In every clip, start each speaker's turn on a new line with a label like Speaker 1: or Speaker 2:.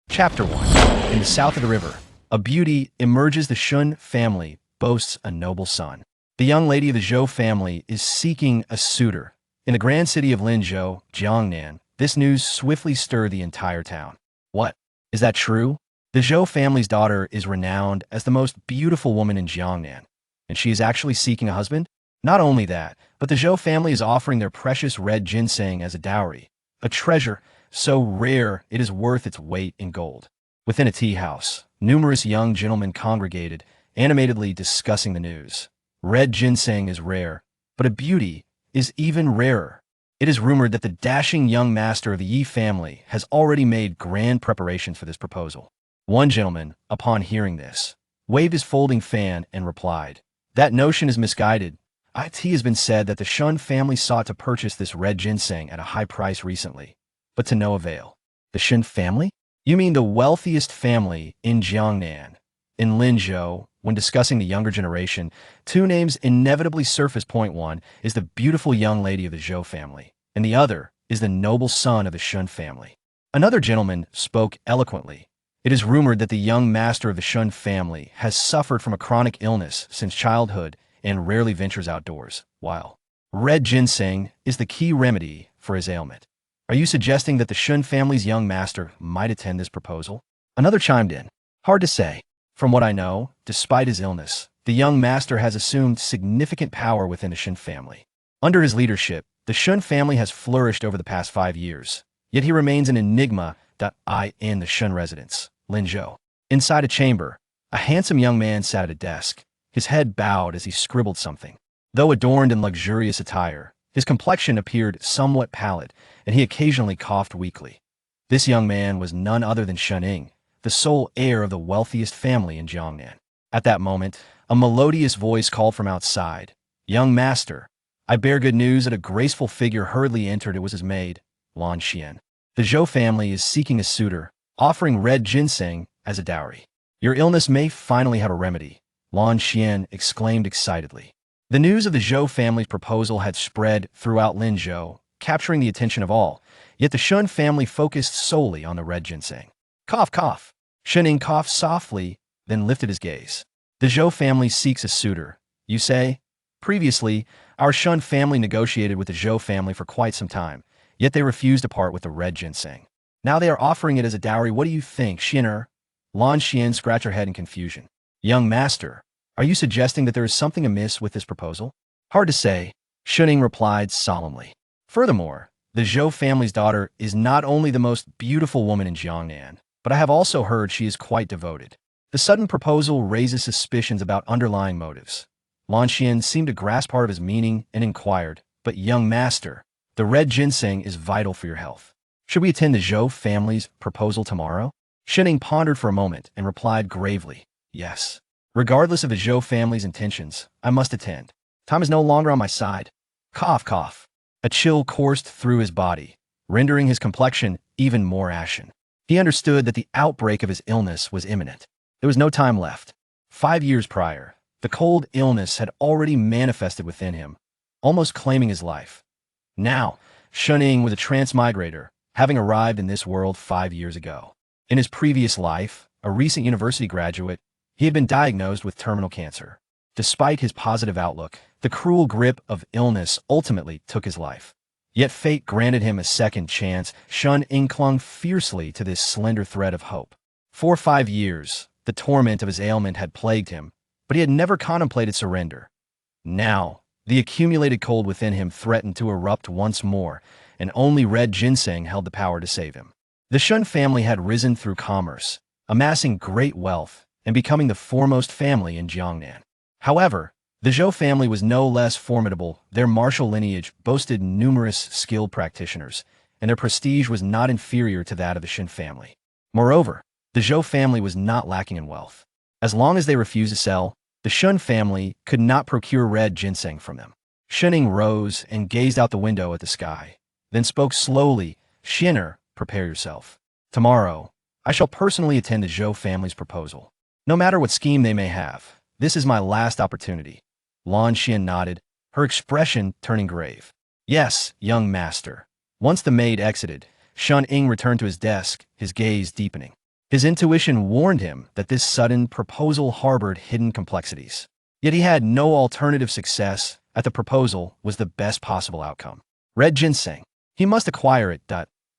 Speaker 1: Chapter 1. In the south of the river, a beauty emerges. The Shun family boasts a noble son. The young lady of the Zhou family is seeking a suitor. In the grand city of Linzhou, Jiangnan, this news swiftly stirred the entire town. What? Is that true? The Zhou family's daughter is renowned as the most beautiful woman in Jiangnan, and she is actually seeking a husband? Not only that, but the Zhou family is offering their precious red ginseng as a dowry, a treasure so rare it is worth its weight in gold. Within a tea house, numerous young gentlemen congregated, animatedly discussing the news. Red ginseng is rare, but a beauty is even rarer. It is rumored that the dashing young master of the Yi family has already made grand preparations for this proposal. One gentleman, upon hearing this, waved his folding fan and replied, "That notion is misguided. It has been said that the Shun family sought to purchase this red ginseng at a high price recently, but to no avail." The Shun family? You mean the wealthiest family in Jiangnan? In Linzhou, when discussing the younger generation, two names inevitably surface. Point one is the beautiful young lady of the Zhou family, and the other is the noble son of the Shun family. Another gentleman spoke eloquently. It is rumored that the young master of the Shun family has suffered from a chronic illness since childhood and rarely ventures outdoors, while red ginseng is the key remedy for his ailment. Are you suggesting that the Shun family's young master might attend this proposal? Another chimed in. Hard to say. From what I know, despite his illness, the young master has assumed significant power within the Shun family. Under his leadership, the Shun family has flourished over the past 5 years, yet he remains an enigma. In the Shun residence, Linzhou. Inside a chamber, a handsome young man sat at a desk, his head bowed as he scribbled something. Though adorned in luxurious attire, his complexion appeared somewhat pallid, and he occasionally coughed weakly. This young man was none other than Shun Ying, the sole heir of the wealthiest family in Jiangnan. At that moment, a melodious voice called from outside, "Young master, I bear good news." That a graceful figure hurriedly entered. It was his maid, Lan Xian. "The Zhou family is seeking a suitor, offering red ginseng as a dowry. Your illness may finally have a remedy," Lan Xian exclaimed excitedly. The news of the Zhou family's proposal had spread throughout Linzhou, capturing the attention of all, yet the Shun family focused solely on the red ginseng. Cough, cough. Shun Ying coughed softly, then lifted his gaze. "The Zhou family seeks a suitor, you say? Previously, our Shun family negotiated with the Zhou family for quite some time, yet they refused to part with the red ginseng. Now they are offering it as a dowry. What do you think, Xianer?" Lan Xian scratched her head in confusion. "Young master, are you suggesting that there is something amiss with this proposal?" "Hard to say," Shun Ying replied solemnly. "Furthermore, the Zhou family's daughter is not only the most beautiful woman in Jiangnan, but I have also heard she is quite devoted." The sudden proposal raises suspicions about underlying motives. Lan Xian seemed to grasp part of his meaning and inquired, "But young master, the red ginseng is vital for your health. Should we attend the Zhou family's proposal tomorrow?" Shun Ying pondered for a moment and replied gravely, "Yes. Regardless of the Zhou family's intentions, I must attend. Time is no longer on my side." Cough, cough. A chill coursed through his body, rendering his complexion even more ashen. He understood that the outbreak of his illness was imminent. There was no time left. 5 years prior, the cold illness had already manifested within him, almost claiming his life. Now, Shun Ying was a transmigrator, having arrived in this world 5 years ago. In his previous life, a recent university graduate, he had been diagnosed with terminal cancer. Despite his positive outlook, the cruel grip of illness ultimately took his life. Yet fate granted him a second chance. Shun Ying clung fiercely to this slender thread of hope. For 5 years, the torment of his ailment had plagued him, but he had never contemplated surrender. Now, the accumulated cold within him threatened to erupt once more, and only red ginseng held the power to save him. The Shun family had risen through commerce, amassing great wealth and becoming the foremost family in Jiangnan. However, the Zhou family was no less formidable. Their martial lineage boasted numerous skilled practitioners, and their prestige was not inferior to that of the Shun family. Moreover, the Zhou family was not lacking in wealth. As long as they refused to sell, the Shun family could not procure red ginseng from them. Shun Ying rose and gazed out the window at the sky, then spoke slowly, "Xianer, prepare yourself. Tomorrow, I shall personally attend the Zhou family's proposal. No matter what scheme they may have, this is my last opportunity." Lan Xian nodded, her expression turning grave. "Yes, young master." Once the maid exited, Shun Ying returned to his desk, his gaze deepening. His intuition warned him that this sudden proposal harbored hidden complexities. Yet he had no alternative. Success at the proposal was the best possible outcome. Red ginseng. He must acquire it.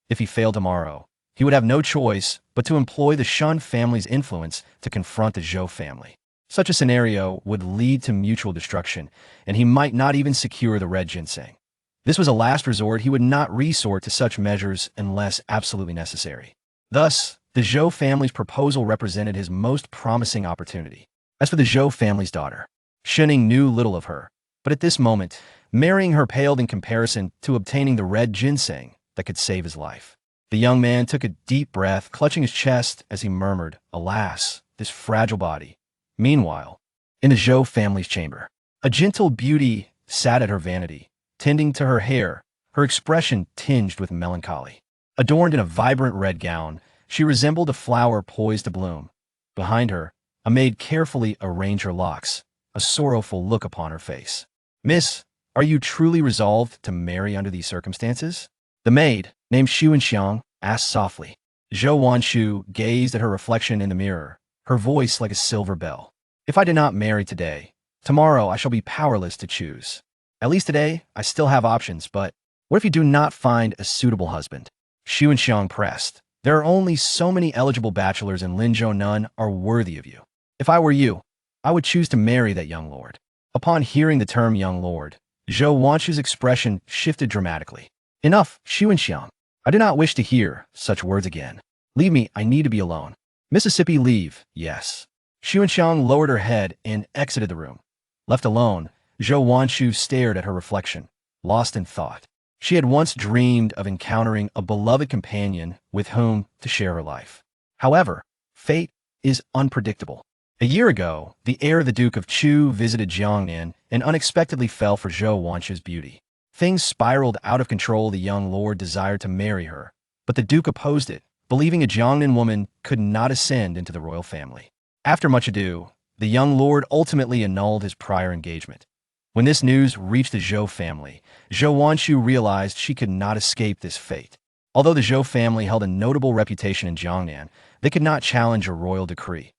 Speaker 1: If he failed tomorrow, he would have no choice but to employ the Shun family's influence to confront the Zhou family. Such a scenario would lead to mutual destruction, and he might not even secure the red ginseng. This was a last resort. He would not resort to such measures unless absolutely necessary. Thus, the Zhou family's proposal represented his most promising opportunity. As for the Zhou family's daughter, Shining knew little of her, but at this moment, marrying her paled in comparison to obtaining the red ginseng that could save his life. The young man took a deep breath, clutching his chest as he murmured, "Alas, this fragile body." Meanwhile, in the Zhou family's chamber, a gentle beauty sat at her vanity, tending to her hair, her expression tinged with melancholy. Adorned in a vibrant red gown, she resembled a flower poised to bloom. Behind her, a maid carefully arranged her locks, a sorrowful look upon her face. "Miss, are you truly resolved to marry under these circumstances?" The maid, named Xiang, asked softly. Zhou Wanshu gazed at her reflection in the mirror, her voice like a silver bell. "If I do not marry today, tomorrow I shall be powerless to choose. At least today, I still have options, but what if you do not find a suitable husband?" Xiang pressed. "There are only so many eligible bachelors in Linzhou. None are worthy of you. If I were you, I would choose to marry that young lord." Upon hearing the term young lord, Zhou Wanshu's expression shifted dramatically. "Enough, Xiang. I do not wish to hear such words again. Leave me, I need to be alone." "Mississippi, leave, yes." Xiang lowered her head and exited the room. Left alone, Zhou Wanshu stared at her reflection, lost in thought. She had once dreamed of encountering a beloved companion with whom to share her life. However, fate is unpredictable. A year ago, the heir of the Duke of Chu visited Jiangnan and unexpectedly fell for Zhou Wanshu's beauty. Things spiraled out of control. The young lord desired to marry her, but the Duke opposed it, believing a Jiangnan woman could not ascend into the royal family. After much ado, the young lord ultimately annulled his prior engagement. When this news reached the Zhou family, Zhou Wanshu realized she could not escape this fate. Although the Zhou family held a notable reputation in Jiangnan, they could not challenge a royal decree.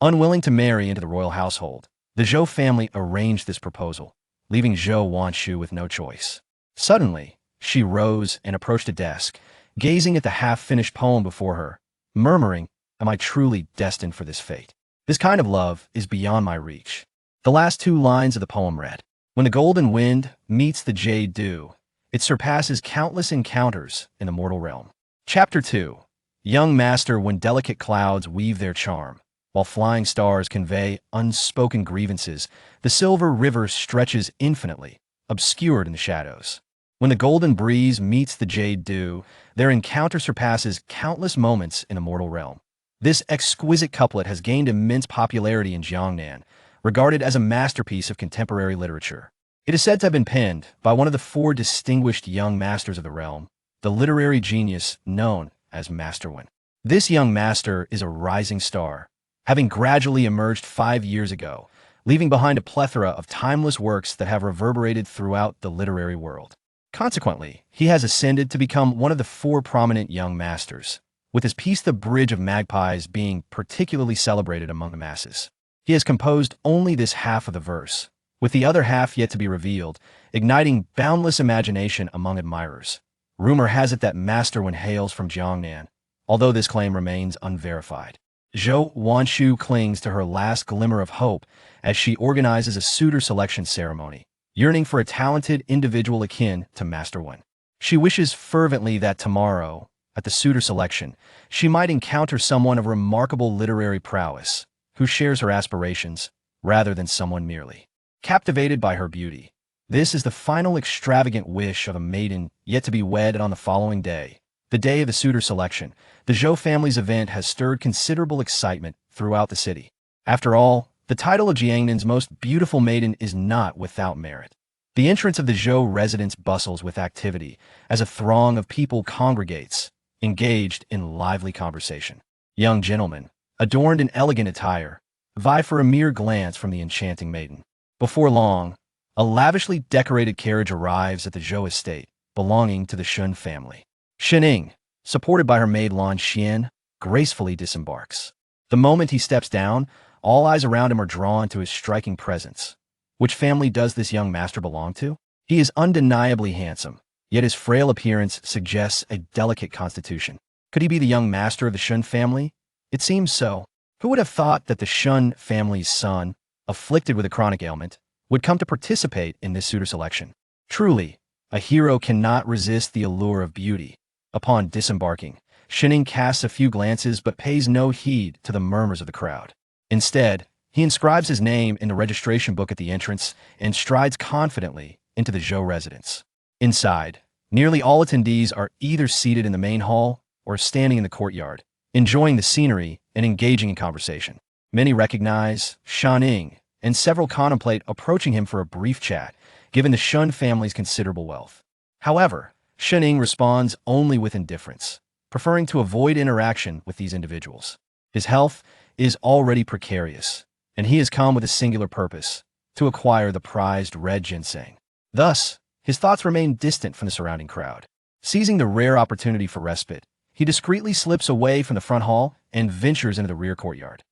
Speaker 1: Unwilling to marry into the royal household, the Zhou family arranged this proposal, leaving Zhou Wanshu with no choice. Suddenly, she rose and approached a desk, gazing at the half-finished poem before her, murmuring, "Am I truly destined for this fate? This kind of love is beyond my reach." The last two lines of the poem read, "When the golden wind meets the jade dew, it surpasses countless encounters in the mortal realm." Chapter 2. Young Master. When delicate clouds weave their charm, while flying stars convey unspoken grievances, the silver river stretches infinitely, obscured in the shadows. When the golden breeze meets the jade dew, their encounter surpasses countless moments in the mortal realm. This exquisite couplet has gained immense popularity in Jiangnan, regarded as a masterpiece of contemporary literature. It is said to have been penned by one of the four distinguished young masters of the realm, the literary genius known as Master Wen. This young master is a rising star, having gradually emerged 5 years ago, leaving behind a plethora of timeless works that have reverberated throughout the literary world. Consequently, he has ascended to become one of the four prominent young masters, with his piece The Bridge of Magpies being particularly celebrated among the masses. He has composed only this half of the verse, with the other half yet to be revealed, igniting boundless imagination among admirers. Rumor has it that Master Wen hails from Jiangnan, although this claim remains unverified. Zhou Wanshu clings to her last glimmer of hope as she organizes a suitor selection ceremony, yearning for a talented individual akin to Master Wen. She wishes fervently that tomorrow, at the suitor selection, she might encounter someone of remarkable literary prowess, who shares her aspirations, rather than someone merely captivated by her beauty. This is the final extravagant wish of a maiden yet to be wed on the following day, the day of the suitor selection. The Zhou family's event has stirred considerable excitement throughout the city. After all, the title of Jiangnan's most beautiful maiden is not without merit. The entrance of the Zhou residence bustles with activity as a throng of people congregates, engaged in lively conversation. Young gentlemen, adorned in elegant attire, vie for a mere glance from the enchanting maiden. Before long, a lavishly decorated carriage arrives at the Zhou estate, belonging to the Shun family. Shining, supported by her maid Lan Xian, gracefully disembarks. The moment he steps down, all eyes around him are drawn to his striking presence. Which family does this young master belong to? He is undeniably handsome, yet his frail appearance suggests a delicate constitution. Could he be the young master of the Shun family? It seems so. Who would have thought that the Shun family's son, afflicted with a chronic ailment, would come to participate in this suitor selection? Truly, a hero cannot resist the allure of beauty. Upon disembarking, Shining casts a few glances but pays no heed to the murmurs of the crowd. Instead, he inscribes his name in the registration book at the entrance and strides confidently into the Zhou residence. Inside, nearly all attendees are either seated in the main hall or standing in the courtyard, enjoying the scenery and engaging in conversation. Many recognize Shaning, and several contemplate approaching him for a brief chat, given the Shun family's considerable wealth. However, Shaning responds only with indifference, preferring to avoid interaction with these individuals. His health is already precarious, and he has come with a singular purpose: to acquire the prized red ginseng. Thus, his thoughts remain distant from the surrounding crowd. Seizing the rare opportunity for respite, he discreetly slips away from the front hall and ventures into the rear courtyard.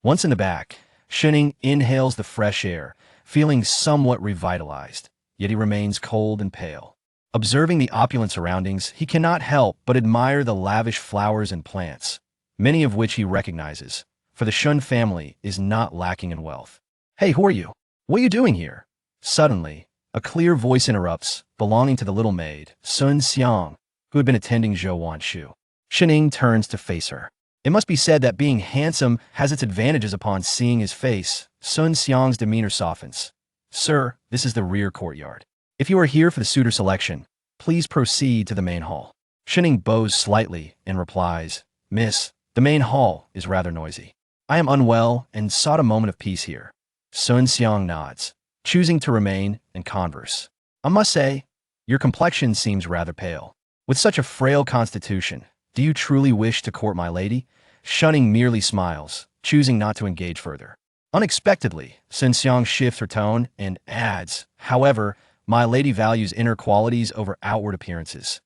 Speaker 1: Once in the back, Shining inhales the fresh air, feeling somewhat revitalized, yet he remains cold and pale. Observing the opulent surroundings, he cannot help but admire the lavish flowers and plants, many of which he recognizes, for the Shun family is not lacking in wealth. "Hey, who are you? What are you doing here?" Suddenly, a clear voice interrupts, belonging to the little maid, Sun Xiang, who had been attending Zhou Wanshu. Shining turns to face her. It must be said that being handsome has its advantages. Upon seeing his face, Sun Xiang's demeanor softens. "Sir, this is the rear courtyard. If you are here for the suitor selection, please proceed to the main hall." Shining bows slightly and replies, "Miss, the main hall is rather noisy. I am unwell and sought a moment of peace here." Sun Xiang nods, choosing to remain and converse. "I must say, your complexion seems rather pale. With such a frail constitution, do you truly wish to court my lady?" Shining merely smiles, choosing not to engage further. Unexpectedly, Sun Xiang shifts her tone and adds, "However, my lady values inner qualities over outward appearances."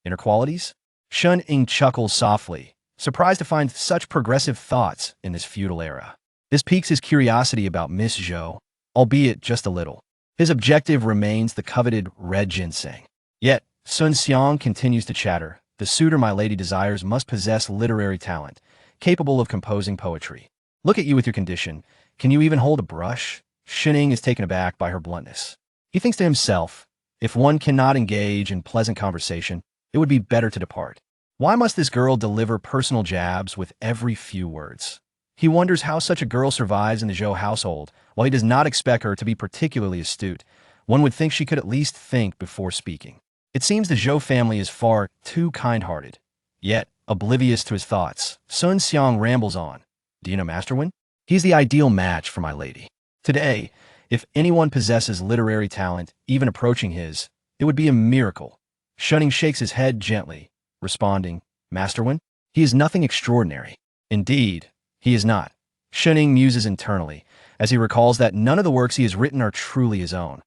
Speaker 1: "Inner qualities?" Shining chuckles softly, surprised to find such progressive thoughts in this feudal era. This piques his curiosity about Miss Zhou, albeit just a little. His objective remains the coveted red ginseng. Yet, Sun Xiang continues to chatter. "The suitor my lady desires must possess literary talent, capable of composing poetry. Look at you with your condition. Can you even hold a brush?" Shining is taken aback by her bluntness. He thinks to himself, if one cannot engage in pleasant conversation, it would be better to depart. Why must this girl deliver personal jabs with every few words? He wonders how such a girl survives in the Zhou household. While he does not expect her to be particularly astute, one would think she could at least think before speaking. It seems the Zhou family is far too kind-hearted. Yet, oblivious to his thoughts, Sun Xiang rambles on. "Do you know Masterwin? He's the ideal match for my lady. Today, if anyone possesses literary talent, even approaching his, it would be a miracle." Shining shakes his head gently, responding, "Masterwin? He is nothing extraordinary." "Indeed, he is not." Shining muses internally, as he recalls that none of the works he has written are truly his own.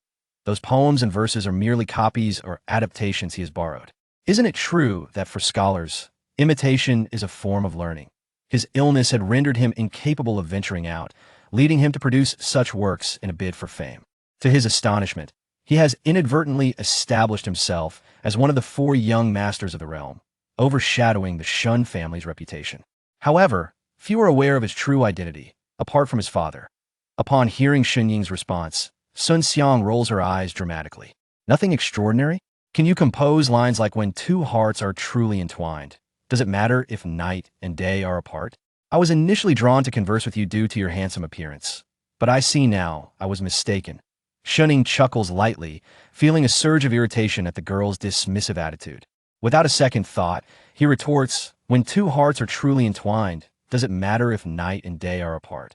Speaker 1: Those poems and verses are merely copies or adaptations he has borrowed. Isn't it true that for scholars, imitation is a form of learning? His illness had rendered him incapable of venturing out, leading him to produce such works in a bid for fame. To his astonishment, he has inadvertently established himself as one of the 4 young masters of the realm, overshadowing the Shun family's reputation. However, few are aware of his true identity, apart from his father. Upon hearing Shinying's response, Sun Xiang rolls her eyes dramatically. "Nothing extraordinary? Can you compose lines like 'When two hearts are truly entwined, does it matter if night and day are apart?' I was initially drawn to converse with you due to your handsome appearance, but I see now I was mistaken." Shining chuckles lightly, feeling a surge of irritation at the girl's dismissive attitude. Without a second thought, he retorts, "When two hearts are truly entwined, does it matter if night and day are apart?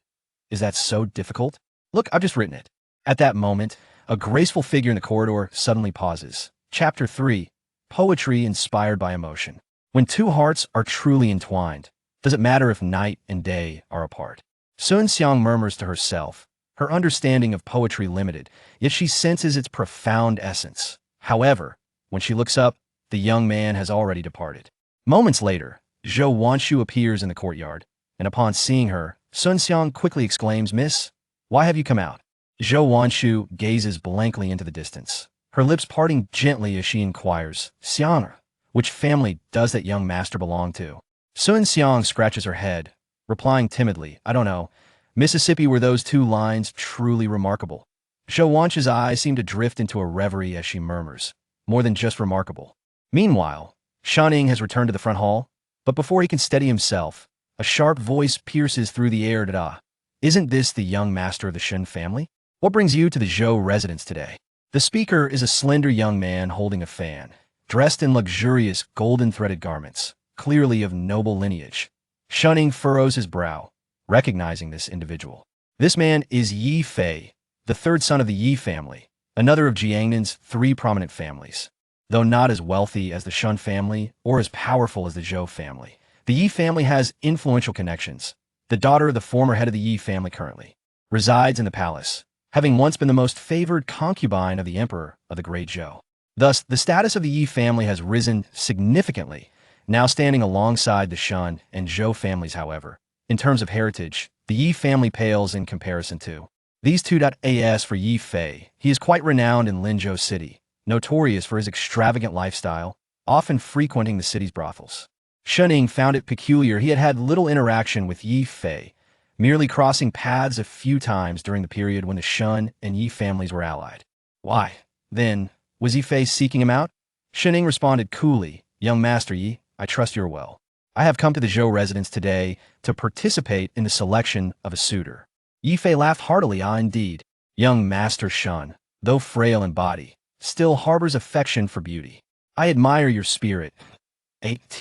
Speaker 1: Is that so difficult? Look, I've just written it." At that moment, a graceful figure in the corridor suddenly pauses. Chapter 3. Poetry inspired by emotion. "When two hearts are truly entwined, does it matter if night and day are apart?" Sun Xiang murmurs to herself, her understanding of poetry limited, yet she senses its profound essence. However, when she looks up, the young man has already departed. Moments later, Zhou Wanshu appears in the courtyard, and upon seeing her, Sun Xiang quickly exclaims, "Miss, why have you come out?" Zhou Wanshu gazes blankly into the distance, her lips parting gently as she inquires, "Xiang, which family does that young master belong to?" Sun Xiang scratches her head, replying timidly, "I don't know. Mississippi, were those two lines truly remarkable?" Zhou Wanshu's eyes seem to drift into a reverie as she murmurs, "More than just remarkable." Meanwhile, Shanning has returned to the front hall, but before he can steady himself, a sharp voice pierces through the air. "Da! Isn't this the young master of the Shun family? What brings you to the Zhou residence today?" The speaker is a slender young man holding a fan, dressed in luxurious golden-threaded garments, clearly of noble lineage. Shunning furrows his brow, recognizing this individual. This man is Yi Fei, the third son of the Yi family, another of Jiangnan's three prominent families. Though not as wealthy as the Shun family or as powerful as the Zhou family, the Yi family has influential connections. The daughter of the former head of the Yi family currently resides in the palace, having once been the most favored concubine of the emperor of the Great Zhou. Thus, the status of the Yi family has risen significantly, now standing alongside the Shun and Zhou families. However, in terms of heritage, the Yi family pales in comparison to these two. As for Yi Fei, he is quite renowned in Linzhou City, notorious for his extravagant lifestyle, often frequenting the city's brothels. Shunning found it peculiar he had had little interaction with Yi Fei, merely crossing paths a few times during the period when the Shun and Yi families were allied. Why, then, was Yi Fei seeking him out? Shunning responded coolly, "Young Master Yi, I trust you're well. I have come to the Zhou residence today to participate in the selection of a suitor." Yi Fei laughed heartily. "Ah, indeed. Young Master Shun, though frail in body, still harbors affection for beauty. I admire your spirit."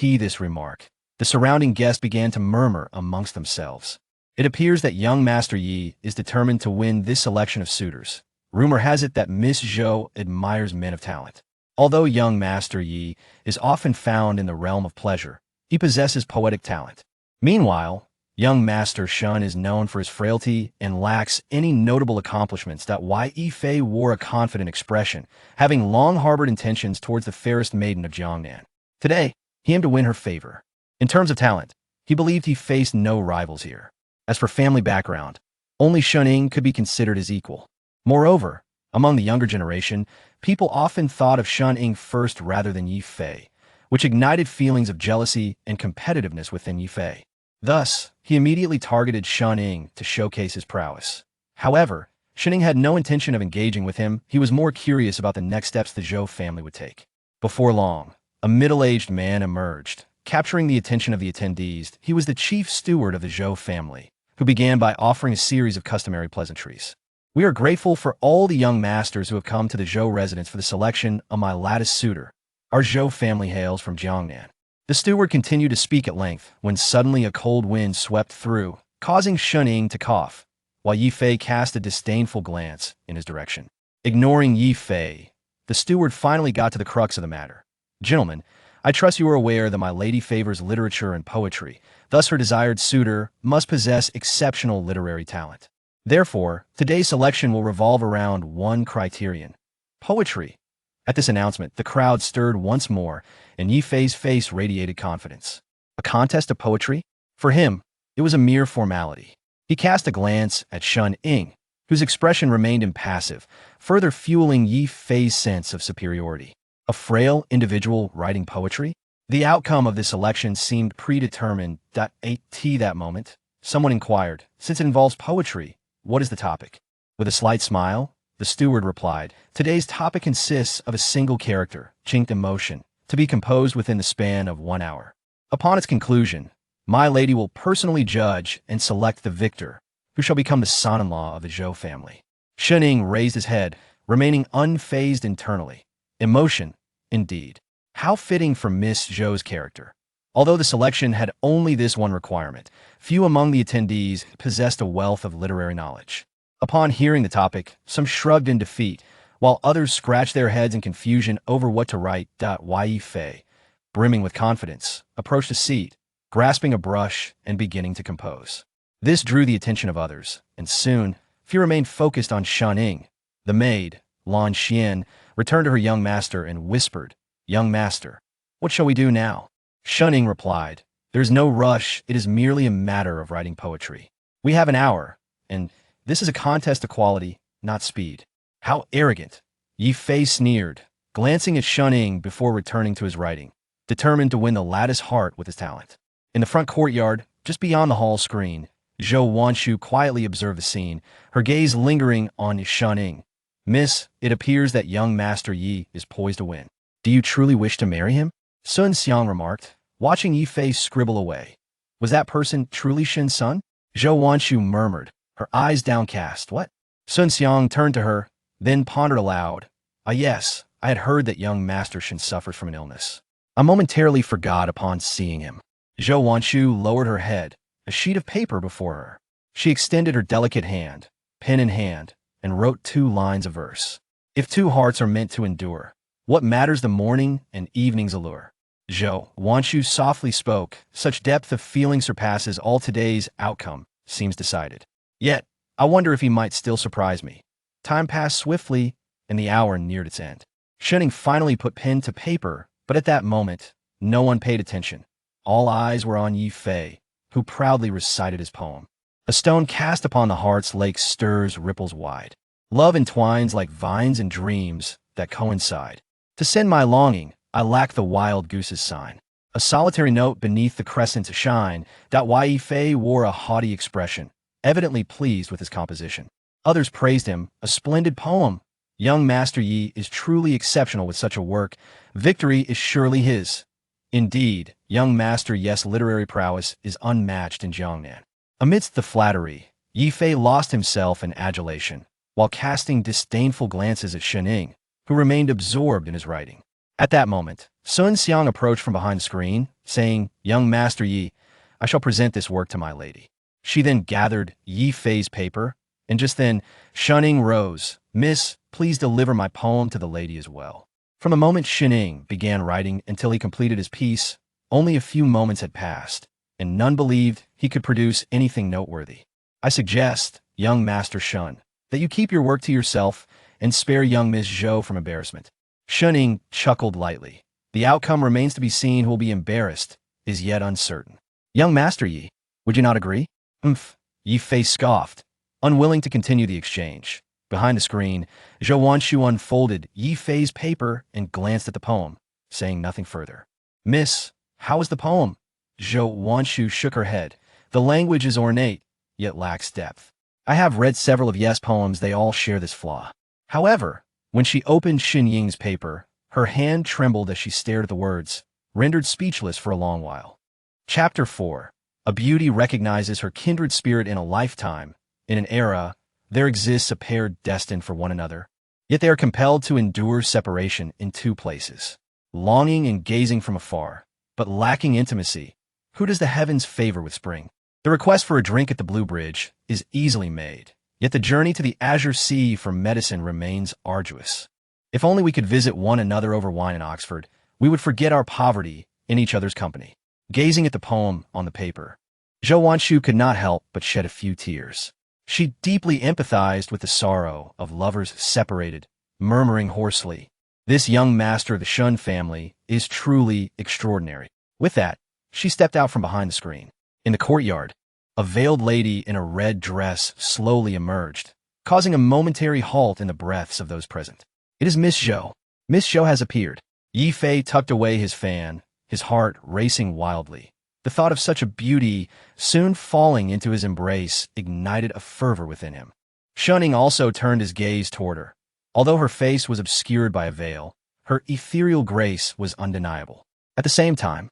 Speaker 1: This remark, the surrounding guests began to murmur amongst themselves. It appears that young Master Yi is determined to win this selection of suitors. Rumor has it that Miss Zhou admires men of talent. Although young Master Yi is often found in the realm of pleasure, he possesses poetic talent. Meanwhile, young Master Shun is known for his frailty and lacks any notable accomplishments. Yi Fei wore a confident expression, having long harbored intentions towards the fairest maiden of Jiangnan. Today, he aimed to win her favor. In terms of talent, he believed he faced no rivals here. As for family background, only Shunning could be considered his equal. Moreover, among the younger generation, people often thought of Shunning first rather than Yi Fei, which ignited feelings of jealousy and competitiveness within Yi Fei. Thus, he immediately targeted Shunning to showcase his prowess. However, Shunning had no intention of engaging with him. He was more curious about the next steps the Zhou family would take. Before long, a middle-aged man emerged, capturing the attention of the attendees. He was the chief steward of the Zhou family, who began by offering a series of customary pleasantries. "We are grateful for all the young masters who have come to the Zhou residence for the selection of my latest suitor. Our Zhou family hails from Jiangnan." The steward continued to speak at length when suddenly a cold wind swept through, causing Shunning to cough, while Yi Fei cast a disdainful glance in his direction. Ignoring Yi Fei, the steward finally got to the crux of the matter. "Gentlemen, I trust you are aware that my lady favors literature and poetry. Thus, her desired suitor must possess exceptional literary talent. Therefore, today's selection will revolve around one criterion: poetry." At this announcement, the crowd stirred once more, and Yi Fei's face radiated confidence. A contest of poetry? For him, it was a mere formality. He cast a glance at Shun-ing, whose expression remained impassive, further fueling Yi Fei's sense of superiority. A frail individual writing poetry? The outcome of this election seemed predetermined. At that moment, someone inquired, "Since it involves poetry, what is the topic?" With a slight smile, the steward replied, "Today's topic consists of a single character, chinked emotion, to be composed within the span of 1 hour. Upon its conclusion, my lady will personally judge and select the victor, who shall become the son-in-law of the Zhou family." Shunning raised his head, remaining unfazed internally. Emotion, indeed. How fitting for Miss Zhou's character. Although the selection had only this one requirement, few among the attendees possessed a wealth of literary knowledge. Upon hearing the topic, some shrugged in defeat, while others scratched their heads in confusion over what to write. Yi Fei, brimming with confidence, approached a seat, grasping a brush and beginning to compose. This drew the attention of others, and soon, few remained focused on Shunning. The maid, Lan Xian, returned to her young master and whispered, "Young master, what shall we do now?" Shunning replied, There's no rush, it is merely a matter of writing poetry. We have an hour, and this is a contest of quality, not speed. How arrogant! Yi Fei sneered, glancing at Shunning before returning to his writing, determined to win the latter's heart with his talent. In the front courtyard, just beyond the hall screen, Zhou Wanshu quietly observed the scene, her gaze lingering on Shunning. Miss, it appears that young Master Yi is poised to win. Do you truly wish to marry him? Sun Xiang remarked, watching Yi Fei scribble away. Was that person truly Shin's son? Zhou Wanshu murmured, her eyes downcast. What? Sun Xiang turned to her, then pondered aloud. Ah yes, I had heard that young Master Shin suffered from an illness. I momentarily forgot upon seeing him. Zhou Wanshu lowered her head, a sheet of paper before her. She extended her delicate hand, pen in hand, and wrote 2 lines of verse. If 2 hearts are meant to endure, what matters the morning and evening's allure? Zhou Wanshu softly spoke, such depth of feeling surpasses all today's outcome, seems decided. Yet, I wonder if he might still surprise me. Time passed swiftly, and the hour neared its end. Shunning finally put pen to paper, but at that moment, no one paid attention. All eyes were on Yi Fei, who proudly recited his poem. A stone cast upon the heart's lake stirs ripples wide. Love entwines like vines and dreams that coincide. To send my longing, I lack the wild goose's sign. A solitary note beneath the crescent to shine. Yi Fei wore a haughty expression, evidently pleased with his composition. Others praised him, a splendid poem. Young Master Yi is truly exceptional with such a work. Victory is surely his. Indeed, young Master Yi's literary prowess is unmatched in Jiangnan. Amidst the flattery, Yi Fei lost himself in adulation, while casting disdainful glances at Shunning, who remained absorbed in his writing. At that moment, Sun Xiang approached from behind the screen, saying, Young Master Yi, I shall present this work to my lady. She then gathered Yi Fei's paper, and just then, Shunning rose. Miss, please deliver my poem to the lady as well. From the moment Shunning began writing until he completed his piece, only a few moments had passed, and none believed he could produce anything noteworthy. I suggest, young Master Shun, that you keep your work to yourself and spare young Miss Zhou from embarrassment. Shunning chuckled lightly. The outcome remains to be seen. Who will be embarrassed is yet uncertain. Young Master Yi, would you not agree? Yi Fei scoffed, unwilling to continue the exchange. Behind the screen, Zhou Wanshu unfolded Yi Fei's paper and glanced at the poem, saying nothing further. Miss, how is the poem? Zhou Wanshu shook her head. The language is ornate, yet lacks depth. I have read several of Ye's poems, they all share this flaw. However, when she opened Xin Ying's paper, her hand trembled as she stared at the words, rendered speechless for a long while. Chapter 4. A beauty recognizes her kindred spirit in a lifetime. In an era, there exists a pair destined for one another, yet they are compelled to endure separation in 2 places. Longing and gazing from afar, but lacking intimacy. Who does the heavens favor with spring? The request for a drink at the Blue Bridge is easily made, yet the journey to the Azure Sea for medicine remains arduous. If only we could visit one another over wine in Oxford, we would forget our poverty in each other's company. Gazing at the poem on the paper, Zhou Wanshu could not help but shed a few tears. She deeply empathized with the sorrow of lovers separated, murmuring hoarsely, This young master of the Shun family is truly extraordinary. With that, she stepped out from behind the screen. In the courtyard, a veiled lady in a red dress slowly emerged, causing a momentary halt in the breaths of those present. It is Miss Zhou. Miss Zhou has appeared. Yi Fei tucked away his fan, his heart racing wildly. The thought of such a beauty soon falling into his embrace ignited a fervor within him. Shunning also turned his gaze toward her. Although her face was obscured by a veil, her ethereal grace was undeniable. At the same time,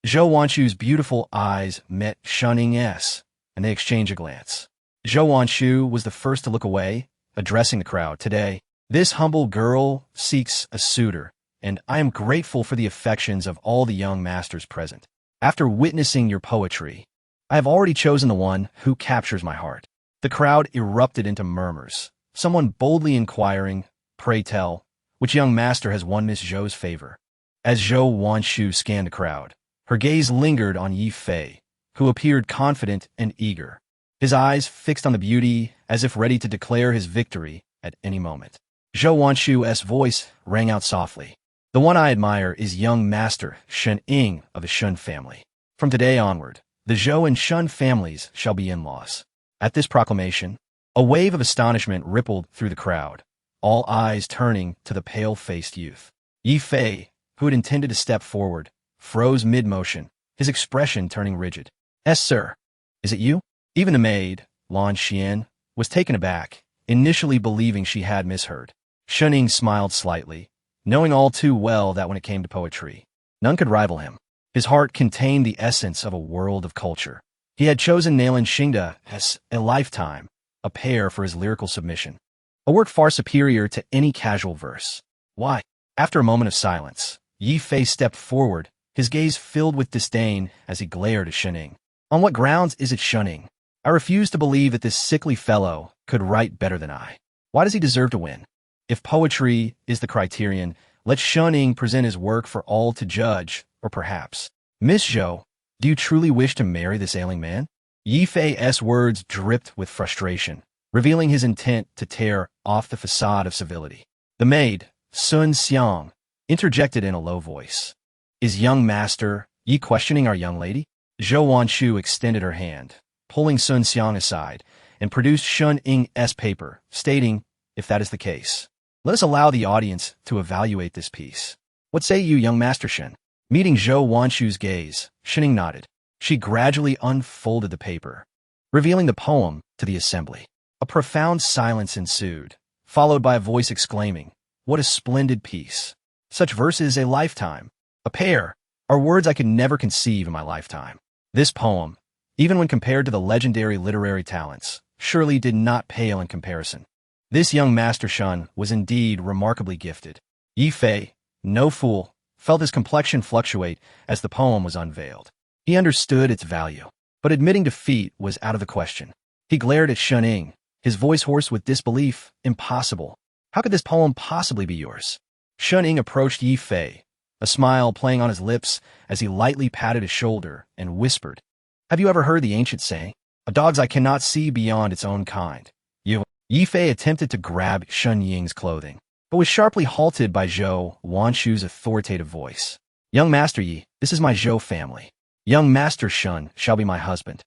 Speaker 1: Zhou Wanshu's beautiful eyes met Shunning's, and they exchanged a glance. Zhou Wanshu was the first to look away, addressing the crowd. Today, this humble girl seeks a suitor, and I am grateful for the affections of all the young masters present. After witnessing your poetry, I have already chosen the one who captures my heart. The crowd erupted into murmurs, someone boldly inquiring, "Pray tell, which young master has won Miss Zhou's favor?" As Zhou Wanshu scanned the crowd, her gaze lingered on Yi Fei, who appeared confident and eager, his eyes fixed on the beauty as if ready to declare his victory at any moment. Zhou Wanshu's voice rang out softly. "The one I admire is young master Shen Ying of the Shun family. From today onward, the Zhou and Shun families shall be in-laws. At this proclamation, a wave of astonishment rippled through the crowd, all eyes turning to the pale-faced youth. Yi Fei, who had intended to step forward, froze mid-motion, his expression turning rigid. Sir. Is it you? Even the maid, Lan Xian, was taken aback, initially believing she had misheard. Shuning smiled slightly, knowing all too well that when it came to poetry, none could rival him. His heart contained the essence of a world of culture. He had chosen Nalan Xingda as a lifetime, a pair for his lyrical submission, a work far superior to any casual verse. Why? After a moment of silence, Yi Fei stepped forward, his gaze filled with disdain as he glared at Shuning. On what grounds is it Shuning? I refuse to believe that this sickly fellow could write better than I. Why does he deserve to win? If poetry is the criterion, let Shuning present his work for all to judge, or perhaps. Miss Zhou, do you truly wish to marry this ailing man? Yi Fei's words dripped with frustration, revealing his intent to tear off the facade of civility. The maid, Sun Xiang, interjected in a low voice. Is young master Yi questioning our young lady? Zhou Wanshu extended her hand, pulling Sun Xiang aside, and produced Shun Ying's paper, stating, if that is the case, let us allow the audience to evaluate this piece. What say you, young Master Shun? Meeting Zhou Wanshu's gaze, Shuning nodded. She gradually unfolded the paper, revealing the poem to the assembly. A profound silence ensued, followed by a voice exclaiming, what a splendid piece. Such verses a lifetime, a pair, are words I could never conceive in my lifetime. This poem, even when compared to the legendary literary talents, surely did not pale in comparison. This young Master Shun was indeed remarkably gifted. Yi Fei, no fool, felt his complexion fluctuate as the poem was unveiled. He understood its value, but admitting defeat was out of the question. He glared at Shuning, his voice hoarse with disbelief. Impossible. How could this poem possibly be yours? Shuning approached Yi Fei, a smile playing on his lips as he lightly patted his shoulder and whispered, have you ever heard the ancient saying, a dog's eye cannot see beyond its own kind? Yi Fei attempted to grab Shun Ying's clothing, but was sharply halted by Zhou Wanshu's authoritative voice. Young Master Yi, this is my Zhou family. Young Master Shun shall be my husband.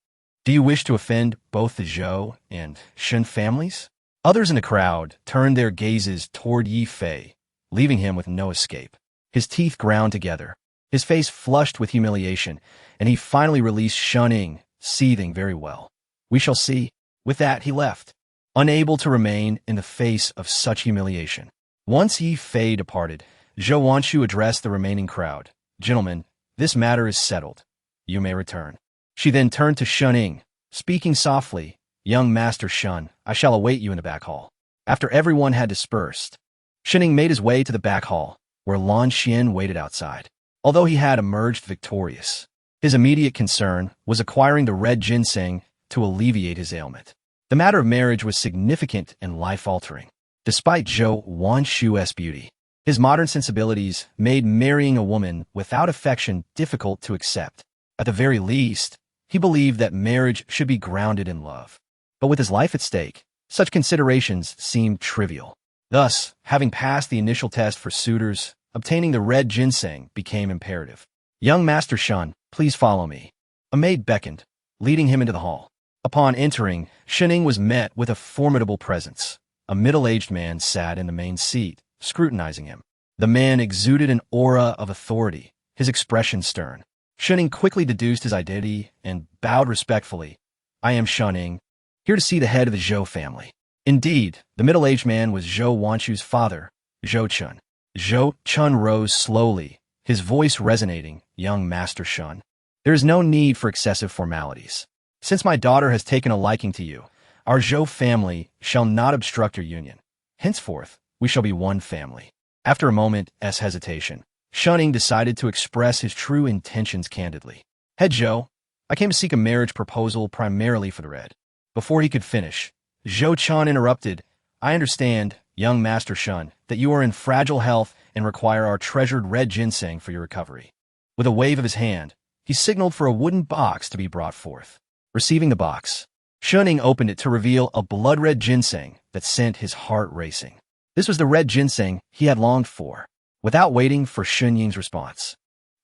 Speaker 1: Do you wish to offend both the Zhou and Shun families? Others in the crowd turned their gazes toward Yi Fei, leaving him with no escape. His teeth ground together, his face flushed with humiliation, and he finally released Shun Ying, seething very well. We shall see. With that, he left, unable to remain in the face of such humiliation. Once Yi Fei departed, Zhou Wanshu addressed the remaining crowd. Gentlemen, this matter is settled. You may return. She then turned to Shun Ying, speaking softly, young Master Shun, I shall await you in the back hall. After everyone had dispersed, Shun Ying made his way to the back hall, where Lan Xian waited outside. Although he had emerged victorious, his immediate concern was acquiring the red ginseng to alleviate his ailment. The matter of marriage was significant and life-altering. Despite Zhou Wanshu's beauty, his modern sensibilities made marrying a woman without affection difficult to accept. At the very least, he believed that marriage should be grounded in love. But with his life at stake, such considerations seemed trivial. Thus, having passed the initial test for suitors, obtaining the red ginseng became imperative. Young Master Shun, please follow me. A maid beckoned, leading him into the hall. Upon entering, Shuning was met with a formidable presence. A middle-aged man sat in the main seat, scrutinizing him. The man exuded an aura of authority, his expression stern. Shuning quickly deduced his identity and bowed respectfully. I am Shuning, here to see the head of the Zhou family. Indeed, the middle-aged man was Zhou Wanshu's father, Zhou Chun. Zhou Chun rose slowly, his voice resonating, young Master Shun. There is no need for excessive formalities. Since my daughter has taken a liking to you, our Zhou family shall not obstruct your union. Henceforth, we shall be one family. After a moment's hesitation, Shuning decided to express his true intentions candidly. Head Zhou, I came to seek a marriage proposal primarily for the red. Before he could finish, Zhou Chun interrupted. I understand, young Master Shun, that you are in fragile health and require our treasured red ginseng for your recovery. With a wave of his hand, he signaled for a wooden box to be brought forth. Receiving the box, Shuning opened it to reveal a blood-red ginseng that sent his heart racing. This was the red ginseng he had longed for. Without waiting for Shun Ying's response,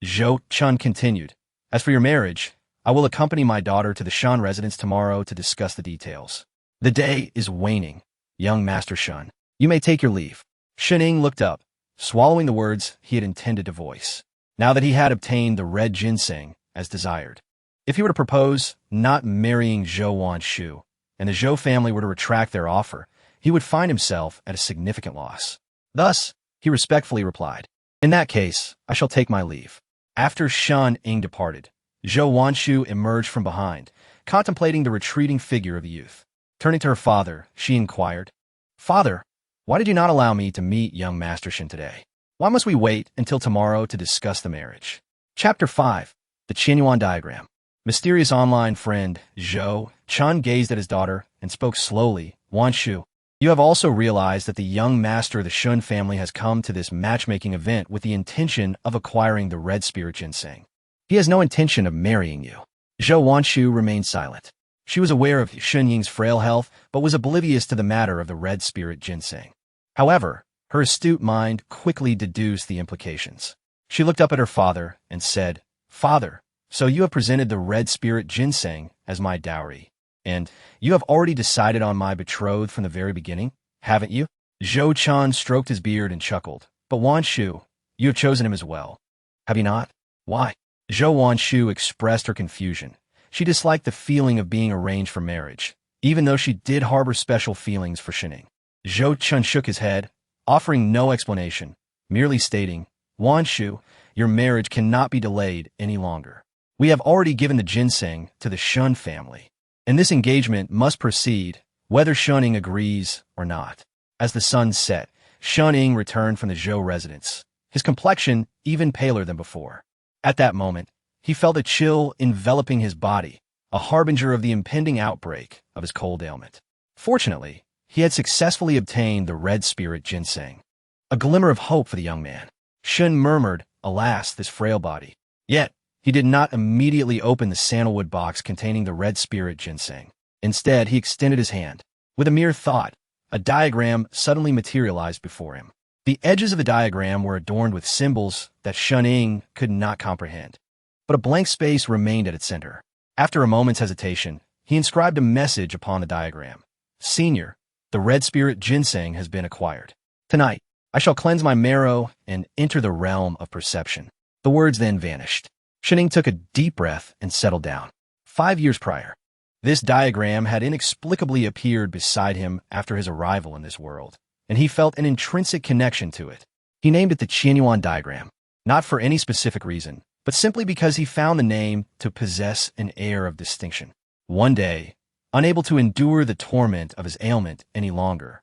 Speaker 1: Zhou Chun continued, As for your marriage, I will accompany my daughter to the Shan residence tomorrow to discuss the details. The day is waning, young Master Shun. You may take your leave. Shining looked up, swallowing the words he had intended to voice. Now that he had obtained the red ginseng as desired, if he were to propose not marrying Zhou Wanshu, and the Zhou family were to retract their offer, he would find himself at a significant loss. Thus, he respectfully replied, "In that case, I shall take my leave." After Shan Ying departed, Zhou Wanshu emerged from behind, contemplating the retreating figure of the youth. Turning to her father, she inquired, "Father, why did you not allow me to meet young Master Shin today? Why must we wait until tomorrow to discuss the marriage?" Chapter 5. The Qianyuan Diagram. Mysterious online friend Zhou Chun gazed at his daughter and spoke slowly. "Wanshu, you have also realized that the young master of the Shun family has come to this matchmaking event with the intention of acquiring the red spirit ginseng. He has no intention of marrying you." Zhou Wanshu remained silent. She was aware of Shun Ying's frail health, but was oblivious to the matter of the red spirit ginseng. However, her astute mind quickly deduced the implications. She looked up at her father and said, "Father, so you have presented the red spirit ginseng as my dowry, and you have already decided on my betrothed from the very beginning, haven't you?" Zhou Chan stroked his beard and chuckled. "But Wanshu, you have chosen him as well, have you not? Why?" Zhou Wanshu expressed her confusion. She disliked the feeling of being arranged for marriage, even though she did harbor special feelings for Shining. Zhou Chun shook his head, offering no explanation, merely stating, "Wanshu, your marriage cannot be delayed any longer. We have already given the ginseng to the Shun family, and this engagement must proceed whether Shuning agrees or not." As the sun set, Shuning returned from the Zhou residence, his complexion even paler than before. At that moment, he felt a chill enveloping his body, a harbinger of the impending outbreak of his cold ailment. Fortunately, he had successfully obtained the red spirit ginseng. A glimmer of hope for the young man. Shun murmured, "Alas, this frail body." Yet, he did not immediately open the sandalwood box containing the red spirit ginseng. Instead, he extended his hand. With a mere thought, a diagram suddenly materialized before him. The edges of the diagram were adorned with symbols that Shun Ying could not comprehend, but a blank space remained at its center. After a moment's hesitation, he inscribed a message upon the diagram. "Senior, the red spirit ginseng has been acquired. Tonight, I shall cleanse my marrow and enter the realm of perception." The words then vanished. Shining took a deep breath and settled down. 5 years prior, this diagram had inexplicably appeared beside him after his arrival in this world, and he felt an intrinsic connection to it. He named it the Qianyuan Diagram, not for any specific reason, but simply because he found the name to possess an air of distinction. One day, unable to endure the torment of his ailment any longer,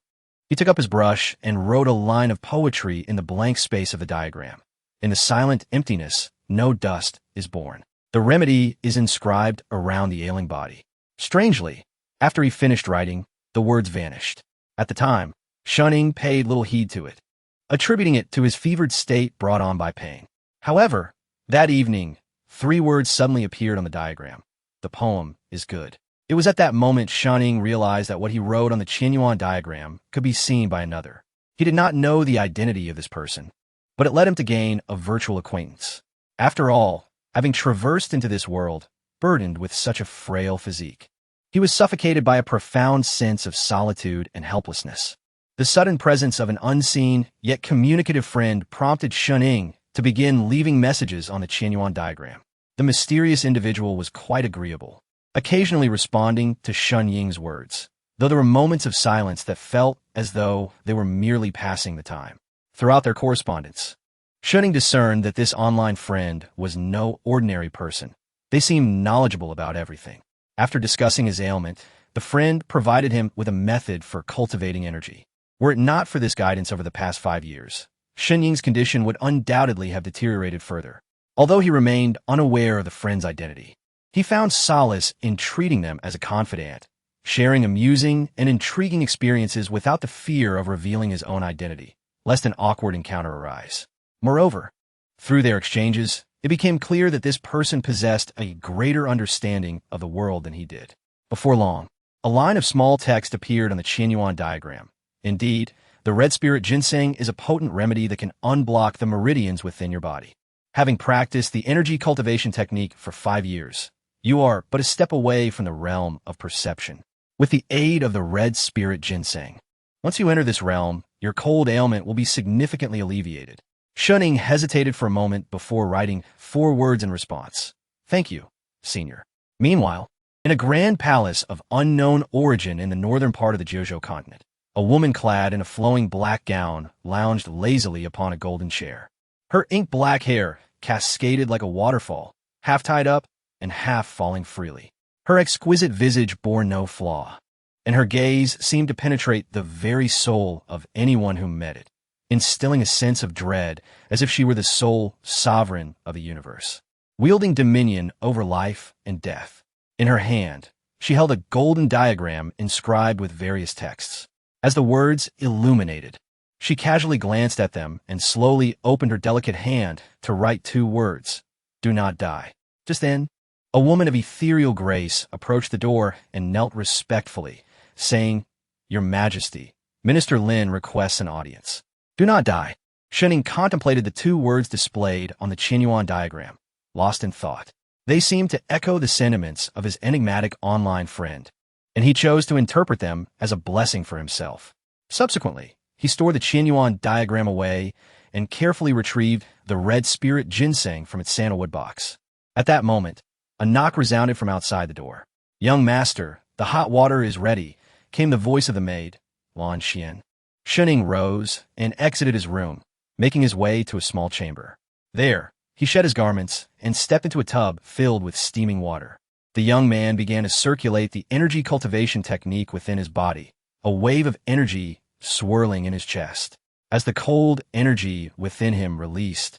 Speaker 1: he took up his brush and wrote a line of poetry in the blank space of the diagram. "In the silent emptiness, no dust is born. The remedy is inscribed around the ailing body." Strangely, after he finished writing, the words vanished. At the time, Shuning paid little heed to it, attributing it to his fevered state brought on by pain. However, that evening, 3 words suddenly appeared on the diagram. "The poem is good." It was at that moment Shuning realized that what he wrote on the Qianyuan diagram could be seen by another. He did not know the identity of this person, but it led him to gain a virtual acquaintance. After all, having traversed into this world, burdened with such a frail physique, he was suffocated by a profound sense of solitude and helplessness. The sudden presence of an unseen, yet communicative friend prompted Shuning to begin leaving messages on the Qianyuan diagram. The mysterious individual was quite agreeable, occasionally responding to Shun Ying's words, though there were moments of silence that felt as though they were merely passing the time. Throughout their correspondence, Shuning discerned that this online friend was no ordinary person. They seemed knowledgeable about everything. After discussing his ailment, the friend provided him with a method for cultivating energy. Were it not for this guidance over the past 5 years, Shun Ying's condition would undoubtedly have deteriorated further. Although he remained unaware of the friend's identity, he found solace in treating them as a confidant, sharing amusing and intriguing experiences without the fear of revealing his own identity, lest an awkward encounter arise. Moreover, through their exchanges, it became clear that this person possessed a greater understanding of the world than he did. Before long, a line of small text appeared on the Qianyuan diagram. "Indeed, the red spirit ginseng is a potent remedy that can unblock the meridians within your body. Having practiced the energy cultivation technique for 5 years, you are but a step away from the realm of perception. With the aid of the red spirit ginseng, once you enter this realm, your cold ailment will be significantly alleviated. Shunning hesitated for a moment before writing 4 words in response. Thank you, Senior. Meanwhile, in a grand palace of unknown origin in the northern part of the Jiuzhou continent, a woman clad in a flowing black gown lounged lazily upon a golden chair. Her ink-black hair cascaded like a waterfall, half tied up and half falling freely. Her exquisite visage bore no flaw, and her gaze seemed to penetrate the very soul of anyone who met it, instilling a sense of dread as if she were the sole sovereign of the universe, wielding dominion over life and death. In her hand, she held a golden diagram inscribed with various texts. As the words illuminated, she casually glanced at them and slowly opened her delicate hand to write 2 words, "Do not die." Just then, a woman of ethereal grace approached the door and knelt respectfully, saying, "Your Majesty, Minister Lin requests an audience." "Do not die." Shunning contemplated the 2 words displayed on the Qianyuan diagram, lost in thought. They seemed to echo the sentiments of his enigmatic online friend, and he chose to interpret them as a blessing for himself. Subsequently, he stored the Qianyuan diagram away and carefully retrieved the red spirit ginseng from its sandalwood box. At that moment, a knock resounded from outside the door. "Young master, the hot water is ready," came the voice of the maid, Lan Xian. Shunning rose and exited his room, making his way to a small chamber. There, he shed his garments and stepped into a tub filled with steaming water. The young man began to circulate the energy cultivation technique within his body, a wave of energy swirling in his chest. As the cold energy within him released,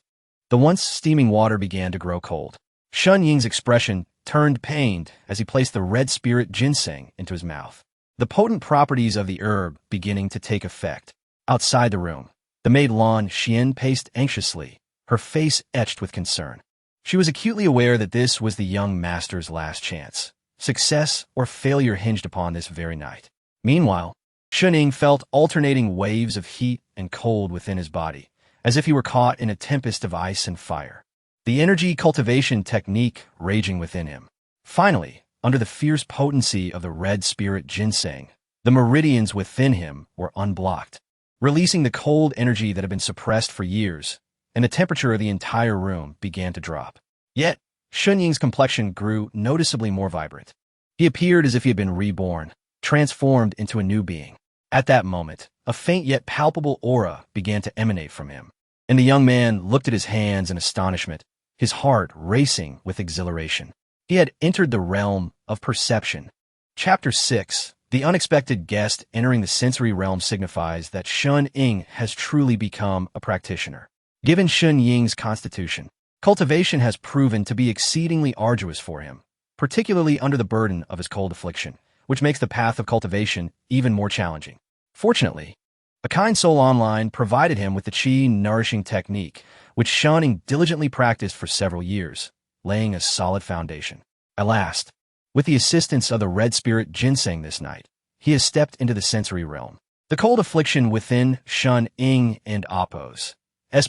Speaker 1: the once steaming water began to grow cold. Shun Ying's expression turned pained as he placed the red spirit ginseng into his mouth, the potent properties of the herb beginning to take effect. Outside the room, the maid Lan Xian paced anxiously, her face etched with concern. She was acutely aware that this was the young master's last chance. Success or failure hinged upon this very night. Meanwhile, Shunning felt alternating waves of heat and cold within his body, as if he were caught in a tempest of ice and fire, the energy cultivation technique raging within him. Finally, under the fierce potency of the red spirit ginseng, the meridians within him were unblocked, releasing the cold energy that had been suppressed for years, and the temperature of the entire room began to drop. Yet, Shun Ying's complexion grew noticeably more vibrant. He appeared as if he had been reborn, transformed into a new being. At that moment, a faint yet palpable aura began to emanate from him, and the young man looked at his hands in astonishment, his heart racing with exhilaration. He had entered the realm of perception. Chapter 6. The unexpected guest entering the sensory realm signifies that Shun Ying has truly become a practitioner. Given Shun Ying's constitution, cultivation has proven to be exceedingly arduous for him, particularly under the burden of his cold affliction, which makes the path of cultivation even more challenging. Fortunately, a kind soul online provided him with the qi-nourishing technique, which Shun Ying diligently practiced for several years, laying a solid foundation. At last, with the assistance of the red spirit ginseng this night, he has stepped into the sensory realm. The cold affliction within Shun Ying and Appo's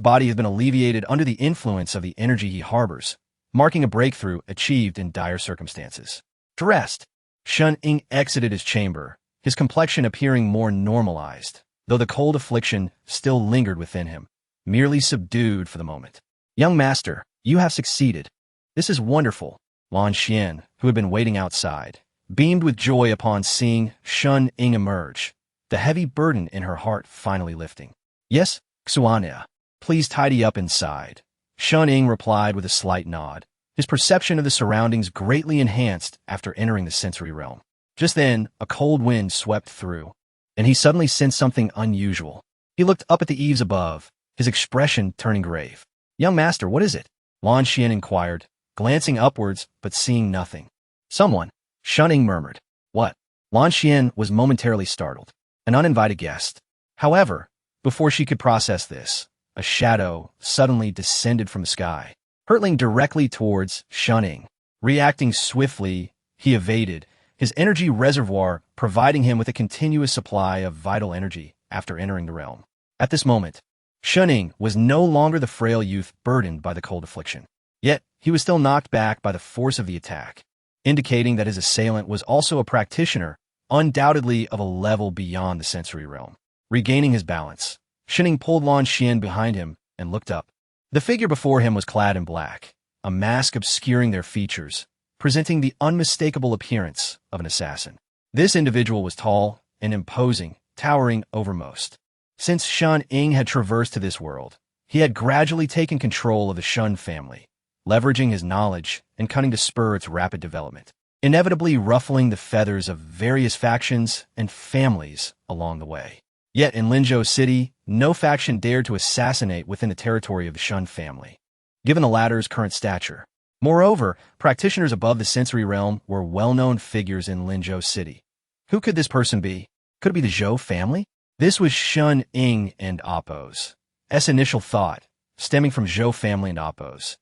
Speaker 1: body has been alleviated under the influence of the energy he harbors, marking a breakthrough achieved in dire circumstances. Dressed, Shun Ying exited his chamber, his complexion appearing more normalized, though the cold affliction still lingered within him, merely subdued for the moment. "Young master, you have succeeded. This is wonderful." Lan Xian, who had been waiting outside, beamed with joy upon seeing Shun Ying emerge, the heavy burden in her heart finally lifting. "Yes, Xuania. Please tidy up inside." Shun Ying replied with a slight nod, his perception of the surroundings greatly enhanced after entering the sensory realm. Just then, a cold wind swept through, and he suddenly sensed something unusual. He looked up at the eaves above, his expression turning grave. "Young master, what is it?" Lan Xian inquired, glancing upwards but seeing nothing. "Someone," Shun Ying murmured. "What?" Lan Xian was momentarily startled. An uninvited guest. However, before she could process this, a shadow suddenly descended from the sky, hurtling directly towards Shun Ying. Reacting swiftly, he evaded, his energy reservoir providing him with a continuous supply of vital energy after entering the realm. At this moment, Shunning was no longer the frail youth burdened by the cold affliction. Yet, he was still knocked back by the force of the attack, indicating that his assailant was also a practitioner, undoubtedly of a level beyond the sensory realm. Regaining his balance, Shunning pulled Lan Xian behind him and looked up. The figure before him was clad in black, a mask obscuring their features, presenting the unmistakable appearance of an assassin. This individual was tall and imposing, towering over most. Since Shun Ying had traversed to this world, he had gradually taken control of the Shun family, leveraging his knowledge and cunning to spur its rapid development, inevitably ruffling the feathers of various factions and families along the way. Yet in Linzhou City, no faction dared to assassinate within the territory of the Shun family, given the latter's current stature. Moreover, practitioners above the sensory realm were well-known figures in Linzhou City. Who could this person be? Could it be the Zhou family? This was Shun Ying and Appo's initial thought, stemming from Zhou family and Appo's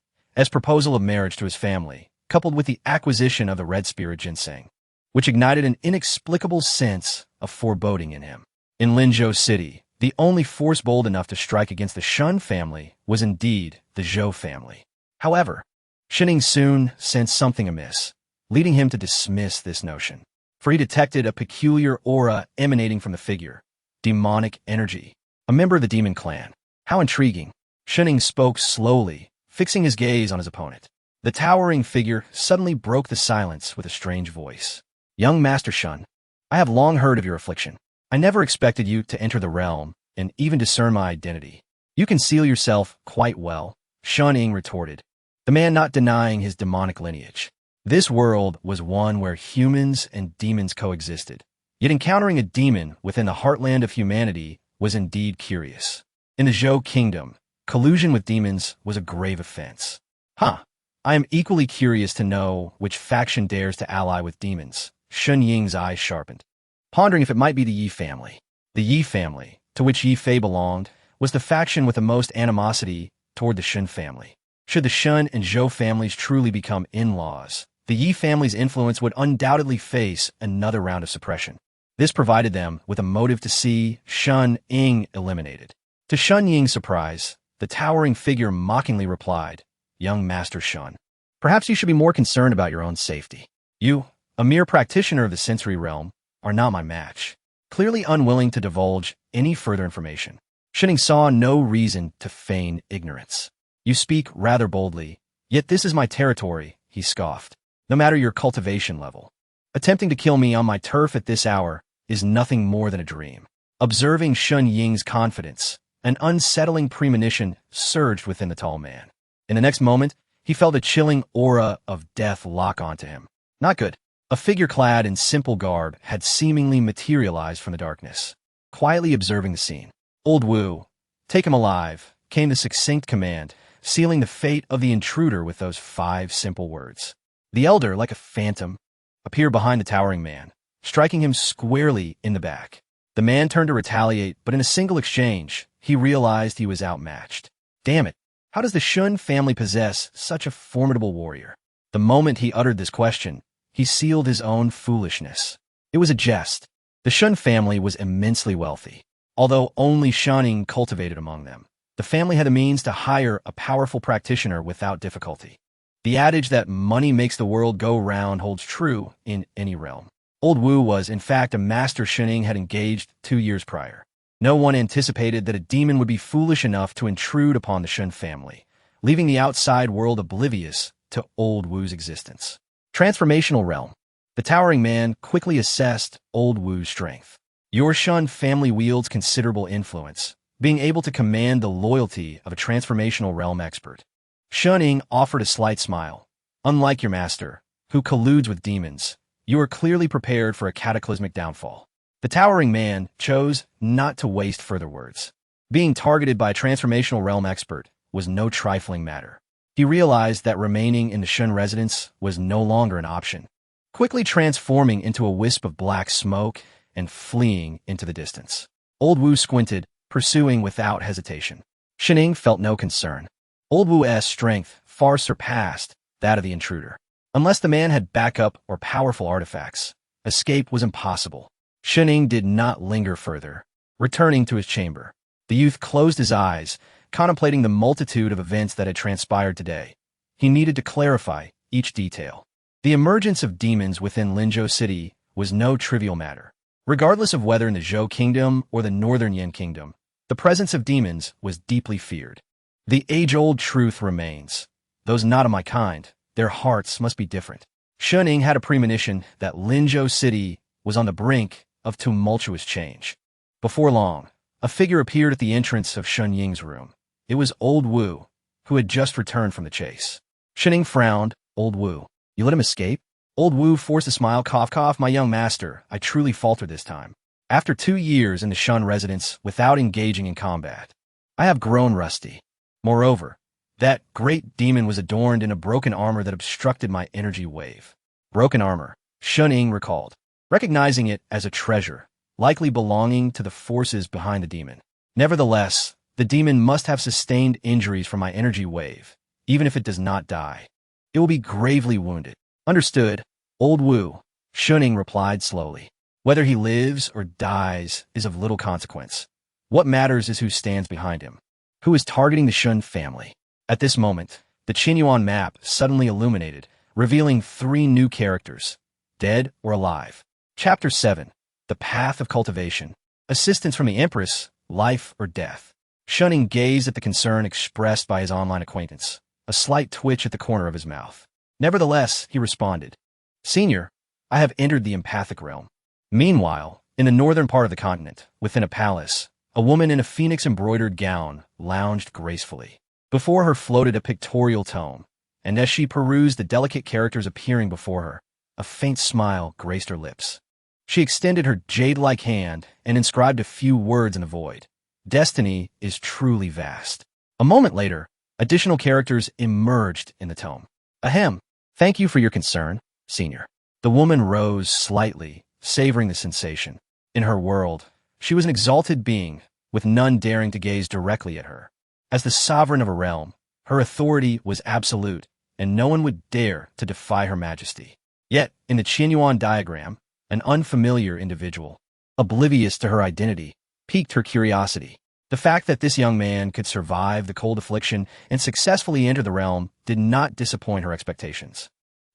Speaker 1: proposal of marriage to his family, coupled with the acquisition of the red spirit ginseng, which ignited an inexplicable sense of foreboding in him. In Linzhou City, the only force bold enough to strike against the Shun family was indeed the Zhou family. However, Shunning soon sensed something amiss, leading him to dismiss this notion, for he detected a peculiar aura emanating from the figure. Demonic energy. A member of the demon clan. How intriguing. Shunning spoke slowly, fixing his gaze on his opponent. The towering figure suddenly broke the silence with a strange voice. Young Master Shun, I have long heard of your affliction. I never expected you to enter the realm and even discern my identity. You conceal yourself quite well, Shun Ying retorted, the man not denying his demonic lineage. This world was one where humans and demons coexisted. Yet encountering a demon within the heartland of humanity was indeed curious. In the Zhou kingdom, collusion with demons was a grave offense. I am equally curious to know which faction dares to ally with demons. Shun Ying's eyes sharpened, pondering if it might be the Yi family. The Yi family, to which Yi Fei belonged, was the faction with the most animosity toward the Shun family. Should the Shun and Zhou families truly become in-laws, the Yi family's influence would undoubtedly face another round of suppression. This provided them with a motive to see Shun Ying eliminated. To Shun Ying's surprise, the towering figure mockingly replied, Young Master Shun, perhaps you should be more concerned about your own safety. You, a mere practitioner of the sensory realm, are not my match. Clearly unwilling to divulge any further information, Shunning saw no reason to feign ignorance. You speak rather boldly, yet this is my territory, he scoffed. No matter your cultivation level, attempting to kill me on my turf at this hour is nothing more than a dream. Observing Shun Ying's confidence, an unsettling premonition surged within the tall man. In the next moment, he felt a chilling aura of death lock onto him. Not good. A figure clad in simple garb had seemingly materialized from the darkness, quietly observing the scene. Old Wu, take him alive, came the succinct command, sealing the fate of the intruder with those 5 simple words. The elder, like a phantom, appeared behind the towering man, striking him squarely in the back. The man turned to retaliate, but in a single exchange, he realized he was outmatched. Damn it, how does the Shun family possess such a formidable warrior? The moment he uttered this question, he sealed his own foolishness. It was a jest. The Shun family was immensely wealthy, although only Shunning cultivated among them. The family had the means to hire a powerful practitioner without difficulty. The adage that money makes the world go round holds true in any realm. Old Wu was, in fact, a master Shunning had engaged 2 years prior. No one anticipated that a demon would be foolish enough to intrude upon the Shun family, leaving the outside world oblivious to Old Wu's existence. Transformational realm. The towering man quickly assessed Old Wu's strength. Your Shun family wields considerable influence, being able to command the loyalty of a transformational realm expert. Shunning offered a slight smile. Unlike your master, who colludes with demons, you are clearly prepared for a cataclysmic downfall. The towering man chose not to waste further words. Being targeted by a transformational realm expert was no trifling matter. He realized that remaining in the Shun residence was no longer an option, quickly transforming into a wisp of black smoke and fleeing into the distance. Old Wu squinted, pursuing without hesitation. Shunning felt no concern. Old Wu's strength far surpassed that of the intruder. Unless the man had backup or powerful artifacts, escape was impossible. Shunning did not linger further, returning to his chamber. The youth closed his eyes, contemplating the multitude of events that had transpired today. He needed to clarify each detail. The emergence of demons within Linzhou City was no trivial matter. Regardless of whether in the Zhou Kingdom or the Northern Yan Kingdom, the presence of demons was deeply feared. The age-old truth remains. Those not of my kind, their hearts must be different. Shuning had a premonition that Linzhou City was on the brink of tumultuous change. Before long, a figure appeared at the entrance of Shun Ying's room. It was Old Wu, who had just returned from the chase. Shuning frowned. Old Wu, you let him escape? Old Wu forced a smile. Cough, cough. My young master, I truly faltered this time. After 2 years in the Shun residence without engaging in combat, I have grown rusty. Moreover, that great demon was adorned in a broken armor that obstructed my energy wave. Broken armor, Shun Ying recalled, recognizing it as a treasure, likely belonging to the forces behind the demon. Nevertheless, the demon must have sustained injuries from my energy wave. Even if it does not die, it will be gravely wounded. Understood, Old Wu, Shun Ying replied slowly. Whether he lives or dies is of little consequence. What matters is who stands behind him, who is targeting the Shun family. At this moment, the Qinyuan map suddenly illuminated, revealing 3 new characters, dead or alive. Chapter 7, The Path of Cultivation. Assistance from the Empress, life or death. Shun Ying gazed at the concern expressed by his online acquaintance, a slight twitch at the corner of his mouth. Nevertheless, he responded, Senior, I have entered the empathic realm. Meanwhile, in the northern part of the continent, within a palace, a woman in a phoenix-embroidered gown lounged gracefully. Before her floated a pictorial tome, and as she perused the delicate characters appearing before her, a faint smile graced her lips. She extended her jade-like hand and inscribed a few words in the void. Destiny is truly vast. A moment later, additional characters emerged in the tome. Ahem. Thank you for your concern, Senior. The woman rose slightly, savoring the sensation. In her world, she was an exalted being, with none daring to gaze directly at her. As the sovereign of a realm, her authority was absolute, and no one would dare to defy her majesty. Yet, in the Qinyuan diagram, an unfamiliar individual, oblivious to her identity, piqued her curiosity. The fact that this young man could survive the cold affliction and successfully enter the realm did not disappoint her expectations.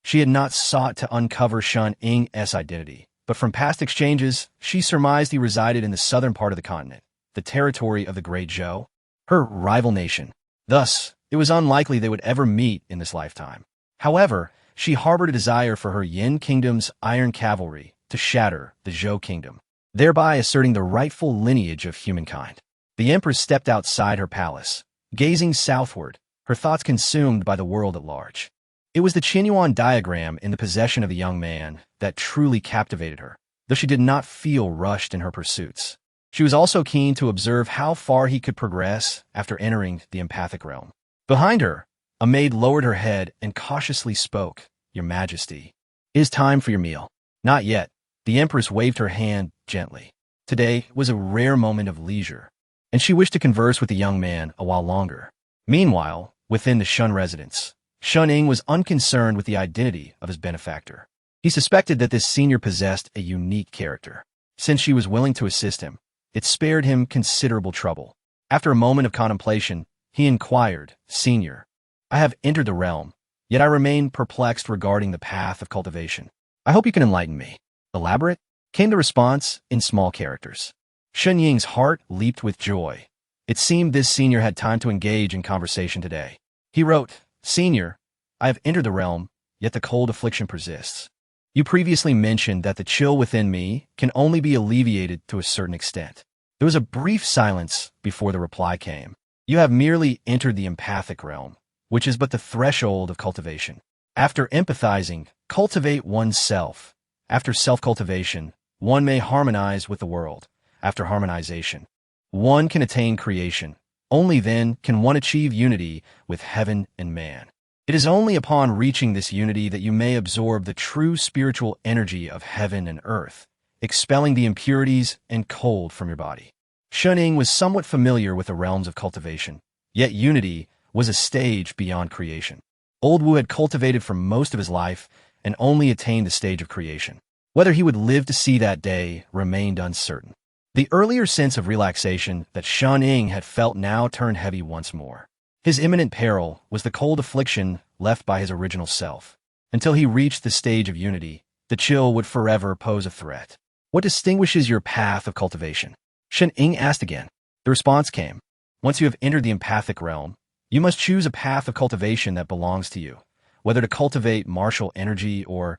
Speaker 1: She had not sought to uncover Shun Ying's identity, but from past exchanges, she surmised he resided in the southern part of the continent, the territory of the Great Zhou, her rival nation. Thus, it was unlikely they would ever meet in this lifetime. However, she harbored a desire for her Yan Kingdom's iron cavalry to shatter the Zhou Kingdom, thereby asserting the rightful lineage of humankind. The Empress stepped outside her palace, gazing southward, her thoughts consumed by the world at large. It was the Qinyuan diagram in the possession of the young man that truly captivated her, though she did not feel rushed in her pursuits. She was also keen to observe how far he could progress after entering the empathic realm. Behind her, a maid lowered her head and cautiously spoke, Your Majesty, it is time for your meal. Not yet. The Empress waved her hand gently. Today was a rare moment of leisure, and she wished to converse with the young man a while longer. Meanwhile, within the Shun residence, Shun Ying was unconcerned with the identity of his benefactor. He suspected that this senior possessed a unique character. Since she was willing to assist him, it spared him considerable trouble. After a moment of contemplation, he inquired, Senior, I have entered the realm, yet I remain perplexed regarding the path of cultivation. I hope you can enlighten me. Elaborate? Came the response in small characters. Shun Ying's heart leaped with joy. It seemed this senior had time to engage in conversation today. He wrote, Senior, I have entered the realm, yet the cold affliction persists. You previously mentioned that the chill within me can only be alleviated to a certain extent. There was a brief silence before the reply came. You have merely entered the empathic realm, which is but the threshold of cultivation. After empathizing, cultivate oneself. After self-cultivation, one may harmonize with the world. After harmonization, one can attain creation. Only then can one achieve unity with heaven and man. It is only upon reaching this unity that you may absorb the true spiritual energy of heaven and earth, expelling the impurities and cold from your body. Shun Ying was somewhat familiar with the realms of cultivation, yet unity was a stage beyond creation. Old Wu had cultivated for most of his life and only attained the stage of creation. Whether he would live to see that day remained uncertain. The earlier sense of relaxation that Shun Ying had felt now turned heavy once more. His imminent peril was the cold affliction left by his original self. Until he reached the stage of unity, the chill would forever pose a threat. What distinguishes your path of cultivation? Shun Ying asked again. The response came. Once you have entered the empathic realm, you must choose a path of cultivation that belongs to you, whether to cultivate martial energy or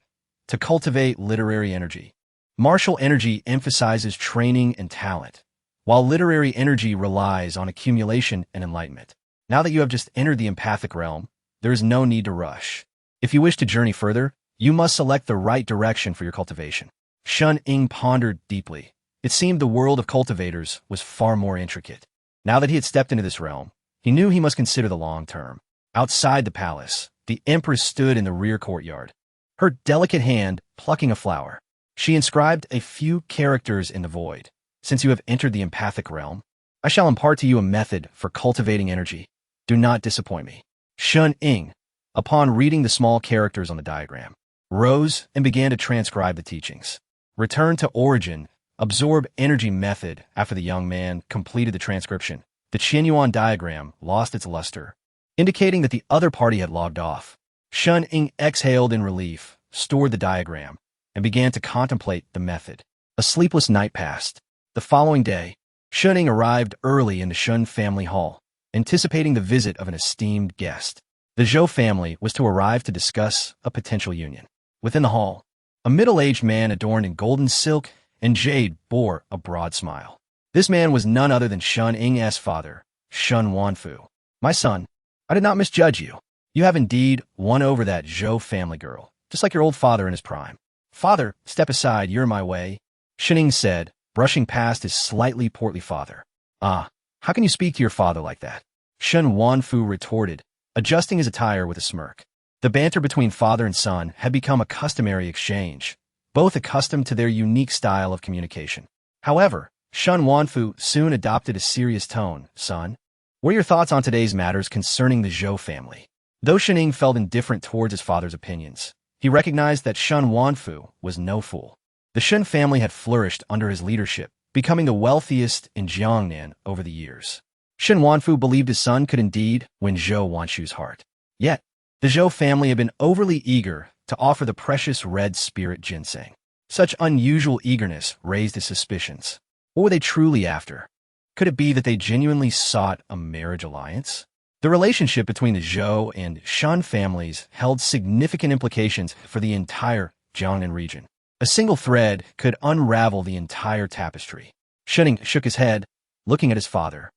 Speaker 1: to cultivate literary energy. Martial energy emphasizes training and talent, while literary energy relies on accumulation and enlightenment. Now that you have just entered the empathic realm, there is no need to rush. If you wish to journey further, you must select the right direction for your cultivation. Shun Ying pondered deeply. It seemed the world of cultivators was far more intricate. Now that he had stepped into this realm, he knew he must consider the long term. Outside the palace, the empress stood in the rear courtyard, her delicate hand plucking a flower. She inscribed a few characters in the void. Since you have entered the empathic realm, I shall impart to you a method for cultivating energy. Do not disappoint me. Shun Ying, upon reading the small characters on the diagram, rose and began to transcribe the teachings. Return to origin, absorb energy method. After the young man completed the transcription, the Qianyuan diagram lost its luster, indicating that the other party had logged off. Shun Ying exhaled in relief, stored the diagram, and began to contemplate the method. A sleepless night passed. The following day, Shun Ying arrived early in the Shun family hall, anticipating the visit of an esteemed guest. The Zhou family was to arrive to discuss a potential union. Within the hall, a middle-aged man adorned in golden silk and jade bore a broad smile. This man was none other than Shun Ying's father, Shun Wanfu. My son, I did not misjudge you. You have indeed won over that Zhou family girl, just like your old father in his prime. Father, step aside, you're in my way, Shun Ying said, brushing past his slightly portly father. Ah, how can you speak to your father like that? Shun Wanfu retorted, adjusting his attire with a smirk. The banter between father and son had become a customary exchange, both accustomed to their unique style of communication. However, Shun Wanfu soon adopted a serious tone. Son, what are your thoughts on today's matters concerning the Zhou family? Though Shun Ying felt indifferent towards his father's opinions, he recognized that Shun Wanfu was no fool. The Shun family had flourished under his leadership, becoming the wealthiest in Jiangnan over the years. Shun Wanfu believed his son could indeed win Zhou Wanshu's heart. Yet, the Zhou family had been overly eager to offer the precious red spirit ginseng. Such unusual eagerness raised his suspicions. What were they truly after? Could it be that they genuinely sought a marriage alliance? The relationship between the Zhou and Shun families held significant implications for the entire Jiangnan region. A single thread could unravel the entire tapestry. Shun Ying shook his head, looking at his father.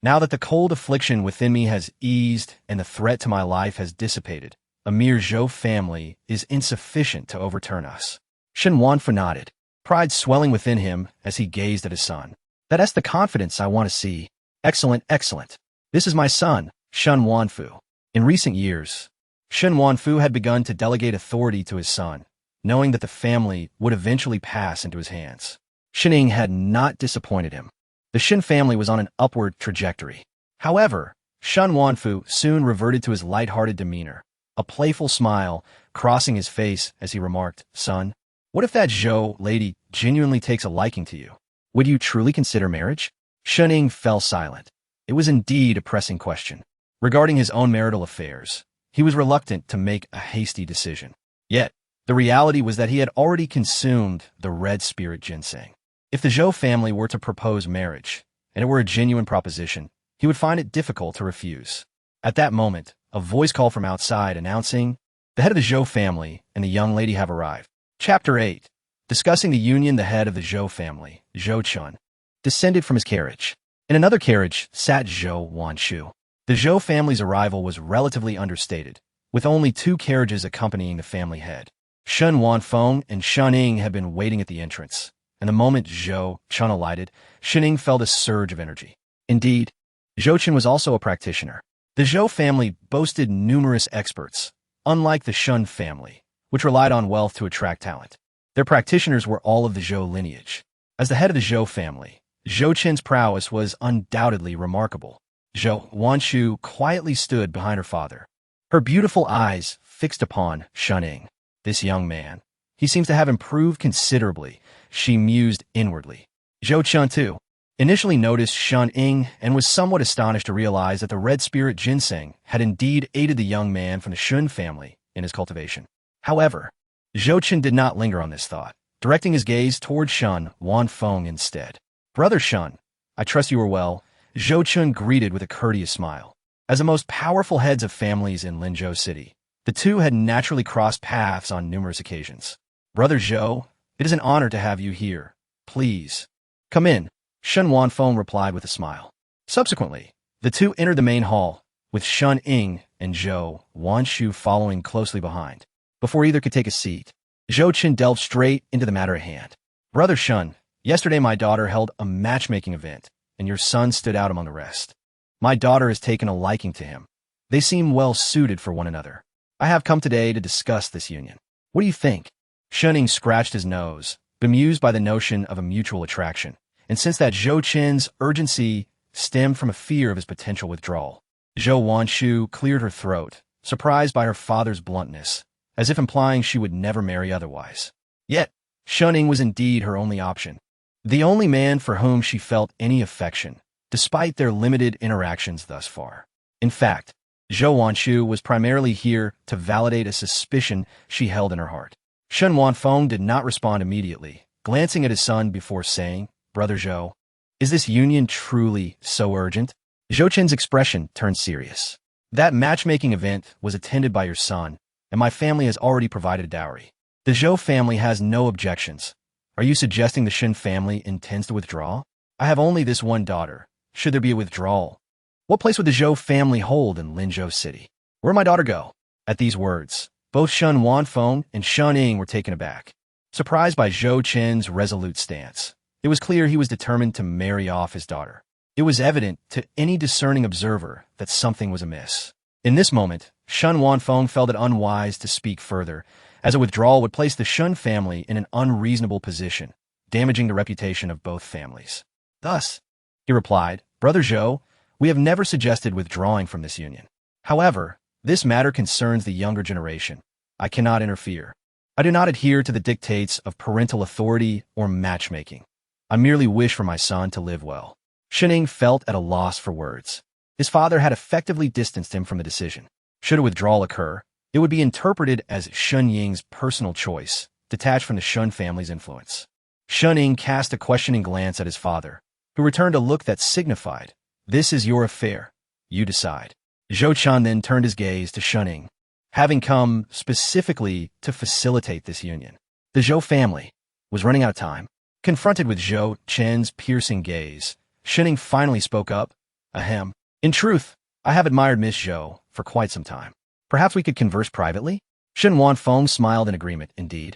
Speaker 1: Now that the cold affliction within me has eased and the threat to my life has dissipated, a mere Zhou family is insufficient to overturn us. Shun Wanfu nodded, pride swelling within him as he gazed at his son. That's the confidence I want to see. Excellent, excellent. This is my son, Shun Wanfu. In recent years, Shun Wanfu had begun to delegate authority to his son, knowing that the family would eventually pass into his hands. Shun Ying had not disappointed him. The Shun family was on an upward trajectory. However, Shun Wanfu soon reverted to his light-hearted demeanor, a playful smile crossing his face as he remarked, Son, what if that Zhou lady genuinely takes a liking to you? Would you truly consider marriage? Shun Ying fell silent. It was indeed a pressing question. Regarding his own marital affairs, he was reluctant to make a hasty decision. Yet, the reality was that he had already consumed the red spirit ginseng. If the Zhou family were to propose marriage, and it were a genuine proposition, he would find it difficult to refuse. At that moment, a voice called from outside announcing, the head of the Zhou family and the young lady have arrived. Chapter 8. Discussing the union, the head of the Zhou family, Zhou Chun, descended from his carriage. In another carriage sat Zhou Wanshu. The Zhou family's arrival was relatively understated, with only 2 carriages accompanying the family head. Shun Wanfeng and Shun Ying had been waiting at the entrance, and the moment Zhou Chun alighted, Shun Ying felt a surge of energy. Indeed, Zhou Chun was also a practitioner. The Zhou family boasted numerous experts, unlike the Shun family, which relied on wealth to attract talent. Their practitioners were all of the Zhou lineage. As the head of the Zhou family, Zhou Chen's prowess was undoubtedly remarkable. Zhou Wanshu quietly stood behind her father, her beautiful eyes fixed upon Shun Ying. This young man, he seems to have improved considerably, she mused inwardly. Zhou Chun too initially noticed Shun Ying and was somewhat astonished to realize that the red spirit ginseng had indeed aided the young man from the Shun family in his cultivation. However, Zhou Chun did not linger on this thought, directing his gaze toward Shun Wanfeng instead. Brother Shun, I trust you are well, Zhou Chun greeted with a courteous smile. As the most powerful heads of families in Linzhou City, the two had naturally crossed paths on numerous occasions. Brother Zhou, it is an honor to have you here. Please, come in, Shun Wanfeng replied with a smile. Subsequently, the two entered the main hall, with Shun Ying and Zhou Wanshu following closely behind. Before either could take a seat, Zhou Chun delved straight into the matter at hand. Brother Shun, yesterday my daughter held a matchmaking event, and your son stood out among the rest. My daughter has taken a liking to him. They seem well suited for one another. I have come today to discuss this union. What do you think? Shun Ying scratched his nose, bemused by the notion of a mutual attraction, and since that Zhou Chen's urgency stemmed from a fear of his potential withdrawal. Zhou Wanshu cleared her throat, surprised by her father's bluntness, as if implying she would never marry otherwise. Yet, Shun Ying was indeed her only option, the only man for whom she felt any affection, despite their limited interactions thus far. In fact, Zhou Wanshu was primarily here to validate a suspicion she held in her heart. Shun Wanfeng did not respond immediately, glancing at his son before saying, Brother Zhou, is this union truly so urgent? Zhou Chen's expression turned serious. That matchmaking event was attended by your son, and my family has already provided a dowry. The Zhou family has no objections. Are you suggesting the Shen family intends to withdraw? I have only this one daughter. Should there be a withdrawal, what place would the Zhou family hold in Linzhou City? Where'd my daughter go? At these words, both Shun Wanfeng and Shun Ying were taken aback, surprised by Zhou Chen's resolute stance. It was clear he was determined to marry off his daughter. It was evident to any discerning observer that something was amiss. In this moment, Shun Wanfeng felt it unwise to speak further, as a withdrawal would place the Shun family in an unreasonable position, damaging the reputation of both families. Thus, he replied, Brother Zhou, we have never suggested withdrawing from this union. However, this matter concerns the younger generation. I cannot interfere. I do not adhere to the dictates of parental authority or matchmaking. I merely wish for my son to live well. Shun Ying felt at a loss for words. His father had effectively distanced him from the decision. Should a withdrawal occur, it would be interpreted as Shun Ying's personal choice, detached from the Shun family's influence. Shun Ying cast a questioning glance at his father, who returned a look that signified, this is your affair. You decide. Zhou Chun then turned his gaze to Shun Ying, having come specifically to facilitate this union. The Zhou family was running out of time. Confronted with Zhou Chen's piercing gaze, Shun Ying finally spoke up, Ahem. In truth, I have admired Miss Zhou for quite some time. Perhaps we could converse privately? Shun Wanfeng smiled in agreement, indeed.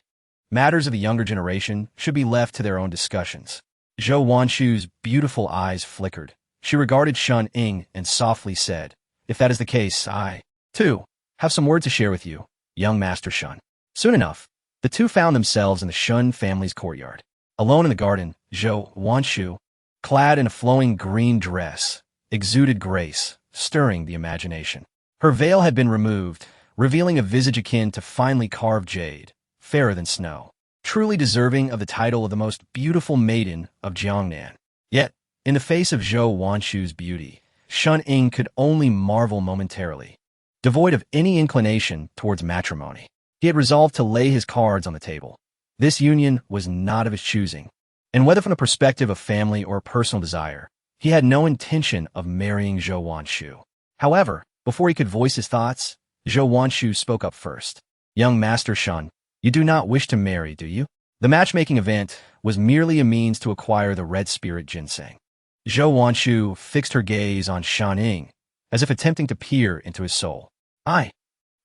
Speaker 1: Matters of the younger generation should be left to their own discussions. Zhou Wanshu's beautiful eyes flickered. She regarded Shun Ying and softly said, If that is the case, I, too, have some word to share with you, young Master Shun. Soon enough, the two found themselves in the Shun family's courtyard. Alone in the garden, Zhou Wanshu, clad in a flowing green dress, exuded grace, stirring the imagination. Her veil had been removed, revealing a visage akin to finely carved jade, fairer than snow, truly deserving of the title of the most beautiful maiden of Jiangnan. Yet, in the face of Zhou Wanshu's beauty, Shun Ying could only marvel momentarily. Devoid of any inclination towards matrimony, he had resolved to lay his cards on the table. This union was not of his choosing, and whether from the perspective of family or personal desire, he had no intention of marrying Zhou Wanshu. However, before he could voice his thoughts, Zhou Wanshu spoke up first. Young Master Shun, you do not wish to marry, do you? The matchmaking event was merely a means to acquire the red spirit ginseng. Zhou Wanshu fixed her gaze on Shun Ying, as if attempting to peer into his soul.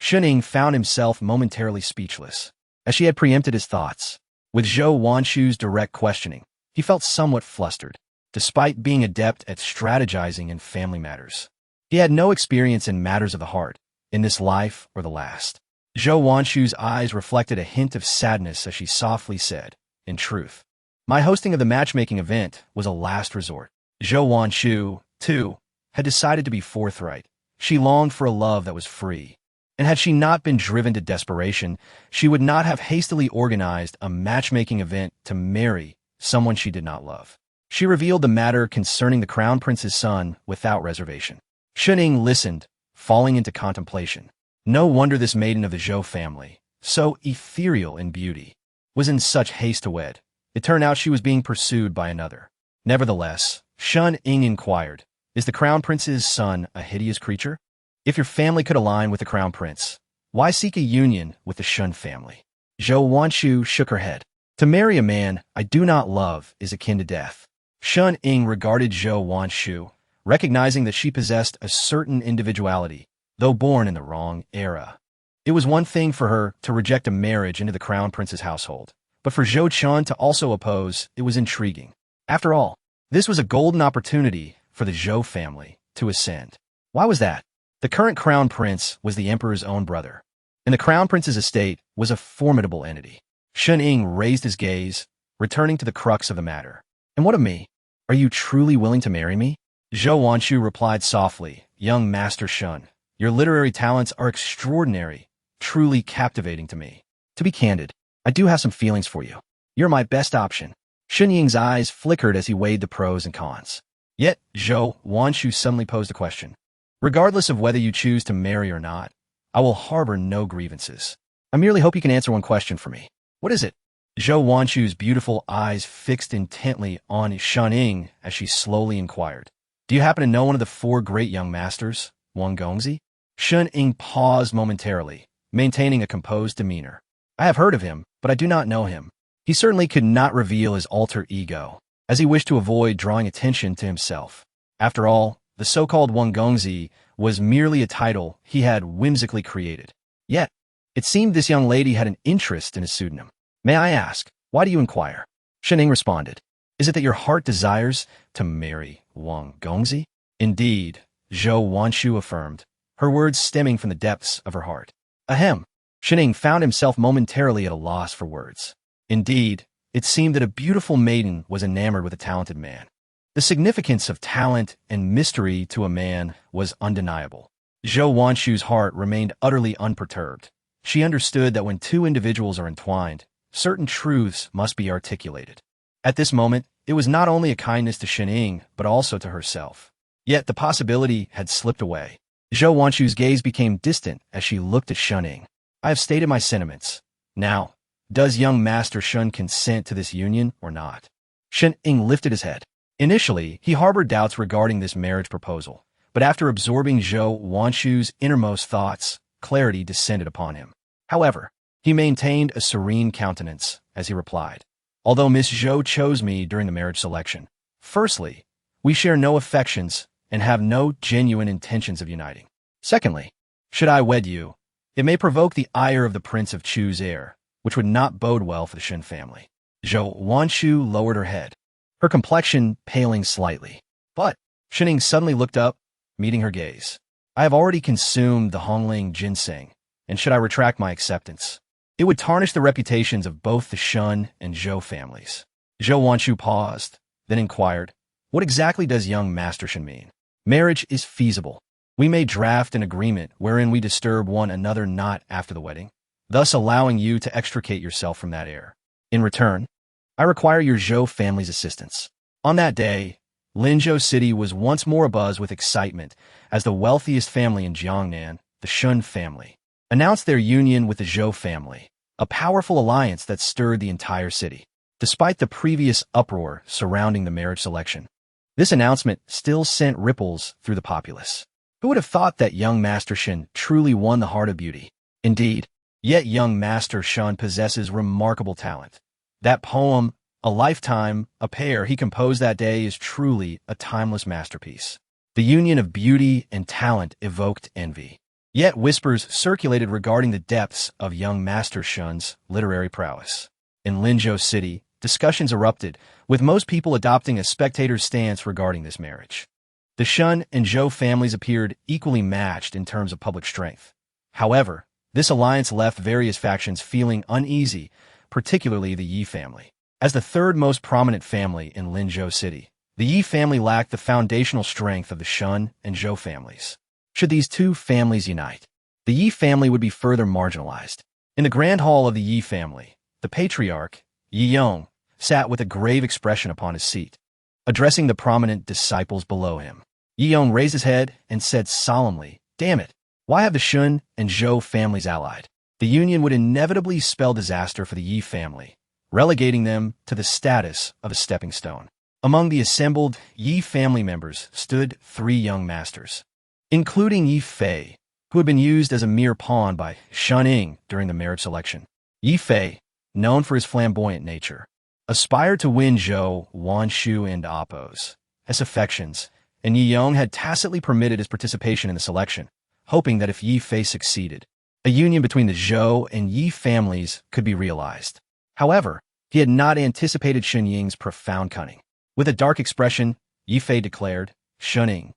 Speaker 1: Shun Ying found himself momentarily speechless, as she had preempted his thoughts. With Zhou Wanshu's direct questioning, he felt somewhat flustered, despite being adept at strategizing in family matters. He had no experience in matters of the heart, in this life or the last. Zhou Wanshu's eyes reflected a hint of sadness as she softly said, In truth, my hosting of the matchmaking event was a last resort. Zhou Wanshu, too, had decided to be forthright. She longed for a love that was free, and had she not been driven to desperation, she would not have hastily organized a matchmaking event to marry someone she did not love. She revealed the matter concerning the crown prince's son without reservation. Shening listened, falling into contemplation. No wonder this maiden of the Zhou family, so ethereal in beauty, was in such haste to wed. It turned out she was being pursued by another. Nevertheless, Shening inquired, "Is the crown prince's son a hideous creature? If your family could align with the crown prince, why seek a union with the Shun family?" Zhou Wanshu shook her head. "To marry a man I do not love is akin to death." Shening regarded Zhou Wanshu, recognizing that she possessed a certain individuality, though born in the wrong era. It was one thing for her to reject a marriage into the crown prince's household, but for Zhou Chun to also oppose, it was intriguing. After all, this was a golden opportunity for the Zhou family to ascend. Why was that? The current crown prince was the emperor's own brother, and the crown prince's estate was a formidable entity. Shening raised his gaze, returning to the crux of the matter. "And what of me? Are you truly willing to marry me?" Zhou Wanshu replied softly, "Young Master Shun, your literary talents are extraordinary, truly captivating to me. To be candid, I do have some feelings for you. You're my best option." Shenying's eyes flickered as he weighed the pros and cons. Yet, Zhou Wanshu suddenly posed a question. "Regardless of whether you choose to marry or not, I will harbor no grievances. I merely hope you can answer one question for me." "What is it?" Zhou Wanshu's beautiful eyes fixed intently on Shening as she slowly inquired. "Do you happen to know one of the four great young masters, Wang Gongzi?" Shening paused momentarily, maintaining a composed demeanor. "I have heard of him, but I do not know him." He certainly could not reveal his alter ego, as he wished to avoid drawing attention to himself. After all, the so-called Wang Gongzi was merely a title he had whimsically created. Yet, it seemed this young lady had an interest in his pseudonym. "May I ask, why do you inquire?" Shening responded. "Is it that your heart desires to marry Wang Gongzi?" "Indeed," Zhou Wanshu affirmed, her words stemming from the depths of her heart. Ahem. Shening found himself momentarily at a loss for words. Indeed, it seemed that a beautiful maiden was enamored with a talented man. The significance of talent and mystery to a man was undeniable. Zhou Wanshu's heart remained utterly unperturbed. She understood that when two individuals are entwined, certain truths must be articulated. At this moment, it was not only a kindness to Shening, but also to herself. Yet the possibility had slipped away. Zhou Wanshu's gaze became distant as she looked at Shening. "I have stated my sentiments. Now, does young Master Shun consent to this union or not?" Shening lifted his head. Initially, he harbored doubts regarding this marriage proposal, but after absorbing Zhou Wanshu's innermost thoughts, clarity descended upon him. However, he maintained a serene countenance as he replied, "Although Miss Zhou chose me during the marriage selection, firstly, we share no affections and have no genuine intentions of uniting. Secondly, should I wed you, it may provoke the ire of the Prince of Chu's heir, which would not bode well for the Shin family." Zhou Wanshu lowered her head, her complexion paling slightly. But Shening suddenly looked up, meeting her gaze. "I have already consumed the Hongling ginseng, and should I retract my acceptance, it would tarnish the reputations of both the Shun and Zhou families." Zhou Wanshu paused, then inquired, "What exactly does young Master Shun mean?" "Marriage is feasible. We may draft an agreement wherein we disturb one another not after the wedding, thus allowing you to extricate yourself from that heir. In return, I require your Zhou family's assistance." On that day, Linzhou City was once more abuzz with excitement as the wealthiest family in Jiangnan, the Shun family, announced their union with the Zhou family, a powerful alliance that stirred the entire city. Despite the previous uproar surrounding the marriage selection, this announcement still sent ripples through the populace. Who would have thought that young Master Shun truly won the heart of beauty? Indeed, yet young Master Shun possesses remarkable talent. That poem, "A Lifetime, a Pair," he composed that day is truly a timeless masterpiece. The union of beauty and talent evoked envy. Yet whispers circulated regarding the depths of young Master Shun's literary prowess. In Linzhou City, discussions erupted, with most people adopting a spectator's stance regarding this marriage. The Shun and Zhou families appeared equally matched in terms of public strength. However, this alliance left various factions feeling uneasy, particularly the Yi family. As the third most prominent family in Linzhou City, the Yi family lacked the foundational strength of the Shun and Zhou families. Should these two families unite, the Yi family would be further marginalized. In the grand hall of the Yi family, the patriarch, Yi Yong, sat with a grave expression upon his seat. addressing the prominent disciples below him. Yi Yong raised his head and said solemnly, "Damn it, why have the Shun and Zhou families allied? The union would inevitably spell disaster for the Yi family, relegating them to the status of a stepping stone." Among the assembled Yi family members stood 3 young masters, including Yi Fei, who had been used as a mere pawn by Shun Ying during the marriage selection. Yi Fei, known for his flamboyant nature, aspired to win Zhou, Wanshu, and Appo's as affections, and Yi Yong had tacitly permitted his participation in the selection, hoping that if Yi Fei succeeded, a union between the Zhou and Yi families could be realized. However, he had not anticipated Shun Ying's profound cunning. With a dark expression, Yi Fei declared, "Shun Ying,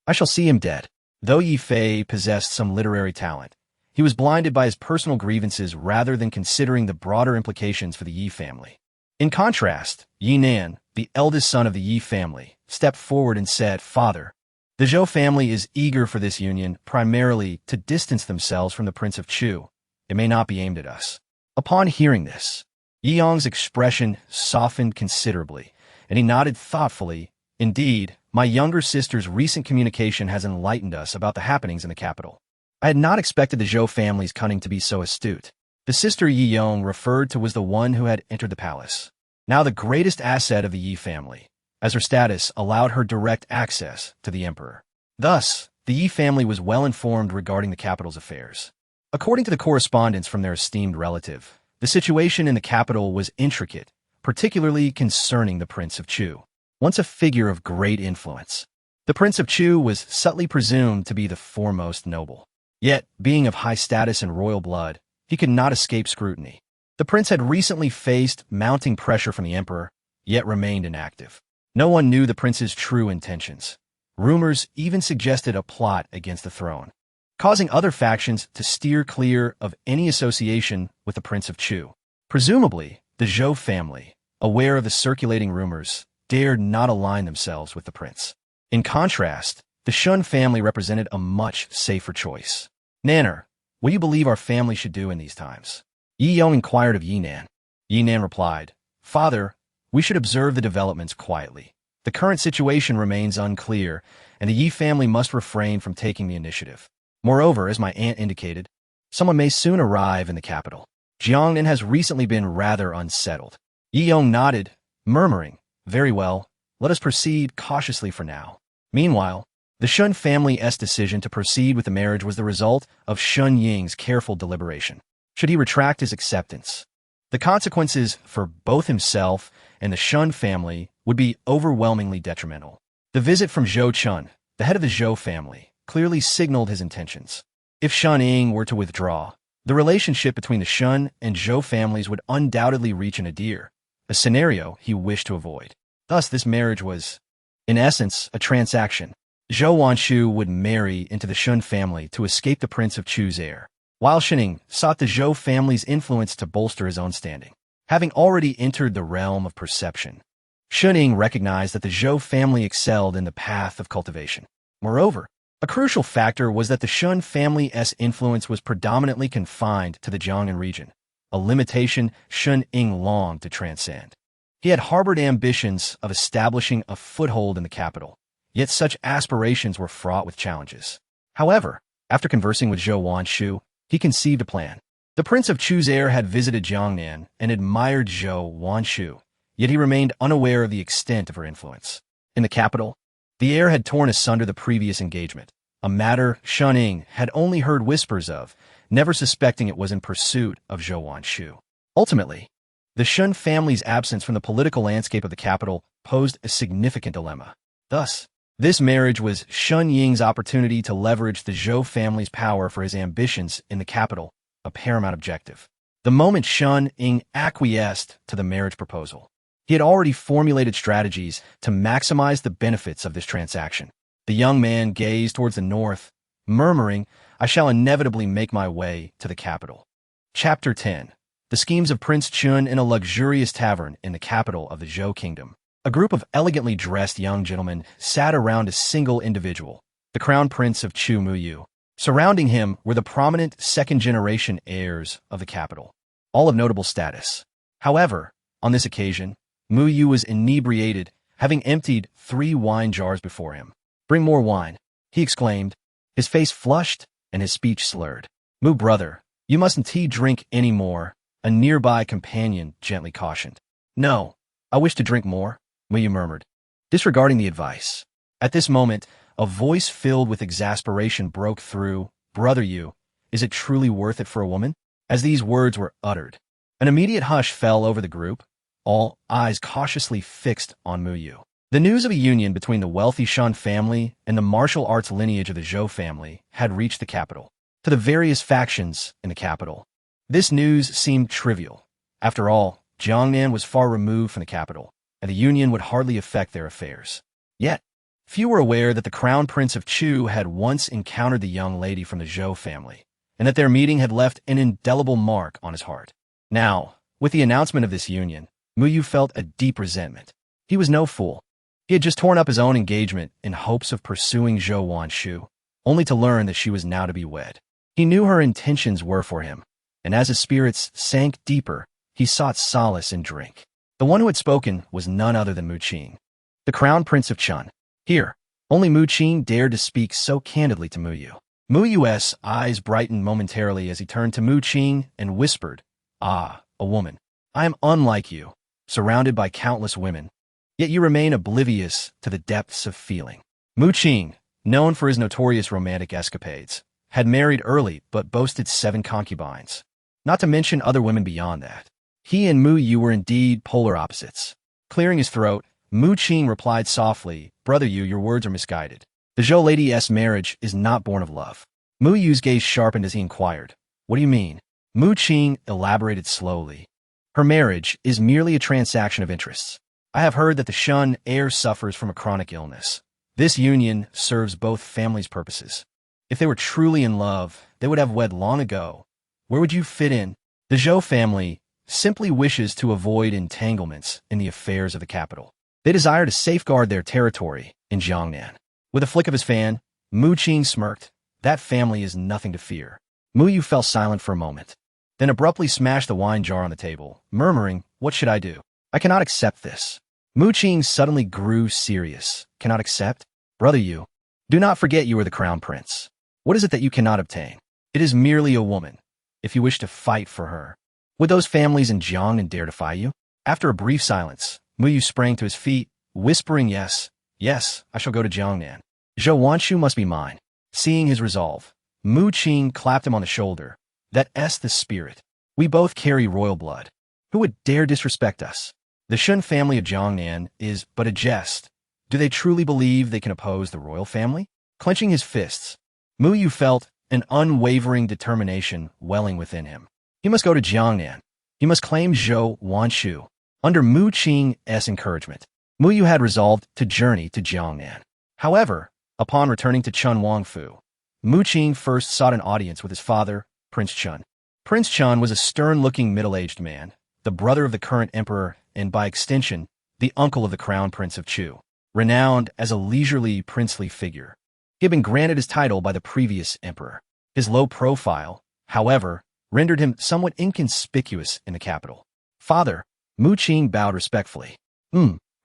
Speaker 1: I shall see him dead." Though Yi Fei possessed some literary talent, he was blinded by his personal grievances rather than considering the broader implications for the Yi family. In contrast, Jiangnan, the eldest son of the Yi family, stepped forward and said, "Father, the Zhou family is eager for this union primarily to distance themselves from the Prince of Chu. It may not be aimed at us." Upon hearing this, Yi Yong's expression softened considerably, and he nodded thoughtfully. "Indeed, my younger sister's recent communication has enlightened us about the happenings in the capital. I had not expected the Zhou family's cunning to be so astute." The sister Yi Yong referred to was the one who had entered the palace, now the greatest asset of the Yi family, as her status allowed her direct access to the emperor. Thus, the Yi family was well informed regarding the capital's affairs. According to the correspondence from their esteemed relative, the situation in the capital was intricate, particularly concerning the Prince of Chu, once a figure of great influence. The Prince of Chu was subtly presumed to be the foremost noble. Yet, being of high status and royal blood, he could not escape scrutiny. The prince had recently faced mounting pressure from the emperor, yet remained inactive. No one knew the prince's true intentions. Rumors even suggested a plot against the throne, causing other factions to steer clear of any association with the Prince of Chu. Presumably, the Zhou family, aware of the circulating rumors, dared not align themselves with the prince. In contrast, the Shun family represented a much safer choice. "Nanner, what do you believe our family should do in these times?" Yi Yong inquired of Yinan. Yinan replied, "Father, we should observe the developments quietly. The current situation remains unclear, and the Yi family must refrain from taking the initiative. Moreover, as my aunt indicated, someone may soon arrive in the capital. Jiangnan has recently been rather unsettled." Yi Yong nodded, murmuring, "Very well, let us proceed cautiously for now." Meanwhile, the Shun family's decision to proceed with the marriage was the result of Shun Ying's careful deliberation. Should he retract his acceptance, the consequences for both himself and the Shun family would be overwhelmingly detrimental. The visit from Zhou Chun, the head of the Zhou family, clearly signaled his intentions. If Shun Ying were to withdraw, the relationship between the Shun and Zhou families would undoubtedly reach a nadir, a scenario he wished to avoid. Thus, this marriage was, in essence, a transaction. Zhou Wanshu would marry into the Shun family to escape the Prince of Chu's heir, while Shining sought the Zhou family's influence to bolster his own standing. Having already entered the realm of perception, Shining recognized that the Zhou family excelled in the path of cultivation. Moreover, a crucial factor was that the Shun family's influence was predominantly confined to the Jiangnan region, a limitation Shun Ying longed to transcend. He had harbored ambitions of establishing a foothold in the capital, yet such aspirations were fraught with challenges. However, after conversing with Zhou Wanshu, he conceived a plan. The Prince of Chu's heir had visited Jiangnan and admired Zhou Wanshu, yet he remained unaware of the extent of her influence. In the capital, the heir had torn asunder the previous engagement, a matter Shun Ying had only heard whispers of, never suspecting it was in pursuit of Zhou Wanshu. Ultimately, the Shun family's absence from the political landscape of the capital posed a significant dilemma. Thus, this marriage was Shun Ying's opportunity to leverage the Zhou family's power for his ambitions in the capital, a paramount objective. The moment Shun Ying acquiesced to the marriage proposal, he had already formulated strategies to maximize the benefits of this transaction. The young man gazed towards the north, murmuring, "I shall inevitably make my way to the capital." Chapter 10. The schemes of Prince Chun in a luxurious tavern in the capital of the Zhou kingdom. A group of elegantly dressed young gentlemen sat around a single individual, the crown prince of Chu Muyu. Surrounding him were the prominent second-generation heirs of the capital, all of notable status. However, on this occasion, Muyu was inebriated, having emptied 3 wine jars before him. "Bring more wine," he exclaimed, his face flushed and his speech slurred. "Mu brother, you mustn't drink any more," a nearby companion gently cautioned. "No, I wish to drink more," Mu murmured, disregarding the advice. At this moment, a voice filled with exasperation broke through. "Brother Yu, is it truly worth it for a woman?" As these words were uttered, an immediate hush fell over the group, all eyes cautiously fixed on Mu Yu. The news of a union between the wealthy Shun family and the martial arts lineage of the Zhou family had reached the capital. To the various factions in the capital, this news seemed trivial. After all, Jiangnan was far removed from the capital, and the union would hardly affect their affairs. Yet, few were aware that the crown prince of Chu had once encountered the young lady from the Zhou family, and that their meeting had left an indelible mark on his heart. Now, with the announcement of this union, Mu Yu felt a deep resentment. He was no fool. He had just torn up his own engagement in hopes of pursuing Zhou Wanshu, only to learn that she was now to be wed. He knew her intentions were for him, and as his spirits sank deeper, he sought solace in drink. The one who had spoken was none other than Mu Qing, the crown prince of Chun. Here, only Mu Qing dared to speak so candidly to Mu Yu. Mu Yu's eyes brightened momentarily as he turned to Mu Qing and whispered, "Ah, a woman. I am unlike you, surrounded by countless women, yet you remain oblivious to the depths of feeling." Mu Qing, known for his notorious romantic escapades, had married early but boasted 7 concubines, not to mention other women beyond that. He and Mu Yu were indeed polar opposites. Clearing his throat, Mu Qing replied softly, "Brother Yu, your words are misguided. The Zhou lady's marriage is not born of love." Mu Yu's gaze sharpened as he inquired, "What do you mean?" Mu Qing elaborated slowly. "Her marriage is merely a transaction of interests. I have heard that the Shun heir suffers from a chronic illness. This union serves both families' purposes. If they were truly in love, they would have wed long ago. Where would you fit in? The Zhou family simply wishes to avoid entanglements in the affairs of the capital. They desire to safeguard their territory in Jiangnan." With a flick of his fan, Mu Qing smirked. "That family is nothing to fear." Mu Yu fell silent for a moment, then abruptly smashed the wine jar on the table, murmuring, "What should I do? I cannot accept this." Mu Qing suddenly grew serious. "Cannot accept? Brother Yu, do not forget you are the crown prince. What is it that you cannot obtain? It is merely a woman. If you wish to fight for her, would those families in Jiangnan dare defy you?" After a brief silence, Mu Yu sprang to his feet, whispering, "Yes, yes, I shall go to Jiangnan. Zhou Wanshu must be mine." Seeing his resolve, Mu Qing clapped him on the shoulder. "That's the spirit. We both carry royal blood. Who would dare disrespect us? The Shun family of Jiangnan is but a jest. Do they truly believe they can oppose the royal family?" Clenching his fists, Mu Yu felt an unwavering determination welling within him. He must go to Jiangnan. He must claim Zhou Wanshu. Under Mu Qing's encouragement, Mu Yu had resolved to journey to Jiangnan. However, upon returning to Chun Wangfu, Mu Qing first sought an audience with his father, Prince Chun. Prince Chun was a stern-looking middle-aged man, the brother of the current emperor and, by extension, the uncle of the crown prince of Chu, renowned as a leisurely, princely figure. He had been granted his title by the previous emperor. His low profile, however, rendered him somewhat inconspicuous in the capital. "Father," Mu Qing bowed respectfully.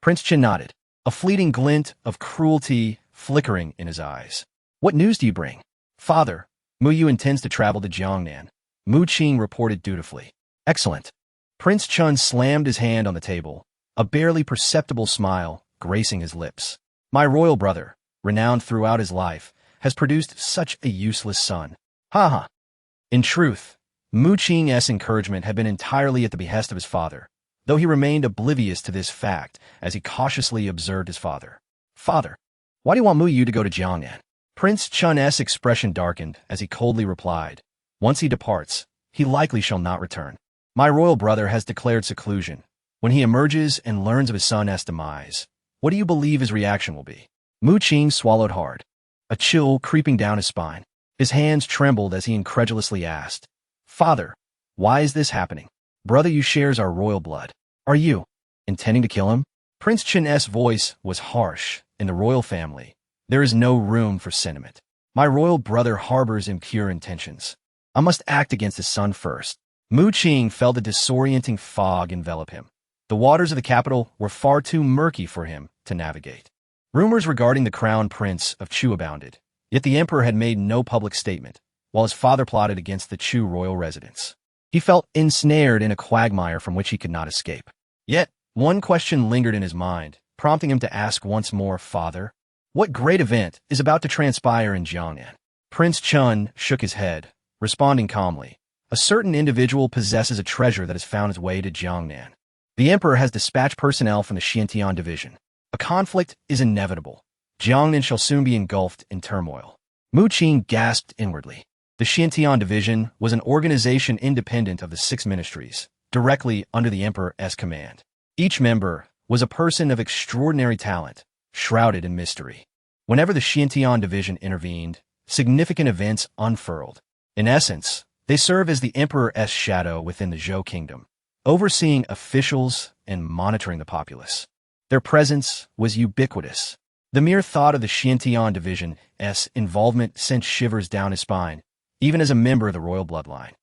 Speaker 1: Prince Chen nodded, a fleeting glint of cruelty flickering in his eyes. "What news do you bring?" "Father, Mu Yu intends to travel to Jiangnan," Mu Qing reported dutifully. "Excellent." Prince Chun slammed his hand on the table, a barely perceptible smile gracing his lips. "My royal brother, renowned throughout his life, has produced such a useless son. Ha ha." In truth, Mu Qing's encouragement had been entirely at the behest of his father, though he remained oblivious to this fact as he cautiously observed his father. "Father, why do you want Mu Yu to go to Jiangnan?" Prince Chun's expression darkened as he coldly replied, "Once he departs, he likely shall not return. My royal brother has declared seclusion. When he emerges and learns of his son's demise, what do you believe his reaction will be?" Mu Qing swallowed hard, a chill creeping down his spine. His hands trembled as he incredulously asked, "Father, why is this happening? Brother Yu shares our royal blood. Are you intending to kill him?" Prince Chen's voice was harsh. "In the royal family, there is no room for sentiment. My royal brother harbors impure intentions. I must act against his son first." Mu Qing felt a disorienting fog envelop him. The waters of the capital were far too murky for him to navigate. Rumors regarding the crown prince of Chu abounded, yet the emperor had made no public statement, while his father plotted against the Chu royal residence. He felt ensnared in a quagmire from which he could not escape. Yet, one question lingered in his mind, prompting him to ask once more, "Father, what great event is about to transpire in Jiangnan?" Prince Chun shook his head, responding calmly, "A certain individual possesses a treasure that has found its way to Jiangnan. The emperor has dispatched personnel from the Xiantian division. A conflict is inevitable. Jiangnan shall soon be engulfed in turmoil." Mu Qing gasped inwardly. The Xiantian division was an organization independent of the six ministries, directly under the emperor's command. Each member was a person of extraordinary talent, shrouded in mystery. Whenever the Xiantian division intervened, significant events unfurled. In essence, they serve as the emperor's shadow within the Zhou kingdom, overseeing officials and monitoring the populace. Their presence was ubiquitous. The mere thought of the Xiantian division's involvement sent shivers down his spine, even as a member of the royal bloodline.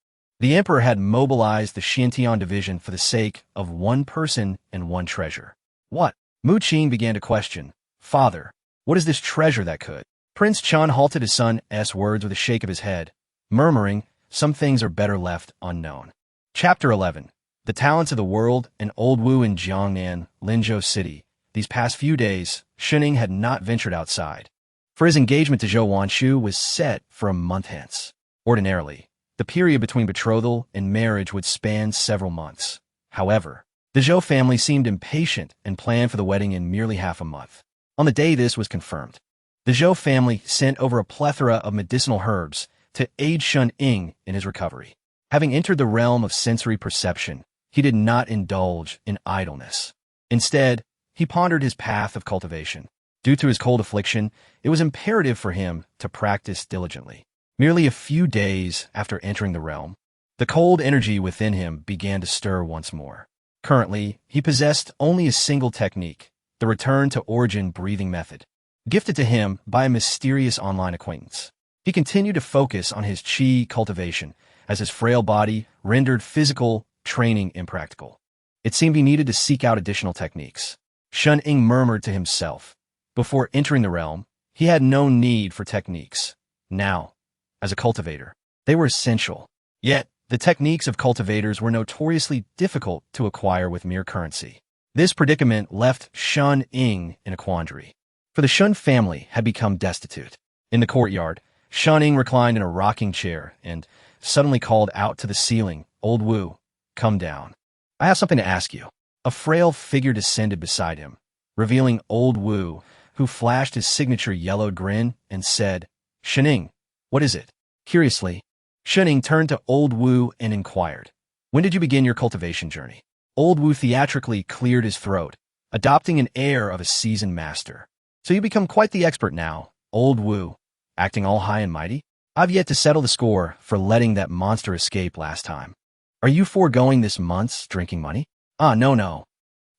Speaker 1: The emperor had mobilized the Xiantian division for the sake of one person and one treasure. What? Mu Qing began to question. "Father, what is this treasure that could?" Prince Chun halted his son's words with a shake of his head, murmuring, "Some things are better left unknown." Chapter 11. The talents of the world and Old Wu in Jiangnan, Linzhou City. These past few days, Shining had not ventured outside, for his engagement to Zhou Wanshu was set for a month hence. Ordinarily, the period between betrothal and marriage would span several months. However, the Zhou family seemed impatient and planned for the wedding in merely half a month. On the day this was confirmed, the Zhou family sent over a plethora of medicinal herbs to aid Shun Ying in his recovery. Having entered the realm of sensory perception, he did not indulge in idleness. Instead, he pondered his path of cultivation. Due to his cold affliction, it was imperative for him to practice diligently. Merely a few days after entering the realm, the cold energy within him began to stir once more. Currently, he possessed only a single technique, the return to origin breathing method, gifted to him by a mysterious online acquaintance. He continued to focus on his qi cultivation as his frail body rendered physical training impractical. It seemed he needed to seek out additional techniques. Shun Ying murmured to himself. Before entering the realm, he had no need for techniques. Now, as a cultivator, they were essential. Yet, the techniques of cultivators were notoriously difficult to acquire with mere currency. This predicament left Shun Ying in a quandary, for the Shun family had become destitute. In the courtyard, Shun Ying reclined in a rocking chair and suddenly called out to the ceiling, "Old Wu, come down. I have something to ask you." A frail figure descended beside him, revealing Old Wu, who flashed his signature yellowed grin and said, "Shining, what is it?" Curiously, Shining turned to Old Wu and inquired, "When did you begin your cultivation journey?" Old Wu theatrically cleared his throat, adopting an air of a seasoned master. "So you become quite the expert now, Old Wu, acting all high and mighty? I've yet to settle the score for letting that monster escape last time. Are you foregoing this month's drinking money?" "Ah, no."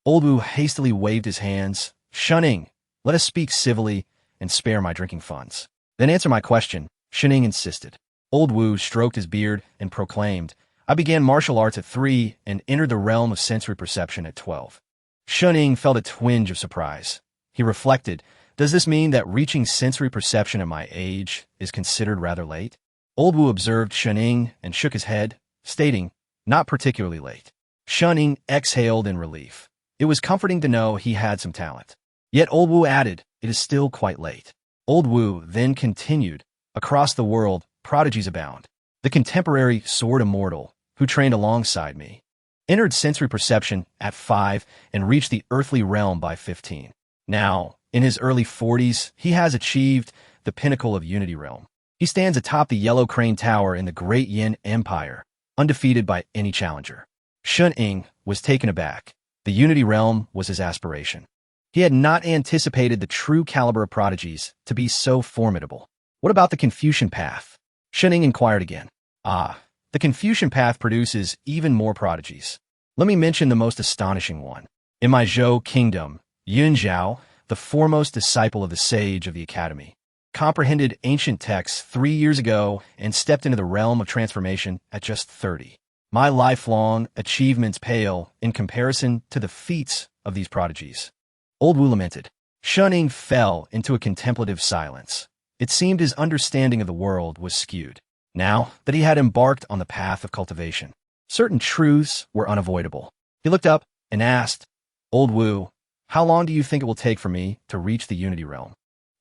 Speaker 1: Old Wu hastily waved his hands. "Shining, let us speak civilly and spare my drinking funds. Then answer my question," Shining insisted. Old Wu stroked his beard and proclaimed, "I began martial arts at 3 and entered the realm of sensory perception at 12. Shining felt a twinge of surprise. He reflected, does this mean that reaching sensory perception at my age is considered rather late? Old Wu observed Shining and shook his head, stating, "Not particularly late." Shining exhaled in relief. It was comforting to know he had some talent. Yet Old Wu added, "It is still quite late." Old Wu then continued, "Across the world, prodigies abound. The contemporary sword Immortal, who trained alongside me, entered sensory perception at 5 and reached the earthly realm by 15. Now, in his early 40s, he has achieved the pinnacle of Unity Realm. He stands atop the Yellow Crane Tower in the Great Yin Empire, undefeated by any challenger." Shun Ying was taken aback. The Unity Realm was his aspiration. He had not anticipated the true caliber of prodigies to be so formidable. "What about the Confucian path?" Shun Ying inquired again. "Ah, the Confucian path produces even more prodigies. Let me mention the most astonishing one. In my Zhou kingdom, Yunzhao, the foremost disciple of the sage of the academy, comprehended ancient texts 3 years ago and stepped into the realm of transformation at just 30. My lifelong achievements pale in comparison to the feats of these prodigies." Old Wu lamented. Shunning fell into a contemplative silence. It seemed his understanding of the world was skewed. Now that he had embarked on the path of cultivation, certain truths were unavoidable. He looked up and asked, "Old Wu, how long do you think it will take for me to reach the Unity Realm?"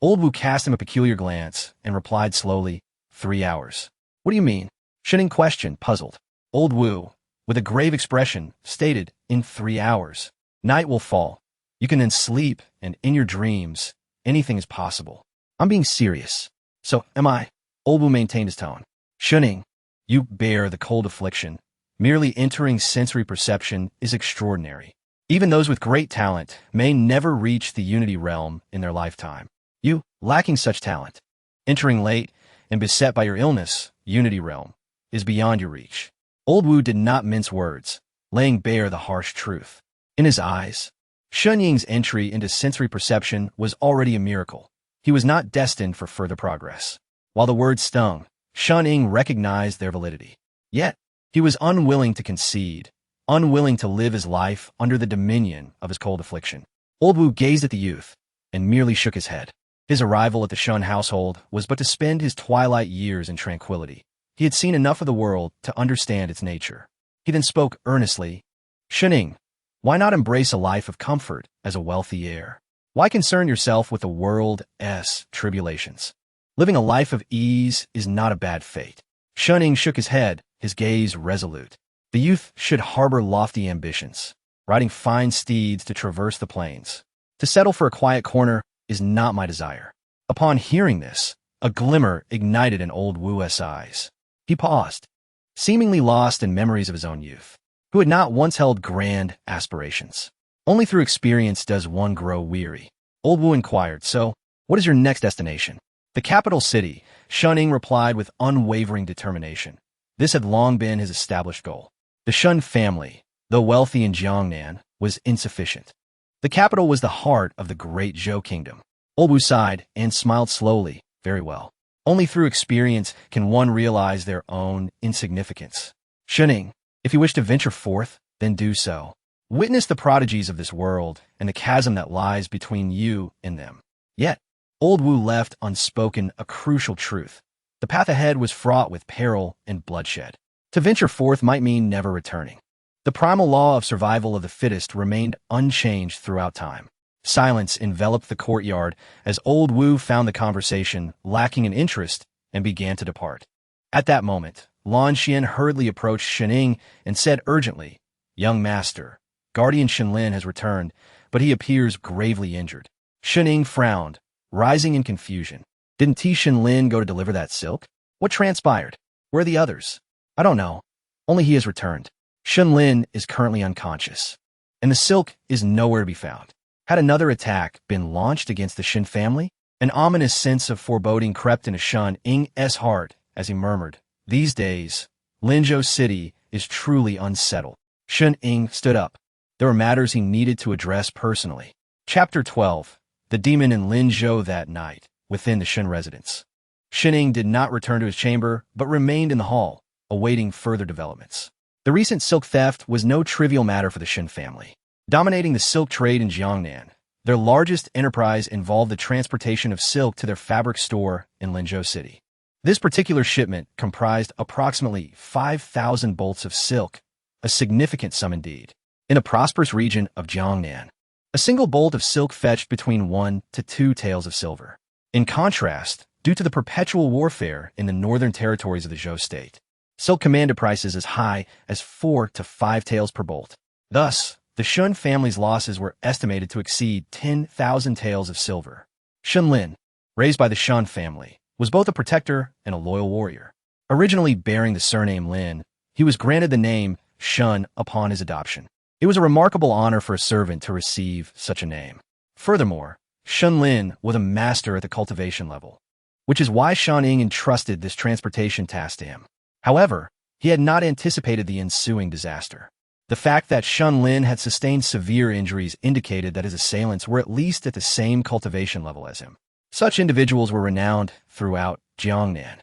Speaker 1: Old Wu cast him a peculiar glance and replied slowly, 3 hours. "What do you mean?" Shunning questioned, puzzled. Old Wu, with a grave expression, stated, "In 3 hours, night will fall. You can then sleep, and in your dreams, anything is possible." "I'm being serious." "So am I." Old Wu maintained his tone. "Shunning, you bear the cold affliction. Merely entering sensory perception is extraordinary. Even those with great talent may never reach the Unity Realm in their lifetime. You, lacking such talent, entering late and beset by your illness, Unity Realm, is beyond your reach." Old Wu did not mince words, laying bare the harsh truth. In his eyes, Shunying's entry into sensory perception was already a miracle. He was not destined for further progress. While the words stung, Shunning recognized their validity. Yet, he was unwilling to concede, unwilling to live his life under the dominion of his cold affliction. Old Wu gazed at the youth and merely shook his head. His arrival at the Shun household was but to spend his twilight years in tranquility. He had seen enough of the world to understand its nature. He then spoke earnestly, "Shunning, why not embrace a life of comfort as a wealthy heir? Why concern yourself with the world's tribulations? Living a life of ease is not a bad fate." Shunning shook his head, his gaze resolute. The youth should harbor lofty ambitions, riding fine steeds to traverse the plains. To settle for a quiet corner is not my desire. Upon hearing this, a glimmer ignited in Old Wu's eyes. He paused, seemingly lost in memories of his own youth, who had not once held grand aspirations. Only through experience does one grow weary. Old Wu inquired, "So, what is your next destination?" "The capital city," Shunning replied with unwavering determination. This had long been his established goal. The Shun family, though wealthy in Jiangnan, was insufficient. The capital was the heart of the great Zhou kingdom. Old Wu sighed and smiled slowly. "Very well. Only through experience can one realize their own insignificance. Shunning, if you wish to venture forth, then do so. Witness the prodigies of this world and the chasm that lies between you and them." Yet, Old Wu left unspoken a crucial truth. The path ahead was fraught with peril and bloodshed. To venture forth might mean never returning. The primal law of survival of the fittest remained unchanged throughout time. Silence enveloped the courtyard as Old Wu found the conversation lacking in interest and began to depart. At that moment, Lan Xian hurriedly approached Shunning and said urgently, "Young master, Guardian Shenlin has returned, but he appears gravely injured." Shunning frowned, rising in confusion. "Didn't T. Shenlin go to deliver that silk? What transpired? Where are the others?" "I don't know. Only he has returned. Shenlin is currently unconscious, and the silk is nowhere to be found." Had another attack been launched against the Shen family? An ominous sense of foreboding crept into Shun-ing's heart as he murmured, "These days, Linzhou City is truly unsettled." Shun-ing stood up. There were matters he needed to address personally. Chapter 12. The Demon in Linzhou that night, within the Shun residence. Shun-ing did not return to his chamber, but remained in the hall, awaiting further developments. The recent silk theft was no trivial matter for the Shen family. Dominating the silk trade in Jiangnan, their largest enterprise involved the transportation of silk to their fabric store in Linzhou City. This particular shipment comprised approximately 5,000 bolts of silk, a significant sum indeed. In a prosperous region of Jiangnan, a single bolt of silk fetched between 1 to 2 taels of silver. In contrast, due to the perpetual warfare in the northern territories of the Zhou state, silk commanded prices as high as 4 to 5 taels per bolt. Thus, the Shun family's losses were estimated to exceed 10,000 taels of silver. Shenlin, raised by the Shun family, was both a protector and a loyal warrior. Originally bearing the surname Lin, he was granted the name Shun upon his adoption. It was a remarkable honor for a servant to receive such a name. Furthermore, Shenlin was a master at the cultivation level, which is why Shunning entrusted this transportation task to him. However, he had not anticipated the ensuing disaster. The fact that Shenlin had sustained severe injuries indicated that his assailants were at least at the same cultivation level as him. Such individuals were renowned throughout Jiangnan.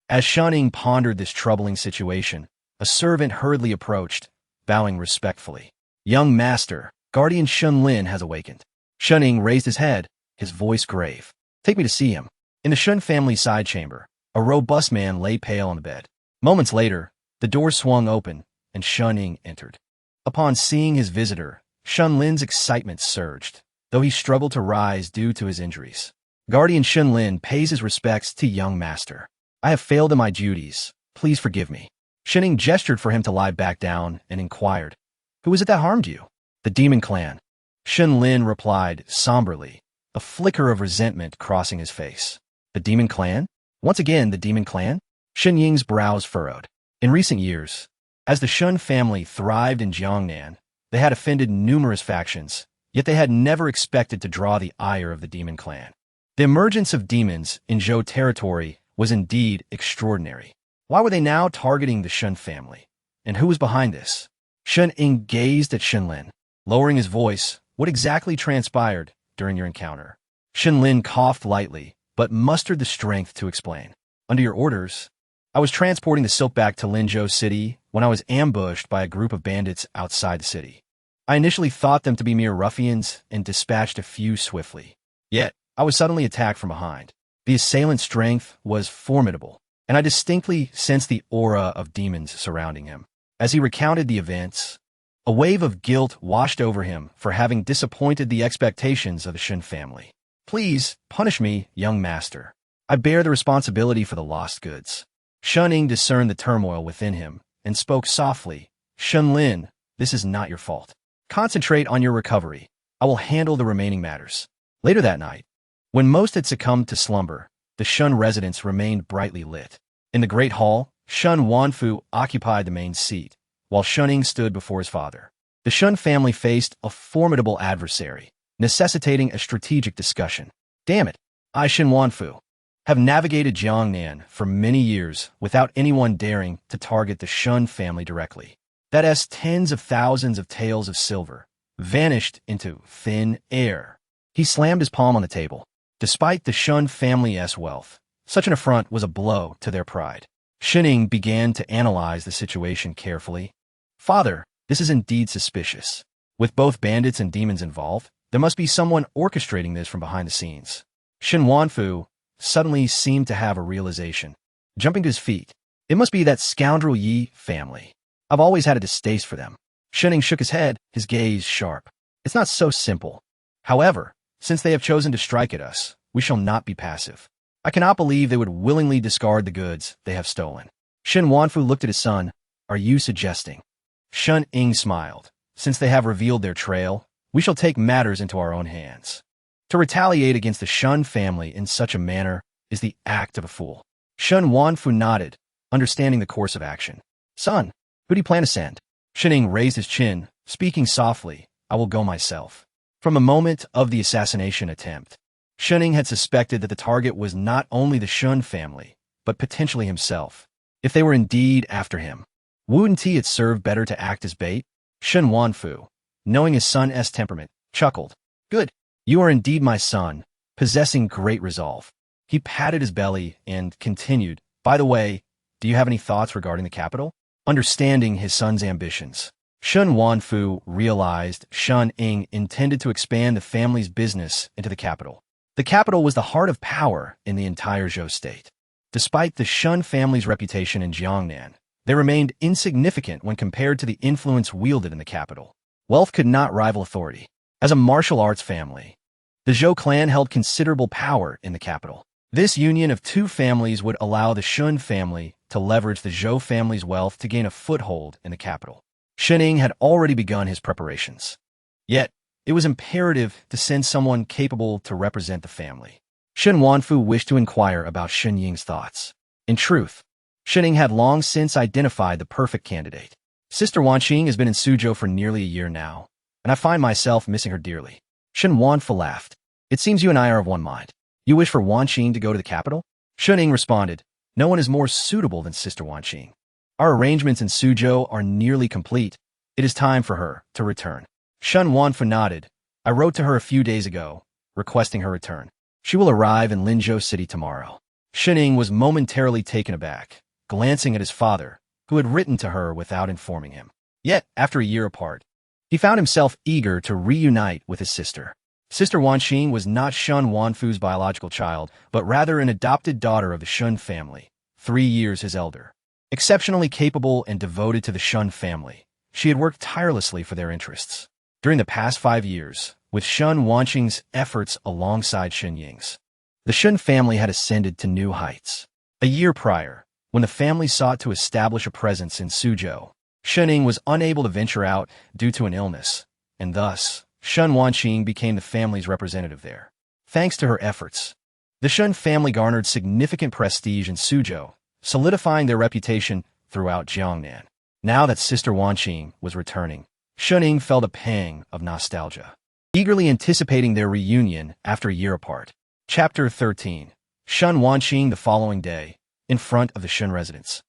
Speaker 1: As Shunning pondered this troubling situation, a servant hurriedly approached, bowing respectfully. "Young master, Guardian Shenlin has awakened." Shunning raised his head, his voice grave. Take me to see him. In the Shun family side chamber, a robust man lay pale on the bed. Moments later, the door swung open, and Shun Ying entered. Upon seeing his visitor, Shun Lin's excitement surged, though he struggled to rise due to his injuries. Guardian Shun Lin pays his respects to young master. I have failed in my duties. Please forgive me. Shun Ying gestured for him to lie back down and inquired, Who is it that harmed you? The demon clan. Shun Lin replied somberly, a flicker of resentment crossing his face. The demon clan? Once again, the demon clan? Shun Ying's brows furrowed. In recent years, as the Shun family thrived in Jiangnan, they had offended numerous factions, yet they had never expected to draw the ire of the demon clan. The emergence of demons in Zhou territory was indeed extraordinary. Why were they now targeting the Shun family? And who was behind this? Shun Ying gazed at Shun Lin, lowering his voice. What exactly transpired during your encounter? Shun Lin coughed lightly, but mustered the strength to explain. Under your orders, I was transporting the silk back to Linzhou City when I was ambushed by a group of bandits outside the city. I initially thought them to be mere ruffians and dispatched a few swiftly. Yet, I was suddenly attacked from behind. The assailant's strength was formidable, and I distinctly sensed the aura of demons surrounding him. As he recounted the events, a wave of guilt washed over him for having disappointed the expectations of the Shun family. Please, punish me, young master. I bear the responsibility for the lost goods. Shun Ying discerned the turmoil within him and spoke softly. Shun Lin, this is not your fault. Concentrate on your recovery. I will handle the remaining matters. Later that night, when most had succumbed to slumber, the Shun residence remained brightly lit. In the great hall, Shun Wanfu occupied the main seat, while Shun Ying stood before his father. The Shun family faced a formidable adversary, necessitating a strategic discussion. Damn it, I Shun Wanfu have navigated Jiangnan for many years without anyone daring to target the Shun family directly. That as tens of thousands of taels of silver vanished into thin air. He slammed his palm on the table. Despite the Shun family's wealth, such an affront was a blow to their pride. Shun Ying began to analyze the situation carefully. Father, this is indeed suspicious. With both bandits and demons involved, there must be someone orchestrating this from behind the scenes. Shun Wanfu suddenly seemed to have a realization. Jumping to his feet, it must be that scoundrel Yi family. I've always had a distaste for them. Shun Ying shook his head, his gaze sharp. It's not so simple. However, since they have chosen to strike at us, we shall not be passive. I cannot believe they would willingly discard the goods they have stolen. Shun Wanfu looked at his son. Are you suggesting? Shun Ying smiled. Since they have revealed their trail, we shall take matters into our own hands. To retaliate against the Shun family in such a manner is the act of a fool. Shun Wanfu nodded, understanding the course of action. Son, who do you plan to send? Shun Ying raised his chin, speaking softly. I will go myself. From the moment of the assassination attempt, Shun Ying had suspected that the target was not only the Shun family, but potentially himself. If they were indeed after him, wouldn't he it serve better to act as bait? Shun Wanfu, knowing his son's temperament, chuckled. Good. You are indeed my son, possessing great resolve. He patted his belly and continued, By the way, do you have any thoughts regarding the capital? Understanding his son's ambitions, Shun Wanfu realized Shun Ying intended to expand the family's business into the capital. The capital was the heart of power in the entire Zhou state. Despite the Shun family's reputation in Jiangnan, they remained insignificant when compared to the influence wielded in the capital. Wealth could not rival authority. As a martial arts family, the Zhou clan held considerable power in the capital. This union of two families would allow the Shun family to leverage the Zhou family's wealth to gain a foothold in the capital. Shun Ying had already begun his preparations. Yet, it was imperative to send someone capable to represent the family. Shun Wanfu wished to inquire about Shun Ying's thoughts. In truth, Shun Ying had long since identified the perfect candidate. Sister Wanqing has been in Suzhou for nearly a year now, and I find myself missing her dearly. Shun Wanfu laughed. It seems you and I are of one mind. You wish for Wanqing to go to the capital? Shun Ying responded, No one is more suitable than Sister Wanqing. Our arrangements in Suzhou are nearly complete. It is time for her to return. Shun Wanfu nodded. I wrote to her a few days ago, requesting her return. She will arrive in Linzhou City tomorrow. Shun Ying was momentarily taken aback, glancing at his father, who had written to her without informing him. Yet, after a year apart, he found himself eager to reunite with his sister. Sister Wanqing was not Shun Wanfu's biological child, but rather an adopted daughter of the Shun family, 3 years his elder. Exceptionally capable and devoted to the Shun family, she had worked tirelessly for their interests. During the past 5 years, with Shun Wanqing's efforts alongside Shun Ying's, the Shun family had ascended to new heights. A year prior, when the family sought to establish a presence in Suzhou, Shun Ying was unable to venture out due to an illness, and thus, Shun Wanqing became the family's representative there. Thanks to her efforts, the Shun family garnered significant prestige in Suzhou, solidifying their reputation throughout Jiangnan. Now that Sister Wanqing was returning, Shun Ying felt a pang of nostalgia, eagerly anticipating their reunion after a year apart. Chapter 13. Shun Wanqing. The following day, in front of the Shun residence,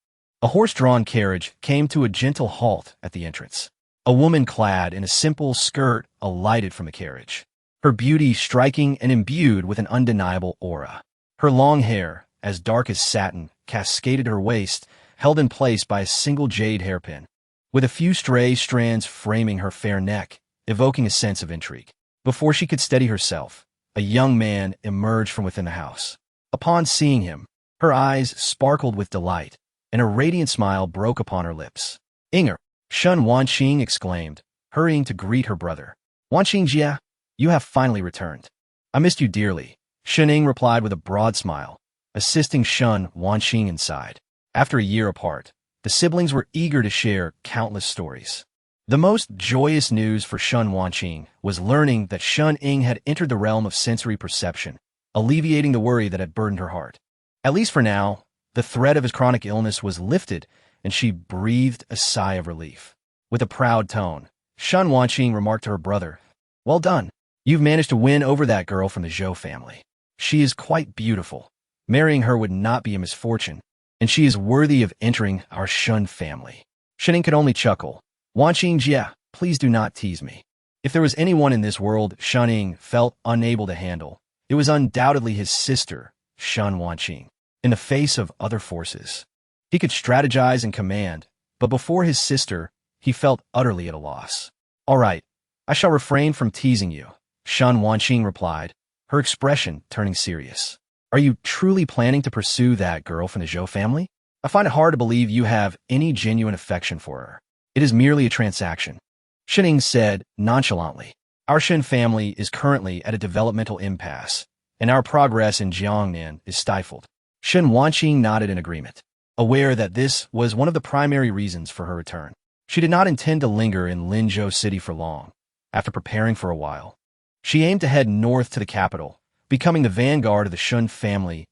Speaker 1: a horse-drawn carriage came to a gentle halt at the entrance. A woman clad in a simple skirt alighted from the carriage, her beauty striking and imbued with an undeniable aura. Her long hair, as dark as satin, cascaded her waist, held in place by a single jade hairpin, with a few stray strands framing her fair neck, evoking a sense of intrigue. Before she could steady herself, a young man emerged from within the house. Upon seeing him, her eyes sparkled with delight, and a radiant smile broke upon her lips. "Inger," Shun Wanqing exclaimed, hurrying to greet her brother. "Wanqing Jia, you have finally returned. I missed you dearly," Shun Ying replied with a broad smile, assisting Shun Wanqing inside. After a year apart, the siblings were eager to share countless stories. The most joyous news for Shun Wanqing was learning that Shun Ying had entered the realm of sensory perception, alleviating the worry that had burdened her heart. At least for now, the threat of his chronic illness was lifted, and she breathed a sigh of relief. With a proud tone, Shun Wanqing remarked to her brother, "Well done. You've managed to win over that girl from the Zhou family. She is quite beautiful. Marrying her would not be a misfortune, and she is worthy of entering our Shun family." Shun Ying could only chuckle. "Wanqing Jia, please do not tease me." If there was anyone in this world Shun Ying felt unable to handle, it was undoubtedly his sister, Shun Wanqing. In the face of other forces, he could strategize and command, but before his sister, he felt utterly at a loss. "All right, I shall refrain from teasing you," Shun Wanqing replied, her expression turning serious. "Are you truly planning to pursue that girl from the Zhou family? I find it hard to believe you have any genuine affection for her. It is merely a transaction," Shun Ying said nonchalantly. "Our Shun family is currently at a developmental impasse, and our progress in Jiangnan is stifled." Shun Wanqing nodded in agreement, aware that this was one of the primary reasons for her return. She did not intend to linger in Linzhou City for long. After preparing for a while, she aimed to head north to the capital, becoming the vanguard of the Shun family's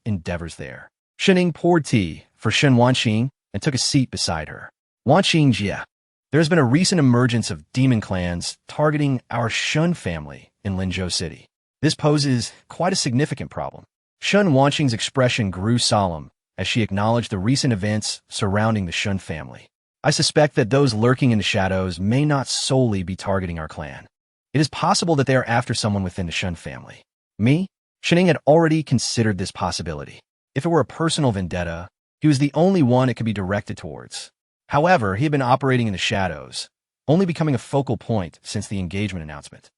Speaker 1: endeavors there. Shun Ying poured tea for Shun Wanqing and took a seat beside her. "Wanqing Jia, there has been a recent emergence of demon clans targeting our Shun family in Linzhou City. This poses quite a significant problem." Shun Wanqing's expression grew solemn as she acknowledged the recent events surrounding the Shun family. "I suspect that those lurking in the shadows may not solely be targeting our clan. It is possible that they are after someone within the Shun family." Me? Shun Ying had already considered this possibility. If it were a personal vendetta, he was the only one it could be directed towards. However, he had been operating in the shadows, only becoming a focal point since the engagement announcement.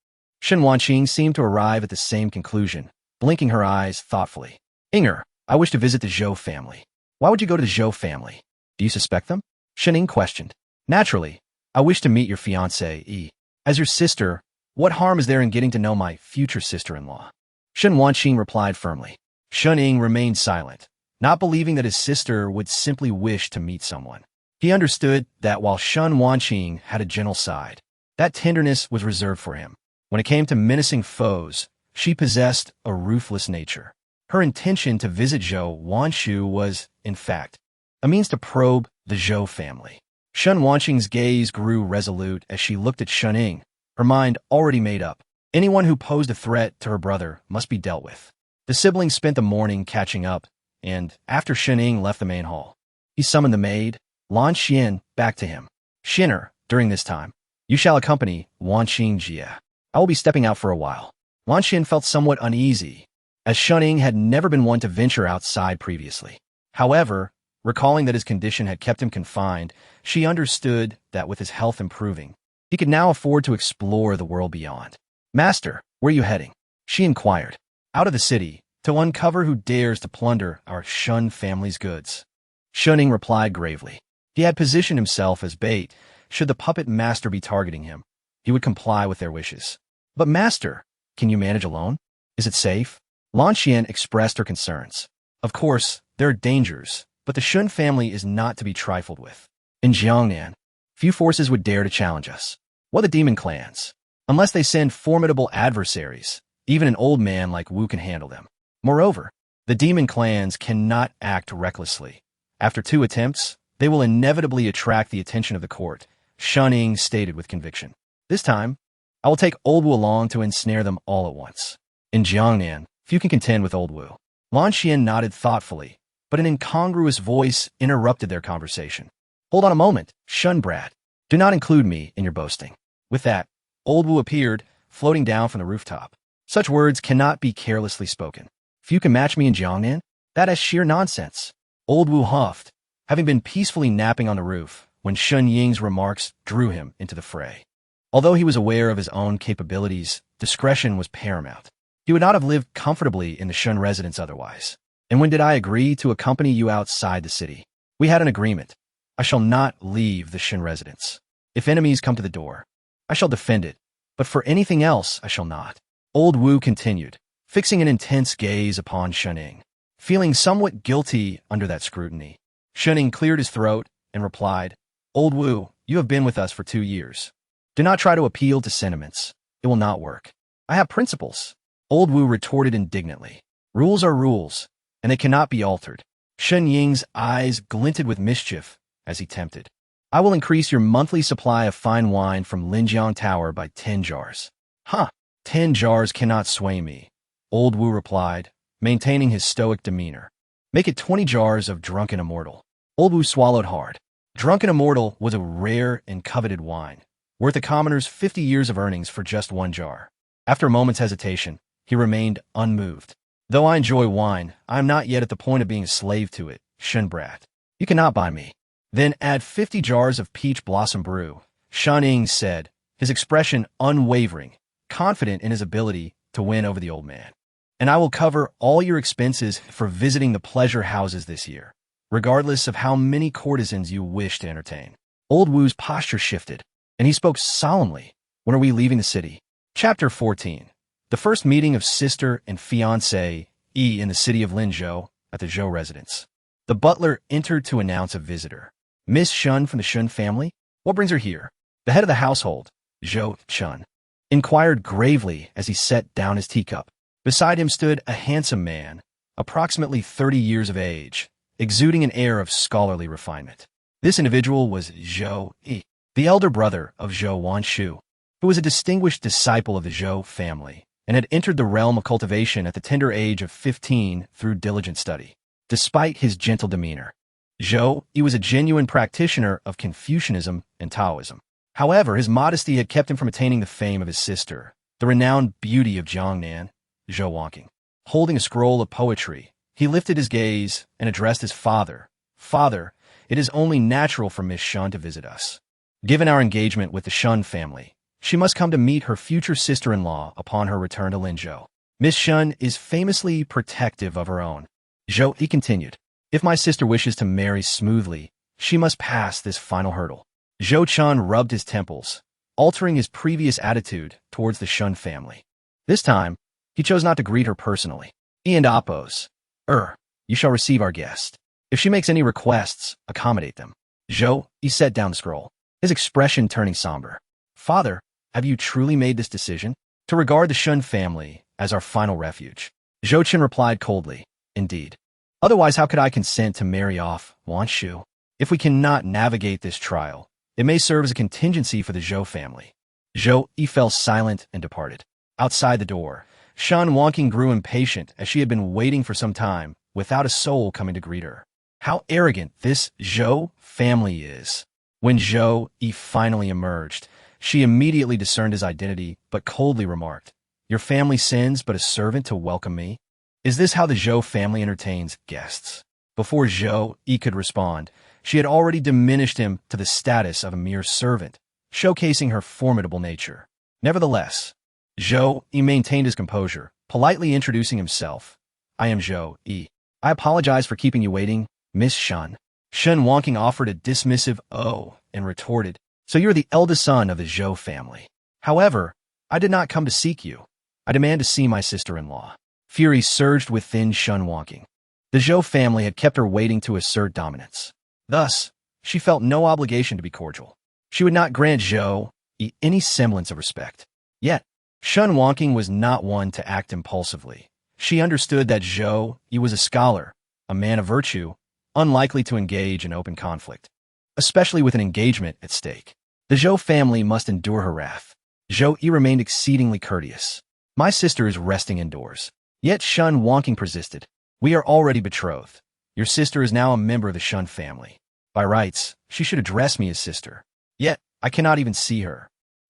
Speaker 1: Shun Wanqing seemed to arrive at the same conclusion, blinking her eyes thoughtfully. "Inger, I wish to visit the Zhou family." "Why would you go to the Zhou family? Do you suspect them?" Shun Ying questioned. "Naturally, I wish to meet your fiancée. As your sister, what harm is there in getting to know my future sister-in-law?" Shun Wanqing replied firmly. Shun Ying remained silent, not believing that his sister would simply wish to meet someone. He understood that while Shun Wanqing had a gentle side, that tenderness was reserved for him. When it came to menacing foes, she possessed a ruthless nature. Her intention to visit Zhou Wanshu was, in fact, a means to probe the Zhou family. Shun Wanqing's gaze grew resolute as she looked at Shun Ying, her mind already made up. Anyone who posed a threat to her brother must be dealt with. The siblings spent the morning catching up, and after Shun Ying left the main hall, he summoned the maid, Lan Xian, back to him. "Shinner, during this time, you shall accompany Wanqing Jia. I will be stepping out for a while." Lan Xian felt somewhat uneasy, as Shun Ying had never been one to venture outside previously. However, recalling that his condition had kept him confined, she understood that with his health improving, he could now afford to explore the world beyond. Master, where are you heading? She inquired. Out of the city, to uncover who dares to plunder our Shun family's goods. Shunning replied gravely. He had positioned himself as bait. Should the puppet master be targeting him, he would comply with their wishes. But master, can you manage alone? Is it safe? Lan Xian expressed her concerns. Of course, there are dangers, but the Shun family is not to be trifled with. In Jiangnan, few forces would dare to challenge us. What the demon clans? Unless they send formidable adversaries, even an old man like Wu can handle them. Moreover, the demon clans cannot act recklessly. After 2 attempts, they will inevitably attract the attention of the court, Shunning stated with conviction. This time, I will take Old Wu along to ensnare them all at once. In Jiangnan, few can contend with Old Wu. Lan Xian nodded thoughtfully, but an incongruous voice interrupted their conversation. Hold on a moment, Shun brat. Do not include me in your boasting. With that, Old Wu appeared, floating down from the rooftop. Such words cannot be carelessly spoken. Few can match me in Jiangnan? That is sheer nonsense. Old Wu huffed, having been peacefully napping on the roof when Shun Ying's remarks drew him into the fray. Although he was aware of his own capabilities, discretion was paramount. He would not have lived comfortably in the Shun residence otherwise. And when did I agree to accompany you outside the city? We had an agreement. I shall not leave the Shun residence. If enemies come to the door, I shall defend it, but for anything else I shall not. Old Wu continued, fixing an intense gaze upon Shunning. Feeling somewhat guilty under that scrutiny, Shunning cleared his throat and replied, Old Wu, you have been with us for 2 years. Do not try to appeal to sentiments. It will not work. I have principles. Old Wu retorted indignantly. Rules are rules, and they cannot be altered. Shun Ying's eyes glinted with mischief as he tempted. I will increase your monthly supply of fine wine from Tianhe Tower by 10 jars. Huh, 10 jars cannot sway me, Old Wu replied, maintaining his stoic demeanor. Make it 20 jars of Drunken Immortal. Old Wu swallowed hard. Drunken Immortal was a rare and coveted wine, worth a commoner's 50 years of earnings for just 1 jar. After a moment's hesitation, he remained unmoved. Though I enjoy wine, I am not yet at the point of being a slave to it, Shun brat. You cannot buy me. Then add 50 jars of peach blossom brew, Shunning said, his expression unwavering, confident in his ability to win over the old man. And I will cover all your expenses for visiting the pleasure houses this year, regardless of how many courtesans you wish to entertain. Old Wu's posture shifted, and he spoke solemnly. When are we leaving the city? Chapter 14. The first meeting of sister and fiancé in the city of Linzhou at the Zhou residence. The butler entered to announce a visitor. Miss Shun from the Shun family? What brings her here? The head of the household, Zhou Shun, inquired gravely as he set down his teacup. Beside him stood a handsome man, approximately 30 years of age, exuding an air of scholarly refinement. This individual was Zhou Yi, the elder brother of Zhou Wanshu, who was a distinguished disciple of the Zhou family and had entered the realm of cultivation at the tender age of 15 through diligent study. Despite his gentle demeanor, Zhou Yi was a genuine practitioner of Confucianism and Taoism. However, his modesty had kept him from attaining the fame of his sister, the renowned beauty of Jiangnan, Zhou Wanqing. Holding a scroll of poetry, he lifted his gaze and addressed his father. Father, it is only natural for Miss Shun to visit us. Given our engagement with the Shun family, she must come to meet her future sister-in-law upon her return to Linzhou. Miss Shun is famously protective of her own. Zhou Yi continued, if my sister wishes to marry smoothly, she must pass this final hurdle. Zhou Chun rubbed his temples, altering his previous attitude towards the Shun family. This time, he chose not to greet her personally. And oppose. You shall receive our guest. If she makes any requests, accommodate them. Zhou Yi set down the scroll, his expression turning somber. Father, have you truly made this decision? To regard the Shun family as our final refuge? Zhou Chen replied coldly, indeed. Otherwise, how could I consent to marry off Wanshu? If we cannot navigate this trial, it may serve as a contingency for the Zhou family. Zhou Yi fell silent and departed. Outside the door, Shun Wanqing grew impatient as she had been waiting for some time without a soul coming to greet her. How arrogant this Zhou family is. When Zhou Yi finally emerged, she immediately discerned his identity, but coldly remarked, your family sends but a servant to welcome me? Is this how the Zhou family entertains guests? Before Zhou Yi could respond, she had already diminished him to the status of a mere servant, showcasing her formidable nature. Nevertheless, Zhou Yi maintained his composure, politely introducing himself. I am Zhou Yi. I apologize for keeping you waiting, Miss Shun. Shun Wonking offered a dismissive "oh" and retorted, so you're the eldest son of the Zhou family. However, I did not come to seek you. I demand to see my sister-in-law. Fury surged within Shun Wonking. The Zhou family had kept her waiting to assert dominance. Thus, she felt no obligation to be cordial. She would not grant Zhou Yi any semblance of respect. Yet, Shun Wonking was not one to act impulsively. She understood that Zhou Yi was a scholar, a man of virtue, unlikely to engage in open conflict, especially with an engagement at stake. The Zhou family must endure her wrath. Zhou Yi remained exceedingly courteous. My sister is resting indoors. Yet Shun Wonking persisted. We are already betrothed. Your sister is now a member of the Shun family. By rights, she should address me as sister. Yet, I cannot even see her.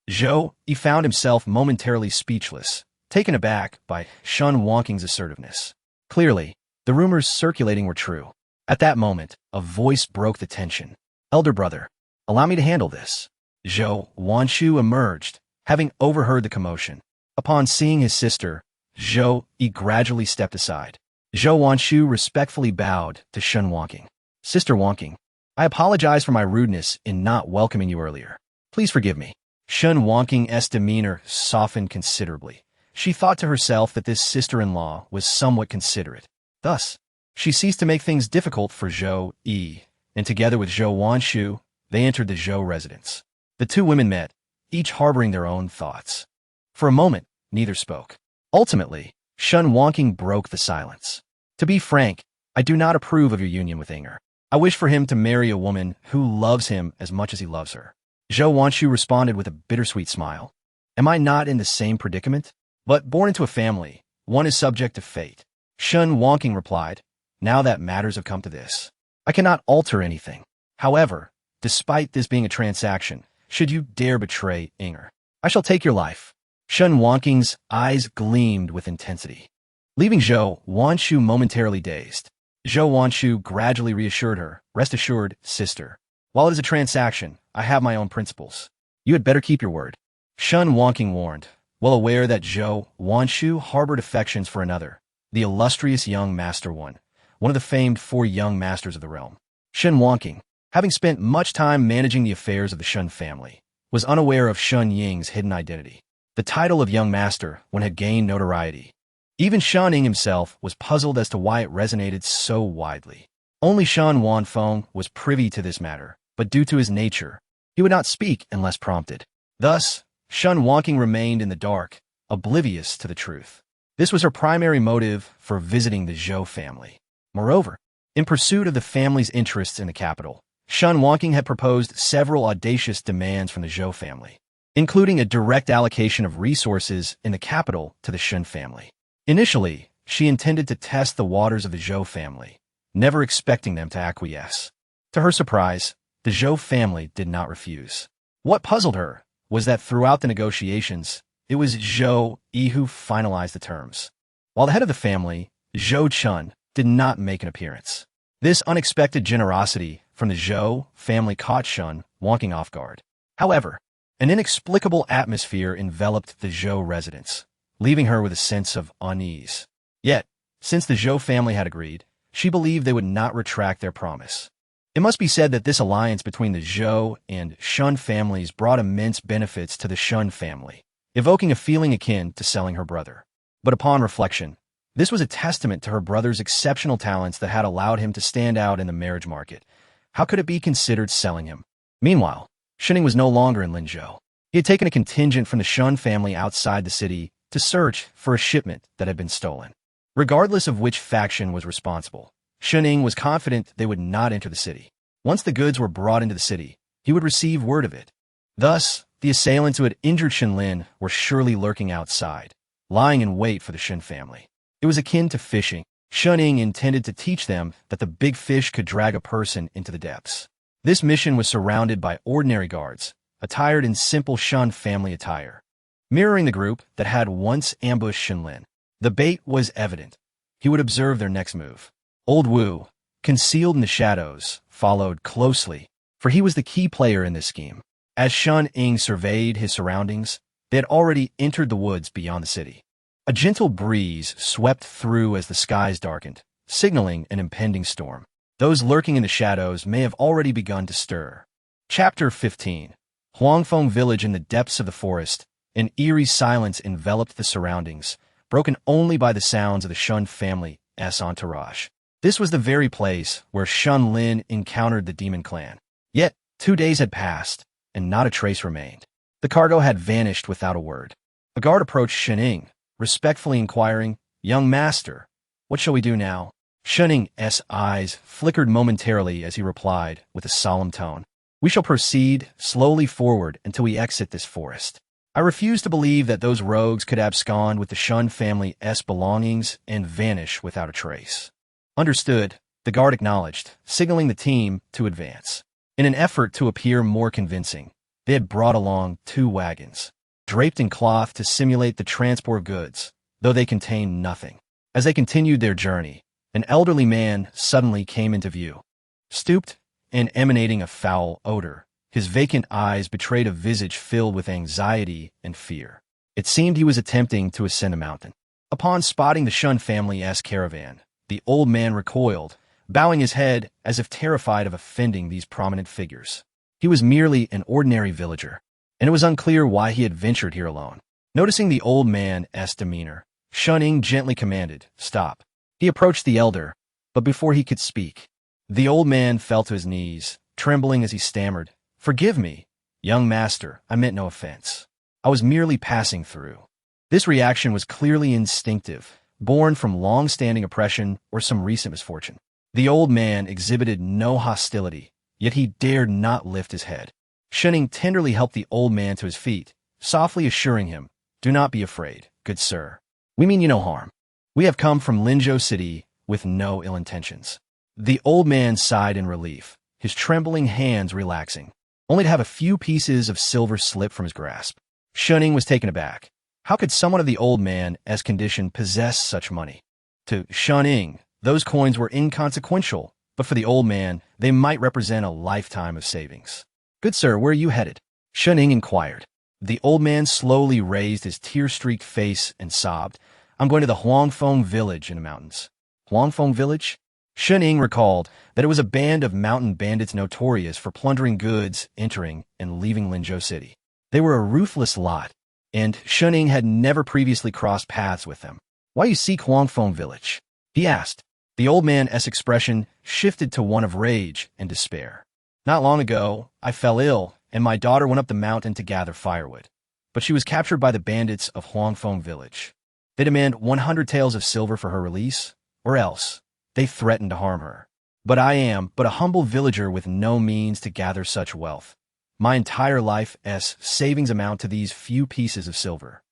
Speaker 1: Zhou Yi found himself momentarily speechless, taken aback by Shun Wonking's assertiveness. Clearly, the rumors circulating were true. At that moment, a voice broke the tension. Elder brother, allow me to handle this. Zhou Wanshu emerged, having overheard the commotion. Upon seeing his sister, Zhou Yi gradually stepped aside. Zhou Wanshu respectfully bowed to Shun Wonking. Sister Wonking, I apologize for my rudeness in not welcoming you earlier. Please forgive me. Shun Wonking's demeanor softened considerably. She thought to herself that this sister-in-law was somewhat considerate. Thus, she ceased to make things difficult for Zhou Yi, and together with Zhou Wanshu, they entered the Zhou residence. The two women met, each harboring their own thoughts. For a moment, neither spoke. Ultimately, Shun Wonking broke the silence. To be frank, I do not approve of your union with Inger. I wish for him to marry a woman who loves him as much as he loves her. Zhou Wanshu responded with a bittersweet smile. Am I not in the same predicament? But born into a family, one is subject to fate. Shun Wonking replied, now that matters have come to this, I cannot alter anything. However, despite this being a transaction, should you dare betray Inger, I shall take your life. Shun Wonking's eyes gleamed with intensity, leaving Zhou Wanshu momentarily dazed. Zhou Wanshu gradually reassured her, rest assured, sister. While it is a transaction, I have my own principles. You had better keep your word. Shun Wonking warned, well aware that Zhou Wanshu harbored affections for another, the illustrious young Master One of the famed 4 young masters of the realm. Shun Wonking, having spent much time managing the affairs of the Shun family, was unaware of Shun Ying's hidden identity. The title of young master one had gained notoriety. Even Shun Ying himself was puzzled as to why it resonated so widely. Only Shun Wanfeng was privy to this matter, but due to his nature, he would not speak unless prompted. Thus, Shun Wonking remained in the dark, oblivious to the truth. This was her primary motive for visiting the Zhou family. Moreover, in pursuit of the family's interests in the capital, Shun Wonking had proposed several audacious demands from the Zhou family, including a direct allocation of resources in the capital to the Shun family. Initially, she intended to test the waters of the Zhou family, never expecting them to acquiesce. To her surprise, the Zhou family did not refuse. What puzzled her was that throughout the negotiations, it was Zhou Yi who finalized the terms, while the head of the family, Zhou Chun, did not make an appearance. This unexpected generosity from the Zhou family caught Shun Wonking off guard. However, an inexplicable atmosphere enveloped the Zhou residence, leaving her with a sense of unease. Yet, since the Zhou family had agreed, she believed they would not retract their promise. It must be said that this alliance between the Zhou and Shun families brought immense benefits to the Shun family, evoking a feeling akin to selling her brother. But upon reflection, this was a testament to her brother's exceptional talents that had allowed him to stand out in the marriage market. How could it be considered selling him? Meanwhile, Shuning was no longer in Linzhou. He had taken a contingent from the Shun family outside the city to search for a shipment that had been stolen. Regardless of which faction was responsible, Shuning was confident they would not enter the city. Once the goods were brought into the city, he would receive word of it. Thus, the assailants who had injured Shenlin were surely lurking outside, lying in wait for the Shun family. It was akin to fishing. Shuning intended to teach them that the big fish could drag a person into the depths. This mission was surrounded by ordinary guards, attired in simple Shun family attire, mirroring the group that had once ambushed Shenlin. The bait was evident. He would observe their next move. Old Wu, concealed in the shadows, followed closely, for he was the key player in this scheme. As Shun Ying surveyed his surroundings, They had already entered the woods beyond the city. A gentle breeze swept through as the skies darkened, signaling an impending storm. Those lurking in the shadows may have already begun to stir. Chapter 15. Huangfeng Village. In the depths of the forest, an eerie silence enveloped the surroundings, broken only by the sounds of the Shun family's entourage. This was the very place where Shun Lin encountered the demon clan. Yet, 2 days had passed, and not a trace remained. The cargo had vanished without a word. A guard approached Shening, respectfully inquiring, "Young master, what shall we do now?" Shening's eyes flickered momentarily as he replied with a solemn tone, "We shall proceed slowly forward until we exit this forest. I refuse to believe that those rogues could abscond with the Shun family's belongings and vanish without a trace." "Understood," the guard acknowledged, signaling the team to advance. In an effort to appear more convincing, they had brought along 2 wagons, draped in cloth to simulate the transport of goods, though they contained nothing. As they continued their journey, an elderly man suddenly came into view. Stooped and emanating a foul odor, his vacant eyes betrayed a visage filled with anxiety and fear. It seemed he was attempting to ascend a mountain. Upon spotting the Shun family's caravan, the old man recoiled, bowing his head as if terrified of offending these prominent figures. He was merely an ordinary villager, and it was unclear why he had ventured here alone. Noticing the old man's demeanor, Shunning gently commanded, "Stop." He approached the elder, but before he could speak, the old man fell to his knees, trembling as he stammered, "Forgive me, young master, I meant no offense. I was merely passing through." This reaction was clearly instinctive, born from long-standing oppression or some recent misfortune. The old man exhibited no hostility, yet he dared not lift his head. Shunning tenderly helped the old man to his feet, softly assuring him, "Do not be afraid, good sir. We mean you no harm. We have come from Linzhou City with no ill intentions." The old man sighed in relief, his trembling hands relaxing, only to have a few pieces of silver slip from his grasp. Shunning was taken aback. How could someone of the old man's condition possess such money? To Shunning, those coins were inconsequential, but for the old man, they might represent a lifetime of savings. "Good sir, where are you headed?" Shunning inquired. The old man slowly raised his tear-streaked face and sobbed, "I'm going to the Huangfeng Village in the mountains." Huangfeng Village? Shunning recalled that it was a band of mountain bandits notorious for plundering goods, entering and leaving Linzhou City. They were a ruthless lot, and Shunning had never previously crossed paths with them. "Why you seek Huangfeng Village?" he asked. The old man's expression shifted to one of rage and despair. "Not long ago, I fell ill, and my daughter went up the mountain to gather firewood. But she was captured by the bandits of Huangfeng Village. They demand 100 taels of silver for her release, or else they threaten to harm her. But I am but a humble villager with no means to gather such wealth. My entire life's savings amount to these few pieces of silver.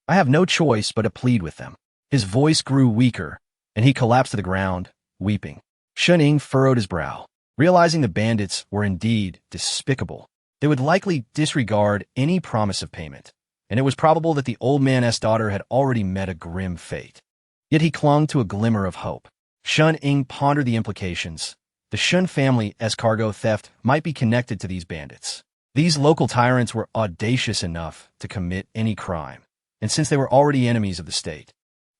Speaker 1: I have no choice but to plead with them." His voice grew weaker, and he collapsed to the ground, weeping. Shunning furrowed his brow, realizing the bandits were indeed despicable. They would likely disregard any promise of payment, and it was probable that the old man's daughter had already met a grim fate. Yet he clung to a glimmer of hope. Shunning pondered the implications. The Shun family's cargo theft might be connected to these bandits. These local tyrants were audacious enough to commit any crime, and since they were already enemies of the state,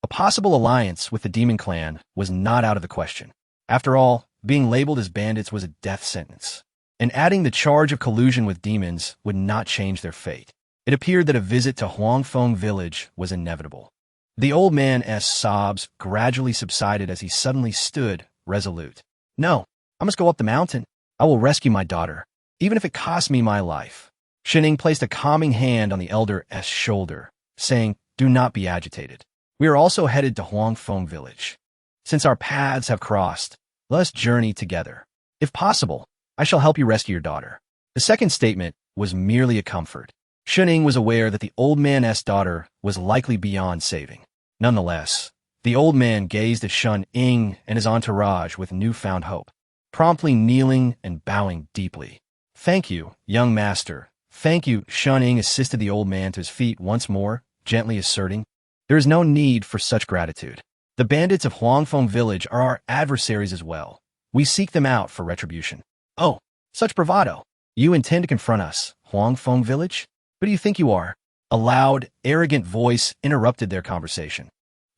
Speaker 1: a possible alliance with the demon clan was not out of the question. After all, being labeled as bandits was a death sentence, and adding the charge of collusion with demons would not change their fate. It appeared that a visit to Huangfeng Village was inevitable. The old man's sobs gradually subsided as he suddenly stood, resolute. "No, I must go up the mountain. I will rescue my daughter, even if it costs me my life." Shunning placed a calming hand on the elder's shoulder, saying, "Do not be agitated. We are also headed to Huangfeng Village. Since our paths have crossed, let us journey together. If possible, I shall help you rescue your daughter." The second statement was merely a comfort. Shunning was aware that the old man's daughter was likely beyond saving. Nonetheless, the old man gazed at Shunning and his entourage with newfound hope, promptly kneeling and bowing deeply. "Thank you, young master. Thank you." Shunning assisted the old man to his feet once more, gently asserting, "There is no need for such gratitude. The bandits of Huangfeng Village are our adversaries as well. We seek them out for retribution." "Oh, such bravado. You intend to confront us, Huangfeng Village? Who do you think you are?" A loud, arrogant voice interrupted their conversation.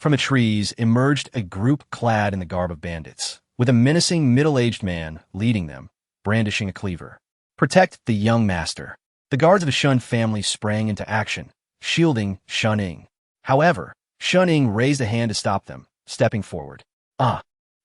Speaker 1: From the trees emerged a group clad in the garb of bandits, with a menacing middle-aged man leading them, brandishing a cleaver. Protect the young master. The guards of the Shun family sprang into action, shielding Shun Ying. However, Shun Ying raised a hand to stop them, stepping forward.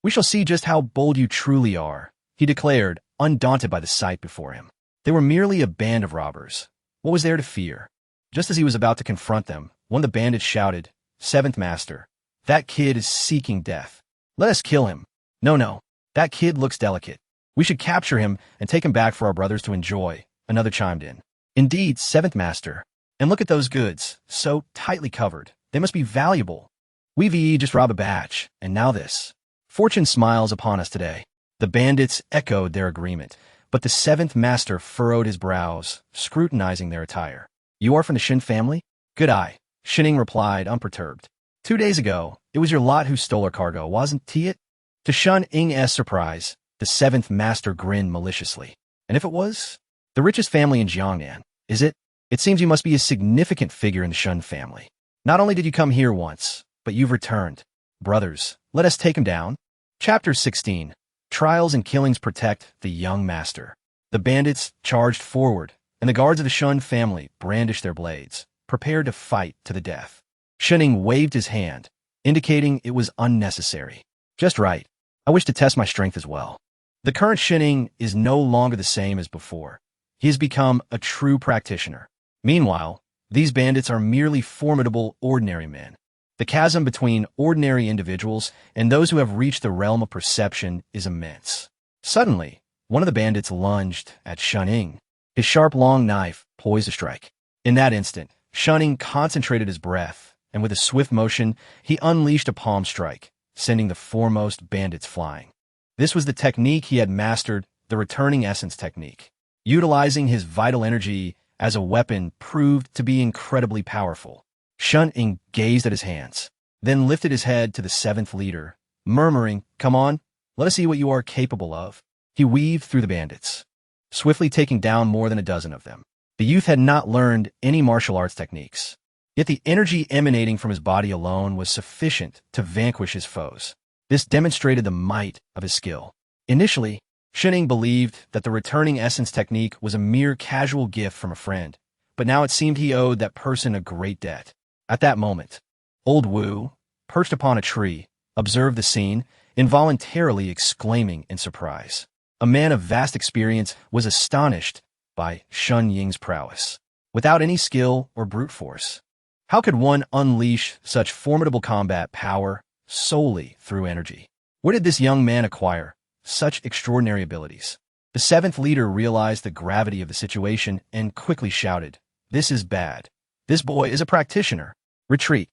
Speaker 1: We shall see just how bold you truly are, he declared, undaunted by the sight before him. They were merely a band of robbers. What was there to fear? Just as he was about to confront them, one of the bandits shouted, "Seventh Master, that kid is seeking death. Let us kill him." No, that kid looks delicate. We should capture him and take him back for our brothers to enjoy, another chimed in. Indeed, Seventh Master. And look at those goods, so tightly covered. They must be valuable. We've just robbed a batch, and now this. Fortune smiles upon us today. The bandits echoed their agreement, but the Seventh Master furrowed his brows, scrutinizing their attire. You are from the Shin family? Good eye, Shining replied, unperturbed. 2 days ago, it was your lot who stole our cargo, wasn't it? To Shun Ying's surprise, the Seventh Master grinned maliciously. And if it was? The richest family in Jiangnan, is it? It seems you must be a significant figure in the Shun family. Not only did you come here once, but you've returned. Brothers, let us take him down. Chapter 16. Trials and Killings Protect the Young Master. The bandits charged forward, and the guards of the Shun family brandished their blades, prepared to fight to the death. Shun Ying waved his hand, indicating it was unnecessary. Just right. I wish to test my strength as well. The current Shun Ying is no longer the same as before. He has become a true practitioner. Meanwhile, these bandits are merely formidable, ordinary men. The chasm between ordinary individuals and those who have reached the realm of perception is immense. Suddenly, one of the bandits lunged at Shun Ying, his sharp, long knife poised to strike. In that instant, Shun Ying concentrated his breath, and with a swift motion, he unleashed a palm strike, sending the foremost bandits flying. This was the technique he had mastered, the returning essence technique. Utilizing his vital energy as a weapon proved to be incredibly powerful. Shun Ying gazed at his hands, then lifted his head to the seventh leader, murmuring, "Come on, let us see what you are capable of." He weaved through the bandits, swiftly taking down more than a dozen of them. The youth had not learned any martial arts techniques, yet the energy emanating from his body alone was sufficient to vanquish his foes. This demonstrated the might of his skill. Initially, Shun Ying believed that the returning essence technique was a mere casual gift from a friend, but now it seemed he owed that person a great debt. At that moment, old Wu, perched upon a tree, observed the scene, involuntarily exclaiming in surprise. A man of vast experience was astonished by Shun Ying's prowess. Without any skill or brute force, how could one unleash such formidable combat power solely through energy? Where did this young man acquire such extraordinary abilities? The seventh leader realized the gravity of the situation and quickly shouted, "This is bad. This boy is a practitioner. Retreat.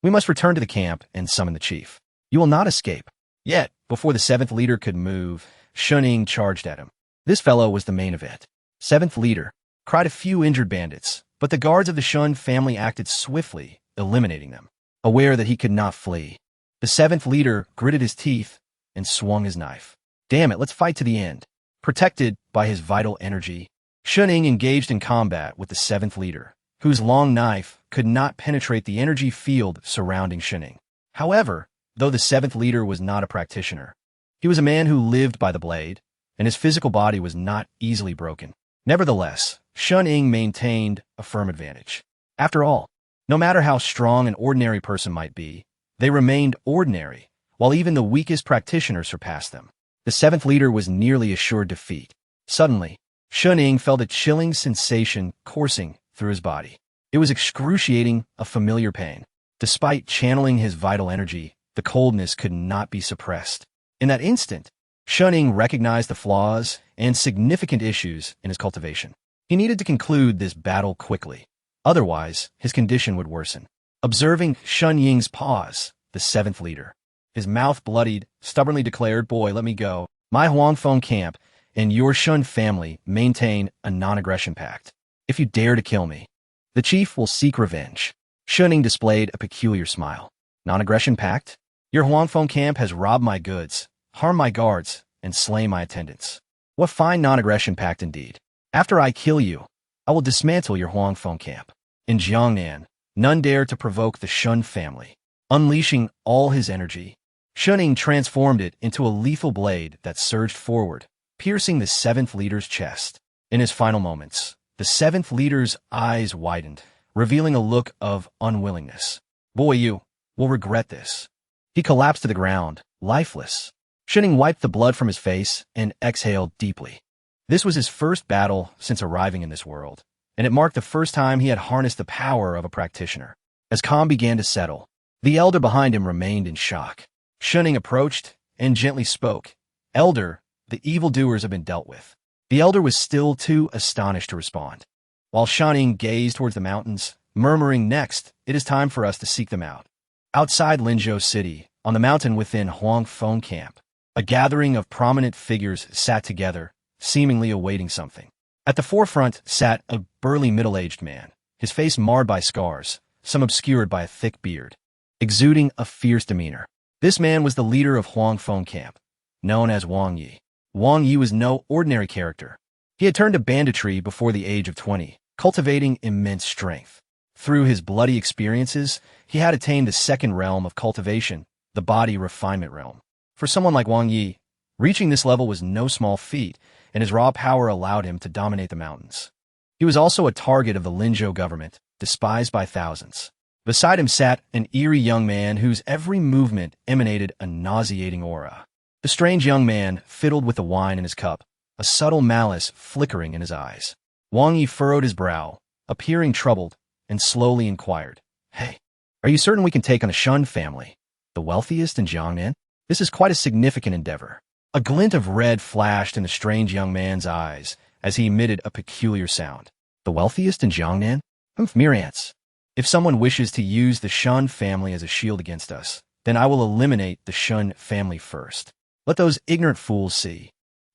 Speaker 1: We must return to the camp and summon the chief. You will not escape." Yet, before the seventh leader could move, Shun Ying charged at him. This fellow was the main event. Seventh leader cried a few injured bandits, but the guards of the Shun family acted swiftly, eliminating them. Aware that he could not flee, the seventh leader gritted his teeth and swung his knife. Damn it, let's fight to the end. Protected by his vital energy, Shun Ying engaged in combat with the seventh leader, whose long knife could not penetrate the energy field surrounding Shun Ying. However, though the seventh leader was not a practitioner, he was a man who lived by the blade, and his physical body was not easily broken. Nevertheless, Shun Ying maintained a firm advantage. After all, no matter how strong an ordinary person might be, they remained ordinary, while even the weakest practitioner surpassed them. The seventh leader was nearly assured defeat. Suddenly, Shun Ying felt a chilling sensation coursing through his body. It was excruciating, a familiar pain. Despite channeling his vital energy, the coldness could not be suppressed. In that instant, Shun Ying recognized the flaws and significant issues in his cultivation. He needed to conclude this battle quickly. Otherwise, his condition would worsen. Observing Shun Ying's pause, the seventh leader, his mouth bloodied, stubbornly declared, "Boy, let me go. My Huangfeng camp and your Shun family maintain a non-aggression pact. If you dare to kill me, the chief will seek revenge." Shun Ying displayed a peculiar smile. "Non-aggression pact? Your Huangfeng camp has robbed my goods, harmed my guards, and slain my attendants. What fine non-aggression pact indeed. After I kill you, I will dismantle your Huangfeng camp." In Jiangnan, none dared to provoke the Shun family. Unleashing all his energy, Shuning transformed it into a lethal blade that surged forward, piercing the seventh leader's chest. In his final moments, the seventh leader's eyes widened, revealing a look of unwillingness. Boy, you will regret this. He collapsed to the ground, lifeless. Shuning wiped the blood from his face and exhaled deeply. This was his first battle since arriving in this world, and it marked the first time he had harnessed the power of a practitioner. As calm began to settle, the elder behind him remained in shock. Shuning approached and gently spoke. Elder, the evildoers have been dealt with. The elder was still too astonished to respond, while Shuning gazed towards the mountains, murmuring, "Next, it is time for us to seek them out." Outside Linzhou City, on the mountain within Huangfeng Camp, a gathering of prominent figures sat together, seemingly awaiting something. At the forefront sat a burly middle-aged man, his face marred by scars, some obscured by a thick beard, exuding a fierce demeanor. This man was the leader of Huangfeng Camp, known as Wang Yi. Wang Yi was no ordinary character. He had turned to banditry before the age of 20, cultivating immense strength. Through his bloody experiences, he had attained the second realm of cultivation, the body refinement realm. For someone like Wang Yi, reaching this level was no small feat, and his raw power allowed him to dominate the mountains. He was also a target of the Linzhou government, despised by thousands. Beside him sat an eerie young man whose every movement emanated a nauseating aura. The strange young man fiddled with the wine in his cup, a subtle malice flickering in his eyes. Wang Yi furrowed his brow, appearing troubled, and slowly inquired, "Hey, are you certain we can take on the Shun family, the wealthiest in Jiangnan? This is quite a significant endeavor." A glint of red flashed in the strange young man's eyes as he emitted a peculiar sound. "The wealthiest in Jiangnan? Mere ants. If someone wishes to use the Shun family as a shield against us, then I will eliminate the Shun family first. Let those ignorant fools see."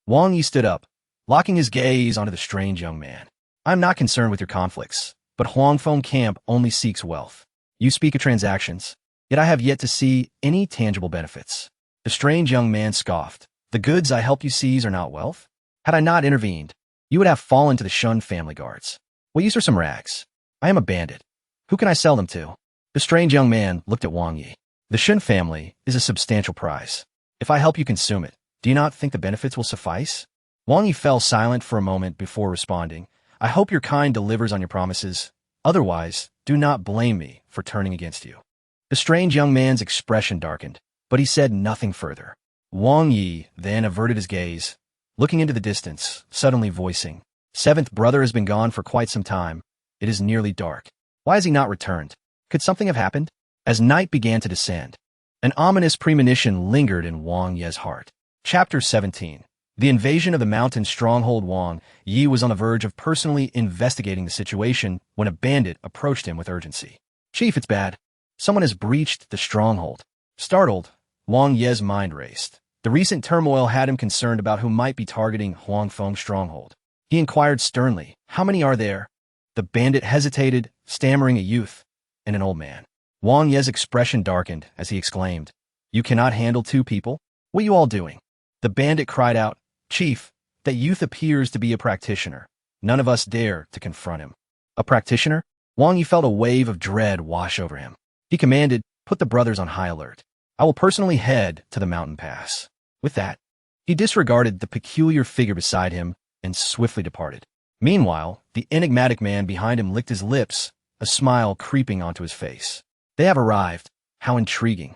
Speaker 1: Wang Yi stood up, locking his gaze onto the strange young man. "I am not concerned with your conflicts, but Huangfeng Camp only seeks wealth. You speak of transactions, yet I have yet to see any tangible benefits." The strange young man scoffed. "The goods I help you seize are not wealth? Had I not intervened, you would have fallen to the Shun family guards. What use are some rags? I am a bandit. Who can I sell them to?" The strange young man looked at Wang Yi. "The Shun family is a substantial prize. If I help you consume it, do you not think the benefits will suffice?" Wang Yi fell silent for a moment before responding. "I hope your kind delivers on your promises. Otherwise, do not blame me for turning against you." The strange young man's expression darkened, but he said nothing further. Wang Yi then averted his gaze, looking into the distance, suddenly voicing, "Seventh brother has been gone for quite some time. It is nearly dark. Why has he not returned? Could something have happened?" As night began to descend, an ominous premonition lingered in Wang Yi's heart. Chapter 17. The invasion of the mountain stronghold. Wang Yi was on the verge of personally investigating the situation when a bandit approached him with urgency. "Chief, it's bad. Someone has breached the stronghold." Startled, Wang Yi's mind raced. The recent turmoil had him concerned about who might be targeting Huangfeng stronghold. He inquired sternly, "How many are there?" The bandit hesitated, stammering a youth and an old man. Wang Yi's expression darkened as he exclaimed, "You cannot handle two people? What are you all doing?" The bandit cried out, "Chief, that youth appears to be a practitioner. None of us dare to confront him." A practitioner? Wang Yi felt a wave of dread wash over him. He commanded, "Put the brothers on high alert. I will personally head to the mountain pass." With that, he disregarded the peculiar figure beside him and swiftly departed. Meanwhile, the enigmatic man behind him licked his lips, a smile creeping onto his face. "They have arrived. How intriguing."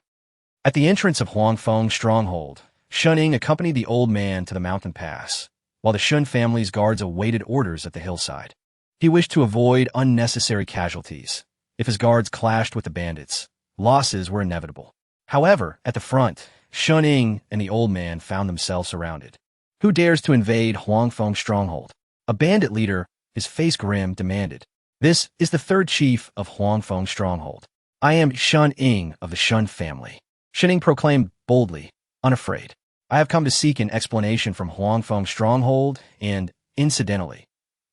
Speaker 1: At the entrance of Huangfeng stronghold, Shuning accompanied the old man to the mountain pass, while the Shun family's guards awaited orders at the hillside. He wished to avoid unnecessary casualties. If his guards clashed with the bandits, losses were inevitable. However, at the front, Shuning and the old man found themselves surrounded. "Who dares to invade Huangfeng stronghold?" A bandit leader, his face grim, demanded. "This is the third chief of Huangfeng stronghold. I am Shun Ying of the Shun family." Shuning proclaimed boldly, unafraid. "I have come to seek an explanation from Huangfeng stronghold and, incidentally,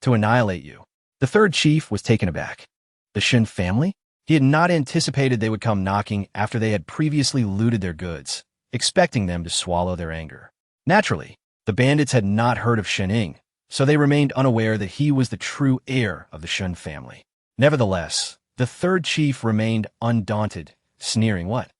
Speaker 1: to annihilate you." The third chief was taken aback. The Shun family? He had not anticipated they would come knocking after they had previously looted their goods, expecting them to swallow their anger. Naturally, the bandits had not heard of Shen Ying, so they remained unaware that he was the true heir of the Shun family. Nevertheless, the third chief remained undaunted, sneering, "What?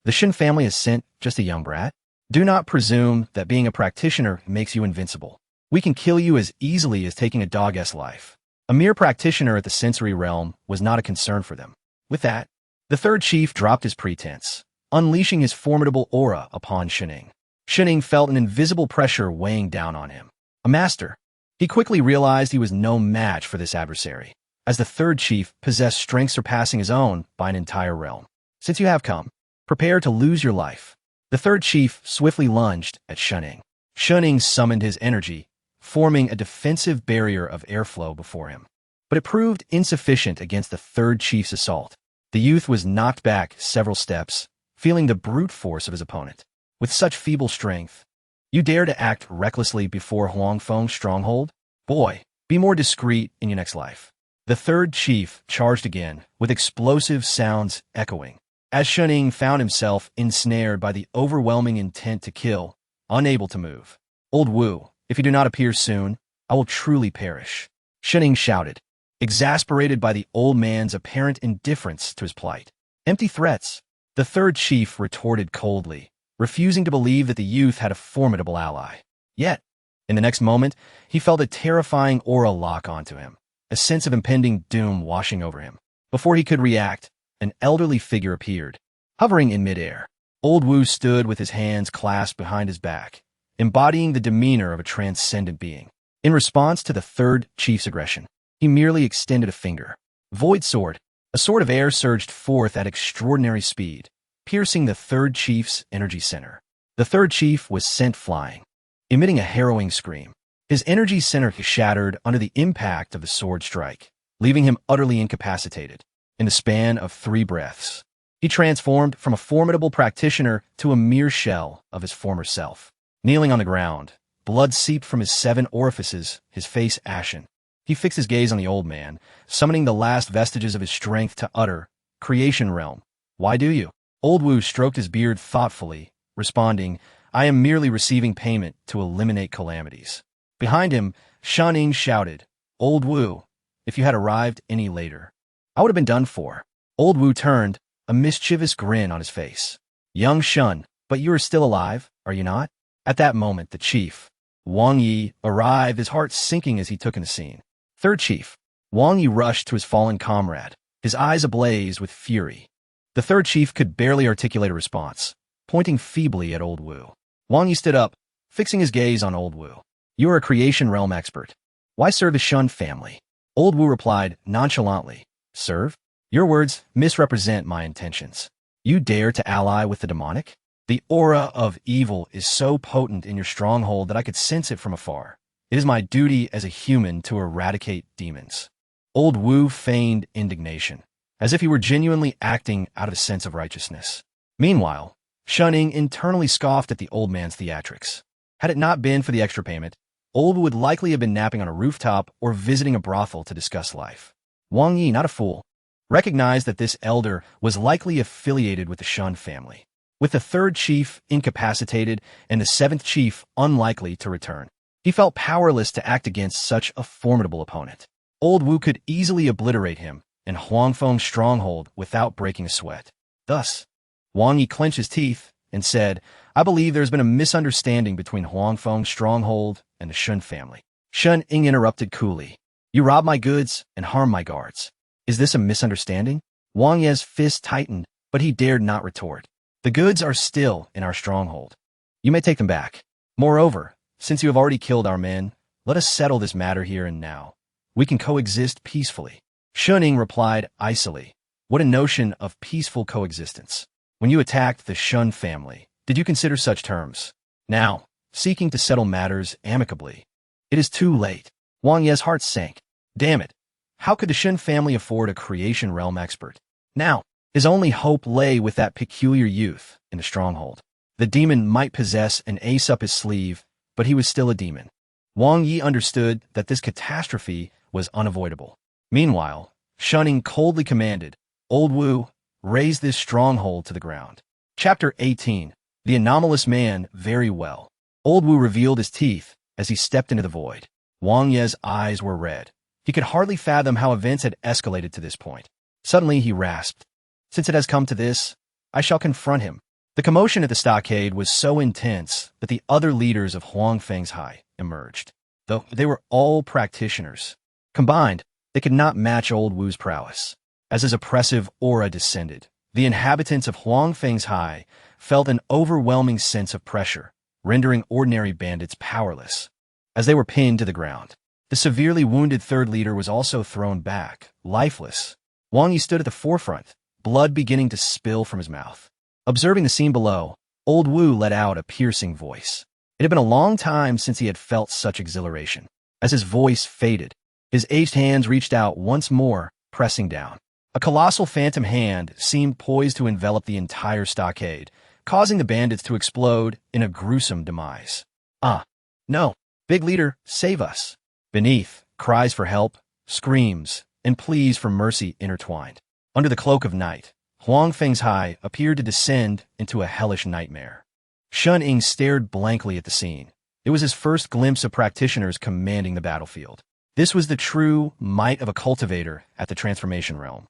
Speaker 1: The Shen family has sent just a young brat? Do not presume that being a practitioner makes you invincible. We can kill you as easily as taking a dog's life." A mere practitioner at the sensory realm was not a concern for them. With that, the third chief dropped his pretense, unleashing his formidable aura upon Shening. Shening felt an invisible pressure weighing down on him. A master. He quickly realized he was no match for this adversary, as the third chief possessed strength surpassing his own by an entire realm. "Since you have come, prepare to lose your life." The third chief swiftly lunged at Shening. Shening summoned his energy, forming a defensive barrier of airflow before him. But it proved insufficient against the third chief's assault. The youth was knocked back several steps, feeling the brute force of his opponent. "With such feeble strength, you dare to act recklessly before Huangfeng's stronghold? Boy, be more discreet in your next life." The third chief charged again, with explosive sounds echoing. As Shening found himself ensnared by the overwhelming intent to kill, unable to move. "Old Wu, if you do not appear soon, I will truly perish," Shening shouted, exasperated by the old man's apparent indifference to his plight. "Empty threats," the third chief retorted coldly, refusing to believe that the youth had a formidable ally. Yet, in the next moment, he felt a terrifying aura lock onto him, a sense of impending doom washing over him. Before he could react, an elderly figure appeared, hovering in midair. Old Wu stood with his hands clasped behind his back, embodying the demeanor of a transcendent being. In response to the third chief's aggression, he merely extended a finger. Void sword. A sword of air surged forth at extraordinary speed, piercing the third chief's energy center. The third chief was sent flying, emitting a harrowing scream. His energy center shattered under the impact of the sword strike, leaving him utterly incapacitated. In the span of 3 breaths, he transformed from a formidable practitioner to a mere shell of his former self. Kneeling on the ground, blood seeped from his 7 orifices, his face ashen. He fixed his gaze on the old man, summoning the last vestiges of his strength to utter, "Creation realm. Why do you?" Old Wu stroked his beard thoughtfully, responding, "I am merely receiving payment to eliminate calamities." Behind him, Shening shouted, "Old Wu, if you had arrived any later, I would have been done for." Old Wu turned, a mischievous grin on his face. "Young Shun, but you are still alive, are you not?" At that moment, the chief, Wang Yi, arrived, his heart sinking as he took in the scene. Third chief, Wang Yi rushed to his fallen comrade, his eyes ablaze with fury. The third chief could barely articulate a response, pointing feebly at Old Wu. Wang Yi stood up, fixing his gaze on Old Wu. "You are a creation realm expert. Why serve the Shun family?" Old Wu replied nonchalantly, "Serve? Your words misrepresent my intentions. You dare to ally with the demonic? The aura of evil is so potent in your stronghold that I could sense it from afar. It is my duty as a human to eradicate demons." Old Wu feigned indignation, as if he were genuinely acting out of a sense of righteousness. Meanwhile, Shening internally scoffed at the old man's theatrics. Had it not been for the extra payment, Old Wu would likely have been napping on a rooftop or visiting a brothel to discuss life. Wang Yi, not a fool, recognized that this elder was likely affiliated with the Shun family, with the third chief incapacitated and the 7th chief unlikely to return. He felt powerless to act against such a formidable opponent. Old Wu could easily obliterate him in Huangfeng's stronghold without breaking a sweat. Thus, Wang Yi clenched his teeth and said, "I believe there's been a misunderstanding between Huangfeng's stronghold and the Shun family." Shun Ying interrupted coolly, "You robbed my goods and harmed my guards. Is this a misunderstanding?" Wang Ye's fist tightened, but he dared not retort. "The goods are still in our stronghold. You may take them back. Moreover, since you have already killed our men, let us settle this matter here and now. We can coexist peacefully." Shening replied icily, "What a notion of peaceful coexistence. When you attacked the Shun family, did you consider such terms? Now, seeking to settle matters amicably, it is too late." Wang Ye's heart sank. Damn it. How could the Shun family afford a creation realm expert? Now, his only hope lay with that peculiar youth in the stronghold. The demon might possess an ace up his sleeve, but he was still a demon. Wang Yi understood that this catastrophe was unavoidable. Meanwhile, Shening coldly commanded, "Old Wu, raise this stronghold to the ground." Chapter 18. The Anomalous Man. Very well. Old Wu revealed his teeth as he stepped into the void. Wang Ye's eyes were red, He could hardly fathom how events had escalated to this point. Suddenly he rasped, "Since it has come to this, I shall confront him." The commotion at the stockade was so intense that the other leaders of Huang Feng's High emerged. Though they were all practitioners, combined, they could not match old Wu's prowess. As his oppressive aura descended, the inhabitants of Huang Feng's High felt an overwhelming sense of pressure, rendering ordinary bandits powerless. As they were pinned to the ground, the severely wounded third leader was also thrown back, lifeless. Wang Yi stood at the forefront, blood beginning to spill from his mouth. Observing the scene below, old Wu let out a piercing voice. It had been a long time since he had felt such exhilaration. As his voice faded, his aged hands reached out once more, pressing down. A colossal phantom hand seemed poised to envelop the entire stockade, causing the bandits to explode in a gruesome demise. "Ah, no! Big leader, save us!" Beneath, cries for help, screams, and pleas for mercy intertwined. Under the cloak of night, Huang Feng's High appeared to descend into a hellish nightmare. Shun Ying stared blankly at the scene. It was his first glimpse of practitioners commanding the battlefield. This was the true might of a cultivator at the transformation realm.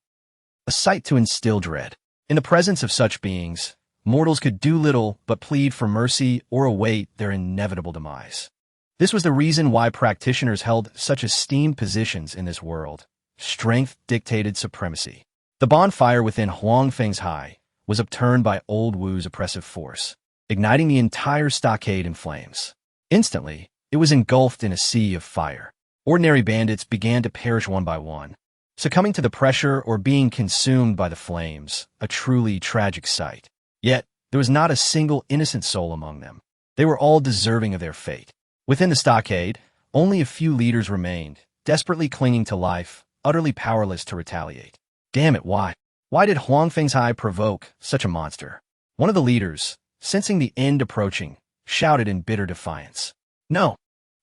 Speaker 1: A sight to instill dread. In the presence of such beings, mortals could do little but plead for mercy or await their inevitable demise. This was the reason why practitioners held such esteemed positions in this world. Strength dictated supremacy. The bonfire within Huang Feng's High was upturned by old Wu's oppressive force, igniting the entire stockade in flames. Instantly, it was engulfed in a sea of fire. Ordinary bandits began to perish one by one, succumbing to the pressure or being consumed by the flames, a truly tragic sight. Yet, there was not a single innocent soul among them. They were all deserving of their fate. Within the stockade, only a few leaders remained, desperately clinging to life, utterly powerless to retaliate. Damn it, why? Why did Huang Feng's High provoke such a monster? One of the leaders, sensing the end approaching, shouted in bitter defiance. "No,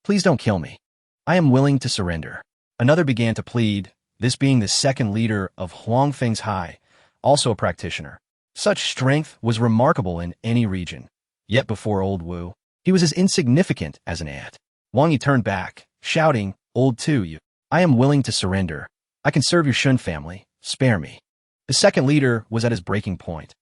Speaker 1: please don't kill me. I am willing to surrender." Another began to plead, this being the second leader of Huang Feng's High, also a practitioner. Such strength was remarkable in any region. Yet before old Wu, he was as insignificant as an ant. Wang Yi turned back, shouting, "Old Tu, I am willing to surrender. I can serve your Shun family. Spare me." The second leader was at his breaking point.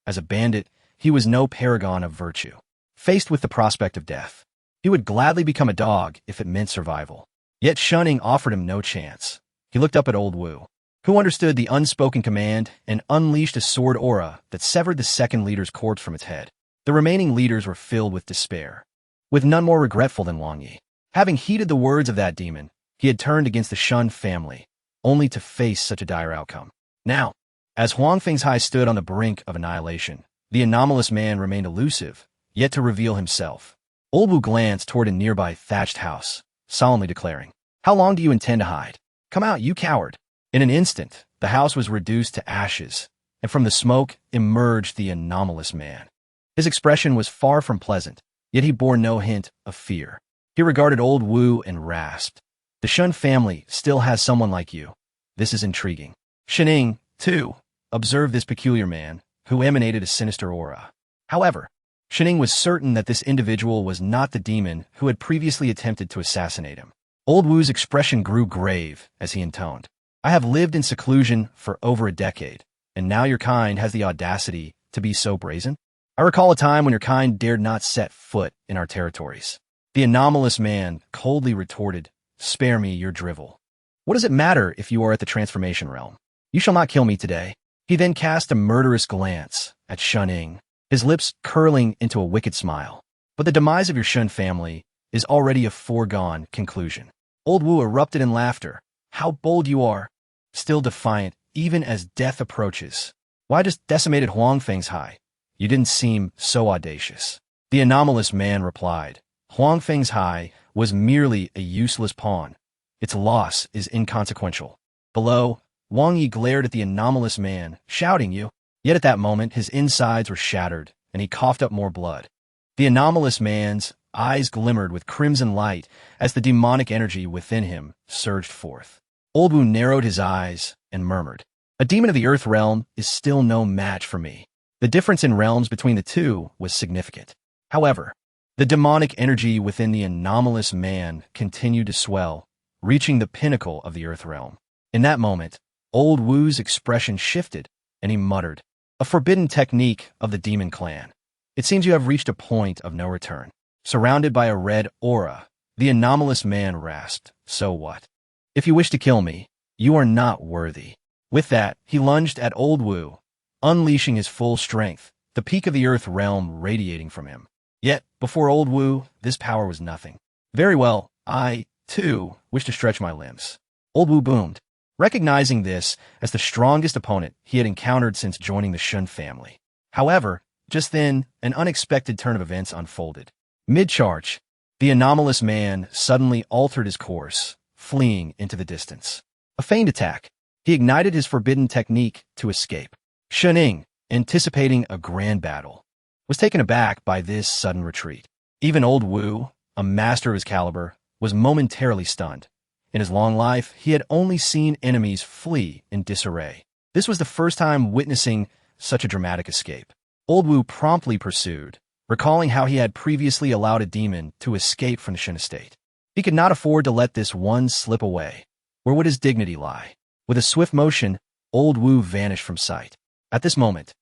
Speaker 1: As a bandit, he was no paragon of virtue. Faced with the prospect of death, he would gladly become a dog if it meant survival. Yet Shunning offered him no chance. He looked up at old Wu, who understood the unspoken command and unleashed a sword aura that severed the second leader's corpse from its head. The remaining leaders were filled with despair, with none more regretful than Wang Yi. Having heeded the words of that demon, he had turned against the Shun family, only to face such a dire outcome. Now, as Huang Feng's High stood on the brink of annihilation, the anomalous man remained elusive, yet to reveal himself. Old Wu glanced toward a nearby thatched house, solemnly declaring, "How long do you intend to hide? Come out, you coward." In an instant, the house was reduced to ashes, and from the smoke emerged the anomalous man. His expression was far from pleasant, yet he bore no hint of fear. He regarded old Wu and rasped, "The Shun family still has someone like you. This is intriguing." Shining, too, observed this peculiar man, who emanated a sinister aura. However, Shining was certain that this individual was not the demon who had previously attempted to assassinate him. Old Wu's expression grew grave as he intoned, "I have lived in seclusion for over a decade, and now your kind has the audacity to be so brazen? I recall a time when your kind dared not set foot in our territories." The anomalous man coldly retorted, "Spare me your drivel. What does it matter if you are at the transformation realm? You shall not kill me today." He then cast a murderous glance at Shun Ying, his lips curling into a wicked smile. "But the demise of your Shun family is already a foregone conclusion." Old Wu erupted in laughter. "How bold you are! Still defiant, even as death approaches. Why just decimated Huang Feng's High? You didn't seem so audacious." The anomalous man replied, "Huang Feng's High was merely a useless pawn. Its loss is inconsequential." Below, Wang Yi glared at the anomalous man, shouting, "You!" Yet at that moment, his insides were shattered, and he coughed up more blood. The anomalous man's eyes glimmered with crimson light as the demonic energy within him surged forth. Old Wu narrowed his eyes and murmured, "A demon of the earth realm is still no match for me." The difference in realms between the two was significant. However, the demonic energy within the anomalous man continued to swell, reaching the pinnacle of the Earth realm. In that moment, old Wu's expression shifted, and he muttered, "A forbidden technique of the demon clan. It seems you have reached a point of no return." Surrounded by a red aura, the anomalous man rasped, "So what? If you wish to kill me, you are not worthy." With that, he lunged at old Wu, unleashing his full strength, the peak of the Earth realm radiating from him. Yet, before old Wu, this power was nothing. "Very well, I, too, wish to stretch my limbs." Old Wu boomed, recognizing this as the strongest opponent he had encountered since joining the Shun family. However, just then, an unexpected turn of events unfolded. Mid-charge, the anomalous man suddenly altered his course, fleeing into the distance. A feigned attack. He ignited his forbidden technique to escape. Shuning, anticipating a grand battle, was taken aback by this sudden retreat. Even old Wu, a master of his caliber, was momentarily stunned. In his long life, he had only seen enemies flee in disarray. This was the first time witnessing such a dramatic escape. Old Wu promptly pursued, recalling how he had previously allowed a demon to escape from the Shun estate. He could not afford to let this one slip away. Where would his dignity lie? With a swift motion, old Wu vanished from sight. At this moment,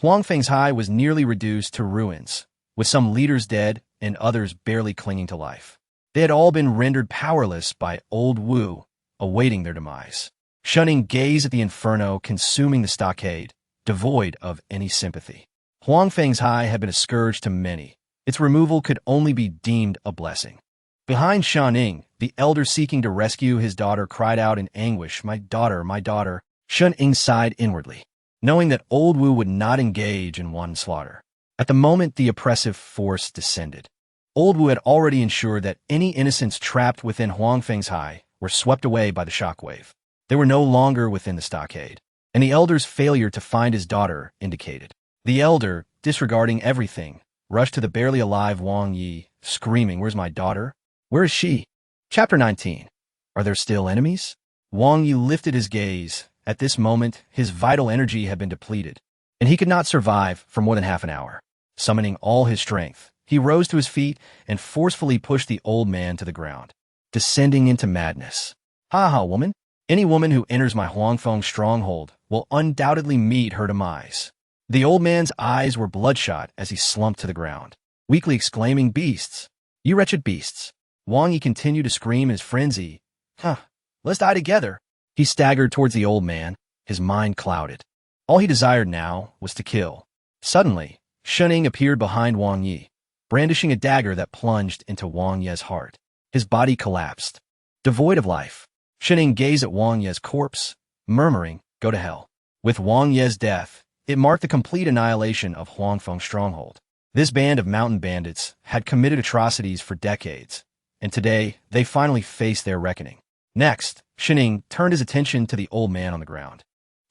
Speaker 1: Huangfeng's High was nearly reduced to ruins, with some leaders dead and others barely clinging to life. They had all been rendered powerless by old Wu, awaiting their demise. Shunning gaze at the inferno consuming the stockade, devoid of any sympathy. Huangfeng's High had been a scourge to many. Its removal could only be deemed a blessing. Behind Shanning, the elder seeking to rescue his daughter cried out in anguish, "My daughter, my daughter." Shanning sighed inwardly, knowing that old Wu would not engage in one slaughter. At the moment the oppressive force descended, old Wu had already ensured that any innocents trapped within Huangfeng's High were swept away by the shockwave. They were no longer within the stockade, and the elder's failure to find his daughter indicated. The elder, disregarding everything, rushed to the barely alive Wang Yi, screaming, "Where's my daughter? Where is she?" Chapter 19. Are there still enemies? Wang Yi lifted his gaze. At this moment, his vital energy had been depleted, and he could not survive for more than half an hour. Summoning all his strength, he rose to his feet and forcefully pushed the old man to the ground, descending into madness. "Ha ha, woman! Any woman who enters my Huangfeng stronghold will undoubtedly meet her demise." The old man's eyes were bloodshot as he slumped to the ground, weakly exclaiming, "Beasts! You wretched beasts!" Wang Yi continued to scream in his frenzy. Let's die together." He staggered towards the old man, his mind clouded. All he desired now was to kill. Suddenly, Shuning appeared behind Wang Yi, brandishing a dagger that plunged into Wang Ye's heart. His body collapsed. Devoid of life, Shuning gazed at Wang Ye's corpse, murmuring, "Go to hell." With Wang Ye's death, it marked the complete annihilation of Huangfeng's stronghold. This band of mountain bandits had committed atrocities for decades, and today they finally faced their reckoning. Next, Shuning turned his attention to the old man on the ground,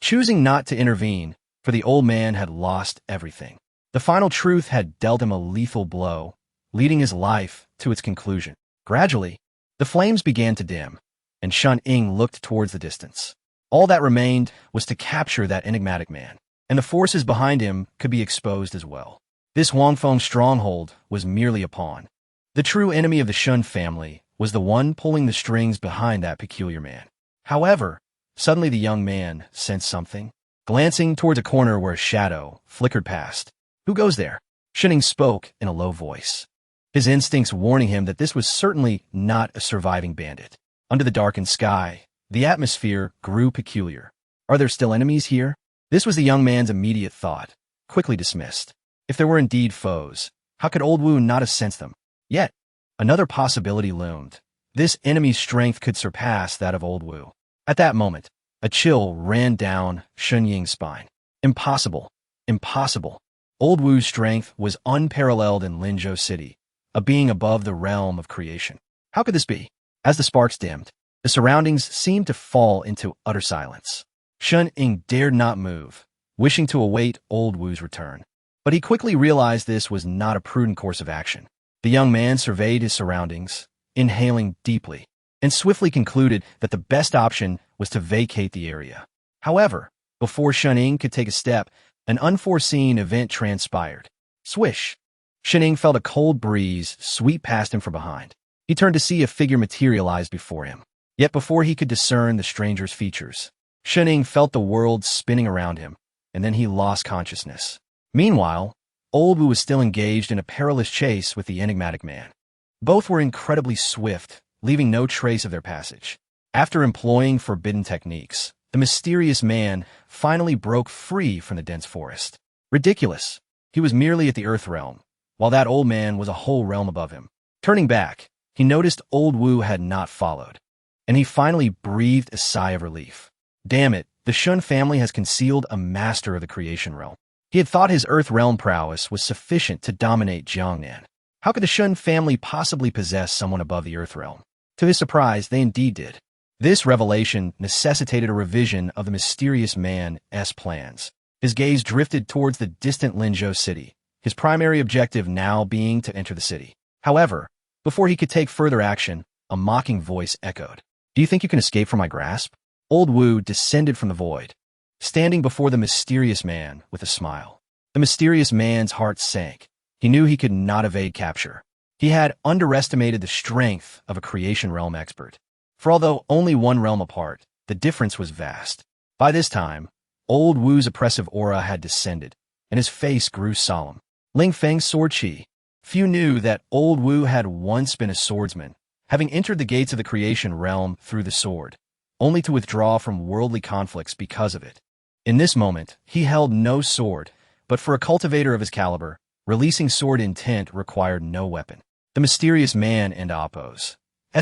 Speaker 1: choosing not to intervene, for the old man had lost everything. The final truth had dealt him a lethal blow, leading his life to its conclusion. Gradually, the flames began to dim, and Shun Ying looked towards the distance. All that remained was to capture that enigmatic man, and the forces behind him could be exposed as well. This Huangfeng stronghold was merely a pawn. The true enemy of the Shun family was the one pulling the strings behind that peculiar man. However, suddenly the young man sensed something, glancing towards a corner where a shadow flickered past. "Who goes there?" Shuning spoke in a low voice, his instincts warning him that this was certainly not a surviving bandit. Under the darkened sky, the atmosphere grew peculiar. Are there still enemies here? This was the young man's immediate thought, quickly dismissed. If there were indeed foes, how could old Wu not have sensed them? Yet, another possibility loomed. This enemy's strength could surpass that of old Wu. At that moment, a chill ran down Shun Ying's spine. Impossible. Impossible. Old Wu's strength was unparalleled in Linzhou City, a being above the realm of creation. How could this be? As the sparks dimmed, the surroundings seemed to fall into utter silence. Shun Ying dared not move, wishing to await old Wu's return. But he quickly realized this was not a prudent course of action. The young man surveyed his surroundings, inhaling deeply, and swiftly concluded that the best option was to vacate the area. However, before Shun Ying could take a step, an unforeseen event transpired. Swish! Shun Ying felt a cold breeze sweep past him from behind. He turned to see a figure materialize before him. Yet before he could discern the stranger's features, Shuning felt the world spinning around him, and then he lost consciousness. Meanwhile, Old Wu was still engaged in a perilous chase with the enigmatic man. Both were incredibly swift, leaving no trace of their passage. After employing forbidden techniques, the mysterious man finally broke free from the dense forest. Ridiculous. He was merely at the Earth realm, while that old man was a whole realm above him. Turning back, he noticed Old Wu had not followed, and he finally breathed a sigh of relief. Damn it, the Shun family has concealed a master of the creation realm. He had thought his Earth realm prowess was sufficient to dominate Jiangnan. How could the Shun family possibly possess someone above the Earth realm? To his surprise, they indeed did. This revelation necessitated a revision of the mysterious man's plans. His gaze drifted towards the distant Linzhou city, his primary objective now being to enter the city. However, before he could take further action, a mocking voice echoed. "Do you think you can escape from my grasp?" Old Wu descended from the void, standing before the mysterious man with a smile. The mysterious man's heart sank. He knew he could not evade capture. He had underestimated the strength of a creation realm expert. For although only one realm apart, the difference was vast. By this time, Old Wu's oppressive aura had descended, and his face grew solemn. Ling Feng's sword chi. Few knew that Old Wu had once been a swordsman, having entered the gates of the creation realm through the sword, only to withdraw from worldly conflicts because of it. In this moment, he held no sword, but for a cultivator of his caliber, releasing sword intent required no weapon. The mysterious man and Oppo's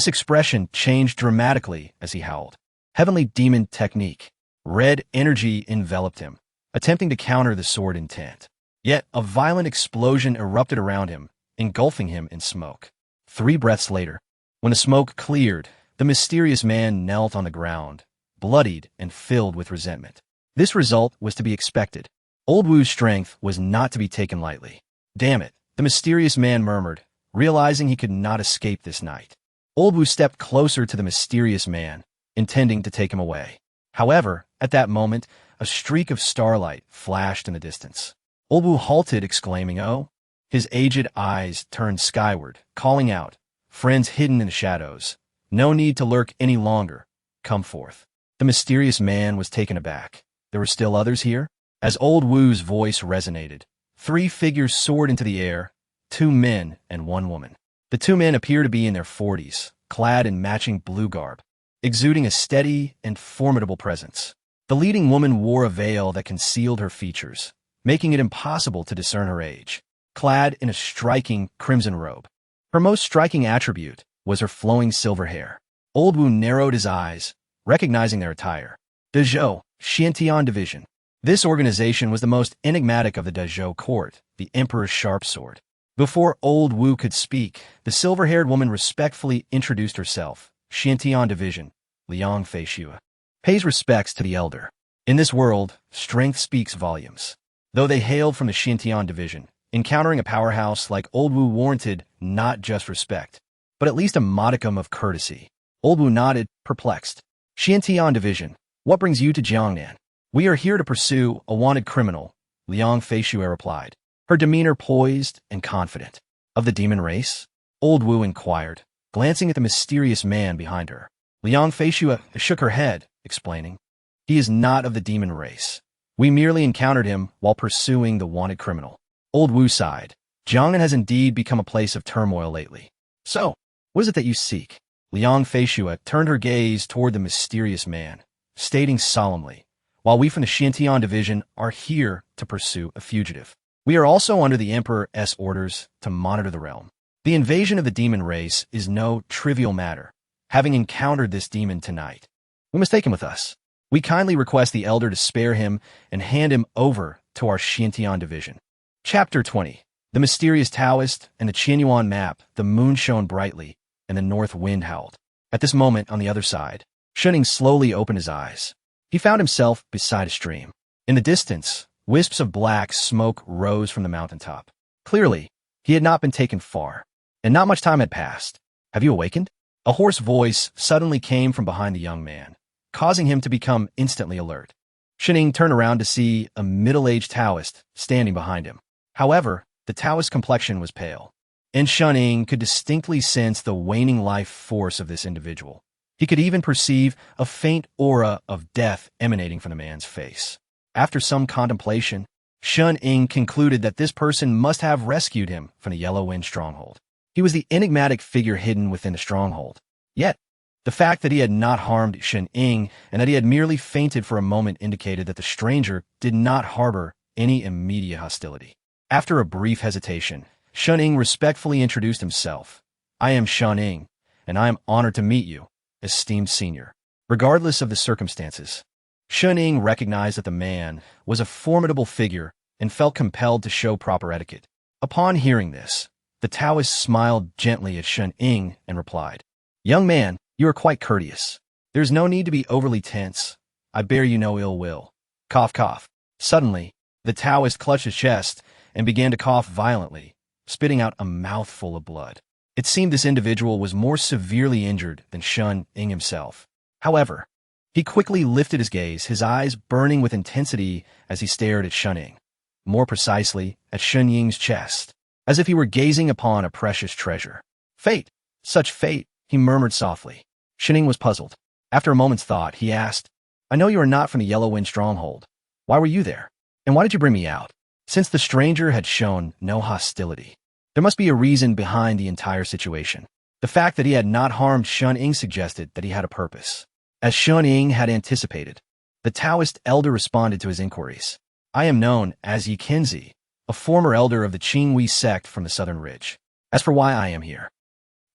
Speaker 1: expression changed dramatically as he howled. Heavenly demon technique. Red energy enveloped him, attempting to counter the sword intent. Yet a violent explosion erupted around him, engulfing him in smoke. 3 breaths later, when the smoke cleared, the mysterious man knelt on the ground, bloodied and filled with resentment. This result was to be expected. Old Wu's strength was not to be taken lightly. "Damn it," the mysterious man murmured, realizing he could not escape this night. Old Wu stepped closer to the mysterious man, intending to take him away. However, at that moment, a streak of starlight flashed in the distance. Old Wu halted, exclaiming, "Oh!" His aged eyes turned skyward, calling out, "Friends hidden in the shadows, no need to lurk any longer. Come forth." The mysterious man was taken aback. There were still others here? As Old Wu's voice resonated, 3 figures soared into the air, 2 men and 1 woman. The 2 men appear to be in their 40s, clad in matching blue garb, exuding a steady and formidable presence. The leading woman wore a veil that concealed her features, making it impossible to discern her age, clad in a striking crimson robe. Her most striking attribute was her flowing silver hair. Old Wu narrowed his eyes, recognizing their attire. Dezhou, Xiantian Division. This organization was the most enigmatic of the Dezhou court, the Emperor's sharp sword. Before Old Wu could speak, the silver-haired woman respectfully introduced herself. Xiantian Division, Liang Feishua. Pays respects to the elder. In this world, strength speaks volumes. Though they hailed from the Xiantian Division, encountering a powerhouse like Old Wu warranted not just respect, but at least a modicum of courtesy. Old Wu nodded, perplexed. "Xiantian Division, what brings you to Jiangnan?" "We are here to pursue a wanted criminal," Liang Feishua replied, her demeanor poised and confident. "Of the demon race?" Old Wu inquired, glancing at the mysterious man behind her. Liang Feishua shook her head, explaining, "He is not of the demon race. We merely encountered him while pursuing the wanted criminal." Old Wu sighed. Jiangnan has indeed become a place of turmoil lately. "So, what is it that you seek?" Liang Feishua turned her gaze toward the mysterious man, stating solemnly, "While we from the Xiantian Division are here to pursue a fugitive, we are also under the Emperor's orders to monitor the realm. The invasion of the demon race is no trivial matter. Having encountered this demon tonight, we must take him with us. We kindly request the elder to spare him and hand him over to our Xiantian Division." Chapter 20. The mysterious Taoist and the Qianyuan map. The moon shone brightly, and the north wind howled. At this moment, on the other side, Shuning slowly opened his eyes. He found himself beside a stream. In the distance, wisps of black smoke rose from the mountaintop. Clearly, he had not been taken far, and not much time had passed. "Have you awakened?" A hoarse voice suddenly came from behind the young man, causing him to become instantly alert. Shuning turned around to see a middle-aged Taoist standing behind him. However, the Taoist's complexion was pale, and Shuning could distinctly sense the waning life force of this individual. He could even perceive a faint aura of death emanating from the man's face. After some contemplation, Shun Ying concluded that this person must have rescued him from the Yellow Wind stronghold. He was the enigmatic figure hidden within the stronghold. Yet, the fact that he had not harmed Shun Ying and that he had merely fainted for a moment indicated that the stranger did not harbor any immediate hostility. After a brief hesitation, Shun Ying respectfully introduced himself. "I am Shun Ying, and I am honored to meet you, esteemed senior." Regardless of the circumstances, Shun Ying recognized that the man was a formidable figure and felt compelled to show proper etiquette. Upon hearing this, the Taoist smiled gently at Shun Ying and replied, "Young man, you are quite courteous. There is no need to be overly tense. I bear you no ill will." Cough, cough. Suddenly, the Taoist clutched his chest and began to cough violently, spitting out a mouthful of blood. It seemed this individual was more severely injured than Shun Ying himself. However, he quickly lifted his gaze, his eyes burning with intensity as he stared at Shun Ying, more precisely at Shun Ying's chest, as if he were gazing upon a precious treasure. "Fate! Such fate!" he murmured softly. Shun Ying was puzzled. After a moment's thought, he asked, "I know you are not from the Yellow Wind stronghold. Why were you there? And why did you bring me out?" Since the stranger had shown no hostility, there must be a reason behind the entire situation. The fact that he had not harmed Shun Ying suggested that he had a purpose. As Shun Ying had anticipated, the Taoist elder responded to his inquiries. "I am known as Yi Qinzi, a former elder of the Qinghui sect from the Southern Ridge. As for why I am here,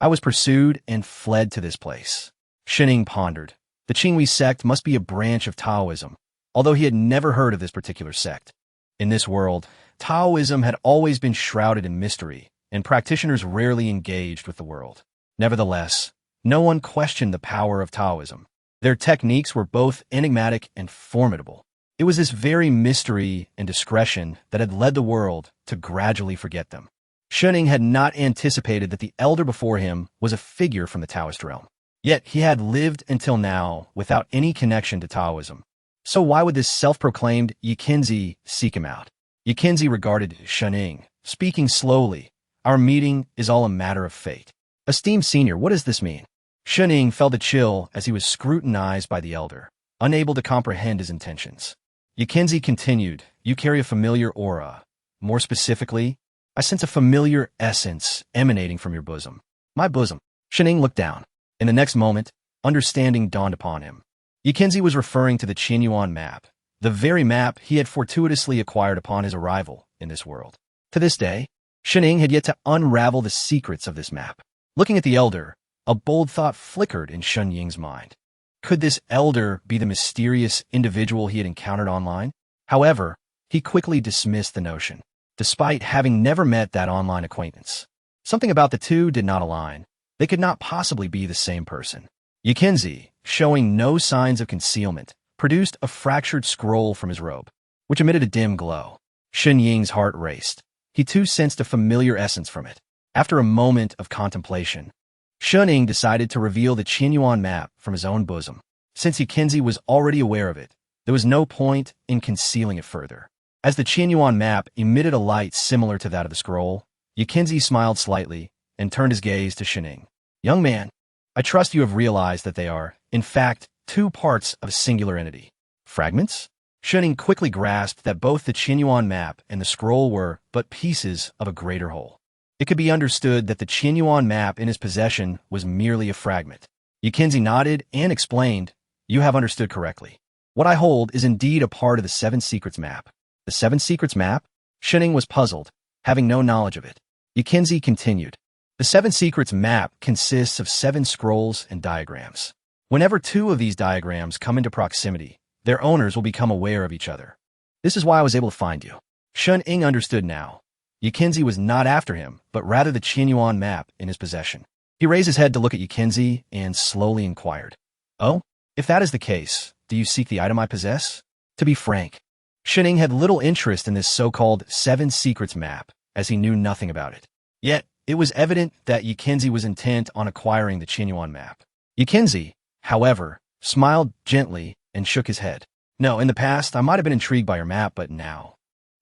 Speaker 1: I was pursued and fled to this place." Shun Ying pondered. The Qinghui sect must be a branch of Taoism, although he had never heard of this particular sect. In this world, Taoism had always been shrouded in mystery, and practitioners rarely engaged with the world. Nevertheless, no one questioned the power of Taoism. Their techniques were both enigmatic and formidable. It was this very mystery and discretion that had led the world to gradually forget them. Shun Ying had not anticipated that the elder before him was a figure from the Taoist realm. Yet he had lived until now without any connection to Taoism. So why would this self-proclaimed Yi Qinzi seek him out? Yi Qinzi regarded Shun Ying, speaking slowly. "Our meeting is all a matter of fate." "Esteemed senior, what does this mean?" Shun Ying felt a chill as he was scrutinized by the elder, unable to comprehend his intentions. Yi Qinzi continued, "You carry a familiar aura. More specifically, I sense a familiar essence emanating from your bosom." "My bosom?" Shun Ying looked down. In the next moment, understanding dawned upon him. Yi Qinzi was referring to the Qianyuan map, the very map he had fortuitously acquired upon his arrival in this world. To this day, Shun Ying had yet to unravel the secrets of this map. Looking at the elder, a bold thought flickered in Shun Ying's mind. Could this elder be the mysterious individual he had encountered online? However, he quickly dismissed the notion, despite having never met that online acquaintance. Something about the two did not align. They could not possibly be the same person. Yi Qinzi, showing no signs of concealment, produced a fractured scroll from his robe, which emitted a dim glow. Shun Ying's heart raced. He too sensed a familiar essence from it. After a moment of contemplation, Shun Ying decided to reveal the Qianyuan map from his own bosom. Since Yi Qinzi was already aware of it, there was no point in concealing it further. As the Qianyuan map emitted a light similar to that of the scroll, Yi Qinzi smiled slightly and turned his gaze to Shun Ying. "Young man, I trust you have realized that they are, in fact, two parts of a singular entity." "Fragments?" Shun Ying quickly grasped that both the Qianyuan map and the scroll were but pieces of a greater whole. It could be understood that the Qianyuan map in his possession was merely a fragment. Yi Qinzi nodded and explained, "You have understood correctly. What I hold is indeed a part of the Seven Secrets map." "The Seven Secrets map?" Shun Ying was puzzled, having no knowledge of it. Yi Qinzi continued, "The Seven Secrets map consists of 7 scrolls and diagrams. Whenever 2 of these diagrams come into proximity, their owners will become aware of each other. This is why I was able to find you." Shun Ying understood now. Yi Qinzi was not after him, but rather the Qianyuan map in his possession. He raised his head to look at Yi Qinzi and slowly inquired, "Oh, if that is the case, do you seek the item I possess?" To be frank, Shun Ying had little interest in this so-called Seven Secrets map, as he knew nothing about it. Yet, it was evident that Yi Qinzi was intent on acquiring the Qianyuan map. Yi Qinzi, however, smiled gently and shook his head. "No, in the past, I might have been intrigued by your map, but now,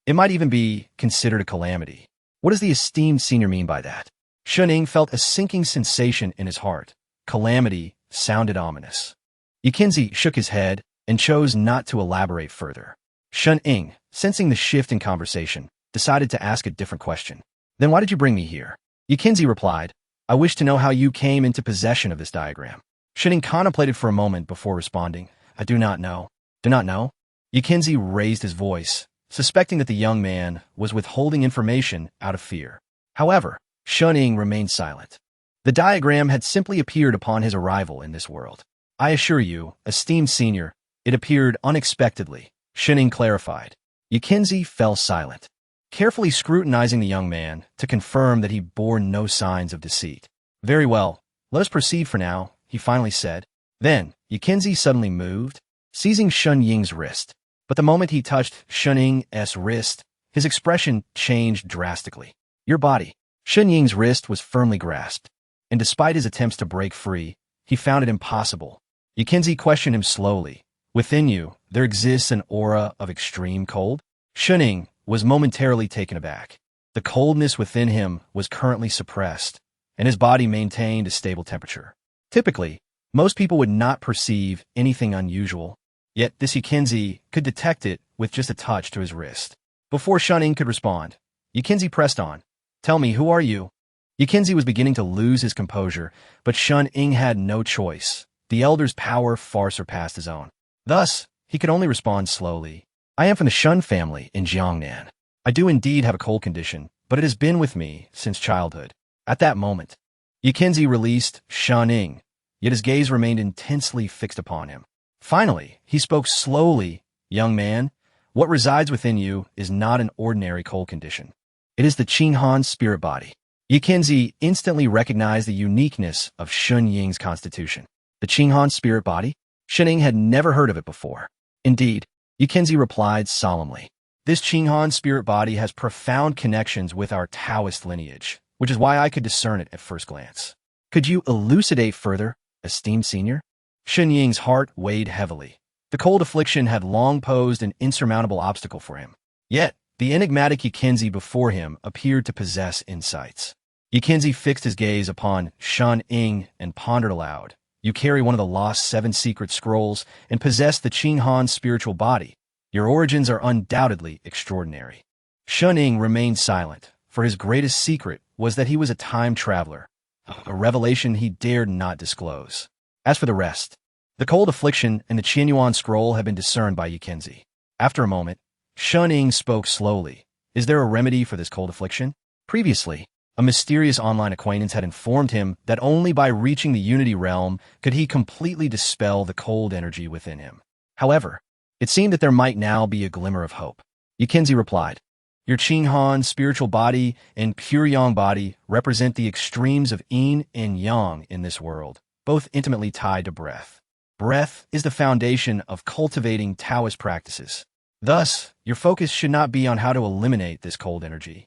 Speaker 1: it might even be considered a calamity." "What does the esteemed senior mean by that?" Shun Ying felt a sinking sensation in his heart. Calamity sounded ominous. Yikinzi shook his head and chose not to elaborate further. Shun Ying, sensing the shift in conversation, decided to ask a different question. Then why did you bring me here? Yikinzi replied, I wish to know how you came into possession of this diagram. Shun Ying contemplated for a moment before responding, I do not know. Do not know? Yikinzi raised his voice, suspecting that the young man was withholding information out of fear. However, Shun Ying remained silent. The diagram had simply appeared upon his arrival in this world. I assure you, esteemed senior, it appeared unexpectedly, Shun Ying clarified. Yikinzi fell silent, carefully scrutinizing the young man to confirm that he bore no signs of deceit. Very well, let us proceed for now, he finally said. Then, Yikinzi suddenly moved, seizing Shun Ying's wrist. But the moment he touched Shun Ying's wrist, his expression changed drastically. Your body. Shun Ying's wrist was firmly grasped, and despite his attempts to break free, he found it impossible. Yikinzi questioned him slowly. Within you, there exists an aura of extreme cold? Shun Ying was momentarily taken aback. The coldness within him was currently suppressed, and his body maintained a stable temperature. Typically, most people would not perceive anything unusual, yet this Yikinzi could detect it with just a touch to his wrist. Before Shun Ying could respond, Yikinzi pressed on. Tell me, who are you? Yikinzi was beginning to lose his composure, but Shun Ying had no choice. The elder's power far surpassed his own. Thus, he could only respond slowly. I am from the Shun family in Jiangnan. I do indeed have a cold condition, but it has been with me since childhood. At that moment, Yikinzi released Shun Ying, yet his gaze remained intensely fixed upon him. Finally, he spoke slowly. Young man, what resides within you is not an ordinary cold condition. It is the Jiangnan spirit body. Yikinzi instantly recognized the uniqueness of Shun Ying's constitution. The Jiangnan spirit body? Shun Ying had never heard of it before. Indeed, Yikinzi replied solemnly. This Jiangnan spirit body has profound connections with our Taoist lineage, which is why I could discern it at first glance. Could you elucidate further, esteemed senior? Shun Ying's heart weighed heavily. The cold affliction had long posed an insurmountable obstacle for him. Yet, the enigmatic Yikinzi before him appeared to possess insights. Yikinzi fixed his gaze upon Shun Ying and pondered aloud. You carry one of the lost 7 secret scrolls and possess the Jiangnan spiritual body. Your origins are undoubtedly extraordinary. Shun Ying remained silent, for his greatest secret was that he was a time traveler, a revelation he dared not disclose. As for the rest, the cold affliction and the Jiangnan scroll had been discerned by Yikinzi. After a moment, Shun Ying spoke slowly. Is there a remedy for this cold affliction? Previously, a mysterious online acquaintance had informed him that only by reaching the Unity Realm could he completely dispel the cold energy within him. However, it seemed that there might now be a glimmer of hope. Yikinzi replied, Your Jiangnan spiritual body and pure Yang body represent the extremes of yin and yang in this world, both intimately tied to breath. Breath is the foundation of cultivating Taoist practices. Thus, your focus should not be on how to eliminate this cold energy,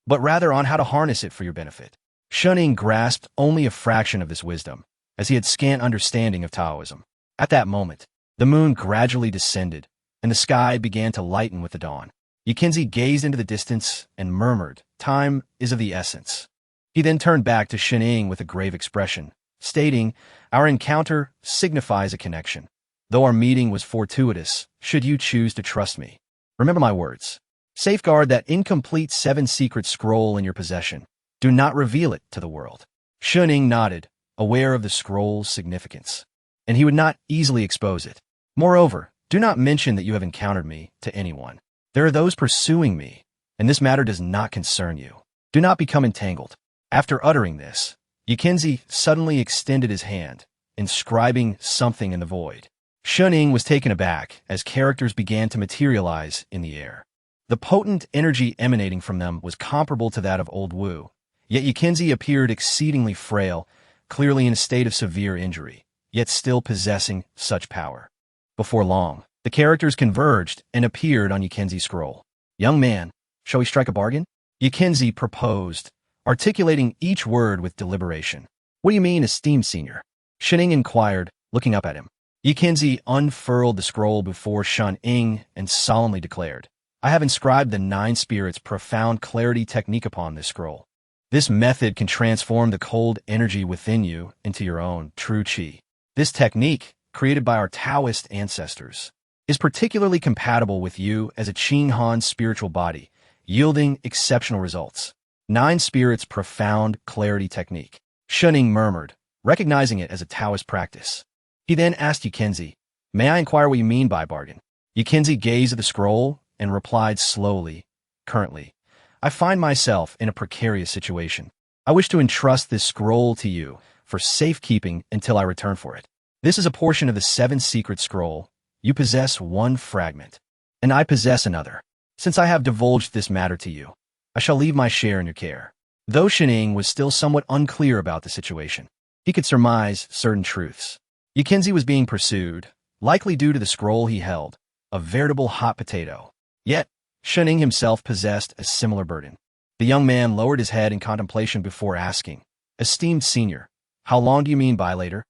Speaker 1: but rather on how to harness it for your benefit. Shun Ying grasped only a fraction of this wisdom, as he had scant understanding of Taoism. At that moment, the moon gradually descended, and the sky began to lighten with the dawn. Yikinzi gazed into the distance and murmured, Time is of the essence. He then turned back to Shun Ying with a grave expression, stating, Our encounter signifies a connection. Though our meeting was fortuitous, should you choose to trust me, remember my words. Safeguard that incomplete 7 secret scroll in your possession. Do not reveal it to the world. Shun Ying nodded, aware of the scroll's significance, and he would not easily expose it. Moreover, do not mention that you have encountered me to anyone. There are those pursuing me, and this matter does not concern you. Do not become entangled. After uttering this, Yikinzi suddenly extended his hand, inscribing something in the void. Shun Ying was taken aback as characters began to materialize in the air. The potent energy emanating from them was comparable to that of Old Wu, yet Yikinzi appeared exceedingly frail, clearly in a state of severe injury, yet still possessing such power. Before long, the characters converged and appeared on Yikinzi's scroll. Young man, shall we strike a bargain? Yikinzi proposed, articulating each word with deliberation. What do you mean, esteemed senior? Shun Ying inquired, looking up at him. Yikinzi unfurled the scroll before Shun Ying and solemnly declared, I have inscribed the 9 spirits' profound clarity technique upon this scroll. This method can transform the cold energy within you into your own true qi. This technique, created by our Taoist ancestors, is particularly compatible with you as a Qing Han spiritual body, yielding exceptional results. 9 Spirits Profound Clarity Technique. Shuning murmured, recognizing it as a Taoist practice. He then asked Yukinzi, "May I inquire what you mean by bargain?" Yukinzi gazed at the scroll and replied slowly, "Currently, I find myself in a precarious situation. I wish to entrust this scroll to you for safekeeping until I return for it. This is a portion of the 7 secret scroll. You possess one fragment, and I possess another. Since I have divulged this matter to you, I shall leave my share in your care." Though Shining was still somewhat unclear about the situation, he could surmise certain truths. Yukinzi was being pursued, likely due to the scroll he held, a veritable hot potato. Yet, Shining himself possessed a similar burden. The young man lowered his head in contemplation before asking, "Esteemed senior, how long do you mean by later?"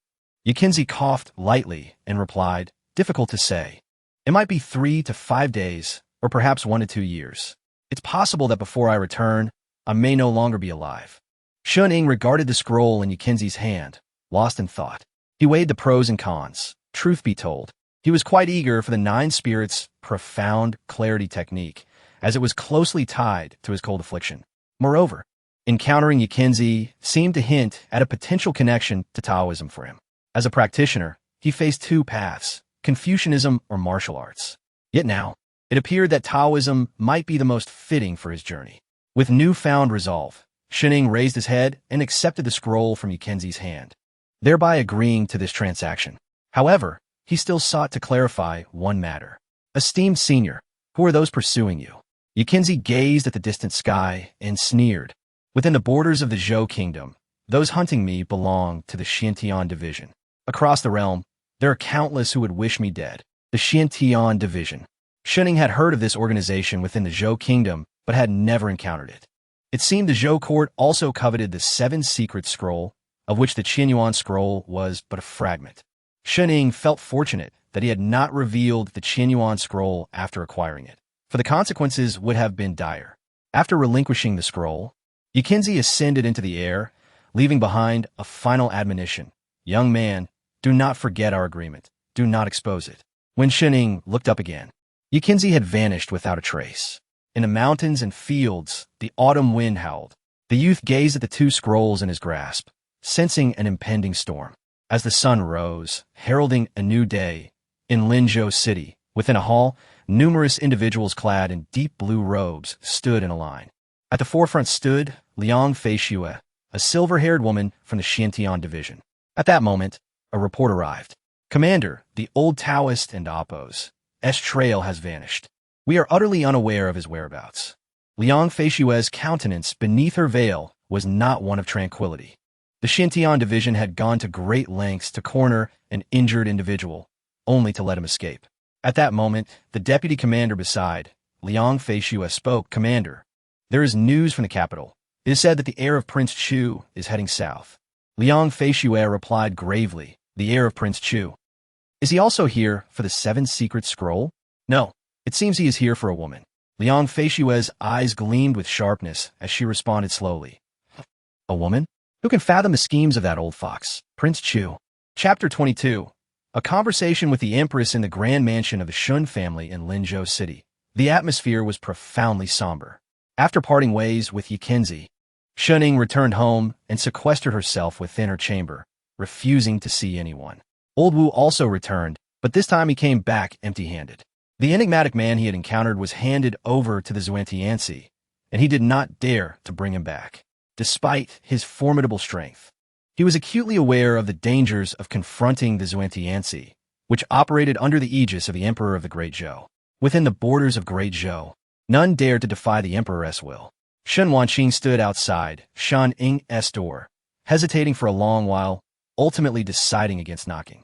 Speaker 1: Yukinzi coughed lightly and replied, "Difficult to say. It might be 3 to 5 days, or perhaps 1 to 2 years. It's possible that before I return, I may no longer be alive." Shuning regarded the scroll in Yukinzi's hand, lost in thought. He weighed the pros and cons. Truth be told, he was quite eager for the 9 Spirits Profound Clarity Technique, as it was closely tied to his cold affliction. Moreover, encountering Yukinzi seemed to hint at a potential connection to Taoism for him. As a practitioner, he faced 2 paths, Confucianism or martial arts. Yet now, it appeared that Taoism might be the most fitting for his journey. With newfound resolve, Shining raised his head and accepted the scroll from Yukinzi's hand, thereby agreeing to this transaction. However, he still sought to clarify one matter. "Esteemed senior, who are those pursuing you?" Yukinzi gazed at the distant sky and sneered. "Within the borders of the Zhou kingdom, those hunting me belong to the Tianhe division. Across the realm, there are countless who would wish me dead. The Tianhe division." Shining had heard of this organization within the Zhou kingdom, but had never encountered it. It seemed the Zhou court also coveted the 7 secret scroll, of which the Qianyuan scroll was but a fragment. Shining felt fortunate that he had not revealed the Qianyuan scroll after acquiring it, for the consequences would have been dire. After relinquishing the scroll, Yukinzi ascended into the air, leaving behind a final admonition. "Young man, do not forget our agreement. Do not expose it." When Shining looked up again, Yukinzi had vanished without a trace. In the mountains and fields, the autumn wind howled. The youth gazed at the 2 scrolls in his grasp, sensing an impending storm. As the sun rose, heralding a new day, in Linzhou City, within a hall, numerous individuals clad in deep blue robes stood in a line. At the forefront stood Liang Feishue, a silver-haired woman from the Xiantian division. At that moment, a report arrived. "Commander, the old Taoist and Oppo's trail has vanished. We are utterly unaware of his whereabouts." Liang Feishue's countenance beneath her veil was not one of tranquility. The Xiantian division had gone to great lengths to corner an injured individual, only to let him escape. At that moment, the deputy commander beside Liang Feishue spoke. "Commander, there is news from the capital. It is said that the heir of Prince Chu is heading south." Liang Feishue replied gravely, "The heir of Prince Chu? Is he also here for the 7 secret scroll?" "No, it seems he is here for a woman." Liang Feishue's eyes gleamed with sharpness as she responded slowly. "A woman? Who can fathom the schemes of that old fox, Prince Chu?" Chapter 22. A conversation with the Empress in the grand mansion of the Shun family in Linzhou City. The atmosphere was profoundly somber. After parting ways with Yukinzi, Shuning returned home and sequestered herself within her chamber, refusing to see anyone. Old Wu also returned, but this time he came back empty-handed. The enigmatic man he had encountered was handed over to the Xuantianzi, and he did not dare to bring him back, despite his formidable strength. He was acutely aware of the dangers of confronting the Xuantianzi, which operated under the aegis of the Emperor of the Great Zhou. Within the borders of Great Zhou, none dared to defy the Emperor's will. Shen Wanqing stood outside Shan Ying's door, hesitating for a long while, ultimately deciding against knocking.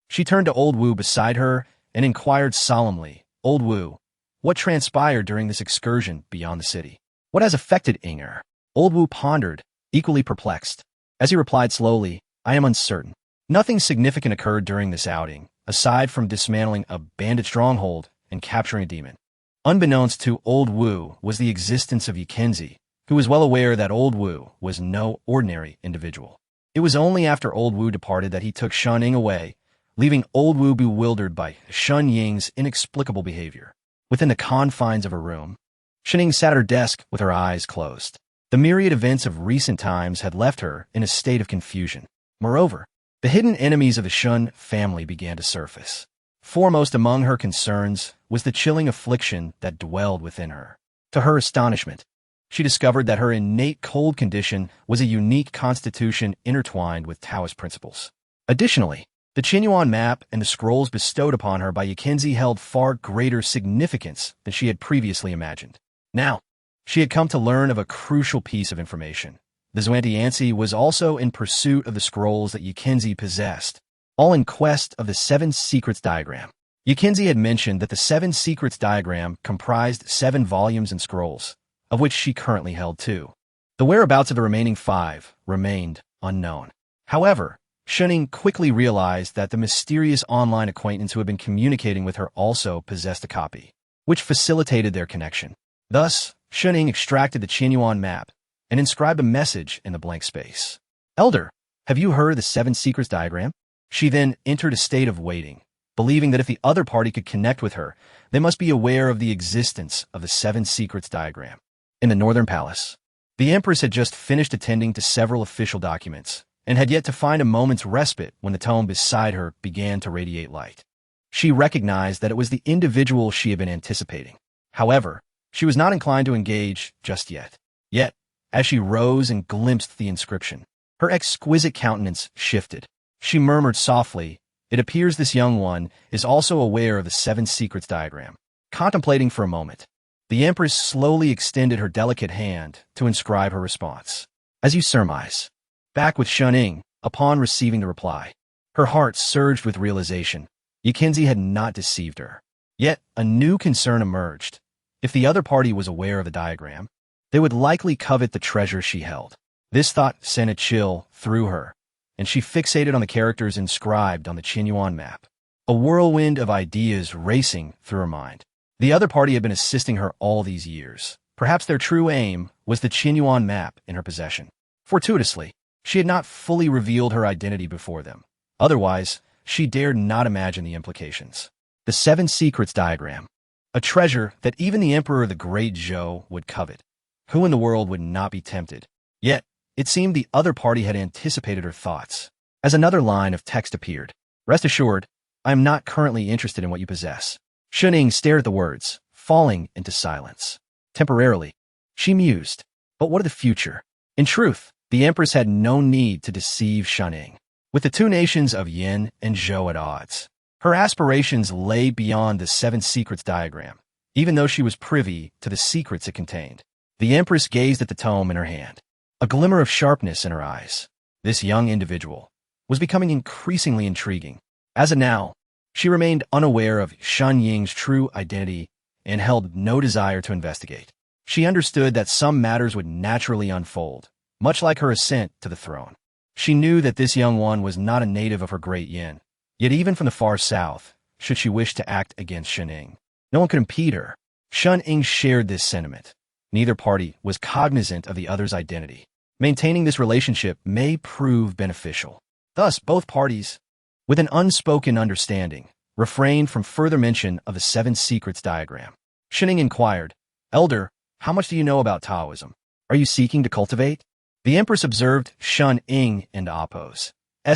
Speaker 1: She turned to Old Wu beside her and inquired solemnly, "Old Wu, what transpired during this excursion beyond the city? What has affected Inger?" Old Wu pondered, equally perplexed. As he replied slowly, "I am uncertain. Nothing significant occurred during this outing, aside from dismantling a bandit stronghold and capturing a demon." Unbeknownst to Old Wu was the existence of Yukinzi, who was well aware that Old Wu was no ordinary individual. It was only after Old Wu departed that he took Shan Ying away leaving old Wu bewildered by Shun Ying's inexplicable behavior. Within the confines of her room, Shining sat at her desk with her eyes closed. The myriad events of recent times had left her in a state of confusion. Moreover, the hidden enemies of the Shun family began to surface. Foremost among her concerns was the chilling affliction that dwelled within her. To her astonishment, she discovered that her innate cold condition was a unique constitution intertwined with Taoist principles. Additionally, the Qinyuan map and the scrolls bestowed upon her by Yikenzi held far greater significance than she had previously imagined. Now, she had come to learn of a crucial piece of information. The Zhou and Yan was also in pursuit of the scrolls that Yikenzi possessed, all in quest of the Seven Secrets diagram. Yikenzi had mentioned that the Seven Secrets diagram comprised 7 volumes and scrolls, of which she currently held 2. The whereabouts of the remaining 5 remained unknown. However, Shuning quickly realized that the mysterious online acquaintance who had been communicating with her also possessed a copy, which facilitated their connection. Thus, Shuning extracted the Qinyuan map and inscribed a message in the blank space. "Elder, have you heard of the Seven Secrets diagram?" She then entered a state of waiting, believing that if the other party could connect with her, they must be aware of the existence of the Seven Secrets diagram. In the Northern Palace, the Empress had just finished attending to several official documents and had yet to find a moment's respite when the tome beside her began to radiate light. She recognized that it was the individual she had been anticipating. However, she was not inclined to engage just yet. Yet, as she rose and glimpsed the inscription, her exquisite countenance shifted. She murmured softly, "It appears this young one is also aware of the Seven Secrets diagram." Contemplating for a moment, the Empress slowly extended her delicate hand to inscribe her response. "As you surmise." Back with Shuning, upon receiving the reply, her heart surged with realization. Yikenzi had not deceived her. Yet, a new concern emerged. If the other party was aware of the diagram, they would likely covet the treasure she held. This thought sent a chill through her, and she fixated on the characters inscribed on the Qinyuan map. A whirlwind of ideas racing through her mind. The other party had been assisting her all these years. Perhaps their true aim was the Qinyuan map in her possession. Fortuitously, she had not fully revealed her identity before them. Otherwise, she dared not imagine the implications. The Seven Secrets diagram. A treasure that even the Emperor of the Great Zhou would covet. Who in the world would not be tempted? Yet, it seemed the other party had anticipated her thoughts. As another line of text appeared, "Rest assured, I am not currently interested in what you possess." Shuning stared at the words, falling into silence. Temporarily, she mused, but what of the future? In truth, the Empress had no need to deceive Shuning. With the two nations of Yin and Zhou at odds, her aspirations lay beyond the Seven Secrets diagram, even though she was privy to the secrets it contained. The Empress gazed at the tome in her hand, a glimmer of sharpness in her eyes. This young individual was becoming increasingly intriguing. As of now, she remained unaware of Shun Ying's true identity and held no desire to investigate. She understood that some matters would naturally unfold, much like her ascent to the throne. She knew that this young one was not a native of her great Yin, yet even from the far south, should she wish to act against Shuning, no one could impede her. Shuning shared this sentiment. Neither party was cognizant of the other's identity. Maintaining this relationship may prove beneficial. Thus, both parties, with an unspoken understanding, refrained from further mention of the Seven Secrets diagram. Shuning inquired, "Elder, how much do you know about Taoism? Are you seeking to cultivate?" The Empress observed Shuning and Appo's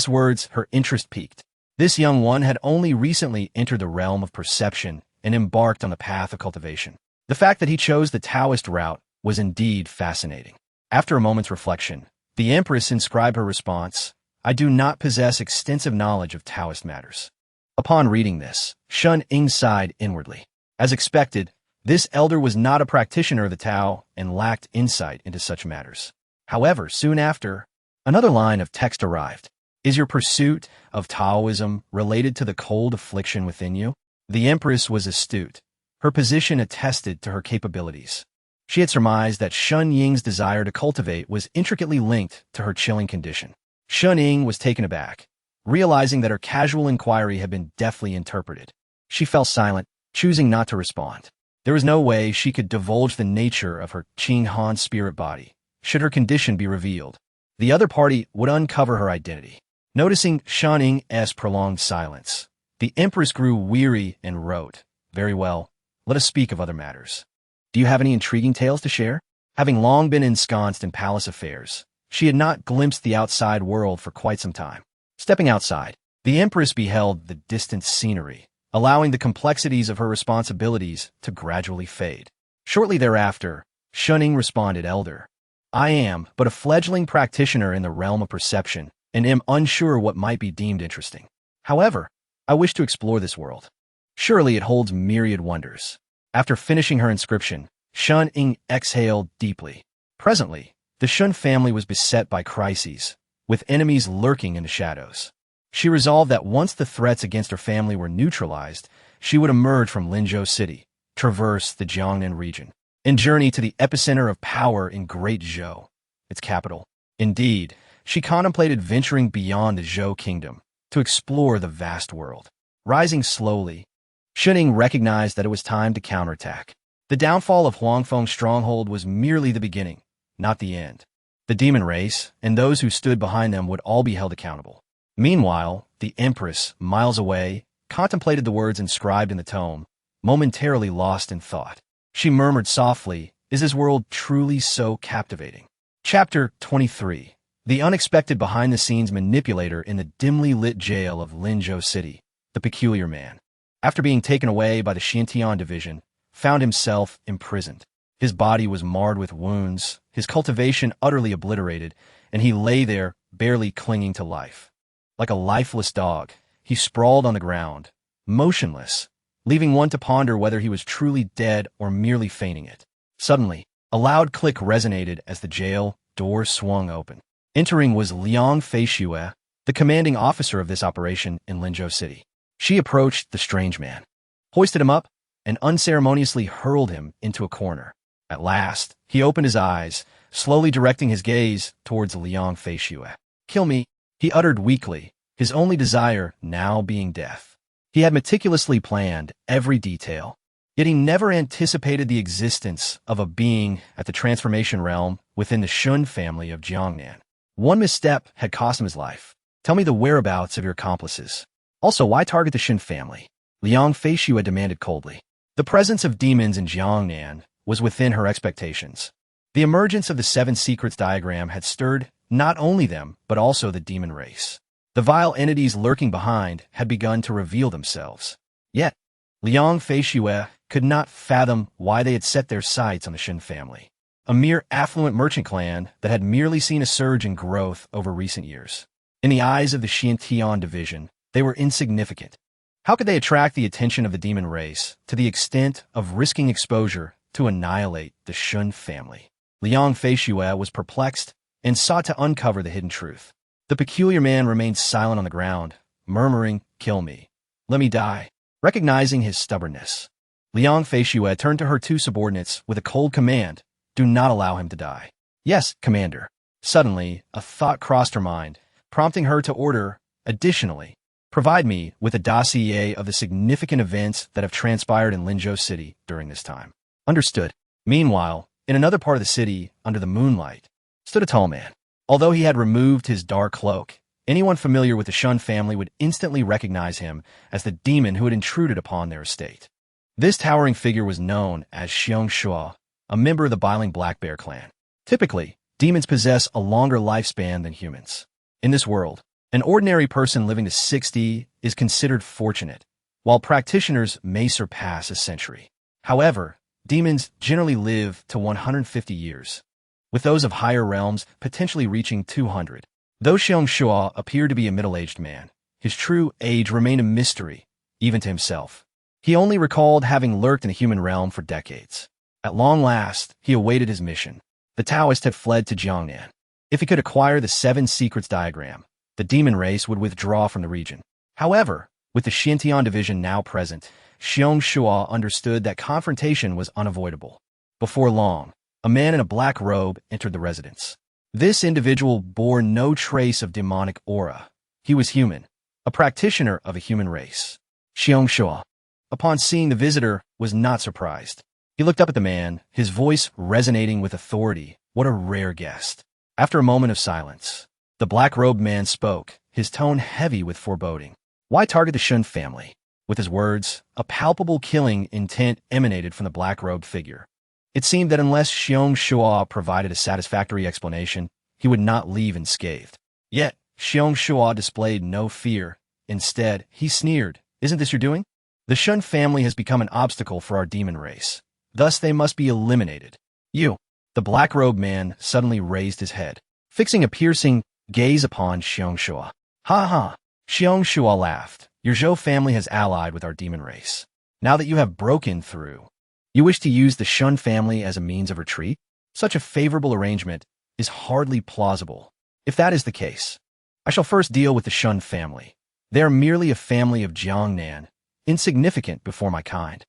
Speaker 1: words, her interest piqued. This young one had only recently entered the realm of perception and embarked on the path of cultivation. The fact that he chose the Taoist route was indeed fascinating. After a moment's reflection, the Empress inscribed her response, "I do not possess extensive knowledge of Taoist matters." Upon reading this, Shuning sighed inwardly. As expected, this elder was not a practitioner of the Tao and lacked insight into such matters. However, soon after, another line of text arrived. "Is your pursuit of Taoism related to the cold affliction within you?" The Empress was astute. Her position attested to her capabilities. She had surmised that Shun Ying's desire to cultivate was intricately linked to her chilling condition. Shuning was taken aback, realizing that her casual inquiry had been deftly interpreted. She fell silent, choosing not to respond. There was no way she could divulge the nature of her Qinghan spirit body. Should her condition be revealed, the other party would uncover her identity. Noticing Shanning's prolonged silence, the Empress grew weary and wrote, "Very well, let us speak of other matters. Do you have any intriguing tales to share?" Having long been ensconced in palace affairs, she had not glimpsed the outside world for quite some time. Stepping outside, the Empress beheld the distant scenery, allowing the complexities of her responsibilities to gradually fade. Shortly thereafter, Shunning responded, "Elder, I am but a fledgling practitioner in the realm of perception and am unsure what might be deemed interesting. However, I wish to explore this world. Surely it holds myriad wonders." After finishing her inscription, Shunning exhaled deeply. Presently, the Shun family was beset by crises, with enemies lurking in the shadows. She resolved that once the threats against her family were neutralized, she would emerge from Linzhou City, traverse the Jiangnan region, and journey to the epicenter of power in Great Zhou, its capital. Indeed, she contemplated venturing beyond the Zhou kingdom to explore the vast world. Rising slowly, Shunning recognized that it was time to counterattack. The downfall of Huangfeng's stronghold was merely the beginning, not the end. The demon race and those who stood behind them would all be held accountable. Meanwhile, the Empress, miles away, contemplated the words inscribed in the tome, momentarily lost in thought. She murmured softly, "Is this world truly so captivating?" Chapter 23. The unexpected behind-the-scenes manipulator in the dimly lit jail of Linzhou City, the peculiar man, after being taken away by the Tianhe division, found himself imprisoned. His body was marred with wounds, his cultivation utterly obliterated, and he lay there, barely clinging to life. Like a lifeless dog, he sprawled on the ground, motionless, leaving one to ponder whether he was truly dead or merely feigning it. Suddenly, a loud click resonated as the jail door swung open. Entering was Liang Feishue, the commanding officer of this operation in Linzhou City. She approached the strange man, hoisted him up, and unceremoniously hurled him into a corner. At last, he opened his eyes, slowly directing his gaze towards Liang Feishue. "Kill me," he uttered weakly, his only desire now being death. He had meticulously planned every detail, yet he never anticipated the existence of a being at the transformation realm within the Shun family of Jiangnan. One misstep had cost him his life. "Tell me the whereabouts of your accomplices. Also, why target the Shun family?" Liang Feishue demanded coldly. The presence of demons in Jiangnan was within her expectations. The emergence of the Seven Secrets diagram had stirred not only them, but also the demon race. The vile entities lurking behind had begun to reveal themselves. Yet, Liang Feishue could not fathom why they had set their sights on the Shen family, a mere affluent merchant clan that had merely seen a surge in growth over recent years. In the eyes of the Tianhe division, they were insignificant. How could they attract the attention of the demon race to the extent of risking exposure to annihilate the Shun family? Liang Feishue was perplexed and sought to uncover the hidden truth. The peculiar man remained silent on the ground, murmuring, "Kill me. Let me die." Recognizing his stubbornness, Liang Feishue turned to her two subordinates with a cold command, "Do not allow him to die." "Yes, Commander." Suddenly, a thought crossed her mind, prompting her to order, "Additionally, provide me with a dossier of the significant events that have transpired in Linzhou City during this time." "Understood." Meanwhile, in another part of the city, under the moonlight, stood a tall man. Although he had removed his dark cloak, anyone familiar with the Shun family would instantly recognize him as the demon who had intruded upon their estate. This towering figure was known as Jiuzhou, a member of the Biling Black Bear clan. Typically, demons possess a longer lifespan than humans. In this world, an ordinary person living to 60 is considered fortunate, while practitioners may surpass a century. However, demons generally live to 150 years, with those of higher realms potentially reaching 200. Though Jiuzhou appeared to be a middle-aged man, his true age remained a mystery, even to himself. He only recalled having lurked in the human realm for decades. At long last, he awaited his mission. The Taoist had fled to Jiangnan. If he could acquire the Seven Secrets diagram, the demon race would withdraw from the region. However, with the Tianhe division now present, Jiuzhou understood that confrontation was unavoidable. Before long, a man in a black robe entered the residence. This individual bore no trace of demonic aura. He was human, a practitioner of a human race. Jiuzhou, upon seeing the visitor, was not surprised. He looked up at the man, his voice resonating with authority. What a rare guest. After a moment of silence, The black-robed man spoke, his tone heavy with foreboding. Why target the Shun family? With his words, a palpable killing intent emanated from the black-robed figure. It seemed that unless Xiong Shua provided a satisfactory explanation, he would not leave unscathed. Yet, Xiong Shua displayed no fear. Instead, he sneered. Isn't this your doing? The Shun family has become an obstacle for our demon race. Thus, they must be eliminated. You. The black-robed man suddenly raised his head, fixing a piercing gaze upon Xiong Shua. Ha ha! Xiong Shua laughed. Your Zhou family has allied with our demon race. Now that you have broken through, you wish to use the Shun family as a means of retreat? Such a favorable arrangement is hardly plausible. If that is the case, I shall first deal with the Shun family. They are merely a family of Jiangnan, insignificant before my kind.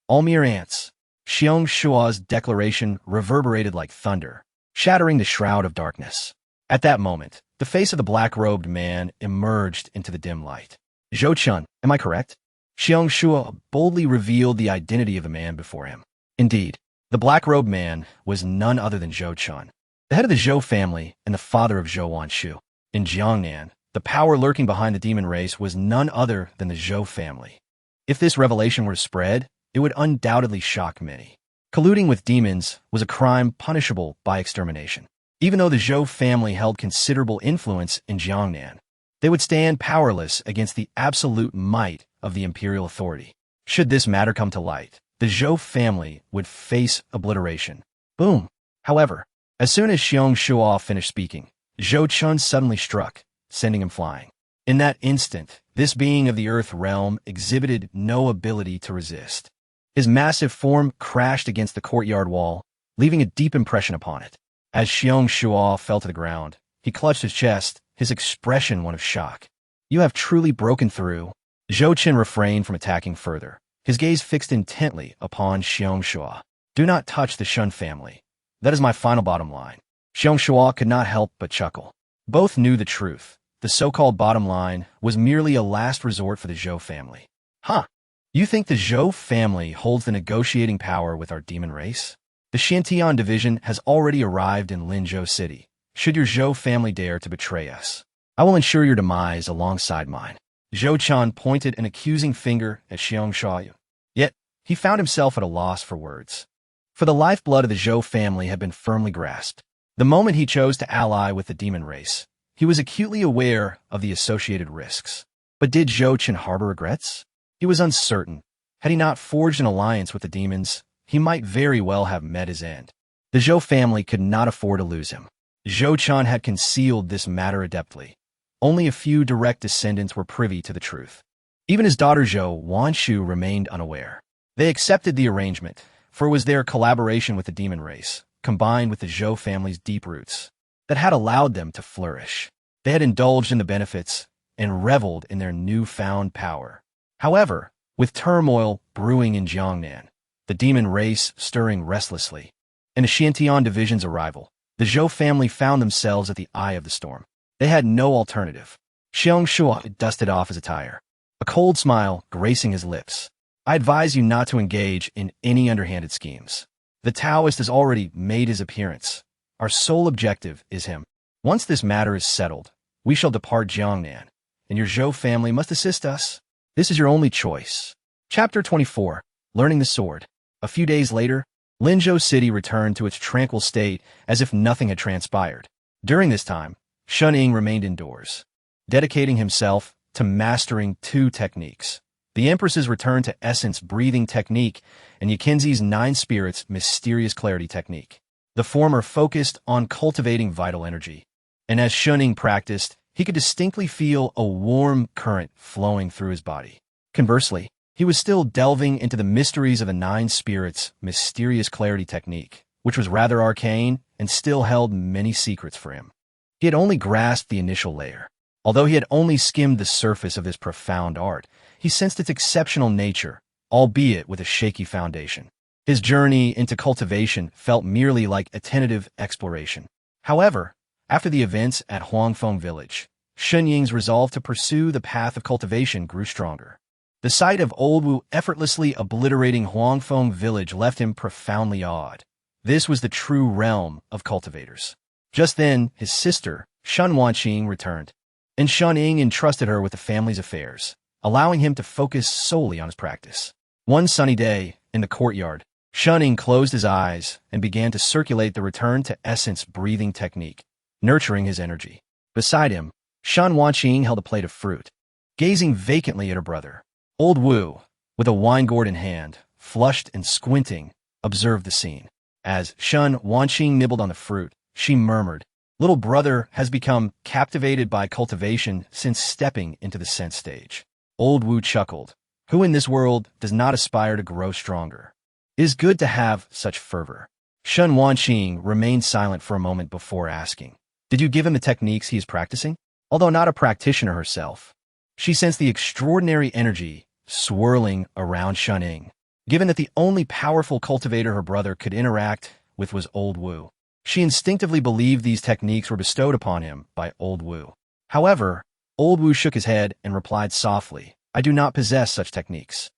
Speaker 1: All mere ants. Xiong Shua's declaration reverberated like thunder, shattering the shroud of darkness. At that moment, the face of the black-robed man emerged into the dim light. Zhou Chun, am I correct? Xiong Shua boldly revealed the identity of the man before him. Indeed, the black-robed man was none other than Zhou Chun, the head of the Zhou family and the father of Zhou Wanshu. In Jiangnan, the power lurking behind the demon race was none other than the Zhou family. If this revelation were to spread, it would undoubtedly shock many. Colluding with demons was a crime punishable by extermination. Even though the Zhou family held considerable influence in Jiangnan, they would stand powerless against the absolute might of the imperial authority. Should this matter come to light, the Zhou family would face obliteration. Boom! However, as soon as Xiong Shua finished speaking, Zhou Chun suddenly struck, sending him flying. In that instant, this being of the earth realm exhibited no ability to resist. His massive form crashed against the courtyard wall, leaving a deep impression upon it. As Xiong Shua fell to the ground, he clutched his chest, his expression one of shock. You have truly broken through. Zhou Chen refrained from attacking further, his gaze fixed intently upon Xiong Shua. Do not touch the Shun family. That is my final bottom line. Xiong Shua could not help but chuckle. Both knew the truth. The so-called bottom line was merely a last resort for the Zhou family. Huh? You think the Zhou family holds the negotiating power with our demon race? The Xiantian division has already arrived in Linzhou City. Should your Zhou family dare to betray us, I will ensure your demise alongside mine. Zhou Chan pointed an accusing finger at Xiong Shua. Yet, he found himself at a loss for words. For the lifeblood of the Zhou family had been firmly grasped. The moment he chose to ally with the demon race, he was acutely aware of the associated risks. But did Zhou Chen harbor regrets? He was uncertain. Had he not forged an alliance with the demons, he might very well have met his end. The Zhou family could not afford to lose him. Zhou Chan had concealed this matter adeptly. Only a few direct descendants were privy to the truth. Even his daughter Zhou Wanshu remained unaware. They accepted the arrangement, for it was their collaboration with the demon race, combined with the Zhou family's deep roots, that had allowed them to flourish. They had indulged in the benefits and reveled in their newfound power. However, with turmoil brewing in Jiangnan, the demon race stirring restlessly, and the Xiantian division's arrival, the Zhou family found themselves at the eye of the storm. They had no alternative. Xiong Shua dusted off his attire, a cold smile gracing his lips. I advise you not to engage in any underhanded schemes. The Taoist has already made his appearance. Our sole objective is him. Once this matter is settled, we shall depart Jiangnan, and your Zhou family must assist us. This is your only choice. Chapter 24. Learning the Sword. A few days later, Linzhou City returned to its tranquil state as if nothing had transpired. During this time, Shun Ying remained indoors, dedicating himself to mastering two techniques: the Empress's return to essence breathing technique and Yakinzi's nine spirits mysterious clarity technique. The former focused on cultivating vital energy, and as Shun Ying practiced, he could distinctly feel a warm current flowing through his body. Conversely, he was still delving into the mysteries of the nine spirits mysterious clarity technique, which was rather arcane and still held many secrets for him. He had only grasped the initial layer. Although he had only skimmed the surface of this profound art, he sensed its exceptional nature, albeit with a shaky foundation. His journey into cultivation felt merely like a tentative exploration. However, after the events at Huangfeng Village, Shun Ying's resolve to pursue the path of cultivation grew stronger. The sight of Old Wu effortlessly obliterating Huangfeng Village left him profoundly awed. This was the true realm of cultivators. Just then, his sister, Shun Wanqing returned, and Shun Ying entrusted her with the family's affairs, allowing him to focus solely on his practice. One sunny day, in the courtyard, Shun Ying closed his eyes and began to circulate the return to essence breathing technique, nurturing his energy. Beside him, Shun Wanqing held a plate of fruit, gazing vacantly at her brother. Old Wu, with a wine gourd in hand, flushed and squinting, observed the scene. As Shun Wanqing nibbled on the fruit, she murmured, "Little brother has become captivated by cultivation since stepping into the sense stage." Old Wu chuckled. Who in this world does not aspire to grow stronger? It is good to have such fervor. Shun Wanqing remained silent for a moment before asking, "Did you give him the techniques he is practicing?" Although not a practitioner herself, she sensed the extraordinary energy swirling around Shun Ying. Given that the only powerful cultivator her brother could interact with was Old Wu, she instinctively believed these techniques were bestowed upon him by Old Wu. However, Old Wu shook his head and replied softly, "I do not possess such techniques.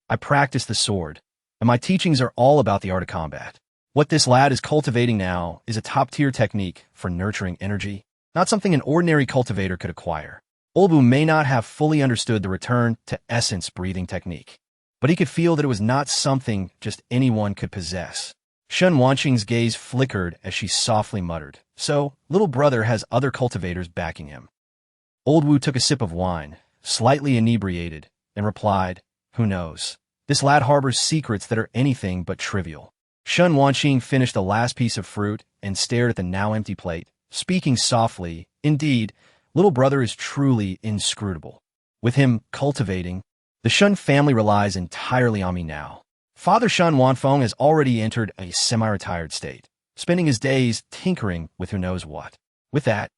Speaker 1: I practice the sword, and my teachings are all about the art of combat. What this lad is cultivating now is a top-tier technique for nurturing energy, not something an ordinary cultivator could acquire." Old Wu may not have fully understood the return to essence breathing technique, but he could feel that it was not something just anyone could possess. Shun Wanqing's gaze flickered as she softly muttered, "So, little brother has other cultivators backing him." Old Wu took a sip of wine, slightly inebriated, and replied, "Who knows? This lad harbors secrets that are anything but trivial." Shun Wanqing finished the last piece of fruit and stared at the now empty plate, speaking softly, "Indeed, little brother is truly inscrutable. With him cultivating, the Shun family relies entirely on me now." Father Shun Wanfeng has already entered a semi-retired state, spending his days tinkering with who knows what. With that,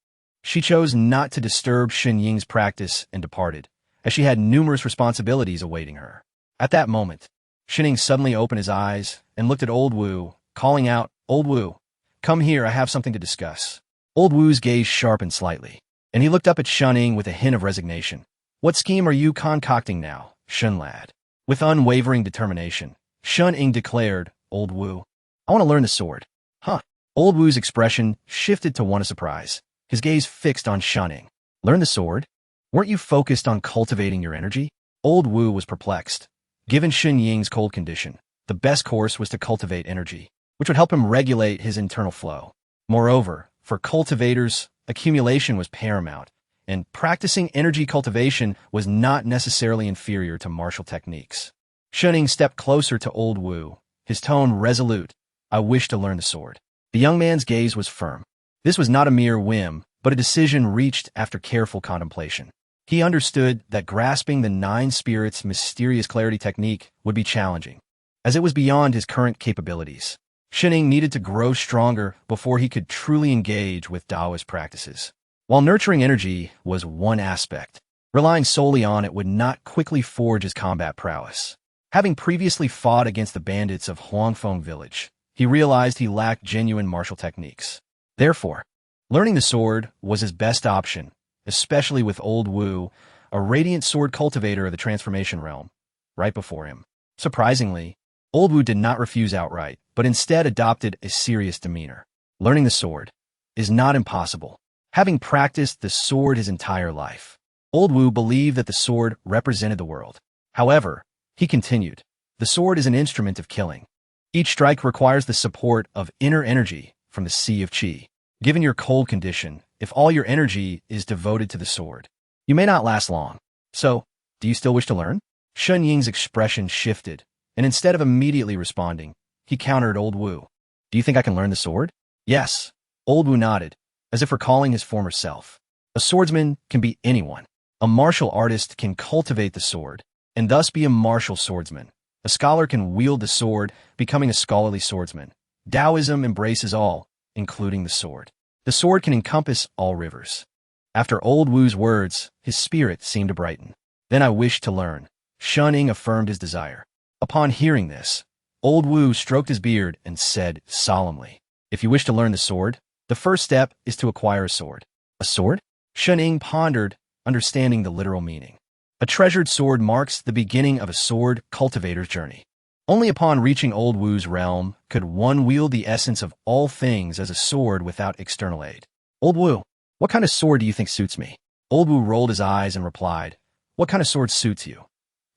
Speaker 1: she chose not to disturb Shun Ying's practice and departed, as she had numerous responsibilities awaiting her. At that moment, Shun Ying suddenly opened his eyes and looked at Old Wu, calling out, "Old Wu, come here, I have something to discuss." Old Wu's gaze sharpened slightly, and he looked up at Shun Ying with a hint of resignation. "What scheme are you concocting now, Shun lad?" With unwavering determination, Shun Ying declared, "Old Wu, I want to learn the sword." "Huh." Old Wu's expression shifted to one of surprise, his gaze fixed on Shun Ying. "Learn the sword? Weren't you focused on cultivating your energy?" Old Wu was perplexed. Given Shun Ying's cold condition, the best course was to cultivate energy, which would help him regulate his internal flow. Moreover, for cultivators, accumulation was paramount, and practicing energy cultivation was not necessarily inferior to martial techniques. Shun Ying stepped closer to Old Wu, his tone resolute. "I wish to learn the sword." The young man's gaze was firm. This was not a mere whim, but a decision reached after careful contemplation. He understood that grasping the Nine Spirits' mysterious clarity technique would be challenging, as it was beyond his current capabilities. Shun Ying needed to grow stronger before he could truly engage with Taoist practices. While nurturing energy was one aspect, relying solely on it would not quickly forge his combat prowess. Having previously fought against the bandits of Huangfeng village, he realized he lacked genuine martial techniques. Therefore, learning the sword was his best option, especially with Old Wu, a radiant sword cultivator of the transformation realm, right before him. Surprisingly, Old Wu did not refuse outright, but instead adopted a serious demeanor. Learning the sword is not impossible. Having practiced the sword his entire life, Old Wu believed that the sword represented the world. However, he continued, the sword is an instrument of killing. Each strike requires the support of inner energy from the sea of qi. Given your cold condition, if all your energy is devoted to the sword, you may not last long. So, do you still wish to learn? Shun Ying's expression shifted, and instead of immediately responding, he countered Old Wu. "Do you think I can learn the sword?" "Yes." Old Wu nodded, as if recalling his former self. A swordsman can be anyone. A martial artist can cultivate the sword, and thus be a martial swordsman. A scholar can wield the sword, becoming a scholarly swordsman. Taoism embraces all, including the sword. The sword can encompass all rivers. After Old Wu's words, his spirit seemed to brighten. "Then I wish to learn." Shun Ying affirmed his desire. Upon hearing this, Old Wu stroked his beard and said solemnly, "If you wish to learn the sword, the first step is to acquire a sword." "A sword?" Shun Ying pondered, understanding the literal meaning. A treasured sword marks the beginning of a sword cultivator's journey. Only upon reaching Old Wu's realm could one wield the essence of all things as a sword without external aid. "Old Wu, What kind of sword do you think suits me? Old Wu rolled his eyes and replied, what kind of sword suits you?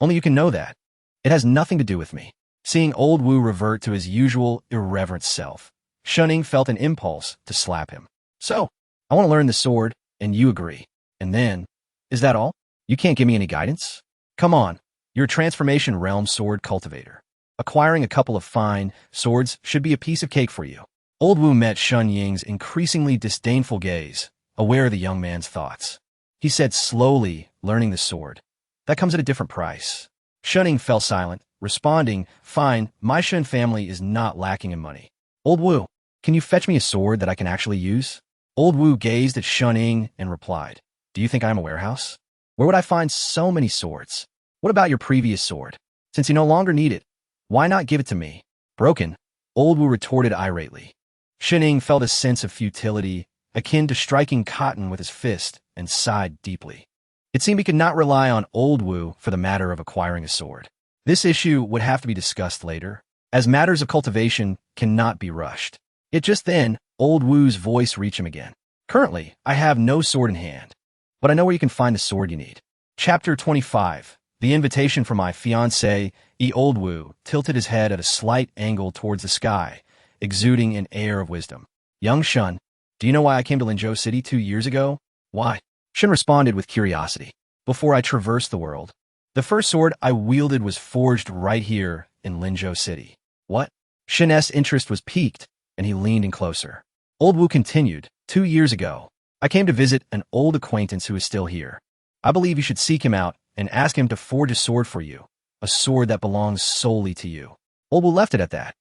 Speaker 1: Only you can know that. It has nothing to do with me. Seeing Old Wu revert to his usual irreverent self, Shunning felt an impulse to slap him. So, I want to learn the sword, and you agree. And then, is that all? You can't give me any guidance? Come on, you're a transformation realm sword cultivator. Acquiring a couple of fine swords should be a piece of cake for you. Old Wu met Shun Ying's increasingly disdainful gaze, aware of the young man's thoughts. He said slowly, learning the sword. That comes at a different price. Shunning fell silent, responding, fine, my Shun family is not lacking in money. Old Wu, can you fetch me a sword that I can actually use? Old Wu gazed at Shun Ying and replied, do you think I am a warehouse? Where would I find so many swords? What about your previous sword? Since you no longer need it, why not give it to me? Broken, Old Wu retorted irately. Shun Ying felt a sense of futility, akin to striking cotton with his fist, and sighed deeply. It seemed he could not rely on Old Wu for the matter of acquiring a sword. This issue would have to be discussed later, as matters of cultivation cannot be rushed. Yet just then, Old Wu's voice reached him again. Currently, I have no sword in hand, but I know where you can find the sword you need. Chapter 25. The invitation for my fiancé. Old Wu tilted his head at a slight angle towards the sky, exuding an air of wisdom. Young Shun, do you know why I came to Linzhou City 2 years ago? Why? Shun responded with curiosity. Before I traversed the world, the first sword I wielded was forged right here in Linzhou City. What? Shun's interest was piqued, and he leaned in closer. Old Wu continued, 2 years ago, I came to visit an old acquaintance who is still here. I believe you should seek him out and ask him to forge a sword for you, a sword that belongs solely to you. Old Wu left it at that,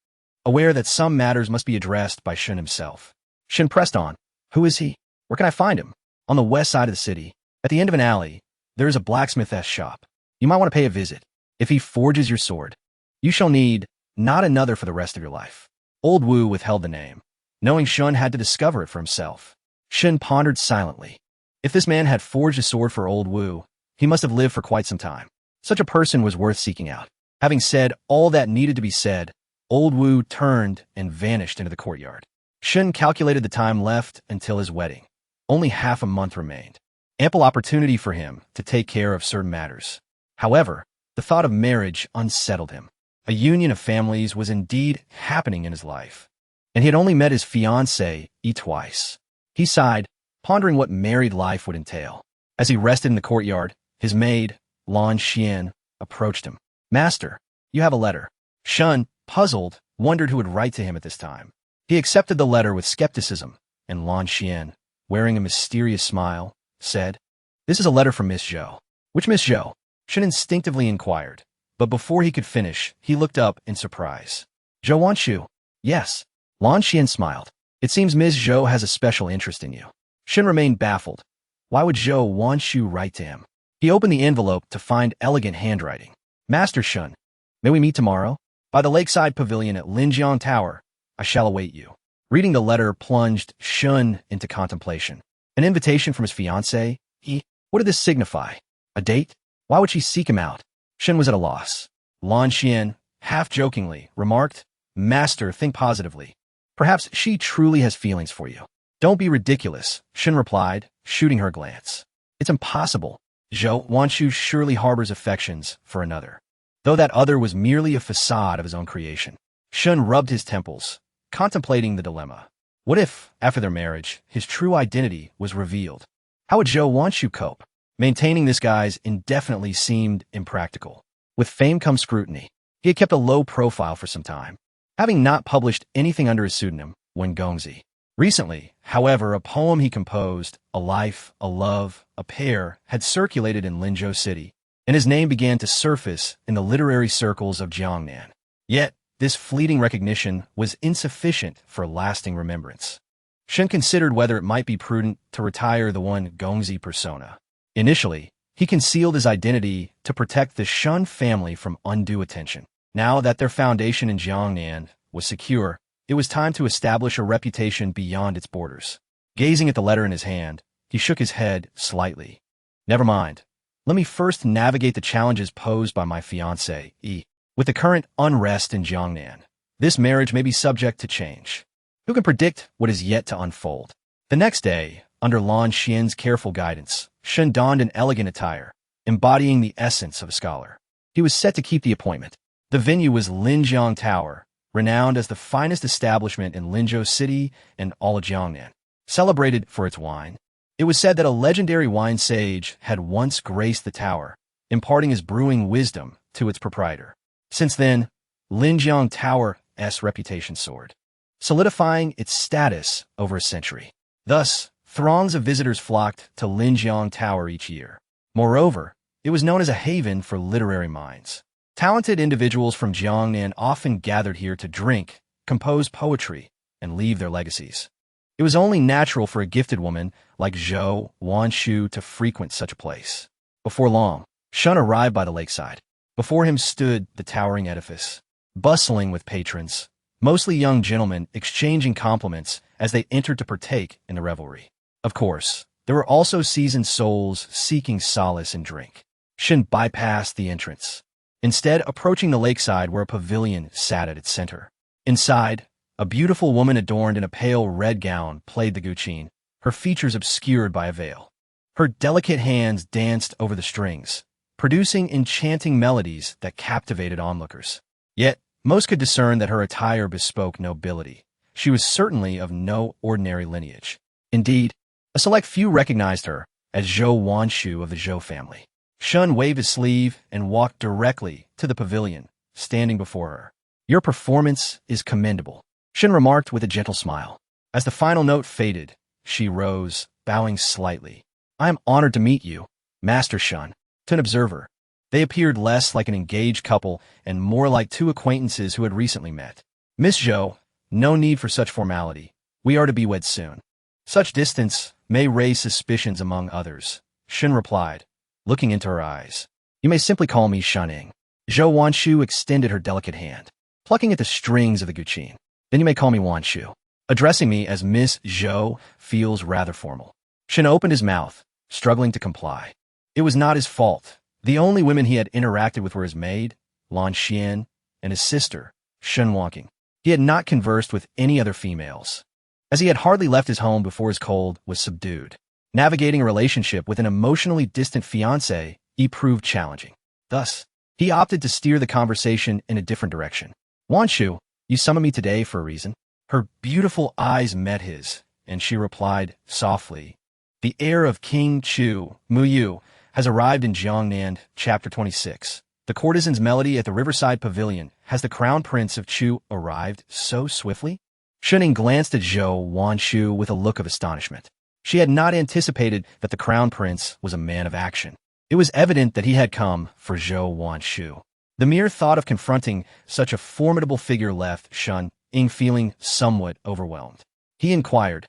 Speaker 1: aware that some matters must be addressed by Shun himself. Shun pressed on. Who is he? Where can I find him? On the west side of the city, at the end of an alley, there is a blacksmith's shop. You might want to pay a visit. If he forges your sword, you shall need not another for the rest of your life. Old Wu withheld the name, knowing Shun had to discover it for himself. Shun pondered silently. If this man had forged a sword for Old Wu, he must have lived for quite some time. Such a person was worth seeking out. Having said all that needed to be said, Old Wu turned and vanished into the courtyard. Shun calculated the time left until his wedding. Only half a month remained. Ample opportunity for him to take care of certain matters. However, the thought of marriage unsettled him. A union of families was indeed happening in his life, and he had only met his fiancée twice. He sighed, pondering what married life would entail. As he rested in the courtyard, his maid, Lan Xian, approached him. Master, you have a letter. Shun, puzzled, wondered who would write to him at this time. He accepted the letter with skepticism, and Lan Xian, wearing a mysterious smile, said, this is a letter from Miss Zhou. Which Miss Zhou? Shun instinctively inquired, but before he could finish, he looked up in surprise. Zhou wants you. Yes. Lan Xian smiled. It seems Miss Zhou has a special interest in you. Shun remained baffled. Why would Zhou want you write to him? He opened the envelope to find elegant handwriting. Master Shun, may we meet tomorrow? By the lakeside pavilion at Tianhe Tower, I shall await you. Reading the letter plunged Shun into contemplation. An invitation from his fiancée? What did this signify? A date? Why would she seek him out? Shun was at a loss. Lan Xian, half-jokingly, remarked, Master, think positively. Perhaps she truly has feelings for you. Don't be ridiculous, Shun replied, shooting her a glance. It's impossible. Zhou wants you surely harbors affections for another, though that other was merely a facade of his own creation. Shun rubbed his temples, contemplating the dilemma. What if, after their marriage, his true identity was revealed? How would Zhou want you cope? Maintaining this guise indefinitely seemed impractical. With fame comes scrutiny. He had kept a low profile for some time, having not published anything under his pseudonym, Wen Gongzi. Recently, however, a poem he composed, a life, a love, a pair, had circulated in Linzhou City, and his name began to surface in the literary circles of Jiangnan. Yet, this fleeting recognition was insufficient for lasting remembrance. Shun considered whether it might be prudent to retire the Wen Gongzi persona. Initially, he concealed his identity to protect the Shun family from undue attention. Now that their foundation in Jiangnan was secure, it was time to establish a reputation beyond its borders. Gazing at the letter in his hand, he shook his head slightly. Never mind. Let me first navigate the challenges posed by my fiancé. With the current unrest in Jiangnan, this marriage may be subject to change. Who can predict what is yet to unfold? The next day, Under Lan Xian's careful guidance, Shun donned an elegant attire, embodying the essence of a scholar. He was set to keep the appointment. The venue was Tianhe Tower, renowned as the finest establishment in Linzhou City and all of Jiangnan. Celebrated for its wine, it was said that a legendary wine sage had once graced the tower, imparting his brewing wisdom to its proprietor. Since then, Tianhe Tower's reputation soared, solidifying its status over a century. Thus, throngs of visitors flocked to Tianhe Tower each year. Moreover, it was known as a haven for literary minds. Talented individuals from Jiangnan often gathered here to drink, compose poetry, and leave their legacies. It was only natural for a gifted woman like Zhou Wanshu to frequent such a place. Before long, Shun arrived by the lakeside. Before him stood the towering edifice, bustling with patrons, mostly young gentlemen exchanging compliments as they entered to partake in the revelry. Of course, there were also seasoned souls seeking solace in drink. Shun bypassed the entrance, instead approaching the lakeside where a pavilion sat at its center. Inside, a beautiful woman adorned in a pale red gown played the guqin, her features obscured by a veil. Her delicate hands danced over the strings, producing enchanting melodies that captivated onlookers. Yet, most could discern that her attire bespoke nobility. She was certainly of no ordinary lineage. Indeed, a select few recognized her as Zhou Wanshu of the Zhou family. Shun waved his sleeve and walked directly to the pavilion, standing before her. "Your performance is commendable," Shun remarked with a gentle smile. As the final note faded, she rose, bowing slightly. "I am honored to meet you, Master Shun." To an observer, they appeared less like an engaged couple and more like two acquaintances who had recently met. "Miss Zhou, no need for such formality. We are to be wed soon." "Such distance may raise suspicions among others," Shun replied, looking into her eyes. "You may simply call me Shuning." Zhou Wanshu extended her delicate hand, plucking at the strings of the guqin. "Then you may call me Wanshu. Addressing me as Miss Zhou feels rather formal." Shun opened his mouth, struggling to comply. It was not his fault. The only women he had interacted with were his maid, Lan Xian, and his sister, Shun Walking. He had not conversed with any other females, as he had hardly left his home before his cold was subdued. Navigating a relationship with an emotionally distant fiancé proved challenging. Thus, he opted to steer the conversation in a different direction. "Wanshu, you summoned me today for a reason." Her beautiful eyes met his, and she replied softly, "The heir of King Chu, Muyu, has arrived in Jiangnan." Chapter 26. The courtesan's melody at the riverside pavilion. Has the crown prince of Chu arrived so swiftly? Shuning glanced at Zhou Wanshu with a look of astonishment. She had not anticipated that the crown prince was a man of action. It was evident that he had come for Zhou Wanshu. The mere thought of confronting such a formidable figure left Shuning feeling somewhat overwhelmed. He inquired,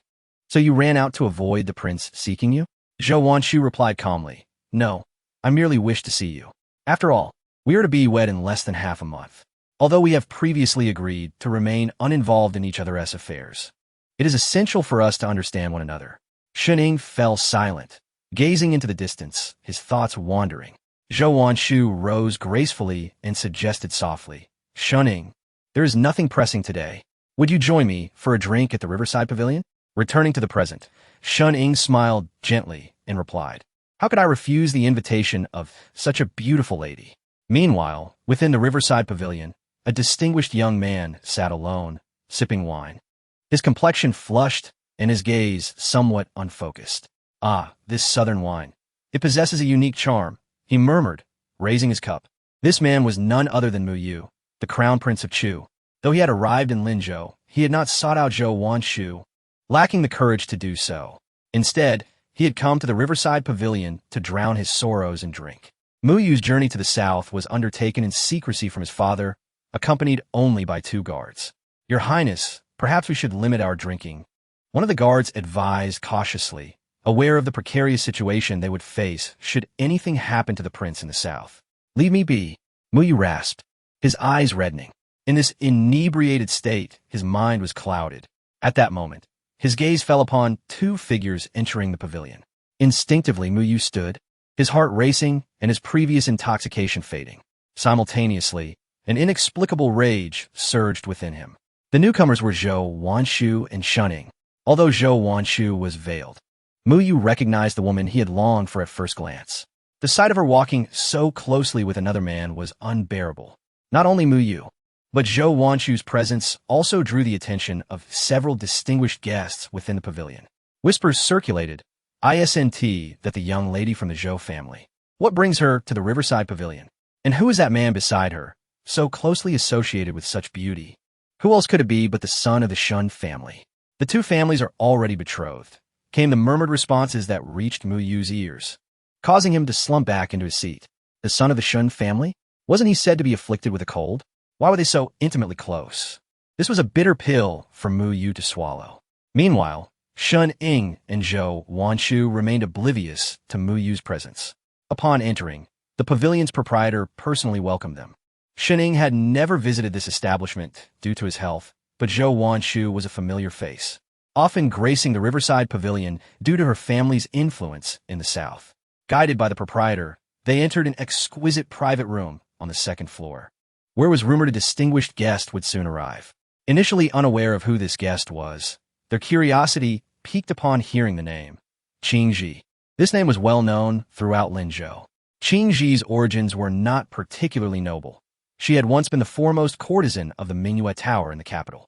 Speaker 1: "So you ran out to avoid the prince seeking you?" Zhou Wanshu replied calmly, "No, I merely wish to see you. After all, we are to be wed in less than half a month. Although we have previously agreed to remain uninvolved in each other's affairs, it is essential for us to understand one another." Shuning fell silent, gazing into the distance, his thoughts wandering. Zhou Wanshu rose gracefully and suggested softly, "Shuning, there is nothing pressing today. Would you join me for a drink at the riverside pavilion?" Returning to the present, Shuning smiled gently and replied, "How could I refuse the invitation of such a beautiful lady?" Meanwhile, within the riverside pavilion, a distinguished young man sat alone, sipping wine. His complexion flushed and his gaze somewhat unfocused. "Ah, this southern wine. It possesses a unique charm," he murmured, raising his cup. This man was none other than Muyu, the crown prince of Chu. Though he had arrived in Linzhou, he had not sought out Zhou Wanshu, lacking the courage to do so. Instead, he had come to the riverside pavilion to drown his sorrows in drink. Muyu's journey to the south was undertaken in secrecy from his father, accompanied only by 2 guards. "Your Highness, perhaps we should limit our drinking," one of the guards advised cautiously, aware of the precarious situation they would face should anything happen to the prince in the south. "Leave me be," Muyu rasped, his eyes reddening. In this inebriated state, his mind was clouded. At that moment, his gaze fell upon 2 figures entering the pavilion. Instinctively, Muyu stood, his heart racing and his previous intoxication fading. Simultaneously, an inexplicable rage surged within him. The newcomers were Zhou Wanshu and Shuning. Although Zhou Wanshu was veiled, Mu Yu recognized the woman he had longed for at first glance. The sight of her walking so closely with another man was unbearable. Not only Mu Yu, but Zhou Wanshu's presence also drew the attention of several distinguished guests within the pavilion. Whispers circulated, ISNT, that the young lady from the Zhou family. What brings her to the Riverside Pavilion? And who is that man beside her, so closely associated with such beauty? Who else could it be but the son of the Shun family? The two families are already betrothed, came the murmured responses that reached Mu Yu's ears, causing him to slump back into his seat. The son of the Shun family? Wasn't he said to be afflicted with a cold? Why were they so intimately close? This was a bitter pill for Mu Yu to swallow. Meanwhile, Shun Ying and Zhou Wanshu remained oblivious to Mu Yu's presence. Upon entering, the pavilion's proprietor personally welcomed them. Shun Ying had never visited this establishment due to his health, but Zhou Wanshu was a familiar face, often gracing the Riverside Pavilion due to her family's influence in the South. Guided by the proprietor, they entered an exquisite private room on the second floor, where was rumored a distinguished guest would soon arrive. Initially unaware of who this guest was, their curiosity piqued upon hearing the name, Qingji. This name was well known throughout Linzhou. Qingji's origins were not particularly noble. She had once been the foremost courtesan of the Tianhe Tower in the capital.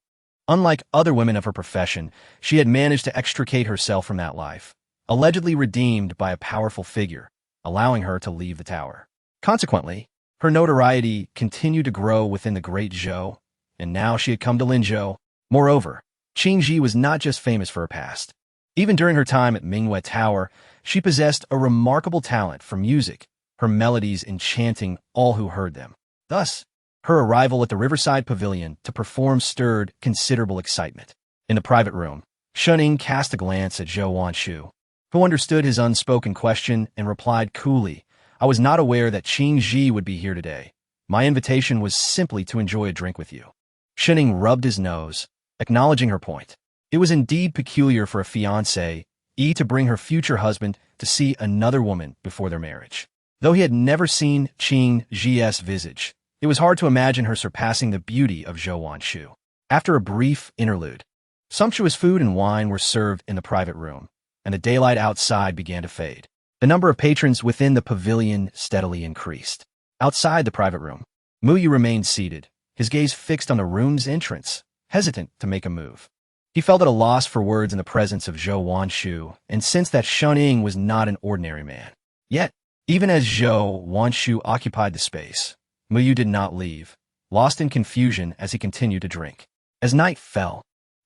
Speaker 1: Unlike other women of her profession, she had managed to extricate herself from that life, allegedly redeemed by a powerful figure, allowing her to leave the tower. Consequently, her notoriety continued to grow within the Great Zhou, and now she had come to Linzhou. Moreover, Qingji was not just famous for her past. Even during her time at Tianhe Tower, she possessed a remarkable talent for music, her melodies enchanting all who heard them. Thus, her arrival at the Riverside Pavilion to perform stirred considerable excitement. In the private room, Shun Ying cast a glance at Zhou Wanshu, who understood his unspoken question and replied coolly, I was not aware that Qingji would be here today. My invitation was simply to enjoy a drink with you. Shun Ying rubbed his nose, acknowledging her point. It was indeed peculiar for a fiancée to bring her future husband to see another woman before their marriage. Though he had never seen Qingji's visage, it was hard to imagine her surpassing the beauty of Zhou Wanshu. After a brief interlude, sumptuous food and wine were served in the private room, and the daylight outside began to fade. The number of patrons within the pavilion steadily increased. Outside the private room, Mu Yu remained seated, his gaze fixed on the room's entrance, hesitant to make a move. He felt at a loss for words in the presence of Zhou Wanshu, and sensed that Shun Ying was not an ordinary man. Yet, even as Zhou Wanshu occupied the space, Mu Yu did not leave, lost in confusion as he continued to drink. As night fell,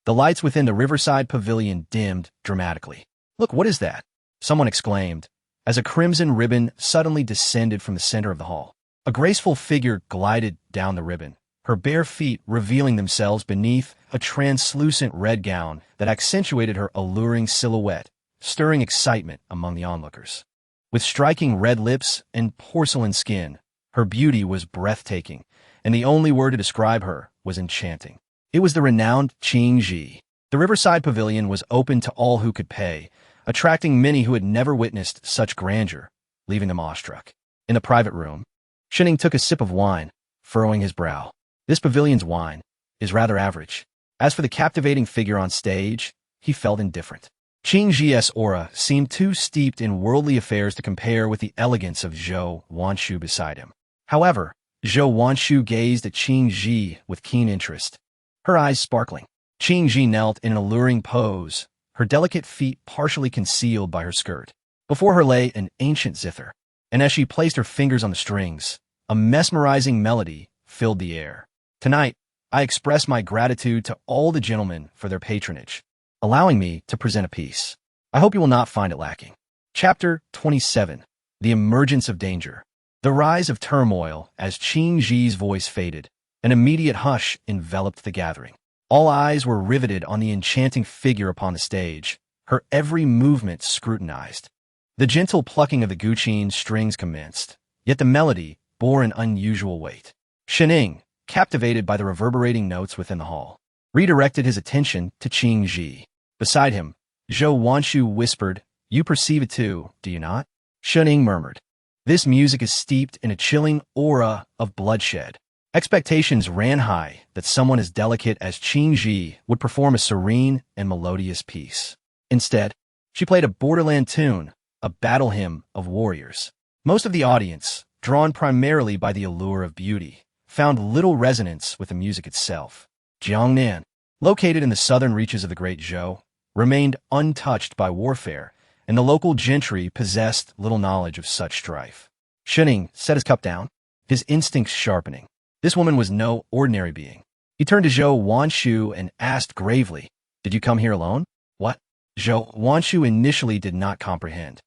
Speaker 1: the lights within the Riverside Pavilion dimmed dramatically. Look, what is that? Someone exclaimed, as a crimson ribbon suddenly descended from the center of the hall. A graceful figure glided down the ribbon, her bare feet revealing themselves beneath a translucent red gown that accentuated her alluring silhouette, stirring excitement among the onlookers. With striking red lips and porcelain skin, her beauty was breathtaking, and the only word to describe her was enchanting. It was the renowned Qingji. The Riverside Pavilion was open to all who could pay, attracting many who had never witnessed such grandeur, leaving them awestruck. In the private room, Shun Ying took a sip of wine, furrowing his brow. This pavilion's wine is rather average. As for the captivating figure on stage, he felt indifferent. Qingji's aura seemed too steeped in worldly affairs to compare with the elegance of Zhou Wanshu beside him. However, Zhou Wanshu gazed at Qingji with keen interest, her eyes sparkling. Qingji knelt in an alluring pose, her delicate feet partially concealed by her skirt. Before her lay an ancient zither, and as she placed her fingers on the strings, a mesmerizing melody filled the air. Tonight, I express my gratitude to all the gentlemen for their patronage, allowing me to present a piece. I hope you will not find it lacking. Chapter 27. The Emergence of Danger. The rise of turmoil as Qingji's voice faded. An immediate hush enveloped the gathering. All eyes were riveted on the enchanting figure upon the stage, her every movement scrutinized. The gentle plucking of the guqin strings commenced, yet the melody bore an unusual weight. Shun Ying, captivated by the reverberating notes within the hall, redirected his attention to Qingji. Beside him, Zhou Wanshu whispered, You perceive it too, do you not? Shun Ying murmured, This music is steeped in a chilling aura of bloodshed. Expectations ran high that someone as delicate as Qingji would perform a serene and melodious piece. Instead, She played a borderland tune, a battle hymn of warriors. Most of the audience, drawn primarily by the allure of beauty, found little resonance with the music itself. Jiangnan, located in the southern reaches of the Great Zhou, remained untouched by warfare, and the local gentry possessed little knowledge of such strife. Shening set his cup down, his instincts sharpening. This woman was no ordinary being. He turned to Zhou Wanshu and asked gravely, "Did you come here alone?" "What?" Zhou Wanshu initially did not comprehend,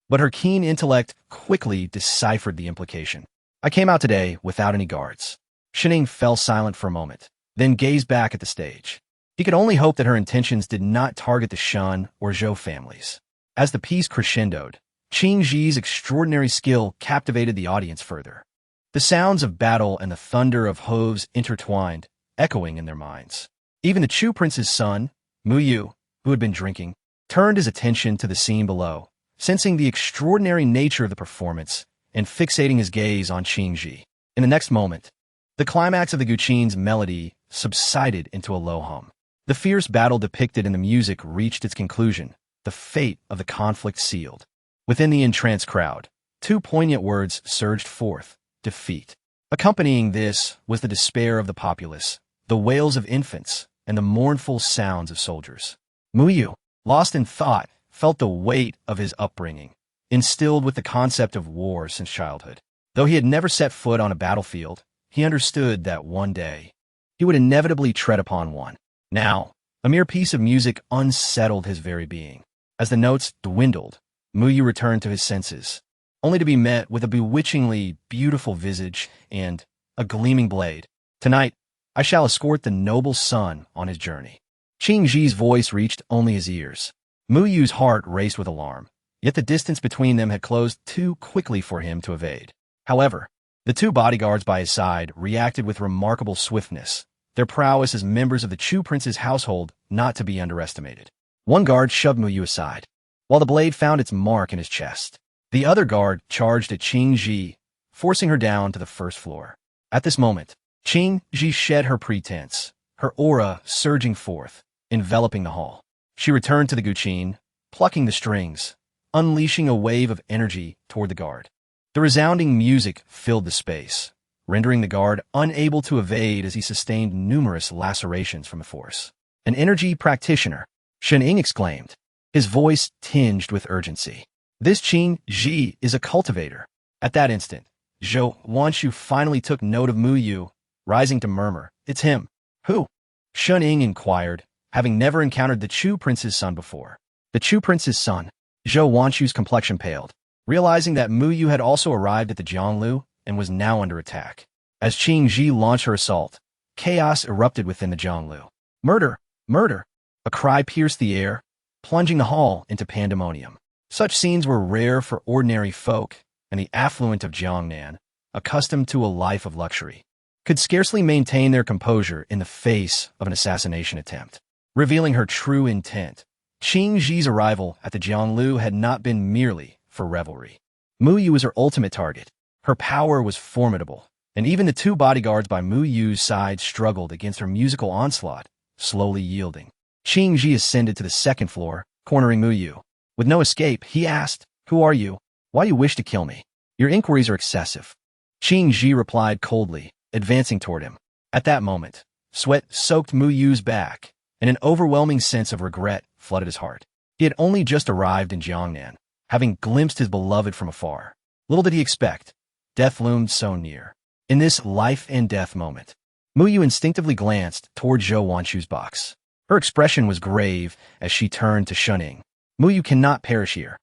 Speaker 1: but her keen intellect quickly deciphered the implication. "I came out today without any guards." Shening fell silent for a moment, then gazed back at the stage. He could only hope that her intentions did not target the Shun or Zhou families. As the piece crescendoed, Qing Ji's extraordinary skill captivated the audience further. The sounds of battle and the thunder of hooves intertwined, echoing in their minds. Even the Chu prince's son, Mu Yu, who had been drinking, turned his attention to the scene below, sensing the extraordinary nature of the performance and fixating his gaze on Qing Ji. In the next moment, the climax of the Guqin's melody subsided into a low hum. The fierce battle depicted in the music reached its conclusion, the fate of the conflict sealed. Within the entranced crowd, two poignant words surged forth: defeat. Accompanying this was the despair of the populace, the wails of infants, and the mournful sounds of soldiers. Mu Yu, lost in thought, felt the weight of his upbringing, instilled with the concept of war since childhood. Though he had never set foot on a battlefield, he understood that one day he would inevitably tread upon one. Now, a mere piece of music unsettled his very being. As the notes dwindled, Mu Yu returned to his senses, only to be met with a bewitchingly beautiful visage and a gleaming blade. "Tonight, I shall escort the noble son on his journey." Qing Ji's voice reached only his ears. Mu Yu's heart raced with alarm, yet the distance between them had closed too quickly for him to evade. However, the two bodyguards by his side reacted with remarkable swiftness, their prowess as members of the Chu prince's household not to be underestimated. One guard shoved Mu Yu aside, while the blade found its mark in his chest. The other guard charged at Qing Ji, forcing her down to the first floor. At this moment, Qing Ji shed her pretense, her aura surging forth, enveloping the hall. She returned to the Guqin, plucking the strings, unleashing a wave of energy toward the guard. The resounding music filled the space, rendering the guard unable to evade as he sustained numerous lacerations from the force. "An energy practitioner," Shen Ying exclaimed, his voice tinged with urgency. "This Qing Ji is a cultivator." At that instant, Zhou Wanshu finally took note of Mu Yu, rising to murmur, "It's him." "Who?" Shen Ying inquired, having never encountered the Chu prince's son before. "The Chu prince's son." Zhou Wanshu's complexion paled, realizing that Mu Yu had also arrived at the Jianglu and was now under attack. As Qing Ji launched her assault, chaos erupted within the Jianglu. "Murder! Murder!" A cry pierced the air, plunging the hall into pandemonium. Such scenes were rare for ordinary folk, and the affluent of Jiangnan, accustomed to a life of luxury, could scarcely maintain their composure in the face of an assassination attempt. Revealing her true intent, Qing Ji's arrival at the Jianglu had not been merely for revelry. Mu Yu was her ultimate target. Her power was formidable, and even the two bodyguards by Mu Yu's side struggled against her musical onslaught, slowly yielding. Qing Ji ascended to the second floor, cornering Mu Yu. With no escape, he asked, "Who are you? Why do you wish to kill me? Your inquiries are excessive." Qing Ji replied coldly, advancing toward him. At that moment, sweat soaked Mu Yu's back, and an overwhelming sense of regret flooded his heart. He had only just arrived in Jiangnan, having glimpsed his beloved from afar. Little did he expect, death loomed so near. In this life-and-death moment, Mu Yu instinctively glanced toward Zhou Wanshu's box. Her expression was grave as she turned to Shen Ying. "Mu Yu cannot perish here.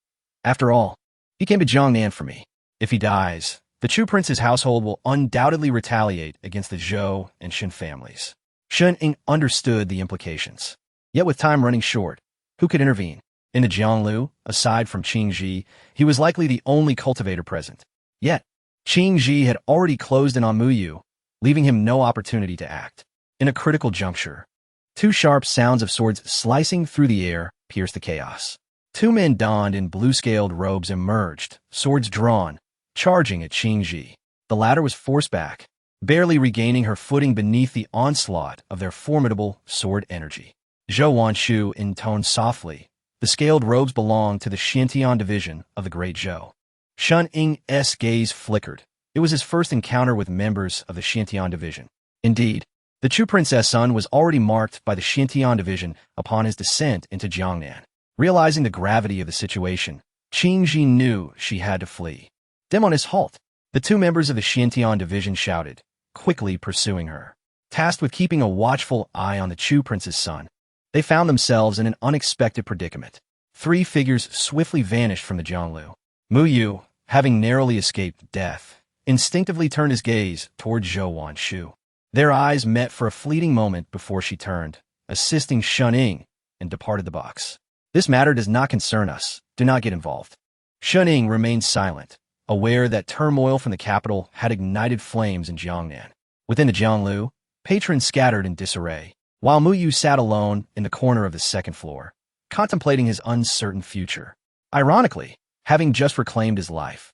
Speaker 1: After all, he came to Jiangnan for me. If he dies, the Chu prince's household will undoubtedly retaliate against the Zhou and Shen families." Shen Ying understood the implications. Yet with time running short, who could intervene? In the Jianglu, aside from Qing Ji, he was likely the only cultivator present. Yet, Qing Ji had already closed in on Mu Yu, leaving him no opportunity to act. In a critical juncture, two sharp sounds of swords slicing through the air pierced the chaos. Two men donned in blue-scaled robes emerged, swords drawn, charging at Qing Ji. The latter was forced back, barely regaining her footing beneath the onslaught of their formidable sword energy. Zhou Wanshu intoned softly, the The scaled robes belonged to the Xintian division of the Great Zhou. Shun Ying's gaze flickered. It was his first encounter with members of the Xintian division. Indeed, the Chu princess son was already marked by the Xintian division upon his descent into Jiangnan. Realizing the gravity of the situation, Qingji knew she had to flee. Dim on his halt, the two members of the Xintian division shouted, quickly pursuing her. Tasked with keeping a watchful eye on the Chu prince's son, they found themselves in an unexpected predicament. Three figures swiftly vanished from the Jianglu. Mu Yu, having narrowly escaped death, instinctively turned his gaze toward Zhou Wanshu. Their eyes met for a fleeting moment before she turned, assisting Shun Ying, and departed the box. This matter does not concern us. Do not get involved. Shun Ying remained silent, aware that turmoil from the capital had ignited flames in Jiangnan. Within the Jianglu, patrons scattered in disarray, while Mu Yu sat alone in the corner of the second floor, contemplating his uncertain future. Ironically, having just reclaimed his life,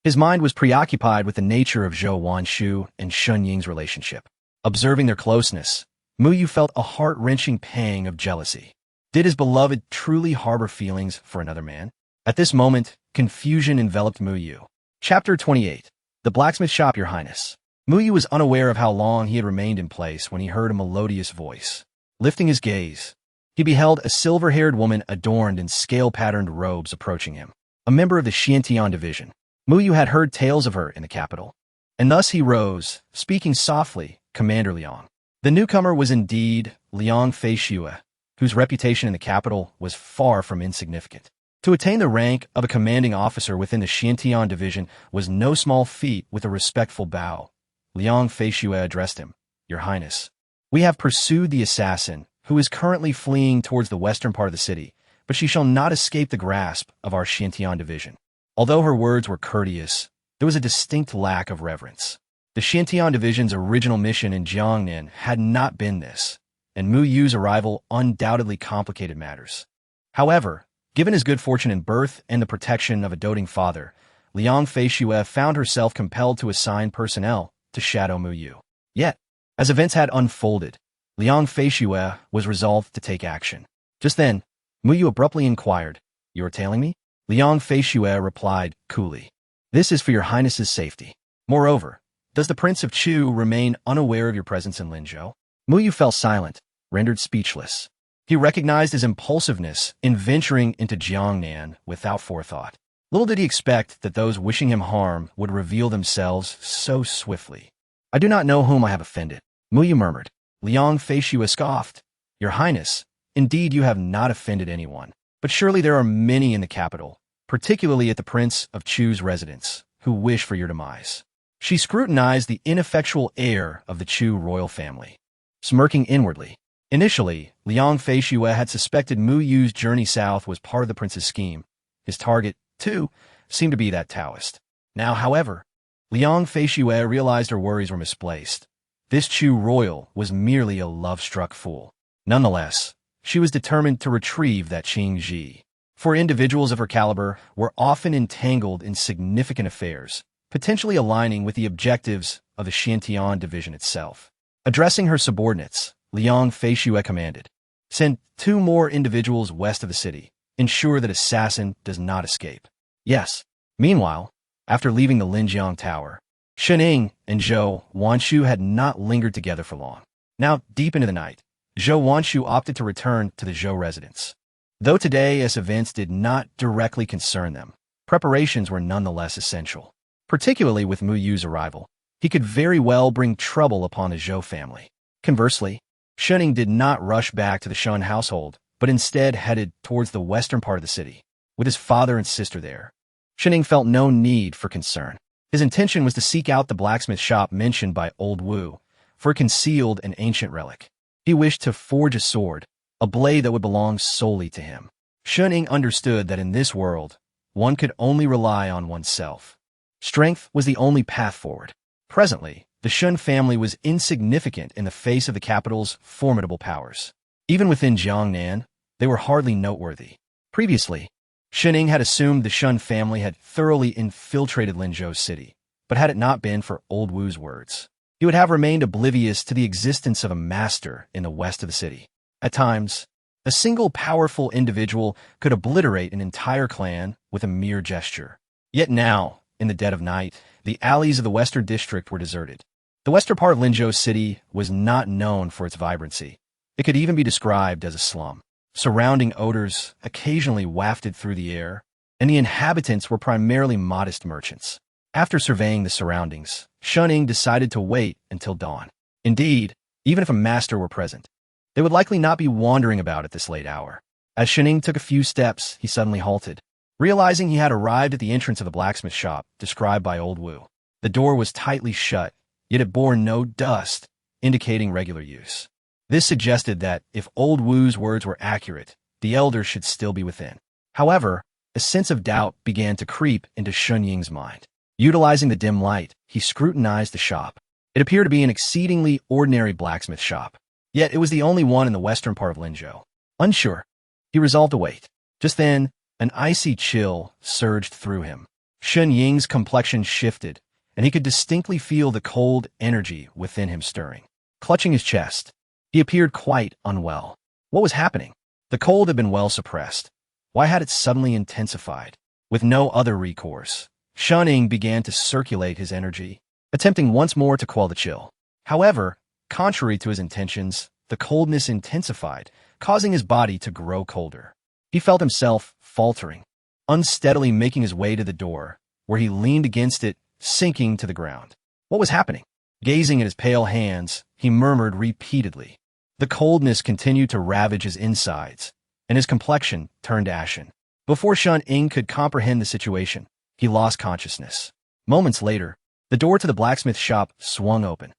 Speaker 1: his mind was preoccupied with the nature of Zhou Wanshu and Shun Ying's relationship. Observing their closeness, Mu Yu felt a heart-wrenching pang of jealousy. Did his beloved truly harbor feelings for another man? At this moment, confusion enveloped Mu Yu. Chapter 28. The Blacksmith Shop, Your Highness. Mu Yu was unaware of how long he had remained in place when he heard a melodious voice. Lifting his gaze, he beheld a silver-haired woman adorned in scale-patterned robes approaching him. A member of the Xintian division, Mu Yu had heard tales of her in the capital. And thus he rose, speaking softly, Commander Liang. The newcomer was indeed Liang Feishue, whose reputation in the capital was far from insignificant. To attain the rank of a commanding officer within the Xintian division was no small feat. With a respectful bow, Liang Feishue addressed him, Your Highness. We have pursued the assassin, who is currently fleeing towards the western part of the city, but she shall not escape the grasp of our Xintian division. Although her words were courteous, there was a distinct lack of reverence. The Xintian division's original mission in Jiangnan had not been this, and Mu Yu's arrival undoubtedly complicated matters. However, given his good fortune in birth and the protection of a doting father, Liang Feishue found herself compelled to assign personnel to shadow Mu Yu. Yet, as events had unfolded, Liang Feishue was resolved to take action. Just then, Mu Yu abruptly inquired, You are tailing me? Liang Feishue replied coolly, This is for your highness's safety. Moreover, does the Prince of Chu remain unaware of your presence in Linzhou? Mu Yu fell silent, rendered speechless. He recognized his impulsiveness in venturing into Jiangnan without forethought. Little did he expect that those wishing him harm would reveal themselves so swiftly. I do not know whom I have offended, Mu Yu murmured. Liang Feishue scoffed. Your Highness, indeed you have not offended anyone, but surely there are many in the capital, particularly at the Prince of Chu's residence, who wish for your demise. She scrutinized the ineffectual heir of the Chu royal family, smirking inwardly. Initially, Liang Feishue had suspected Mu Yu's journey south was part of the prince's scheme. His target, too, seemed to be that Taoist. Now, however, Liang Feishue realized her worries were misplaced. This Chu royal was merely a love-struck fool. Nonetheless, she was determined to retrieve that Qingji. For individuals of her caliber were often entangled in significant affairs, potentially aligning with the objectives of the Xintian division itself. Addressing her subordinates, Liang Feishue commanded, Send 2 more individuals west of the city. Ensure that assassin does not escape. Yes. Meanwhile, after leaving the Linjiang Tower, Shun Ying and Zhou Wanshu had not lingered together for long. Now, deep into the night, Zhou Wanshu opted to return to the Zhou residence. Though today's events did not directly concern them, preparations were nonetheless essential. Particularly with Mu Yu's arrival, he could very well bring trouble upon the Zhou family. Conversely, Shun Ying did not rush back to the Shun household, but instead headed towards the western part of the city, with his father and sister there. Shun Ying felt no need for concern. His intention was to seek out the blacksmith shop mentioned by Old Wu for a concealed and ancient relic. He wished to forge a sword, a blade that would belong solely to him. Shun Ying understood that in this world, one could only rely on oneself. Strength was the only path forward. Presently, the Shun family was insignificant in the face of the capital's formidable powers. Even within Jiangnan, they were hardly noteworthy. Previously, Shun Ying had assumed the Shun family had thoroughly infiltrated Linzhou city, but had it not been for Old Wu's words, he would have remained oblivious to the existence of a master in the west of the city. At times, A single powerful individual could obliterate an entire clan with a mere gesture. Yet now, in the dead of night, the alleys of the western district were deserted. The western part of Linzhou City was not known for its vibrancy. It could even be described as a slum. Surrounding odors occasionally wafted through the air, and the inhabitants were primarily modest merchants. After surveying the surroundings, Shunning decided to wait until dawn. Indeed, even if a master were present, they would likely not be wandering about at this late hour. As Shunning took a few steps, he suddenly halted, realizing he had arrived at the entrance of the blacksmith shop described by Old Wu. The door was tightly shut, yet it bore no dust, indicating regular use. This suggested that, if Old Wu's words were accurate, the elder should still be within. However, a sense of doubt began to creep into Shunying's mind. Utilizing the dim light, he scrutinized the shop. It appeared to be an exceedingly ordinary blacksmith shop. Yet it was the only one in the western part of Linzhou. Unsure, he resolved to wait. Just then, an icy chill surged through him. Shunying's complexion shifted, and he could distinctly feel the cold energy within him stirring. Clutching his chest, he appeared quite unwell. What was happening? The cold had been well suppressed. Why had it suddenly intensified? With no other recourse, Shunning began to circulate his energy, attempting once more to quell the chill. However, contrary to his intentions, the coldness intensified, causing his body to grow colder. He felt himself faltering, unsteadily making his way to the door, where he leaned against it, sinking to the ground. What was happening? Gazing at his pale hands, he murmured repeatedly. The coldness continued to ravage his insides, and his complexion turned ashen. Before Shun-Ing could comprehend the situation, he lost consciousness. Moments later, the door to the blacksmith shop swung open.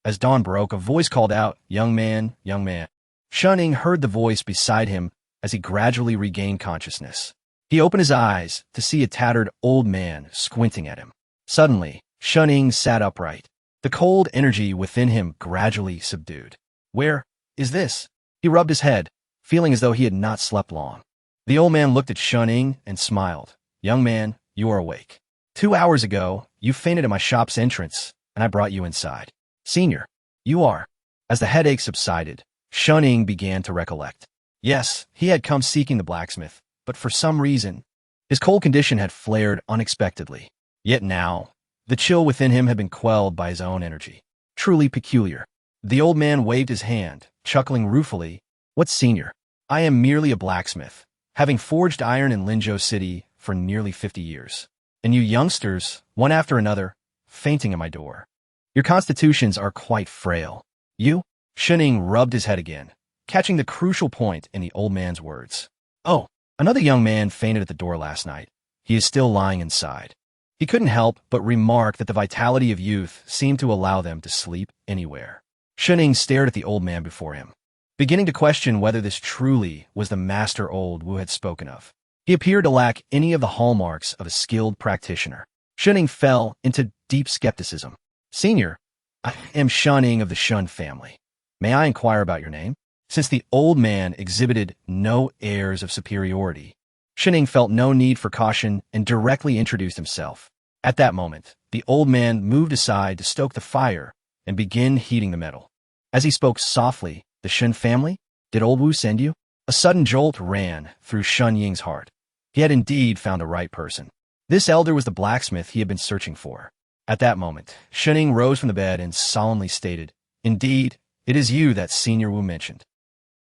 Speaker 1: As dawn broke, a voice called out, "Young man, young man." Shun-Ing heard the voice beside him as he gradually regained consciousness. He opened his eyes to see a tattered old man squinting at him. Suddenly, Shun-Ing sat upright. The cold energy within him gradually subdued. "Where is this?" He rubbed his head, feeling as though he had not slept long. The old man looked at Shun-Ing and smiled. "Young man, you are awake. 2 hours ago, you fainted at my shop's entrance, and I brought you inside. Senior, you are." As the headache subsided, Shun-Ing began to recollect. Yes, he had come seeking the blacksmith, but for some reason, his cold condition had flared unexpectedly. Yet now, the chill within him had been quelled by his own energy. Truly peculiar. The old man waved his hand, chuckling ruefully. "What, senior? I am merely a blacksmith, having forged iron in Linzhou City for nearly 50 years. And you youngsters, one after another, fainting at my door. Your constitutions are quite frail." "You?" Shun-Ing rubbed his head again, catching the crucial point in the old man's words. "Oh, another young man fainted at the door last night. He is still lying inside." He couldn't help but remark that the vitality of youth seemed to allow them to sleep anywhere. Shun-Ing stared at the old man before him, beginning to question whether this truly was the master Old Wu had spoken of. He appeared to lack any of the hallmarks of a skilled practitioner. Shun-Ing fell into deep skepticism. "Senior, I am Shun-Ing of the Shun family. May I inquire about your name?" Since the old man exhibited no airs of superiority, Shun-Ing felt no need for caution and directly introduced himself. At that moment, the old man moved aside to stoke the fire and begin heating the metal. As he spoke softly, "The Shun family? Did Old Wu send you?" A sudden jolt ran through Shun-Ying's heart. He had indeed found the right person. This elder was the blacksmith he had been searching for. At that moment, Shun-Ing rose from the bed and solemnly stated, "Indeed, it is you that Senior Wu mentioned.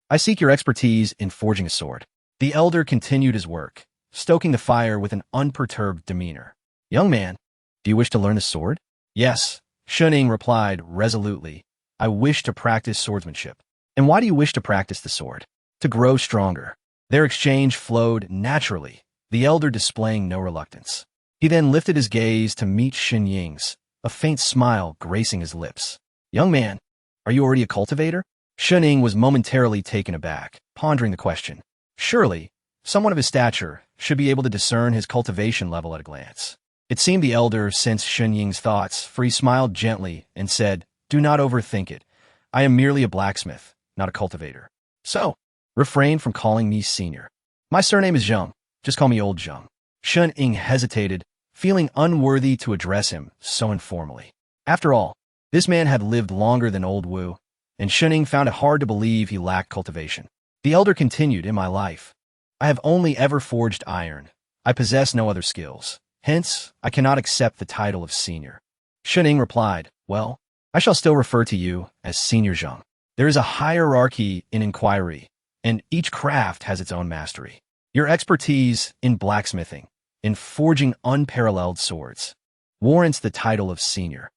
Speaker 1: I seek your expertise in forging a sword." The elder continued his work, stoking the fire with an unperturbed demeanor. "Young man, do you wish to learn the sword?" "Yes," Shun-Ing replied resolutely. "I wish to practice swordsmanship." "And why do you wish to practice the sword?" "To grow stronger." Their exchange flowed naturally, the elder displaying no reluctance. He then lifted his gaze to meet Shun-Ying's, a faint smile gracing his lips. "Young man, are you already a cultivator?" Shun-Ing was momentarily taken aback, pondering the question. Surely, someone of his stature should be able to discern his cultivation level at a glance. It seemed the elder sensed Shun-Ying's thoughts, for he smiled gently and said, "Do not overthink it. I am merely a blacksmith, not a cultivator. So, refrain from calling me senior. My surname is Zhang. Just call me Old Zhang." Shun-Ing hesitated, feeling unworthy to address him so informally. After all, this man had lived longer than Old Wu, and Shun-Ing found it hard to believe he lacked cultivation. The elder continued, in my life, I have only ever forged iron. I possess no other skills. Hence, I cannot accept the title of senior. Shuning replied, well, I shall still refer to you as Senior Zhang. There is a hierarchy in inquiry, and each craft has its own mastery. Your expertise in blacksmithing, in forging unparalleled swords, warrants the title of senior.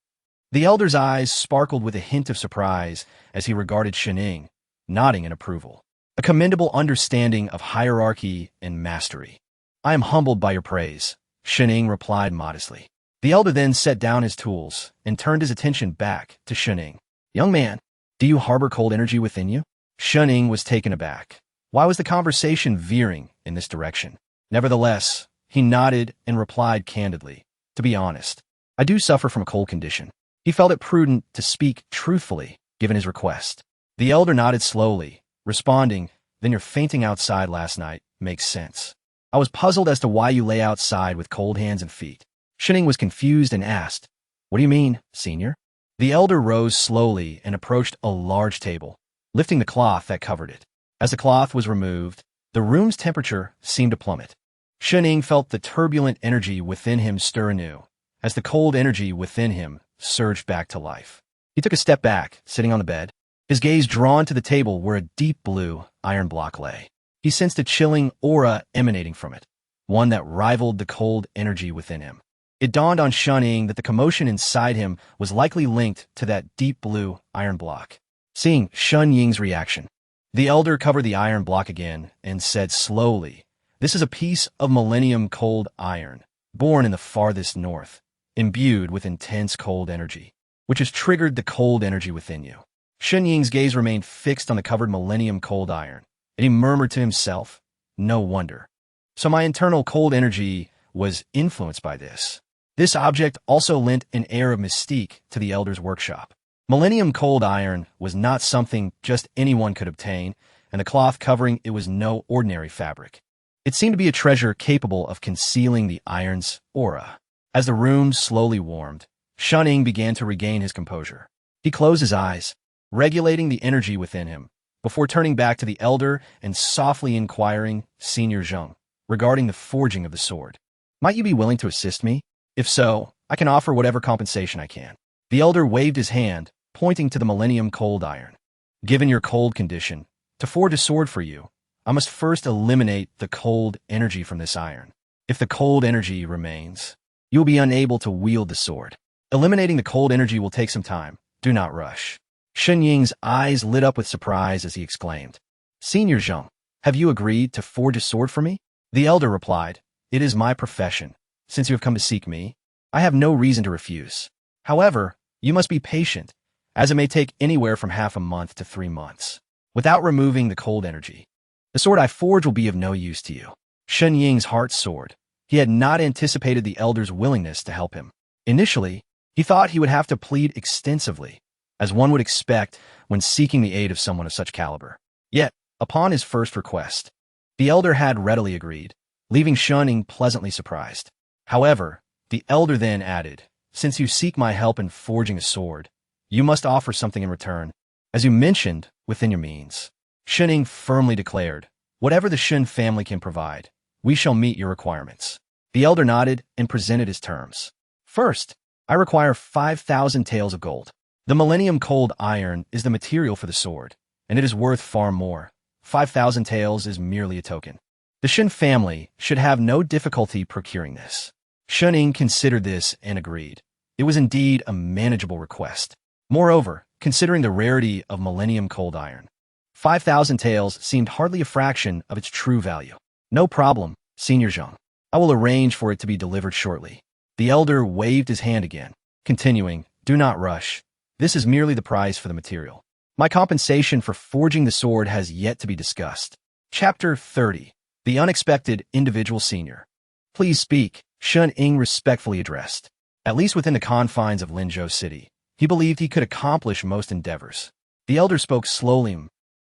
Speaker 1: The elder's eyes sparkled with a hint of surprise as he regarded Shuning, nodding in approval. A commendable understanding of hierarchy and mastery. I am humbled by your praise, Shuning replied modestly. The elder then set down his tools and turned his attention back to Shuning. Young man, do you harbor cold energy within you? Shuning was taken aback. Why was the conversation veering in this direction? Nevertheless, he nodded and replied candidly, to be honest, I do suffer from a cold condition. He felt it prudent to speak truthfully, given his request. The elder nodded slowly, responding, then your fainting outside last night makes sense. I was puzzled as to why you lay outside with cold hands and feet. Shuning was confused and asked, what do you mean, senior? The elder rose slowly and approached a large table, lifting the cloth that covered it. As the cloth was removed, the room's temperature seemed to plummet. Shuning felt the turbulent energy within him stir anew, as the cold energy within him surged back to life. He took a step back, sitting on the bed, his gaze drawn to the table where a deep blue iron block lay. He sensed a chilling aura emanating from it, one that rivaled the cold energy within him. It dawned on Shuning that the commotion inside him was likely linked to that deep blue iron block. Seeing Shuning's reaction, the elder covered the iron block again and said slowly, this is a piece of millennium cold iron, born in the farthest north, imbued with intense cold energy, which has triggered the cold energy within you. Shuning's gaze remained fixed on the covered millennium cold iron, and he murmured to himself, no wonder. So my internal cold energy was influenced by this. This object also lent an air of mystique to the elder's workshop. Millennium cold iron was not something just anyone could obtain, and the cloth covering it was no ordinary fabric. It seemed to be a treasure capable of concealing the iron's aura. As the room slowly warmed, Shuning began to regain his composure. He closed his eyes, regulating the energy within him, before turning back to the elder and softly inquiring, Senior Zhang, regarding the forging of the sword. Might you be willing to assist me? If so, I can offer whatever compensation I can. The elder waved his hand, pointing to the millennium cold iron. Given your cold condition, to forge a sword for you, I must first eliminate the cold energy from this iron. If the cold energy remains, you will be unable to wield the sword. Eliminating the cold energy will take some time. Do not rush. Shuning's eyes lit up with surprise as he exclaimed, Senior Zhang, have you agreed to forge a sword for me? The elder replied, it is my profession. Since you have come to seek me, I have no reason to refuse. However, you must be patient, as it may take anywhere from half a month to 3 months. Without removing the cold energy, the sword I forge will be of no use to you. Shuning's heart soared. He had not anticipated the elder's willingness to help him. Initially, he thought he would have to plead extensively, as one would expect when seeking the aid of someone of such caliber. Yet, upon his first request, the elder had readily agreed, leaving Shuning pleasantly surprised. However, the elder then added, since you seek my help in forging a sword, you must offer something in return, as you mentioned, within your means. Shuning firmly declared, whatever the Shun family can provide, we shall meet your requirements. The elder nodded and presented his terms. First, I require 5,000 taels of gold. The millennium cold iron is the material for the sword, and it is worth far more. 5,000 taels is merely a token. The Shun family should have no difficulty procuring this. Shuning considered this and agreed. It was indeed a manageable request. Moreover, considering the rarity of millennium cold iron, 5,000 taels seemed hardly a fraction of its true value. No problem, Senior Zhang. I will arrange for it to be delivered shortly. The elder waved his hand again, continuing, do not rush. This is merely the price for the material. My compensation for forging the sword has yet to be discussed. Chapter 30. The Unexpected Individual Senior. Please speak, Shuning respectfully addressed. At least within the confines of Linzhou City, he believed he could accomplish most endeavors. The elder spoke slowly.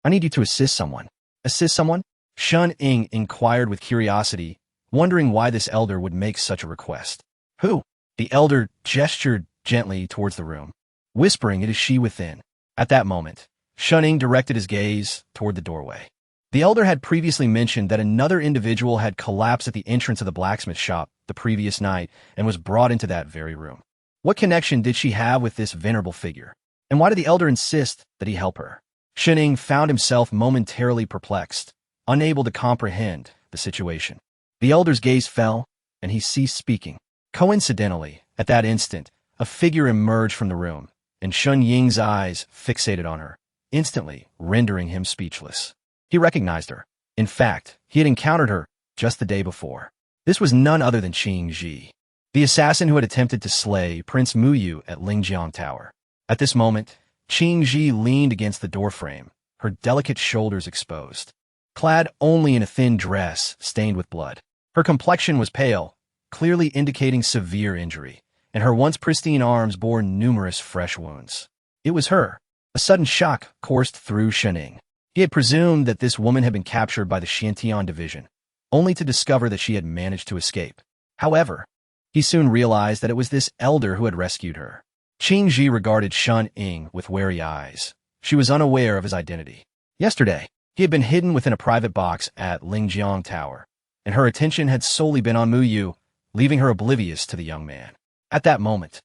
Speaker 1: I need you to assist someone. Assist someone? Shuning inquired with curiosity, wondering why this elder would make such a request. Who? The elder gestured gently towards the room, whispering it is she within. At that moment, Shuning directed his gaze toward the doorway. The elder had previously mentioned that another individual had collapsed at the entrance of the blacksmith shop the previous night and was brought into that very room. What connection did she have with this venerable figure? And why did the elder insist that he help her? Shen found himself momentarily perplexed, unable to comprehend the situation. The elder's gaze fell, and he ceased speaking. Coincidentally, at that instant, a figure emerged from the room, and Shen Ying's eyes fixated on her, instantly rendering him speechless. He recognized her. In fact, he had encountered her just the day before. This was none other than Tianhe, the assassin who had attempted to slay Prince Muyu at Tianhe Tower. At this moment, Tianhe leaned against the doorframe, her delicate shoulders exposed. Clad only in a thin dress stained with blood. Her complexion was pale, clearly indicating severe injury, and her once pristine arms bore numerous fresh wounds. It was her. A sudden shock coursed through Shen. He had presumed that this woman had been captured by the Tianhe division, only to discover that she had managed to escape. However, he soon realized that it was this elder who had rescued her. Tianhe regarded Shen with wary eyes. She was unaware of his identity. Yesterday, he had been hidden within a private box at Tianhe Tower, and her attention had solely been on Muyu, leaving her oblivious to the young man. At that moment,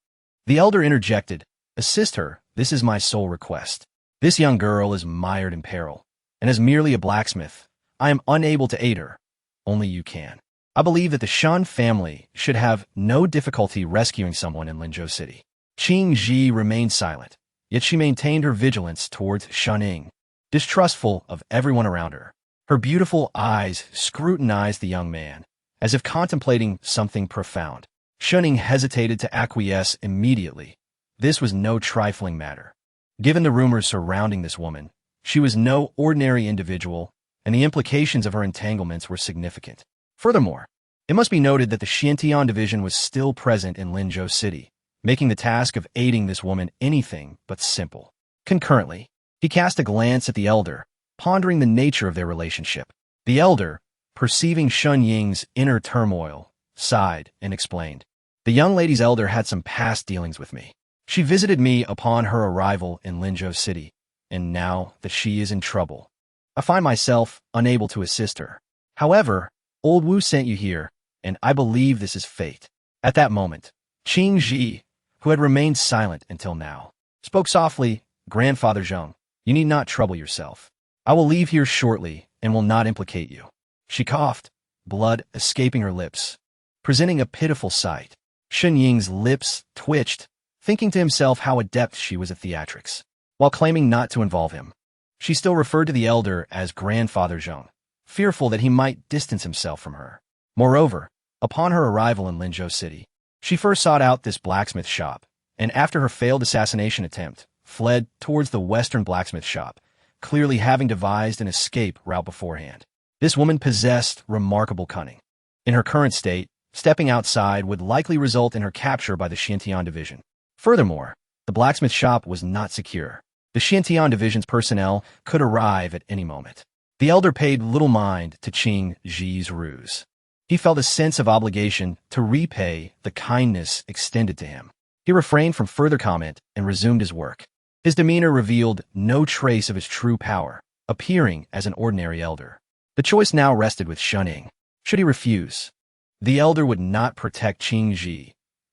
Speaker 1: the elder interjected, "Assist her, this is my sole request. This young girl is mired in peril, and as merely a blacksmith, I am unable to aid her. Only you can. I believe that the Shen family should have no difficulty rescuing someone in Linzhou City." Tianhe remained silent, yet she maintained her vigilance towards Shen, distrustful of everyone around her. Her beautiful eyes scrutinized the young man, as if contemplating something profound. Shen hesitated to acquiesce immediately. This was no trifling matter. Given the rumors surrounding this woman, she was no ordinary individual, and the implications of her entanglements were significant. Furthermore, it must be noted that the Tianhe division was still present in Linzhou City, making the task of aiding this woman anything but simple. Concurrently, he cast a glance at the elder, pondering the nature of their relationship. The elder, perceiving Shen Ying's inner turmoil, sighed and explained, "The young lady's elder had some past dealings with me. She visited me upon her arrival in Linzhou City, and now that she is in trouble, I find myself unable to assist her. However, old Wu sent you here, and I believe this is fate." At that moment, Tianhe, who had remained silent until now, spoke softly, "Grandfather Zhou, you need not trouble yourself. I will leave here shortly and will not implicate you." She coughed, blood escaping her lips, presenting a pitiful sight. Shen Ying's lips twitched, thinking to himself how adept she was at theatrics. While claiming not to involve him, she still referred to the elder as Grandfather Zhou, fearful that he might distance himself from her. Moreover, upon her arrival in Linzhou City, she first sought out this blacksmith shop, and after her failed assassination attempt, fled towards the western blacksmith shop, clearly having devised an escape route beforehand. This woman possessed remarkable cunning. In her current state, stepping outside would likely result in her capture by the Tianhe division. Furthermore, the blacksmith shop was not secure. The Tianhe division's personnel could arrive at any moment. The elder paid little mind to Tianhe's ruse. He felt a sense of obligation to repay the kindness extended to him. He refrained from further comment and resumed his work. His demeanor revealed no trace of his true power, appearing as an ordinary elder. The choice now rested with Shen. Should he refuse, the elder would not protect Tianhe,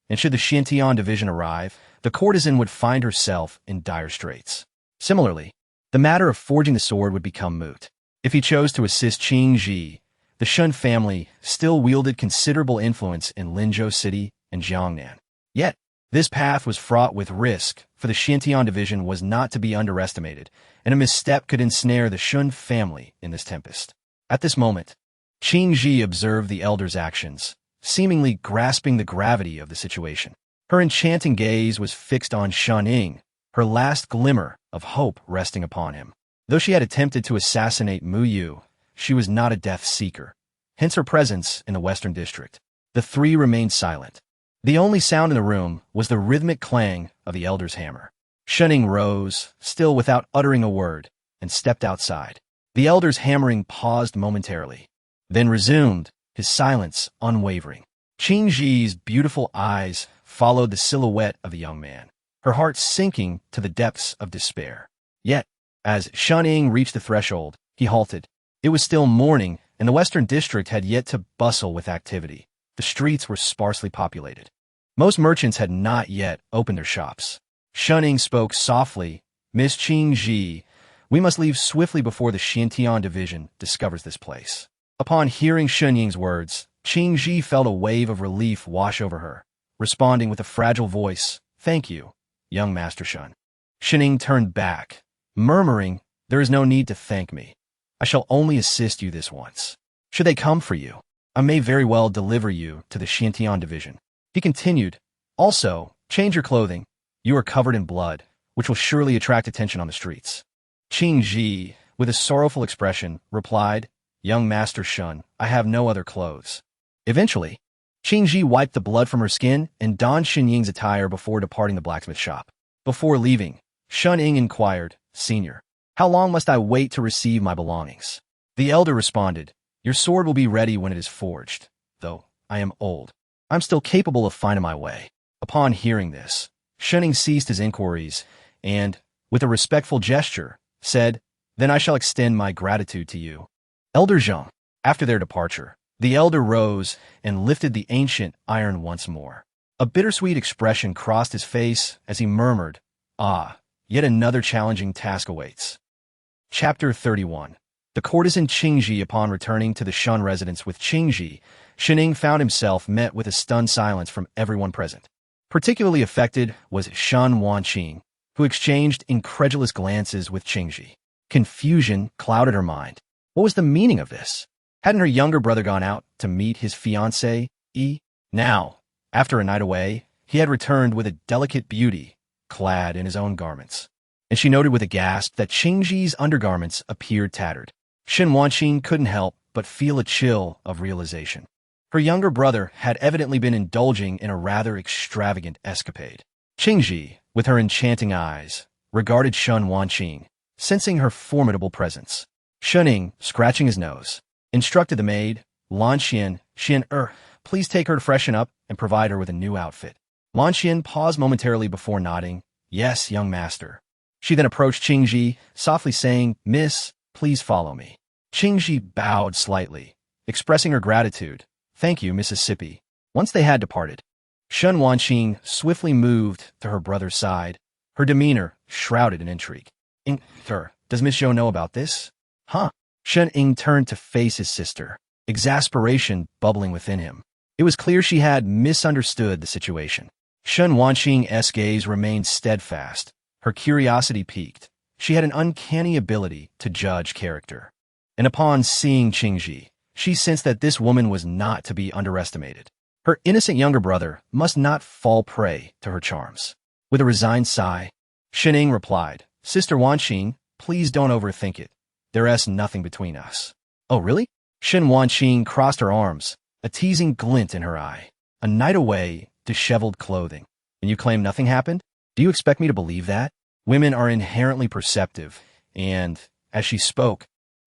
Speaker 1: and should the Tianhe division arrive, the courtesan would find herself in dire straits. Similarly, the matter of forging the sword would become moot. If he chose to assist Tianhe, the Shen family still wielded considerable influence in Linzhou City and Jiangnan. Yet, this path was fraught with risk, for the Tianhe division was not to be underestimated, and a misstep could ensnare the Shen family in this tempest. At this moment, Tianhe observed the elder's actions, seemingly grasping the gravity of the situation. Her enchanting gaze was fixed on Shen, her last glimmer of hope resting upon him. Though she had attempted to assassinate Muyu, she was not a death seeker, hence her presence in the Western District. The three remained silent. The only sound in the room was the rhythmic clang of the elder's hammer. Shen rose, still without uttering a word, and stepped outside. The elder's hammering paused momentarily, then resumed, his silence unwavering. Tianhe's beautiful eyes followed the silhouette of the young man, her heart sinking to the depths of despair. Yet, as Shen reached the threshold, he halted, It was still morning, and the western district had yet to bustle with activity. The streets were sparsely populated. Most merchants had not yet opened their shops. Shunning spoke softly. "Miss Qingji, we must leave swiftly before the Xintian division discovers this place." Upon hearing Shenying's words, Qingji felt a wave of relief wash over her, responding with a fragile voice, "Thank you, young Master Shun." Shenying turned back, murmuring, "There is no need to thank me. I shall only assist you this once. Should they come for you, I may very well deliver you to the Xintian division." He continued, "Also, change your clothing. You are covered in blood, which will surely attract attention on the streets." Qingji, with a sorrowful expression, replied, "Young Master Shun, I have no other clothes." Eventually, Qingji wiped the blood from her skin and donned Shenying's attire before departing the blacksmith shop. Before leaving, Shenying inquired, "Senior, how long must I wait to receive my belongings?" The elder responded, "Your sword will be ready when it is forged, though I am old. I'm still capable of finding my way." Upon hearing this, Shenying ceased his inquiries and, with a respectful gesture, said, "Then I shall extend my gratitude to you, Elder Zhang." After their departure, the elder rose and lifted the ancient iron once more. A bittersweet expression crossed his face as he murmured, "Ah, yet another challenging task awaits." Chapter 31. The courtesan Qingji. Upon returning to the Shun residence with Qingji, Shenying found himself met with a stunned silence from everyone present. Particularly affected was Shan Wanqing, who exchanged incredulous glances with Qingji. Confusion clouded her mind. What was the meaning of this? Hadn't her younger brother gone out to meet his fiancée? Now, after a night away, he had returned with a delicate beauty, clad in his own garments. And she noted with a gasp that Qingji's undergarments appeared tattered. Shan Wanqing couldn't help but feel a chill of realization. Her younger brother had evidently been indulging in a rather extravagant escapade. Qingji, with her enchanting eyes, regarded Shan Wanqing, sensing her formidable presence. Shenying, scratching his nose, instructed the maid, "Lan Xian, please take her to freshen up and provide her with a new outfit." Lan Xian paused momentarily before nodding, "Yes, young master." She then approached Qingji, softly saying, "Miss, please follow me." Qingji bowed slightly, expressing her gratitude. "Thank you, Mississippi." Once they had departed, Shan Wanqing swiftly moved to her brother's side, her demeanor shrouded in intrigue. "Does Miss Zhou know about this?" "Huh?" Shenying turned to face his sister, exasperation bubbling within him. It was clear she had misunderstood the situation. Shan Wanqing's gaze remained steadfast, her curiosity piqued. She had an uncanny ability to judge character. And upon seeing Qingji, she sensed that this woman was not to be underestimated. Her innocent younger brother must not fall prey to her charms. With a resigned sigh, Shenying replied, "Sister Wanqing, please don't overthink it. There's nothing between us." "Oh, really?" Shan Wanqing crossed her arms, a teasing glint in her eye. "A night away, disheveled clothing. And you claim nothing happened? Do you expect me to believe that?" Women are inherently perceptive, and, as she spoke,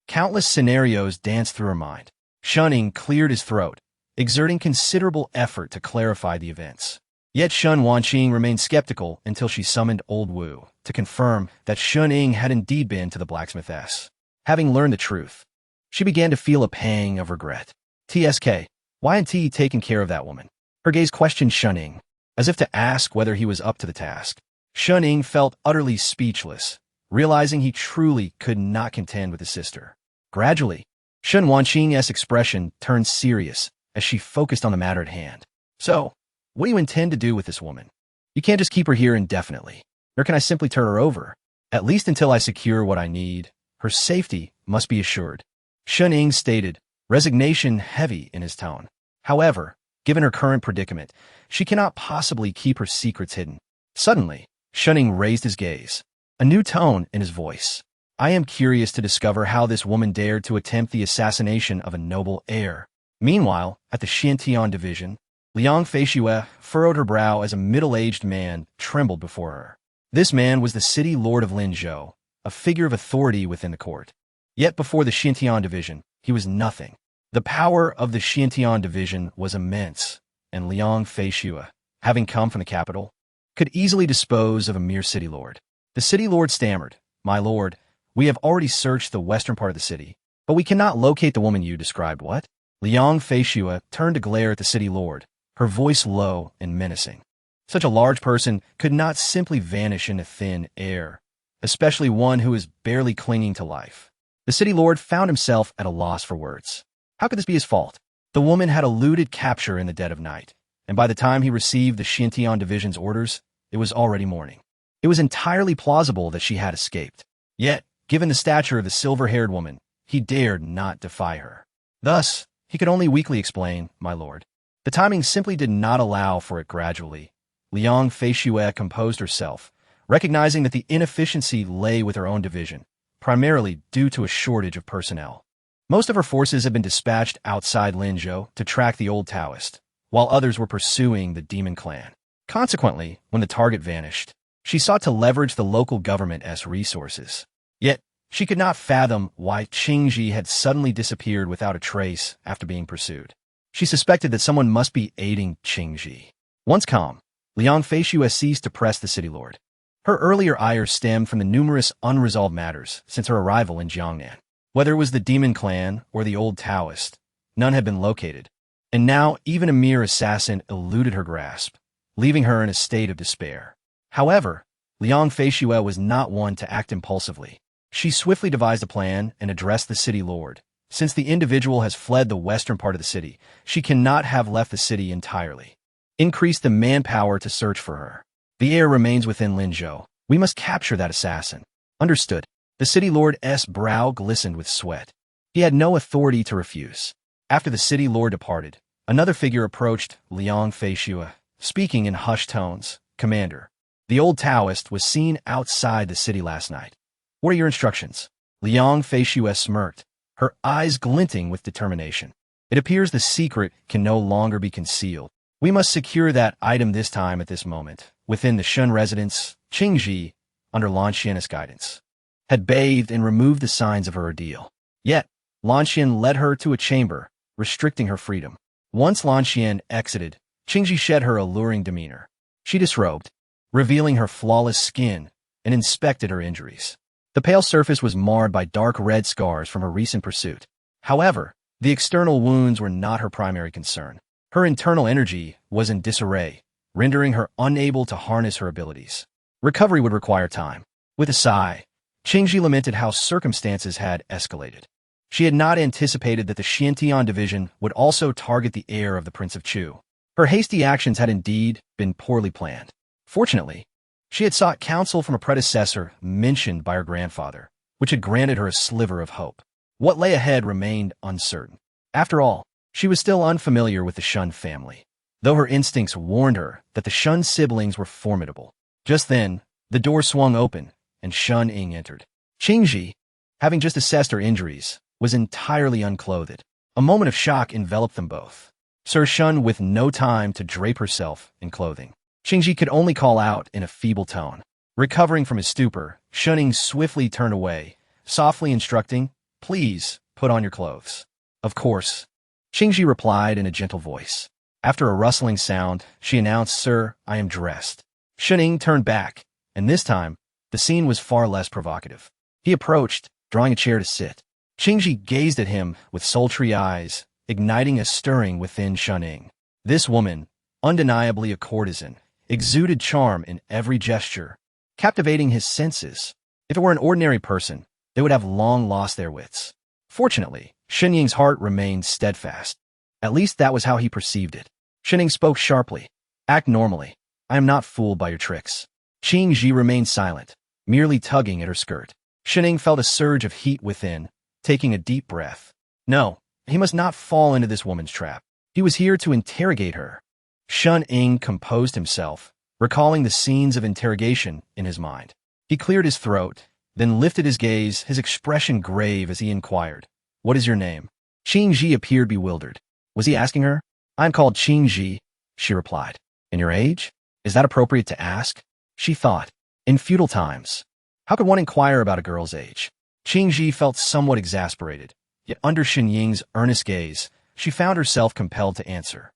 Speaker 1: countless scenarios danced through her mind. Shenying cleared his throat, exerting considerable effort to clarify the events. Yet Shan Wanqing remained skeptical until she summoned Old Wu to confirm that Shenying had indeed been to the blacksmithess. Having learned the truth, she began to feel a pang of regret. "TSK, why hadn't he taken care of that woman?" Her gaze questioned Shenying, as if to ask whether he was up to the task. Shenying felt utterly speechless, realizing he truly could not contend with his sister. Gradually, Shan Wanqing's expression turned serious as she focused on the matter at hand. "So, what do you intend to do with this woman? You can't just keep her here indefinitely, nor can I simply turn her over. At least until I secure what I need, her safety must be assured." Shenying stated, resignation heavy in his tone. However, given her current predicament, she cannot possibly keep her secrets hidden. Suddenly, Shenying raised his gaze, a new tone in his voice. "I am curious to discover how this woman dared to attempt the assassination of a noble heir." Meanwhile, at the Xintian division, Liang Feishue furrowed her brow as a middle-aged man trembled before her. This man was the city lord of Linzhou, a figure of authority within the court. Yet before the Xintian division, he was nothing. The power of the Xintian division was immense, and Liang Feishue, having come from the capital, could easily dispose of a mere city lord. The city lord stammered, "My lord, we have already searched the western part of the city, But we cannot locate the woman you described, what? Liang Feishue turned to glare at the city lord, her voice low and menacing. Such a large person could not simply vanish into thin air, especially one who is barely clinging to life. The city lord found himself at a loss for words. How could this be his fault? The woman had eluded capture in the dead of night, and by the time he received the Xintian division's orders, it was already morning. It was entirely plausible that she had escaped. Yet, given the stature of the silver-haired woman, he dared not defy her. Thus, he could only weakly explain, "My lord." The timing simply did not allow for it gradually. Liang Feishue composed herself, recognizing that the inefficiency lay with her own division, primarily due to a shortage of personnel. Most of her forces had been dispatched outside Linzhou to track the old Taoist, while others were pursuing the demon clan. Consequently, when the target vanished, she sought to leverage the local government as resources. Yet, she could not fathom why Qingji had suddenly disappeared without a trace after being pursued. She suspected that someone must be aiding Qingji. Once calm, Liang Feishue ceased to press the city lord. Her earlier ire stemmed from the numerous unresolved matters since her arrival in Jiangnan. Whether it was the demon clan or the old Taoist, none had been located, and now even a mere assassin eluded her grasp, leaving her in a state of despair. However, Liang Feishue was not one to act impulsively. She swiftly devised a plan and addressed the city lord. Since the individual has fled the western part of the city, she cannot have left the city entirely. Increase the manpower to search for her. The heir remains within Linzhou. We must capture that assassin. Understood. The city lord's brow glistened with sweat. He had no authority to refuse. After the city lord departed, another figure approached Liang Feishue, speaking in hushed tones. "Commander, the old Taoist was seen outside the city last night. What are your instructions?" Liang Feishue smirked, her eyes glinting with determination. "It appears the secret can no longer be concealed. We must secure that item this time at this moment. Within the Shun residence, Qingji, under Lanxian's guidance, had bathed and removed the signs of her ordeal. Yet, Lanxian led her to a chamber, restricting her freedom. Once Lanxian exited, Qingji shed her alluring demeanor. She disrobed, revealing her flawless skin, and inspected her injuries. The pale surface was marred by dark red scars from her recent pursuit. However, the external wounds were not her primary concern. Her internal energy was in disarray, rendering her unable to harness her abilities. Recovery would require time. With a sigh, Qingji lamented how circumstances had escalated. She had not anticipated that the Xintian division would also target the heir of the Prince of Chu. Her hasty actions had indeed been poorly planned. Fortunately, she had sought counsel from a predecessor mentioned by her grandfather, which had granted her a sliver of hope. What lay ahead remained uncertain. After all, she was still unfamiliar with the Shun family, though her instincts warned her that the Shun siblings were formidable. Just then, the door swung open, and Shun Ying entered. Qingji, having just assessed her injuries, was entirely unclothed. A moment of shock enveloped them both. Sir Shun with no time to drape herself in clothing. Qingji could only call out in a feeble tone. Recovering from his stupor, Shun Ying swiftly turned away, softly instructing, "Please, put on your clothes." "Of course," Qingji replied in a gentle voice. After a rustling sound, she announced, "Sir, I am dressed." Shun Ying turned back, and this time, the scene was far less provocative. He approached, drawing a chair to sit. Qingji gazed at him with sultry eyes, igniting a stirring within Shun Ying. This woman, undeniably a courtesan, exuded charm in every gesture, captivating his senses. If it were an ordinary person, they would have long lost their wits. Fortunately, Shun Ying's heart remained steadfast. At least that was how he perceived it. Shun Ying spoke sharply. "Act normally. I am not fooled by your tricks." Qingji remained silent, merely tugging at her skirt. Shun Ying felt a surge of heat within, taking a deep breath. No, he must not fall into this woman's trap. He was here to interrogate her. Shun Ying composed himself, recalling the scenes of interrogation in his mind. He cleared his throat, then lifted his gaze, his expression grave as he inquired, "What is your name?" Qingji appeared bewildered. Was he asking her? "I'm called Qingji," she replied. "And your age? Is that appropriate to ask?" She thought. In feudal times, how could one inquire about a girl's age? Qingji felt somewhat exasperated, yet under Shun Ying's earnest gaze, she found herself compelled to answer.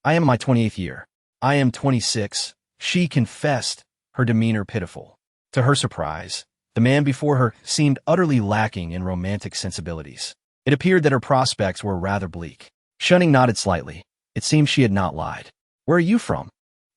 Speaker 1: "I am in my 28th year. I am 26, she confessed, her demeanor pitiful. To her surprise, the man before her seemed utterly lacking in romantic sensibilities. It appeared that her prospects were rather bleak. Shunning nodded slightly. It seemed she had not lied. Where are you from?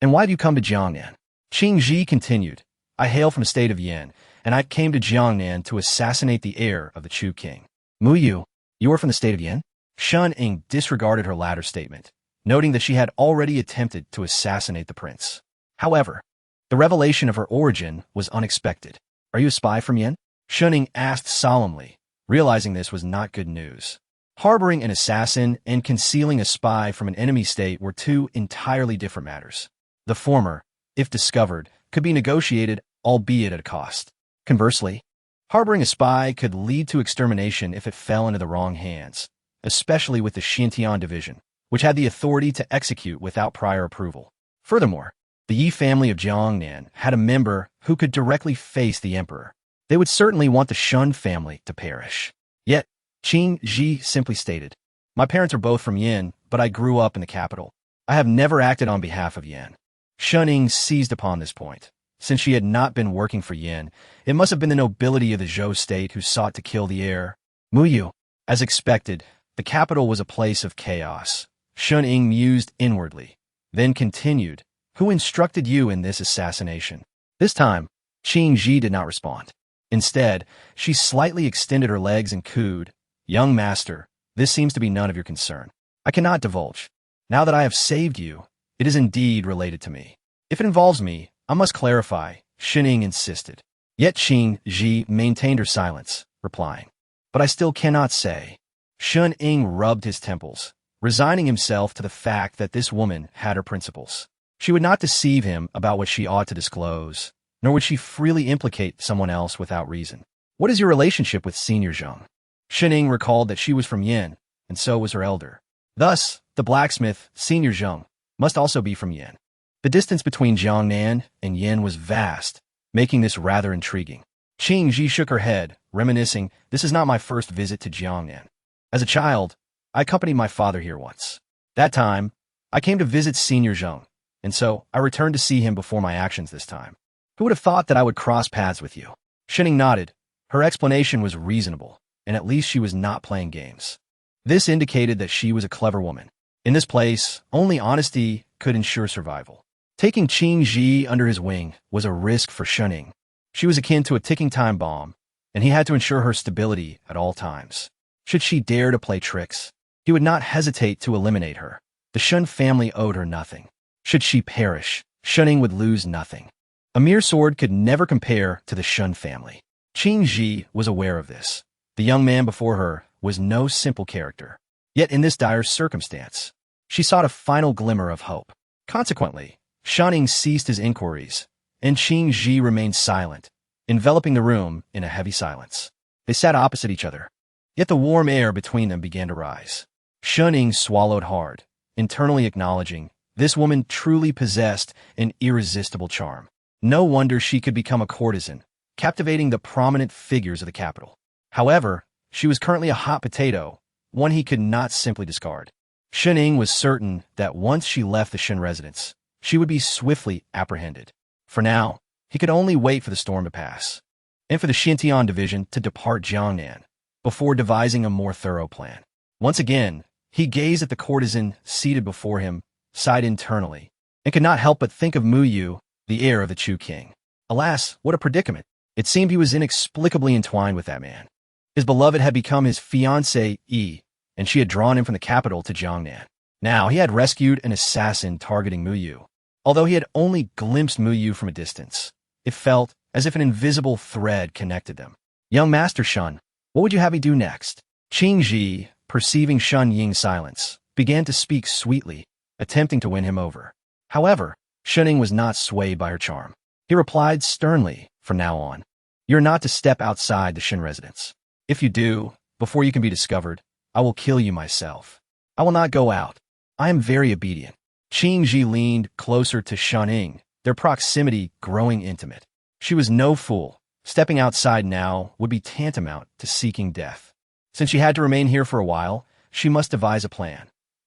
Speaker 1: And why have you come to Jiangnan? Qing Ji continued. I hail from the state of Yan, and I came to Jiangnan to assassinate the heir of the Chu king. Mu Yu, you are from the state of Yan? Shun Ying disregarded her latter statement, noting that she had already attempted to assassinate the prince. However, the revelation of her origin was unexpected. Are you a spy from Yan? Shun Ying asked solemnly, realizing this was not good news. Harboring an assassin and concealing a spy from an enemy state were two entirely different matters. The former, if discovered, could be negotiated, albeit at a cost. Conversely, harboring a spy could lead to extermination if it fell into the wrong hands, especially with the Xintian division, which had the authority to execute without prior approval. Furthermore, the Yi family of Jiangnan had a member who could directly face the emperor. They would certainly want the Shun family to perish. Yet, Qing Ji simply stated, my parents are both from Yan, but I grew up in the capital. I have never acted on behalf of Yan. Shun Ying seized upon this point. Since she had not been working for Yan, it must have been the nobility of the Zhou state who sought to kill the heir. Mu Yu. As expected, the capital was a place of chaos. Shun Ying mused inwardly, then continued, who instructed you in this assassination? This time, Qing Ji did not respond. Instead, she slightly extended her legs and cooed, young master, this seems to be none of your concern. I cannot divulge. Now that I have saved you, it is indeed related to me. If it involves me, I must clarify, Shun Ying insisted. Yet Qing Ji maintained her silence, replying, but I still cannot say. Shun Ying rubbed his temples, resigning himself to the fact that this woman had her principles. She would not deceive him about what she ought to disclose, nor would she freely implicate someone else without reason. What is your relationship with Senior Zheng? Shun Ying recalled that she was from Yan, and so was her elder. Thus, the blacksmith, Senior Zheng, must also be from Yan. The distance between Jiangnan and Yan was vast, making this rather intriguing. Qing Ji shook her head, reminiscing, this is not my first visit to Jiangnan. As a child, I accompanied my father here once. That time, I came to visit Senior Zheng, and so I returned to see him before my actions this time. Who would have thought that I would cross paths with you? Shun Ying nodded. Her explanation was reasonable, and at least she was not playing games. This indicated that she was a clever woman. In this place, only honesty could ensure survival. Taking Qing Ji under his wing was a risk for Shun Ying. She was akin to a ticking time bomb, and he had to ensure her stability at all times. Should she dare to play tricks, he would not hesitate to eliminate her. The Shun family owed her nothing. Should she perish, Shun Ying would lose nothing. A mere sword could never compare to the Shun family. Qing Ji was aware of this. The young man before her was no simple character. Yet in this dire circumstance, she sought a final glimmer of hope. Consequently, Shun Ying ceased his inquiries, and Qing Ji remained silent, enveloping the room in a heavy silence. They sat opposite each other, yet the warm air between them began to rise. Shun Ying swallowed hard, internally acknowledging this woman truly possessed an irresistible charm. No wonder she could become a courtesan, captivating the prominent figures of the capital. However, she was currently a hot potato, one he could not simply discard. Shun Ying was certain that once she left the Shun residence, she would be swiftly apprehended. For now, he could only wait for the storm to pass, and for the Xintian division to depart Jiangnan, before devising a more thorough plan. Once again, he gazed at the courtesan seated before him, sighed internally, and could not help but think of Mu Yu, the heir of the Chu king. Alas, what a predicament! It seemed he was inexplicably entwined with that man. His beloved had become his fiancée, and she had drawn him from the capital to Jiangnan. Now he had rescued an assassin targeting Mu Yu. Although he had only glimpsed Mu Yu from a distance, it felt as if an invisible thread connected them. Young Master Shun, what would you have me do next? Qing Ji, perceiving Shun Ying's silence, began to speak sweetly, attempting to win him over. However, Shun Ying was not swayed by her charm. He replied sternly, from now on, you're not to step outside the Shun residence. If you do, before you can be discovered, I will kill you myself. I will not go out. I am very obedient. Qing Ji leaned closer to Shun Ying, their proximity growing intimate. She was no fool. Stepping outside now would be tantamount to seeking death. Since she had to remain here for a while, she must devise a plan,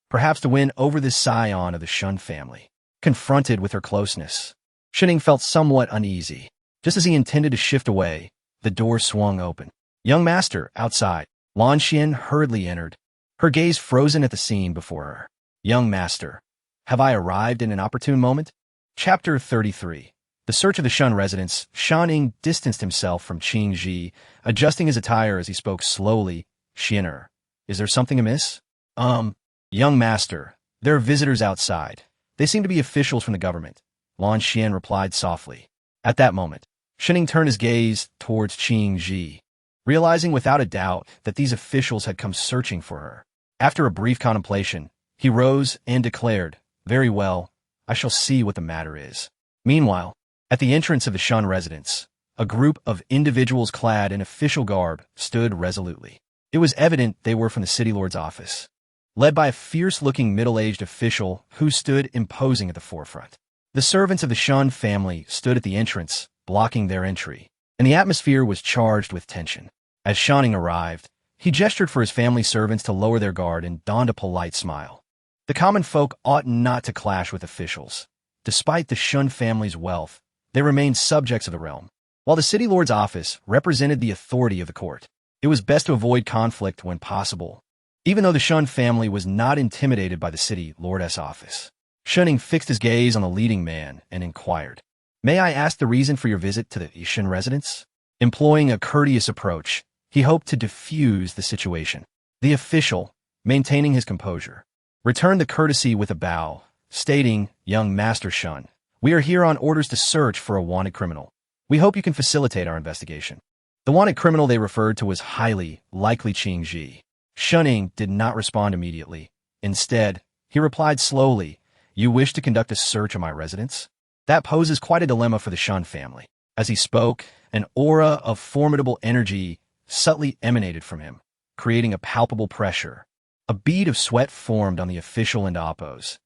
Speaker 1: perhaps to win over this scion of the Shun family. Confronted with her closeness, Shun Ying felt somewhat uneasy. Just as he intended to shift away, the door swung open. Young master, outside. Lan Xian hurriedly entered, her gaze frozen at the scene before her. Young master, have I arrived in an opportune moment? Chapter 33. The Search of the Shun Residence. Shan Ying distanced himself from Qing Ji, adjusting his attire as he spoke slowly. Xianer, is there something amiss? Young master, there are visitors outside. They seem to be officials from the government. Lan Xian replied softly. At that moment, Shan Ying turned his gaze towards Qing Ji, realizing without a doubt that these officials had come searching for her. After a brief contemplation, he rose and declared, very well, I shall see what the matter is. Meanwhile, at the entrance of the Shun residence, a group of individuals clad in official garb stood resolutely. It was evident they were from the city lord's office, led by a fierce-looking middle-aged official who stood imposing at the forefront. The servants of the Shun family stood at the entrance, blocking their entry, and the atmosphere was charged with tension. As Shan Ying arrived, he gestured for his family servants to lower their guard and donned a polite smile. The common folk ought not to clash with officials. Despite the Shun family's wealth, they remained subjects of the realm. While the city lord's office represented the authority of the court, it was best to avoid conflict when possible. Even though the Shun family was not intimidated by the city lord's office, Shan Ying fixed his gaze on the leading man and inquired, May I ask the reason for your visit to the Yishan residence? Employing a courteous approach, he hoped to diffuse the situation. The official, maintaining his composure, returned the courtesy with a bow, stating, Young Master Shun, we are here on orders to search for a wanted criminal. We hope you can facilitate our investigation. The wanted criminal they referred to was highly likely Qing Ji. Shan Ying did not respond immediately. Instead, he replied slowly, You wish to conduct a search of my residence? That poses quite a dilemma for the Shun family. As he spoke, an aura of formidable energy subtly emanated from him, creating a palpable pressure. A bead of sweat formed on the official and Appo's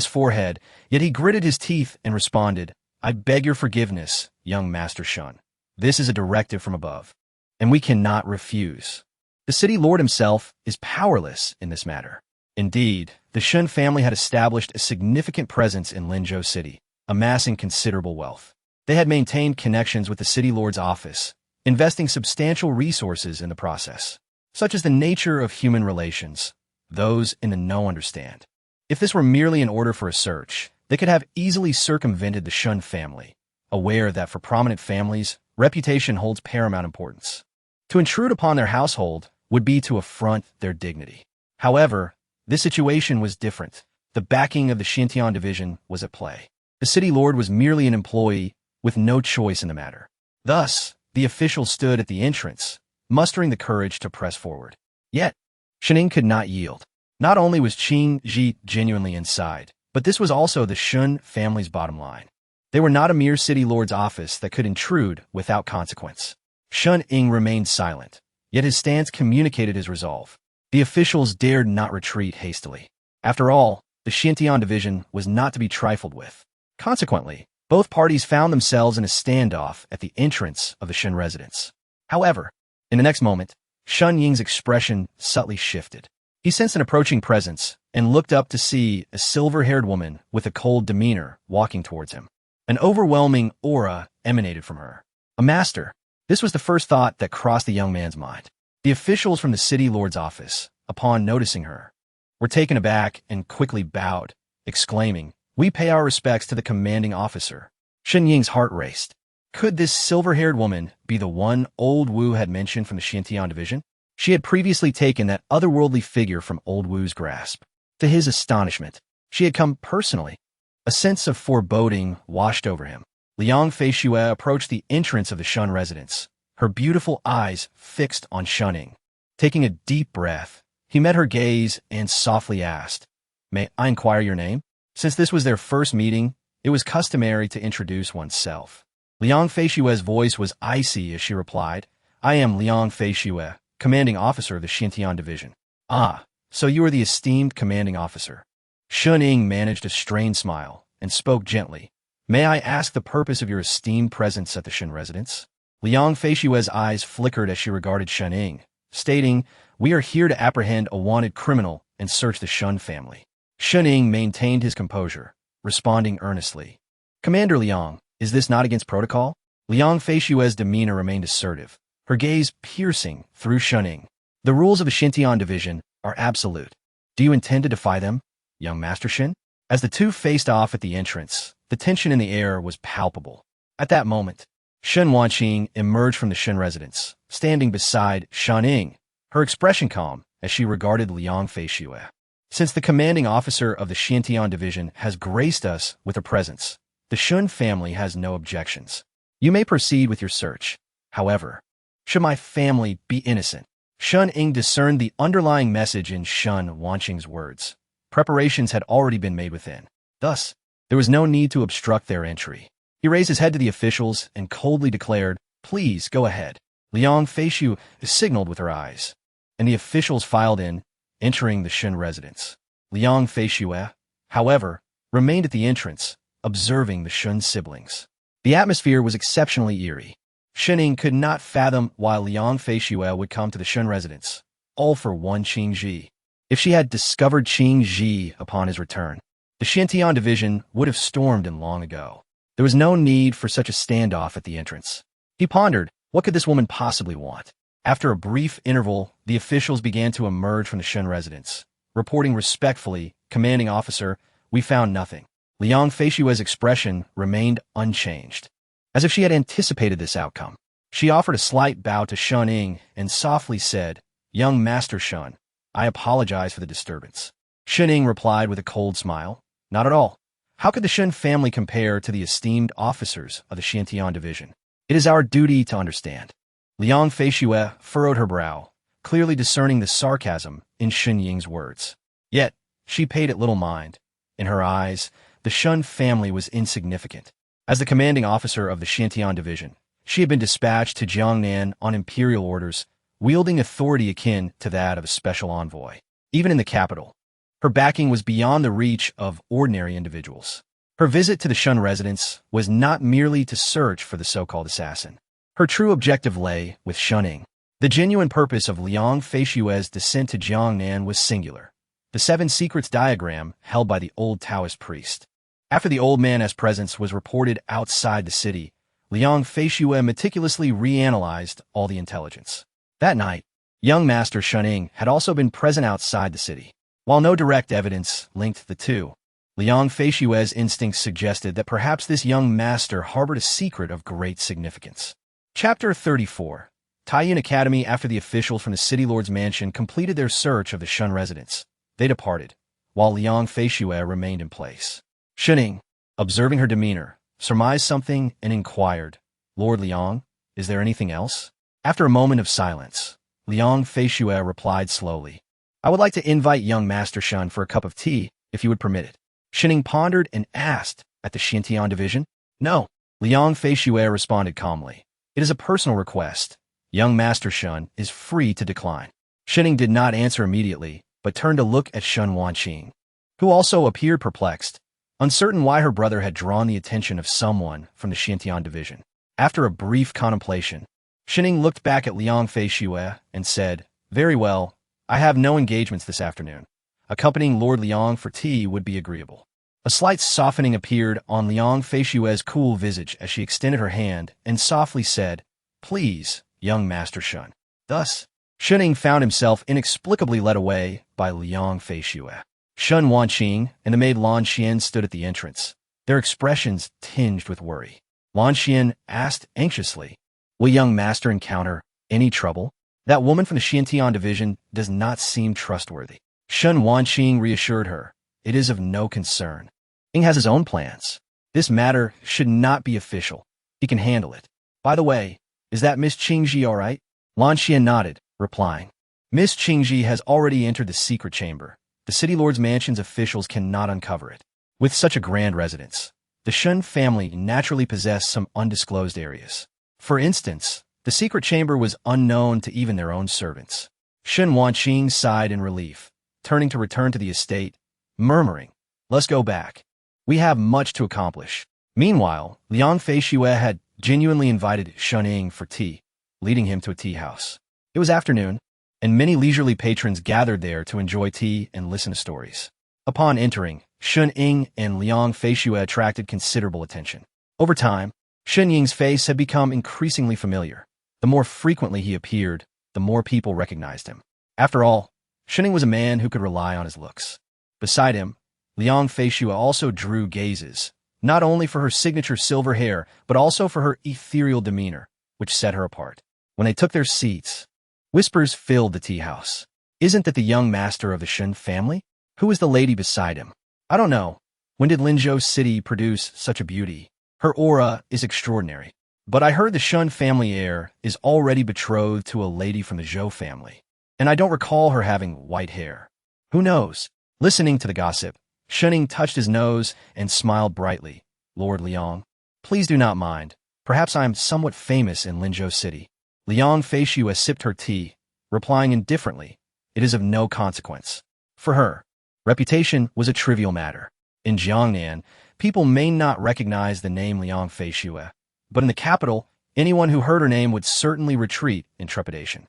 Speaker 1: forehead, yet he gritted his teeth and responded, I beg your forgiveness, young Master Shun. This is a directive from above, and we cannot refuse. The city lord himself is powerless in this matter. Indeed, the Shun family had established a significant presence in Linzhou City, amassing considerable wealth. They had maintained connections with the city lord's office, investing substantial resources in the process, such as the nature of human relations. Those in the know understand. If this were merely an order for a search, they could have easily circumvented the Shun family, aware that for prominent families, reputation holds paramount importance. To intrude upon their household would be to affront their dignity. However, this situation was different. The backing of the Xintian division was at play. The city lord was merely an employee with no choice in the matter. Thus, the official stood at the entrance, mustering the courage to press forward. Yet, Shan Ying could not yield. Not only was Qing Ji genuinely inside, but this was also the Shun family's bottom line. They were not a mere city lord's office that could intrude without consequence. Shan Ying remained silent, yet his stance communicated his resolve. The officials dared not retreat hastily. After all, the Xintian division was not to be trifled with. Consequently, both parties found themselves in a standoff at the entrance of the Shun residence. However, in the next moment, Shan Ying's expression subtly shifted. He sensed an approaching presence and looked up to see a silver-haired woman with a cold demeanor walking towards him. An overwhelming aura emanated from her. A master. This was the first thought that crossed the young man's mind. The officials from the city lord's office, upon noticing her, were taken aback and quickly bowed, exclaiming, We pay our respects to the commanding officer. Shan Ying's heart raced. Could this silver-haired woman be the one Old Wu had mentioned from the Xintian division? She had previously taken that otherworldly figure from Old Wu's grasp. To his astonishment, she had come personally. A sense of foreboding washed over him. Liang Feishue approached the entrance of the Shun residence, her beautiful eyes fixed on Shan Ying. Taking a deep breath, he met her gaze and softly asked, May I inquire your name? Since this was their first meeting, it was customary to introduce oneself. Liang Feishue's voice was icy as she replied, I am Liang Feishue, commanding officer of the Xintian division. Ah, so you are the esteemed commanding officer. Shan Ying managed a strained smile and spoke gently. May I ask the purpose of your esteemed presence at the Shun residence? Liang Feishue's eyes flickered as she regarded Shan Ying, stating, We are here to apprehend a wanted criminal and search the Shun family. Shan Ying maintained his composure, responding earnestly. Commander Liang, is this not against protocol? Liang Feishue's demeanor remained assertive, her gaze piercing through Shan Ying. The rules of the Xintian division are absolute. Do you intend to defy them, young Master Shen? As the two faced off at the entrance, the tension in the air was palpable. At that moment, Shen Wanqing emerged from the Shen residence, standing beside Shan Ying, her expression calm as she regarded Liang Feishue. Since the commanding officer of the Xintian division has graced us with her presence, the Shun family has no objections. You may proceed with your search. However, should my family be innocent? Shan Ying discerned the underlying message in Shen Wanqing's words. Preparations had already been made within. Thus, there was no need to obstruct their entry. He raised his head to the officials and coldly declared, "Please, go ahead." Liang Feishue signaled with her eyes, and the officials filed in, entering the Shen residence. Liang Feishue, however, remained at the entrance, observing the Shun siblings. The atmosphere was exceptionally eerie. Shen Ying could not fathom why Liang Feishue would come to the Shun residence, all for one Qing Ji. If she had discovered Qing Ji upon his return, the Xintian division would have stormed in long ago. There was no need for such a standoff at the entrance. He pondered, what could this woman possibly want? After a brief interval, the officials began to emerge from the Shun residence, reporting respectfully, "Commanding officer, we found nothing." Liang Feishue's expression remained unchanged, as if she had anticipated this outcome. She offered a slight bow to Shan Ying and softly said, "Young Master Shun, I apologize for the disturbance." Shan Ying replied with a cold smile, "Not at all. How could the Shun family compare to the esteemed officers of the Xintian division? It is our duty to understand." Liang Feishue furrowed her brow, clearly discerning the sarcasm in Shan Ying's words. Yet, she paid it little mind. In her eyes, the Shun family was insignificant. As the commanding officer of the Xintian division, she had been dispatched to Jiangnan on imperial orders, wielding authority akin to that of a special envoy. Even in the capital, her backing was beyond the reach of ordinary individuals. Her visit to the Shun residence was not merely to search for the so-called assassin. Her true objective lay with Shan Ying. The genuine purpose of Liang Feishue's descent to Jiangnan was singular: the Seven Secrets diagram held by the old Taoist priest. After the old man's presence was reported outside the city, Liang Feishue meticulously reanalyzed all the intelligence. That night, young Master Shan Ying had also been present outside the city. While no direct evidence linked the two, Liang Feishue's instincts suggested that perhaps this young master harbored a secret of great significance. Chapter 34. Tianhe Academy. After the officials from the city lord's mansion completed their search of the Shun residence, they departed, while Liang Feishue remained in place. Shan Ying, observing her demeanor, surmised something and inquired, "Lord Liang, is there anything else?" After a moment of silence, Liang Feishue replied slowly, "I would like to invite young Master Shun for a cup of tea, if you would permit it." Shan Ying pondered and asked, "At the Xintian division?" "No." Liang Feishue responded calmly. "It is a personal request. Young Master Shun is free to decline." Shan Ying did not answer immediately, but turned to look at Shen Wanqing, who also appeared perplexed, uncertain why her brother had drawn the attention of someone from the Xintian division. After a brief contemplation, Shan Ying looked back at Liang Feishue and said, "Very well, I have no engagements this afternoon. Accompanying Lord Liang for tea would be agreeable." A slight softening appeared on Liang Feishue's cool visage as she extended her hand and softly said, "Please, young Master Shun." Thus, Shan Ying found himself inexplicably led away by Liang Feishue. Shen Wanqing and the maid Lan Xian stood at the entrance, their expressions tinged with worry. Lan Xian asked anxiously, "Will young master encounter any trouble? That woman from the Xintian division does not seem trustworthy." Shen Wanqing reassured her, "It is of no concern. Ying has his own plans. This matter should not be official. He can handle it. By the way, is that Miss Qingji all right?" Lan Xian nodded, replying, "Miss Qingji has already entered the secret chamber. The city lord's mansion's officials cannot uncover it. With such a grand residence, the Shun family naturally possessed some undisclosed areas. For instance, the secret chamber was unknown to even their own servants." Shen Wanqing sighed in relief, turning to return to the estate, murmuring, "Let's go back. We have much to accomplish." Meanwhile, Liang Feishue had genuinely invited Shan Ying for tea, leading him to a tea house. It was afternoon, and many leisurely patrons gathered there to enjoy tea and listen to stories. Upon entering, Shan Ying and Liang Feishue attracted considerable attention. Over time, Shan Ying's face had become increasingly familiar. The more frequently he appeared, the more people recognized him. After all, Shining was a man who could rely on his looks. Beside him, Liang Feishue also drew gazes, not only for her signature silver hair, but also for her ethereal demeanor, which set her apart. When they took their seats, whispers filled the tea house. Isn't that the young master of the Shun family? Who is the lady beside him? I don't know. When did Linzhou City produce such a beauty? Her aura is extraordinary. But I heard the Shun family heir is already betrothed to a lady from the Zhou family. And I don't recall her having white hair. Who knows? Listening to the gossip, Shining touched his nose and smiled brightly. Lord Liang, please do not mind. Perhaps I am somewhat famous in Linzhou City. Liang Feishue sipped her tea, replying indifferently, it is of no consequence. For her, reputation was a trivial matter. In Jiangnan, people may not recognize the name Liang Feishue, but in the capital, anyone who heard her name would certainly retreat in trepidation.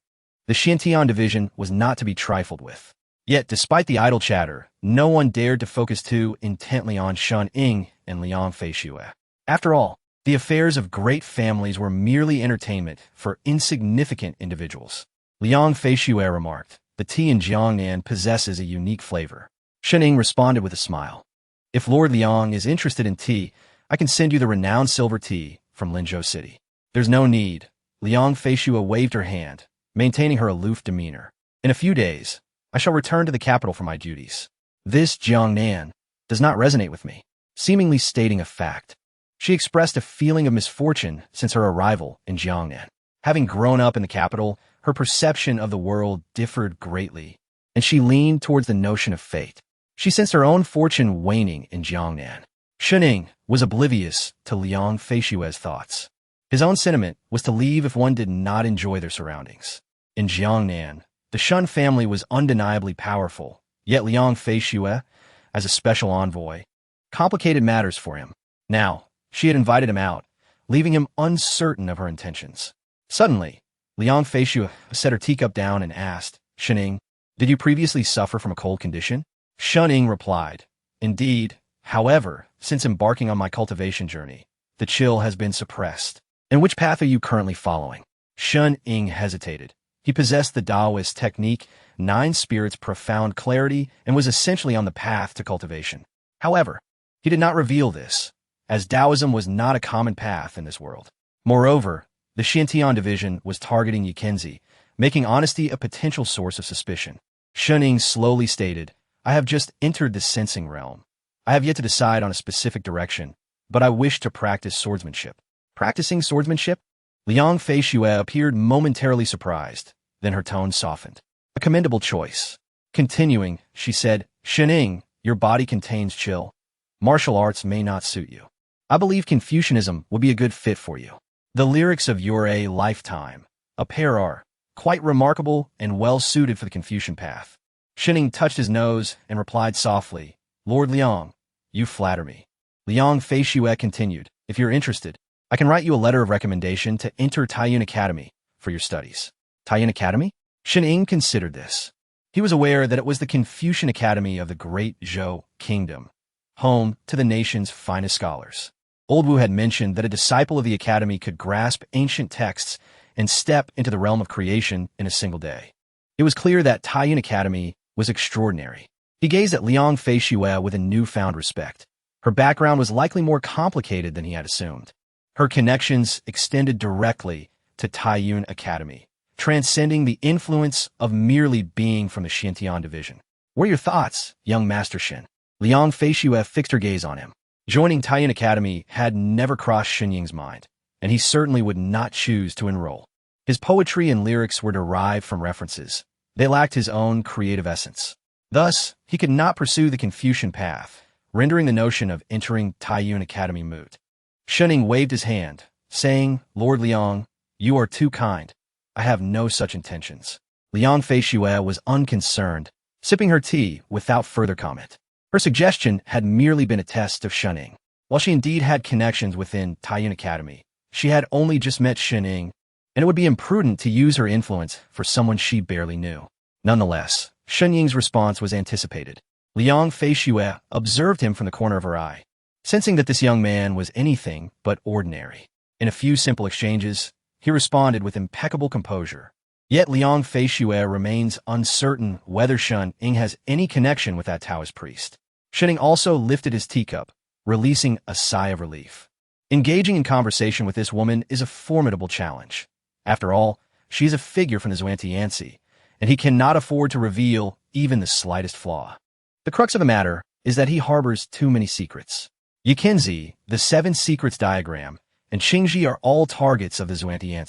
Speaker 1: The Tianhe division was not to be trifled with. Yet, despite the idle chatter, no one dared to focus too intently on Shun Ying and Liang Feishue. After all, the affairs of great families were merely entertainment for insignificant individuals. Liang Feishue remarked, the tea in Jiangnan possesses a unique flavor. Shun Ying responded with a smile. If Lord Liang is interested in tea, I can send you the renowned silver tea from Linzhou City. There's no need. Liang Feishue waved her hand, maintaining her aloof demeanor. In a few days, I shall return to the capital for my duties. This Jiangnan does not resonate with me, seemingly stating a fact. She expressed a feeling of misfortune since her arrival in Jiangnan. Having grown up in the capital, her perception of the world differed greatly, and she leaned towards the notion of fate. She sensed her own fortune waning in Jiangnan. Shun Ying was oblivious to Liang Feishue's thoughts. His own sentiment was to leave if one did not enjoy their surroundings. In Jiangnan, the Shun family was undeniably powerful, yet Liang Feishue, as a special envoy, complicated matters for him. Now, she had invited him out, leaving him uncertain of her intentions. Suddenly, Liang Feishue set her teacup down and asked, Shun Ying, did you previously suffer from a cold condition? Shun Ying replied, indeed. However, since embarking on my cultivation journey, the chill has been suppressed. And which path are you currently following? Shun Ying hesitated. He possessed the Taoist technique, 9 spirits' profound clarity, and was essentially on the path to cultivation. However, he did not reveal this, as Taoism was not a common path in this world. Moreover, the Tianhe division was targeting Yikenzi, making honesty a potential source of suspicion. Shun Ying slowly stated, I have just entered the sensing realm. I have yet to decide on a specific direction, but I wish to practice swordsmanship. Practicing swordsmanship? Liang Feishue appeared momentarily surprised, then her tone softened. A commendable choice. Continuing, she said, Shun Ying, your body contains chill. Martial arts may not suit you. I believe Confucianism would be a good fit for you. The lyrics of your A Lifetime, a pair are quite remarkable and well-suited for the Confucian path. Shun Ying touched his nose and replied softly, Lord Liang, you flatter me. Liang Feishue continued, if you're interested, I can write you a letter of recommendation to enter Taiyun Academy for your studies. Taiyun Academy? Shun Ying considered this. He was aware that it was the Confucian Academy of the great Zhou kingdom, home to the nation's finest scholars. Old Wu had mentioned that a disciple of the academy could grasp ancient texts and step into the realm of creation in a single day. It was clear that Taiyun Academy was extraordinary. He gazed at Liang Feishue with a newfound respect. Her background was likely more complicated than he had assumed. Her connections extended directly to Taiyun Academy, transcending the influence of merely being from the Tianhe division. What are your thoughts, young Master Shin? Liang Feishue fixed her gaze on him. Joining Taiyun Academy had never crossed Shun Ying's mind, and he certainly would not choose to enroll. His poetry and lyrics were derived from references. They lacked his own creative essence. Thus, he could not pursue the Confucian path, rendering the notion of entering Taiyun Academy moot. Shun Ying waved his hand, saying, Lord Liang, you are too kind. I have no such intentions. Liang Feishue was unconcerned, sipping her tea without further comment. Her suggestion had merely been a test of Shun Ying. While she indeed had connections within Taiyun Academy, she had only just met Shun Ying, and it would be imprudent to use her influence for someone she barely knew. Nonetheless, Shun Ying's response was anticipated. Liang Feishue observed him from the corner of her eye, sensing that this young man was anything but ordinary. In a few simple exchanges, he responded with impeccable composure. Yet Liang Feishue remains uncertain whether Shun Ying has any connection with that Taoist priest. Shun Ying also lifted his teacup, releasing a sigh of relief. Engaging in conversation with this woman is a formidable challenge. After all, she is a figure from the Zhou and Yan, and he cannot afford to reveal even the slightest flaw. The crux of the matter is that he harbors too many secrets. Yikinzi, the 7 secrets diagram, and Qingji are all targets of the Zhou and Yan.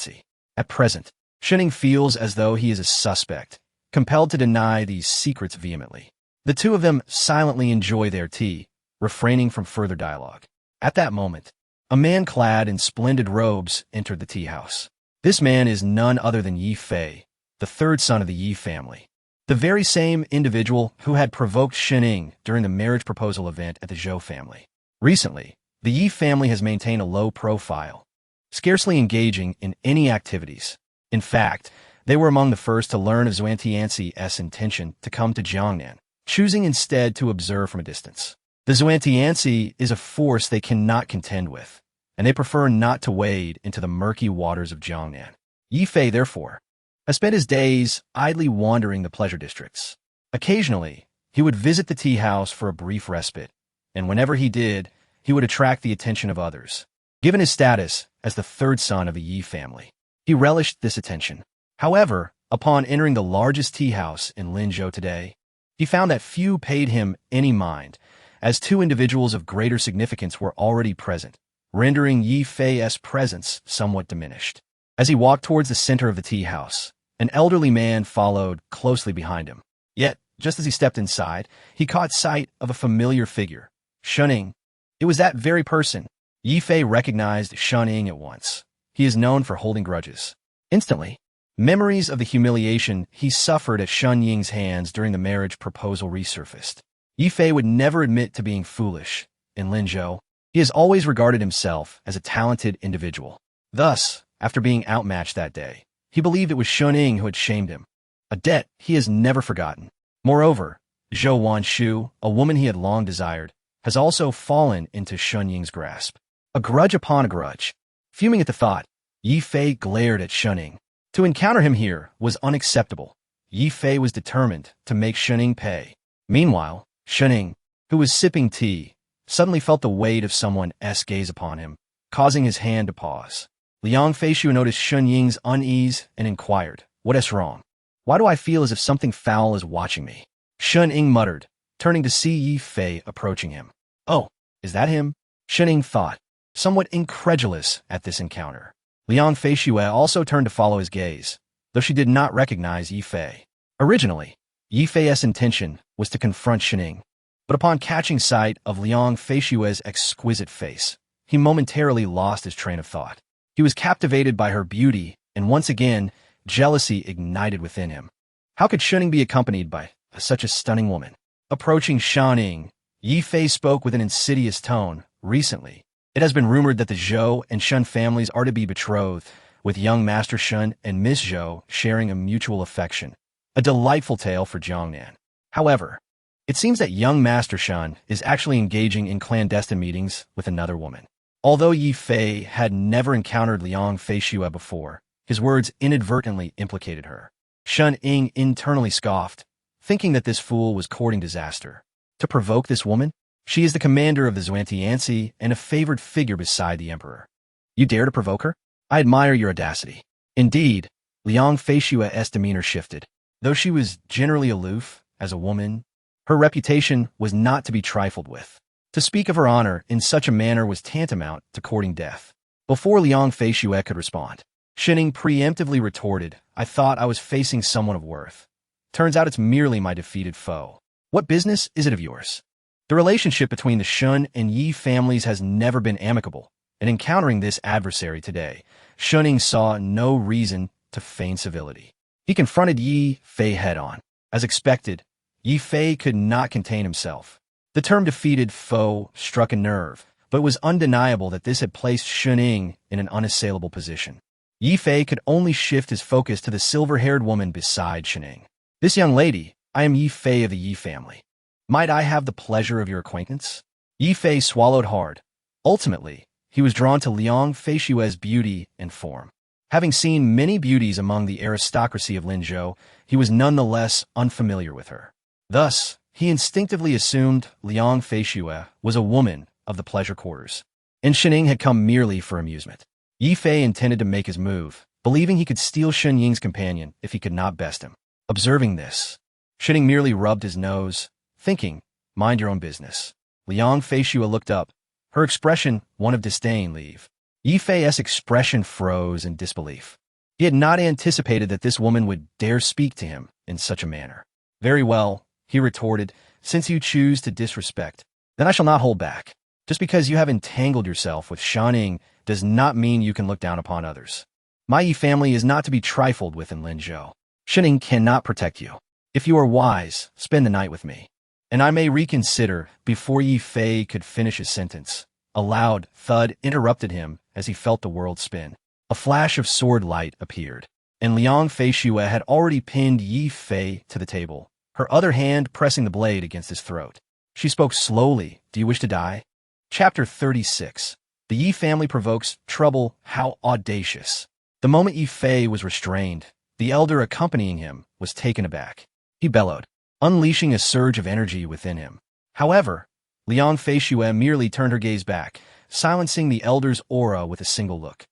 Speaker 1: At present, Shun Ying feels as though he is a suspect, compelled to deny these secrets vehemently. The two of them silently enjoy their tea, refraining from further dialogue. At that moment, a man clad in splendid robes entered the tea house. This man is none other than Yi Fei, the 3rd son of the Yi family. The very same individual who had provoked Shun Ying during the marriage proposal event at the Zhou family. Recently, the Yi family has maintained a low profile, scarcely engaging in any activities. In fact, they were among the first to learn of Zhou and Yan's intention to come to Jiangnan, choosing instead to observe from a distance. The Zhou and Yan is a force they cannot contend with, and they prefer not to wade into the murky waters of Jiangnan. Yi Fei, therefore, has spent his days idly wandering the pleasure districts. Occasionally, he would visit the tea house for a brief respite, and whenever he did, he would attract the attention of others. Given his status as the 3rd son of the Yi family, he relished this attention. However, upon entering the largest tea house in Linzhou today, he found that few paid him any mind, as 2 individuals of greater significance were already present, rendering Yi Fei's presence somewhat diminished. As he walked towards the center of the tea house, an elderly man followed closely behind him. Yet, just as he stepped inside, he caught sight of a familiar figure, Shun Ying. It was that very person. Yi Fei recognized Shun Ying at once. He is known for holding grudges. Instantly, memories of the humiliation he suffered at Shun Ying's hands during the marriage proposal resurfaced. Yi Fei would never admit to being foolish. In Linzhou, he has always regarded himself as a talented individual. Thus, after being outmatched that day, he believed it was Shun Ying who had shamed him, a debt he has never forgotten. Moreover, Zhou Wanshu, a woman he had long desired, has also fallen into Shun Ying's grasp. A grudge upon a grudge. Fuming at the thought, Yi Fei glared at Shun Ying. To encounter him here was unacceptable. Yi Fei was determined to make Shun Ying pay. Meanwhile, Shun Ying, who was sipping tea, suddenly felt the weight of someone's gaze upon him, causing his hand to pause. Liang Feishu noticed Shun Ying's unease and inquired, "What is wrong? Why do I feel as if something foul is watching me?" Shun Ying muttered, turning to see Yi Fei approaching him. "Oh, is that him?" Shun Ying thought, somewhat incredulous at this encounter. Liang Feishu also turned to follow his gaze, though she did not recognize Yi Fei. Originally, Yi Fei's intention was to confront Shun Ying, but upon catching sight of Liang Feishu's exquisite face, he momentarily lost his train of thought. He was captivated by her beauty, and once again, jealousy ignited within him. How could Shun Ying be accompanied by such a stunning woman? Approaching Shun Ying, Yi Fei spoke with an insidious tone. "Recently, it has been rumored that the Zhou and Shun families are to be betrothed, with young Master Shun and Miss Zhou sharing a mutual affection. A delightful tale for Jiangnan. However, it seems that young Master Shun is actually engaging in clandestine meetings with another woman." Although Yi Fei had never encountered Liang Feishu before, his words inadvertently implicated her. Shun Ying internally scoffed, thinking that this fool was courting disaster. To provoke this woman? She is the commander of the Zhou and Yan and a favored figure beside the emperor. You dare to provoke her? I admire your audacity. Indeed, Liang Feishu's demeanor shifted. Though she was generally aloof as a woman, her reputation was not to be trifled with. To speak of her honor in such a manner was tantamount to courting death. Before Liang Feishu could respond, Shun Ying preemptively retorted, "I thought I was facing someone of worth. Turns out it's merely my defeated foe. What business is it of yours?" The relationship between the Shun and Yi families has never been amicable, and encountering this adversary today, Shun Ying saw no reason to feign civility. He confronted Yi Fei head-on. As expected, Yi Fei could not contain himself. The term defeated foe struck a nerve, but it was undeniable that this had placed Shun Ying in an unassailable position. Yi Fei could only shift his focus to the silver-haired woman beside Shun Ying. "This young lady, I am Yi Fei of the Yi family. Might I have the pleasure of your acquaintance?" Yi Fei swallowed hard. Ultimately, he was drawn to Liang Feishu's beauty and form. Having seen many beauties among the aristocracy of Linzhou, he was nonetheless unfamiliar with her. Thus, he instinctively assumed Liang Feishue was a woman of the pleasure quarters, and Shening had come merely for amusement. Yi Fei intended to make his move, believing he could steal Shen Ying's companion if he could not best him. Observing this, Shening merely rubbed his nose, thinking, mind your own business. Liang Feishue looked up, her expression one of disdain. Leave. Yi Fei's expression froze in disbelief. He had not anticipated that this woman would dare speak to him in such a manner. Very well, he retorted, since you choose to disrespect, then I shall not hold back. Just because you have entangled yourself with Shaning does not mean you can look down upon others. My Yi family is not to be trifled with in Linzhou. Shening cannot protect you. If you are wise, spend the night with me, and I may reconsider. Before Yi Fei could finish his sentence, a loud thud interrupted him as he felt the world spin. A flash of sword light appeared, and Liang Feishue had already pinned Yi Fei to the table, her other hand pressing the blade against his throat. She spoke slowly. Do you wish to die? Chapter 36. The Yi family provokes trouble. How audacious. The moment Yi Fei was restrained, the elder accompanying him was taken aback. He bellowed, unleashing a surge of energy within him. However, Liang Feishue merely turned her gaze back, silencing the elder's aura with a single look.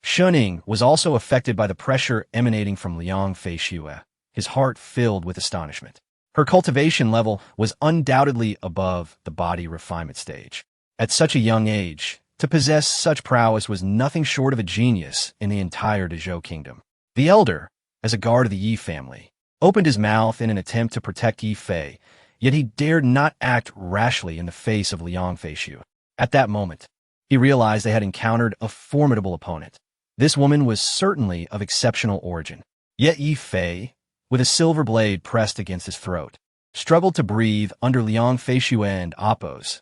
Speaker 1: Shening was also affected by the pressure emanating from Liang Feishue, his heart filled with astonishment. Her cultivation level was undoubtedly above the body refinement stage. At such a young age, to possess such prowess was nothing short of a genius in the entire Dezhou kingdom. The elder, as a guard of the Yi family, opened his mouth in an attempt to protect Yi Fei, yet he dared not act rashly in the face of Liang Feishue. At that moment, he realized they had encountered a formidable opponent. This woman was certainly of exceptional origin. Yet Yi Fei, with a silver blade pressed against his throat, struggled to breathe under Liang Feishue and Appo's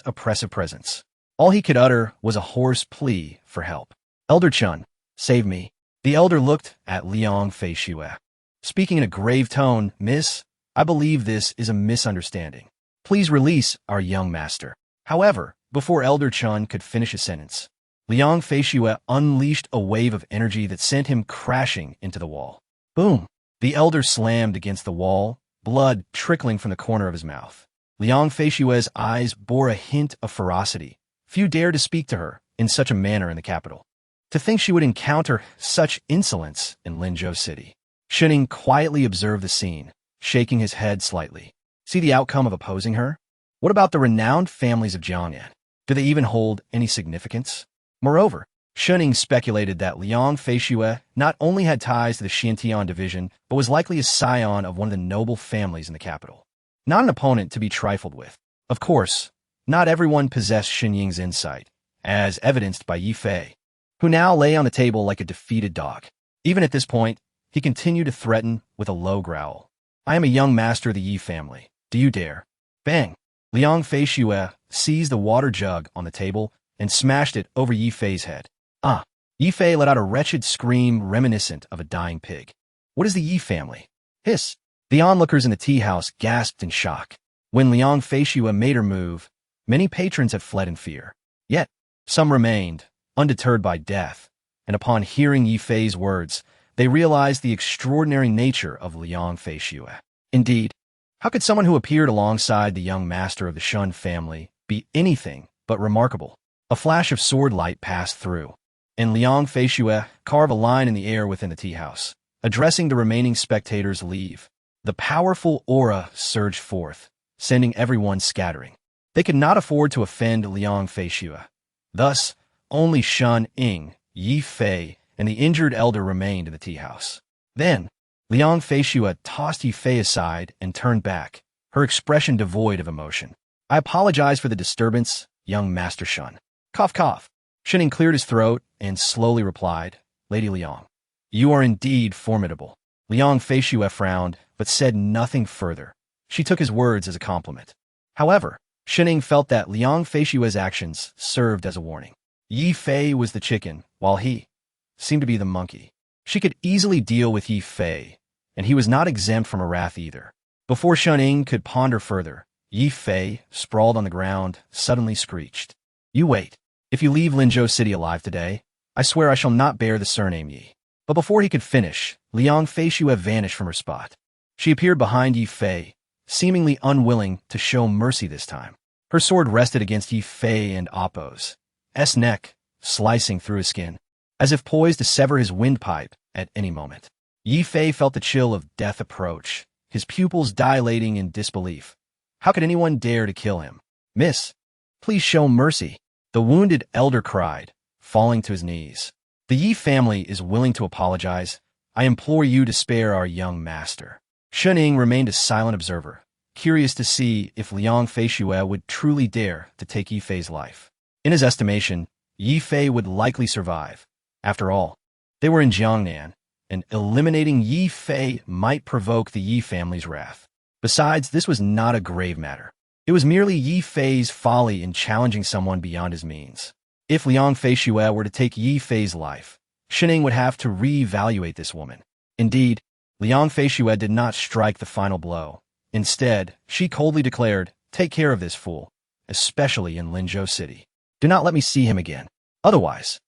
Speaker 1: oppressive presence. All he could utter was a hoarse plea for help. Elder Chun, save me. The elder looked at Liang Feishue, speaking in a grave tone. Miss, I believe this is a misunderstanding. Please release our young master. However, before Elder Chun could finish his sentence, Liang Feishue unleashed a wave of energy that sent him crashing into the wall. Boom! The elder slammed against the wall, blood trickling from the corner of his mouth. Liang Feishue's eyes bore a hint of ferocity. Few dared to speak to her in such a manner in the capital. To think she would encounter such insolence in Linzhou City. Shening quietly observed the scene, shaking his head slightly. See the outcome of opposing her? What about the renowned families of Jiangnan? Do they even hold any significance? Moreover, Shening speculated that Liang Feishue not only had ties to the Xintian division, but was likely a scion of one of the noble families in the capital. Not an opponent to be trifled with. Of course, not everyone possessed Shen Ying's insight, as evidenced by Yi Fei, who now lay on the table like a defeated dog. Even at this point, he continued to threaten with a low growl. I am a young master of the Yi family. Do you dare? Bang! Liang Feishue seized the water jug on the table and smashed it over Yi Fei's head. Ah! Yi Fei let out a wretched scream reminiscent of a dying pig. What is the Yi family? Hiss! The onlookers in the tea house gasped in shock. When Liang Feishue made her move, many patrons had fled in fear. Yet, some remained, undeterred by death, and upon hearing Yi Fei's words, they realized the extraordinary nature of Liang Feishue. Indeed, how could someone who appeared alongside the young master of the Shun family be anything but remarkable? A flash of sword light passed through, and Liang Feishue carved a line in the air within the tea house, addressing the remaining spectators. Leave. The powerful aura surged forth, sending everyone scattering. They could not afford to offend Liang Feishue. Thus, only Shun Ying, Yi Fei, and the injured elder remained in the tea house. Then, Liang Feishue tossed Yi Fei aside and turned back, her expression devoid of emotion. I apologize for the disturbance, young Master Shun. Cough, cough. Shening cleared his throat and slowly replied, Lady Liang, you are indeed formidable. Liang Feishue frowned, but said nothing further. She took his words as a compliment. However, Shening felt that Liang Feishue's actions served as a warning. Yi Fei was the chicken, while he seemed to be the monkey. She could easily deal with Yi Fei, and he was not exempt from her wrath either. Before Shening could ponder further, Yi Fei, sprawled on the ground, suddenly screeched. You wait. If you leave Linzhou City alive today, I swear I shall not bear the surname Yi. But before he could finish, Liang Feishue vanished from her spot. She appeared behind Yi Fei, seemingly unwilling to show mercy this time. Her sword rested against Yi Fei and Oppo's neck, slicing through his skin, as if poised to sever his windpipe at any moment. Yi Fei felt the chill of death approach, his pupils dilating in disbelief. How could anyone dare to kill him? "Miss, please show mercy," the wounded elder cried, falling to his knees. "The Yi family is willing to apologize. I implore you to spare our young master." Shening remained a silent observer, curious to see if Liang Feishue would truly dare to take Yi Fei's life. In his estimation, Yi Fei would likely survive. After all, they were in Jiangnan, and eliminating Yi Fei might provoke the Yi family's wrath. Besides, this was not a grave matter. It was merely Yi Fei's folly in challenging someone beyond his means. If Liang Feishue were to take Yi Fei's life, Shening would have to re-evaluate this woman. Indeed, Liang Feishue did not strike the final blow. Instead, she coldly declared, "Take care of this fool, especially in Linzhou City. Do not let me see him again. Otherwise,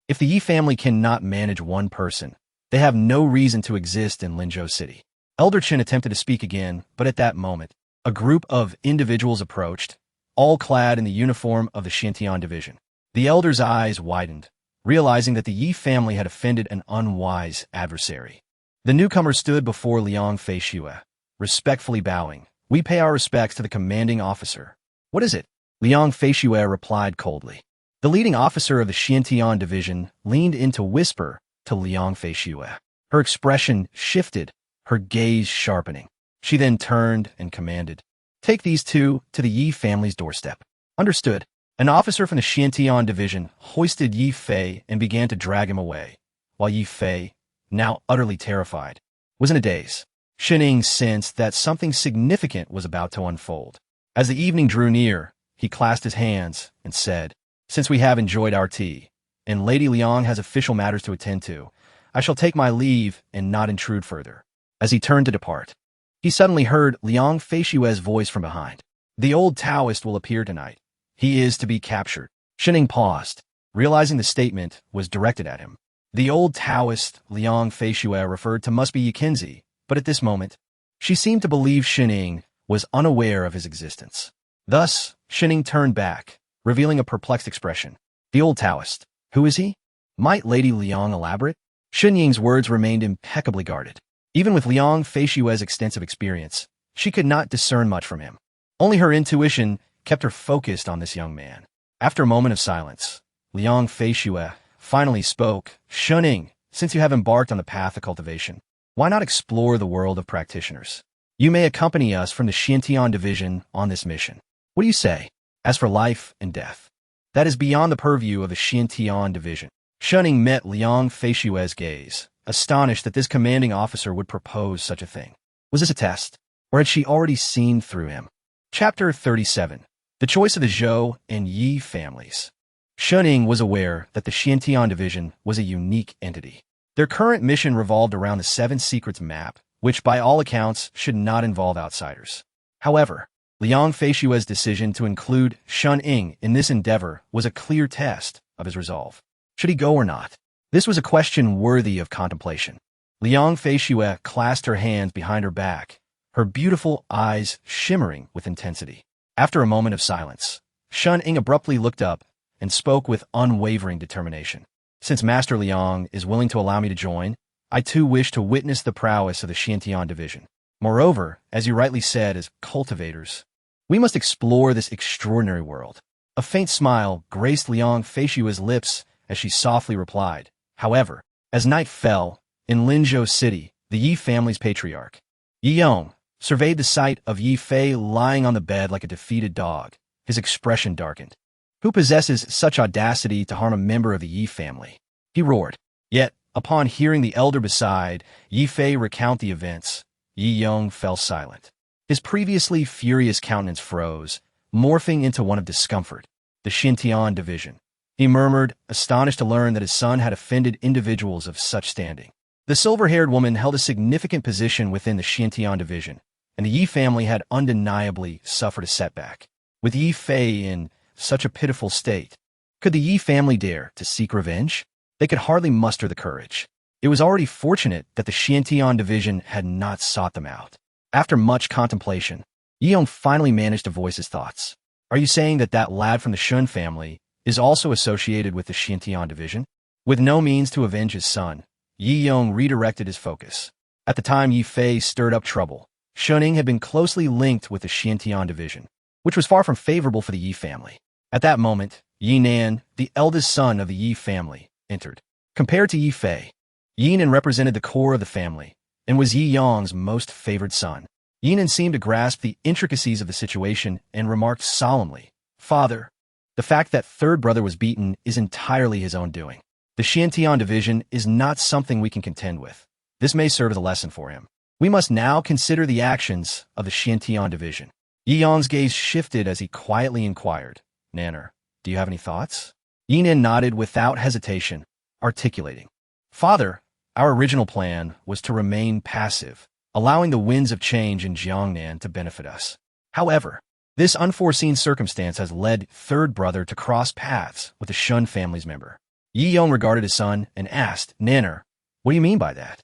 Speaker 1: if the Yi family cannot manage one person, they have no reason to exist in Linzhou City." Elder Chen attempted to speak again, but at that moment, a group of individuals approached, all clad in the uniform of the Tianhe division. The elder's eyes widened, realizing that the Yi family had offended an unwise adversary. The newcomer stood before Liang Feishue, respectfully bowing. "We pay our respects to the commanding officer." "What is it?" Liang Feishue replied coldly. The leading officer of the Tianhe division leaned in to whisper to Liang Feishue. Her expression shifted, her gaze sharpening. She then turned and commanded, "Take these two to the Yi family's doorstep." "Understood." An officer from the Tianhe division hoisted Yi Fei and began to drag him away, while Yi Fei, now utterly terrified, was in a daze. Shening sensed that something significant was about to unfold. As the evening drew near, he clasped his hands and said, "Since we have enjoyed our tea, and Lady Liang has official matters to attend to, I shall take my leave and not intrude further." As he turned to depart, he suddenly heard Liang Feishue's voice from behind. "The old Taoist will appear tonight. He is to be captured." Shening paused, realizing the statement was directed at him. The old Taoist Liang Feishue referred to must be Yikinzi, but at this moment, she seemed to believe Shening was unaware of his existence. Thus, Shening turned back, revealing a perplexed expression. "The old Taoist. Who is he? Might Lady Liang elaborate?" Shenying's words remained impeccably guarded. Even with Liang Feishue's extensive experience, she could not discern much from him. Only her intuition kept her focused on this young man. After a moment of silence, Liang Feishue finally spoke. "Shening, since you have embarked on the path of cultivation, why not explore the world of practitioners? You may accompany us from the Tianhe division on this mission. What do you say? As for life and death, that is beyond the purview of the Tianhe division." Shening met Liang Feishue's gaze, astonished that this commanding officer would propose such a thing. Was this a test, or had she already seen through him? Chapter 37. The Choice of the Zhou and Yi Families. Shening was aware that the Tianhe division was a unique entity. Their current mission revolved around the Seven Secrets map, which by all accounts should not involve outsiders. However, Liang Feishue's decision to include Shening in this endeavor was a clear test of his resolve. Should he go or not? This was a question worthy of contemplation. Liang Feishue clasped her hands behind her back, her beautiful eyes shimmering with intensity. After a moment of silence, Shening abruptly looked up and spoke with unwavering determination. "Since Master Liang is willing to allow me to join, I too wish to witness the prowess of the Tianhe division. Moreover, as you rightly said, as cultivators, we must explore this extraordinary world." A faint smile graced Liang Feishue's lips as she softly replied. However, as night fell, in Linzhou City, the Yi family's patriarch, Yi Yong, surveyed the sight of Yi Fei lying on the bed like a defeated dog. His expression darkened. "Who possesses such audacity to harm a member of the Yi family?" he roared. Yet, upon hearing the elder beside Yi Fei recount the events, Yi Yong fell silent. His previously furious countenance froze, morphing into one of discomfort. "The Tianhe division," he murmured, astonished to learn that his son had offended individuals of such standing. The silver-haired woman held a significant position within the Tianhe division, and the Yi family had undeniably suffered a setback. With Yi Fei in such a pitiful state, could the Yi family dare to seek revenge? They could hardly muster the courage. It was already fortunate that the Xiantian division had not sought them out. After much contemplation, Yiyong finally managed to voice his thoughts. Are you saying that that lad from the Shun family is also associated with the Xiantian division? With no means to avenge his son, Yiyong redirected his focus. At the time Yi Fei stirred up trouble, Shuning had been closely linked with the Xiantian division, which was far from favorable for the Yi family. At that moment, Jiangnan, the eldest son of the Yi family, entered. Compared to Yi Fei, Jiangnan represented the core of the family and was Yi Yong's most favored son. Jiangnan seemed to grasp the intricacies of the situation and remarked solemnly, "Father, the fact that third brother was beaten is entirely his own doing. The Xiantian division is not something we can contend with. This may serve as a lesson for him. We must now consider the actions of the Xiantian division." Yi Yong's gaze shifted as he quietly inquired, "Nanner, do you have any thoughts?" Jiangnan nodded without hesitation, articulating, "Father, our original plan was to remain passive, allowing the winds of change in Jiangnan to benefit us. However, this unforeseen circumstance has led third brother to cross paths with the Shun family's member." Yi Yong regarded his son and asked, "Nanner, what do you mean by that?"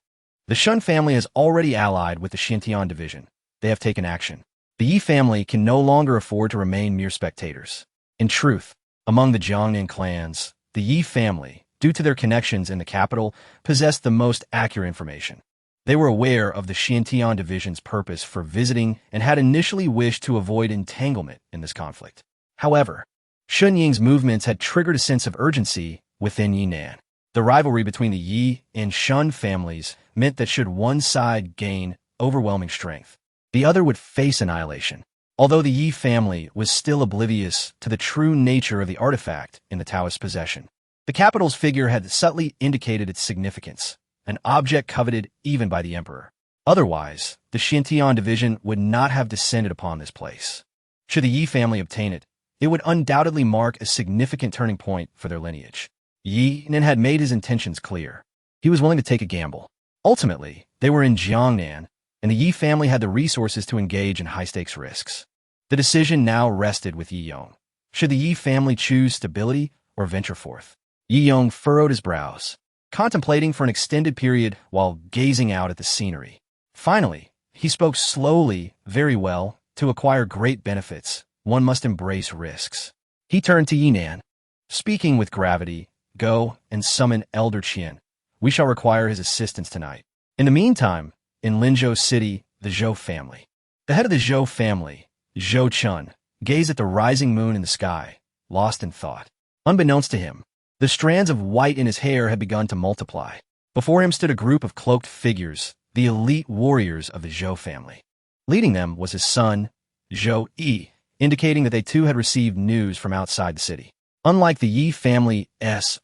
Speaker 1: "The Shun family has already allied with the Xiantian division. They have taken action. The Yi family can no longer afford to remain mere spectators. In truth, among the Jiangnan clans, the Yi family, due to their connections in the capital, possessed the most accurate information. They were aware of the Xiantian division's purpose for visiting and had initially wished to avoid entanglement in this conflict. However, Shun Ying's movements had triggered a sense of urgency within Jiangnan. The rivalry between the Yi and Shun families meant that should one side gain overwhelming strength, the other would face annihilation. Although the Yi family was still oblivious to the true nature of the artifact in the Taoist possession, the capital's figure had subtly indicated its significance, an object coveted even by the emperor. Otherwise, the Xiantian division would not have descended upon this place. Should the Yi family obtain it, it would undoubtedly mark a significant turning point for their lineage. Jiangnan had made his intentions clear. He was willing to take a gamble. Ultimately, they were in Jiangnan, and the Yi family had the resources to engage in high-stakes risks. The decision now rested with Yi Yong. Should the Yi family choose stability or venture forth? Yi Yong furrowed his brows, contemplating for an extended period while gazing out at the scenery. Finally, he spoke slowly, "Very well. To acquire great benefits, one must embrace risks." He turned to Jiangnan, speaking with gravity, "Go and summon Elder Qian. We shall require his assistance tonight." In the meantime, in Linzhou City, the Zhou family. The head of the Zhou family, Zhou Chun, gazed at the rising moon in the sky, lost in thought. Unbeknownst to him, the strands of white in his hair had begun to multiply. Before him stood a group of cloaked figures, the elite warriors of the Zhou family. Leading them was his son, Zhou Yi, indicating that they too had received news from outside the city. Unlike the Yi family's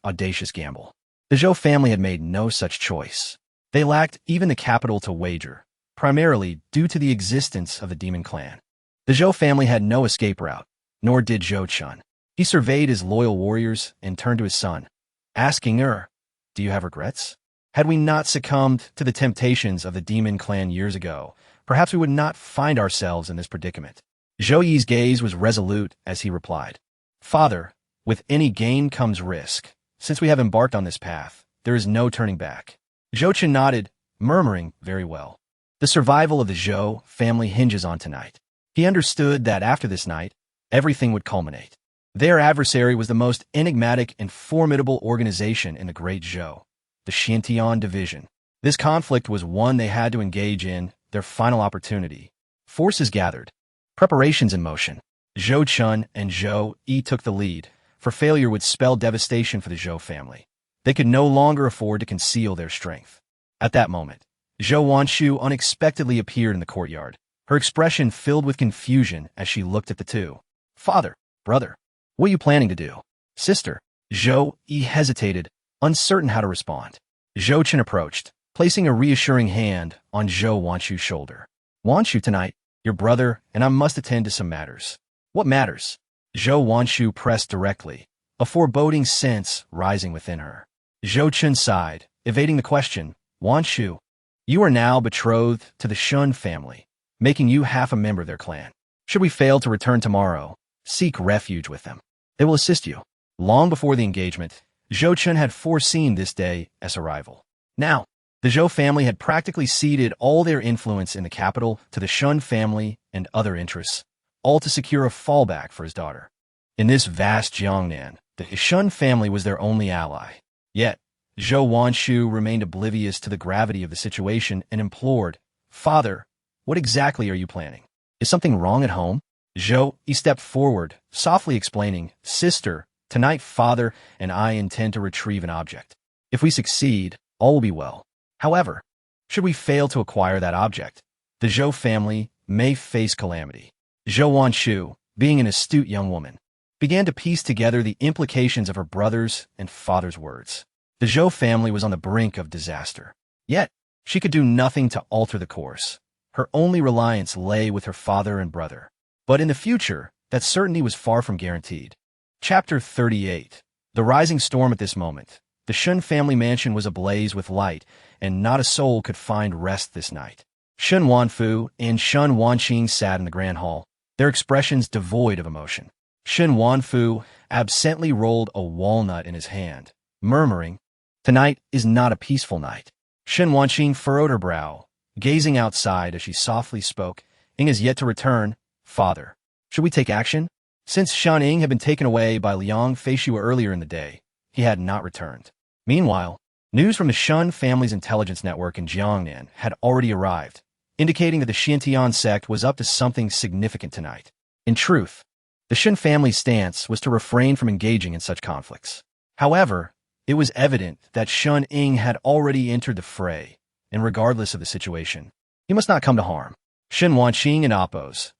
Speaker 1: audacious gamble, the Zhou family had made no such choice. They lacked even the capital to wager, primarily due to the existence of the demon clan. The Zhou family had no escape route, nor did Zhou Chun. He surveyed his loyal warriors and turned to his son, asking, "Do you have regrets? Had we not succumbed to the temptations of the demon clan years ago, perhaps we would not find ourselves in this predicament." Zhou Yi's gaze was resolute as he replied, "Father, with any gain comes risk. Since we have embarked on this path, there is no turning back." Zhou Chun nodded, murmuring, "Very well. The survival of the Zhou family hinges on tonight." He understood that after this night, everything would culminate. Their adversary was the most enigmatic and formidable organization in the Great Zhou, the Xiantian division. This conflict was one they had to engage in, their final opportunity. Forces gathered, preparations in motion. Zhou Chun and Zhou Yi took the lead, for failure would spell devastation for the Zhou family. They could no longer afford to conceal their strength. At that moment, Zhou Wanshu unexpectedly appeared in the courtyard, her expression filled with confusion as she looked at the two. "Father, brother, what are you planning to do?" "Sister." Zhou Yi hesitated, uncertain how to respond. Zhou Chun approached, placing a reassuring hand on Zhou Wanshu's shoulder. "Wanshu tonight, your brother, and I must attend to some matters." "What matters?" Zhou Wanshu pressed directly, a foreboding sense rising within her. Zhou Chun sighed, evading the question. "Wanshu, you are now betrothed to the Shun family, making you half a member of their clan. Should we fail to return tomorrow, seek refuge with them. They will assist you." Long before the engagement, Zhou Chun had foreseen this day as arrival. Now, the Zhou family had practically ceded all their influence in the capital to the Shun family and other interests, all to secure a fallback for his daughter. In this vast Jiangnan, the Shun family was their only ally. Yet, Zhou Wanshu remained oblivious to the gravity of the situation and implored, "Father, what exactly are you planning? Is something wrong at home?" Zhou, he stepped forward, softly explaining, "Sister, tonight father and I intend to retrieve an object. If we succeed, all will be well. However, should we fail to acquire that object, the Zhou family may face calamity." Zhou Wanshu, being an astute young woman, began to piece together the implications of her brother's and father's words. The Zhou family was on the brink of disaster. Yet, she could do nothing to alter the course. Her only reliance lay with her father and brother. But in the future, that certainty was far from guaranteed. Chapter 38. The rising storm. At this moment, the Shun family mansion was ablaze with light, and not a soul could find rest this night. Shun Wanfu and Shun Wanqing sat in the grand hall, their expressions devoid of emotion. Shun Wanfu absently rolled a walnut in his hand, murmuring, "Tonight is not a peaceful night." Shun Wanqing furrowed her brow, gazing outside as she softly spoke, "Ing is yet to return. Father, should we take action?" Since Shan Ying had been taken away by Liang Feishua earlier in the day, he had not returned. Meanwhile, news from the Shun family's intelligence network in Jiangnan had already arrived, indicating that the Xintian sect was up to something significant tonight. In truth, the Shun family's stance was to refrain from engaging in such conflicts. However, it was evident that Shun Ying had already entered the fray, and regardless of the situation, he must not come to harm. Shun Wanqing and Appo's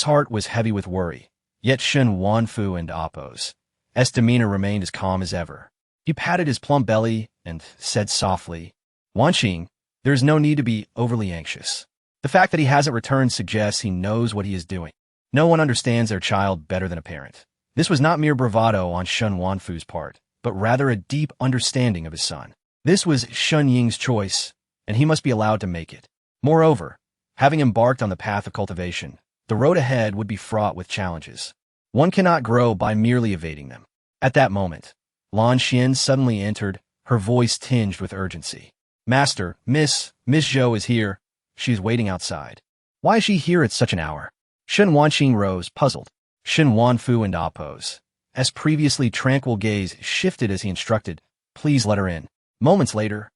Speaker 1: heart was heavy with worry, yet Shun Wanfu and Appo's demeanor remained as calm as ever. He patted his plump belly and said softly, "Wanqing, there is no need to be overly anxious. The fact that he hasn't returned suggests he knows what he is doing. No one understands their child better than a parent." This was not mere bravado on Shun Wanfu's part, but rather a deep understanding of his son. This was Shun Ying's choice, and he must be allowed to make it. Moreover, having embarked on the path of cultivation, the road ahead would be fraught with challenges. One cannot grow by merely evading them. At that moment, Lan Xian suddenly entered, her voice tinged with urgency. "Master, Miss Zhou is here. She is waiting outside." "Why is she here at such an hour?" Shun Wanqing rose, puzzled. Shun Wanfu and Appo's previously tranquil gaze shifted as he instructed, "Please let her in." Moments later,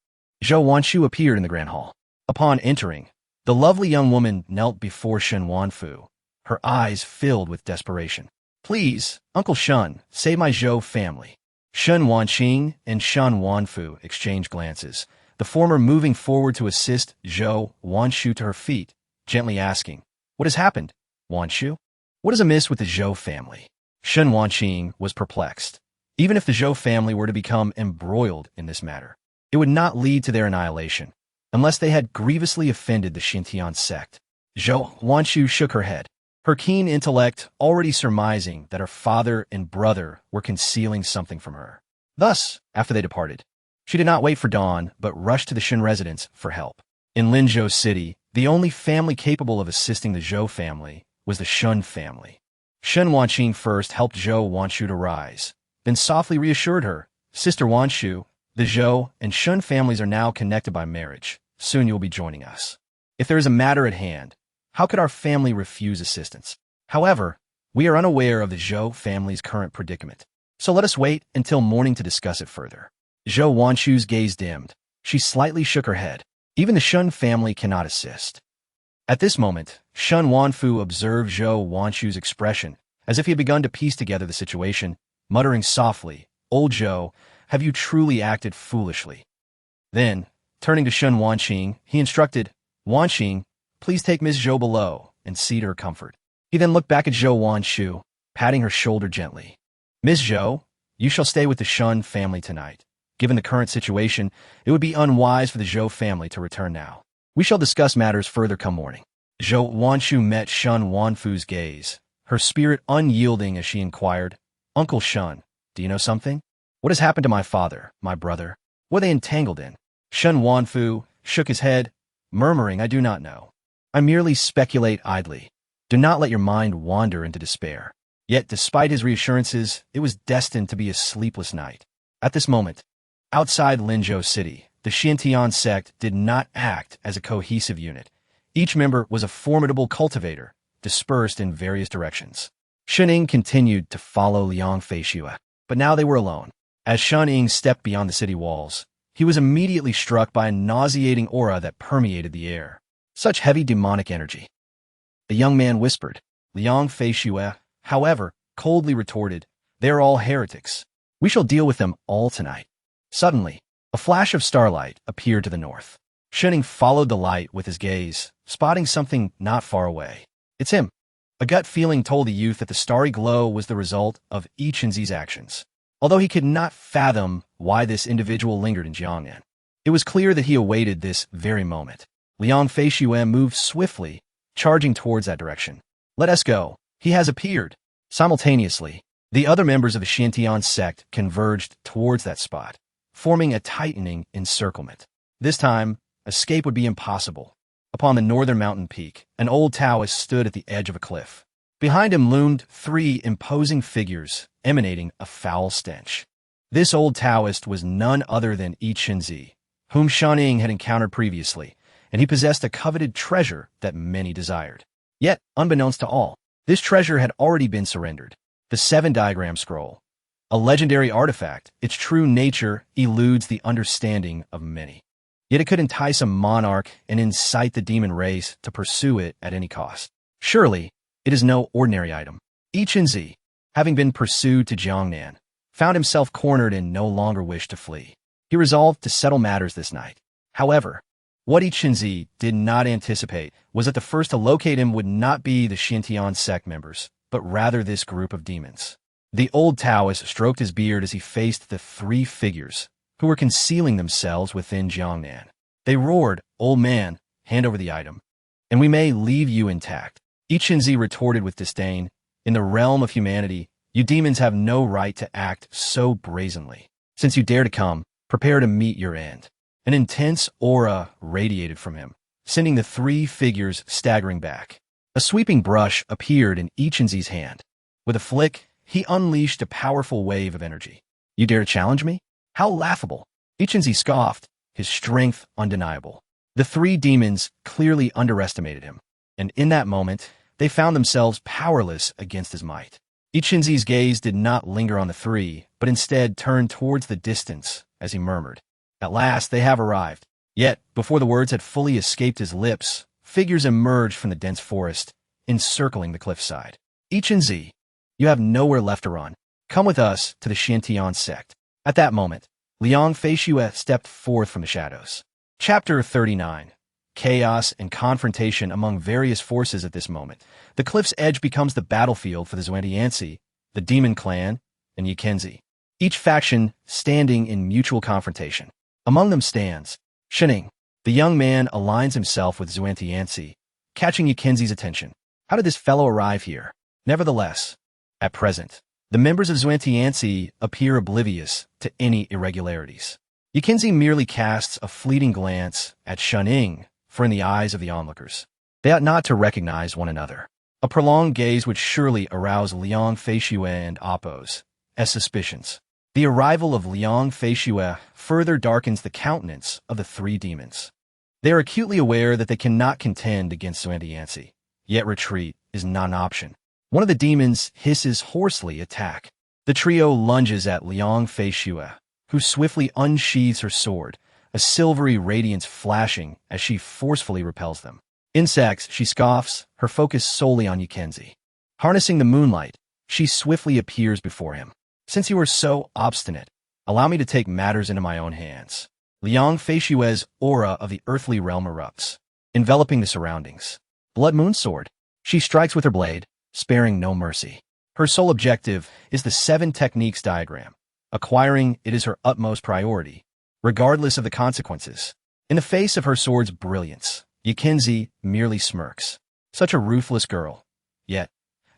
Speaker 1: Zhou Wanshu appeared in the grand hall. Upon entering, the lovely young woman knelt before Shun Wanfu, her eyes filled with desperation. "Please, Uncle Shun, save my Zhou family." Shun Wanqing and Shun Wanfu exchanged glances, the former moving forward to assist Zhou Wanshu to her feet, gently asking, "What has happened, Wanshu? What is amiss with the Zhou family?" Shun Wanqing was perplexed. Even if the Zhou family were to become embroiled in this matter, it would not lead to their annihilation, unless they had grievously offended the Xintian sect. Zhou Wanshu shook her head, her keen intellect already surmising that her father and brother were concealing something from her. Thus, after they departed, she did not wait for dawn, but rushed to the Shun residence for help. In Linzhou City, the only family capable of assisting the Zhou family was the Shun family. Shun Wanqing first helped Zhou Wanshu to rise, then softly reassured her, "Sister Wanshu, the Zhou and Shun families are now connected by marriage. Soon you'll be joining us. If there is a matter at hand, how could our family refuse assistance? However, we are unaware of the Zhou family's current predicament, so let us wait until morning to discuss it further." Zhou Wanshu's gaze dimmed. She slightly shook her head. Even the Shun family cannot assist. At this moment, Shun Wanfu observed Zhou Wanshu's expression, as if he had begun to piece together the situation, muttering softly, "Old Zhou, have you truly acted foolishly?" Then, turning to Shun Wanqing, he instructed, "Wanqing, please take Miss Zhou below and see to her comfort." He then looked back at Zhou Wanshu, patting her shoulder gently. "Miss Zhou, you shall stay with the Shun family tonight. Given the current situation, it would be unwise for the Zhou family to return now. We shall discuss matters further come morning." Zhou Wanshu met Shun Wanfu's gaze, her spirit unyielding as she inquired, "Uncle Shun, do you know something? What has happened to my father, my brother? What are they entangled in?" Shun Wanfu shook his head, murmuring, "I do not know. I merely speculate idly. Do not let your mind wander into despair." Yet, despite his reassurances, it was destined to be a sleepless night. At this moment, outside Linzhou City, the Tianhe sect did not act as a cohesive unit. Each member was a formidable cultivator, dispersed in various directions. Shen continued to follow Liang Feishue, but now they were alone. As Shen stepped beyond the city walls, he was immediately struck by a nauseating aura that permeated the air. Such heavy demonic energy. The young man whispered. Liang Feishue, however, coldly retorted, "They are all heretics. We shall deal with them all tonight." Suddenly, a flash of starlight appeared to the north. Shen followed the light with his gaze, spotting something not far away. "It's him." A gut feeling told the youth that the starry glow was the result of Ichenzhi's actions. Although he could not fathom why this individual lingered in Jiangnan, it was clear that he awaited this very moment. Liang Feishue moved swiftly, charging towards that direction. "Let us go. He has appeared." Simultaneously, the other members of the Tianhe sect converged towards that spot, forming a tightening encirclement. This time, escape would be impossible. Upon the northern mountain peak, an old Taoist stood at the edge of a cliff. Behind him loomed 3 imposing figures, emanating a foul stench. This old Taoist was none other than Ichenzhi, whom Shen had encountered previously, and he possessed a coveted treasure that many desired. Yet, unbeknownst to all, this treasure had already been surrendered. The 7-diagram scroll. A legendary artifact, its true nature eludes the understanding of many. Yet it could entice a monarch and incite the demon race to pursue it at any cost. Surely, it is no ordinary item. Ichenzhi, having been pursued to Jiangnan, found himself cornered and no longer wished to flee. He resolved to settle matters this night. However, what Ichenzhi did not anticipate was that the first to locate him would not be the Tianhe sect members, but rather this group of demons. The old Taoist stroked his beard as he faced the 3 figures, who were concealing themselves within Jiangnan. They roared, "Old man, hand over the item, and we may leave you intact." Ichenzhi retorted with disdain, "In the realm of humanity, you demons have no right to act so brazenly. Since you dare to come, prepare to meet your end." An intense aura radiated from him, sending the 3 figures staggering back. A sweeping brush appeared in Ichenzhi's hand. With a flick, he unleashed a powerful wave of energy. "You dare to challenge me? How laughable!" Ichenzhi scoffed, his strength undeniable. The 3 demons clearly underestimated him, and in that moment, they found themselves powerless against his might. Ichenzhi's gaze did not linger on the 3, but instead turned towards the distance as he murmured, "At last they have arrived." Yet, before the words had fully escaped his lips, figures emerged from the dense forest, encircling the cliffside. "Ichenzhi, you have nowhere left to run. Come with us to the Tianhe sect." At that moment, Liang Feishue stepped forth from the shadows. Chapter 39. Chaos and confrontation among various forces at this moment. The cliff's edge becomes the battlefield for the Zhou and Yan, the Demon Clan, and Ichenzhi, each faction standing in mutual confrontation. Among them stands Shen. The young man aligns himself with Zhou and Yan, catching Ichenzhi's attention. How did this fellow arrive here? Nevertheless, at present, the members of Zhou and Yan appear oblivious to any irregularities. Ichenzhi merely casts a fleeting glance at Shen, for in the eyes of the onlookers, they ought not to recognize one another. A prolonged gaze would surely arouse Liang Feishue and Appo's suspicions. The arrival of Liang Feishue further darkens the countenance of the 3 demons. They are acutely aware that they cannot contend against Zhou and Yan, yet retreat is not an option. One of the demons hisses hoarsely attack. The trio lunges at Liang Feishue, who swiftly unsheathes her sword, a silvery radiance flashing as she forcefully repels them. Insects, she scoffs, her focus solely on Ichenzhi. Harnessing the moonlight, she swiftly appears before him. "Since you are so obstinate, allow me to take matters into my own hands." Liang Feishue's aura of the earthly realm erupts, enveloping the surroundings. Blood Moon Sword. She strikes with her blade, sparing no mercy. Her sole objective is the 7 techniques diagram. Acquiring it is her utmost priority, regardless of the consequences. In the face of her sword's brilliance, Ichenzhi merely smirks. Such a ruthless girl. Yet,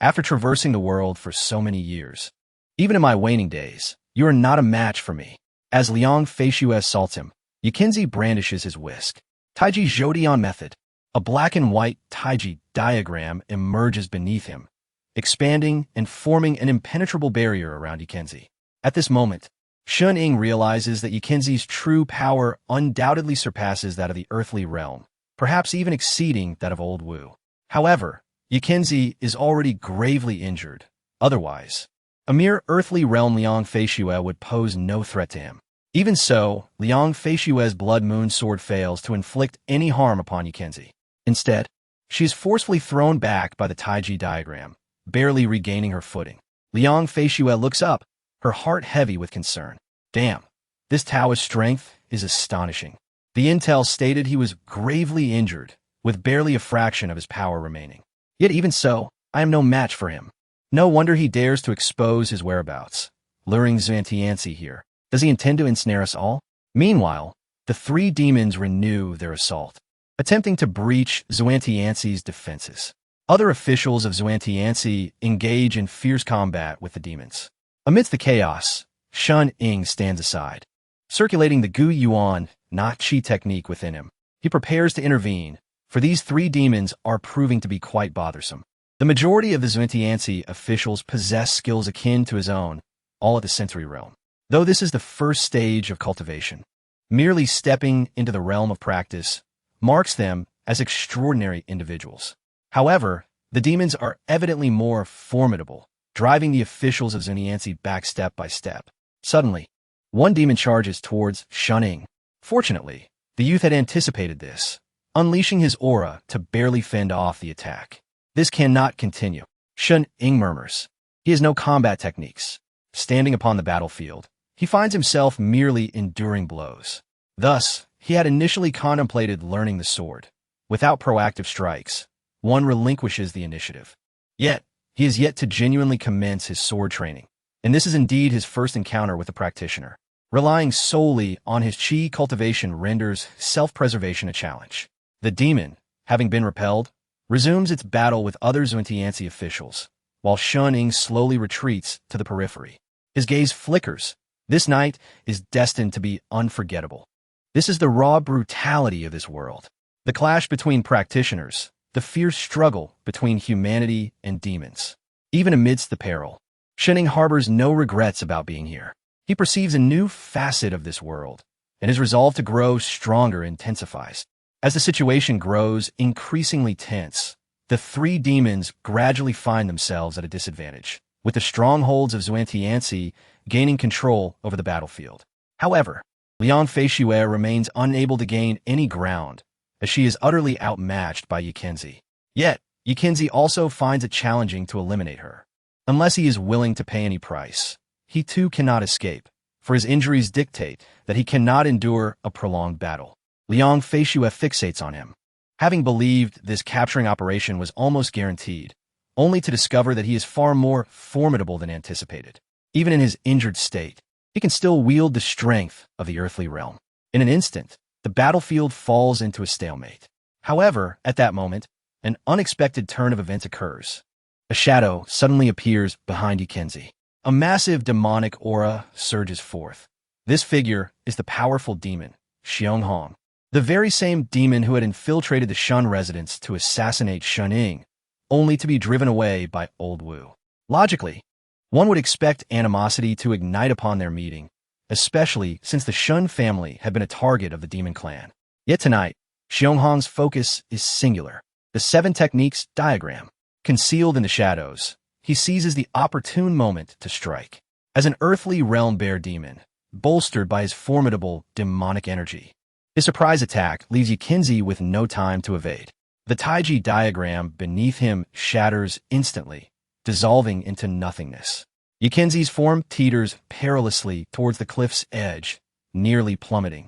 Speaker 1: after traversing the world for so many years, even in my waning days, you are not a match for me. As Liang Feishue assaults him, Ichenzhi brandishes his whisk. Taiji Zhodian method. A black and white Taiji diagram emerges beneath him, expanding and forming an impenetrable barrier around Ichenzhi. At this moment, Shun Ying realizes that Yikinzi's true power undoubtedly surpasses that of the earthly realm, perhaps even exceeding that of Old Wu. However, Yikinzi is already gravely injured. Otherwise, a mere earthly realm Liang Feishuo would pose no threat to him. Even so, Liang Feishuo's Blood Moon sword fails to inflict any harm upon Yikinzi. Instead, she is forcefully thrown back by the Taiji diagram, barely regaining her footing. Liang Feishuo looks up, her heart heavy with concern. Damn, this Taoist strength is astonishing. The intel stated he was gravely injured, with barely a fraction of his power remaining. Yet even so, I am no match for him. No wonder he dares to expose his whereabouts, luring Zhou and Yan here. Does he intend to ensnare us all? Meanwhile, the three demons renew their assault, attempting to breach Zhou and Yan's defenses. Other officials of Zhou and Yan engage in fierce combat with the demons. Amidst the chaos, Shun Ying stands aside, circulating the Gu Yuan, not Qi technique within him. He prepares to intervene, for these three demons are proving to be quite bothersome. The majority of the Zhou and Yan officials possess skills akin to his own, all at the sensory realm. Though this is the first stage of cultivation, merely stepping into the realm of practice marks them as extraordinary individuals. However, the demons are evidently more formidable, driving the officials of Zhou and Yan back step by step. Suddenly, one demon charges towards Shun Ying. Fortunately, the youth had anticipated this, unleashing his aura to barely fend off the attack. This cannot continue. Shun Ying murmurs. He has no combat techniques. Standing upon the battlefield, he finds himself merely enduring blows. Thus, he had initially contemplated learning the sword. Without proactive strikes, one relinquishes the initiative. Yet, he is yet to genuinely commence his sword training, and this is indeed his first encounter with a practitioner. Relying solely on his Qi cultivation renders self-preservation a challenge. The demon, having been repelled, resumes its battle with other Zhou and Yan officials, while Shun Ying slowly retreats to the periphery. His gaze flickers. This night is destined to be unforgettable. This is the raw brutality of this world. The clash between practitioners, the fierce struggle between humanity and demons. Even amidst the peril, Shun Ying harbors no regrets about being here. He perceives a new facet of this world, and his resolve to grow stronger intensifies. As the situation grows increasingly tense, the three demons gradually find themselves at a disadvantage, with the strongholds of Zhou and Yan gaining control over the battlefield. However, Liang Feishuo remains unable to gain any ground, as she is utterly outmatched by Yikinzi. Yet, Yikinzi also finds it challenging to eliminate her. Unless he is willing to pay any price, he too cannot escape, for his injuries dictate that he cannot endure a prolonged battle. Liang Feishuo fixates on him, having believed this capturing operation was almost guaranteed, only to discover that he is far more formidable than anticipated. Even in his injured state, he can still wield the strength of the earthly realm. In an instant, the battlefield falls into a stalemate. However, at that moment, an unexpected turn of events occurs. A shadow suddenly appears behind Yikinzi. A massive demonic aura surges forth. This figure is the powerful demon, Xianghong, the very same demon who had infiltrated the Shun residence to assassinate Shun Ying, only to be driven away by Old Wu. Logically, one would expect animosity to ignite upon their meeting, especially since the Shun family had been a target of the demon clan. Yet tonight, Xianghong's focus is singular. The 7 techniques diagram. Concealed in the shadows, he seizes the opportune moment to strike. As an earthly realm bear demon, bolstered by his formidable demonic energy, his surprise attack leaves Yikinzi with no time to evade. The Taiji diagram beneath him shatters instantly, dissolving into nothingness. Yikinzi's form teeters perilously towards the cliff's edge, nearly plummeting.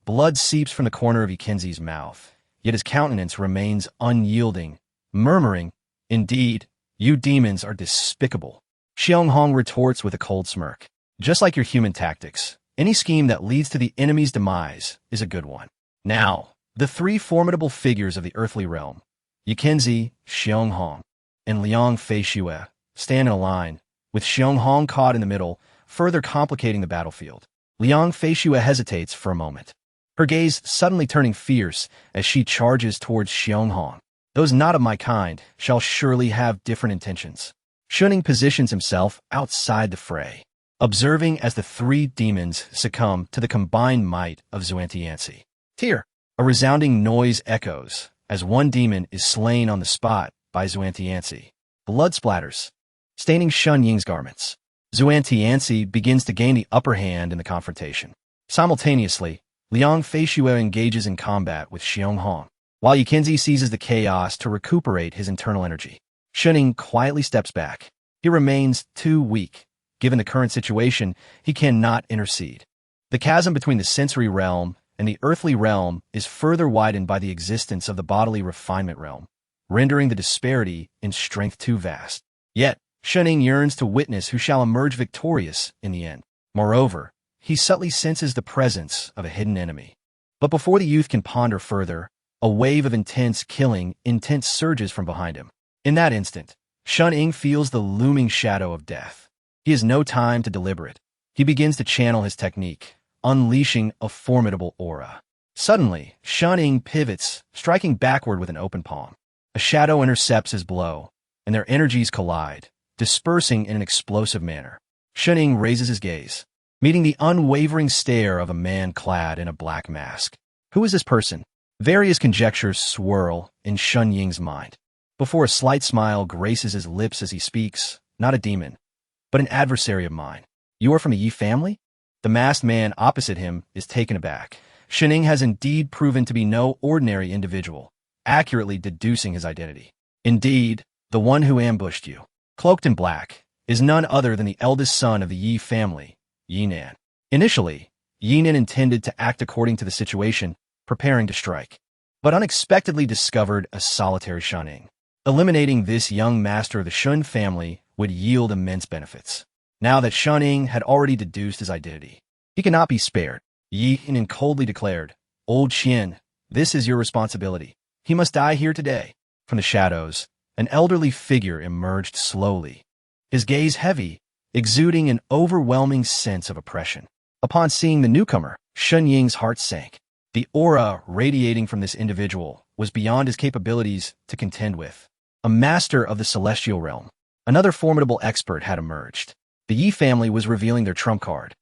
Speaker 1: Blood seeps from the corner of Yikinzi's mouth, yet his countenance remains unyielding, murmuring, "Indeed, you demons are despicable." Xianghong retorts with a cold smirk. "Just like your human tactics, any scheme that leads to the enemy's demise is a good one." Now, the 3 formidable figures of the earthly realm, Yikinzi, Xianghong, and Liang Feishuo, stand in a line, with Xianghong caught in the middle, further complicating the battlefield. Liang Feishuo hesitates for a moment, her gaze suddenly turning fierce as she charges towards Xianghong. Those not of my kind shall surely have different intentions. Shun Ying positions himself outside the fray. observing as the three demons succumb to the combined might of Zhou and Yan. Tear. A resounding noise echoes as one demon is slain on the spot by Zhou and Yan. Blood splatters, staining Shun Ying's garments. Zhou and Yan begins to gain the upper hand in the confrontation. Simultaneously, Liang Feishuo engages in combat with Xiong Hong, while Yikenzi seizes the chaos to recuperate his internal energy. Shuning quietly steps back. He remains too weak. Given the current situation, he cannot intercede. The chasm between the sensory realm and the earthly realm is further widened by the existence of the bodily refinement realm, rendering the disparity in strength too vast. Yet, Shuning yearns to witness who shall emerge victorious in the end. Moreover, he subtly senses the presence of a hidden enemy. But before the youth can ponder further, a wave of intense intent surges from behind him. In that instant, Shun Ying feels the looming shadow of death. He has no time to deliberate. He begins to channel his technique, unleashing a formidable aura. Suddenly, Shun Ying pivots, striking backward with an open palm. A shadow intercepts his blow, and their energies collide, dispersing in an explosive manner. Shun Ying raises his gaze, meeting the unwavering stare of a man clad in a black mask. Who is this person? Various conjectures swirl in Shun Ying's mind, before a slight smile graces his lips as he speaks. Not a demon, but an adversary of mine. You are from a Yi family? The masked man opposite him is taken aback. Shun Ying has indeed proven to be no ordinary individual, accurately deducing his identity. Indeed, the one who ambushed you, cloaked in black, is none other than the eldest son of the Yi family, Jiangnan. Initially, Jiangnan intended to act according to the situation, preparing to strike, but unexpectedly discovered a solitary Shun Ying. Eliminating this young master of the Shun family would yield immense benefits. Now that Shun Ying had already deduced his identity, he cannot be spared. Jiangnan coldly declared, "Old Qian, this is your responsibility. He must die here today." From the shadows, an elderly figure emerged slowly, his gaze heavy, exuding an overwhelming sense of oppression. Upon seeing the newcomer, Shun Ying's heart sank. The aura radiating from this individual was beyond his capabilities to contend with. A master of the celestial realm, another formidable expert had emerged. The Yi family was revealing their trump card.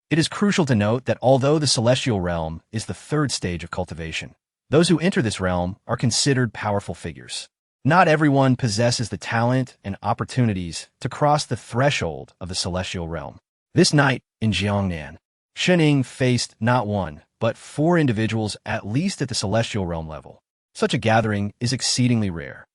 Speaker 1: It is crucial to note that although the celestial realm is the third stage of cultivation, those who enter this realm are considered powerful figures. Not everyone possesses the talent and opportunities to cross the threshold of the celestial realm. This night in Jiangnan, Shun Ying faced not one, but 4 individuals at least at the celestial realm level. Such a gathering is exceedingly rare.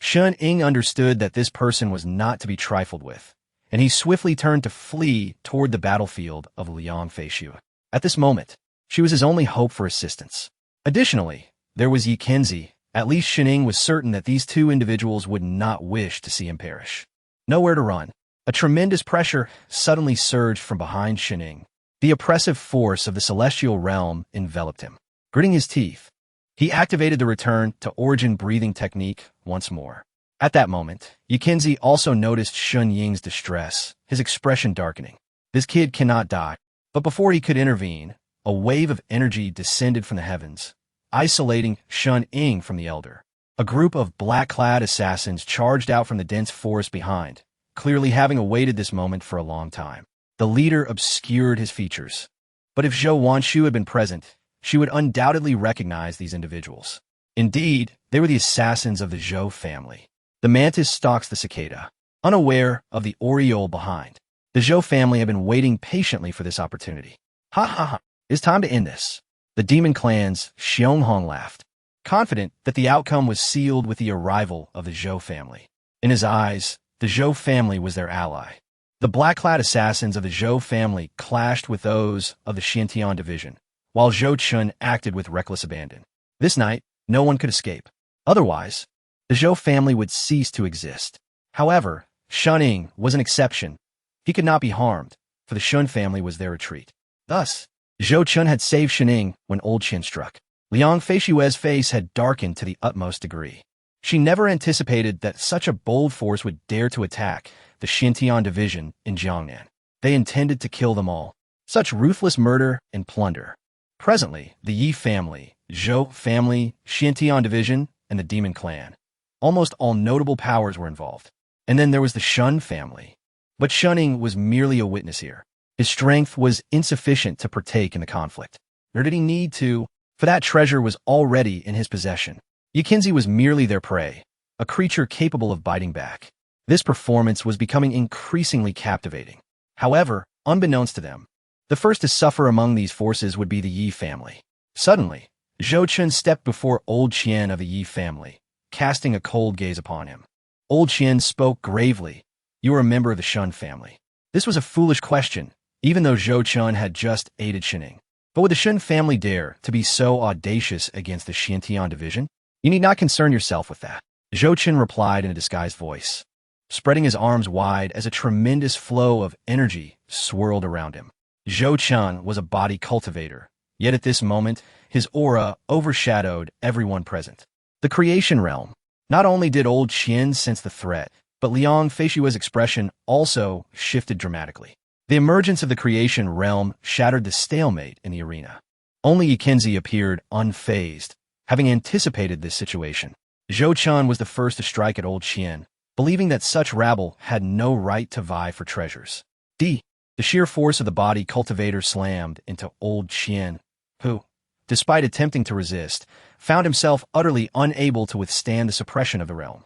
Speaker 1: Shun Ying understood that this person was not to be trifled with, and he swiftly turned to flee toward the battlefield of Liang Feishuo. At this moment, she was his only hope for assistance. Additionally, there was Yikenzi. At least Shun Ying was certain that these 2 individuals would not wish to see him perish. Nowhere to run. A tremendous pressure suddenly surged from behind Shun Ying. The oppressive force of the celestial realm enveloped him. Gritting his teeth, he activated the return to origin breathing technique once more. At that moment, Yikenzi also noticed Shun Ying's distress, his expression darkening. This kid cannot die. But before he could intervene, a wave of energy descended from the heavens, isolating Shun Ying from the elder. A group of black-clad assassins charged out from the dense forest behind, clearly having awaited this moment for a long time. The leader obscured his features, but if Zhou Wanshu had been present, she would undoubtedly recognize these individuals. Indeed, they were the assassins of the Zhou family. The mantis stalks the cicada, unaware of the aureole behind. The Zhou family had been waiting patiently for this opportunity. Ha ha ha, it's time to end this. The demon clan's Xiong Hong laughed, confident that the outcome was sealed with the arrival of the Zhou family. In his eyes, the Zhou family was their ally. The black-clad assassins of the Zhou family clashed with those of the Xiantian division, while Zhou Chun acted with reckless abandon. This night, no one could escape. Otherwise, the Zhou family would cease to exist. However, Shun Ying was an exception. He could not be harmed, for the Shun family was their retreat. Thus, Zhou Chun had saved Shun Ying when Old Qian struck. Liang Feishuo's face had darkened to the utmost degree. She never anticipated that such a bold force would dare to attack the Xiantian division in Jiangnan. They intended to kill them all. Such ruthless murder and plunder. Presently, the Yi family, Zhou family, Xiantian division, and the demon clan. Almost all notable powers were involved. And then there was the Shun family. But Shun Ying was merely a witness here. His strength was insufficient to partake in the conflict. Nor did he need to, for that treasure was already in his possession. Yikinzi was merely their prey, a creature capable of biting back. This performance was becoming increasingly captivating. However, unbeknownst to them, the first to suffer among these forces would be the Yi family. Suddenly, Zhou Chun stepped before old Qian of the Yi family, casting a cold gaze upon him. Old Qian spoke gravely. "You are a member of the Shun family." This was a foolish question, even though Zhou Chun had just aided Shining. But would the Shun family dare to be so audacious against the Xiantian division? "You need not concern yourself with that," Zhou Chun replied in a disguised voice, spreading his arms wide as a tremendous flow of energy swirled around him. Zhou Chun was a body cultivator, yet at this moment, his aura overshadowed everyone present. The creation realm. Not only did old Qian sense the threat, but Liang Feishua's expression also shifted dramatically. The emergence of the creation realm shattered the stalemate in the arena. Only Yikinzi appeared unfazed, having anticipated this situation. Zhou Chun was the first to strike at old Qian, believing that such rabble had no right to vie for treasures. The sheer force of the body cultivator slammed into old Qian, who, despite attempting to resist, found himself utterly unable to withstand the suppression of the realm.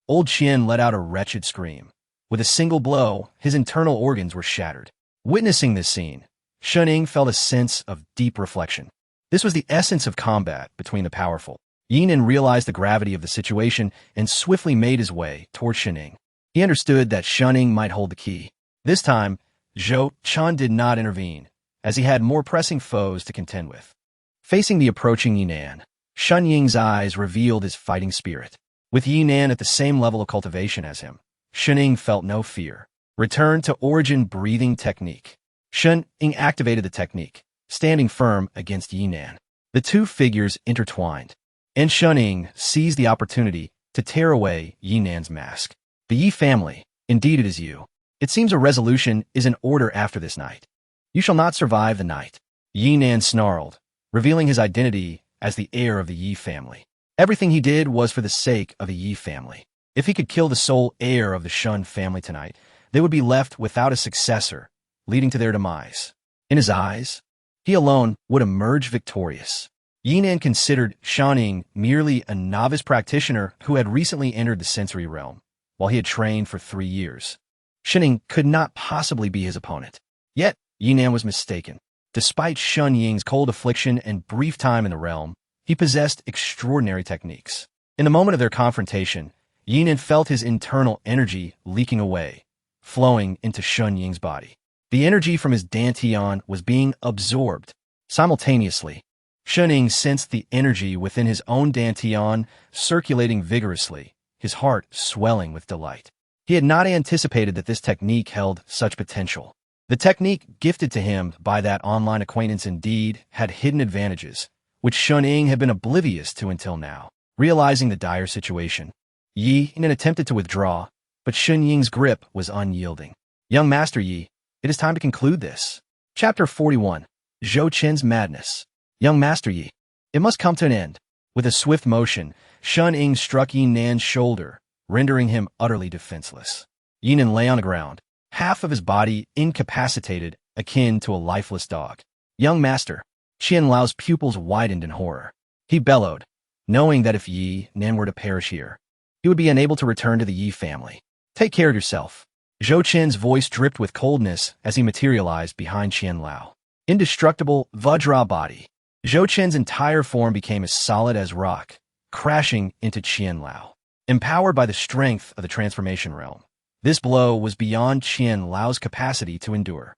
Speaker 1: Old Qian let out a wretched scream. With a single blow, his internal organs were shattered. Witnessing this scene, Shuning felt a sense of deep reflection. This was the essence of combat between the powerful. Jiangnan realized the gravity of the situation and swiftly made his way toward Shuning. He understood that Shuning might hold the key. This time, Zhou Chun did not intervene, as he had more pressing foes to contend with. Facing the approaching Jiangnan, Shun Ying's eyes revealed his fighting spirit. With Jiangnan at the same level of cultivation as him, Shuning felt no fear. Return to origin breathing technique. Shun Ying activated the technique, standing firm against Jiangnan. The two figures intertwined, and Shun Ying seized the opportunity to tear away Jiangnan's mask. "The Yi family, indeed it is you. It seems a resolution is in order after this night. You shall not survive the night." Jiangnan snarled, revealing his identity as the heir of the Yi family. Everything he did was for the sake of the Yi family. If he could kill the sole heir of the Shun family tonight, they would be left without a successor, leading to their demise. In his eyes, he alone would emerge victorious. Jiangnan considered Shun Ying merely a novice practitioner who had recently entered the sensory realm, while he had trained for 3 years. Shun Ying could not possibly be his opponent. Yet, Jiangnan was mistaken. Despite Shun Ying's cold affliction and brief time in the realm, he possessed extraordinary techniques. In the moment of their confrontation, Jiangnan felt his internal energy leaking away, flowing into Shun Ying's body. The energy from his dantian was being absorbed. Simultaneously, Shun Ying sensed the energy within his own dantian circulating vigorously, his heart swelling with delight. He had not anticipated that this technique held such potential. The technique gifted to him by that online acquaintance indeed had hidden advantages, which Shun Ying had been oblivious to until now. Realizing the dire situation, Jiangnan attempted to withdraw, but Shun Ying's grip was unyielding. "Young Master Yi, it is time to conclude this." Chapter 41. Zhou Chen's Madness. "Young Master Yi, it must come to an end." With a swift motion, Shun Ying struck Jiangnan's shoulder, rendering him utterly defenseless. Jiangnan lay on the ground, half of his body incapacitated, akin to a lifeless dog. "Young Master." Qian Lao's pupils widened in horror. He bellowed, knowing that if Jiangnan were to perish here, he would be unable to return to the Yi family. "Take care of yourself." Zhou Chen's voice dripped with coldness as he materialized behind Qian Lao. Indestructible Vajra body. Zhou Chen's entire form became as solid as rock, crashing into Qian Lao. Empowered by the strength of the transformation realm, this blow was beyond Qian Lao's capacity to endure.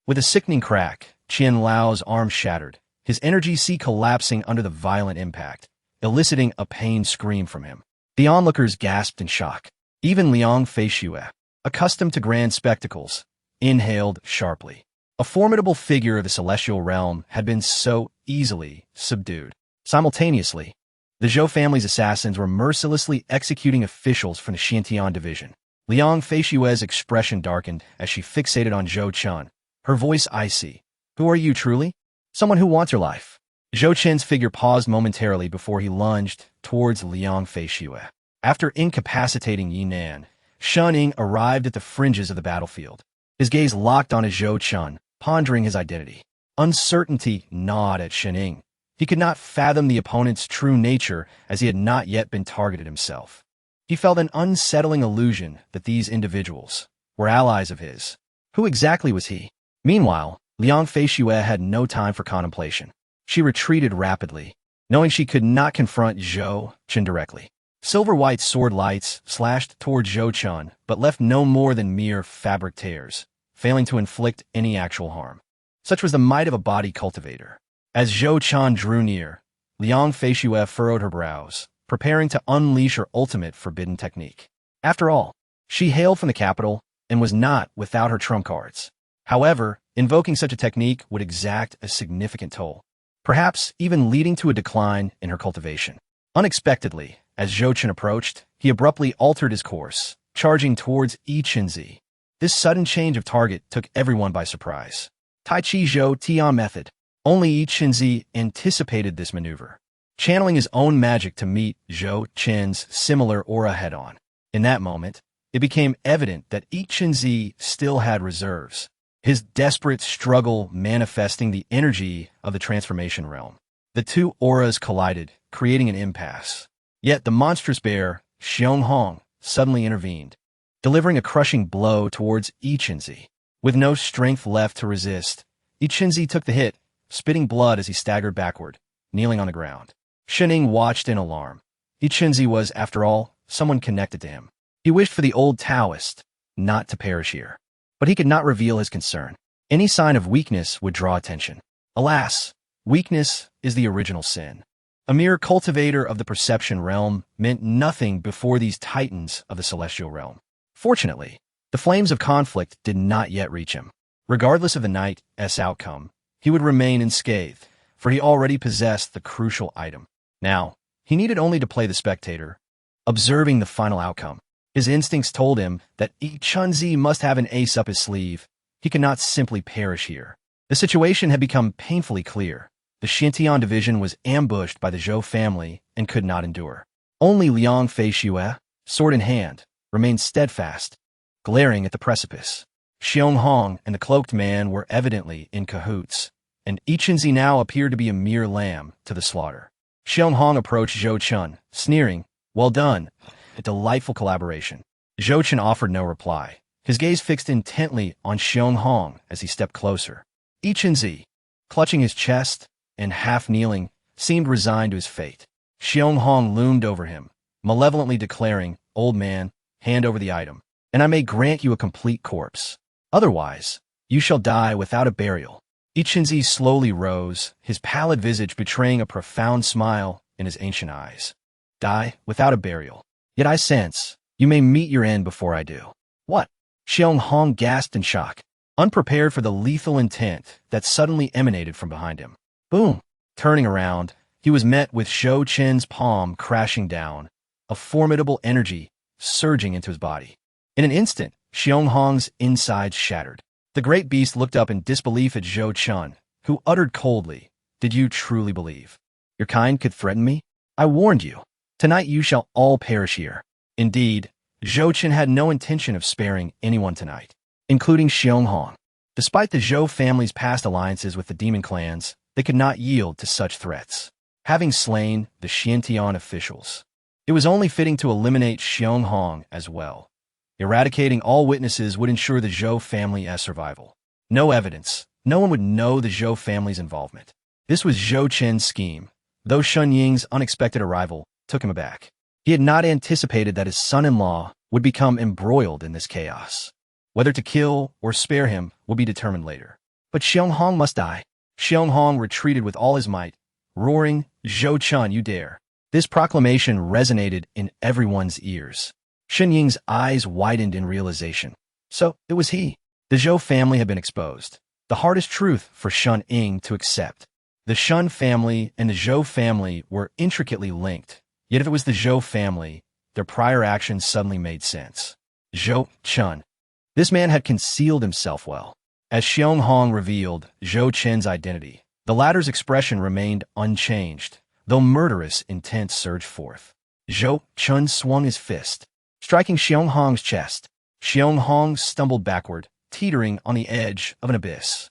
Speaker 1: With a sickening crack, Qian Lao's arm shattered, his energy sea collapsing under the violent impact, eliciting a pained scream from him. The onlookers gasped in shock. Even Liang Feishue, accustomed to grand spectacles, inhaled sharply. A formidable figure of the celestial realm had been so easily subdued. Simultaneously, the Zhou family's assassins were mercilessly executing officials from the Xiantian division. Liang Feishue's expression darkened as she fixated on Zhou Chun, her voice icy. "Who are you truly?" "Someone who wants your life." Zhou Chen's figure paused momentarily before he lunged towards Liang Feishue. After incapacitating Jiangnan, Shun Ying arrived at the fringes of the battlefield. His gaze locked on his Zhou Chun, pondering his identity. Uncertainty gnawed at Shening. He could not fathom the opponent's true nature as he had not yet been targeted himself. He felt an unsettling illusion that these individuals were allies of his. Who exactly was he? Meanwhile, Liang Feishue had no time for contemplation. She retreated rapidly, knowing she could not confront Zhou Chun directly. Silver-white sword lights slashed toward Zhou Chun, but left no more than mere fabric tears, failing to inflict any actual harm. Such was the might of a body cultivator. As Zhou Chun drew near, Liang Feishue furrowed her brows, preparing to unleash her ultimate forbidden technique. After all, she hailed from the capital and was not without her trump cards. However, invoking such a technique would exact a significant toll, perhaps even leading to a decline in her cultivation. Unexpectedly, as Zhou Chun approached, he abruptly altered his course, charging towards Tianhe. This sudden change of target took everyone by surprise. Tai Chi Zhou Tian method. Only Tianhe anticipated this maneuver, channeling his own magic to meet Zhou Chun's similar aura head-on. In that moment, it became evident that Tianhe still had reserves, his desperate struggle manifesting the energy of the transformation realm. The two auras collided, creating an impasse. Yet the monstrous bear, Xiong Hong, suddenly intervened, delivering a crushing blow towards Tianhe. With no strength left to resist, Tianhe took the hit, spitting blood as he staggered backward, kneeling on the ground. Shening watched in alarm. Tianhe was, after all, someone connected to him. He wished for the old Taoist not to perish here, but he could not reveal his concern. Any sign of weakness would draw attention. Alas, weakness is the original sin. A mere cultivator of the perception realm meant nothing before these titans of the celestial realm. Fortunately, the flames of conflict did not yet reach him. Regardless of the night's outcome, he would remain unscathed, for he already possessed the crucial item. Now, he needed only to play the spectator, observing the final outcome. His instincts told him that Tianhe must have an ace up his sleeve. He could not simply perish here. The situation had become painfully clear. The Xintian division was ambushed by the Zhou family and could not endure. Only Liang Feishue, sword in hand, remained steadfast, glaring at the precipice. Xiong Hong and the cloaked man were evidently in cahoots, and Tianhe now appeared to be a mere lamb to the slaughter. Xiong Hong approached Zhou Chun, sneering, "Well done, a delightful collaboration." Zhou Chun offered no reply, his gaze fixed intently on Xiong Hong as he stepped closer. Tianhe, clutching his chest and half-kneeling, seemed resigned to his fate. Xiong Hong loomed over him, malevolently declaring, "Old man, hand over the item, and I may grant you a complete corpse. Otherwise, you shall die without a burial." Tianhe slowly rose, his pallid visage betraying a profound smile in his ancient eyes. "Die without a burial. Yet I sense you may meet your end before I do." "What?" Xiong Hong gasped in shock, unprepared for the lethal intent that suddenly emanated from behind him. Boom! Turning around, he was met with Zhou Chun's palm crashing down, a formidable energy surging into his body. In an instant, Xiong Hong's insides shattered. The great beast looked up in disbelief at Zhou Chun, who uttered coldly, "Did you truly believe your kind could threaten me? I warned you. Tonight you shall all perish here." Indeed, Zhou Chun had no intention of sparing anyone tonight, including Xiong Hong. Despite the Zhou family's past alliances with the demon clans, they could not yield to such threats. Having slain the Xintian officials, it was only fitting to eliminate Xiong Hong as well. Eradicating all witnesses would ensure the Zhou family's survival. No evidence. No one would know the Zhou family's involvement. This was Zhou Chun's scheme, though Shun Ying's unexpected arrival took him aback. He had not anticipated that his son-in-law would become embroiled in this chaos. Whether to kill or spare him would be determined later. But Xiong Hong must die. Xiong Hong retreated with all his might, roaring, "Zhou Chun, you dare." This proclamation resonated in everyone's ears. Shun Ying's eyes widened in realization. So, it was he. The Zhou family had been exposed. The hardest truth for Shun Ying to accept. The Shun family and the Zhou family were intricately linked. Yet if it was the Zhou family, their prior actions suddenly made sense. Zhou Chun. This man had concealed himself well. As Xiong Hong revealed Zhou Chun's identity, the latter's expression remained unchanged, though murderous intent surged forth. Zhou Chun swung his fist, striking Xiong Hong's chest. Xiong Hong stumbled backward, teetering on the edge of an abyss.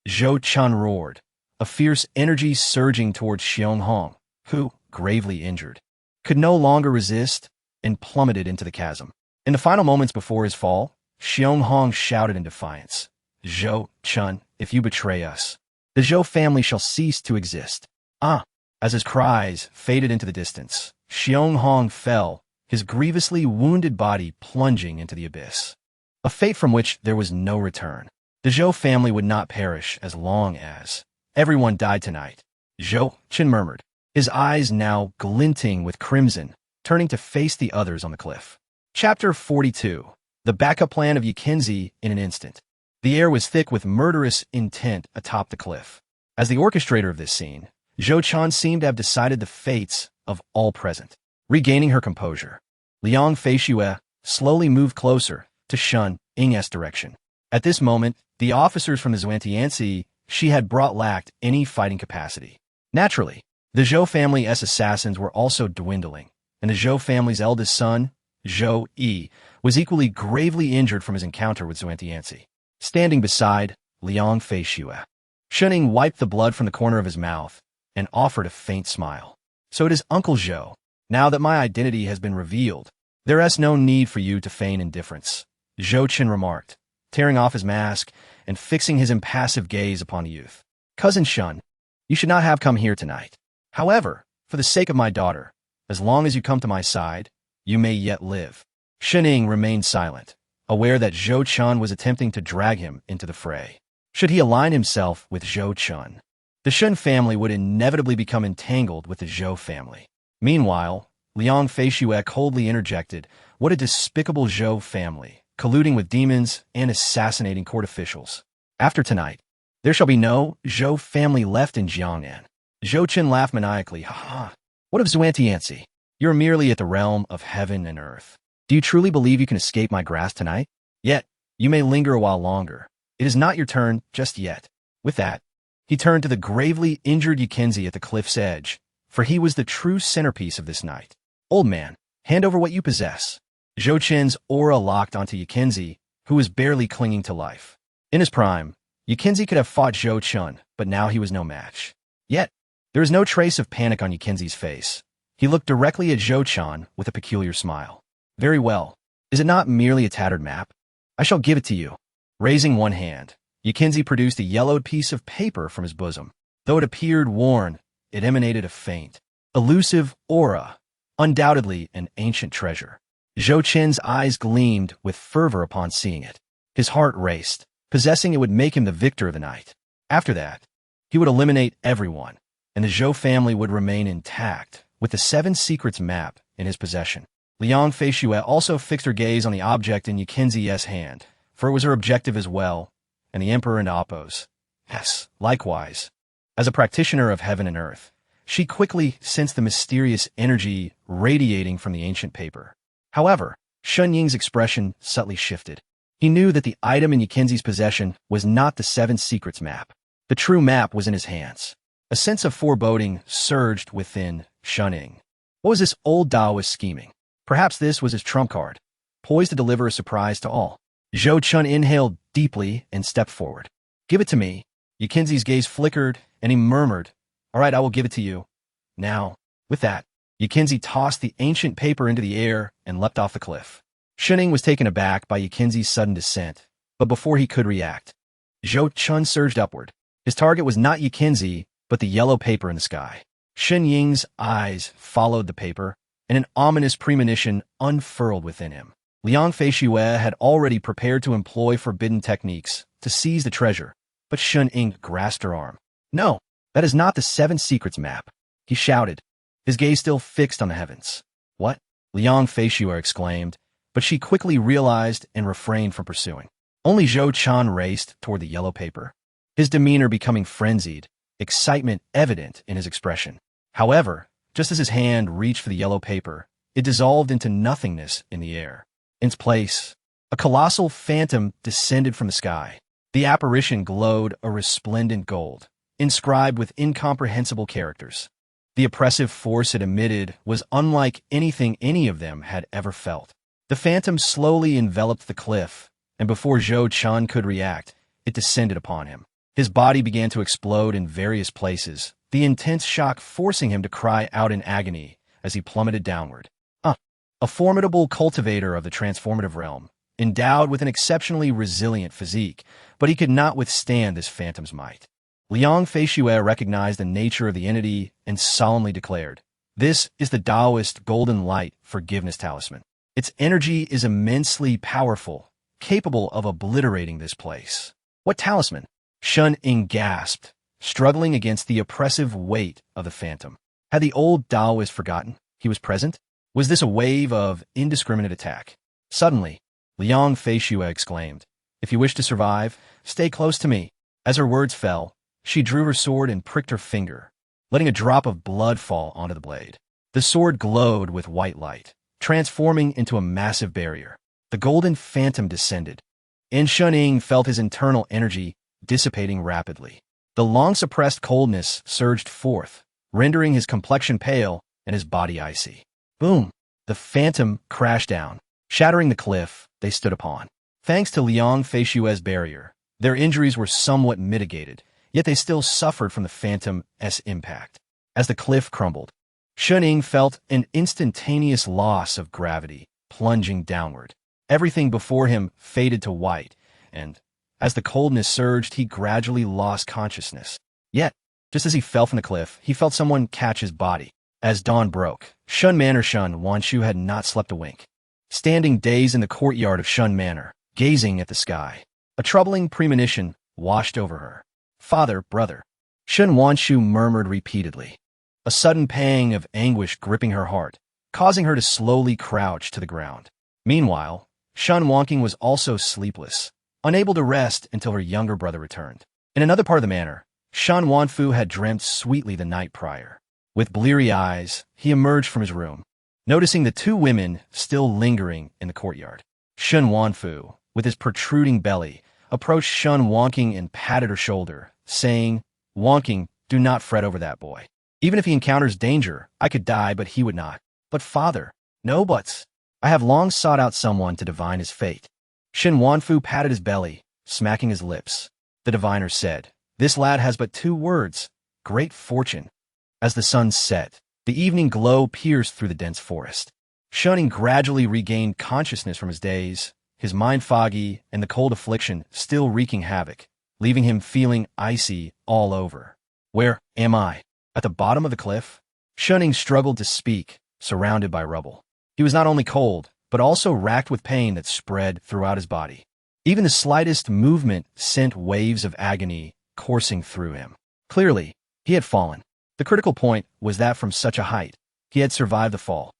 Speaker 1: Zhou Chun roared, a fierce energy surging towards Xiong Hong, who, gravely injured, could no longer resist and plummeted into the chasm. In the final moments before his fall, Xiong Hong shouted in defiance, "Zhou Chun, if you betray us, the Zhou family shall cease to exist." As his cries faded into the distance, Xiong Hong fell, his grievously wounded body plunging into the abyss. A fate from which there was no return. The Zhou family would not perish as long as everyone died tonight. Zhou Chun murmured, his eyes now glinting with crimson, turning to face the others on the cliff. Chapter 42. The backup plan of Yikinzi in an instant. The air was thick with murderous intent atop the cliff. As the orchestrator of this scene, Zhou Chun seemed to have decided the fates of all present. Regaining her composure, Liang Feishue slowly moved closer to Shun Ying's direction. At this moment, the officers from the Zhou and Yan she had brought lacked any fighting capacity. Naturally, the Zhou family's assassins were also dwindling, and the Zhou family's eldest son, Zhou Yi, was equally gravely injured from his encounter with Zhou and Yan. Standing beside Liang Feishue, Shun Ying wiped the blood from the corner of his mouth and offered a faint smile. "So it is Uncle Zhou. Now that my identity has been revealed, there is no need for you to feign indifference," Zhou Chun remarked, tearing off his mask and fixing his impassive gaze upon the youth. "Cousin Shun, you should not have come here tonight. However, for the sake of my daughter, as long as you come to my side, you may yet live." Shun Ying remained silent, aware that Zhou Chun was attempting to drag him into the fray. Should he align himself with Zhou Chun, the Shun family would inevitably become entangled with the Zhou family. Meanwhile, Liang Feishue coldly interjected, "What a despicable Zhou family, colluding with demons and assassinating court officials. After tonight, there shall be no Zhou family left in Jiangnan." Zhou Chun laughed maniacally. "Ha! What of Zhou and Yan? You're merely at the realm of heaven and earth. Do you truly believe you can escape my grasp tonight? Yet, you may linger a while longer. It is not your turn just yet." With that, he turned to the gravely injured Yikinzi at the cliff's edge, for he was the true centerpiece of this night. "Old man, hand over what you possess." Zhou Chun's aura locked onto Yikinzi, who was barely clinging to life. In his prime, Yikinzi could have fought Zhou Chun, but now he was no match. Yet, there was no trace of panic on Yikinzi's face. He looked directly at Zhou Chun with a peculiar smile. "Very well. Is it not merely a tattered map? I shall give it to you." Raising one hand, Yikinzi produced a yellowed piece of paper from his bosom. Though it appeared worn, it emanated a faint, elusive aura, undoubtedly an ancient treasure. Zhou Chun's eyes gleamed with fervor upon seeing it. His heart raced. Possessing it would make him the victor of the night. After that, he would eliminate everyone, and the Zhou family would remain intact, with the 7 Secrets map in his possession. Liang Feishue also fixed her gaze on the object in Yikinzi's hand, for it was her objective as well, and the Emperor and Appo's. Yes, likewise. As a practitioner of heaven and earth, she quickly sensed the mysterious energy radiating from the ancient paper. However, Shun Ying's expression subtly shifted. He knew that the item in Yikinzi's possession was not the 7 Secrets map. The true map was in his hands. A sense of foreboding surged within Shun Ying. What was this old Taoist scheming? Perhaps this was his trump card, poised to deliver a surprise to all. Zhou Chun inhaled deeply and stepped forward. "Give it to me." Yikinzi's gaze flickered, and he murmured, "All right, I will give it to you. Now." With that, Yikinzi tossed the ancient paper into the air and leapt off the cliff. Shun Ying was taken aback by Yikinzi's sudden descent, but before he could react, Zhou Chun surged upward. His target was not Yikinzi, but the yellow paper in the sky. Shun Ying's eyes followed the paper, and an ominous premonition unfurled within him. Liang Feishue had already prepared to employ forbidden techniques to seize the treasure, but Shun Ying grasped her arm. "No, that is not the 7 Secrets map," he shouted, his gaze still fixed on the heavens. "What?" Liang Feishue exclaimed, but she quickly realized and refrained from pursuing. Only Zhou Chun raced toward the yellow paper, his demeanor becoming frenzied, excitement evident in his expression. However, just as his hand reached for the yellow paper, it dissolved into nothingness in the air. In its place, a colossal phantom descended from the sky. The apparition glowed a resplendent gold, inscribed with incomprehensible characters. The oppressive force it emitted was unlike anything any of them had ever felt. The phantom slowly enveloped the cliff, and before Zhou Chun could react, it descended upon him. His body began to explode in various places, the intense shock forcing him to cry out in agony as he plummeted downward. A formidable cultivator of the transformative realm, endowed with an exceptionally resilient physique, but he could not withstand this phantom's might. Liang Feishue recognized the nature of the entity and solemnly declared, "This is the Taoist Golden Light Forgiveness Talisman. Its energy is immensely powerful, capable of obliterating this place." "What talisman?" Shun Ying gasped, struggling against the oppressive weight of the phantom. Had the old Taoist forgotten he was present? Was this a wave of indiscriminate attack? Suddenly, Liang Feishue exclaimed, "If you wish to survive, stay close to me." As her words fell, she drew her sword and pricked her finger, letting a drop of blood fall onto the blade. The sword glowed with white light, transforming into a massive barrier. The golden phantom descended, and Shun Ying felt his internal energy dissipating rapidly. The long-suppressed coldness surged forth, rendering his complexion pale and his body icy. Boom! The phantom crashed down, shattering the cliff they stood upon. Thanks to Liang Feishue's barrier, their injuries were somewhat mitigated, yet they still suffered from the phantom's impact. As the cliff crumbled, Shun Ying felt an instantaneous loss of gravity, plunging downward. Everything before him faded to white, and as the coldness surged, he gradually lost consciousness. Yet, just as he fell from the cliff, he felt someone catch his body. As dawn broke, Shun Manor Shun Wanshu had not slept a wink. Standing dazed in the courtyard of Shun Manor, gazing at the sky, a troubling premonition washed over her. "Father, brother," Shun Wanshu murmured repeatedly, a sudden pang of anguish gripping her heart, causing her to slowly crouch to the ground. Meanwhile, Shun Wanking was also sleepless, unable to rest until her younger brother returned. In another part of the manor, Shun Wanfu had dreamt sweetly the night prior. With bleary eyes, he emerged from his room, noticing the two women still lingering in the courtyard. Shun Wanfu, with his protruding belly, approached Shun Wanking and patted her shoulder, saying, "Wanking, do not fret over that boy. Even if he encounters danger, I could die, but he would not." "But father." "No buts. I have long sought out someone to divine his fate." Shun Wanfu patted his belly, smacking his lips. The diviner said, "This lad has but two words: great fortune." As the sun set, the evening glow pierced through the dense forest. Shun gradually regained consciousness from his daze, his mind foggy and the cold affliction still wreaking havoc, leaving him feeling icy all over. "Where am I? At the bottom of the cliff?" Shun struggled to speak, surrounded by rubble. He was not only cold, but also racked with pain that spread throughout his body. Even the slightest movement sent waves of agony coursing through him. Clearly, he had fallen. The critical point was that from such a height, he had survived the fall.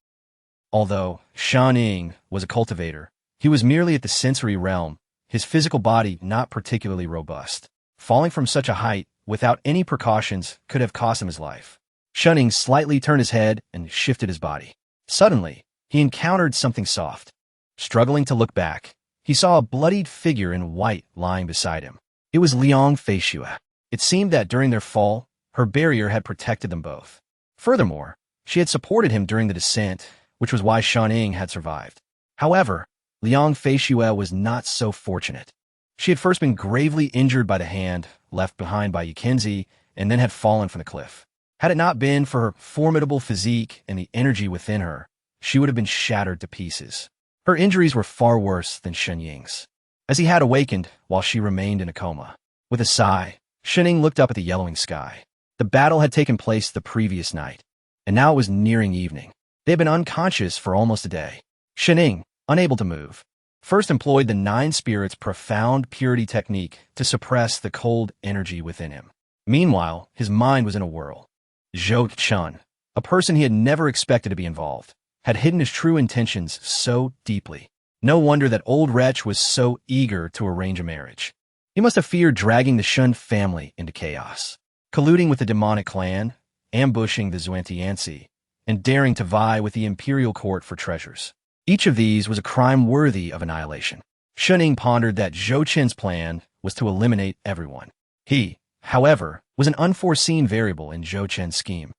Speaker 1: Although Shun Ying was a cultivator, he was merely at the sensory realm, his physical body not particularly robust. Falling from such a height without any precautions could have cost him his life. Shun Ying slightly turned his head and shifted his body. Suddenly, he encountered something soft. Struggling to look back, he saw a bloodied figure in white lying beside him. It was Liang Feishue. It seemed that during their fall, her barrier had protected them both. Furthermore, she had supported him during the descent, which was why Shun Ying had survived. However, Liang Feishue was not so fortunate. She had first been gravely injured by the hand left behind by Yikenzi, and then had fallen from the cliff. Had it not been for her formidable physique and the energy within her, she would have been shattered to pieces. Her injuries were far worse than Shun Ying's, as he had awakened while she remained in a coma. With a sigh, Shun Ying looked up at the yellowing sky. The battle had taken place the previous night, and now it was nearing evening. They had been unconscious for almost a day. Shun Ying, unable to move, first employed the Nine Spirits' profound purity technique to suppress the cold energy within him. Meanwhile, his mind was in a whirl. Zhou Chun, a person he had never expected to be involved, had hidden his true intentions so deeply. No wonder that old wretch was so eager to arrange a marriage. He must have feared dragging the Shun family into chaos, colluding with the demonic clan, ambushing the Xuantianzi, and daring to vie with the imperial court for treasures. Each of these was a crime worthy of annihilation. Shun Ying pondered that Zhou Chen's plan was to eliminate everyone. He, however, was an unforeseen variable in Zhou Chen's scheme,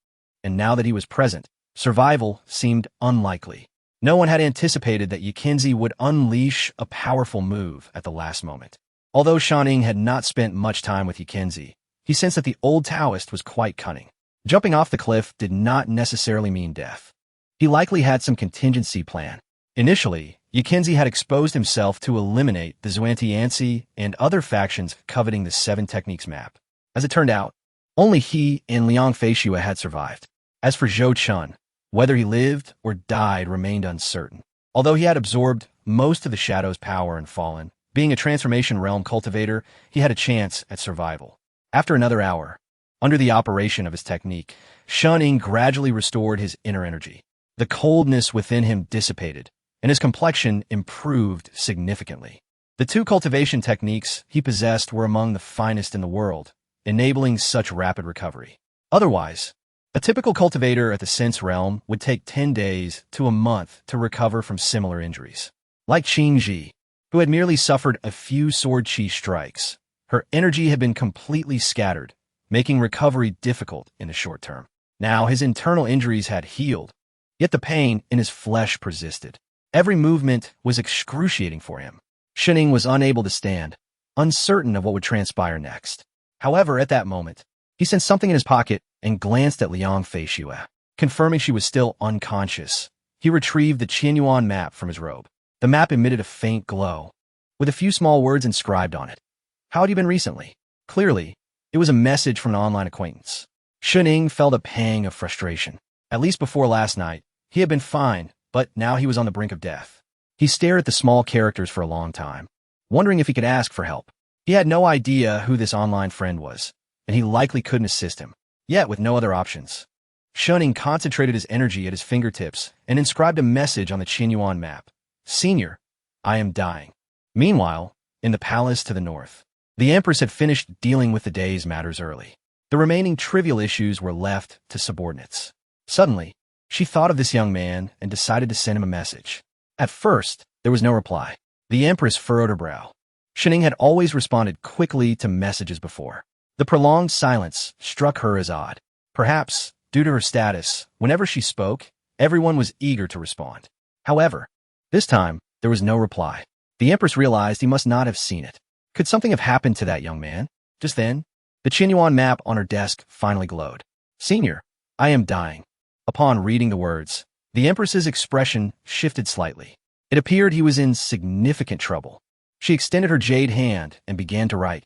Speaker 1: and now that he was present, survival seemed unlikely. No one had anticipated that Yikinzi would unleash a powerful move at the last moment. Although Xiaoning had not spent much time with Yikinzi, he sensed that the old Taoist was quite cunning. Jumping off the cliff did not necessarily mean death. He likely had some contingency plan. Initially, Yikinzi had exposed himself to eliminate the Zhou and Yan and other factions coveting the 7 Techniques map. As it turned out, only he and Liang Feishue had survived. As for Zhou Chun, whether he lived or died remained uncertain. Although he had absorbed most of the Shadow's power and fallen, being a transformation realm cultivator, he had a chance at survival. After another hour, under the operation of his technique, Xiaoning gradually restored his inner energy. The coldness within him dissipated, and his complexion improved significantly. The 2 cultivation techniques he possessed were among the finest in the world, enabling such rapid recovery. Otherwise, a typical cultivator at the sense realm would take 10 days to a month to recover from similar injuries. Like Qin Ji, who had merely suffered a few sword chi strikes, her energy had been completely scattered, making recovery difficult in the short term. Now his internal injuries had healed, yet the pain in his flesh persisted. Every movement was excruciating for him. Xiaoning was unable to stand, uncertain of what would transpire next. However, at that moment, he sensed something in his pocket and glanced at Liang Feishue. Confirming she was still unconscious, he retrieved the Qianyuan map from his robe. The map emitted a faint glow, with a few small words inscribed on it. How had you been recently? Clearly, it was a message from an online acquaintance. Xiaoning felt a pang of frustration. At least before last night, he had been fine, but now he was on the brink of death. He stared at the small characters for a long time, wondering if he could ask for help. He had no idea who this online friend was, and he likely couldn't assist him, yet with no other options. Xiaoning concentrated his energy at his fingertips and inscribed a message on the Qianyuan map. Senior, I am dying. Meanwhile, in the palace to the north, the Empress had finished dealing with the day's matters early. The remaining trivial issues were left to subordinates. Suddenly, she thought of this young man and decided to send him a message. At first, there was no reply. The Empress furrowed her brow. Xiaoning had always responded quickly to messages before. The prolonged silence struck her as odd. Perhaps, due to her status, whenever she spoke, everyone was eager to respond. However, this time, there was no reply. The Empress realized he must not have seen it. Could something have happened to that young man? Just then, the Qianyuan map on her desk finally glowed. Senior, I am dying. Upon reading the words, the Empress's expression shifted slightly. It appeared he was in significant trouble. She extended her jade hand and began to write.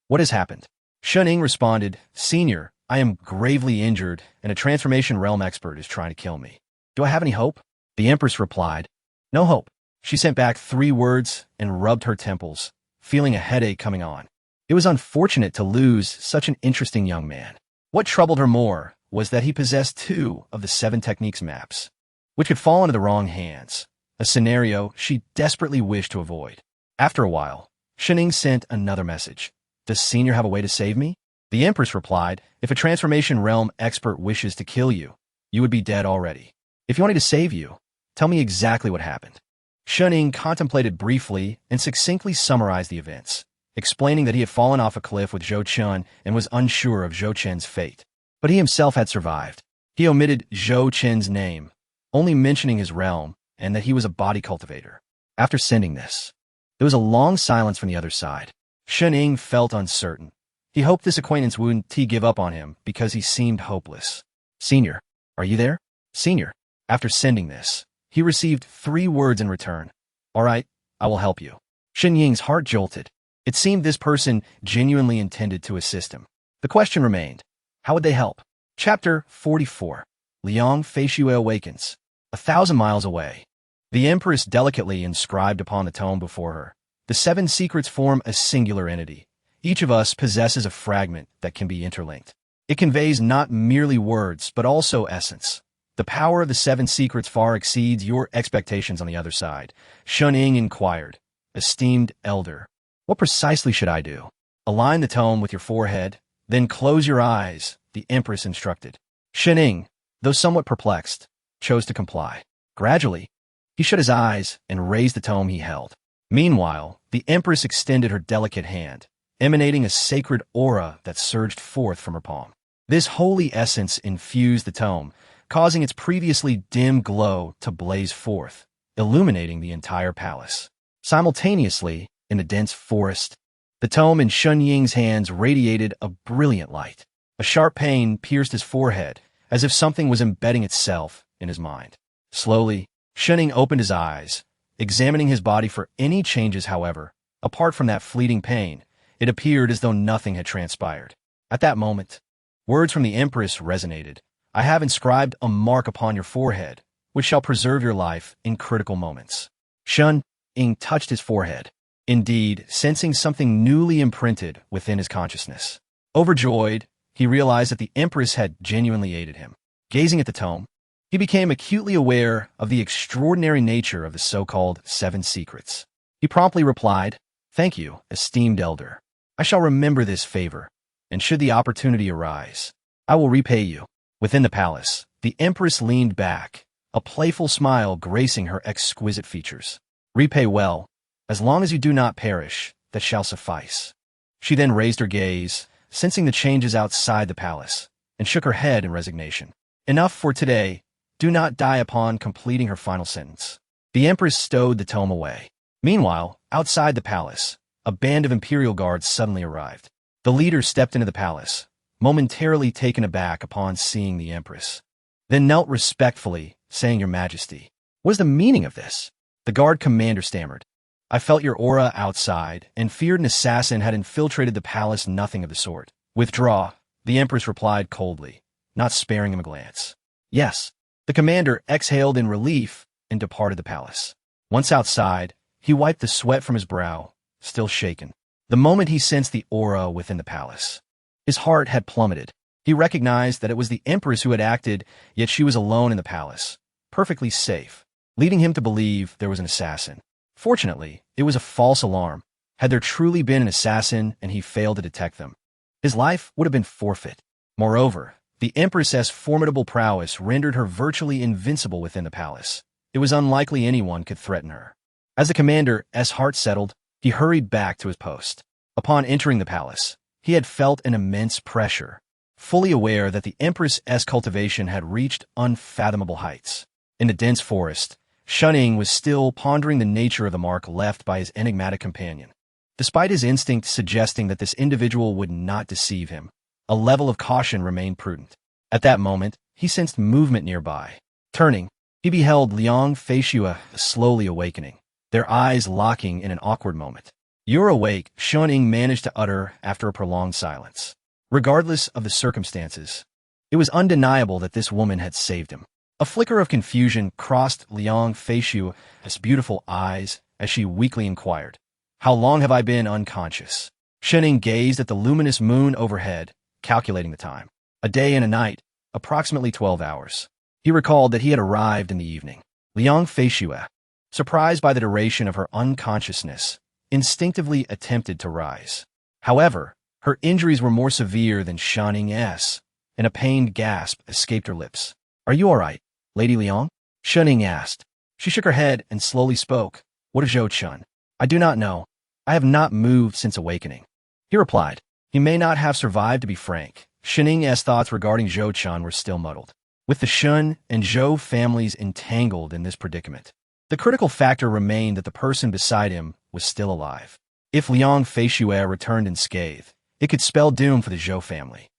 Speaker 1: What has happened? Xiaoning responded, Senior, I am gravely injured and a transformation realm expert is trying to kill me. Do I have any hope? The Empress replied, No hope. She sent back 3 words and rubbed her temples, feeling a headache coming on. It was unfortunate to lose such an interesting young man. What troubled her more was that he possessed 2 of the 7 Techniques maps, which could fall into the wrong hands, a scenario she desperately wished to avoid. After a while, Xiaoning sent another message. Does Senior have a way to save me? The Empress replied, If a transformation realm expert wishes to kill you, you would be dead already. If you want me to save you, tell me exactly what happened. Xiaoning contemplated briefly and succinctly summarized the events, explaining that he had fallen off a cliff with Zhou Chun and was unsure of Zhou Chen's fate. But he himself had survived. He omitted Zhou Chen's name, only mentioning his realm and that he was a body cultivator. After sending this, there was a long silence from the other side. Xiaoning felt uncertain. He hoped this acquaintance wouldn't give up on him because he seemed hopeless. Senior, are you there? Senior. After sending this, he received 3 words in return. All right, I will help you. Xianying's heart jolted. It seemed this person genuinely intended to assist him. The question remained, how would they help? Chapter 44. Liang Feishue awakens. 1,000 miles away. The Empress delicately inscribed upon the tome before her. The 7 secrets form a singular entity. Each of us possesses a fragment that can be interlinked. It conveys not merely words, but also essence. The power of the 7 secrets far exceeds your expectations on the other side. Xiaoning inquired, Esteemed elder, what precisely should I do? Align the tome with your forehead, then close your eyes, the Empress instructed. Xiaoning, though somewhat perplexed, chose to comply. Gradually, he shut his eyes and raised the tome he held. Meanwhile, the Empress extended her delicate hand, emanating a sacred aura that surged forth from her palm. This holy essence infused the tome, causing its previously dim glow to blaze forth, illuminating the entire palace. Simultaneously, in the dense forest, the tome in Shun Ying's hands radiated a brilliant light. A sharp pain pierced his forehead, as if something was embedding itself in his mind. Slowly, Shun Ying opened his eyes, examining his body for any changes. However, apart from that fleeting pain, it appeared as though nothing had transpired. At that moment, words from the Empress resonated. I have inscribed a mark upon your forehead, which shall preserve your life in critical moments. Shun Ying touched his forehead, indeed sensing something newly imprinted within his consciousness. Overjoyed, he realized that the Empress had genuinely aided him. Gazing at the tome, he became acutely aware of the extraordinary nature of the so-called 7 secrets. He promptly replied, "Thank you, esteemed elder. I shall remember this favor, and should the opportunity arise, I will repay you." Within the palace, the Empress leaned back, a playful smile gracing her exquisite features. "Repay well. As long as you do not perish, that shall suffice." She then raised her gaze, sensing the changes outside the palace, and shook her head in resignation. Enough for today. Do not die upon completing her final sentence. The Empress stowed the tome away. Meanwhile, outside the palace, a band of imperial guards suddenly arrived. The leader stepped into the palace, momentarily taken aback upon seeing the Empress, then knelt respectfully, saying, "Your Majesty, what is the meaning of this?" The guard commander stammered, "I felt your aura outside and feared an assassin had infiltrated the palace." "Nothing of the sort. Withdraw," the Empress replied coldly, not sparing him a glance. "Yes." The commander exhaled in relief and departed the palace. Once outside, he wiped the sweat from his brow, still shaken. The moment he sensed the aura within the palace, his heart had plummeted. He recognized that it was the Empress who had acted, yet she was alone in the palace, perfectly safe, leading him to believe there was an assassin. Fortunately, it was a false alarm. Had there truly been an assassin and he failed to detect them, his life would have been forfeit. Moreover, the Empress's formidable prowess rendered her virtually invincible within the palace. It was unlikely anyone could threaten her. As the commander's heart settled, he hurried back to his post. Upon entering the palace, he had felt an immense pressure, fully aware that the Empress's cultivation had reached unfathomable heights. In the dense forest, Shun Ying was still pondering the nature of the mark left by his enigmatic companion. Despite his instinct suggesting that this individual would not deceive him, a level of caution remained prudent. At that moment, he sensed movement nearby. Turning, he beheld Liang Feishue slowly awakening, their eyes locking in an awkward moment. "You're awake," Shun Ying managed to utter after a prolonged silence. Regardless of the circumstances, it was undeniable that this woman had saved him. A flicker of confusion crossed Liang Feishue's beautiful eyes as she weakly inquired, "How long have I been unconscious?" Shun Ying gazed at the luminous moon overhead, calculating the time. A day and a night, approximately 12 hours. He recalled that he had arrived in the evening. Liang Feishue, surprised by the duration of her unconsciousness, instinctively attempted to rise. However, her injuries were more severe than Shun Ying's, and a pained gasp escaped her lips. "Are you all right, Lady Liang?" Shun Ying asked. She shook her head and slowly spoke. "What of Zhou Chun?" "I do not know. I have not moved since awakening," he replied. He may not have survived, to be frank. Shun Ying's thoughts regarding Zhou Chun were still muddled. With the Shun and Zhou families entangled in this predicament, the critical factor remained that the person beside him was still alive. If Liang Feishue returned unscathed, it could spell doom for the Zhou family.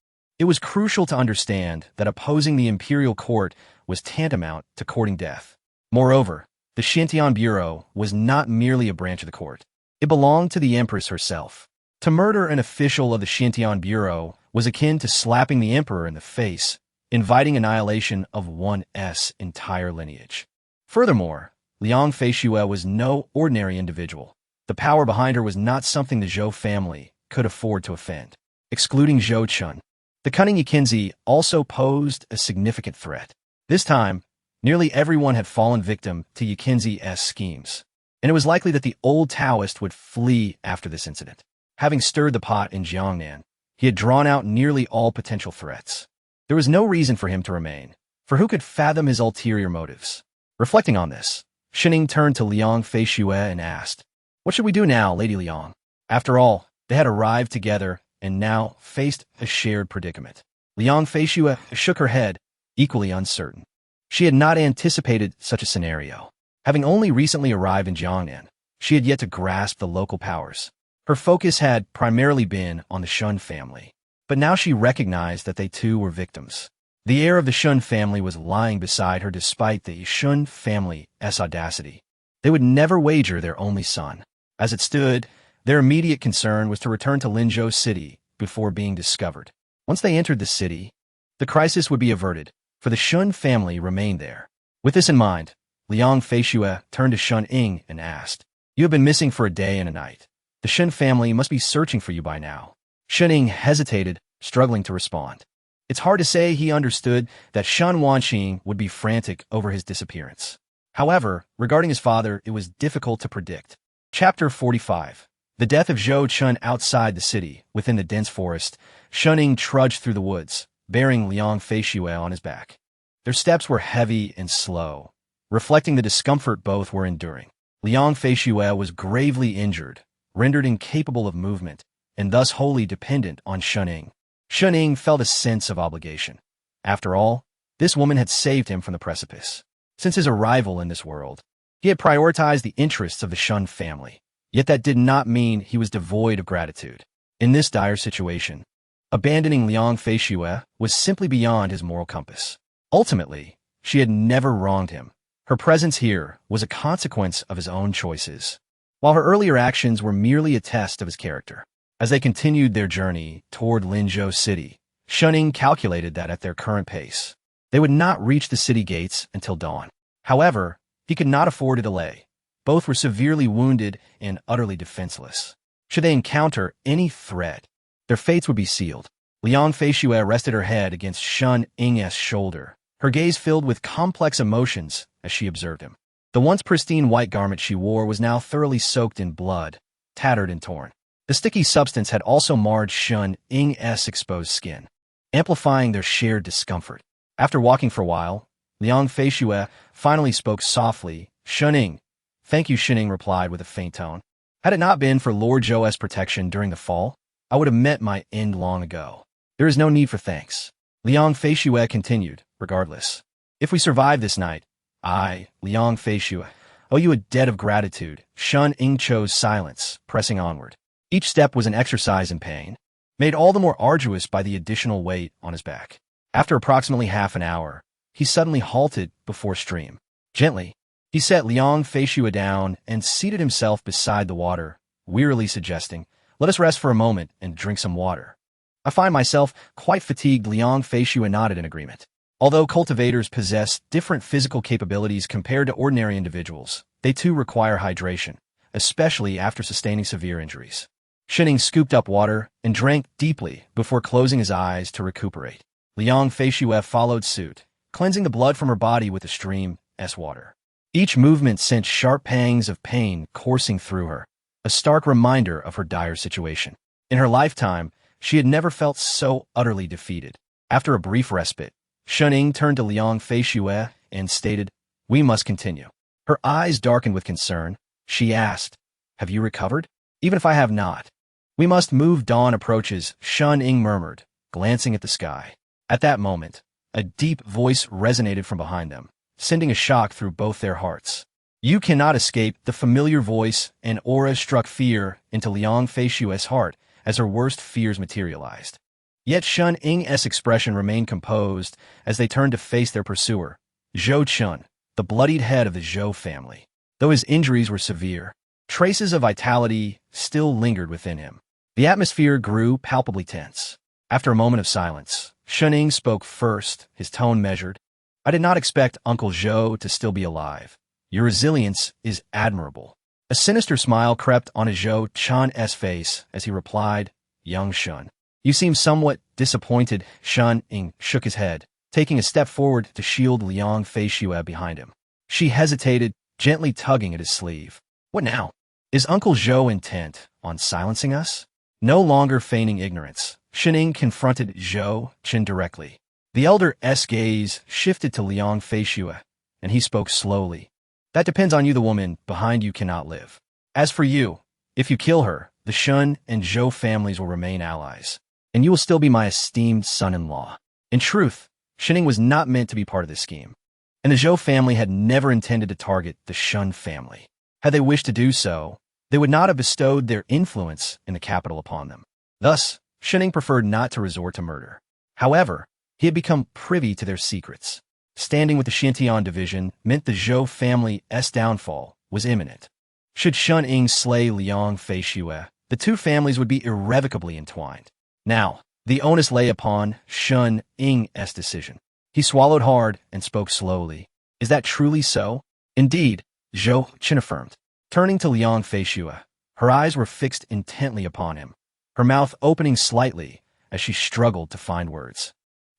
Speaker 1: It was crucial to understand that opposing the imperial court was tantamount to courting death. Moreover, the Xintian Bureau was not merely a branch of the court. It belonged to the Empress herself. To murder an official of the Xintian Bureau was akin to slapping the emperor in the face, inviting annihilation of one's entire lineage. Furthermore, Liang Feishue was no ordinary individual. The power behind her was not something the Zhou family could afford to offend. Excluding Zhou Chun, the cunning Yikinzi also posed a significant threat. This time, nearly everyone had fallen victim to Yikinzi's schemes, and it was likely that the old Taoist would flee after this incident. Having stirred the pot in Jiangnan, he had drawn out nearly all potential threats. There was no reason for him to remain, for who could fathom his ulterior motives? Reflecting on this, Shun Ying turned to Liang Feishue and asked, "What should we do now, Lady Liang?" After all, they had arrived together and now faced a shared predicament. Liang Feishue shook her head, equally uncertain. She had not anticipated such a scenario. Having only recently arrived in Jiangnan, she had yet to grasp the local powers. Her focus had primarily been on the Shun family, but now she recognized that they too were victims. The heir of the Shun family was lying beside her despite the Shun family's audacity. They would never wager their only son. As it stood, their immediate concern was to return to Linzhou City before being discovered. Once they entered the city, the crisis would be averted, for the Shun family remained there. With this in mind, Liang Feishue turned to Shun Ying and asked, "You have been missing for a day and a night. The Shun family must be searching for you by now." Shun Ying hesitated, struggling to respond. It's hard to say he understood that Shun Wanqing would be frantic over his disappearance. However, regarding his father, it was difficult to predict. Chapter 45. The death of Zhou Chun outside the city, within the dense forest. Shun Ying trudged through the woods, bearing Liang Feishue on his back. Their steps were heavy and slow, reflecting the discomfort both were enduring. Liang Feishue was gravely injured, rendered incapable of movement, and thus wholly dependent on Shun Ying. Shun Ying felt a sense of obligation. After all, this woman had saved him from the precipice. Since his arrival in this world, he had prioritized the interests of the Shun family. Yet that did not mean he was devoid of gratitude. In this dire situation, abandoning Liang Feishue was simply beyond his moral compass. Ultimately, she had never wronged him. Her presence here was a consequence of his own choices, while her earlier actions were merely a test of his character. As they continued their journey toward Linzhou City, Shun Ying calculated that at their current pace, they would not reach the city gates until dawn. However, he could not afford a delay. Both were severely wounded and utterly defenseless. Should they encounter any threat, their fates would be sealed. Liang Feishue rested her head against Shun Ying's shoulder, her gaze filled with complex emotions as she observed him. The once pristine white garment she wore was now thoroughly soaked in blood, tattered and torn. The sticky substance had also marred Shun Ying's exposed skin, amplifying their shared discomfort. After walking for a while, Liang Feishue finally spoke softly. "Shun Ying." "Thank you," Shun Ying replied with a faint tone. "Had it not been for Lord Zhou's protection during the fall, I would have met my end long ago." "There is no need for thanks," Liang Feishue continued. "Regardless, if we survive this night, I, Liang Feishue, owe you a debt of gratitude." Shun Ying chose silence, pressing onward. Each step was an exercise in pain, made all the more arduous by the additional weight on his back. After approximately half an hour, he suddenly halted before a stream. Gently, he set Liang Feishue down and seated himself beside the water, wearily suggesting, "Let us rest for a moment and drink some water. I find myself quite fatigued." Liang Feishue nodded in agreement. Although cultivators possess different physical capabilities compared to ordinary individuals, they too require hydration, especially after sustaining severe injuries. Shun Ying scooped up water and drank deeply before closing his eyes to recuperate. Liang Feishue followed suit, cleansing the blood from her body with the stream's water. Each movement sent sharp pangs of pain coursing through her, a stark reminder of her dire situation. In her lifetime, she had never felt so utterly defeated. After a brief respite, Shun Ying turned to Liang Feishue and stated, "We must continue." Her eyes darkened with concern. She asked, "Have you recovered?" "Even if I have not, we must move. Dawn approaches," Shun Ying murmured, glancing at the sky. At that moment, a deep voice resonated from behind them, sending a shock through both their hearts. "You cannot escape." The familiar voice and aura struck fear into Liang Feishue's heart as her worst fears materialized. Yet Shun Ying's expression remained composed as they turned to face their pursuer, Zhou Chun, the bloodied head of the Zhou family. Though his injuries were severe, traces of vitality still lingered within him. The atmosphere grew palpably tense. After a moment of silence, Shun Ying spoke first, his tone measured. "I did not expect Uncle Zhou to still be alive. Your resilience is admirable." A sinister smile crept on Zhou Chun's face as he replied, "Young Shun, you seem somewhat disappointed." Shun Ying shook his head, taking a step forward to shield Liang Feishue behind him. She hesitated, gently tugging at his sleeve. "What now? Is Uncle Zhou intent on silencing us?" No longer feigning ignorance, Shun Ying confronted Zhou Chun directly. The elder's gaze shifted to Liang Feishue, and he spoke slowly. "That depends on you. The woman behind you cannot live. As for you, if you kill her, the Shun and Zhou families will remain allies, and you will still be my esteemed son-in-law." In truth, Shun Ying was not meant to be part of this scheme. and the Zhou family had never intended to target the Shun family. Had they wished to do so, they would not have bestowed their influence in the capital upon them. Thus, Shining preferred not to resort to murder. However, he had become privy to their secrets. Standing with the Xintian division meant the Zhou family's downfall was imminent. Should Shun Ying slay Liang Feishue, the two families would be irrevocably entwined. Now, the onus lay upon Shun Ying's decision. He swallowed hard and spoke slowly. Is that truly so? Indeed, Zhou Qin affirmed. Turning to Liang Feishue, her eyes were fixed intently upon him, her mouth opening slightly as she struggled to find words.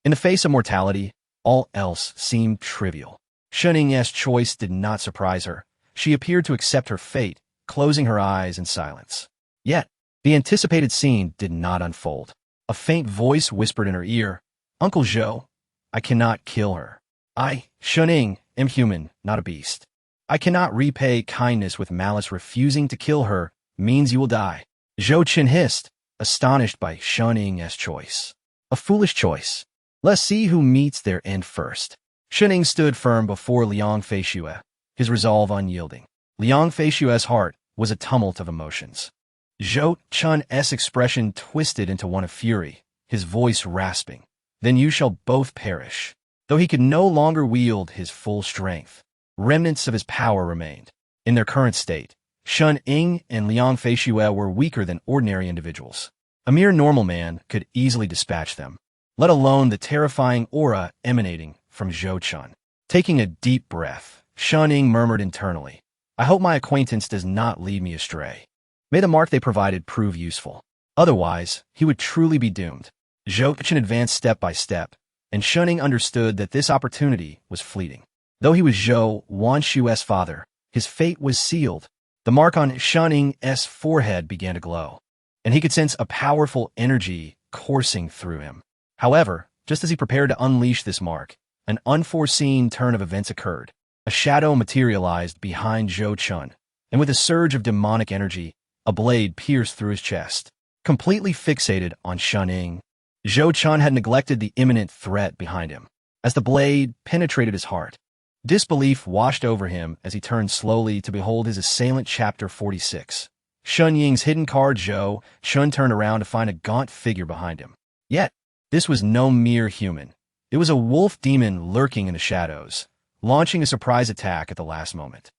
Speaker 1: In the face of mortality, all else seemed trivial. Shun Ying's choice did not surprise her. She appeared to accept her fate, closing her eyes in silence. Yet, the anticipated scene did not unfold. A faint voice whispered in her ear, "Uncle Zhou, I cannot kill her. I, Shun Ying, am human, not a beast. I cannot repay kindness with malice. Refusing to kill her means you will die." Zhou Qin hissed, astonished by Shun Ying's choice. A foolish choice. Let's see who meets their end first. Shun Ying stood firm before Liang Feishue, his resolve unyielding. Liang Feishue's heart was a tumult of emotions. Zhou Qin's expression twisted into one of fury, his voice rasping. Then you shall both perish. Though he could no longer wield his full strength, remnants of his power remained. In their current state, Shun Ying and Liang Feishue were weaker than ordinary individuals. A mere normal man could easily dispatch them, let alone the terrifying aura emanating from Zhou Qin. Taking a deep breath, Shun Ying murmured internally, "I hope my acquaintance does not lead me astray. May the mark they provided prove useful. Otherwise, he would truly be doomed." Zhou Qin advanced step by step, and Shun Ying understood that this opportunity was fleeting. Though he was Zhou Wanshu's father, his fate was sealed. The mark on Shun Ying's forehead began to glow, and he could sense a powerful energy coursing through him. However, just as he prepared to unleash this mark, an unforeseen turn of events occurred. A shadow materialized behind Zhou Qin, and with a surge of demonic energy, a blade pierced through his chest. Completely fixated on Shun Ying, Zhou Qin had neglected the imminent threat behind him. As the blade penetrated his heart, disbelief washed over him as he turned slowly to behold his assailant. Chapter 46. Shun Ying's hidden card. Zhou Qin turned around to find a gaunt figure behind him. Yet, this was no mere human. It was a wolf demon lurking in the shadows, launching a surprise attack at the last moment.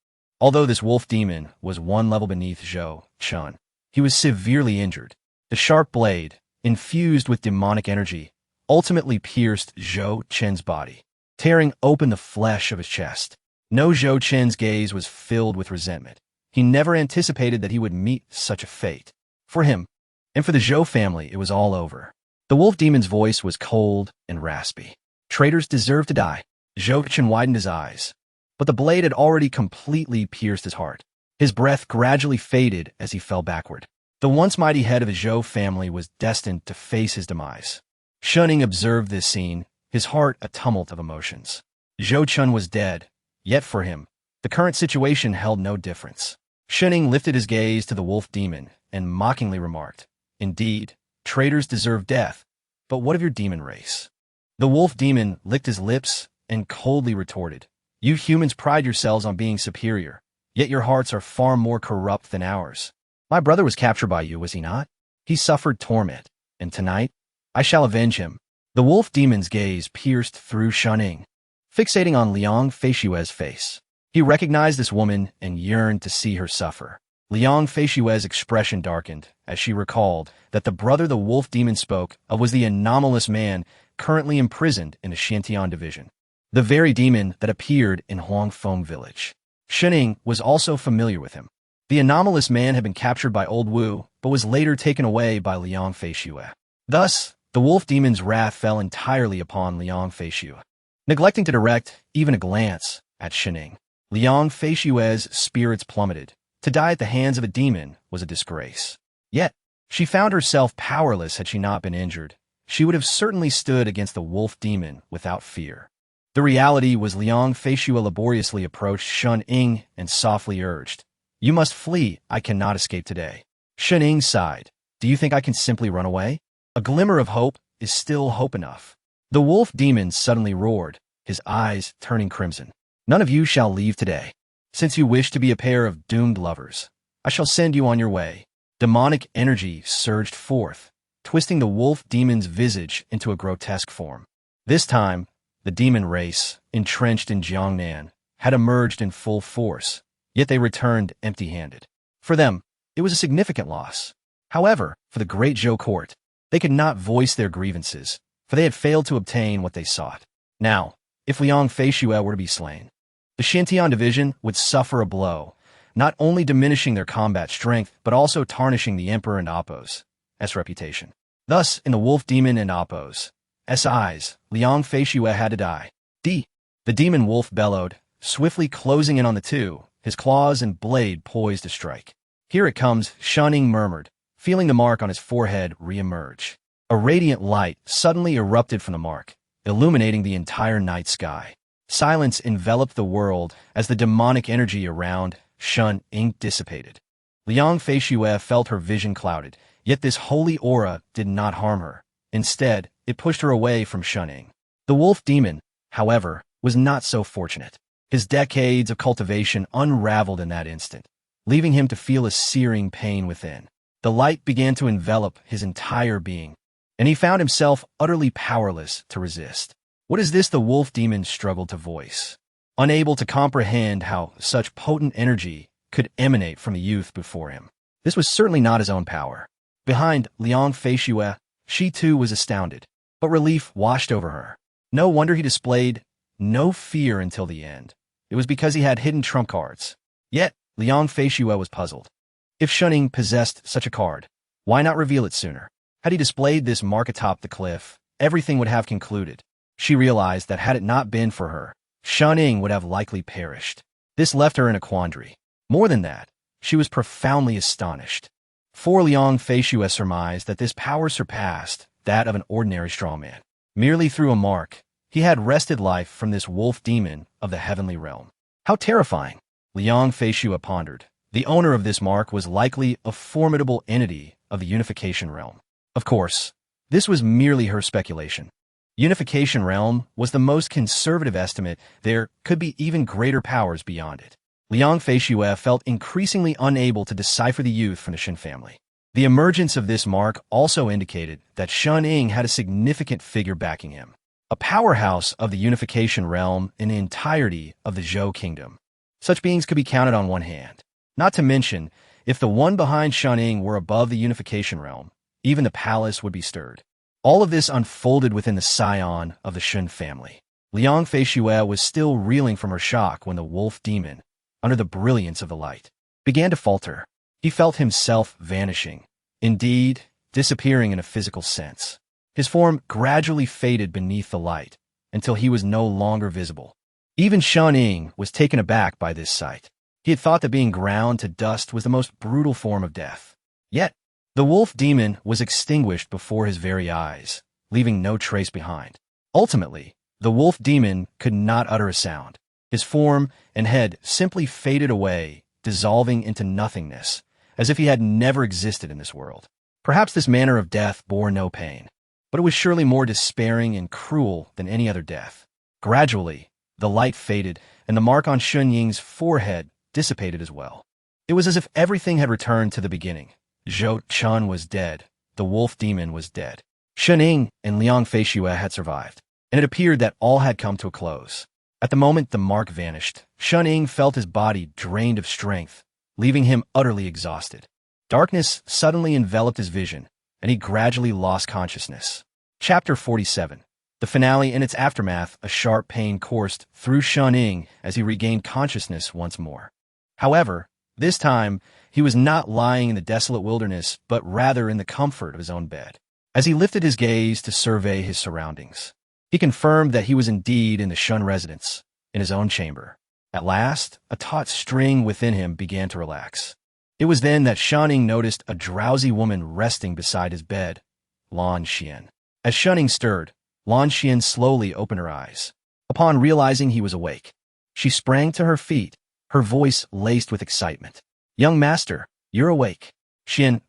Speaker 1: Although this wolf demon was one level beneath Zhou Qin, he was severely injured. The sharp blade, infused with demonic energy, ultimately pierced Zhou Qin's body, tearing open the flesh of his chest. No, Zhou Qin's gaze was filled with resentment. He never anticipated that he would meet such a fate. For him, and for the Zhou family, it was all over. The wolf demon's voice was cold and raspy. "Traitors deserve to die." Zhou Qin widened his eyes, but the blade had already completely pierced his heart. His breath gradually faded as he fell backward. The once mighty head of the Zhou family was destined to face his demise. Shun Ying observed this scene, his heart a tumult of emotions. Zhou Qin was dead, yet for him, the current situation held no difference. Shun Ying lifted his gaze to the wolf demon and mockingly remarked, "Indeed, traitors deserve death, but what of your demon race?" The wolf demon licked his lips and coldly retorted, "You humans pride yourselves on being superior, yet your hearts are far more corrupt than ours. My brother was captured by you, was he not? He suffered torment, and tonight, I shall avenge him." The wolf demon's gaze pierced through Shun Ying, fixating on Liang Feishue's face. He recognized this woman and yearned to see her suffer. Liang Feishue's expression darkened as she recalled that the brother the wolf demon spoke of was the anomalous man currently imprisoned in the Xintian division, the very demon that appeared in Huangfeng village. Shun Ying was also familiar with him. The anomalous man had been captured by Old Wu, but was later taken away by Liang Feishue. Thus, the wolf demon's wrath fell entirely upon Liang Feishue. Neglecting to direct even a glance at Shun Ying, Liang Feishue's spirits plummeted. To die at the hands of a demon was a disgrace. Yet, she found herself powerless. Had she not been injured, she would have certainly stood against the wolf demon without fear. The reality was Liang Feishue laboriously approached Shun Ying and softly urged, "You must flee. I cannot escape today." Shun Ying sighed. "Do you think I can simply run away? A glimmer of hope is still hope enough." The wolf demon suddenly roared, his eyes turning crimson. "None of you shall leave today. Since you wish to be a pair of doomed lovers, I shall send you on your way." Demonic energy surged forth, twisting the wolf demon's visage into a grotesque form. This time, the demon race, entrenched in Jiangnan, had emerged in full force, yet they returned empty-handed. For them, it was a significant loss. However, for the great Zhou court, they could not voice their grievances, for they had failed to obtain what they sought. Now, if Liang Feishue were to be slain, the Xintian division would suffer a blow, not only diminishing their combat strength, but also tarnishing the emperor and Appo's reputation. Thus, in the wolf demon and Appo's eyes, Liang Feishue had to die. The demon wolf bellowed, swiftly closing in on the two, his claws and blade poised to strike. "Here it comes," Shunning murmured, feeling the mark on his forehead re-emerge. A radiant light suddenly erupted from the mark, illuminating the entire night sky. Silence enveloped the world as the demonic energy around Shun Ying dissipated. Liang Feishue felt her vision clouded, yet this holy aura did not harm her. Instead, it pushed her away from Shun Ying. The wolf demon, however, was not so fortunate. His decades of cultivation unraveled in that instant, leaving him to feel a searing pain within. The light began to envelop his entire being, and he found himself utterly powerless to resist. "What is this?" the wolf demon struggled to voice, unable to comprehend how such potent energy could emanate from the youth before him. This was certainly not his own power. Behind Liang Feishue, she too was astounded, but relief washed over her. No wonder he displayed no fear until the end. It was because he had hidden trump cards. Yet, Liang Feishue was puzzled. If Shun Ying possessed such a card, why not reveal it sooner? Had he displayed this mark atop the cliff, everything would have concluded. She realized that had it not been for her, Shun Ying would have likely perished. This left her in a quandary. More than that, she was profoundly astonished. For Liang Feishue surmised that this power surpassed that of an ordinary strawman. Merely through a mark, he had wrested life from this wolf demon of the heavenly realm. How terrifying! Liang Feishue pondered. The owner of this mark was likely a formidable entity of the unification realm. Of course, this was merely her speculation. Unification realm was the most conservative estimate. There could be even greater powers beyond it. Liang Feishue felt increasingly unable to decipher the youth from the Shen family. The emergence of this mark also indicated that Shun Ying had a significant figure backing him, a powerhouse of the unification realm in the entirety of the Zhou kingdom. Such beings could be counted on one hand. Not to mention, if the one behind Shun Ying were above the unification realm, even the palace would be stirred. All of this unfolded within the scion of the Shen family. Liang Feishue was still reeling from her shock when the wolf demon, under the brilliance of the light, began to falter. He felt himself vanishing, indeed, disappearing in a physical sense. His form gradually faded beneath the light, until he was no longer visible. Even Shun Ying was taken aback by this sight. He had thought that being ground to dust was the most brutal form of death. Yet, the wolf demon was extinguished before his very eyes, leaving no trace behind. Ultimately, the wolf demon could not utter a sound. His form and head simply faded away, dissolving into nothingness, as if he had never existed in this world. Perhaps this manner of death bore no pain, but it was surely more despairing and cruel than any other death. Gradually, the light faded, and the mark on Shun Ying's forehead dissipated as well. It was as if everything had returned to the beginning. Zhou Chun was dead. The wolf demon was dead. Shun Ying and Liang Feishue had survived, and it appeared that all had come to a close. At the moment the mark vanished, Shun Ying felt his body drained of strength, leaving him utterly exhausted. Darkness suddenly enveloped his vision, and he gradually lost consciousness. Chapter 47. The finale and its aftermath. A sharp pain coursed through Shun Ying as he regained consciousness once more. However, this time, he was not lying in the desolate wilderness, but rather in the comfort of his own bed. As he lifted his gaze to survey his surroundings, he confirmed that he was indeed in the Shun residence, in his own chamber. At last, a taut string within him began to relax. It was then that Shun Ying noticed a drowsy woman resting beside his bed, Lan Xian. As Shun Ying stirred, Lan Xian slowly opened her eyes. Upon realizing he was awake, she sprang to her feet, her voice laced with excitement. "Young master, you're awake." "Xian,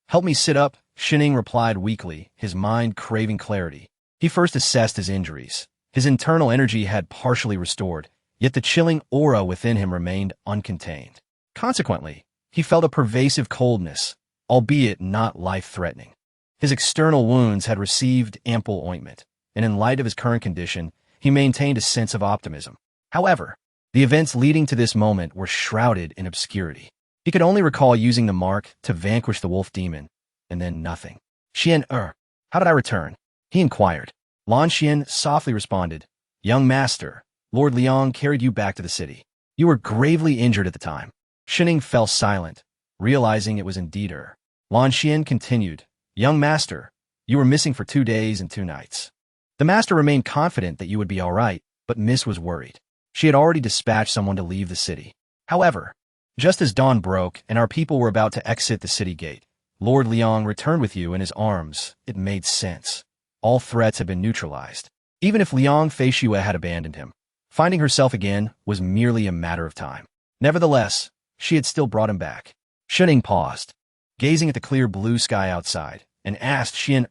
Speaker 1: help me sit up," Shun Ying replied weakly, his mind craving clarity. He first assessed his injuries, His internal energy had partially restored, yet the chilling aura within him remained uncontained. Consequently, he felt a pervasive coldness, albeit not life-threatening. His external wounds had received ample ointment, and in light of his current condition, he maintained a sense of optimism. However, the events leading to this moment were shrouded in obscurity. He could only recall using the mark to vanquish the wolf demon, and then nothing. Xian, how did I return? He inquired. Lan Xian softly responded, Young master, Lord Liang carried you back to the city. You were gravely injured at the time. Shining fell silent, realizing it was indeed her. Lan Xian continued, Young master, you were missing for 2 days and 2 nights. The master remained confident that you would be all right, but Miss was worried. She had already dispatched someone to leave the city. However, just as dawn broke and our people were about to exit the city gate, Lord Liang returned with you in his arms. It made sense. All threats had been neutralized. Even if Liang Feishue had abandoned him, finding herself again was merely a matter of time. Nevertheless, she had still brought him back. Shining paused, gazing at the clear blue sky outside, and asked Xian,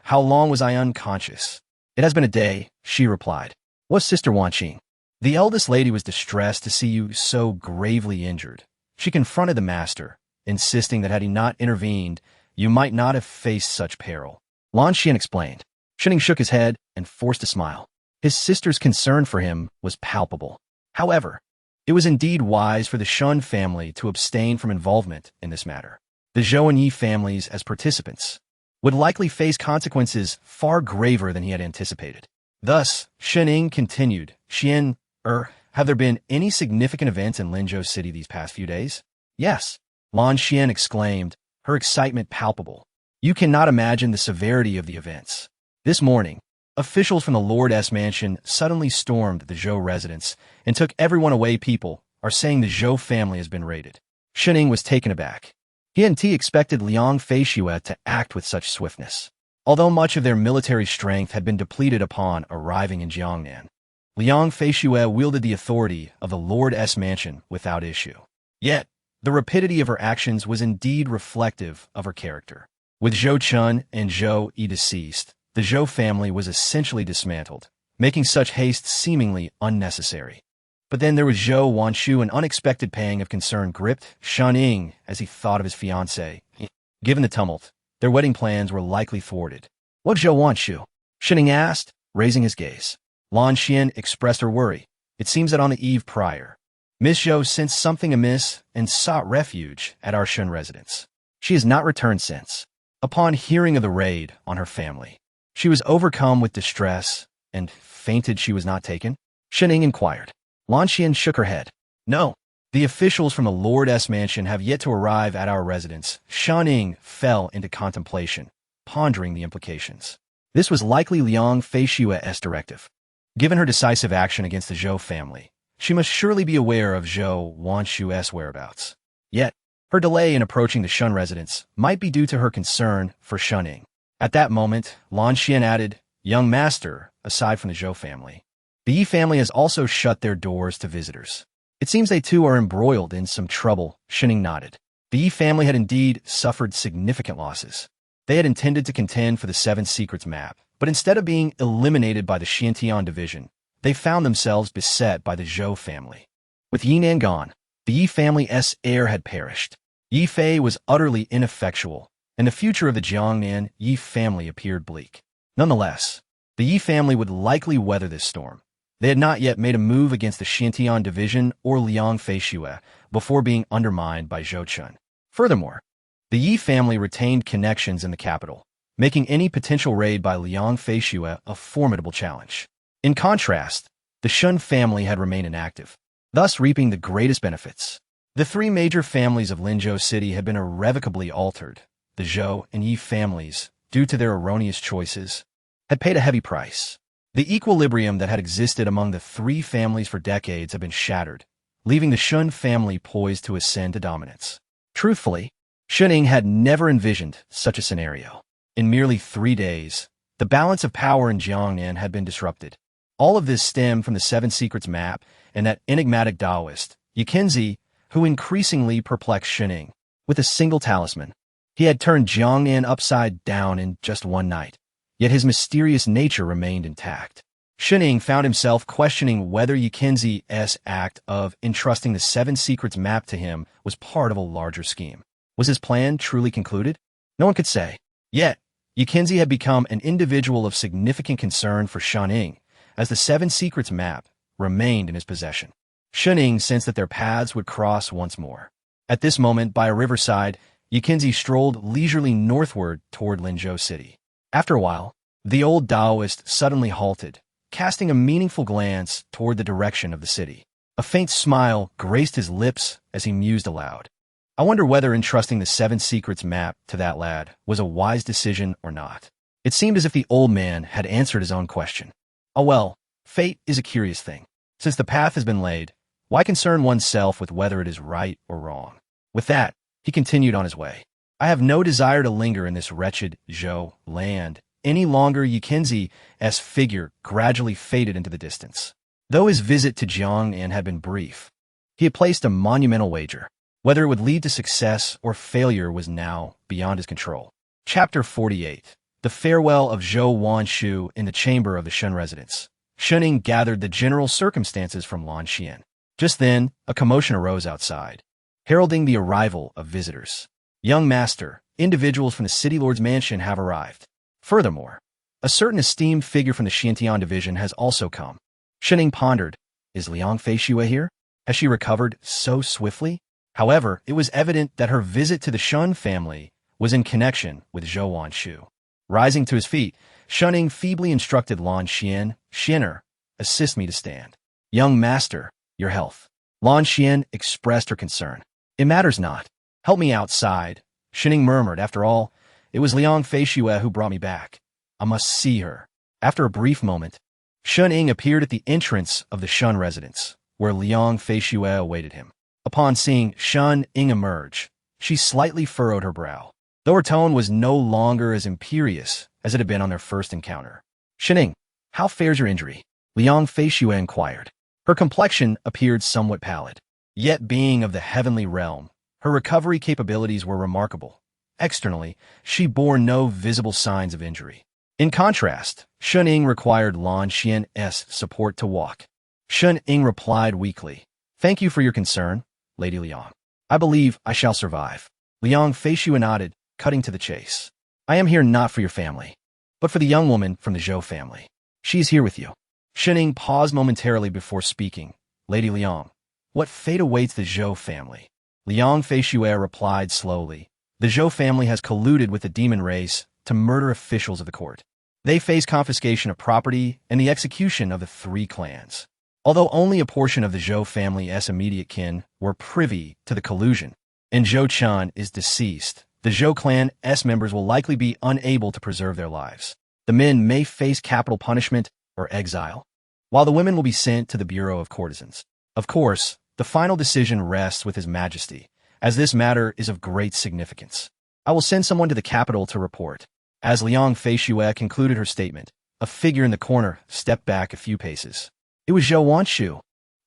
Speaker 1: how long was I unconscious? It has been a day, she replied. What's Sister Wanqing? The eldest lady was distressed to see you so gravely injured. She confronted the master, insisting that had he not intervened, you might not have faced such peril. Lan Xian explained. Shining shook his head and forced a smile. His sister's concern for him was palpable. However, it was indeed wise for the Shun family to abstain from involvement in this matter. The Zhou and Yi families, as participants, would likely face consequences far graver than he had anticipated. Thus, Shening continued, Xian, have there been any significant events in Linzhou City these past few days? Yes, Lan Xian exclaimed, her excitement palpable. You cannot imagine the severity of the events. This morning, officials from the Lord S mansion suddenly stormed the Zhou residence and took everyone away. People are saying the Zhou family has been raided. Shining was taken aback. He hadn't expected Liang Feishue to act with such swiftness. Although much of their military strength had been depleted upon arriving in Jiangnan, Liang Feishue wielded the authority of the Lord S mansion without issue. Yet, the rapidity of her actions was indeed reflective of her character. With Zhou Chun and Zhou Yi deceased, the Zhou family was essentially dismantled, making such haste seemingly unnecessary. But then there was Zhou Wanshu, an unexpected pang of concern gripped Shaning as he thought of his fiancée. Given the tumult, their wedding plans were likely thwarted. What Zhou Wanshu? Shining asked, raising his gaze. Lan Xian expressed her worry. It seems that on the eve prior, Miss Zhou sensed something amiss and sought refuge at our Shun residence. She has not returned since. Upon hearing of the raid on her family, she was overcome with distress and fainted. She was not taken? Shining inquired. Lan Xian shook her head. No, the officials from the Lord S mansion have yet to arrive at our residence. Shaning fell into contemplation, pondering the implications. This was likely Liang Feishue's directive. Given her decisive action against the Zhou family, she must surely be aware of Zhou Wanshu's whereabouts. Yet, her delay in approaching the Shun residence might be due to her concern for Shunning. At that moment, Lan Xian added, Young master, aside from the Zhou family, the Yi family has also shut their doors to visitors. It seems they too are embroiled in some trouble. Shining nodded. The Yi family had indeed suffered significant losses. They had intended to contend for the Seven Secrets map, but instead of being eliminated by the Xiantian division, they found themselves beset by the Zhou family. With Yinan gone, the Yi family's heir had perished. Yi Fei was utterly ineffectual, and the future of the Jiangnan Yi family appeared bleak. Nonetheless, the Yi family would likely weather this storm. They had not yet made a move against the Xiantian division or Liang Feishue before being undermined by Zhou Chun. Furthermore, the Yi family retained connections in the capital, making any potential raid by Liang Feishue a formidable challenge. In contrast, the Shun family had remained inactive, thus reaping the greatest benefits. The 3 major families of Linzhou City had been irrevocably altered. The Zhou and Yi families, due to their erroneous choices, had paid a heavy price. The equilibrium that had existed among the 3 families for decades had been shattered, leaving the Shun family poised to ascend to dominance. Truthfully, Shining had never envisioned such a scenario. In merely 3 days, the balance of power in Jiangnan had been disrupted. All of this stemmed from the Seven Secrets map and that enigmatic Taoist, Yikenzi, who increasingly perplexed Shining. With a single talisman, he had turned Jiangnan upside down in just one night, yet his mysterious nature remained intact. Shining found himself questioning whether Yikinzi's act of entrusting the seven secrets map to him was part of a larger scheme. Was his plan truly concluded? No one could say. Yet, Yikinzi had become an individual of significant concern for Shining, as the seven secrets map remained in his possession. Shining sensed that their paths would cross once more. At this moment, by a riverside, Yikinzi strolled leisurely northward toward Linzhou City. After a while, the old Taoist suddenly halted, casting a meaningful glance toward the direction of the city. A faint smile graced his lips as he mused aloud. I wonder whether entrusting the seven secrets map to that lad was a wise decision or not. It seemed as if the old man had answered his own question. Oh well, fate is a curious thing. Since the path has been laid, why concern oneself with whether it is right or wrong? With that, he continued on his way. I have no desire to linger in this wretched Zhou land any longer. Yikinzi's figure gradually faded into the distance. Though his visit to Jiangnan had been brief, he had placed a monumental wager. Whether it would lead to success or failure was now beyond his control. Chapter 48. The Farewell of Zhou Wanshu in the chamber of the Shun residence. Shining gathered the general circumstances from Lan Xian. Just then, a commotion arose outside, heralding the arrival of visitors. Young master, individuals from the city lord's mansion have arrived. Furthermore, a certain esteemed figure from the Xiantian division has also come. Shining pondered, is Liang Feixue here? Has she recovered so swiftly? However, it was evident that her visit to the Shun family was in connection with Zhou Wanshu. Rising to his feet, Shining feebly instructed Lan Xian, Xianer, assist me to stand. Young master, your health. Lan Xian expressed her concern. It matters not. Help me outside. Shining murmured, after all, it was Liang Feixue who brought me back. I must see her. After a brief moment, Shun Ying appeared at the entrance of the Shun residence, where Liang Feixue awaited him. Upon seeing Shun Ying emerge, she slightly furrowed her brow, though her tone was no longer as imperious as it had been on their first encounter. Shining, how fares your injury? Liang Feixue inquired. Her complexion appeared somewhat pallid. Yet being of the heavenly realm, her recovery capabilities were remarkable. Externally, she bore no visible signs of injury. In contrast, Shun Ying required Lan Xian's support to walk. Shun Ying replied weakly, thank you for your concern, Lady Liang. I believe I shall survive. Liang Feixue nodded, cutting to the chase. I am here not for your family, but for the young woman from the Zhou family. She is here with you. Shun Ying paused momentarily before speaking. Lady Liang, what fate awaits the Zhou family? Liang Feixue replied slowly. The Zhou family has colluded with the demon race to murder officials of the court. They face confiscation of property and the execution of the 3 clans. Although only a portion of the Zhou family's immediate kin were privy to the collusion, and Zhou Chan is deceased, the Zhou clan's members will likely be unable to preserve their lives. The men may face capital punishment or exile, while the women will be sent to the Bureau of Courtesans. Of course, the final decision rests with His Majesty, as this matter is of great significance. I will send someone to the capital to report. As Liang Feixue concluded her statement, a figure in the corner stepped back a few paces. It was Zhou Wanshu,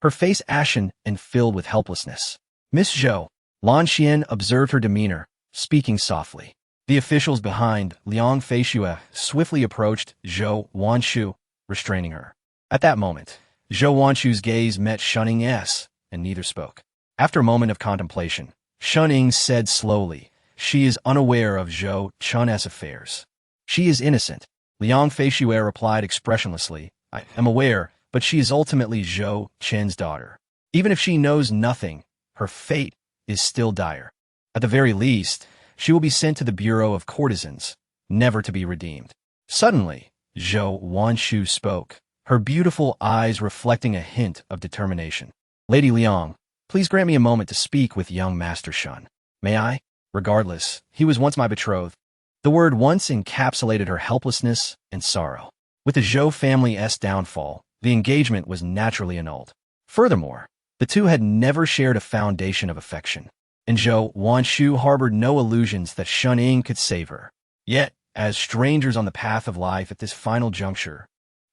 Speaker 1: her face ashen and filled with helplessness. Miss Zhou, Lan Xian observed her demeanor, speaking softly. The officials behind Liang Feixue swiftly approached Zhou Wanshu, restraining her. At that moment, Zhou Wanshu's gaze met Shun Ying's, and neither spoke. After a moment of contemplation, Shun Ying said slowly, she is unaware of Zhou Chan's affairs. She is innocent. Liang Feixue replied expressionlessly, I am aware, but she is ultimately Zhou Chen's daughter. Even if she knows nothing, her fate is still dire. At the very least, she will be sent to the Bureau of Courtesans, never to be redeemed. Suddenly, Zhou Wanshu spoke, her beautiful eyes reflecting a hint of determination. Lady Liang, please grant me a moment to speak with young Master Shun. May I? Regardless, he was once my betrothed. The word once encapsulated her helplessness and sorrow. With the Zhou family's downfall, the engagement was naturally annulled. Furthermore, the two had never shared a foundation of affection, and Zhou Wanshu harbored no illusions that Shun Ying could save her. Yet, as strangers on the path of life at this final juncture,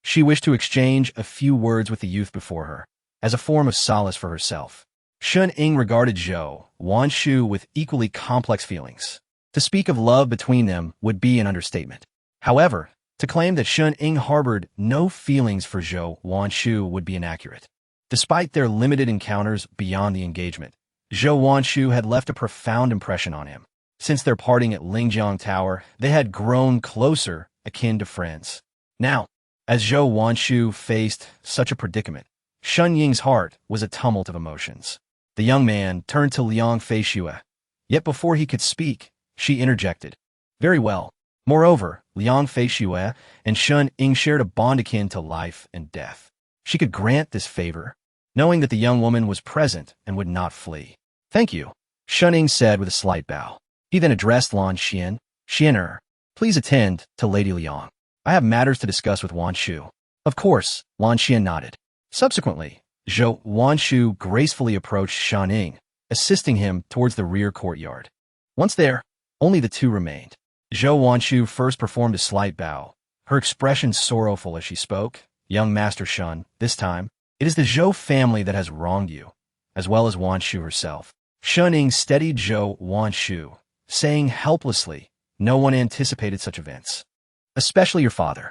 Speaker 1: she wished to exchange a few words with the youth before her, as a form of solace for herself. Shun Ying regarded Zhou Wanshu with equally complex feelings. To speak of love between them would be an understatement. However, To claim that Shun Ying harbored no feelings for Zhou Wanshu would be inaccurate. Despite their limited encounters beyond the engagement, Zhou Wanshu had left a profound impression on him. Since their parting at Tianhe Tower, they had grown closer, akin to friends. Now, as Zhou Wanshu faced such a predicament, Shun Ying's heart was a tumult of emotions. The young man turned to Liang Feishue. Yet before he could speak, she interjected. Very well. Moreover, Liang Feishue and Shun Ying shared a bond akin to life and death. She could grant this favor, knowing that the young woman was present and would not flee. Thank you, Shun Ying said with a slight bow. He then addressed Lan Xian. Xianer, please attend to Lady Liang. I have matters to discuss with Wanshu. Of course, Lan Xian nodded. Subsequently, Zhou Wanshu gracefully approached Shun Ying, assisting him towards the rear courtyard. Once there, only the two remained. Zhou Wanshu first performed a slight bow, her expression sorrowful as she spoke. Young Master Shun, this time, it is the Zhou family that has wronged you, as well as Wanshu herself. Shun Ying steadied Zhou Wanshu, saying helplessly, no one anticipated such events. Especially your father.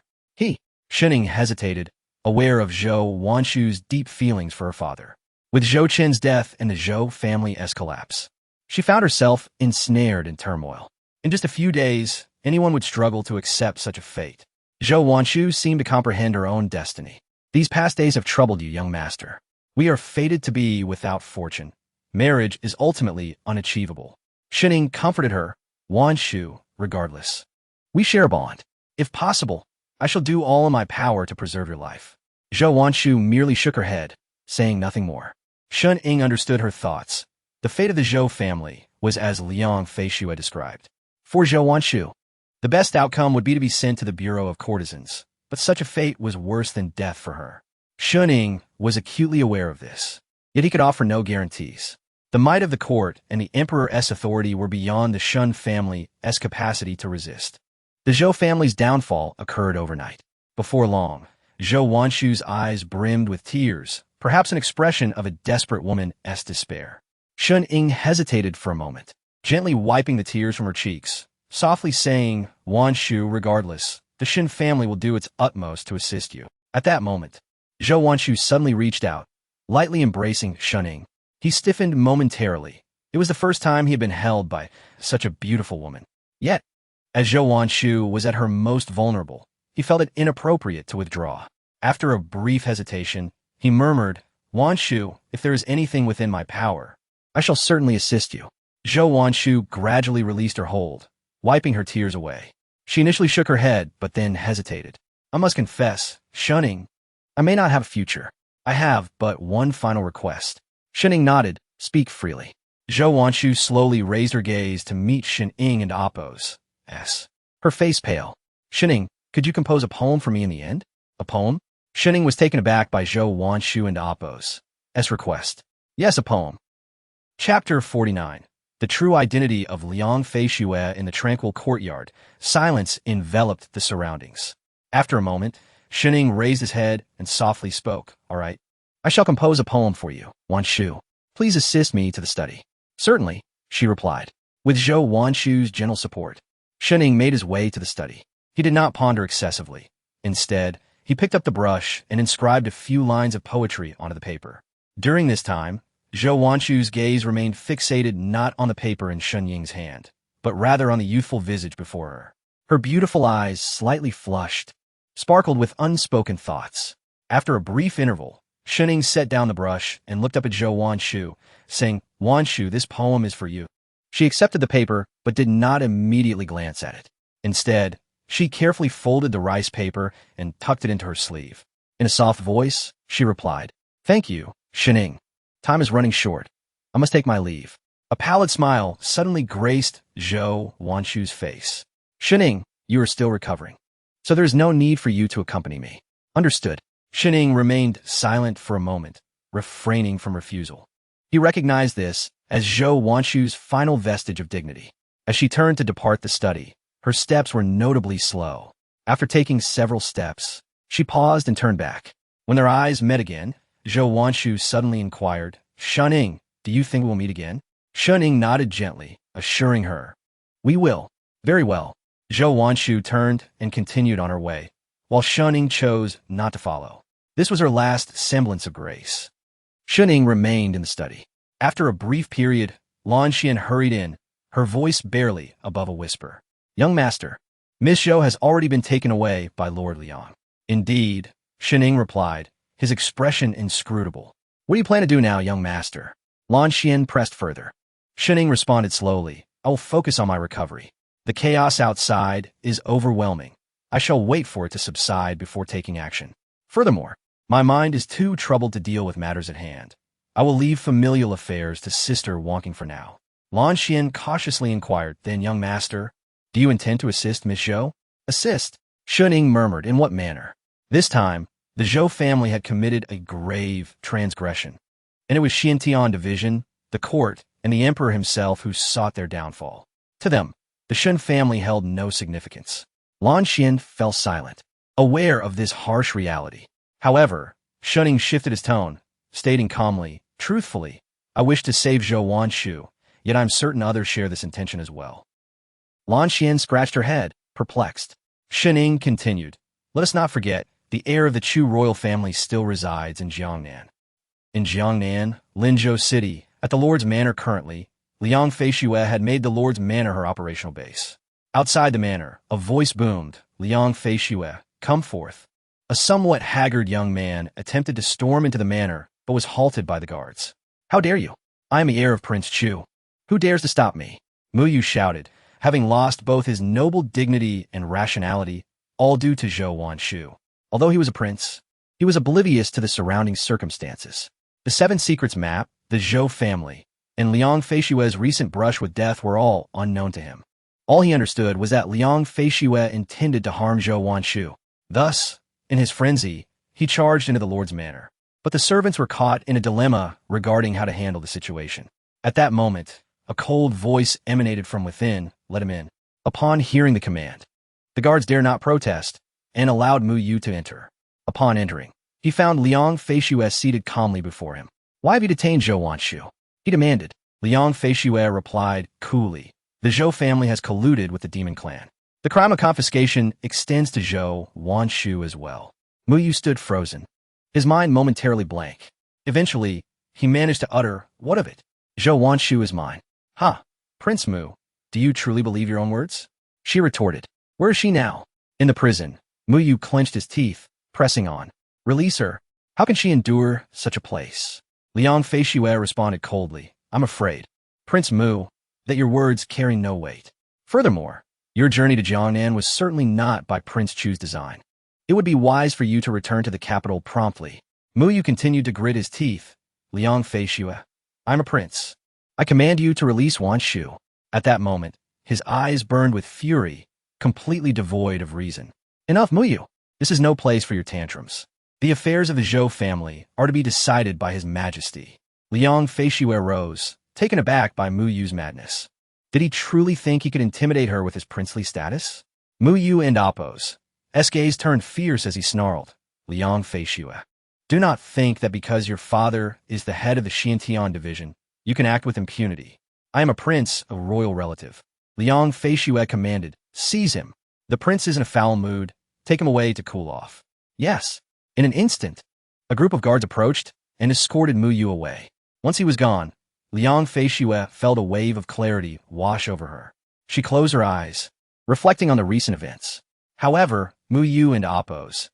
Speaker 1: Shun Ying hesitated, aware of Zhou Wanshu's deep feelings for her father. With Zhou Qin's death and the Zhou family's collapse, she found herself ensnared in turmoil. In just a few days, anyone would struggle to accept such a fate. Zhou Wanshu seemed to comprehend her own destiny. These past days have troubled you, young master. We are fated to be without fortune. Marriage is ultimately unachievable. Shun Ying comforted her. Wanshu, regardless. We share a bond. If possible, I shall do all in my power to preserve your life. Zhou Wanshu merely shook her head, saying nothing more. Shun Ying understood her thoughts. The fate of the Zhou family was as Liang Feishue had described. For Zhou Wanshu, the best outcome would be to be sent to the Bureau of Courtesans, but such a fate was worse than death for her. Shun Ying was acutely aware of this, yet he could offer no guarantees. The might of the court and the emperor's authority were beyond the Shun family's capacity to resist. The Zhou family's downfall occurred overnight. Before long, Zhou Wanshu's eyes brimmed with tears, perhaps an expression of a desperate woman's despair. Shun Ying hesitated for a moment, gently wiping the tears from her cheeks, softly saying, Wanshu, regardless, the Shin family will do its utmost to assist you. At that moment, Zhou Wanshu suddenly reached out, lightly embracing Shun Ying. He stiffened momentarily. It was the first time he had been held by such a beautiful woman. Yet, as Zhou Wanshu was at her most vulnerable, he felt it inappropriate to withdraw. After a brief hesitation, he murmured, Wanshu, if there is anything within my power, I shall certainly assist you. Zhou Wanshu gradually released her hold, wiping her tears away. She initially shook her head, but then hesitated. I must confess, Shun Ying, I may not have a future. I have but one final request. Shun Ying nodded. Speak freely. Zhou Wanshu slowly raised her gaze to meet Shun Ying and Appo's. Her face pale. Shun Ying, could you compose a poem for me in the end? A poem? Shun Ying was taken aback by Zhou Wanshu and Appo's request. Yes, a poem. Chapter 49. The true identity of Liang Feishue in the tranquil courtyard. Silence enveloped the surroundings. After a moment, Shun Ying raised his head and softly spoke. All right. I shall compose a poem for you, Wanshu. Please assist me to the study. Certainly, she replied. With Zhou Wanshu's gentle support, Shun Ying made his way to the study. He did not ponder excessively. Instead, he picked up the brush and inscribed a few lines of poetry onto the paper. During this time, Zhou Wanshu's gaze remained fixated not on the paper in Shun Ying's hand, but rather on the youthful visage before her. Her beautiful eyes, slightly flushed, sparkled with unspoken thoughts. After a brief interval, Shun Ying set down the brush and looked up at Zhou Wanshu, saying, Wanshu, this poem is for you. She accepted the paper, but did not immediately glance at it. Instead, she carefully folded the rice paper and tucked it into her sleeve. In a soft voice, she replied, Thank you, Shun Ying. Time is running short. I must take my leave. A pallid smile suddenly graced Zhou Wanshu's face. Shun Ying, you are still recovering, so there is no need for you to accompany me. Understood. Shun Ying remained silent for a moment, refraining from refusal. He recognized this as Zhou Wanshu's final vestige of dignity. As she turned to depart the study, her steps were notably slow. After taking several steps, she paused and turned back. When their eyes met again, Zhou Wanshu suddenly inquired, Shun Ying, do you think we'll meet again? Shun Ying nodded gently, assuring her, We will. Very well. Zhou Wanshu turned and continued on her way, while Shuning chose not to follow. This was her last semblance of grace. Shuning remained in the study. After a brief period, Lan Xian hurried in, her voice barely above a whisper. Young master, Miss Zhou has already been taken away by Lord Liang. Indeed, Shuning replied, his expression inscrutable. What do you plan to do now, young master? Lan Xian pressed further. Shuning responded slowly, I will focus on my recovery. The chaos outside is overwhelming. I shall wait for it to subside before taking action. Furthermore, my mind is too troubled to deal with matters at hand. I will leave familial affairs to Sister Wonking for now. Lan Xian cautiously inquired, then young master, do you intend to assist Miss Zhou? Assist? Shuning murmured, in what manner? This time, the Zhou family had committed a grave transgression, and it was Tianhe division, the court, and the emperor himself who sought their downfall. To them, the Shun family held no significance. Lan Xian fell silent, aware of this harsh reality. However, Shuning shifted his tone, stating calmly, truthfully, I wish to save Zhou Wanshu, yet I'm certain others share this intention as well. Lan Xian scratched her head, perplexed. Shuning continued, let us not forget, the heir of the Chu royal family still resides in Jiangnan. In Jiangnan, Linzhou City, at the Lord's Manor currently, Liang Feishue had made the Lord's Manor her operational base. Outside the manor, a voice boomed, Liang Feishue, come forth. A somewhat haggard young man attempted to storm into the manor, but was halted by the guards. How dare you? I am the heir of Prince Chu. Who dares to stop me? Mu Yu shouted, having lost both his noble dignity and rationality, all due to Zhou Wanshu. Although he was a prince, he was oblivious to the surrounding circumstances. The Seven Secrets map, the Zhou family, and Liang Feishue's recent brush with death were all unknown to him. All he understood was that Liang Feishue intended to harm Zhou Wanshu. Thus, in his frenzy, he charged into the Lord's Manor. But the servants were caught in a dilemma regarding how to handle the situation. At that moment, a cold voice emanated from within, let him in. Upon hearing the command, the guards dared not protest, and allowed Mu Yu to enter. Upon entering, he found Liang Feishue seated calmly before him. Why have you detained Zhou Wanshu? He demanded. Liang Feishue replied coolly. The Zhou family has colluded with the demon clan. The crime of confiscation extends to Zhou Wanshu as well. Mu Yu stood frozen, his mind momentarily blank. Eventually, he managed to utter, what of it? Zhou Wanshu is mine. Ha! Prince Mu, do you truly believe your own words? She retorted. Where is she now? In the prison. Mu Yu clenched his teeth, pressing on. Release her. How can she endure such a place? Liang Feishue responded coldly. I'm afraid, Prince Mu, that your words carry no weight. Furthermore, your journey to Jiangnan was certainly not by Prince Chu's design. It would be wise for you to return to the capital promptly. Mu Yu continued to grit his teeth. Liang Feishue, I'm a prince. I command you to release Wanshu. At that moment, his eyes burned with fury, completely devoid of reason. Enough, Mu Yu. This is no place for your tantrums. The affairs of the Zhou family are to be decided by His Majesty. Liang Feishue rose, taken aback by Mu Yu's madness. Did he truly think he could intimidate her with his princely status? Mu Yu and Appo's gaze turned fierce as he snarled. Liang Feishue, do not think that because your father is the head of the Tianhe division, you can act with impunity. I am a prince, a royal relative. Liang Feishue commanded, seize him. The prince is in a foul mood. Take him away to cool off. Yes. In an instant, a group of guards approached and escorted Mu Yu away. Once he was gone, Liang Feishue felt a wave of clarity wash over her. She closed her eyes, reflecting on the recent events. However, Mu Yu and Appo's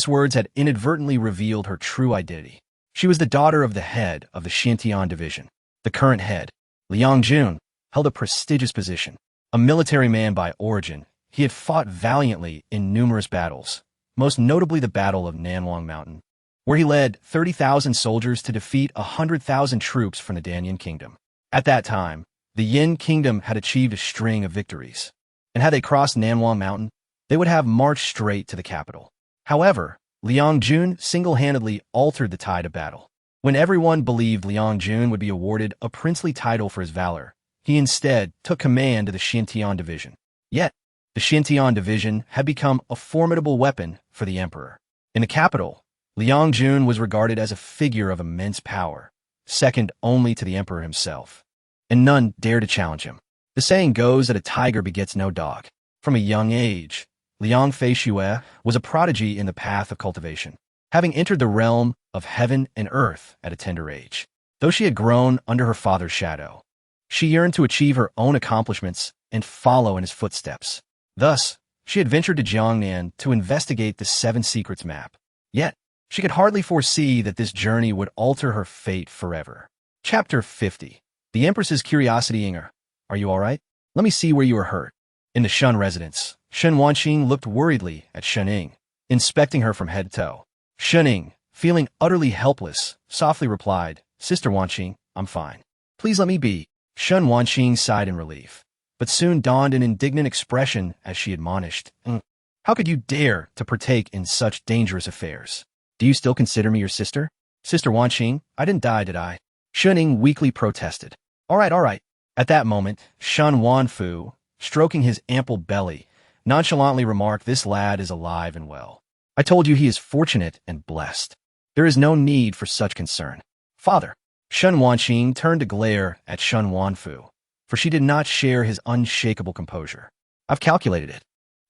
Speaker 1: words had inadvertently revealed her true identity. She was the daughter of the head of the Tianhe division. The current head, Liang Jun, held a prestigious position. A military man by origin, he had fought valiantly in numerous battles, most notably the Battle of Nanwang Mountain, where he led 30,000 soldiers to defeat 100,000 troops from the Danyan kingdom. At that time, the Yin kingdom had achieved a string of victories, and had they crossed Nanwang Mountain, they would have marched straight to the capital. However, Liang Jun single-handedly altered the tide of battle. When everyone believed Liang Jun would be awarded a princely title for his valor, he instead took command of the Tianhe division. Yet, the Tianhe division had become a formidable weapon for the emperor. In the capital, Liang Jun was regarded as a figure of immense power, second only to the emperor himself, and none dared to challenge him. The saying goes that a tiger begets no dog. From a young age, Liang Feishue was a prodigy in the path of cultivation, having entered the realm of heaven and earth at a tender age. Though she had grown under her father's shadow, she yearned to achieve her own accomplishments and follow in his footsteps. Thus, she had ventured to Jiangnan to investigate the Seven Secrets map. Yet, she could hardly foresee that this journey would alter her fate forever. Chapter 50. The Empress's Curiosity. Inger, are you all right? Let me see where you were hurt. In the Shun residence, Shen Wanqing looked worriedly at Shen Ying, inspecting her from head to toe. Shen Ying, feeling utterly helpless, softly replied, Sister Wanqing, I'm fine. Please let me be. Shen Wanqing sighed in relief, but soon donned an indignant expression as she admonished, How could you dare to partake in such dangerous affairs? Do you still consider me your sister? Sister Wanqing, I didn't die, did I? Shen Ying weakly protested. All right. At that moment, Shan Wanfu, stroking his ample belly, nonchalantly remarked, This lad is alive and well. I told you he is fortunate and blessed. There is no need for such concern. Father. Shen Wanqing turned to glare at Shen Wanfu, for she did not share his unshakable composure. I've calculated it.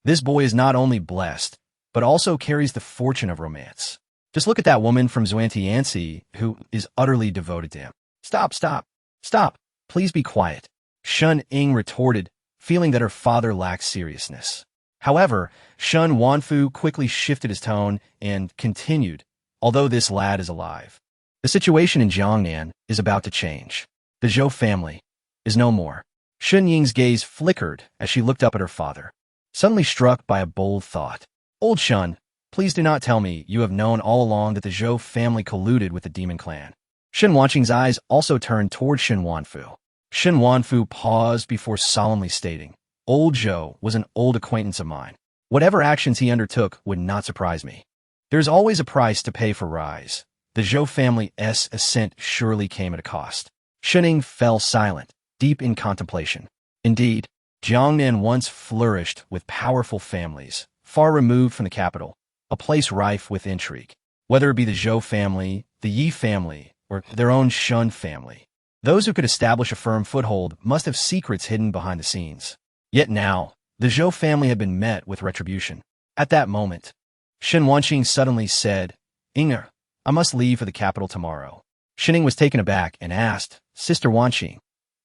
Speaker 1: This boy is not only blessed, but also carries the fortune of romance. Just look at that woman from Zhuangtianxi who is utterly devoted to him. Stop. Please be quiet. Shen Ying retorted, feeling that her father lacked seriousness. However, Shen Wanfu quickly shifted his tone and continued, Although this lad is alive, the situation in Jiangnan is about to change. The Zhou family is no more. Shen Ying's gaze flickered as she looked up at her father, suddenly struck by a bold thought. Old Shen, please do not tell me you have known all along that the Zhou family colluded with the demon clan. Shen Wanqing's eyes also turned toward Shen Wanfu. Shen Wanfu paused before solemnly stating, Old Zhou was an old acquaintance of mine. Whatever actions he undertook would not surprise me. There's always a price to pay for rise. The Zhou family's ascent surely came at a cost. Shen Ying fell silent, deep in contemplation. Indeed, Jiangnan once flourished with powerful families, far removed from the capital, a place rife with intrigue. Whether it be the Zhou family, the Yi family, or their own Shun family, those who could establish a firm foothold must have secrets hidden behind the scenes. Yet now, the Zhou family had been met with retribution. At that moment, Shen Wanqing suddenly said, Inger, I must leave for the capital tomorrow. Shen Ying was taken aback and asked, Sister Wanqing,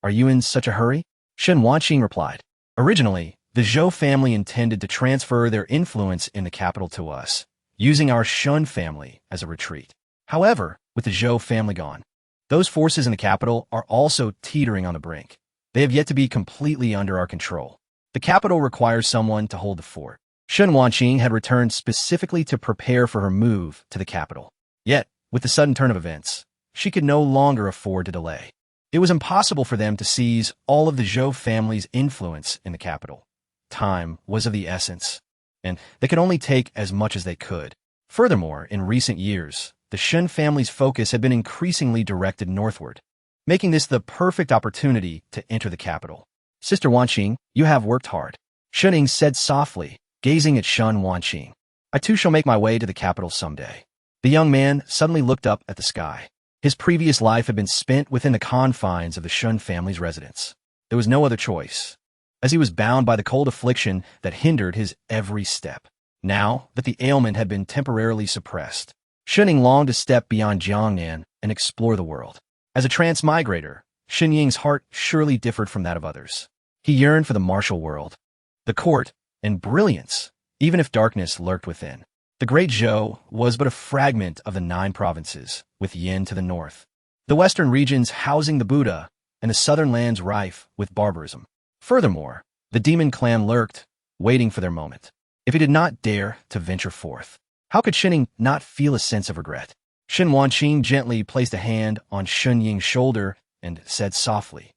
Speaker 1: are you in such a hurry? Shen Wanqing replied, Originally, the Zhou family intended to transfer their influence in the capital to us, using our Shun family as a retreat. However, with the Zhou family gone, those forces in the capital are also teetering on the brink. They have yet to be completely under our control. The capital requires someone to hold the fort. Shen Wanqing had returned specifically to prepare for her move to the capital. Yet, with the sudden turn of events, she could no longer afford to delay. It was impossible for them to seize all of the Zhou family's influence in the capital. Time was of the essence, and they could only take as much as they could. Furthermore, in recent years, the Shen family's focus had been increasingly directed northward, making this the perfect opportunity to enter the capital. Sister Wanqing, you have worked hard. Shen Ying said softly, gazing at Shen Wanqing. I too shall make my way to the capital someday. The young man suddenly looked up at the sky. His previous life had been spent within the confines of the Shun family's residence. There was no other choice, as he was bound by the cold affliction that hindered his every step. Now that the ailment had been temporarily suppressed, Shen Ying longed to step beyond Jiangnan and explore the world. As a transmigrator, Shen Ying's heart surely differed from that of others. He yearned for the martial world, the court, and brilliance, even if darkness lurked within. The Great Zhou was but a fragment of the 9 provinces, with Yin to the north, the western regions housing the Buddha, and the southern lands rife with barbarism. Furthermore, the demon clan lurked, waiting for their moment. If he did not dare to venture forth, how could Shen Ying not feel a sense of regret? Shen Wanqing gently placed a hand on Shen Ying's shoulder and said softly,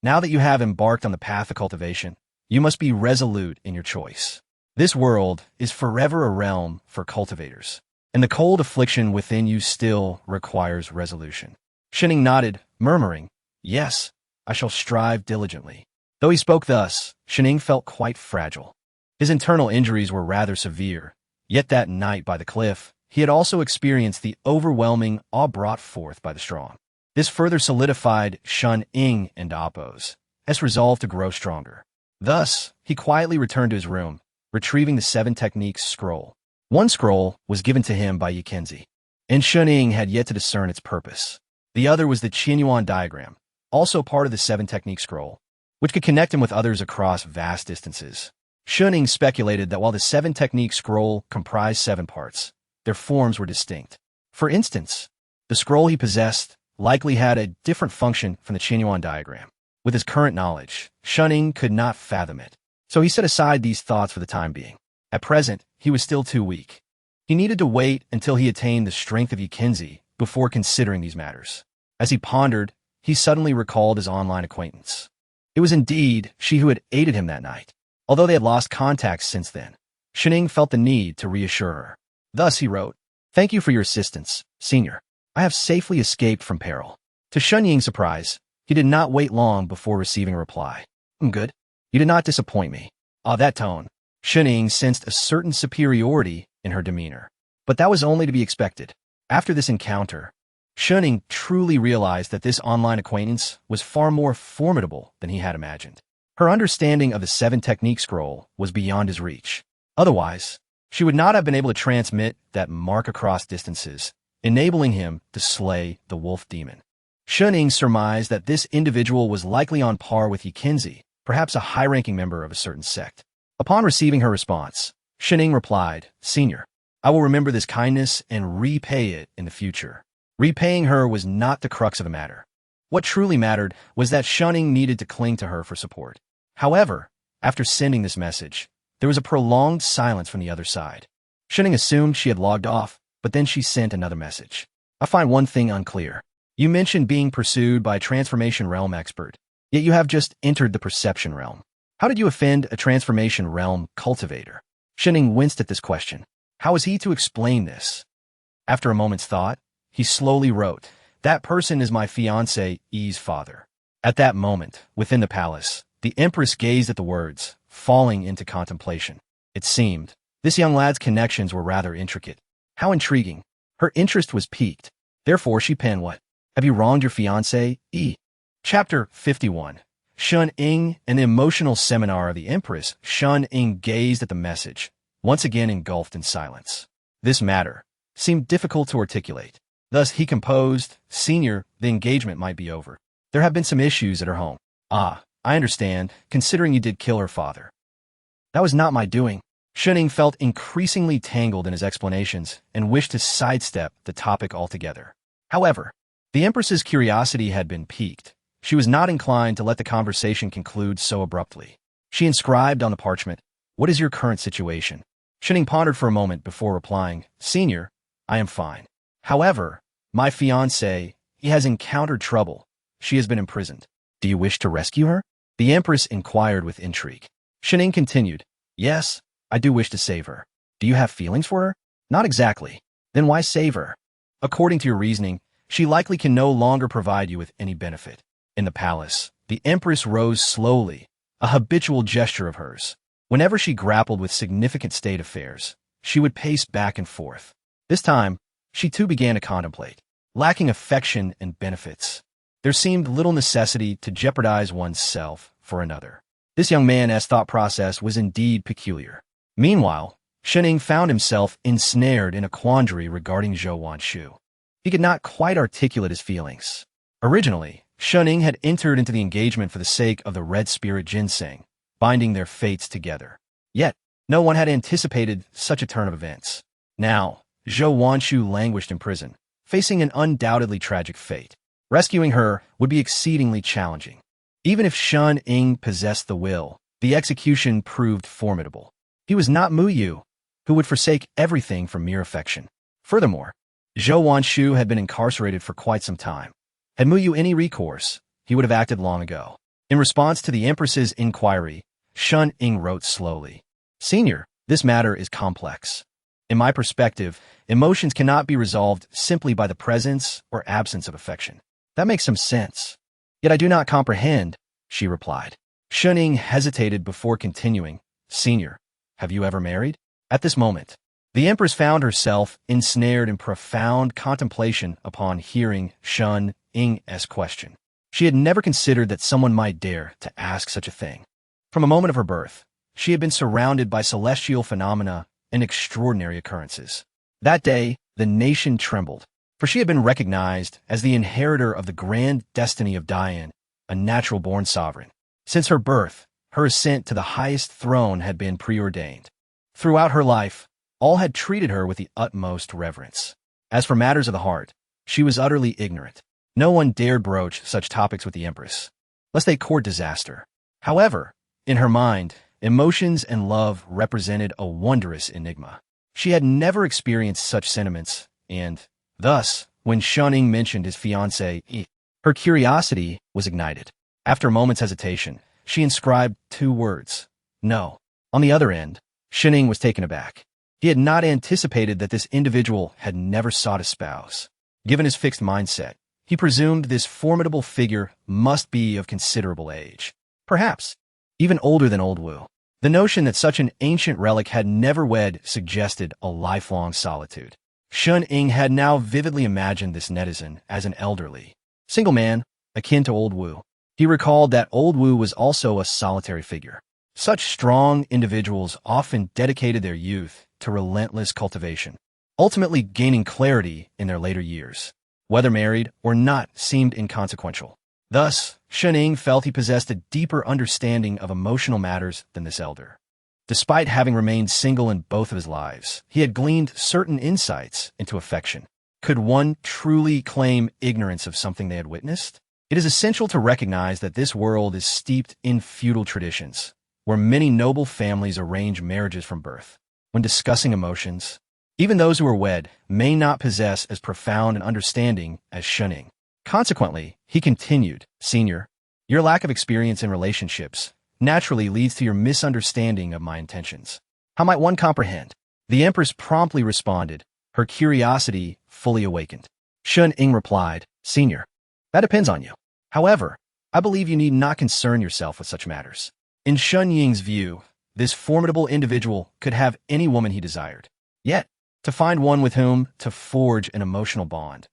Speaker 1: Now that you have embarked on the path of cultivation, you must be resolute in your choice. This world is forever a realm for cultivators, and the cold affliction within you still requires resolution. Shen Ying nodded, murmuring, Yes, I shall strive diligently. Though he spoke thus, Shen Ying felt quite fragile. His internal injuries were rather severe, yet that night by the cliff, he had also experienced the overwhelming awe brought forth by the strong. This further solidified Shen Ying and Appo's resolve to grow stronger. Thus, he quietly returned to his room, retrieving the 7 techniques scroll. One scroll was given to him by Yikenzi, and Shuning had yet to discern its purpose. The other was the Qianyuan diagram, also part of the 7 technique scroll, which could connect him with others across vast distances. Shuning speculated that while the 7 technique scroll comprised 7 parts, their forms were distinct. For instance, the scroll he possessed likely had a different function from the Qianyuan diagram. With his current knowledge, Shuning could not fathom it, so he set aside these thoughts for the time being. At present, he was still too weak. He needed to wait until he attained the strength of Yikenzi before considering these matters. As he pondered, he suddenly recalled his online acquaintance. It was indeed she who had aided him that night. Although they had lost contact since then, Shuning felt the need to reassure her. Thus he wrote, "Thank you for your assistance, Senior. I have safely escaped from peril." To Shunying's surprise, he did not wait long before receiving a reply. "I'm good. You did not disappoint me." That tone. Shuning sensed a certain superiority in her demeanor. But that was only to be expected. After this encounter, Shuning truly realized that this online acquaintance was far more formidable than he had imagined. Her understanding of the 7 technique scroll was beyond his reach. Otherwise, she would not have been able to transmit that mark across distances, enabling him to slay the wolf demon. Shuning surmised that this individual was likely on par with Yikenzi, perhaps a high-ranking member of a certain sect. Upon receiving her response, Shuning replied, "Senior, I will remember this kindness and repay it in the future." Repaying her was not the crux of the matter. What truly mattered was that Shuning needed to cling to her for support. However, after sending this message, there was a prolonged silence from the other side. Shuning assumed she had logged off, but then she sent another message. "I find one thing unclear. You mentioned being pursued by a transformation realm expert, yet you have just entered the perception realm. How did you offend a transformation realm cultivator?" Shuning winced at this question. How was he to explain this? After a moment's thought, he slowly wrote, "That person is my fiancé, Yi's father." At that moment, within the palace, the Empress gazed at the words, falling into contemplation. It seemed, this young lad's connections were rather intricate. How intriguing. Her interest was piqued. Therefore, she penned what? "Have you wronged your fiancé, Yi?" Chapter 51. Shun-Ing and the emotional seminar of the Empress. Shun-Ing gazed at the message, once again engulfed in silence. This matter seemed difficult to articulate. Thus he composed, "Senior, the engagement might be over. There have been some issues at her home." "I understand, considering you did kill her father." "That was not my doing." Shuning felt increasingly tangled in his explanations and wished to sidestep the topic altogether. However, the Empress's curiosity had been piqued. She was not inclined to let the conversation conclude so abruptly. She inscribed on the parchment, "What is your current situation?" Shuning pondered for a moment before replying, "Senior, I am fine. However, my fiancée, he has encountered trouble. She has been imprisoned. Do you wish to rescue her?" The Empress inquired with intrigue. Shuning continued, "Yes, I do wish to save her." "Do you have feelings for her?" "Not exactly." "Then why save her?" "According to your reasoning, she likely can no longer provide you with any benefit." In the palace, the Empress rose slowly, a habitual gesture of hers. Whenever she grappled with significant state affairs, she would pace back and forth. This time, she too began to contemplate. Lacking affection and benefits, there seemed little necessity to jeopardize one's self for another. This young man's thought process was indeed peculiar. Meanwhile, Shuning found himself ensnared in a quandary regarding Zhou Wanshu. He could not quite articulate his feelings. Originally, Shuning had entered into the engagement for the sake of the red spirit ginseng, binding their fates together. Yet, no one had anticipated such a turn of events. Now, Zhou Wanshu languished in prison, facing an undoubtedly tragic fate. Rescuing her would be exceedingly challenging. Even if Shun-Ing possessed the will, the execution proved formidable. He was not Mu Yu, who would forsake everything for mere affection. Furthermore, Zhou Wanshu had been incarcerated for quite some time. Had Mu Yu any recourse, he would have acted long ago. In response to the Empress's inquiry, Shun-Ing wrote slowly, "Senior, this matter is complex. In my perspective, emotions cannot be resolved simply by the presence or absence of affection." "That makes some sense. Yet I do not comprehend," she replied. Shun-Ing hesitated before continuing, "Senior, have you ever married?" At this moment, the Empress found herself ensnared in profound contemplation upon hearing Shun-Ing's question. She had never considered that someone might dare to ask such a thing. From a moment of her birth, she had been surrounded by celestial phenomena and extraordinary occurrences. That day, the nation trembled, for she had been recognized as the inheritor of the grand destiny of Dian, a natural-born sovereign. Since her birth, her ascent to the highest throne had been preordained. Throughout her life, all had treated her with the utmost reverence. As for matters of the heart, she was utterly ignorant. No one dared broach such topics with the Empress, lest they court disaster. However, in her mind, emotions and love represented a wondrous enigma. She had never experienced such sentiments, and, thus, when Shunning mentioned his fiancée, her curiosity was ignited. After a moment's hesitation, she inscribed 2 words, "No." On the other end, Shunning was taken aback. He had not anticipated that this individual had never sought a spouse. Given his fixed mindset, he presumed this formidable figure must be of considerable age, perhaps even older than Old Wu. The notion that such an ancient relic had never wed suggested a lifelong solitude. Shun Ying had now vividly imagined this netizen as an elderly, single man, akin to Old Wu. He recalled that Old Wu was also a solitary figure. Such strong individuals often dedicated their youth to relentless cultivation, ultimately gaining clarity in their later years. Whether married or not seemed inconsequential. Thus, Shun Ying felt he possessed a deeper understanding of emotional matters than this elder. Despite having remained single in both of his lives, he had gleaned certain insights into affection. Could one truly claim ignorance of something they had witnessed? It is essential to recognize that this world is steeped in feudal traditions, where many noble families arrange marriages from birth. When discussing emotions, even those who are wed may not possess as profound an understanding as Shun Ying. Consequently, he continued, "Senior, your lack of experience in relationships naturally leads to your misunderstanding of my intentions. How might one comprehend?" The Empress promptly responded, her curiosity fully awakened. Shun Ying replied, "Senior, that depends on you. However, I believe you need not concern yourself with such matters." In Shun Ying's view, this formidable individual could have any woman he desired. Yet, to find one with whom to forge an emotional bond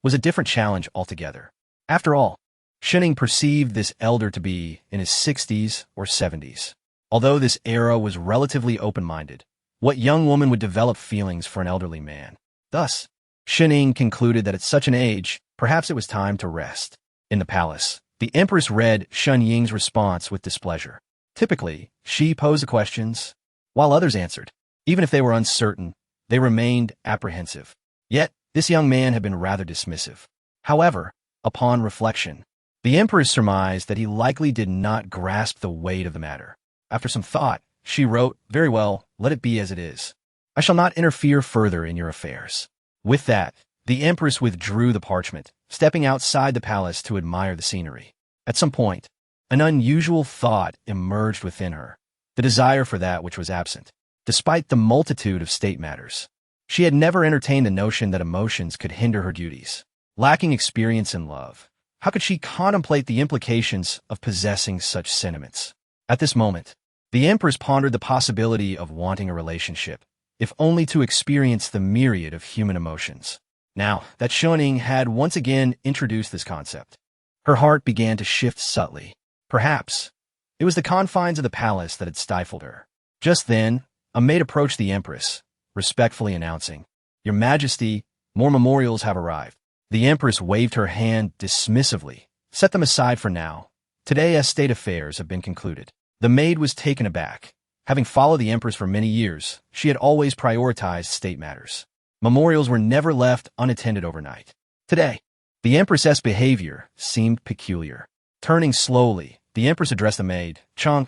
Speaker 1: was a different challenge altogether. After all, Shun Ying perceived this elder to be in his 60s or 70s. Although this era was relatively open-minded, what young woman would develop feelings for an elderly man? Thus, Shun Ying concluded that at such an age, perhaps it was time to rest. In the palace, the Empress read Shun Ying's response with displeasure. Typically, she posed the questions, while others answered. Even if they were uncertain, they remained apprehensive. Yet, this young man had been rather dismissive. However, upon reflection, the Empress surmised that he likely did not grasp the weight of the matter. After some thought, she wrote, "Very well, let it be as it is. I shall not interfere further in your affairs." With that, the Empress withdrew the parchment, stepping outside the palace to admire the scenery. At some point, an unusual thought emerged within her, the desire for that which was absent. Despite the multitude of state matters, she had never entertained the notion that emotions could hinder her duties. Lacking experience in love, how could she contemplate the implications of possessing such sentiments? At this moment, the Empress pondered the possibility of wanting a relationship, if only to experience the myriad of human emotions. Now that Shun Ying had once again introduced this concept, her heart began to shift subtly. Perhaps it was the confines of the palace that had stifled her. Just then, a maid approached the Empress, respectfully announcing, "Your Majesty, more memorials have arrived." The Empress waved her hand dismissively. "Set them aside for now. Today, as state affairs have been concluded." The maid was taken aback. Having followed the Empress for many years, she had always prioritized state matters. Memorials were never left unattended overnight. Today, the Empress's behavior seemed peculiar. Turning slowly, the Empress addressed the maid. "Chang,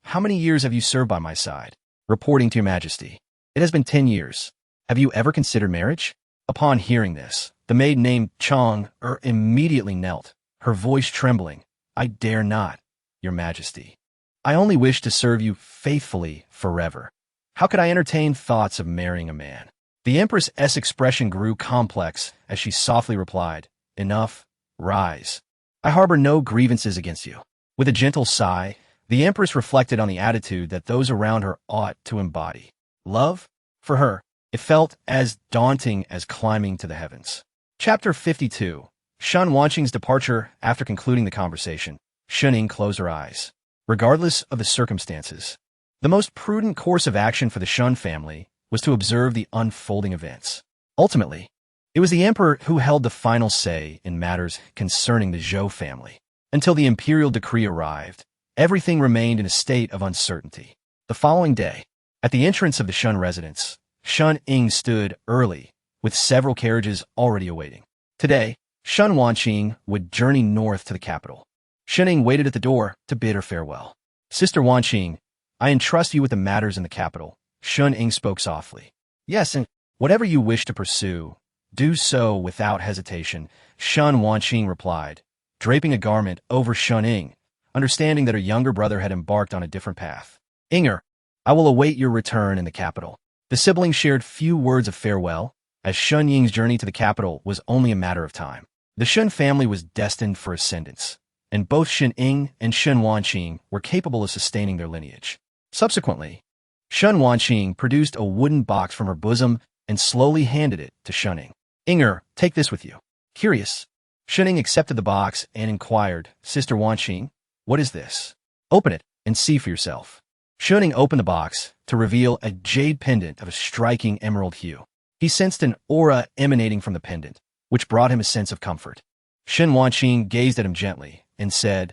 Speaker 1: how many years have you served by my side?" "Reporting to your Majesty, it has been 10 years. Have you ever considered marriage?" Upon hearing this, the maid named Chang immediately knelt, her voice trembling. "I dare not, your Majesty. I only wish to serve you faithfully forever. How could I entertain thoughts of marrying a man?" The Empress's expression grew complex as she softly replied, "Enough, rise. I harbor no grievances against you." With a gentle sigh, the Empress reflected on the attitude that those around her ought to embody. Love? For her, it felt as daunting as climbing to the heavens. Chapter 52. Shun Wanqing's departure. After concluding the conversation, Shun Ying closed her eyes. regardless of the circumstances. The most prudent course of action for the Shun family was to observe the unfolding events. Ultimately, it was the emperor who held the final say in matters concerning the Zhou family. Until the imperial decree arrived, everything remained in a state of uncertainty. The following day, at the entrance of the Shun residence, Shun Ying stood early, with several carriages already awaiting. Today, Shun Wanqing would journey north to the capital. Shun Ying waited at the door to bid her farewell. Sister Wanqing, I entrust you with the matters in the capital. Shun Ying spoke softly. Yes, and whatever you wish to pursue, do so without hesitation, Shun Wanqing replied, draping a garment over Shun Ying, understanding that her younger brother had embarked on a different path. Inger, I will await your return in the capital. The siblings shared few words of farewell, as Shun Ying's journey to the capital was only a matter of time. The Shun family was destined for ascendance, and both Shun Ying and Shun Wanqing were capable of sustaining their lineage. Subsequently, Shun Wanqing produced a wooden box from her bosom and slowly handed it to Shun Ying. Inger, take this with you. Curious, Shun Ying accepted the box and inquired, Sister Wanqing, what is this? Open it and see for yourself. Shun Ying opened the box to reveal a jade pendant of a striking emerald hue. He sensed an aura emanating from the pendant, which brought him a sense of comfort. Shun Wanqing gazed at him gently and said,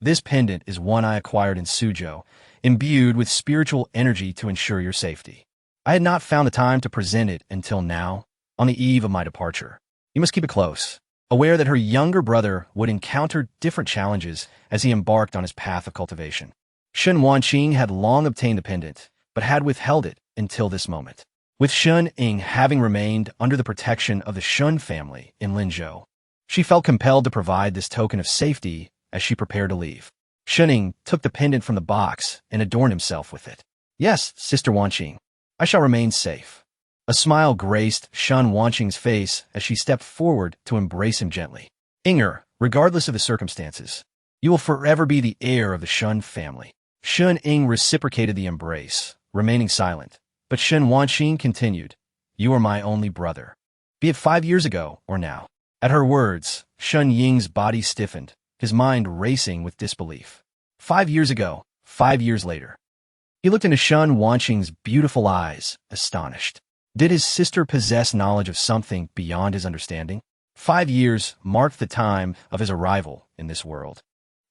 Speaker 1: This pendant is one I acquired in Suzhou, imbued with spiritual energy to ensure your safety. I had not found the time to present it until now, on the eve of my departure. You must keep it close, aware that her younger brother would encounter different challenges as he embarked on his path of cultivation. Shun Wanqing had long obtained the pendant, but had withheld it until this moment. With Shun Ying having remained under the protection of the Shun family in Linzhou, she felt compelled to provide this token of safety as she prepared to leave. Shun Ying took the pendant from the box and adorned himself with it. Yes, Sister Wanqing, I shall remain safe. A smile graced Shun Wanqing's face as she stepped forward to embrace him gently. Inger, regardless of the circumstances, you will forever be the heir of the Shun family. Shun Ying reciprocated the embrace, remaining silent, but Shun Wanqing continued, You are my only brother. Be it 5 years ago or now. At her words, Shun Ying's body stiffened, his mind racing with disbelief. 5 years ago, 5 years later. He looked into Shun Wanqing's beautiful eyes, astonished. Did his sister possess knowledge of something beyond his understanding? 5 years marked the time of his arrival in this world,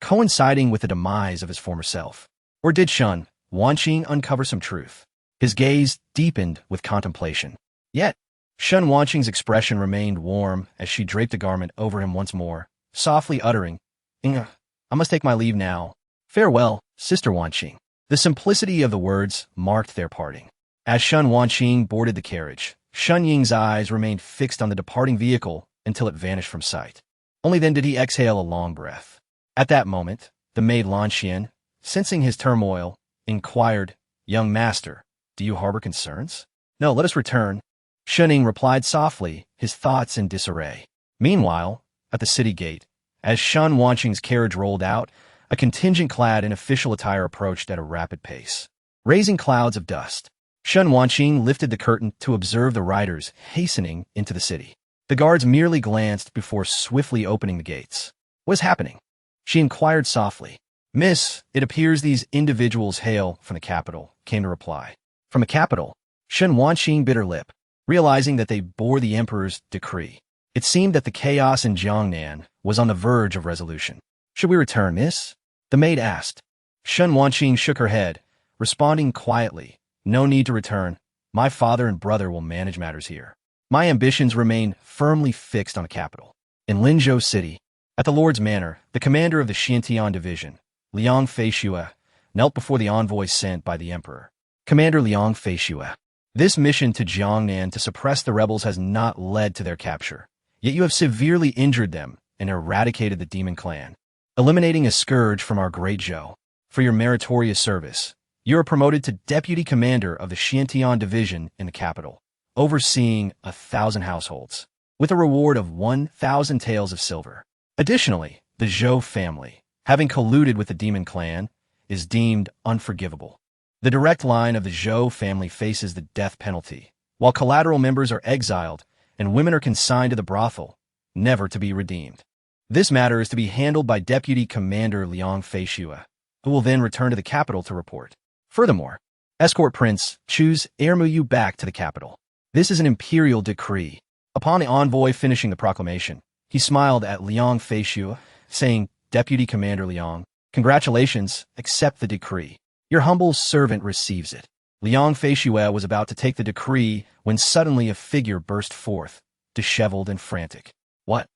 Speaker 1: coinciding with the demise of his former self. Or did Shun Wanqing uncover some truth? His gaze deepened with contemplation. Yet, Shun Wanqing's expression remained warm as she draped a garment over him once more, softly uttering, I must take my leave now. Farewell, Sister Wanqing. The simplicity of the words marked their parting. As Shun Wanqing boarded the carriage, Shun Ying's eyes remained fixed on the departing vehicle until it vanished from sight. Only then did he exhale a long breath. At that moment, the maid Lanxian, sensing his turmoil, inquired, Young master, do you harbor concerns? No, let us return. Shun Ying replied softly, his thoughts in disarray. Meanwhile, at the city gate, as Shun Wanqing's carriage rolled out, a contingent clad in official attire approached at a rapid pace, raising clouds of dust. Shun Wanqing lifted the curtain to observe the riders hastening into the city. The guards merely glanced before swiftly opening the gates. What is happening? She inquired softly. Miss, it appears these individuals hail from the capital, came the reply. From the capital? Shun Wanqing bit her lip, realizing that they bore the emperor's decree. It seemed that the chaos in Jiangnan was on the verge of resolution. Should we return, miss? The maid asked. Shun Wanqing shook her head, responding quietly, No need to return. My father and brother will manage matters here. My ambitions remain firmly fixed on the capital. In Linzhou City, at the Lord's Manor, the commander of the Xiantian Division, Liang Feishue, knelt before the envoy sent by the emperor. Commander Liang Feishue, this mission to Jiangnan to suppress the rebels has not led to their capture, yet you have severely injured them and eradicated the demon clan, eliminating a scourge from our great Zhou. For your meritorious service, you are promoted to deputy commander of the Xiantian Division in the capital, overseeing 1,000 households, with a reward of 1,000 taels of silver. Additionally, the Zhou family, having colluded with the demon clan, is deemed unforgivable. The direct line of the Zhou family faces the death penalty, while collateral members are exiled and women are consigned to the brothel, never to be redeemed. This matter is to be handled by Deputy Commander Liang Feishue, who will then return to the capital to report. Furthermore, escort Prince choose Mu Yu back to the capital. This is an imperial decree. Upon the envoy finishing the proclamation, he smiled at Liang Feishu, saying, Deputy Commander Liang, congratulations, accept the decree. Your humble servant receives it. Liang Feishu was about to take the decree when suddenly a figure burst forth, disheveled and frantic. What?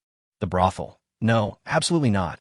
Speaker 1: The brothel? No, absolutely not.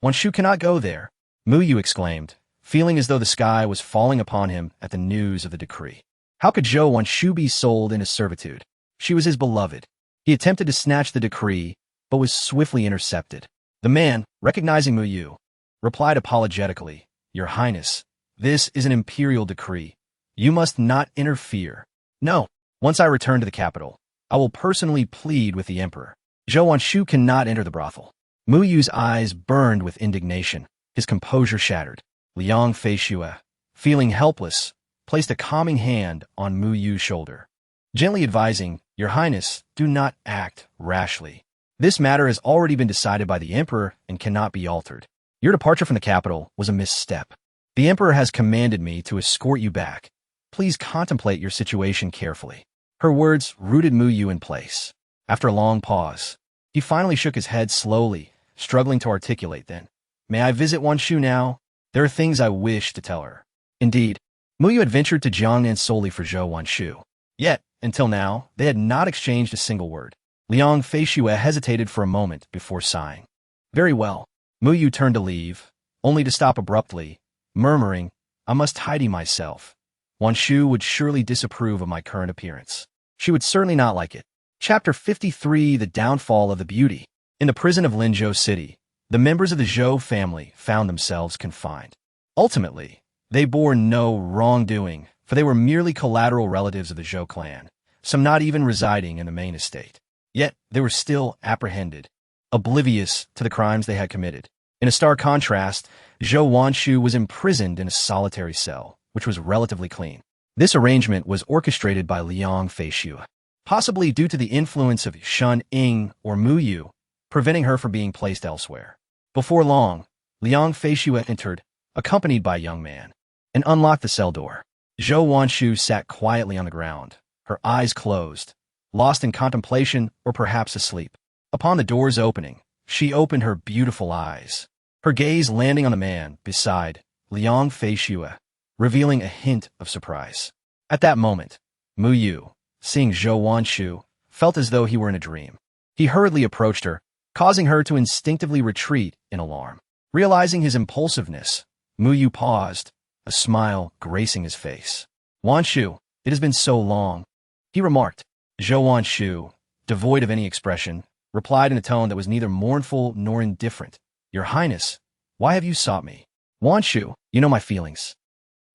Speaker 1: Wanshu cannot go there, Mu Yu exclaimed, feeling as though the sky was falling upon him at the news of the decree. How could Zhou Wanshu be sold into servitude? She was his beloved. He attempted to snatch the decree, but was swiftly intercepted. The man, recognizing Mu Yu, replied apologetically, Your Highness, this is an imperial decree. You must not interfere. No, once I return to the capital, I will personally plead with the emperor. Zhou Wanshu cannot enter the brothel. Mu Yu's eyes burned with indignation, his composure shattered. Liang Feishu, feeling helpless, placed a calming hand on Mu Yu's shoulder, gently advising, Your Highness, do not act rashly. This matter has already been decided by the emperor and cannot be altered. Your departure from the capital was a misstep. The emperor has commanded me to escort you back. Please contemplate your situation carefully. Her words rooted Mu Yu in place. After a long pause, he finally shook his head slowly, struggling to articulate then. May I visit Wanshu now? There are things I wish to tell her. Indeed, Mu Yu had ventured to Jiangnan solely for Zhou Wanshu. Yet, until now, they had not exchanged a single word. Liang Feishu hesitated for a moment before sighing. Very well. Mu Yu turned to leave, only to stop abruptly, murmuring, I must tidy myself. Wanshu would surely disapprove of my current appearance. She would certainly not like it. Chapter 53, The Downfall of the Beauty. In the prison of Linzhou City, the members of the Zhou family found themselves confined. Ultimately, they bore no wrongdoing, for they were merely collateral relatives of the Zhou clan, some not even residing in the main estate. Yet, they were still apprehended, oblivious to the crimes they had committed. In a stark contrast, Zhou Wanshu was imprisoned in a solitary cell, which was relatively clean. This arrangement was orchestrated by Liang Feishu, possibly due to the influence of Shun Ying or Mu Yu, preventing her from being placed elsewhere. Before long, Liang Feishu entered, accompanied by a young man, and unlocked the cell door. Zhou Wanshu sat quietly on the ground, her eyes closed, lost in contemplation or perhaps asleep. Upon the door's opening, she opened her beautiful eyes, her gaze landing on the man beside Liang Feishu, revealing a hint of surprise. At that moment, Mu Yu, seeing Zhou Wanshu, felt as though he were in a dream. He hurriedly approached her, causing her to instinctively retreat in alarm. Realizing his impulsiveness, Mu Yu paused, a smile gracing his face. Wanshu, it has been so long, he remarked. Zhou Wanshu, devoid of any expression, replied in a tone that was neither mournful nor indifferent. Your Highness, why have you sought me? Wanshu, you know my feelings.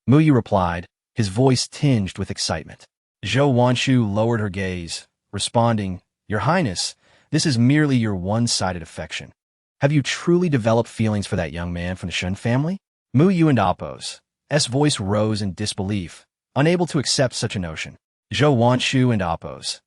Speaker 1: Mu Yu replied, his voice tinged with excitement. Zhou Wanshu lowered her gaze, responding, Your Highness, this is merely your one-sided affection. Have you truly developed feelings for that young man from the Shun family? Mu Yu and Appo's voice rose in disbelief, unable to accept such a notion. Zhou Wanshu and Appo's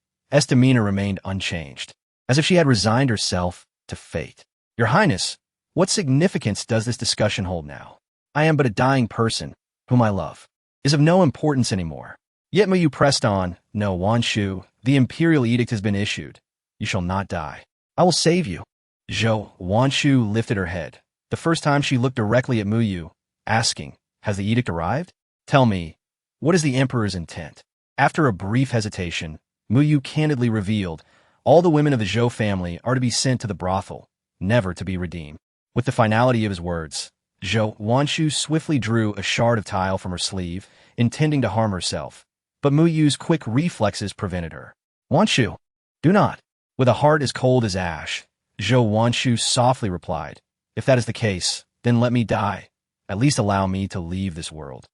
Speaker 1: demeanor remained unchanged, as if she had resigned herself to fate. Your Highness, what significance does this discussion hold now? I am but a dying person, whom I love, is of no importance anymore. Yet Mu Yu pressed on, No, Wanshu, the imperial edict has been issued. You shall not die. I will save you. Zhou Wanshu lifted her head, the first time she looked directly at Mu Yu, asking, Has the edict arrived? Tell me, what is the emperor's intent? After a brief hesitation, Mu Yu candidly revealed, all the women of the Zhou family are to be sent to the brothel, never to be redeemed. With the finality of his words, Zhou Wanshu swiftly drew a shard of tile from her sleeve, intending to harm herself, but Mu Yu's quick reflexes prevented her. Wanshu, do not. With a heart as cold as ash, Zhou Wanshu softly replied, If that is the case, then let me die. At least allow me to leave this world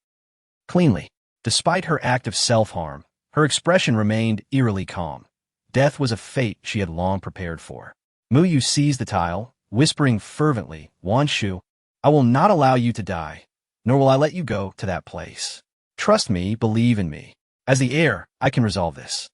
Speaker 1: cleanly. Despite her act of self-harm, her expression remained eerily calm. Death was a fate she had long prepared for. Mu Yu seized the tile, whispering fervently, Wanshu, I will not allow you to die, nor will I let you go to that place. Trust me, believe in me. As the heir, I can resolve this.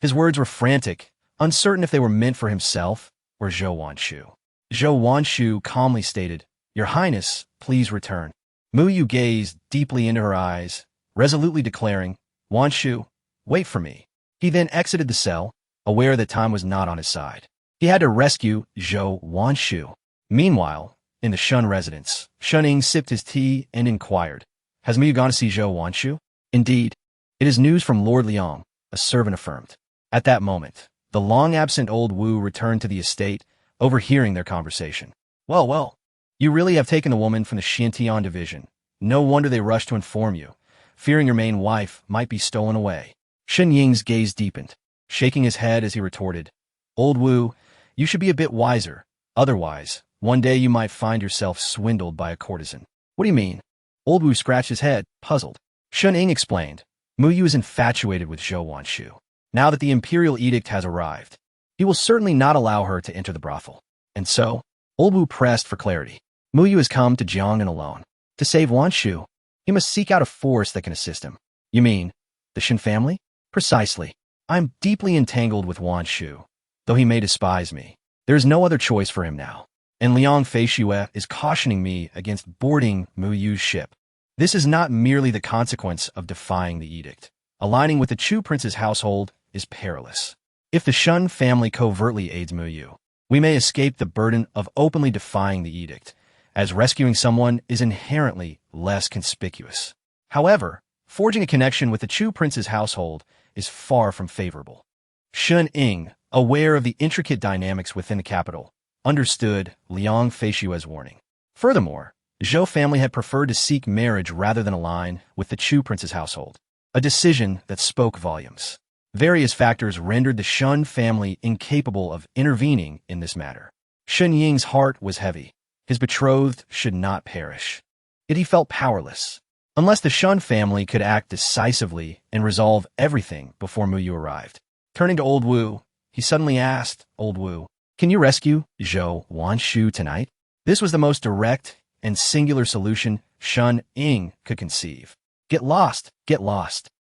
Speaker 1: His words were frantic, uncertain if they were meant for himself or Zhou Wanshu. Zhou Wanshu calmly stated, Your Highness, please return. Mu Yu gazed deeply into her eyes, resolutely declaring, "Wan Shu, wait for me." He then exited the cell, aware that time was not on his side. He had to rescue Zhou Wan Shu. Meanwhile, in the Shun residence, Shun Ying sipped his tea and inquired, "Has Mu Yu gone to see Zhou Wan Shu?" "Indeed. It is news from Lord Liang," a servant affirmed. At that moment, the long-absent old Wu returned to the estate, overhearing their conversation. "Well, well, you really have taken the woman from the Tianhe division. No wonder they rushed to inform you, fearing your main wife might be stolen away." Shen Ying's gaze deepened, shaking his head as he retorted, "Old Wu, you should be a bit wiser. Otherwise, one day you might find yourself swindled by a courtesan." "What do you mean?" Old Wu scratched his head, puzzled. Shen Ying explained, "Mu Yu is infatuated with Zhou Wan Shu. Now that the imperial edict has arrived, he will certainly not allow her to enter the brothel." And so, Old Wu pressed for clarity. "Mu Yu has come to Jiangnan alone. To save Wan Shu, he must seek out a force that can assist him." "You mean, the Shen family?" "Precisely. I'm deeply entangled with Wan Shu, though he may despise me. There is no other choice for him now. And Liang Feishue is cautioning me against boarding Mu Yu's ship. This is not merely the consequence of defying the edict. Aligning with the Chu prince's household is perilous. If the Shun family covertly aids Mu Yu, we may escape the burden of openly defying the edict, as rescuing someone is inherently less conspicuous. However, forging a connection with the Chu prince's household is far from favorable." Shun Ying, aware of the intricate dynamics within the capital, understood Liang Feishue's warning. Furthermore, Zhou family had preferred to seek marriage rather than align with the Chu prince's household, a decision that spoke volumes. Various factors rendered the Shun family incapable of intervening in this matter. Shun Ying's heart was heavy. His betrothed should not perish. Yet he felt powerless. Unless the Shun family could act decisively and resolve everything before Mu Yu arrived. Turning to Old Wu, he suddenly asked, "Old Wu, can you rescue Zhou Wan Shu tonight?" This was the most direct and singular solution Shun Ying could conceive. Get lost.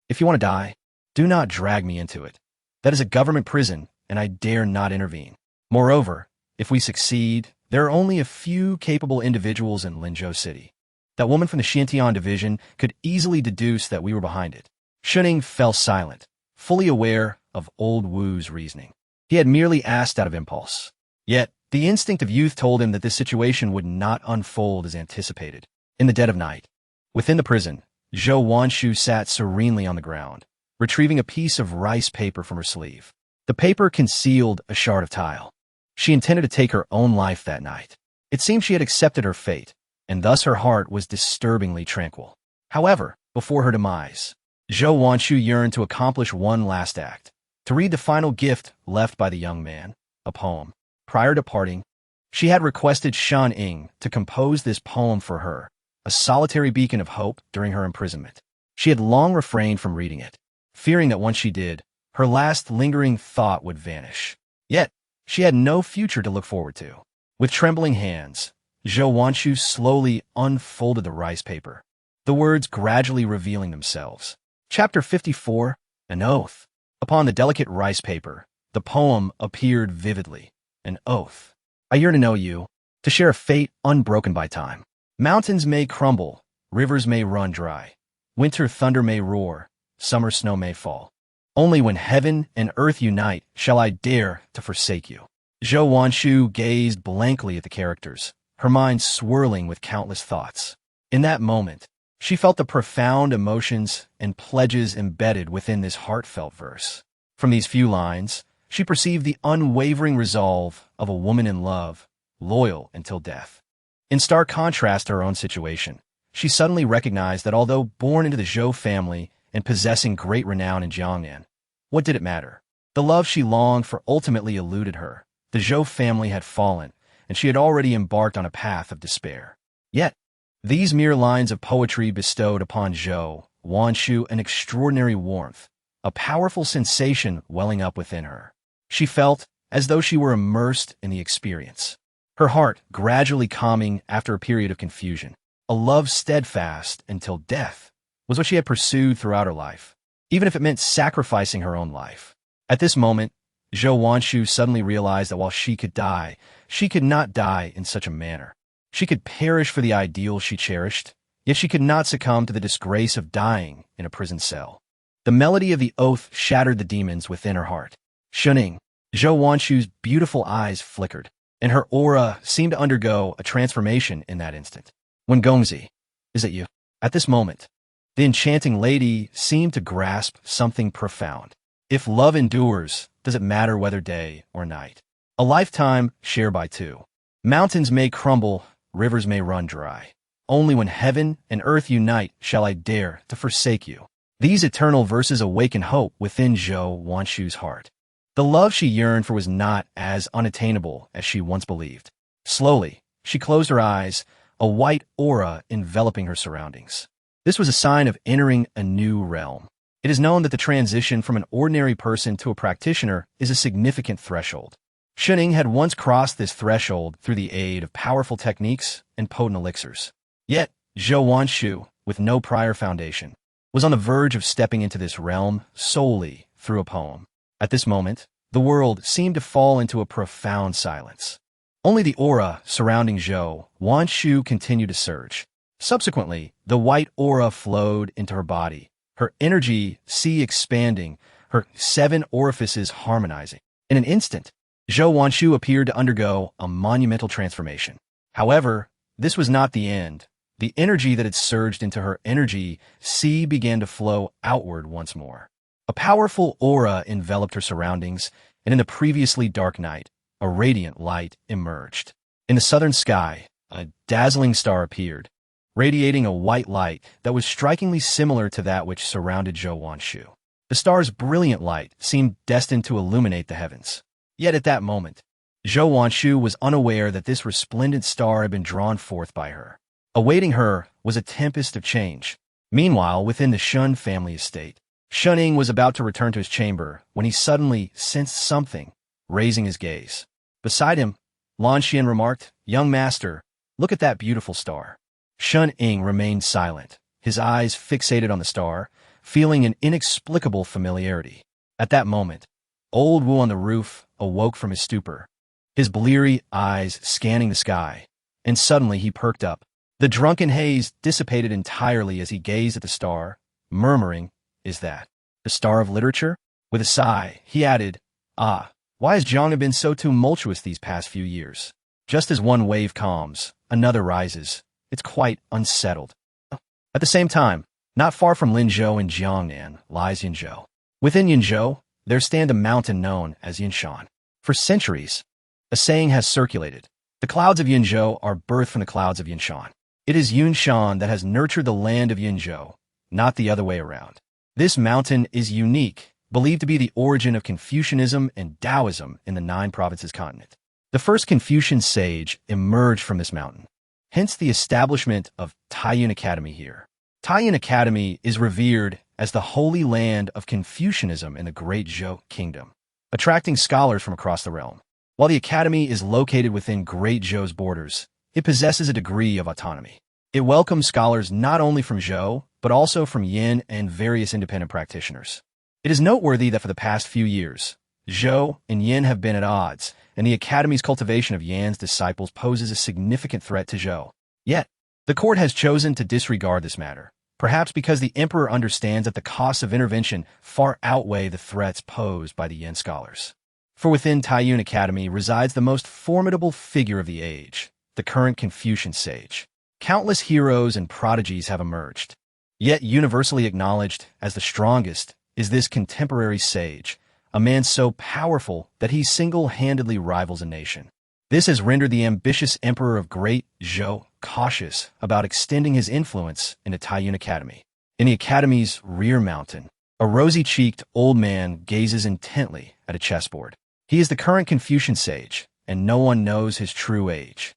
Speaker 1: If you want to die, do not drag me into it. That is a government prison, and I dare not intervene. Moreover, if we succeed, there are only a few capable individuals in Linzhou City. That woman from the Xintian division could easily deduce that we were behind it." Shun Ying fell silent, fully aware of Old Wu's reasoning. He had merely asked out of impulse. Yet, the instinct of youth told him that this situation would not unfold as anticipated. In the dead of night, within the prison, Zhou Wan Shu sat serenely on the ground, retrieving a piece of rice paper from her sleeve. The paper concealed a shard of tile. She intended to take her own life that night. It seemed she had accepted her fate, and thus her heart was disturbingly tranquil. However, before her demise, Zhou Wan Shu yearned to accomplish one last act, to read the final gift left by the young man, a poem. Prior to parting, she had requested Shun Ying to compose this poem for her, a solitary beacon of hope during her imprisonment. She had long refrained from reading it, fearing that once she did, her last lingering thought would vanish. Yet, she had no future to look forward to. With trembling hands, Zhou Wan Shu slowly unfolded the rice paper, the words gradually revealing themselves. Chapter 54, An Oath. Upon the delicate rice paper, the poem appeared vividly. An oath. I yearn to know you, to share a fate unbroken by time. Mountains may crumble, rivers may run dry. Winter thunder may roar, summer snow may fall. Only when heaven and earth unite shall I dare to forsake you. Zhou Wan Shu gazed blankly at the characters, her mind swirling with countless thoughts. In that moment, she felt the profound emotions and pledges embedded within this heartfelt verse. From these few lines, she perceived the unwavering resolve of a woman in love, loyal until death. In stark contrast to her own situation, she suddenly recognized that although born into the Zhou family and possessing great renown in Jiangnan, what did it matter? The love she longed for ultimately eluded her. The Zhou family had fallen, and she had already embarked on a path of despair. Yet, these mere lines of poetry bestowed upon Zhou Wan Shu an extraordinary warmth, a powerful sensation welling up within her. She felt as though she were immersed in the experience, her heart gradually calming after a period of confusion. A love steadfast until death was what she had pursued throughout her life, even if it meant sacrificing her own life. At this moment, Zhou Wan Shu suddenly realized that while she could die, she could not die in such a manner. She could perish for the ideal she cherished, Yet she could not succumb to the disgrace of dying in a prison cell. The melody of the oath shattered the demons within her heart. Shunning, Zhou Wanshu's beautiful eyes flickered, and her aura seemed to undergo a transformation in that instant. When Gongzi, is it you? At this moment, the enchanting lady seemed to grasp something profound. If love endures, does it matter whether day or night? A lifetime shared by two. Mountains may crumble, rivers may run dry. Only when heaven and earth unite shall I dare to forsake you. These eternal verses awaken hope within Zhou Wanshu's heart. The love she yearned for was not as unattainable as she once believed. Slowly, she closed her eyes, a white aura enveloping her surroundings. This was a sign of entering a new realm. It is known that the transition from an ordinary person to a practitioner is a significant threshold. Shunning had once crossed this threshold through the aid of powerful techniques and potent elixirs. Yet, Zhou Wanshu, with no prior foundation, was on the verge of stepping into this realm solely through a poem. At this moment, the world seemed to fall into a profound silence. Only the aura surrounding Zhou Wanshu continued to surge. Subsequently, the white aura flowed into her body, her energy sea expanding, her 7 orifices harmonizing. In an instant, Zhou Wanshu appeared to undergo a monumental transformation. However, this was not the end. The energy that had surged into her energy sea began to flow outward once more. A powerful aura enveloped her surroundings, and in the previously dark night, a radiant light emerged. In the southern sky, a dazzling star appeared, radiating a white light that was strikingly similar to that which surrounded Zhou Wanshu. The star's brilliant light seemed destined to illuminate the heavens. Yet at that moment, Zhou Wanshu was unaware that this resplendent star had been drawn forth by her. Awaiting her was a tempest of change. Meanwhile, within the Shun family estate, Shunning was about to return to his chamber when he suddenly sensed something, raising his gaze. Beside him, Lan Xian remarked, "Young master, look at that beautiful star." Shun Ying remained silent, his eyes fixated on the star, feeling an inexplicable familiarity. At that moment, old Wu on the roof awoke from his stupor, his bleary eyes scanning the sky, and suddenly he perked up. The drunken haze dissipated entirely as he gazed at the star, murmuring, "Is that the star of literature?" With a sigh, he added, "Ah, why has Jiangnan been so tumultuous these past few years? Just as one wave calms, another rises. It's quite unsettled." At the same time, not far from Linzhou in Jiangnan lies Yinzhou. Within Yinzhou, there stands a mountain known as Yinshan. For centuries, a saying has circulated: the clouds of Yinzhou are birthed from the clouds of Yinshan. It is Yinshan that has nurtured the land of Yinzhou, not the other way around. This mountain is unique, believed to be the origin of Confucianism and Taoism in the 9 provinces continent. The first Confucian sage emerged from this mountain, hence the establishment of Tianhe Academy here. Tianhe Academy is revered as the holy land of Confucianism in the Great Zhou Kingdom, attracting scholars from across the realm. While the academy is located within Great Zhou's borders, it possesses a degree of autonomy. It welcomes scholars not only from Zhou, but also from Yan and various independent practitioners. It is noteworthy that for the past few years, Zhou and Yan have been at odds, and the academy's cultivation of Yan's disciples poses a significant threat to Zhou. Yet, the court has chosen to disregard this matter, perhaps because the emperor understands that the costs of intervention far outweigh the threats posed by the Yan scholars. For within Tianhe Academy resides the most formidable figure of the age, the current Confucian sage. Countless heroes and prodigies have emerged, yet universally acknowledged as the strongest is this contemporary sage, a man so powerful that he single-handedly rivals a nation. This has rendered the ambitious emperor of Great Zhou cautious about extending his influence into Tianhe Academy. In the academy's rear mountain, a rosy-cheeked old man gazes intently at a chessboard. He is the current Confucian sage, and no one knows his true age.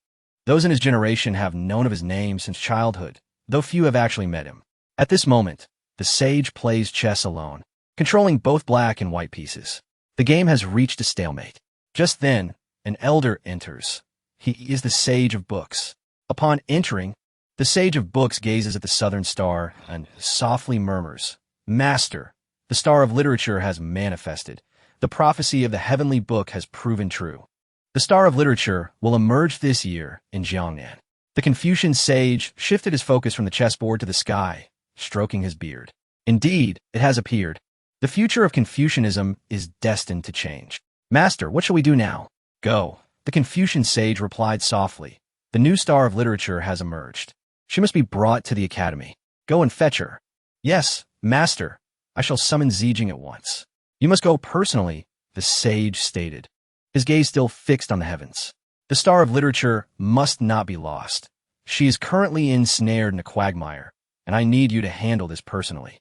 Speaker 1: Those in his generation have known of his name since childhood, though few have actually met him. At this moment, the sage plays chess alone, controlling both black and white pieces. The game has reached a stalemate. Just then, an elder enters. He is the Sage of Books. Upon entering, the Sage of Books gazes at the southern star and softly murmurs, "Master, the star of literature has manifested. The prophecy of the heavenly book has proven true. The star of literature will emerge this year in Jiangnan." The Confucian sage shifted his focus from the chessboard to the sky, stroking his beard. Indeed, it has appeared. The future of Confucianism is destined to change. Master, what shall we do now? Go. The Confucian sage replied softly. The new star of literature has emerged. She must be brought to the academy. Go and fetch her. Yes, master. I shall summon Zijing at once. You must go personally, the sage stated, his gaze still fixed on the heavens. The star of literature must not be lost. She is currently ensnared in a quagmire, and I need you to handle this personally.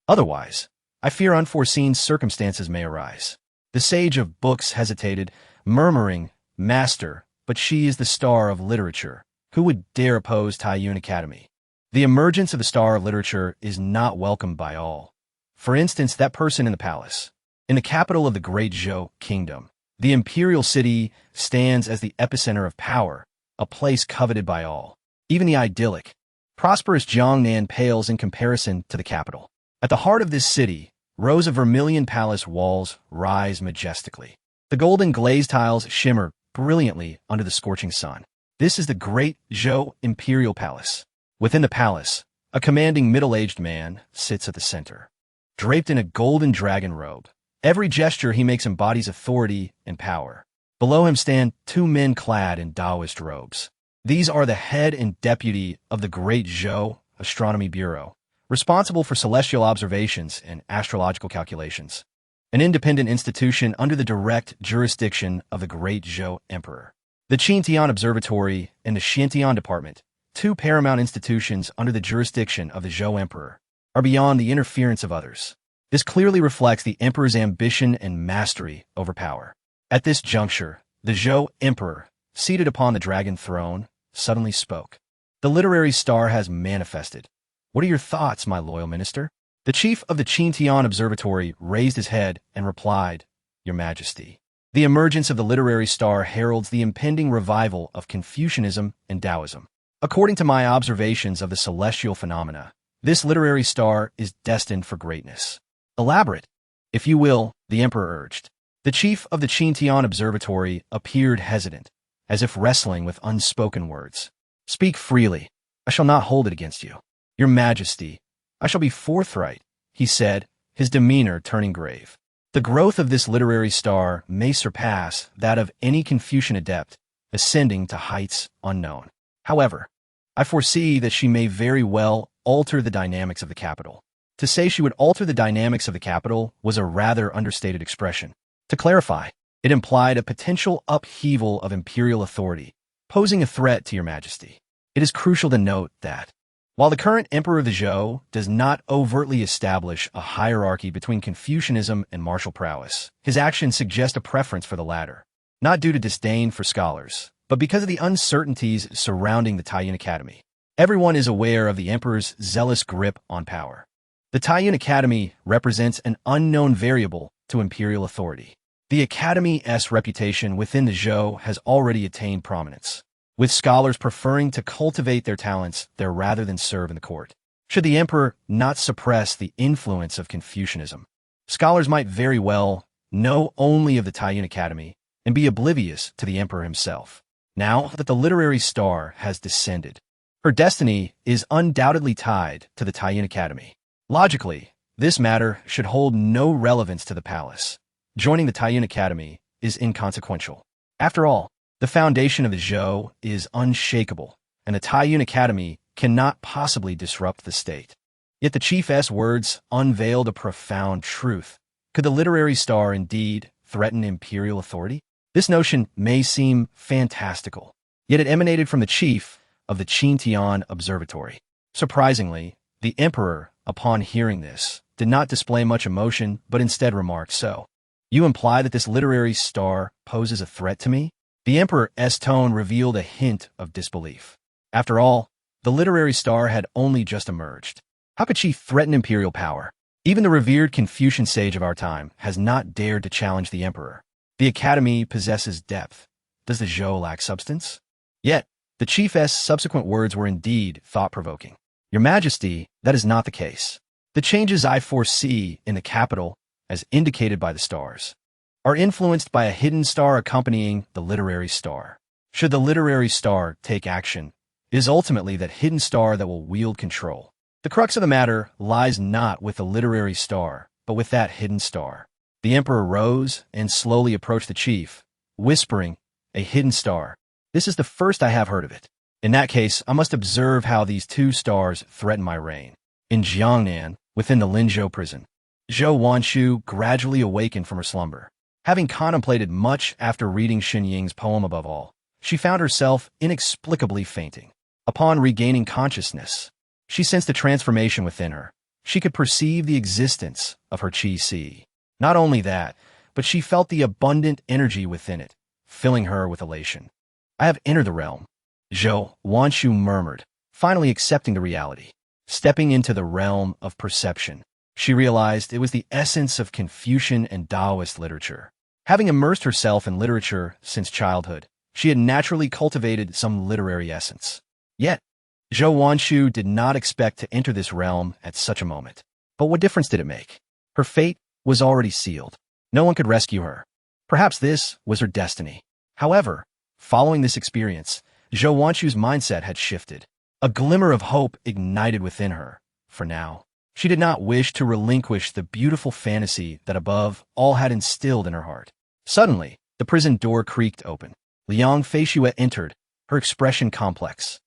Speaker 1: Otherwise, I fear unforeseen circumstances may arise. The sage of books hesitated, murmuring, Master, but she is the star of literature. Who would dare oppose Tianhe Academy? The emergence of the star of literature is not welcomed by all. For instance, that person in the palace. In the capital of the great Zhou kingdom, the imperial city stands as the epicenter of power, a place coveted by all. Even the idyllic, prosperous Jiangnan pales in comparison to the capital. At the heart of this city, rows of vermilion palace walls rise majestically. The golden glazed tiles shimmer brilliantly under the scorching sun. This is the great Zhou imperial palace. Within the palace, a commanding middle-aged man sits at the center. Draped in a golden dragon robe, every gesture he makes embodies authority and power. Below him stand two men clad in Taoist robes. These are the head and deputy of the Great Zhou Astronomy Bureau, responsible for celestial observations and astrological calculations, an independent institution under the direct jurisdiction of the Great Zhou Emperor. The Tianhe Observatory and the Xiantian Department, two paramount institutions under the jurisdiction of the Zhou Emperor, are beyond the interference of others. This clearly reflects the Emperor's ambition and mastery over power. At this juncture, the Zhou Emperor, seated upon the dragon throne, suddenly spoke. The literary star has manifested. What are your thoughts, my loyal minister? The chief of the Tianhe Observatory raised his head and replied, Your Majesty. The emergence of the literary star heralds the impending revival of Confucianism and Taoism. According to my observations of the celestial phenomena, this literary star is destined for greatness. Elaborate, if you will, the emperor urged. The chief of the Tianhe Observatory appeared hesitant, as if wrestling with unspoken words. Speak freely. I shall not hold it against you. Your Majesty, I shall be forthright, he said, his demeanor turning grave. The growth of this literary star may surpass that of any Confucian adept, ascending to heights unknown. However, I foresee that she may very well alter the dynamics of the capital. To say she would alter the dynamics of the capital was a rather understated expression. To clarify, it implied a potential upheaval of imperial authority, posing a threat to your Majesty. It is crucial to note that, while the current emperor of the Zhou does not overtly establish a hierarchy between Confucianism and martial prowess, his actions suggest a preference for the latter, not due to disdain for scholars, but because of the uncertainties surrounding the Tianhe Academy. Everyone is aware of the emperor's zealous grip on power. The Tianhe Academy represents an unknown variable to imperial authority. The Academy's reputation within the Zhou has already attained prominence, with scholars preferring to cultivate their talents there rather than serve in the court. Should the emperor not suppress the influence of Confucianism, scholars might very well know only of the Tianhe Academy and be oblivious to the emperor himself. Now that the literary star has descended, her destiny is undoubtedly tied to the Tianhe Academy. Logically, this matter should hold no relevance to the palace. Joining the Tianhe Academy is inconsequential. After all, the foundation of the Zhou is unshakable, and the Tianhe Academy cannot possibly disrupt the state. Yet the chief's words unveiled a profound truth. Could the literary star indeed threaten imperial authority? This notion may seem fantastical, yet it emanated from the chief of the Tianhe Observatory. Surprisingly, the emperor, upon hearing this, did not display much emotion, but instead remarked, So, you imply that this literary star poses a threat to me? The emperor's tone revealed a hint of disbelief. After all, the literary star had only just emerged. How could she threaten imperial power? Even the revered Confucian sage of our time has not dared to challenge the emperor. The academy possesses depth. Does the Zhou lack substance? Yet, the chief's subsequent words were indeed thought-provoking. Your Majesty, that is not the case. The changes I foresee in the capital, as indicated by the stars, are influenced by a hidden star accompanying the literary star. Should the literary star take action, It is ultimately that hidden star that will wield control. The crux of the matter lies not with the literary star, but with that hidden star. The emperor rose and slowly approached the chief, whispering, "A hidden star. This is the first I have heard of it. In that case, I must observe how these two stars threaten my reign." In Jiangnan, within the Linzhou prison, Zhou Wanshu gradually awakened from her slumber. Having contemplated much after reading Xin Ying's poem above all, she found herself inexplicably fainting. Upon regaining consciousness, she sensed a transformation within her. She could perceive the existence of her qi. Not only that, but she felt the abundant energy within it, filling her with elation. "I have entered the realm," Zhou Wanshu murmured, finally accepting the reality. Stepping into the realm of perception, she realized it was the essence of Confucian and Taoist literature. Having immersed herself in literature since childhood, she had naturally cultivated some literary essence. Yet, Zhou Wanshu did not expect to enter this realm at such a moment. But what difference did it make? Her fate was already sealed. No one could rescue her. Perhaps this was her destiny. However, following this experience, Zhou Wanshu's mindset had shifted. A glimmer of hope ignited within her. For now, she did not wish to relinquish the beautiful fantasy that above all had instilled in her heart. Suddenly, the prison door creaked open. Liang Feishue entered, her expression complex.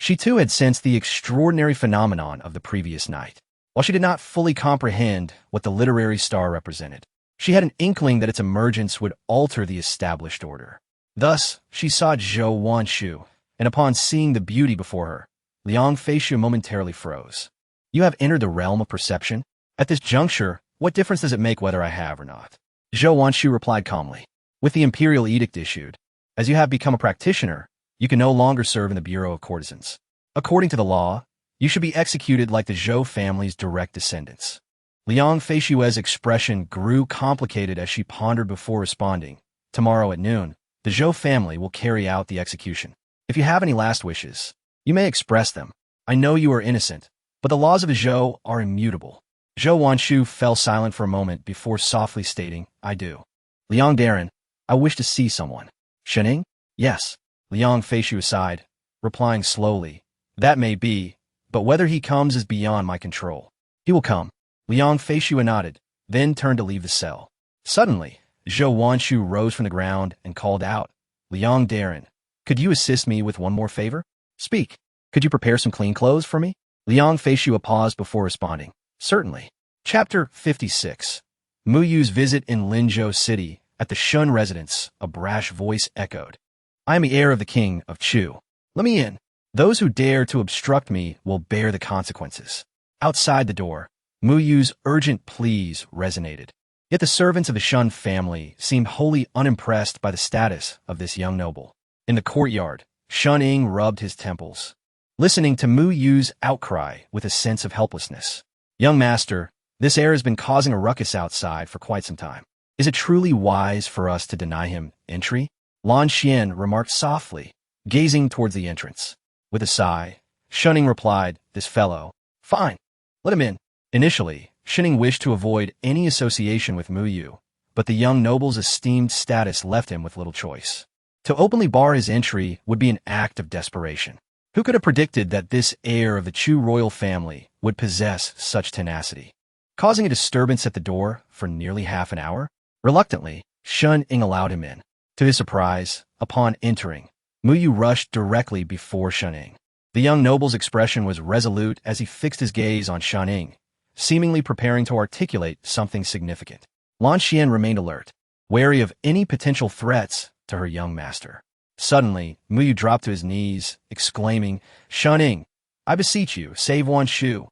Speaker 1: She too had sensed the extraordinary phenomenon of the previous night. While she did not fully comprehend what the literary star represented, she had an inkling that its emergence would alter the established order. Thus, she saw Zhou Wanshu, and upon seeing the beauty before her, Liang Feishu momentarily froze. "You have entered the realm of perception? At this juncture, what difference does it make whether I have or not?" Zhou Wanshu replied calmly. "With the imperial edict issued, as you have become a practitioner, you can no longer serve in the Bureau of Courtesans. According to the law, you should be executed like the Zhou family's direct descendants." Liang Feishue's expression grew complicated as she pondered before responding. "Tomorrow at noon, the Zhou family will carry out the execution. If you have any last wishes, you may express them. I know you are innocent, but the laws of the Zhou are immutable." Zhou Wanshu fell silent for a moment before softly stating, "I do. Liang Darren, I wish to see someone." "Shening?" "Yes." Liang Feishu sighed, replying slowly, "That may be, but whether he comes is beyond my control." "He will come." Liang Feishu nodded, then turned to leave the cell. Suddenly, Zhou Wanshu rose from the ground and called out, "Liang Darren, could you assist me with one more favor?" "Speak. Could you prepare some clean clothes for me?" Liang Feishu paused before responding, "Certainly." Chapter 56. Mu Yu's visit in Linzhou City. At the Shun residence, a brash voice echoed, "I am the heir of the king of Chu. Let me in. Those who dare to obstruct me will bear the consequences." Outside the door, Mu Yu's urgent pleas resonated. Yet the servants of the Shun family seemed wholly unimpressed by the status of this young noble. In the courtyard, Shun Ying rubbed his temples, listening to Mu Yu's outcry with a sense of helplessness. "Young master, this heir has been causing a ruckus outside for quite some time. Is it truly wise for us to deny him entry?" Lan Xian remarked softly, gazing towards the entrance. With a sigh, Shuning replied, "This fellow. Fine. Let him in." Initially, Shuning wished to avoid any association with Mu Yu, but the young noble's esteemed status left him with little choice. To openly bar his entry would be an act of desperation. Who could have predicted that this heir of the Chu royal family would possess such tenacity? Causing a disturbance at the door for nearly half an hour? Reluctantly, Shun Ying allowed him in. To his surprise, upon entering, Mu Yu rushed directly before Shun Ying. The young noble's expression was resolute as he fixed his gaze on Shun Ying, seemingly preparing to articulate something significant. Lan Xian remained alert, wary of any potential threats to her young master. Suddenly, Mu Yu dropped to his knees, exclaiming, "Shun Ying, I beseech you, save Wanshu.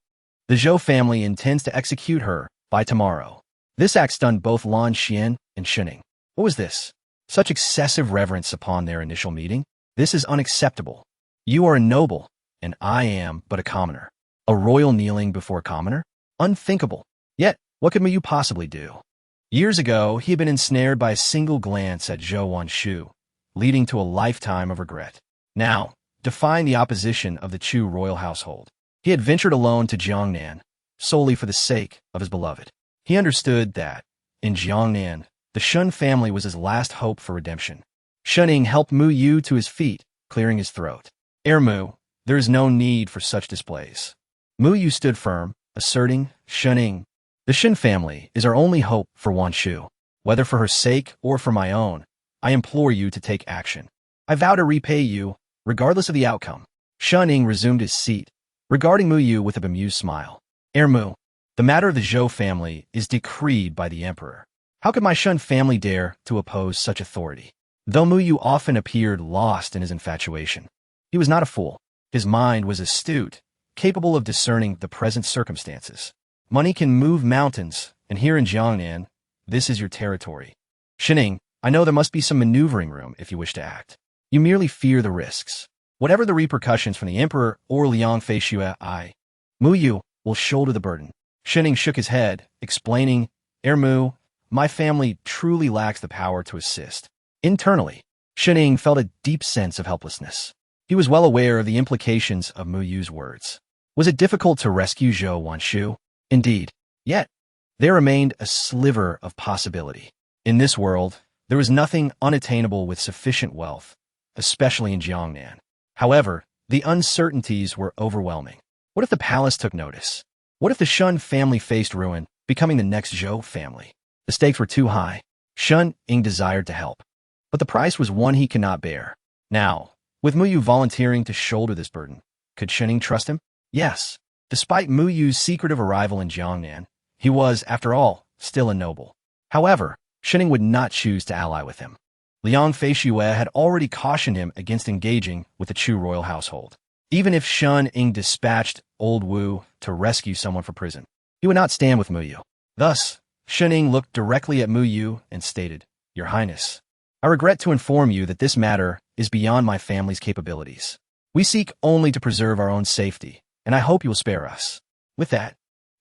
Speaker 1: The Zhou family intends to execute her by tomorrow." This act stunned both Lan Xian and Shuning. What was this? Such excessive reverence upon their initial meeting? This is unacceptable. You are a noble, and I am but a commoner. A royal kneeling before a commoner? Unthinkable. Yet, what could Mu Yu possibly do? Years ago, he had been ensnared by a single glance at Zhou Wanshu, leading to a lifetime of regret. Now, defying the opposition of the Chu royal household, he had ventured alone to Jiangnan, solely for the sake of his beloved. He understood that, in Jiangnan, the Shun family was his last hope for redemption. Shuning helped Mu Yu to his feet, clearing his throat. "Heir Mu, There is no need for such displays. Mu Yu stood firm, asserting, Shening, the Shen family is our only hope for Wan Shu. Whether for her sake or for my own, I implore you to take action. I vow to repay you, regardless of the outcome. Shening resumed his seat, regarding Mu Yu with a bemused smile. Mu, the matter of the Zhou family is decreed by the emperor. How could my Shen family dare to oppose such authority? Though Mu Yu often appeared lost in his infatuation, he was not a fool. His mind was astute, capable of discerning the present circumstances. Money can move mountains, and here in Jiangnan, this is your territory. Shening, I know there must be some maneuvering room if you wish to act. You merely fear the risks. Whatever the repercussions from the emperor or Liang Feishui, Mu Yu will shoulder the burden. Shening shook his head, explaining, Mu, my family truly lacks the power to assist. Internally, Shening felt a deep sense of helplessness. He was well aware of the implications of Mu Yu's words. Was it difficult to rescue Zhou Wanshu? Indeed. Yet, there remained a sliver of possibility. In this world, there was nothing unattainable with sufficient wealth, especially in Jiangnan. However, the uncertainties were overwhelming. What if the palace took notice? What if the Shun family faced ruin, becoming the next Zhou family? The stakes were too high. Shun Ying desired to help, but the price was one he could not bear. Now, with Mu Yu volunteering to shoulder this burden, could Shening trust him? Yes. Despite Mu Yu's secretive arrival in Jiangnan, he was, after all, still a noble. However, Shening would not choose to ally with him. Liang Feishui had already cautioned him against engaging with the Chu royal household. Even if Shun Ying dispatched Old Wu to rescue someone from prison, he would not stand with Mu Yu. Thus, Shun Ying looked directly at Mu Yu and stated, Your Highness, I regret to inform you that this matter is beyond my family's capabilities. We seek only to preserve our own safety, and I hope you will spare us. With that,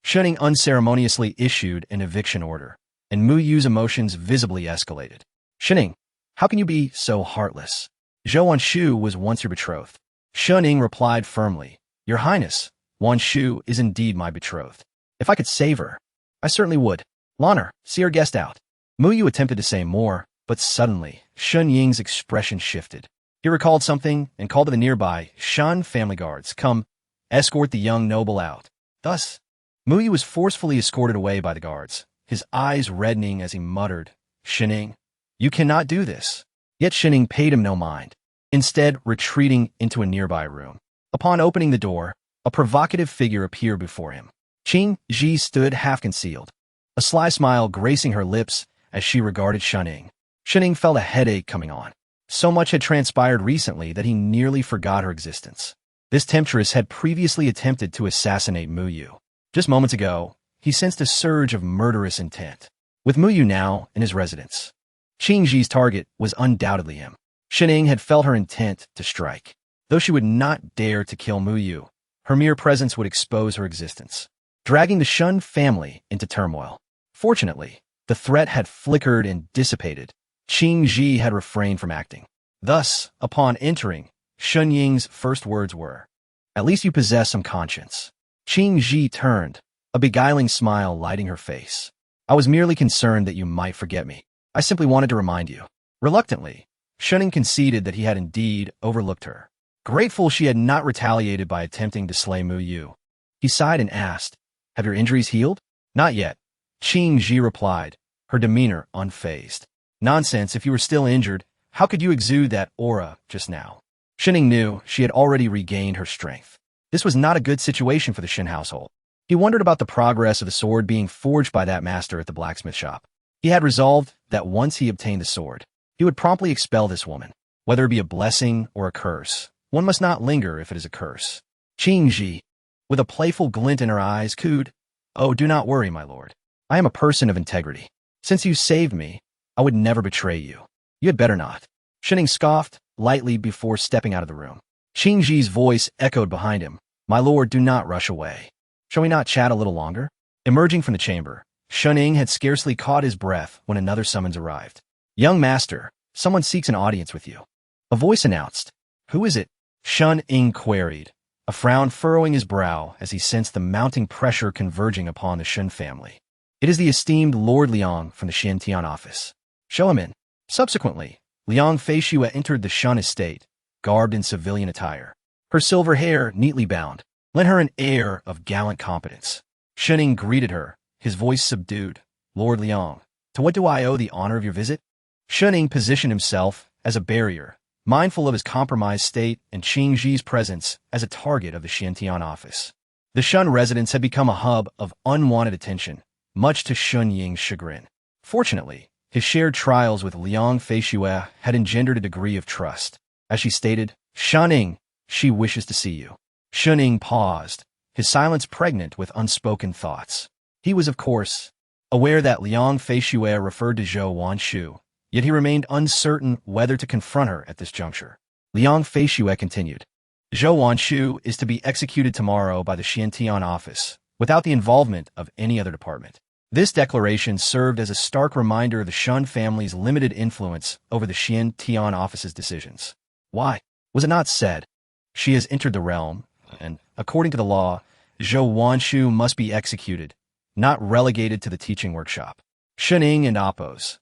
Speaker 1: Shun Ying unceremoniously issued an eviction order, and Mu Yu's emotions visibly escalated. Shening, how can you be so heartless? Zhou Wanshu was once your betrothed. Shun Ying replied firmly, Your Highness, Wanshu is indeed my betrothed. If I could save her, I certainly would. Lanner, see our guest out. Mu Yu attempted to say more, but suddenly, Shun Ying's expression shifted. He recalled something and called to the nearby Shan family guards, Come, escort the young noble out. Thus, Mu Yu was forcefully escorted away by the guards, his eyes reddening as he muttered, Shening, you cannot do this. Yet Shening paid him no mind, instead retreating into a nearby room. Upon opening the door, a provocative figure appeared before him. Qing Ji stood half-concealed, a sly smile gracing her lips as she regarded Shening. Shening felt a headache coming on. So much had transpired recently that he nearly forgot her existence. This temptress had previously attempted to assassinate Mu Yu. Just moments ago, he sensed a surge of murderous intent. With Mu Yu now in his residence, Qing Ji's target was undoubtedly him. Shening had felt her intent to strike. Though she would not dare to kill Mu Yu, her mere presence would expose her existence, dragging the Shun family into turmoil. Fortunately, the threat had flickered and dissipated. Qing Ji had refrained from acting. Thus, upon entering, Shun Ying's first words were, At least you possess some conscience. Qing Ji turned, a beguiling smile lighting her face. I was merely concerned that you might forget me. I simply wanted to remind you. Reluctantly, Shun Ying conceded that he had indeed overlooked her. Grateful she had not retaliated by attempting to slay Mu Yu, he sighed and asked, Have your injuries healed? Not yet, Qing Ji replied, her demeanor unfazed. Nonsense, if you were still injured, how could you exude that aura just now? Shening knew she had already regained her strength. This was not a good situation for the Shen household. He wondered about the progress of the sword being forged by that master at the blacksmith shop. He had resolved that once he obtained the sword, he would promptly expel this woman. Whether it be a blessing or a curse, one must not linger if it is a curse. Qing Ji, with a playful glint in her eyes, cooed, Oh, do not worry, my lord. I am a person of integrity. Since you saved me, I would never betray you. You had better not. Shening scoffed lightly before stepping out of the room. Qing Ji's voice echoed behind him. My lord, do not rush away. Shall we not chat a little longer? Emerging from the chamber, Shun Ying had scarcely caught his breath when another summons arrived. Young master, someone seeks an audience with you. A voice announced. Who is it? Shun Ying queried, a frown furrowing his brow as he sensed the mounting pressure converging upon the Shun family. It is the esteemed Lord Liang from the Xintian office. Show him in. Subsequently, Liang Feishui entered the Shun estate, garbed in civilian attire. Her Her silver hair, neatly bound, lent her an air of gallant competence. Shening greeted her, his voice subdued. Lord Liang, to what do I owe the honor of your visit? Shening positioned himself as a barrier, mindful of his compromised state and Qing Ji's presence as a target of the Xiantian office. The Shun residence had become a hub of unwanted attention, much to Shun Ying's chagrin. Fortunately, his shared trials with Liang Feishue had engendered a degree of trust. As she stated, Shening, she wishes to see you. Shening paused, his silence pregnant with unspoken thoughts. He was, of course, aware that Liang Feishue referred to Zhou Wanshu, yet he remained uncertain whether to confront her at this juncture. Liang Feishue continued, Zhou Wanshu is to be executed tomorrow by the Xiantian office, without the involvement of any other department. This declaration served as a stark reminder of the Shun family's limited influence over the Xiantian office's decisions. Why was it not said? She has entered the realm, and, according to the law, Zhou Wanshu must be executed, not relegated to the teaching workshop. Shening and Appo's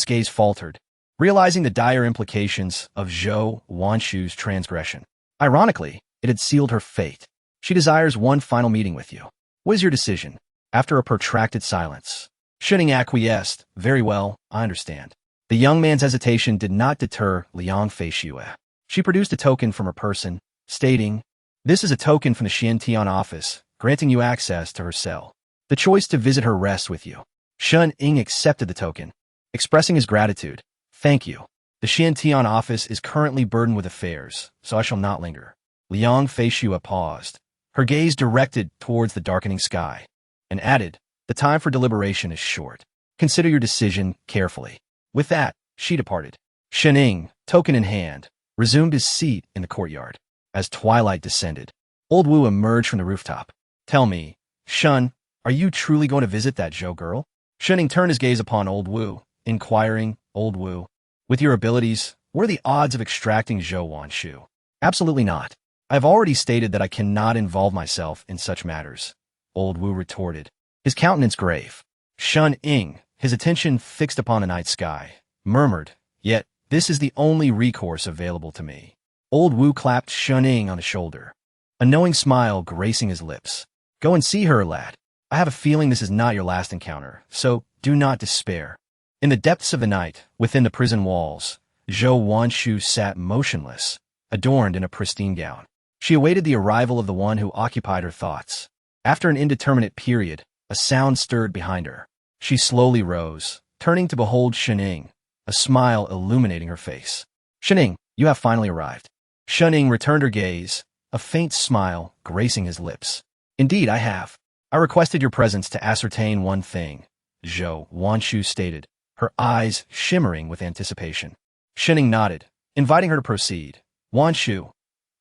Speaker 1: gaze faltered, realizing the dire implications of Zhou Wanshu's transgression. Ironically, it had sealed her fate. She desires one final meeting with you. What is your decision? After a protracted silence, Shening acquiesced. Very well, I understand. The young man's hesitation did not deter Liang Feishue. She produced a token from her person, stating, This is a token from the Xiantian office, granting you access to her cell. The choice to visit her rests with you. Shun Ying accepted the token, expressing his gratitude. Thank you. The Xiantian office is currently burdened with affairs, so I shall not linger. Liang Feishue paused, her gaze directed towards the darkening sky, and added, The time for deliberation is short. Consider your decision carefully. With that, she departed. Shening, token in hand, resumed his seat in the courtyard. As twilight descended, Old Wu emerged from the rooftop. Tell me, Shun, are you truly going to visit that Zhou girl? Shening turned his gaze upon Old Wu, inquiring, Old Wu, with your abilities, what are the odds of extracting Zhou Wanshu? Absolutely not. I have already stated that I cannot involve myself in such matters, Old Wu retorted, his countenance grave. Shun Ying, his attention fixed upon the night sky, murmured, Yet, this is the only recourse available to me. Old Wu clapped Shun Ying on the shoulder, a knowing smile gracing his lips. Go and see her, lad. I have a feeling this is not your last encounter, so do not despair. In the depths of the night, within the prison walls, Zhou Wanshu sat motionless, adorned in a pristine gown. She awaited the arrival of the one who occupied her thoughts. After an indeterminate period, a sound stirred behind her. She slowly rose, turning to behold Shening, a smile illuminating her face. Shening, you have finally arrived. Shening returned her gaze, a faint smile gracing his lips. Indeed, I have. I requested your presence to ascertain one thing, Zhou Wanshu stated, her eyes shimmering with anticipation. Shening nodded, inviting her to proceed. Wanshu,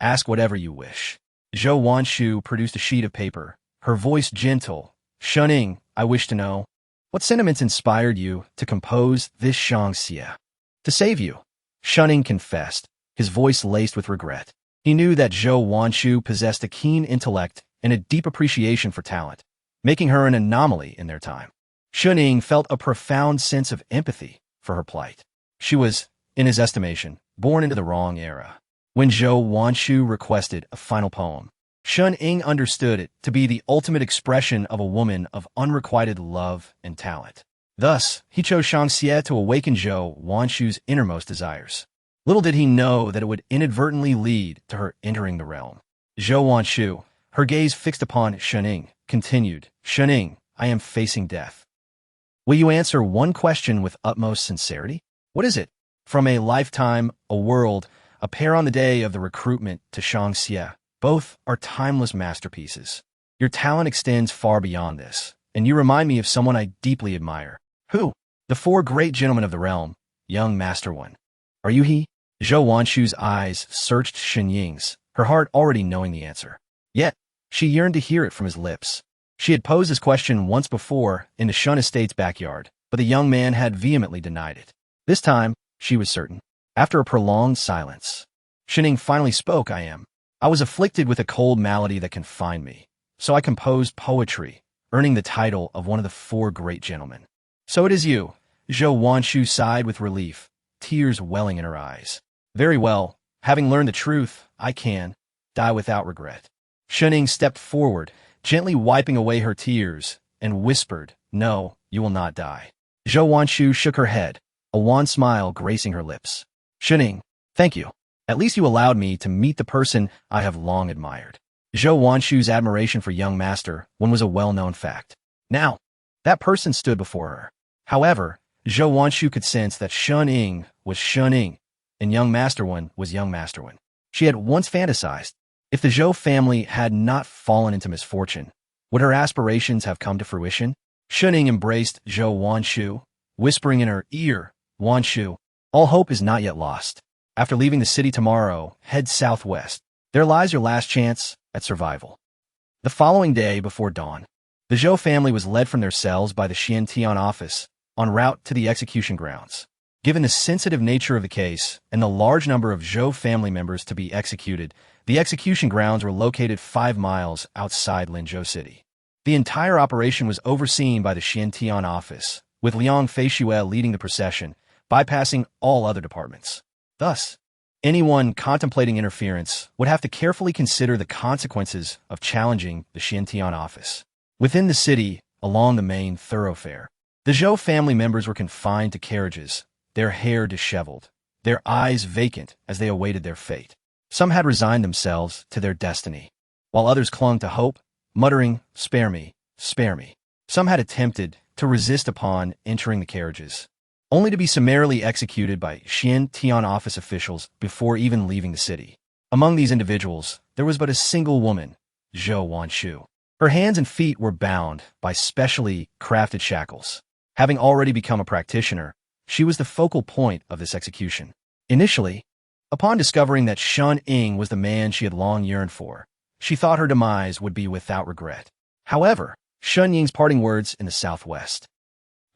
Speaker 1: ask whatever you wish. Zhou Wanshu produced a sheet of paper, her voice gentle. Shening, I wish to know, what sentiments inspired you to compose this Shangxie? To save you. Shening confessed, his voice laced with regret. He knew that Zhou Wanshu possessed a keen intellect and a deep appreciation for talent, making her an anomaly in their time. Shening felt a profound sense of empathy for her plight. She was, in his estimation, born into the wrong era. When Zhou Wanshu requested a final poem, Shun Ying understood it to be the ultimate expression of a woman of unrequited love and talent. Thus, he chose Shangxie to awaken Zhou Wanshu's innermost desires. Little did he know that it would inadvertently lead to her entering the realm. Zhou Wanshu, her gaze fixed upon Shening, continued, Shening, I am facing death. Will you answer one question with utmost sincerity? What is it? From a lifetime, a world, a pair on the day of the recruitment to Shangxie, both are timeless masterpieces. Your talent extends far beyond this, and you remind me of someone I deeply admire. Who? The four great gentlemen of the realm, young Master One. Are you he? Zhou Wanshu's eyes searched Shen Ying's, her heart already knowing the answer. Yet, she yearned to hear it from his lips. She had posed this question once before in the Shun estate's backyard, but the young man had vehemently denied it. This time, she was certain. After a prolonged silence, Shening finally spoke. I was afflicted with a cold malady that confined me, so I composed poetry, earning the title of one of the four great gentlemen. So it is you. Zhou Wanshu sighed with relief, tears welling in her eyes. Very well, having learned the truth, I can, die without regret. Shuning stepped forward, gently wiping away her tears, and whispered, "No, you will not die." Zhou Wanshu shook her head, a wan smile gracing her lips. "Shuning, thank you. At least you allowed me to meet the person I have long admired." Zhou Wanshu's admiration for young Master One was a well-known fact. Now, that person stood before her. However, Zhou Wanshu could sense that Shuning was Shuning, and young Master One was young Master One. She had once fantasized, if the Zhou family had not fallen into misfortune, would her aspirations have come to fruition? Shuning embraced Zhou Wanshu, whispering in her ear, "Wanshu, all hope is not yet lost. After leaving the city tomorrow, head southwest. There lies your last chance at survival." The following day before dawn, the Zhou family was led from their cells by the Xiantian office, en route to the execution grounds. Given the sensitive nature of the case and the large number of Zhou family members to be executed, the execution grounds were located 5 miles outside Linzhou City. The entire operation was overseen by the Xiantian office, with Liang Feishue leading the procession, bypassing all other departments. Thus, anyone contemplating interference would have to carefully consider the consequences of challenging the Xiantian office. Within the city, along the main thoroughfare, the Zhou family members were confined to carriages, their hair disheveled, their eyes vacant as they awaited their fate. Some had resigned themselves to their destiny, while others clung to hope, muttering, "Spare me, spare me." Some had attempted to resist upon entering the carriages, only to be summarily executed by Xiantian office officials before even leaving the city. Among these individuals, there was but a single woman, Zhou Wanshu. Her hands and feet were bound by specially crafted shackles. Having already become a practitioner, she was the focal point of this execution. Initially, upon discovering that Shun Ying was the man she had long yearned for, she thought her demise would be without regret. However, Shun Ying's parting words in the southwest,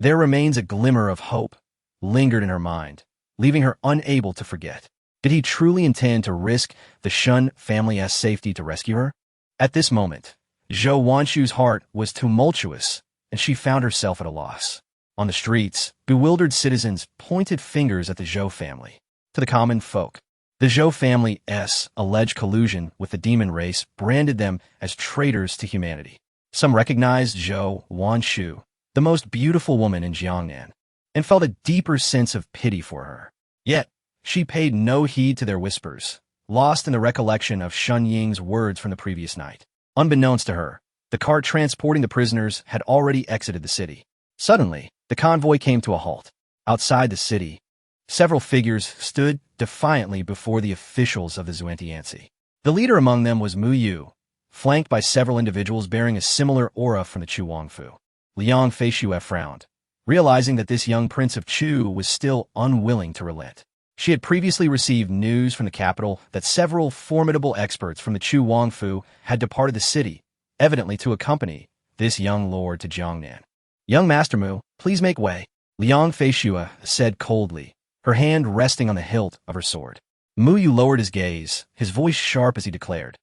Speaker 1: "There remains a glimmer of hope," lingered in her mind, leaving her unable to forget. Did he truly intend to risk the Shun family's safety to rescue her? At this moment, Zhou Wanshu's heart was tumultuous, and she found herself at a loss. On the streets, bewildered citizens pointed fingers at the Zhou family. To the common folk, the Zhou family's alleged collusion with the demon race branded them as traitors to humanity. Some recognized Zhou Wanshu, the most beautiful woman in Jiangnan, and felt a deeper sense of pity for her. Yet, she paid no heed to their whispers, lost in the recollection of Shun Ying's words from the previous night. Unbeknownst to her, the cart transporting the prisoners had already exited the city. Suddenly, the convoy came to a halt. Outside the city, several figures stood defiantly before the officials of the Zhuangtianci. The leader among them was Mu Yu, flanked by several individuals bearing a similar aura from the Chu Wangfu. Liang Feishue frowned, realizing that this young prince of Chu was still unwilling to relent. She had previously received news from the capital that several formidable experts from the Chu Wangfu had departed the city, evidently to accompany this young lord to Jiangnan. "Young Master Mu, please make way," Liang Feishue said coldly, her hand resting on the hilt of her sword. Mu Yu lowered his gaze, his voice sharp as he declared,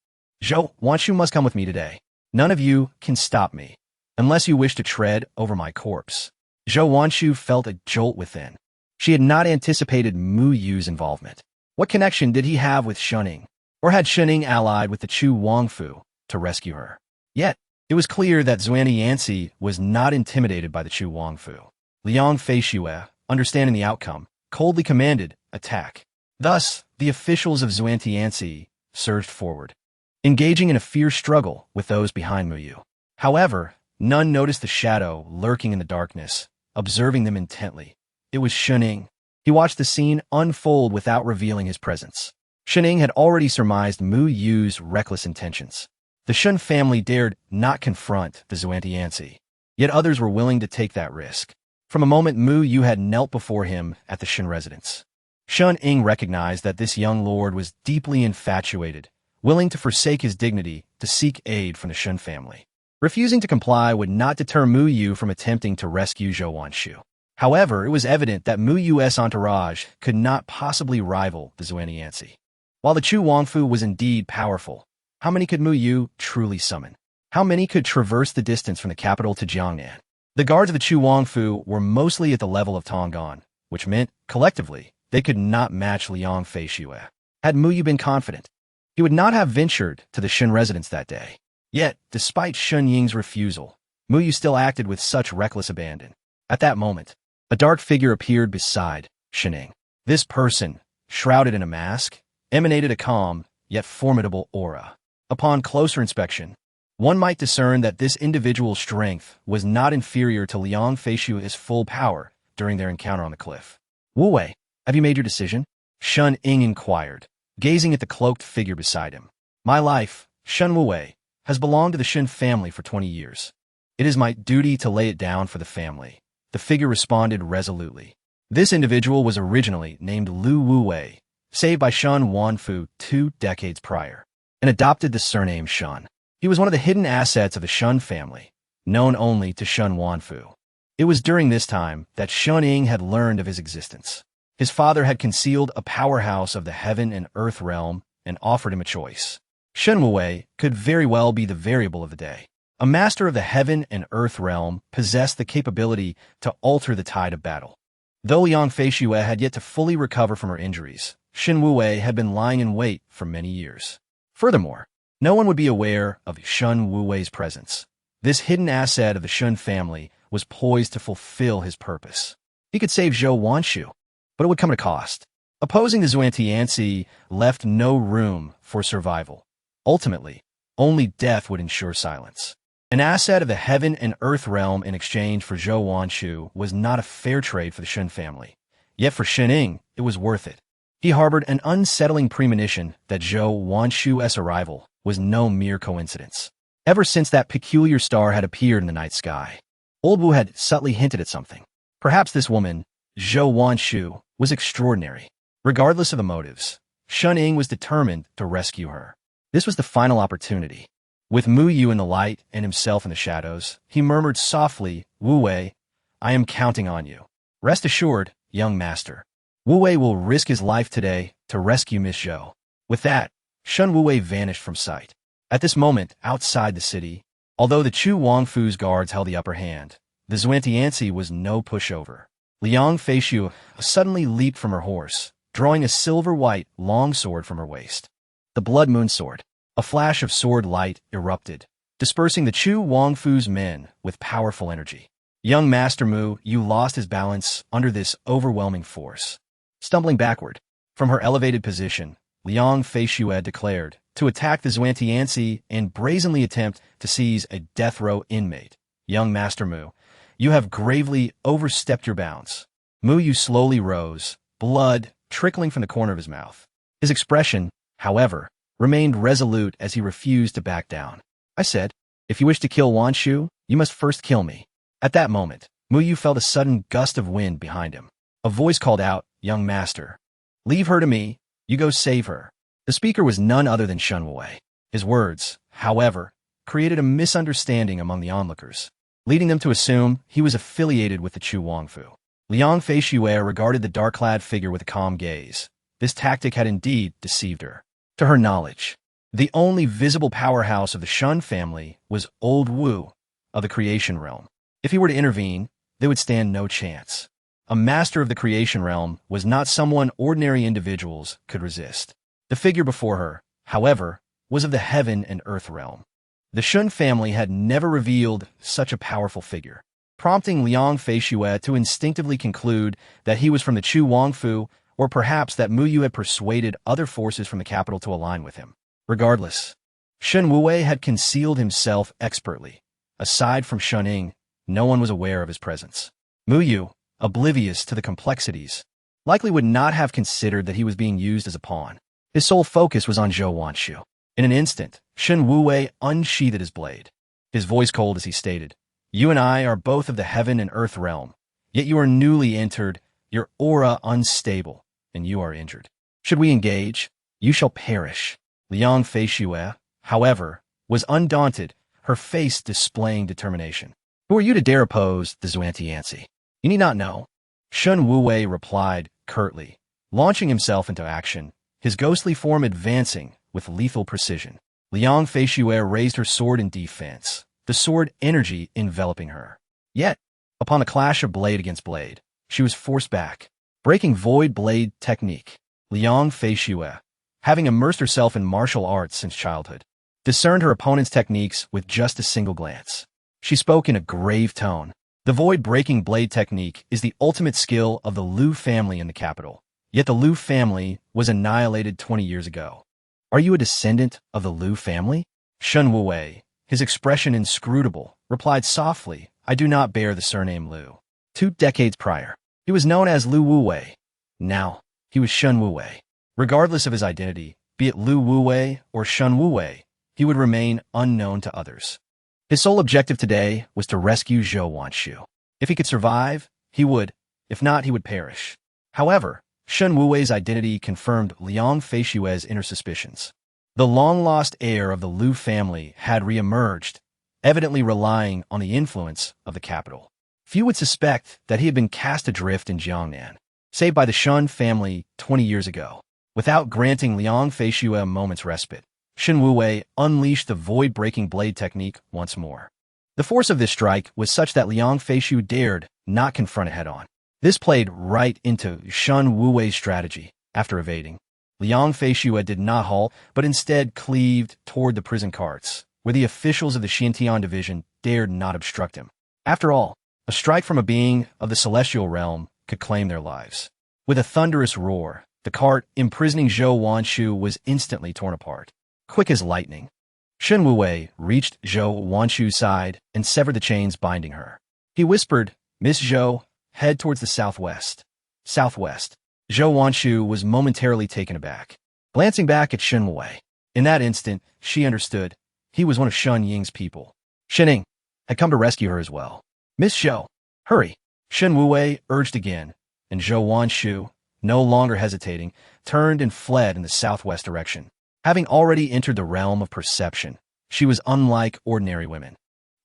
Speaker 1: "Zhou Wanshu must come with me today. None of you can stop me, unless you wish to tread over my corpse." Zhou Wanshu felt a jolt within. She had not anticipated Mu Yu's involvement. What connection did he have with Shuning? Or had Shuning allied with the Chu Wangfu to rescue her? Yet, it was clear that Zhuangtianci was not intimidated by the Chu Wangfu. Liang Feishue, understanding the outcome, coldly commanded, "Attack." Thus, the officials of Zhuangtianci surged forward, engaging in a fierce struggle with those behind Mu Yu. However, none noticed the shadow lurking in the darkness, observing them intently. It was Shuning. He watched the scene unfold without revealing his presence. Shuning had already surmised Mu Yu's reckless intentions. The Shun family dared not confront the Zhuangtianci, yet others were willing to take that risk. From a moment Mu Yu had knelt before him at the Shun residence. Shun Ying recognized that this young lord was deeply infatuated, willing to forsake his dignity to seek aid from the Shun family. Refusing to comply would not deter Mu Yu from attempting to rescue Zhou Wanshu. However, it was evident that Mu Yu's entourage could not possibly rival the Zhuangtianci. While the Chu Wangfu was indeed powerful, how many could Mu Yu truly summon? How many could traverse the distance from the capital to Jiangnan? The guards of the Chu Wangfu were mostly at the level of Tonggan, which meant, collectively, they could not match Liang Feishue. Had Mu Yu been confident, He would not have ventured to the Shun residence that day. Yet, despite Shun Ying's refusal, Mu Yu still acted with such reckless abandon. At that moment, a dark figure appeared beside Shun Ying. This person, shrouded in a mask, emanated a calm, yet formidable aura. Upon closer inspection, one might discern that this individual's strength was not inferior to Liang Feishue's full power during their encounter on the cliff. Wu Wei, have you made your decision? Shun Ying inquired, gazing at the cloaked figure beside him. My life, Shun Wu Wei, has belonged to the Shun family for 20 years. It is my duty to lay it down for the family. The figure responded resolutely. This individual was originally named Lu Wu Wei, saved by Shun Wanfu 2 decades prior, and adopted the surname Shun. He was one of the hidden assets of the Shun family, known only to Shun Wanfu. It was during this time that Shun Ying had learned of his existence. His father had concealed a powerhouse of the heaven and earth realm and offered him a choice. Shun Wu Wei could very well be the variable of the day. A master of the heaven and earth realm possessed the capability to alter the tide of battle. Though Liang Feishue had yet to fully recover from her injuries, Shun Wu Wei had been lying in wait for many years. Furthermore, no one would be aware of Shun Wu Wei's presence. This hidden asset of the Shun family was poised to fulfill his purpose. He could save Zhou Wanshu, but it would come at a cost. Opposing the Zhou and Yan left no room for survival. Ultimately, only death would ensure silence. An asset of the heaven and earth realm in exchange for Zhou Wanshu was not a fair trade for the Shun family. Yet for Shun Ying, it was worth it. He harbored an unsettling premonition that Zhou Wanshu's arrival was no mere coincidence. Ever since that peculiar star had appeared in the night sky, Old Wu had subtly hinted at something. Perhaps this woman, Zhou Wanshu, was extraordinary. Regardless of the motives, Shun Ying was determined to rescue her. This was the final opportunity. With Mu Yu in the light and himself in the shadows, he murmured softly, Wu Wei, I am counting on you. Rest assured, young master. Wu Wei will risk his life today to rescue Miss Zhou. With that, Shun Wu Wei vanished from sight. At this moment, outside the city, although the Chu Wangfu's guards held the upper hand, the Zhuantianzi was no pushover. Liang Feishu suddenly leaped from her horse, drawing a silver-white longsword from her waist. The Blood Moon Sword. A flash of sword light erupted, dispersing the Chu Wangfu's men with powerful energy. Young Master Mu Yu lost his balance under this overwhelming force. Stumbling backward, from her elevated position, Liang Feishu declared to attack the Zhuantianzi and brazenly attempt to seize a death row inmate. Young Master Mu, you have gravely overstepped your bounds. Mu Yu slowly rose, blood trickling from the corner of his mouth. His expression, however, remained resolute as he refused to back down. I said, if you wish to kill Wanshu, you must first kill me. At that moment, Mu Yu felt a sudden gust of wind behind him. A voice called out, young master. Leave her to me, you go save her. The speaker was none other than Shun Wu Wei. His words, however, created a misunderstanding among the onlookers, leading them to assume he was affiliated with the Chu Wangfu. Liang Feishu regarded the dark-clad figure with a calm gaze. This tactic had indeed deceived her. To her knowledge, the only visible powerhouse of the Shun family was Old Wu of the creation realm. If he were to intervene, they would stand no chance. A master of the creation realm was not someone ordinary individuals could resist. The figure before her, however, was of the heaven and earth realm. The Shun family had never revealed such a powerful figure, prompting Liang Feishu to instinctively conclude that he was from the Chu Wangfu, or perhaps that Mu Yu had persuaded other forces from the capital to align with him. Regardless, Shun Wu Wei had concealed himself expertly. Aside from Shun Ying, no one was aware of his presence. Mu Yu, oblivious to the complexities, likely would not have considered that he was being used as a pawn. His sole focus was on Zhou Wanshu. In an instant, Shun Wu Wei unsheathed his blade. His voice cold as he stated, you and I are both of the heaven and earth realm, yet you are newly entered, your aura unstable, and you are injured. Should we engage, you shall perish. Liang Feishu, however, was undaunted, her face displaying determination. Who are you to dare oppose the Zhuantianzi? You need not know. Shun Wu Wei replied curtly, launching himself into action, his ghostly form advancing with lethal precision. Liang Feishu raised her sword in defense, the sword energy enveloping her. Yet, upon the clash of blade against blade, she was forced back, breaking void blade technique. Liang Feishu, having immersed herself in martial arts since childhood, discerned her opponent's techniques with just a single glance. She spoke in a grave tone. The void-breaking blade technique is the ultimate skill of the Liu family in the capital. Yet the Liu family was annihilated 20 years ago. Are you a descendant of the Liu family? Shen Wuwei, his expression inscrutable, replied softly, I do not bear the surname Liu. 2 decades prior, he was known as Liu Wuwei. Now, he was Shen Wuwei. Regardless of his identity, be it Liu Wuwei or Shen Wuwei, he would remain unknown to others. His sole objective today was to rescue Zhou Wanshu. If he could survive, he would. If not, he would perish. However, Shen Wuwei's identity confirmed Liang Feishue's inner suspicions. The long-lost heir of the Liu family had re-emerged, evidently relying on the influence of the capital. Few would suspect that he had been cast adrift in Jiangnan, saved by the Shen family 20 years ago. Without granting Liang Feishue a moment's respite, Shen Wuwei unleashed the void-breaking blade technique once more. The force of this strike was such that Liang Feishue dared not confront it head-on. This played right into Shen Wuwei's strategy. After evading, Liang Feishue did not halt, but instead cleaved toward the prison carts, where the officials of the Xintian division dared not obstruct him. After all, a strike from a being of the celestial realm could claim their lives. With a thunderous roar, the cart imprisoning Zhou Wanshu was instantly torn apart. Quick as lightning, Shen Wuwei reached Zhou Wanshu's side and severed the chains binding her. He whispered, Miss Zhou, head towards the southwest. Southwest. Zhou Wanshu was momentarily taken aback, glancing back at Shen Wuwei. In that instant, she understood. He was one of Shen Ying's people. Shen Ying had come to rescue her as well. Miss Zhou, hurry! Shen Wuwei urged again, and Zhou Wanshu, no longer hesitating, turned and fled in the southwest direction. Having already entered the realm of perception, she was unlike ordinary women.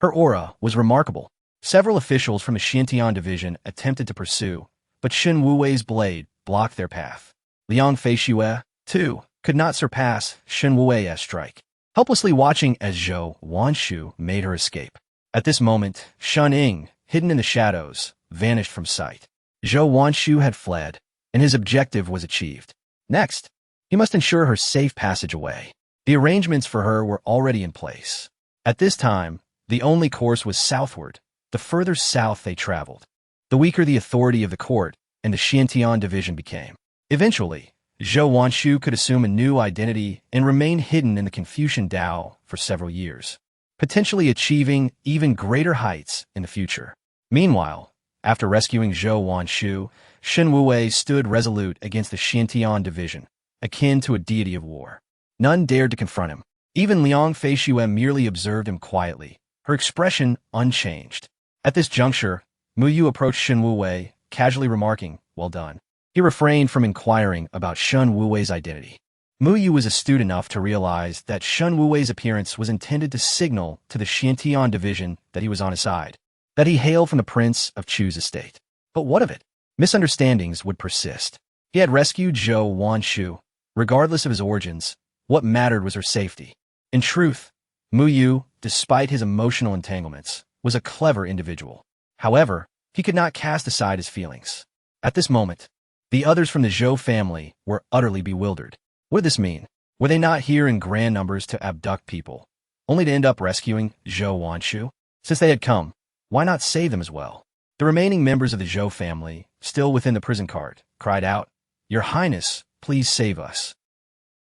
Speaker 1: Her aura was remarkable. Several officials from the Xintian division attempted to pursue, but Shen Wuwei's blade blocked their path. Liang Feishue, too, could not surpass Shen Wuwei's strike, helplessly watching as Zhou Wanshu made her escape. At this moment, Shen Ying, hidden in the shadows, vanished from sight. Zhou Wanshu had fled, and his objective was achieved. Next, he must ensure her safe passage away. The arrangements for her were already in place. At this time, the only course was southward. The further south they traveled, the weaker the authority of the court and the Xintian division became. Eventually, Zhou Wanshu could assume a new identity and remain hidden in the Confucian Tao for several years, potentially achieving even greater heights in the future. Meanwhile, after rescuing Zhou Wanshu, Shen Wuwei stood resolute against the Xintian division, akin to a deity of war. None dared to confront him. Even Liang Feishue merely observed him quietly, her expression unchanged. At this juncture, Mu Yu approached Shen Wuwei, casually remarking, well done. He refrained from inquiring about Shen Wuwei's identity. Mu Yu was astute enough to realize that Shen Wuwei's appearance was intended to signal to the Xintian division that he was on his side, that he hailed from the prince of Chu's estate. But what of it? Misunderstandings would persist. He had rescued Zhou Wanshu. Regardless of his origins, what mattered was her safety. In truth, Mu Yu, despite his emotional entanglements, was a clever individual. However, he could not cast aside his feelings. At this moment, the others from the Zhou family were utterly bewildered. What did this mean? Were they not here in grand numbers to abduct people, only to end up rescuing Zhou Wanshu? Since they had come, why not save them as well? The remaining members of the Zhou family, still within the prison cart, cried out, Your Highness, please save us.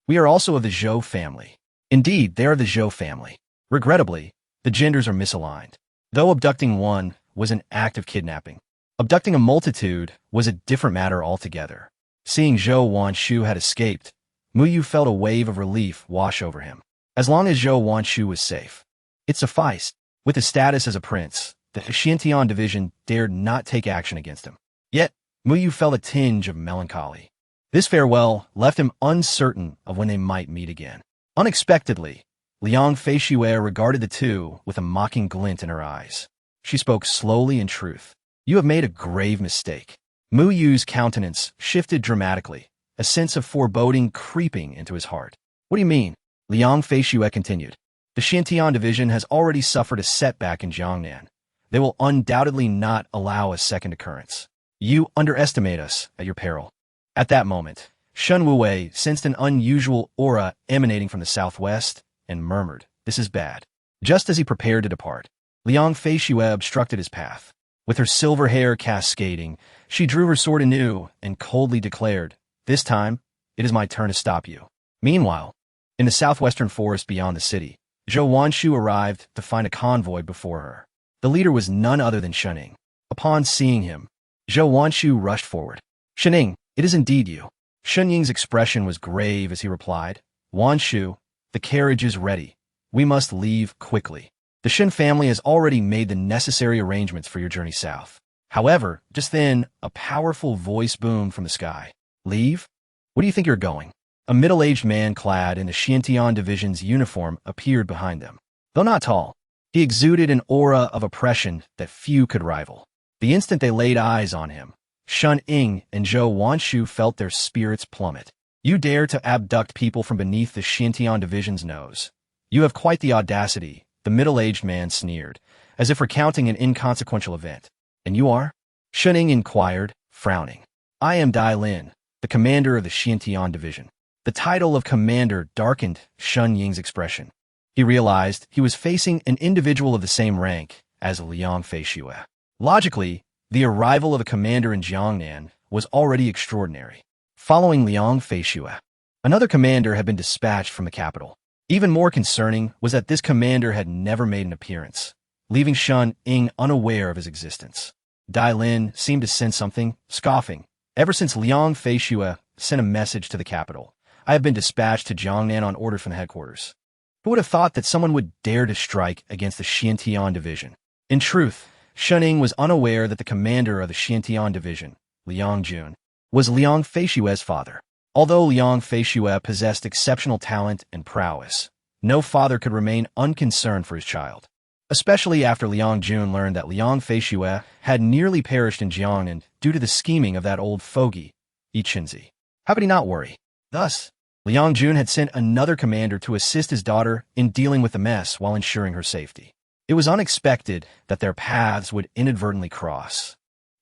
Speaker 1: We are also of the Zhou family. Indeed, they are the Zhou family. Regrettably, the genders are misaligned. Though abducting one was an act of kidnapping, abducting a multitude was a different matter altogether. Seeing Zhou Wanshu had escaped, Mu Yu felt a wave of relief wash over him. As long as Zhou Wanshu was safe, it sufficed. With his status as a prince, the Xintian division dared not take action against him. Yet, Mu Yu felt a tinge of melancholy. This farewell left him uncertain of when they might meet again. Unexpectedly, Liang Feishue regarded the two with a mocking glint in her eyes. She spoke slowly in truth. You have made a grave mistake. Mu Yu's countenance shifted dramatically, a sense of foreboding creeping into his heart. What do you mean? Liang Feishue continued. The Xintian division has already suffered a setback in Jiangnan. They will undoubtedly not allow a second occurrence. You underestimate us at your peril. At that moment, Shun Wuwei sensed an unusual aura emanating from the southwest and murmured, "This is bad." Just as he prepared to depart, Liang Feishue obstructed his path. With her silver hair cascading, she drew her sword anew and coldly declared, "This time, it is my turn to stop you." Meanwhile, in the southwestern forest beyond the city, Zhou Wanshu arrived to find a convoy before her. The leader was none other than Shuning. Upon seeing him, Zhou Wanshu rushed forward. "Shuning, it is indeed you." Shun Ying's expression was grave as he replied, "Wanshu, the carriage is ready. We must leave quickly. The Shun family has already made the necessary arrangements for your journey south." However, just then, a powerful voice boomed from the sky. "Leave? Where do you think you're going?" A middle-aged man clad in the Xiantian division's uniform appeared behind them. Though not tall, he exuded an aura of oppression that few could rival. The instant they laid eyes on him, Shun Ying and Zhou Wanshu felt their spirits plummet. "You dare to abduct people from beneath the Xiantian division's nose. You have quite the audacity," the middle-aged man sneered, as if recounting an inconsequential event. "And you are?" Shun Ying inquired, frowning. "I am Dai Lin, the commander of the Xiantian division." The title of commander darkened Shun Ying's expression. He realized he was facing an individual of the same rank as Liang Feishue. Logically, the arrival of a commander in Jiangnan was already extraordinary. Following Liang Feishue, another commander had been dispatched from the capital. Even more concerning was that this commander had never made an appearance, leaving Shun Ying unaware of his existence. Dai Lin seemed to sense something, scoffing. "Ever since Liang Feishue sent a message to the capital, I have been dispatched to Jiangnan on order from the headquarters. Who would have thought that someone would dare to strike against the Xiantian division?" In truth, Shun Ying was unaware that the commander of the Xiantian division, Liang Jun, was Liang Feishue's father. Although Liang Feishue possessed exceptional talent and prowess, no father could remain unconcerned for his child, especially after Liang Jun learned that Liang Feishue had nearly perished in Jiangnan due to the scheming of that old fogey, Yi Qinzi. How could he not worry? Thus, Liang Jun had sent another commander to assist his daughter in dealing with the mess while ensuring her safety. It was unexpected that their paths would inadvertently cross,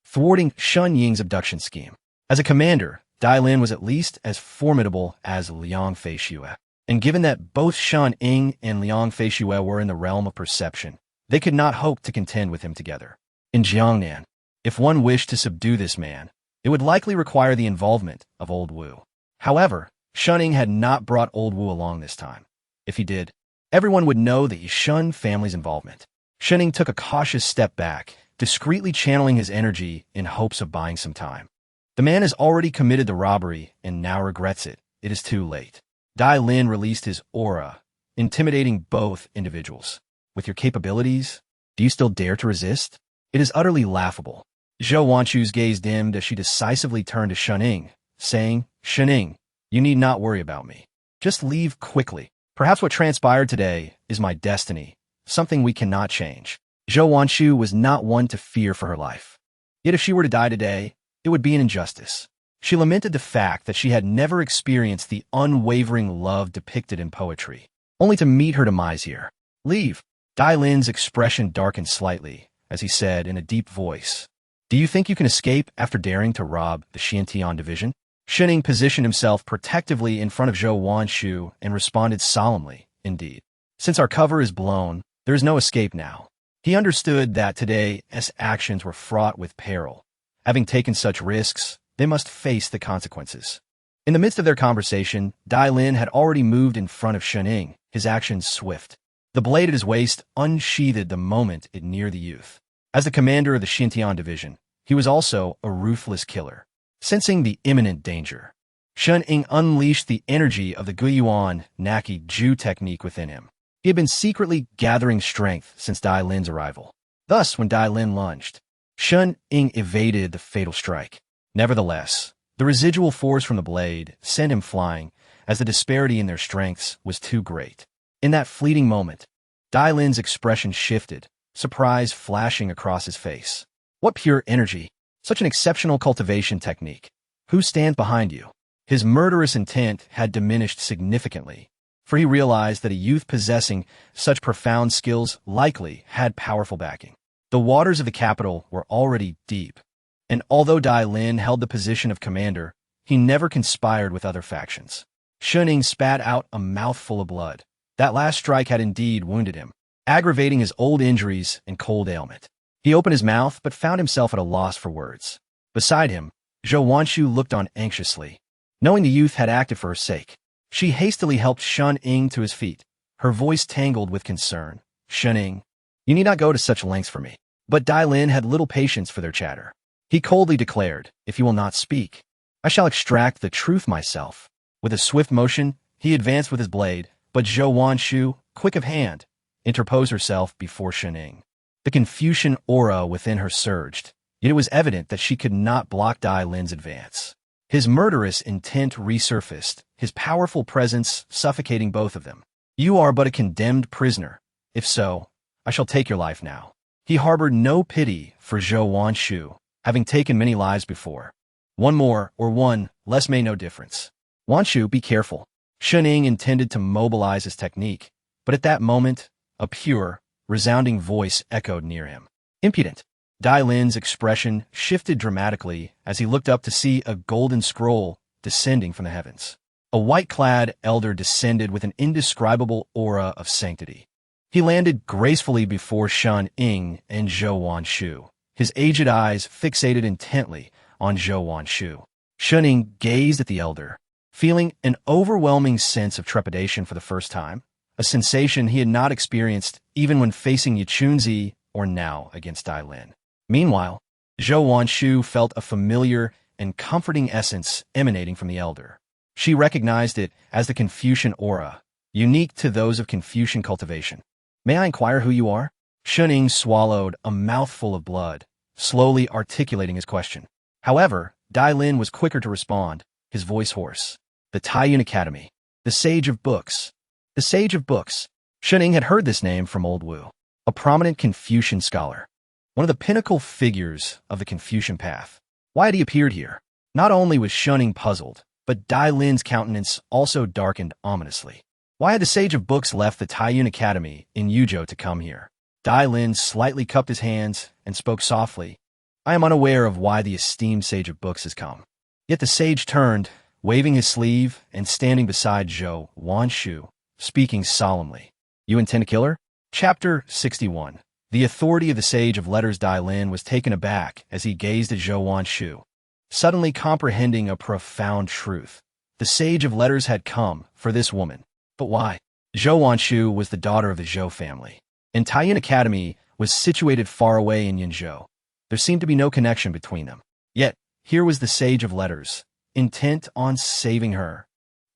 Speaker 1: thwarting Shun Ying's abduction scheme. As a commander, Dai Lin was at least as formidable as Liang Feishue, and given that both Shun Ying and Liang Feishue were in the realm of perception, they could not hope to contend with him together. In Jiangnan, if one wished to subdue this man, it would likely require the involvement of Old Wu. However, Shun Ying had not brought Old Wu along this time. If he did, everyone would know the Shun family's involvement. Shun Ying took a cautious step back, discreetly channeling his energy in hopes of buying some time. The man has already committed the robbery and now regrets it. It is too late. Dai Lin released his aura, intimidating both individuals. "With your capabilities, do you still dare to resist? It is utterly laughable." Zhou Wanshu's gaze dimmed as she decisively turned to Shun Ying, saying, "Shun Ying, you need not worry about me. Just leave quickly. Perhaps what transpired today is my destiny, something we cannot change." Zhou Wanshu was not one to fear for her life. Yet if she were to die today, it would be an injustice. She lamented the fact that she had never experienced the unwavering love depicted in poetry, only to meet her demise here. "Leave." Dai Lin's expression darkened slightly as he said in a deep voice, "Do you think you can escape after daring to rob the Xiantian division?" Shun Ying positioned himself protectively in front of Zhou Wanshu and responded solemnly, "Indeed. Since our cover is blown, there is no escape now." He understood that today's actions were fraught with peril. Having taken such risks, they must face the consequences. In the midst of their conversation, Dai Lin had already moved in front of Shun Ying, his actions swift. The blade at his waist unsheathed the moment it neared the youth. As the commander of the Xiantian division, he was also a ruthless killer. Sensing the imminent danger, Shun Ying unleashed the energy of the Guiyuan Naki Ju technique within him. He had been secretly gathering strength since Dai Lin's arrival. Thus, when Dai Lin lunged, Shun Ying evaded the fatal strike. Nevertheless, the residual force from the blade sent him flying, as the disparity in their strengths was too great. In that fleeting moment, Dai Lin's expression shifted, surprise flashing across his face. "What pure energy! Such an exceptional cultivation technique. Who stands behind you?" His murderous intent had diminished significantly, for he realized that a youth possessing such profound skills likely had powerful backing. The waters of the capital were already deep, and although Dai Lin held the position of commander, he never conspired with other factions. Shun Ying spat out a mouthful of blood. That last strike had indeed wounded him, aggravating his old injuries and cold ailment. He opened his mouth but found himself at a loss for words. Beside him, Zhou Wanshu looked on anxiously. Knowing the youth had acted for her sake, she hastily helped Shun Ying to his feet, her voice tangled with concern. Shun Ying, you need not go to such lengths for me. But Dai Lin had little patience for their chatter. He coldly declared, if you will not speak, I shall extract the truth myself. With a swift motion, he advanced with his blade, but Zhou Wanshu, quick of hand, interposed herself before Shun Ying. The Confucian aura within her surged, yet it was evident that she could not block Dai Lin's advance. His murderous intent resurfaced, his powerful presence suffocating both of them. You are but a condemned prisoner. If so, I shall take your life now. He harbored no pity for Zhou Wanshu, having taken many lives before. One more or one less made no difference. Wanshu, be careful. Shun Ying intended to mobilize his technique, but at that moment, a pure, resounding voice echoed near him. Impudent. Dai Lin's expression shifted dramatically as he looked up to see a golden scroll descending from the heavens. A white-clad elder descended with an indescribable aura of sanctity. He landed gracefully before Shun Ying and Zhou Wanshu, his aged eyes fixated intently on Zhou Wanshu. Shun Ying gazed at the elder, feeling an overwhelming sense of trepidation for the first time, a sensation he had not experienced even when facing Yechunzi or now against Dai Lin. Meanwhile, Zhou Wanshu felt a familiar and comforting essence emanating from the elder. She recognized it as the Confucian aura, unique to those of Confucian cultivation. May I inquire who you are? Shun Ying swallowed a mouthful of blood, slowly articulating his question. However, Dai Lin was quicker to respond, his voice hoarse. The Tianhe Academy. The Sage of Books. The Sage of Books. Shun Ying had heard this name from Old Wu, a prominent Confucian scholar, one of the pinnacle figures of the Confucian path. Why had he appeared here? Not only was Shun Ying puzzled, but Dai Lin's countenance also darkened ominously. Why had the Sage of Books left the Tianhe Academy in Jiuzhou to come here? Dai Lin slightly cupped his hands and spoke softly. I am unaware of why the esteemed Sage of Books has come. Yet the sage turned, waving his sleeve and standing beside Zhou Wanshu, speaking solemnly. You intend to kill her? Chapter 61. The authority of the Sage of Letters. Dai Lin was taken aback as he gazed at Zhou Wanshu, suddenly comprehending a profound truth. The Sage of Letters had come for this woman. But why? Zhou Wanshu was the daughter of the Zhou family, and Tianhe Academy was situated far away in Yinzhou. There seemed to be no connection between them. Yet, here was the Sage of Letters, intent on saving her.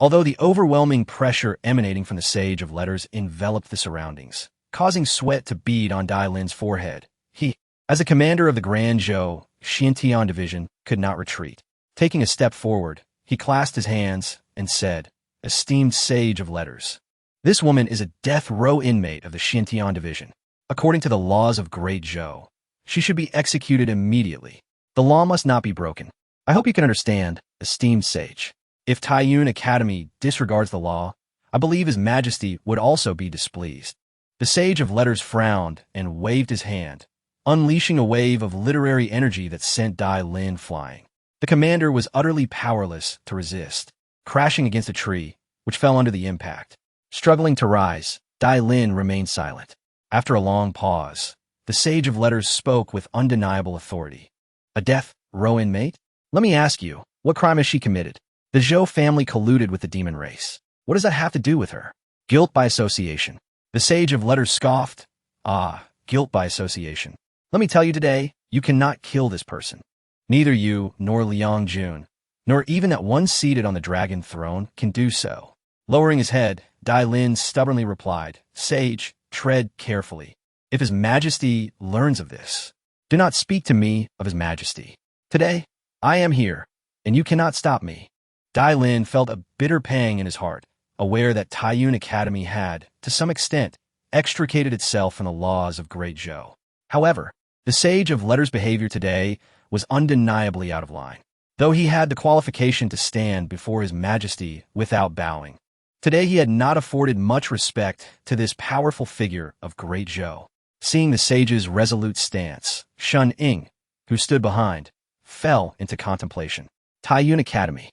Speaker 1: Although the overwhelming pressure emanating from the Sage of Letters enveloped the surroundings, causing sweat to bead on Dai Lin's forehead, he, as a commander of the Grand Zhou Xintian division, could not retreat. Taking a step forward, he clasped his hands and said, Esteemed Sage of Letters, this woman is a death row inmate of the Xintian division. According to the laws of Great Zhou, she should be executed immediately. The law must not be broken. I hope you can understand, esteemed sage. If Tianhe Academy disregards the law, I believe His Majesty would also be displeased. The Sage of Letters frowned and waved his hand, unleashing a wave of literary energy that sent Dai Lin flying. The commander was utterly powerless to resist, crashing against a tree, which fell under the impact. Struggling to rise, Dai Lin remained silent. After a long pause, the Sage of Letters spoke with undeniable authority. A death row inmate? Let me ask you, what crime has she committed? The Zhou family colluded with the demon race. What does that have to do with her? Guilt by association. The Sage of Letters scoffed. Ah, guilt by association. Let me tell you today, you cannot kill this person. Neither you, nor Liang Jun, nor even that one seated on the dragon throne can do so. Lowering his head, Dai Lin stubbornly replied, Sage, tread carefully. If His Majesty learns of this, do not speak to me of His Majesty. Today, I am here, and you cannot stop me. Dai Lin felt a bitter pang in his heart, aware that Tianhe Academy had, to some extent, extricated itself from the laws of Great Zhou. However, the Sage of Letters' behavior today was undeniably out of line, though he had the qualification to stand before His Majesty without bowing. Today he had not afforded much respect to this powerful figure of Great Zhou. Seeing the sage's resolute stance, Shun Ying, who stood behind, fell into contemplation. Tianhe Academy.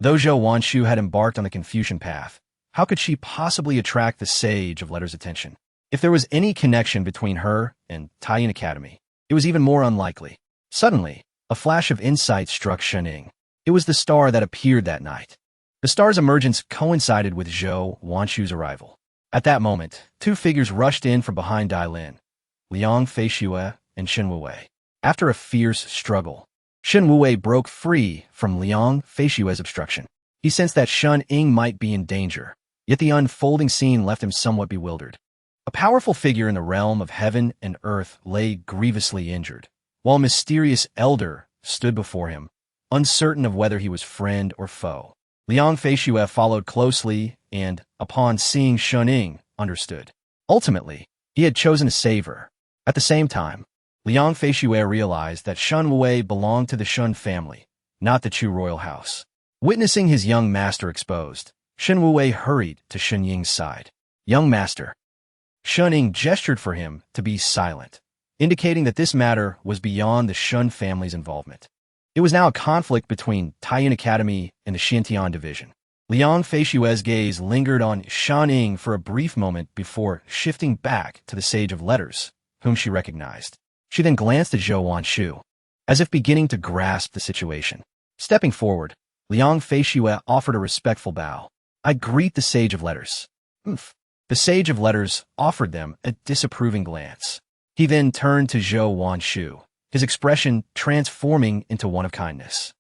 Speaker 1: Though Zhou Wanshu had embarked on the Confucian path, how could she possibly attract the Sage of Letter's attention? If there was any connection between her and Tianhe Academy, it was even more unlikely. Suddenly, a flash of insight struck Shening. It was the star that appeared that night. The star's emergence coincided with Zhou Wanshu's arrival. At that moment, two figures rushed in from behind Dai Lin, Liang Feishue and Shen Wuwei. After a fierce struggle, Shen Wuwei broke free from Liang Feishue's obstruction. He sensed that Shun Ying might be in danger, yet the unfolding scene left him somewhat bewildered. A powerful figure in the realm of heaven and earth lay grievously injured, while a mysterious elder stood before him, uncertain of whether he was friend or foe. Liang Feishue followed closely and, upon seeing Shun Ying, understood. Ultimately, he had chosen to save her. At the same time, Liang Feishue realized that Shen Wuwei belonged to the Shun family, not the Chu royal house. Witnessing his young master exposed, Shen Wuwei hurried to Shun Ying's side. Young master. Shun Ying gestured for him to be silent, indicating that this matter was beyond the Shun family's involvement. It was now a conflict between Tianhe Academy and the Xintian division. Liang Feishue's gaze lingered on Shun Ying for a brief moment before shifting back to the Sage of Letters, whom she recognized. She then glanced at Zhou Wanshu, as if beginning to grasp the situation. Stepping forward, Liang Feishue offered a respectful bow. I greet the Sage of Letters. The Sage of Letters offered them a disapproving glance. He then turned to Zhou Wanshu, his expression transforming into one of kindness.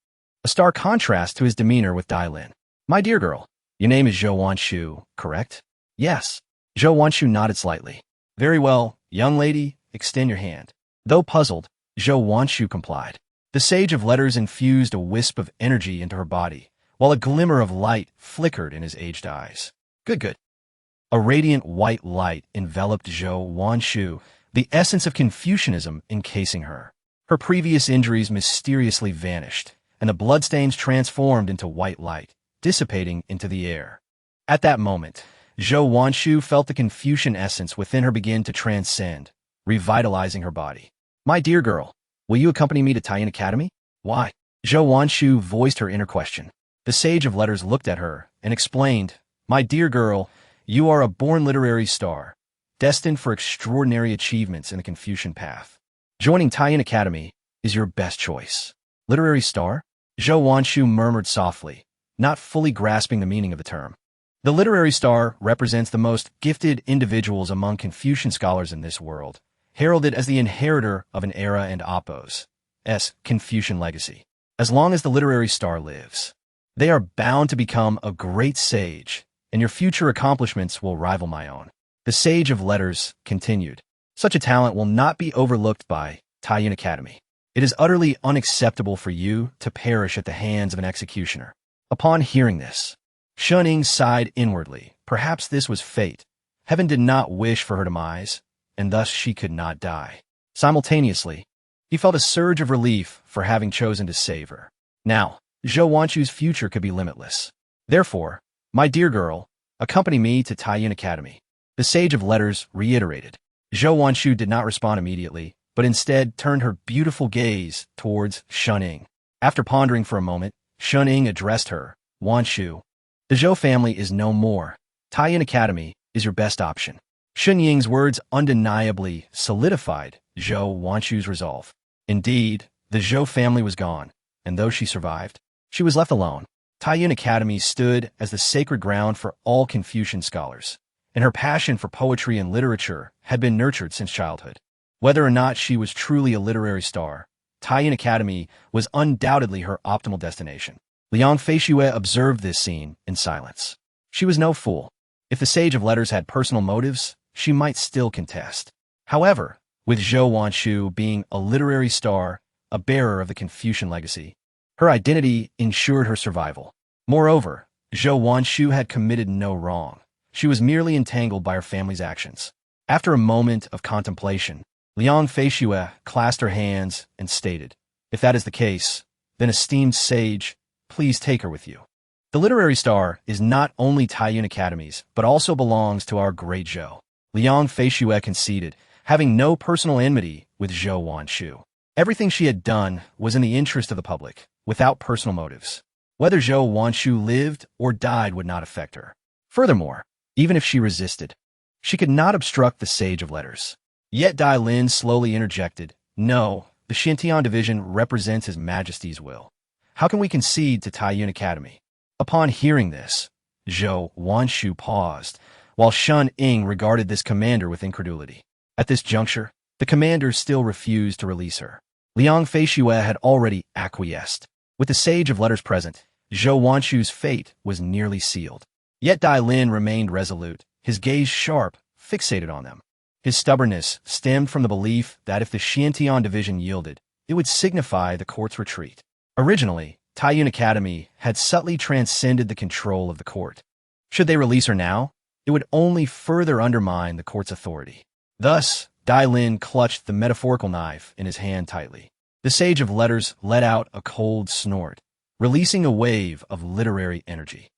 Speaker 1: A stark contrast to his demeanor with Dai Lin. My dear girl, your name is Zhou Wanshu, correct? Yes. Zhou Wanshu nodded slightly. Very well, young lady, extend your hand. Though puzzled, Zhou Wanshu complied. The Sage of Letters infused a wisp of energy into her body, while a glimmer of light flickered in his aged eyes. Good. A radiant white light enveloped Zhou Wanshu, the essence of Confucianism encasing her. Her previous injuries mysteriously vanished, and the bloodstains transformed into white light, dissipating into the air. At that moment, Zhou Wanshu felt the Confucian essence within her begin to transcend, revitalizing her body. My dear girl, will you accompany me to Tianhe Academy? Why? Zhou Wanshu voiced her inner question. The Sage of Letters looked at her and explained, My dear girl, you are a born literary star, destined for extraordinary achievements in the Confucian path. Joining Tianhe Academy is your best choice. Literary star? Zhou Wanshu murmured softly, not fully grasping the meaning of the term. The literary star represents the most gifted individuals among Confucian scholars in this world, heralded as the inheritor of an era and Appo's Confucian legacy. As long as the literary star lives, they are bound to become a great sage, and your future accomplishments will rival my own. The Sage of Letters continued. Such a talent will not be overlooked by Tianhe Academy. It is utterly unacceptable for you to perish at the hands of an executioner. Upon hearing this, Shun Ying sighed inwardly. Perhaps this was fate. Heaven did not wish for her demise, and thus she could not die. Simultaneously, he felt a surge of relief for having chosen to save her. Now, Zhou Wanshu's future could be limitless. Therefore, my dear girl, accompany me to Tianhe Academy. The Sage of Letters reiterated. Zhou Wanshu did not respond immediately, but instead turned her beautiful gaze towards Shun Ying. After pondering for a moment, Shun Ying addressed her, Wanshu. The Zhou family is no more. Tianhe Academy is your best option. Shun Ying's words undeniably solidified Zhou Wanshu's resolve. Indeed, the Zhou family was gone, and though she survived, she was left alone. Tianhe Academy stood as the sacred ground for all Confucian scholars, and her passion for poetry and literature had been nurtured since childhood. Whether or not she was truly a literary star, Tianhe Academy was undoubtedly her optimal destination. Liang Feishue observed this scene in silence. She was no fool. If the Sage of Letters had personal motives, she might still contest. However, with Zhou Wanshu being a literary star, a bearer of the Confucian legacy, her identity ensured her survival. Moreover, Zhou Wanshu had committed no wrong. She was merely entangled by her family's actions. After a moment of contemplation, Liang Feishue clasped her hands and stated, If that is the case, then esteemed sage, please take her with you. The literary star is not only Tianhe Academy's, but also belongs to our great Zhou. Liang Feishue conceded, having no personal enmity with Zhou Wanshu. Everything she had done was in the interest of the public, without personal motives. Whether Zhou Wanshu lived or died would not affect her. Furthermore, even if she resisted, she could not obstruct the Sage of Letters. Yet Dai Lin slowly interjected, "No, the Xintian division represents His Majesty's will. How can we concede to Taiyuan Academy?" Upon hearing this, Zhou Wanshu paused, while Shun Ying regarded this commander with incredulity. At this juncture, the commander still refused to release her. Liang Feishue had already acquiesced. With the Sage of Letters present, Zhou Wanshu's fate was nearly sealed. Yet Dai Lin remained resolute, his gaze sharp, fixated on them. His stubbornness stemmed from the belief that if the Xintian division yielded, it would signify the court's retreat. Originally, Taiyuan Academy had subtly transcended the control of the court. Should they release her now, it would only further undermine the court's authority. Thus, Dai Lin clutched the metaphorical knife in his hand tightly. The Sage of Letters let out a cold snort, releasing a wave of literary energy.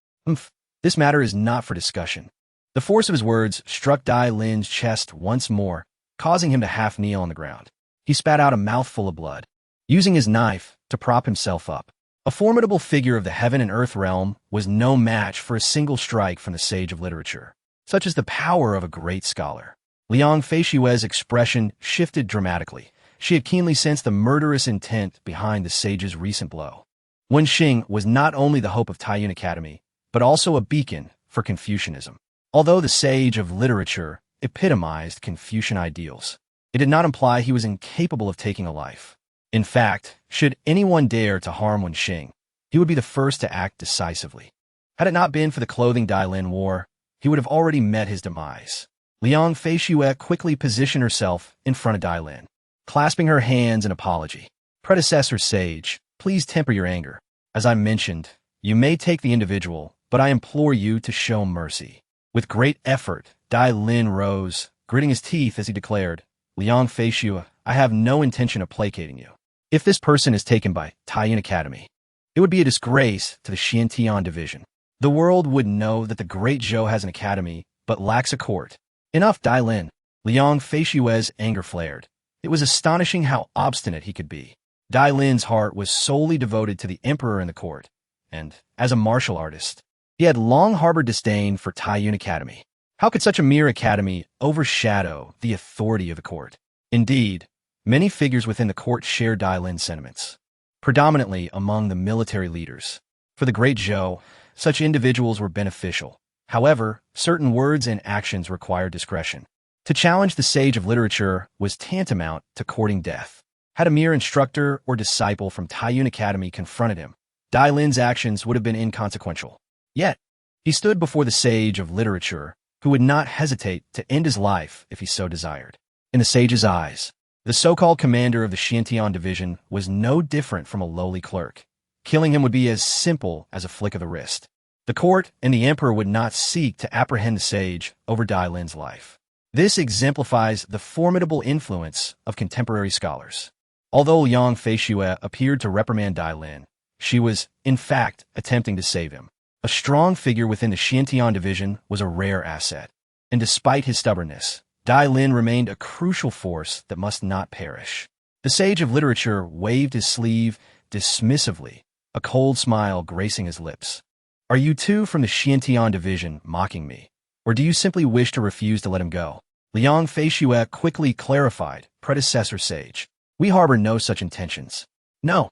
Speaker 1: This matter is not for discussion. The force of his words struck Dai Lin's chest once more, causing him to half kneel on the ground. He spat out a mouthful of blood, using his knife to prop himself up. A formidable figure of the heaven and earth realm was no match for a single strike from the Sage of Literature. Such is the power of a great scholar. Liang Feishue's expression shifted dramatically. She had keenly sensed the murderous intent behind the sage's recent blow. Wen Xing was not only the hope of Taiyuan Academy, but also a beacon for Confucianism. Although the Sage of Literature epitomized Confucian ideals, it did not imply he was incapable of taking a life. In fact, should anyone dare to harm Wen Xing, he would be the first to act decisively. Had it not been for the clothing Dai Lin wore, he would have already met his demise. Liang Feishue quickly positioned herself in front of Dai Lin, clasping her hands in apology. "Predecessor Sage, please temper your anger. As I mentioned, you may take the individual, but I implore you to show mercy." With great effort, Dai Lin rose, gritting his teeth as he declared, "Liang Feishue, I have no intention of placating you. If this person is taken by Taiyuan Academy, it would be a disgrace to the Xintian division. The world would know that the great Zhou has an academy, but lacks a court." "Enough, Dai Lin." Liang Feishue's anger flared. It was astonishing how obstinate he could be. Dai Lin's heart was solely devoted to the emperor and the court, and, as a martial artist, he had long harbored disdain for Taiyuan Academy. How could such a mere academy overshadow the authority of the court? Indeed, many figures within the court shared Dai Lin's sentiments, predominantly among the military leaders. For the great Zhou, such individuals were beneficial. However, certain words and actions required discretion. To challenge the Sage of Literature was tantamount to courting death. Had a mere instructor or disciple from Taiyuan Academy confronted him, Dai Lin's actions would have been inconsequential. Yet, he stood before the Sage of Literature, who would not hesitate to end his life if he so desired. In the sage's eyes, the so-called commander of the Xintian division was no different from a lowly clerk. Killing him would be as simple as a flick of the wrist. The court and the emperor would not seek to apprehend the sage over Dai Lin's life. This exemplifies the formidable influence of contemporary scholars. Although Liang Feishue appeared to reprimand Dai Lin, she was, in fact, attempting to save him. A strong figure within the Xintian division was a rare asset, and despite his stubbornness, Dai Lin remained a crucial force that must not perish. The Sage of Literature waved his sleeve dismissively, a cold smile gracing his lips. "Are you two from the Xintian division mocking me, or do you simply wish to refuse to let him go?" Liang Feishue quickly clarified, "Predecessor Sage, we harbor no such intentions." "No."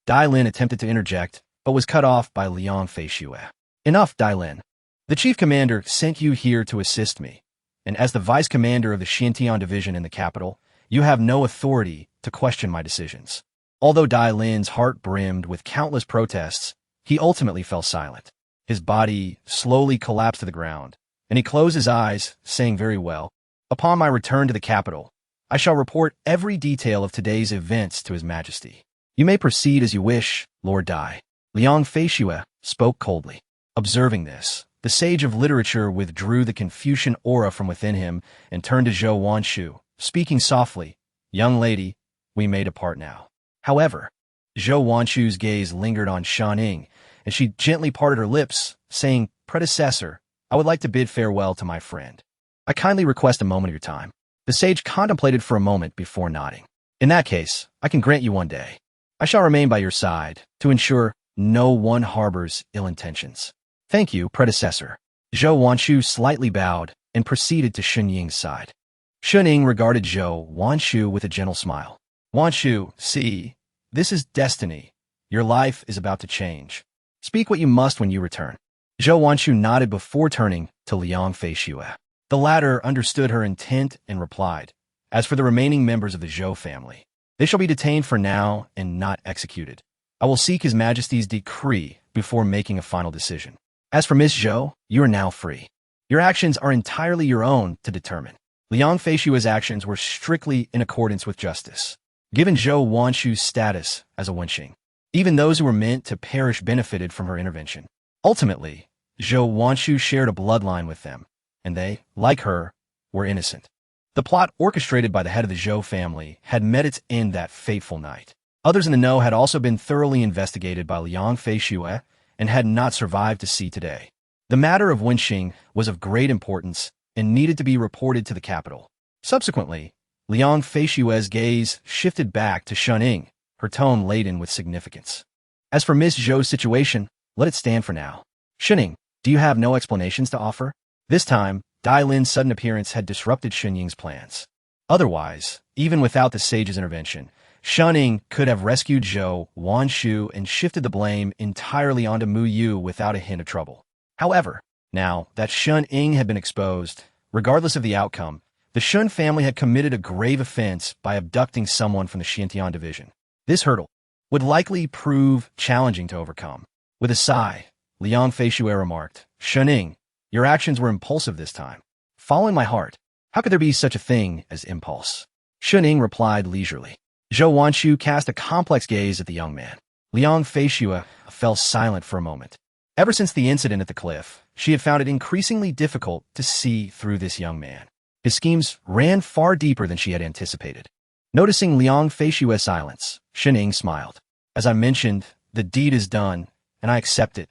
Speaker 1: Dai Lin attempted to interject, but was cut off by Liang Feishue. "Enough, Dai Lin. The chief commander sent you here to assist me, and as the vice commander of the Xintian division in the capital, you have no authority to question my decisions." Although Dai Lin's heart brimmed with countless protests, he ultimately fell silent. His body slowly collapsed to the ground, and he closed his eyes, saying, "Very well. Upon my return to the capital, I shall report every detail of today's events to His Majesty. You may proceed as you wish, Lord Dai." Liang Feishue spoke coldly. Observing this, the Sage of Literature withdrew the Confucian aura from within him and turned to Zhou Wanshu, speaking softly, "Young lady, we may depart now." However, Zhou Wanshu's gaze lingered on Shan Ying, and she gently parted her lips, saying, "Predecessor, I would like to bid farewell to my friend. I kindly request a moment of your time." The sage contemplated for a moment before nodding. "In that case, I can grant you one day. I shall remain by your side to ensure no one harbors ill intentions. Thank you, predecessor. Zhou Wanshu slightly bowed and proceeded to Shun Ying's side. Shun Ying regarded Zhou Wanshu with a gentle smile. Wanshu, see, this is destiny. Your life is about to change. Speak what you must when you return. Zhou Wanshu nodded before turning to Liang Feishue. The latter understood her intent and replied, as for the remaining members of the Zhou family, they shall be detained for now and not executed. I will seek His Majesty's decree before making a final decision. As for Miss Zhou, you are now free. Your actions are entirely your own to determine. Liang Feishue's actions were strictly in accordance with justice. Given Zhou Wanshu's status as a Wenxing, even those who were meant to perish benefited from her intervention. Ultimately, Zhou Wanshu shared a bloodline with them, and they, like her, were innocent. The plot orchestrated by the head of the Zhou family had met its end that fateful night. Others in the know had also been thoroughly investigated by Liang Feishue and had not survived to see today. The matter of Wenxing was of great importance and needed to be reported to the capital. Subsequently, Liang Feishue's gaze shifted back to Shun Ying, her tone laden with significance. As for Miss Zhou's situation, let it stand for now. Shun Ying, do you have no explanations to offer? This time, Dai Lin's sudden appearance had disrupted Shun Ying's plans. Otherwise, even without the sage's intervention, Shun Ying could have rescued Zhou Wanshu and shifted the blame entirely onto Mu Yu without a hint of trouble. However, now that Shun Ying had been exposed, regardless of the outcome, the Shun family had committed a grave offense by abducting someone from the Xintian division. This hurdle would likely prove challenging to overcome. With a sigh, Liang Feishue remarked, Shun Ying, your actions were impulsive this time. Following my heart, how could there be such a thing as impulse? Shun Ying replied leisurely. Zhou Wanshu cast a complex gaze at the young man. Liang Feishue fell silent for a moment. Ever since the incident at the cliff, she had found it increasingly difficult to see through this young man. His schemes ran far deeper than she had anticipated. Noticing Liang Feishue's silence, Shun Ying smiled. As I mentioned, the deed is done, and I accept it.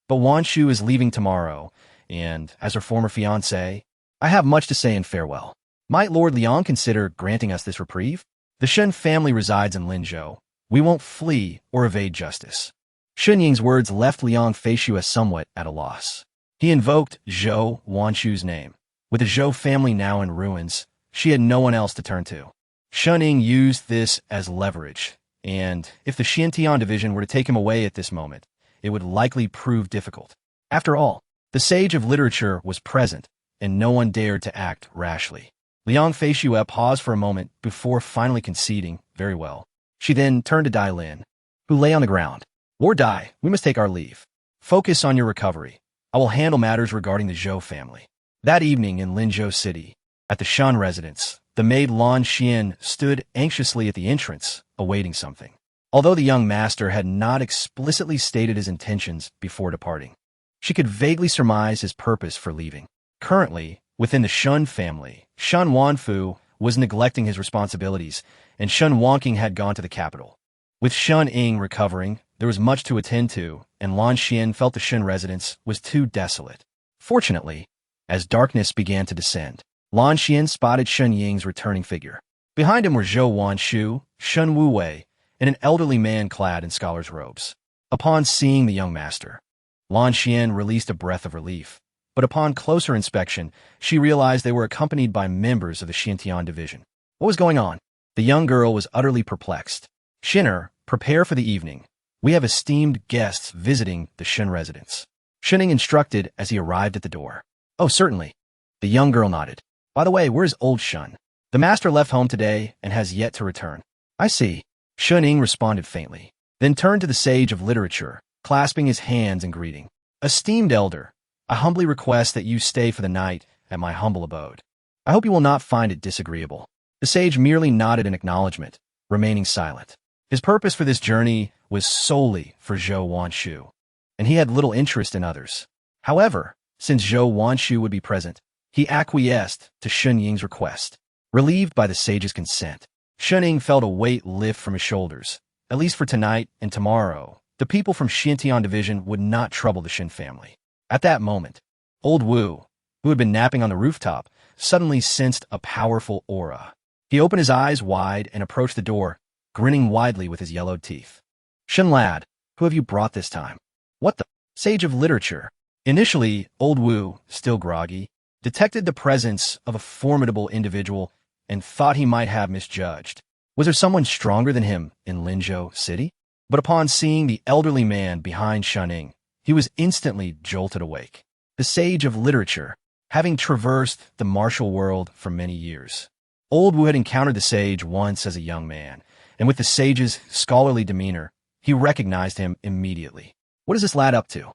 Speaker 1: But Wanshu is leaving tomorrow, and, as her former fiancé, I have much to say in farewell. Might Lord Liang consider granting us this reprieve? The Shun family resides in Linzhou. We won't flee or evade justice. Shun Ying's words left Liang Feishue somewhat at a loss. He invoked Zhou Wanshu's name. With the Zhou family now in ruins, she had no one else to turn to. Shun Ying used this as leverage, and if the Xintian division were to take him away at this moment, it would likely prove difficult. After all, the sage of literature was present, and no one dared to act rashly. Liang Feishue paused for a moment before finally conceding, very well. She then turned to Dai Lin, who lay on the ground. Lord Dai, we must take our leave. Focus on your recovery. I will handle matters regarding the Zhou family. That evening in Linzhou City, at the Shan residence, the maid Lan Xian stood anxiously at the entrance, awaiting something. Although the young master had not explicitly stated his intentions before departing, she could vaguely surmise his purpose for leaving. Currently, within the Shun family, Shun Wanfu was neglecting his responsibilities, and Shun Wanqing had gone to the capital. With Shun Ying recovering, there was much to attend to, and Lan Xian felt the Shun residence was too desolate. Fortunately, as darkness began to descend, Lan Xian spotted Shun Ying's returning figure. Behind him were Zhou Wanshu, Shun Wuwei, and an elderly man clad in scholar's robes. Upon seeing the young master, Lan Xian released a breath of relief, but upon closer inspection, she realized they were accompanied by members of the Xintian division. What was going on? The young girl was utterly perplexed. Shinner, prepare for the evening. We have esteemed guests visiting the Shun residence. Shun Ying instructed as he arrived at the door. Oh, certainly. The young girl nodded. By the way, where's old Shun? The master left home today and has yet to return. I see. Shun Ying responded faintly, then turned to the sage of literature, clasping his hands in greeting. Esteemed elder, I humbly request that you stay for the night at my humble abode. I hope you will not find it disagreeable. The sage merely nodded in acknowledgement, remaining silent. His purpose for this journey was solely for Zhou Wanshu, and he had little interest in others. However, since Zhou Wanshu would be present, he acquiesced to Shun Ying's request. Relieved by the sage's consent, Shun Ying felt a weight lift from his shoulders. At least for tonight and tomorrow, the people from Xintian division would not trouble the Shin family. At that moment, old Wu, who had been napping on the rooftop, suddenly sensed a powerful aura. He opened his eyes wide and approached the door, grinning widely with his yellowed teeth. Shun lad, Who have you brought this time? What the? Sage of literature. Initially, old Wu, still groggy, detected the presence of a formidable individual and thought he might have misjudged. Was there someone stronger than him in Linzhou City? But upon seeing the elderly man behind Shunning, he was instantly jolted awake. The sage of literature, having traversed the martial world for many years. Old Wu had encountered the sage once as a young man, and with the sage's scholarly demeanor, he recognized him immediately. What is this lad up to?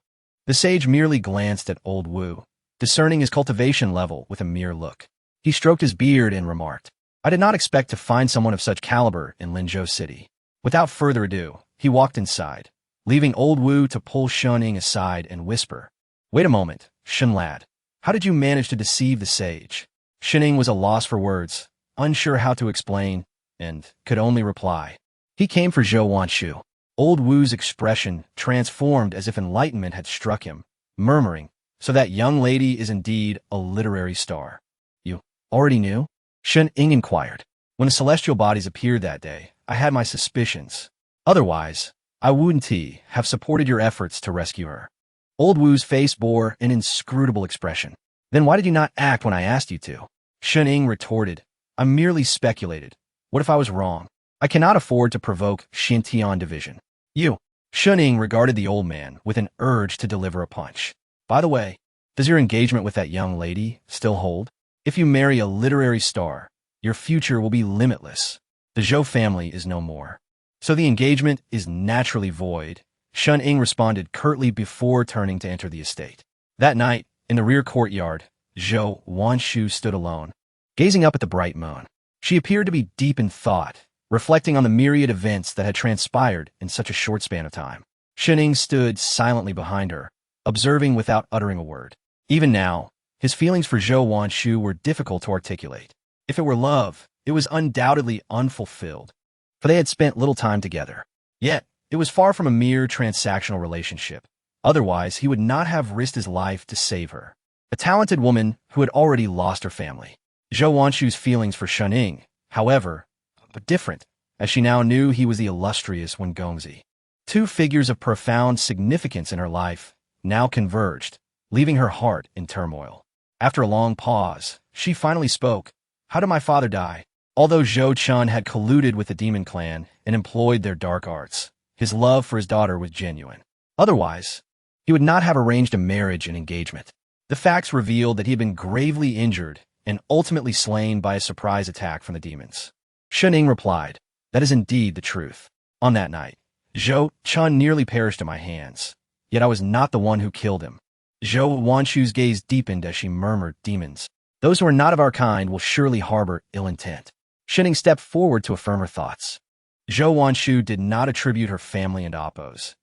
Speaker 1: The sage merely glanced at old Wu, discerning his cultivation level with a mere look. He stroked his beard and remarked, I did not expect to find someone of such caliber in Linzhou City. Without further ado, he walked inside, leaving old Wu to pull Shunning aside and whisper, Wait a moment, Shun lad. How did you manage to deceive the sage? Shunning was a loss for words, unsure how to explain, and could only reply. He came for Zhou Wanshu. Old Wu's expression transformed as if enlightenment had struck him, murmuring, So that young lady is indeed a literary star. You already knew? Shun Ying inquired. When the celestial bodies appeared that day, I had my suspicions. Otherwise, I wouldn't have supported your efforts to rescue her. Old Wu's face bore an inscrutable expression. Then why did you not act when I asked you to? Shun Ying retorted, I merely speculated. What if I was wrong? I cannot afford to provoke Xintian division. You. Shun Ying regarded the old man with an urge to deliver a punch. By the way, does your engagement with that young lady still hold? If you marry a literary star, your future will be limitless. The Zhou family is no more. So the engagement is naturally void, Shun Ying responded curtly before turning to enter the estate. That night, in the rear courtyard, Zhou Wanshu stood alone, gazing up at the bright moon. She appeared to be deep in thought, reflecting on the myriad events that had transpired in such a short span of time. Shun Ying stood silently behind her, observing without uttering a word. Even now, his feelings for Zhou Wanshu were difficult to articulate. If it were love, it was undoubtedly unfulfilled, for they had spent little time together. Yet, it was far from a mere transactional relationship. Otherwise, he would not have risked his life to save her. A talented woman who had already lost her family. Zhou Wanshu's feelings for Shun Ying, however, were different, as she now knew he was the illustrious Wen Gongzi. Two figures of profound significance in her life now converged, leaving her heart in turmoil. After a long pause, she finally spoke. How did my father die? Although Zhou Chun had colluded with the demon clan and employed their dark arts, his love for his daughter was genuine. Otherwise, he would not have arranged a marriage and engagement. The facts revealed that he had been gravely injured and ultimately slain by a surprise attack from the demons. Shun Ying replied, That is indeed the truth. On that night, Zhou Chun nearly perished at my hands, yet I was not the one who killed him. Zhou Wanshu's gaze deepened as she murmured, Demons. Those who are not of our kind will surely harbor ill intent. Shun Ying stepped forward to affirm her thoughts. Zhou Wanshu did not attribute her family and Appo's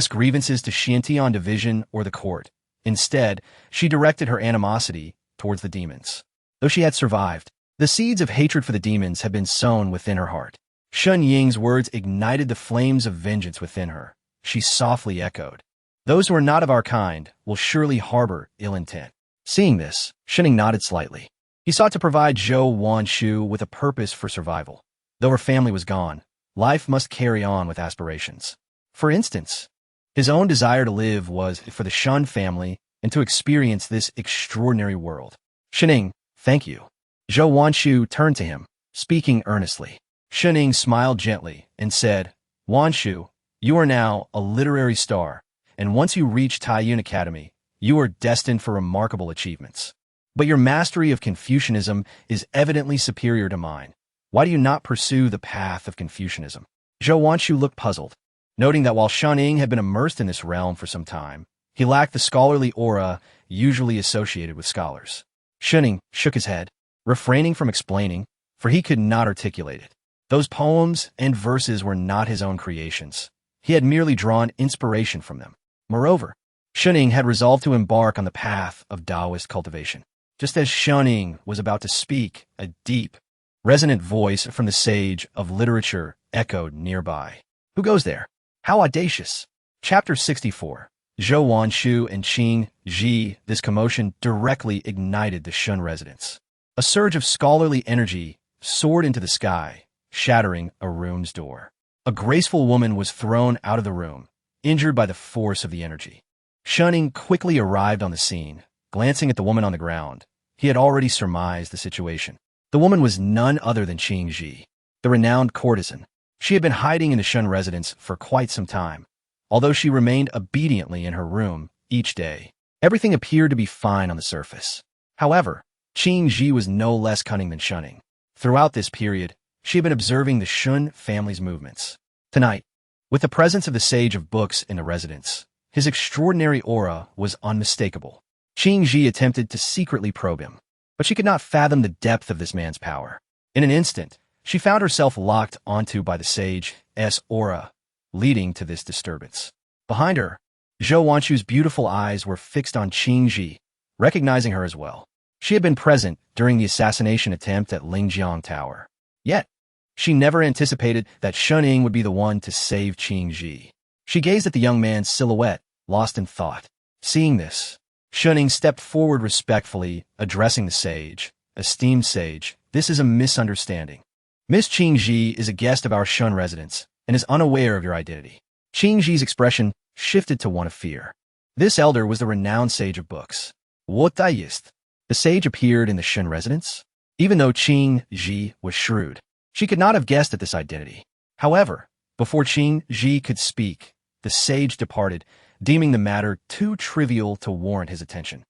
Speaker 1: grievances to Xintian division or the court. Instead, she directed her animosity towards the demons. Though she had survived, the seeds of hatred for the demons had been sown within her heart. Shun Ying's words ignited the flames of vengeance within her. She softly echoed, Those who are not of our kind will surely harbor ill intent. Seeing this, Shun Ying nodded slightly. He sought to provide Zhou Wanshu with a purpose for survival. Though her family was gone, life must carry on with aspirations. For instance, his own desire to live was for the Shun family and to experience this extraordinary world. Shun Ying, thank you. Zhou Wanshu turned to him, speaking earnestly. Shun Ying smiled gently and said, Wanshu, you are now a literary star, and once you reach Taiyun Academy, you are destined for remarkable achievements. But your mastery of Confucianism is evidently superior to mine. Why do you not pursue the path of Confucianism? Zhou Wanshu looked puzzled, noting that while Shun Ying had been immersed in this realm for some time, he lacked the scholarly aura usually associated with scholars. Shun Ying shook his head, refraining from explaining, for he could not articulate it. Those poems and verses were not his own creations. He had merely drawn inspiration from them. Moreover, Shun Ying had resolved to embark on the path of Taoist cultivation. Just as Shun Ying was about to speak, a deep, resonant voice from the sage of literature echoed nearby. Who goes there? How audacious! Chapter 64. Zhou Wanshu and Qing Ji. This commotion directly ignited the Shun residents. A surge of scholarly energy soared into the sky, shattering a room's door. A graceful woman was thrown out of the room, injured by the force of the energy. Shunning quickly arrived on the scene. Glancing at the woman on the ground, he had already surmised the situation. The woman was none other than Qingji, the renowned courtesan. She had been hiding in the Shun residence for quite some time, although she remained obediently in her room each day. Everything appeared to be fine on the surface. However, Qingji was no less cunning than Shunning. Throughout this period, she had been observing the Shun family's movements. Tonight, with the presence of the Sage of Books in the residence, his extraordinary aura was unmistakable. Qingji attempted to secretly probe him, but she could not fathom the depth of this man's power. In an instant, she found herself locked onto by the Sage's aura, leading to this disturbance. Behind her, Zhou Wanshu's beautiful eyes were fixed on Qingji, recognizing her as well. She had been present during the assassination attempt at Tianhe Tower. Yet, she never anticipated that Shunning would be the one to save Qingji. She gazed at the young man's silhouette, lost in thought. Seeing this, Shunning stepped forward respectfully, addressing the sage. Esteemed sage, this is a misunderstanding. Miss Qingji is a guest of our Shun residence and is unaware of your identity. Qingji's expression shifted to one of fear. This elder was the renowned Sage of Books. Coexist. The sage appeared in the Shun residence? Even though Qingji was shrewd, she could not have guessed at this identity. However, before Qingji could speak, the sage departed, deeming the matter too trivial to warrant his attention.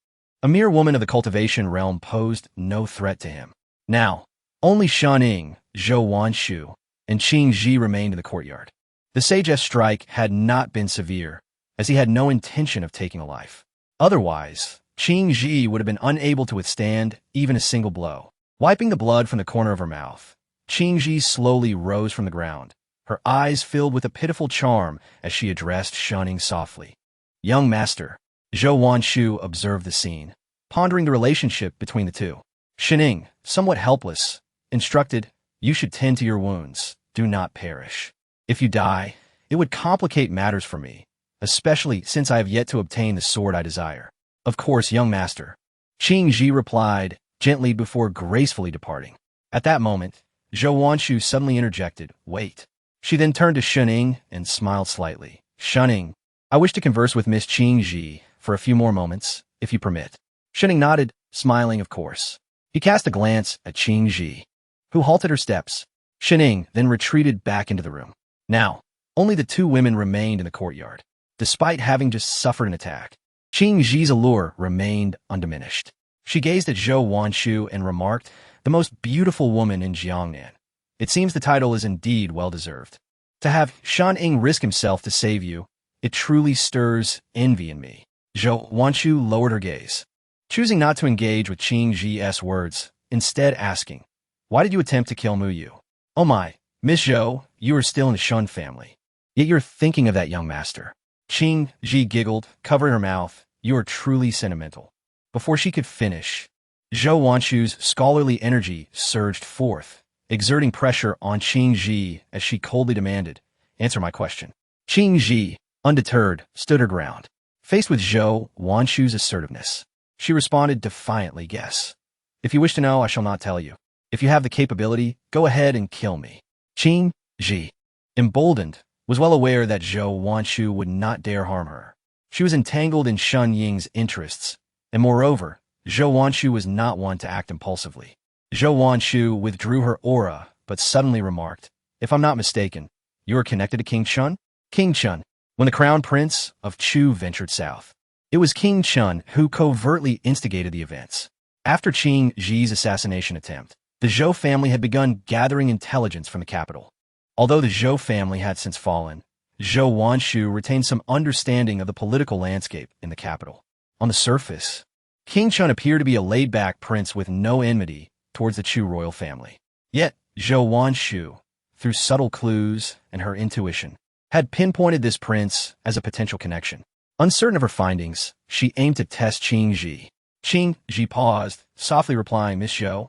Speaker 1: A mere woman of the cultivation realm posed no threat to him. Now, only Shunning, Zhou Wanshu, and Qingji remained in the courtyard. The sage's strike had not been severe, as he had no intention of taking a life. Otherwise, Qingji would have been unable to withstand even a single blow. Wiping the blood from the corner of her mouth, Qingji slowly rose from the ground, her eyes filled with a pitiful charm as she addressed Shunning softly. Young master, Zhou Wanshu observed the scene, pondering the relationship between the two. Shunning, somewhat helpless, instructed, "You should tend to your wounds, do not perish. If you die, it would complicate matters for me, especially since I have yet to obtain the sword I desire." "Of course, young master," Qingji replied, gently before gracefully departing. At that moment, Zhou Wanshu suddenly interjected, "Wait." She then turned to Shunning and smiled slightly. "Shunning, I wish to converse with Miss Qingji for a few more moments, if you permit." Shunning nodded, smiling of course. He cast a glance at Qingji, who halted her steps. Shunning then retreated back into the room. Now, only the two women remained in the courtyard. Despite having just suffered an attack, Qingji's allure remained undiminished. She gazed at Zhou Wanshu and remarked, "The most beautiful woman in Jiangnan. It seems the title is indeed well-deserved. To have Shunning risk himself to save you, it truly stirs envy in me." Zhou Wanshu lowered her gaze, choosing not to engage with Qingji's words, instead asking, "Why did you attempt to kill Muyu?" "Oh my, Miss Zhou, you are still in the Shun family. Yet you're thinking of that young master." Qingji giggled, covering her mouth. "You are truly sentimental." Before she could finish, Zhou Wanshu's scholarly energy surged forth, exerting pressure on Qingji as she coldly demanded, "Answer my question." Qingji, undeterred, stood her ground. Faced with Zhou Wanshu's assertiveness, she responded defiantly, "Guess. If you wish to know, I shall not tell you. If you have the capability, go ahead and kill me." Qingji, emboldened, was well aware that Zhou Wanshu would not dare harm her. She was entangled in Shun Ying's interests, and moreover, Zhou Wanshu was not one to act impulsively. Zhou Wanshu withdrew her aura, but suddenly remarked, "If I'm not mistaken, you are connected to King Chun?" King Chun, when the crown prince of Chu ventured south. It was King Chun who covertly instigated the events. After Qingji's assassination attempt, the Zhou family had begun gathering intelligence from the capital. Although the Zhou family had since fallen, Zhou Wanshu retained some understanding of the political landscape in the capital. On the surface, King Chun appeared to be a laid-back prince with no enmity towards the Chu royal family. Yet, Zhou Wanshu, through subtle clues and her intuition, had pinpointed this prince as a potential connection. Uncertain of her findings, she aimed to test Qingji. Qingji paused, softly replying, "Miss Zhou,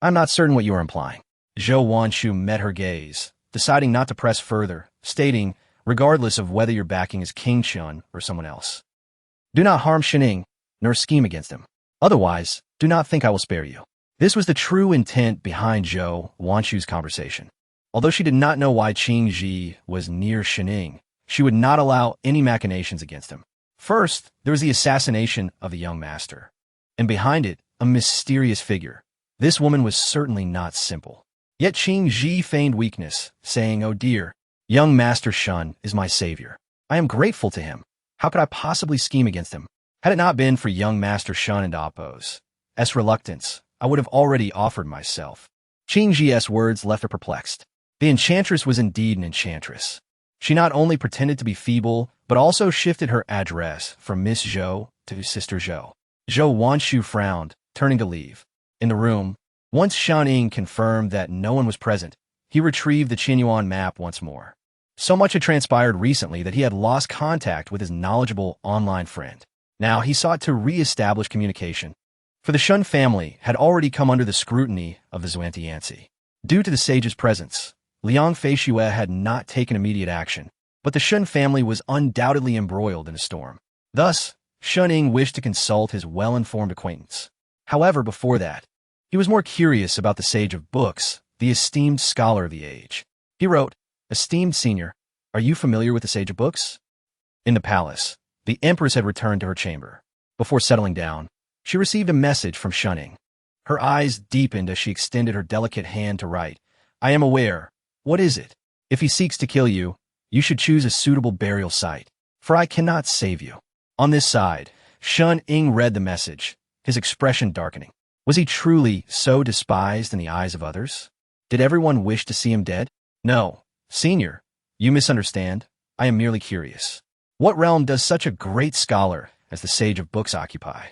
Speaker 1: I'm not certain what you are implying." Zhou Wanshu met her gaze, deciding not to press further, stating, "Regardless of whether your backing is King Chun or someone else, do not harm Shunning, nor scheme against him. Otherwise, do not think I will spare you." This was the true intent behind Zhou Wanshu's conversation. Although she did not know why Qingji was near Shunning, she would not allow any machinations against him. First, there was the assassination of the young master, and behind it, a mysterious figure. This woman was certainly not simple. Yet Qing Ji feigned weakness, saying, "Oh dear, young Master Shun is my savior. I am grateful to him. How could I possibly scheme against him? Had it not been for young Master Shun and Appo's reluctance, I would have already offered myself." Qing Ji's words left her perplexed. The enchantress was indeed an enchantress. She not only pretended to be feeble, but also shifted her address from Miss Zhou to Sister Zhou. Zhou Wanshu frowned, turning to leave. In the room, once Shan confirmed that no one was present, he retrieved the Qinyuan map once more. So much had transpired recently that he had lost contact with his knowledgeable online friend. Now he sought to re-establish communication, for the Shun family had already come under the scrutiny of the Xuantianzi. Due to the sage's presence, Liang Feishue had not taken immediate action, but the Shun family was undoubtedly embroiled in a storm. Thus, Shun wished to consult his well-informed acquaintance. However, before that, he was more curious about the sage of books, the esteemed scholar of the age. He wrote, "Esteemed senior, are you familiar with the sage of books?" In the palace, the empress had returned to her chamber. Before settling down, she received a message from Shun. Her eyes deepened as she extended her delicate hand to write, "I am aware. What is it? If he seeks to kill you, you should choose a suitable burial site, for I cannot save you." On this side, Shun read the message, his expression darkening. Was he truly so despised in the eyes of others? Did everyone wish to see him dead? "No, senior, you misunderstand. I am merely curious. What realm does such a great scholar as the sage of books occupy?"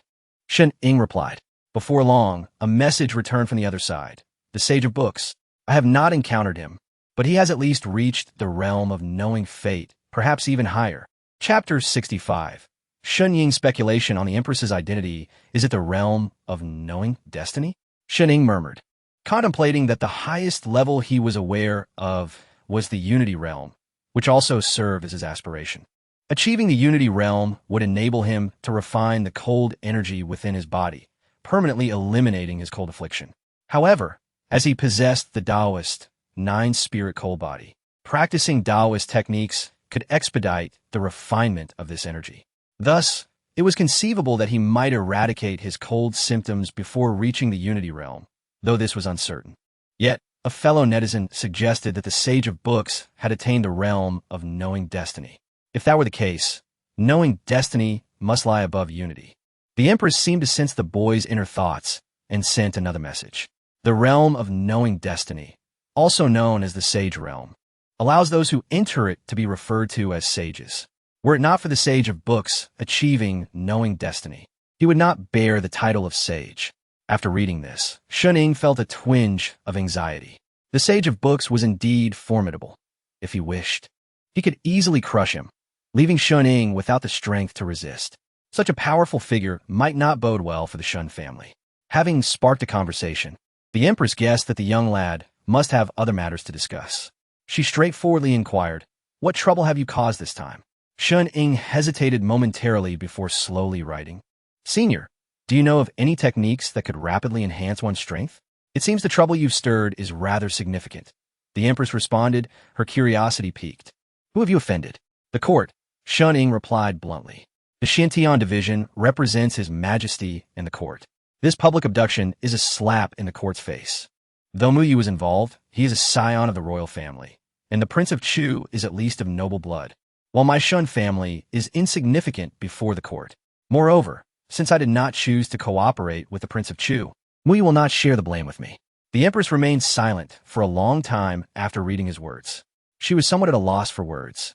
Speaker 1: Shun replied. Before long, a message returned from the other side. "The sage of books. I have not encountered him, but he has at least reached the realm of knowing fate, perhaps even higher." Chapter 65. Shun Ying's speculation on the Empress's identity is it the realm of knowing destiny? Shun Ying murmured, contemplating that the highest level he was aware of was the Unity realm, which also served as his aspiration. Achieving the Unity realm would enable him to refine the cold energy within his body, permanently eliminating his cold affliction. However, as he possessed the Taoist, nine-spirit cold body, practicing Taoist techniques could expedite the refinement of this energy. Thus, it was conceivable that he might eradicate his cold symptoms before reaching the Unity realm, though this was uncertain. Yet, a fellow netizen suggested that the sage of books had attained the realm of knowing destiny. If that were the case, knowing destiny must lie above Unity. The Empress seemed to sense the boy's inner thoughts and sent another message. The realm of knowing destiny, also known as the sage realm, allows those who enter it to be referred to as sages. Were it not for the sage of books achieving knowing destiny, he would not bear the title of sage. After reading this, Shun felt a twinge of anxiety. The sage of books was indeed formidable. If he wished, he could easily crush him, leaving Shun without the strength to resist. Such a powerful figure might not bode well for the Shun family. Having sparked a conversation, the Empress guessed that the young lad must have other matters to discuss. She straightforwardly inquired, "What trouble have you caused this time?" Shun hesitated momentarily before slowly writing, "Senior, do you know of any techniques that could rapidly enhance one's strength? It seems the trouble you've stirred is rather significant." The Empress responded, her curiosity piqued. "Who have you offended?" "The court," Shun replied bluntly. The Xintian division represents His Majesty and the court. This public abduction is a slap in the court's face. Though Muyu was involved, he is a scion of the royal family, and the Prince of Chu is at least of noble blood, while my Shun family is insignificant before the court. Moreover, since I did not choose to cooperate with the Prince of Chu, Muyu will not share the blame with me." The Empress remained silent for a long time after reading his words. She was somewhat at a loss for words,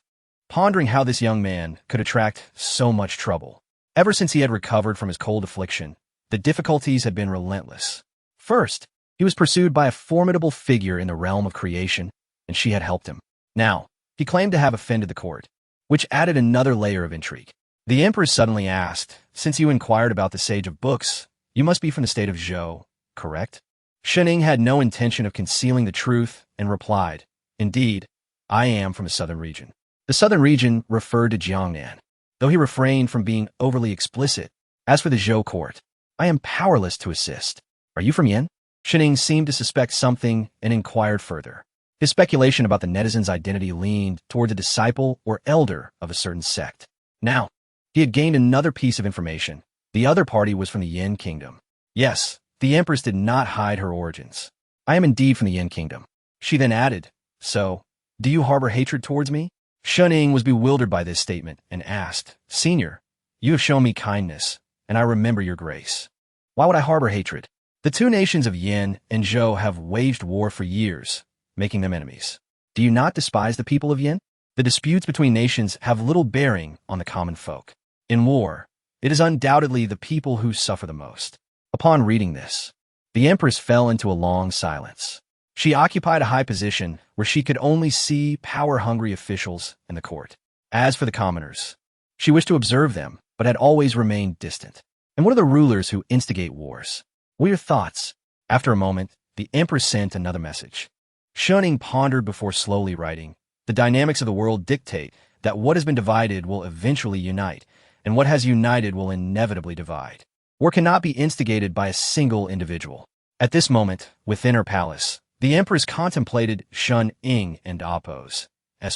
Speaker 1: pondering how this young man could attract so much trouble. Ever since he had recovered from his cold affliction, the difficulties had been relentless. First, he was pursued by a formidable figure in the realm of creation, and she had helped him. Now, he claimed to have offended the court, which added another layer of intrigue. The Empress suddenly asked, "Since you inquired about the sage of books, you must be from the state of Zhou, correct?" Shun had no intention of concealing the truth and replied, "Indeed, I am from the southern region." The southern region referred to Jiangnan, though he refrained from being overly explicit. As for the Zhou court, I am powerless to assist. Are you from Yan? Shun seemed to suspect something and inquired further. His speculation about the netizen's identity leaned towards a disciple or elder of a certain sect. Now, he had gained another piece of information. The other party was from the Yin kingdom. Yes, the Empress did not hide her origins. I am indeed from the Yin kingdom. She then added, so, do you harbor hatred towards me? Shun was bewildered by this statement and asked, Senior, you have shown me kindness, and I remember your grace. Why would I harbor hatred? The two nations of Yin and Zhou have waged war for years, making them enemies. Do you not despise the people of Yin? The disputes between nations have little bearing on the common folk. In war, it is undoubtedly the people who suffer the most. Upon reading this, the Empress fell into a long silence. She occupied a high position where she could only see power-hungry officials in the court. As for the commoners, she wished to observe them, but had always remained distant. And what are the rulers who instigate wars? What are your thoughts? After a moment, the Empress sent another message. Shun pondered before slowly writing, the dynamics of the world dictate that what has been divided will eventually unite, and what has united will inevitably divide. War cannot be instigated by a single individual. At this moment, within her palace, the Empress contemplated Shun and Appo's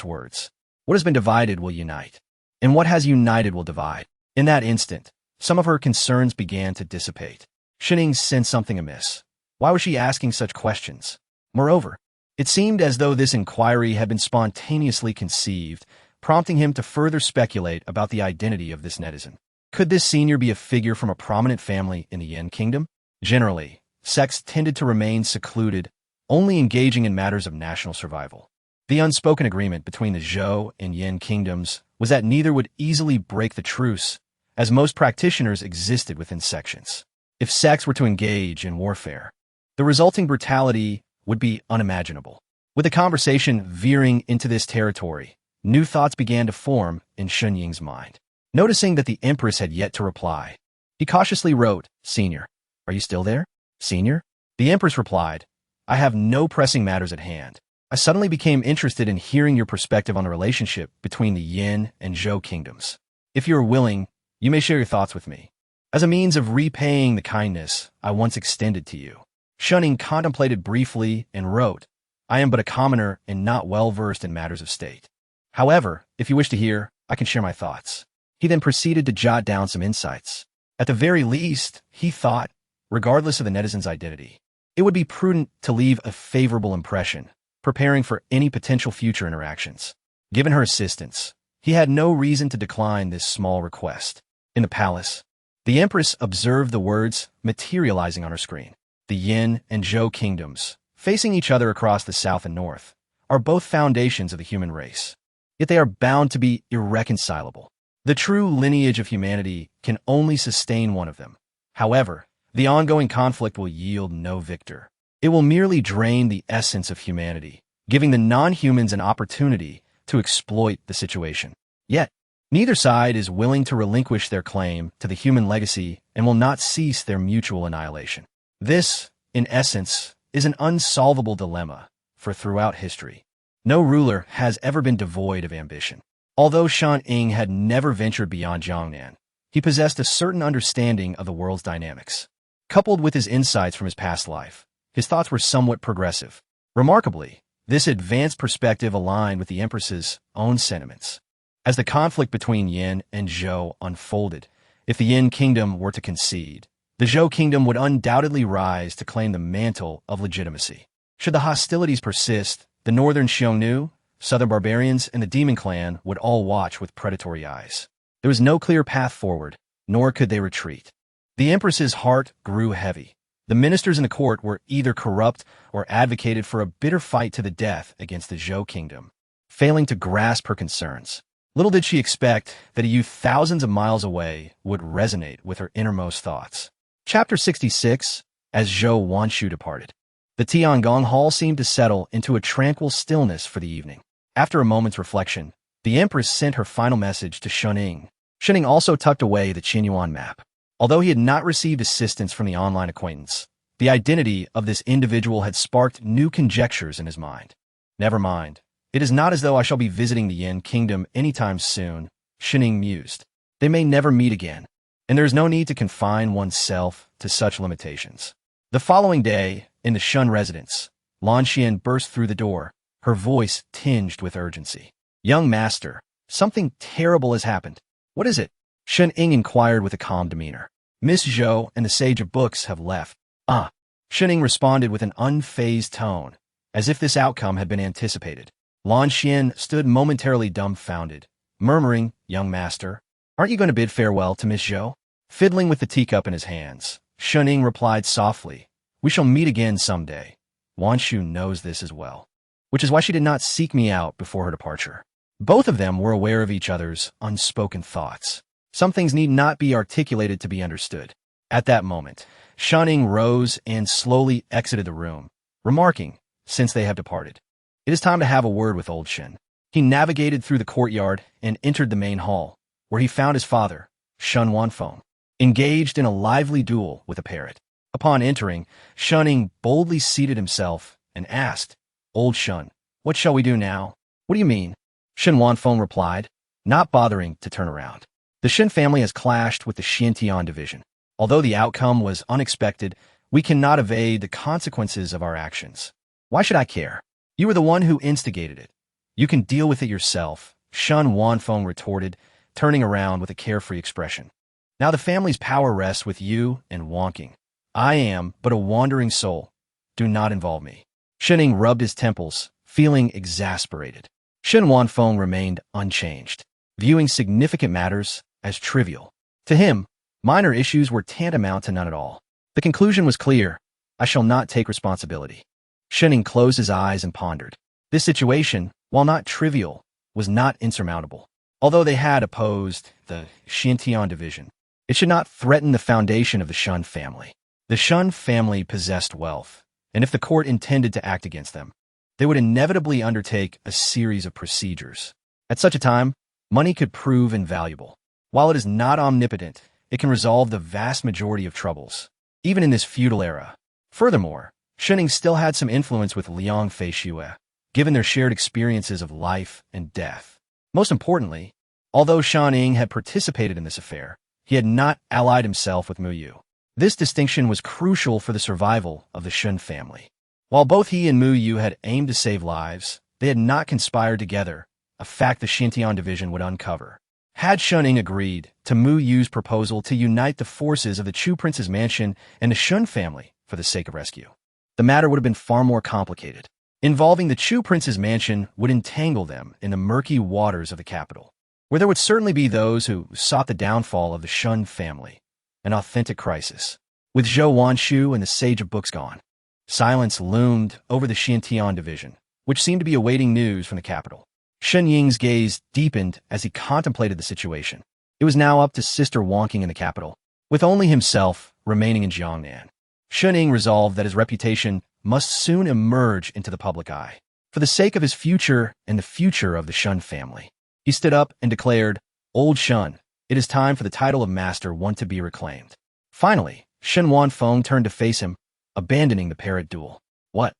Speaker 1: words. What has been divided will unite, and what has united will divide. In that instant, some of her concerns began to dissipate. Shun sensed something amiss. Why was she asking such questions? Moreover, it seemed as though this inquiry had been spontaneously conceived, prompting him to further speculate about the identity of this netizen. Could this senior be a figure from a prominent family in the Yin kingdom? Generally, sects tended to remain secluded, only engaging in matters of national survival. The unspoken agreement between the Zhou and Yan kingdoms was that neither would easily break the truce, as most practitioners existed within sections. If sects were to engage in warfare, the resulting brutality would be unimaginable. With the conversation veering into this territory, new thoughts began to form in Shun Ying's mind. Noticing that the Empress had yet to reply, he cautiously wrote, Senior, are you still there? Senior? The Empress replied, I have no pressing matters at hand. I suddenly became interested in hearing your perspective on the relationship between the Yin and Zhou kingdoms. If you are willing, you may share your thoughts with me, as a means of repaying the kindness I once extended to you. Shun contemplated briefly and wrote, I am but a commoner and not well-versed in matters of state. However, if you wish to hear, I can share my thoughts. He then proceeded to jot down some insights. At the very least, he thought, regardless of the netizen's identity, it would be prudent to leave a favorable impression, preparing for any potential future interactions. Given her assistance, he had no reason to decline this small request. In the palace, the Empress observed the words materializing on her screen. The Yin and Zhou kingdoms, facing each other across the south and north, are both foundations of the human race. Yet they are bound to be irreconcilable. The true lineage of humanity can only sustain one of them. However, the ongoing conflict will yield no victor. It will merely drain the essence of humanity, giving the non-humans an opportunity to exploit the situation. Yet, neither side is willing to relinquish their claim to the human legacy and will not cease their mutual annihilation. This, in essence, is an unsolvable dilemma, for throughout history, no ruler has ever been devoid of ambition. Although Shun had never ventured beyond Jiangnan, he possessed a certain understanding of the world's dynamics. Coupled with his insights from his past life, his thoughts were somewhat progressive. Remarkably, this advanced perspective aligned with the Empress's own sentiments. As the conflict between Yin and Zhou unfolded, if the Yin kingdom were to concede, the Zhou kingdom would undoubtedly rise to claim the mantle of legitimacy. Should the hostilities persist, the northern Xiongnu, southern barbarians, and the demon clan would all watch with predatory eyes. There was no clear path forward, nor could they retreat. The Empress's heart grew heavy. The ministers in the court were either corrupt or advocated for a bitter fight to the death against the Zhou kingdom, failing to grasp her concerns. Little did she expect that a youth thousands of miles away would resonate with her innermost thoughts. Chapter 66, as Zhou Wanshu departed. The Tiangong Hall seemed to settle into a tranquil stillness for the evening. After a moment's reflection, the Empress sent her final message to Shun. Shun also tucked away the Qinyuan map. Although he had not received assistance from the online acquaintance, the identity of this individual had sparked new conjectures in his mind. Never mind. It is not as though I shall be visiting the Yin kingdom anytime soon, Shun mused. They may never meet again, and there is no need to confine oneself to such limitations. The following day, in the Shun residence, Lan Xian burst through the door, her voice tinged with urgency. Young master, something terrible has happened. What is it? Shen Ying inquired with a calm demeanor. Miss Zhou and the Sage of Books have left. Ah. Shen Ying responded with an unfazed tone, as if this outcome had been anticipated. Lan Xian stood momentarily dumbfounded, murmuring, Young master, aren't you going to bid farewell to Miss Zhou? Fiddling with the teacup in his hands, Shen Ying replied softly, We shall meet again someday. Wan Shu knows this as well, which is why she did not seek me out before her departure. Both of them were aware of each other's unspoken thoughts. Some things need not be articulated to be understood. At that moment, Shen Ying rose and slowly exited the room, remarking, Since they have departed, it is time to have a word with old Shen. He navigated through the courtyard and entered the main hall, where he found his father, Shen Wanfeng, engaged in a lively duel with a parrot. Upon entering, Shen Ying boldly seated himself and asked, Old Shen, what shall we do now? What do you mean? Shen Wanfeng replied, not bothering to turn around. The Shen family has clashed with the Tianhe division. Although the outcome was unexpected, we cannot evade the consequences of our actions. Why should I care? You were the one who instigated it. You can deal with it yourself, Shen Wanfeng retorted, turning around with a carefree expression. Now the family's power rests with you and Wonking. I am but a wandering soul. Do not involve me. Shen Ying rubbed his temples, feeling exasperated. Shen Wanfeng remained unchanged, viewing significant matters as trivial. To him, minor issues were tantamount to none at all. The conclusion was clear. I shall not take responsibility. Shen Ying closed his eyes and pondered. This situation, while not trivial, was not insurmountable. Although they had opposed the Tianhe division, it should not threaten the foundation of the Shen family. The Shen family possessed wealth, and if the court intended to act against them, they would inevitably undertake a series of procedures. At such a time, money could prove invaluable. While it is not omnipotent, it can resolve the vast majority of troubles, even in this feudal era. Furthermore, Shen Ying still had some influence with Liang Feishue, given their shared experiences of life and death. Most importantly, although Shen Ying had participated in this affair, he had not allied himself with Mu Yu. This distinction was crucial for the survival of the Shen family. While both he and Mu Yu had aimed to save lives, they had not conspired together, a fact the Tianhe division would uncover. Had Shen Ying agreed to Mu Yu's proposal to unite the forces of the Chu Prince's mansion and the Shen family for the sake of rescue, the matter would have been far more complicated. Involving the Chu Prince's mansion would entangle them in the murky waters of the capital, where there would certainly be those who sought the downfall of the Shen family, an authentic crisis. With Zhou Wanshu and the Sage of Books gone, silence loomed over the Tianhe division, which seemed to be awaiting news from the capital. Shen Ying's gaze deepened as he contemplated the situation. It was now up to Sister Wonking in the capital, with only himself remaining in Jiangnan. Shen Ying resolved that his reputation must soon emerge into the public eye, for the sake of his future and the future of the Shen family. He stood up and declared, Old Shen, it is time for the title of Master One to be reclaimed. Finally, Shen Wanfeng turned to face him, abandoning the parrot duel. What?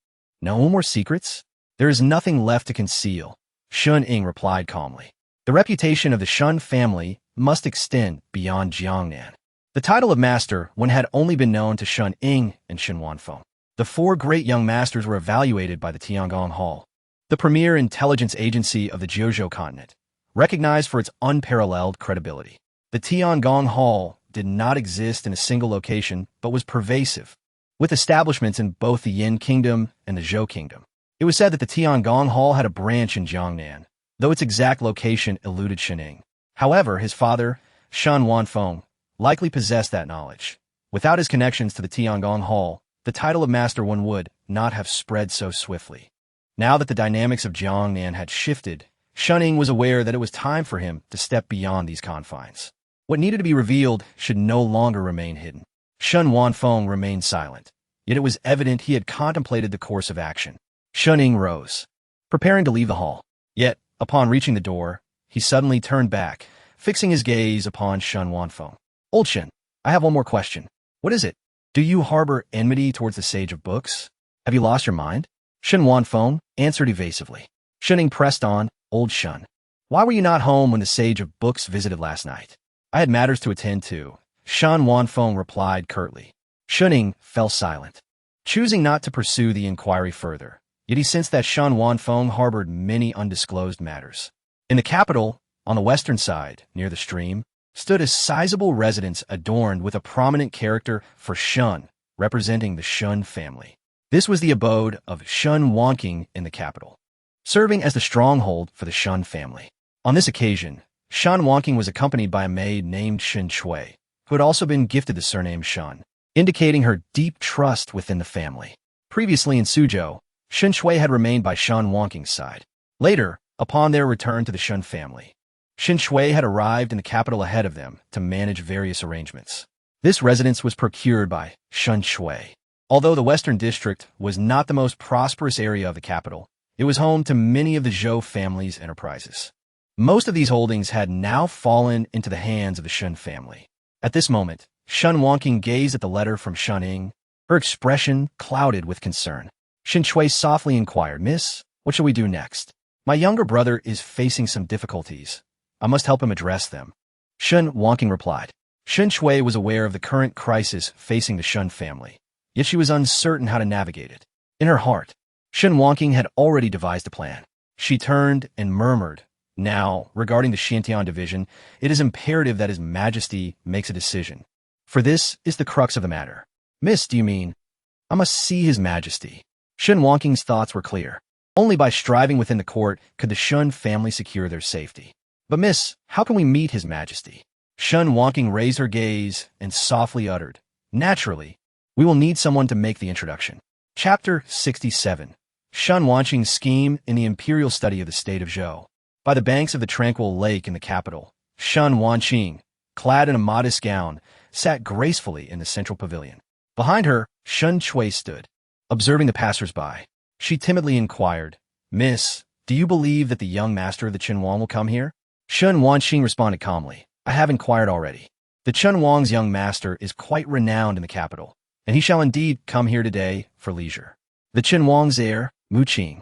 Speaker 1: No more secrets? There is nothing left to conceal, Shen Ying replied calmly. The reputation of the Shen family must extend beyond Jiangnan. The title of Master One had only been known to Shen Ying and Shen Wanfeng. The four great young masters were evaluated by the Tiangong Hall, the premier intelligence agency of the Jiuzhou continent, recognized for its unparalleled credibility. The Tiangong Hall did not exist in a single location, but was pervasive, with establishments in both the Yin Kingdom and the Zhou Kingdom. It was said that the Tiangong Hall had a branch in Jiangnan, though its exact location eluded Shen Ying. However, his father, Shen Wanfeng, likely possessed that knowledge. Without his connections to the Tiangong Hall, the title of Master One would not have spread so swiftly. Now that the dynamics of Jiangnan had shifted, Shen Ying was aware that it was time for him to step beyond these confines. What needed to be revealed should no longer remain hidden. Shen Wanfeng remained silent, yet it was evident he had contemplated the course of action. Shen Ying rose, preparing to leave the hall. Yet, upon reaching the door, he suddenly turned back, fixing his gaze upon Shen Wanfeng. Old Shen, I have one more question. What is it? Do you harbor enmity towards the Sage of Books? Have you lost your mind? Shen Wanfeng answered evasively. Shen Ying pressed on, Old Shen, why were you not home when the Sage of Books visited last night? I had matters to attend to, Shen Wanfeng replied curtly. Shen Ying fell silent, choosing not to pursue the inquiry further. Yet he sensed that Shan Wanfeng harbored many undisclosed matters. In the capital, on the western side, near the stream, stood a sizable residence adorned with a prominent character for Shun, representing the Shun family. This was the abode of Shun Wanqing in the capital, serving as the stronghold for the Shun family. On this occasion, Shun Wanqing was accompanied by a maid named Shen Shui, who had also been gifted the surname Shun, indicating her deep trust within the family. Previously in Suzhou, Shen Shui had remained by Shun Wanqing's side. Later, upon their return to the Shun family, Shen Shui had arrived in the capital ahead of them to manage various arrangements. This residence was procured by Shen Shui. Although the western district was not the most prosperous area of the capital, it was home to many of the Zhou family's enterprises. Most of these holdings had now fallen into the hands of the Shun family. At this moment, Shun Wanqing gazed at the letter from Shun Ying, her expression clouded with concern. Shen Shui softly inquired, "Miss, what shall we do next? My younger brother is facing some difficulties. I must help him address them." Shun Wanqing replied. Shen Shui was aware of the current crisis facing the Shun family, yet she was uncertain how to navigate it. In her heart, Shun Wanqing had already devised a plan. She turned and murmured, "Now, regarding the Xiantian division, it is imperative that His Majesty makes a decision. For this is the crux of the matter." "Miss, do you mean?" "I must see His Majesty." Shun Wanqing's thoughts were clear. Only by striving within the court could the Shun family secure their safety. "But miss, how can we meet His Majesty?" Shun Wanqing raised her gaze and softly uttered, "Naturally, we will need someone to make the introduction." Chapter 67. Shun Wanqing's scheme in the imperial study of the state of Zhou. By the banks of the tranquil lake in the capital, Shun Wanqing, clad in a modest gown, sat gracefully in the central pavilion. Behind her, Shen Shui stood, observing the passers-by. She timidly inquired, "Miss, do you believe that the young master of the Qinhuang will come here?" Shun Wanqing responded calmly, "I have inquired already. The Qinhuang's young master is quite renowned in the capital, and he shall indeed come here today for leisure." The Qinhuang's heir, Mu Qing,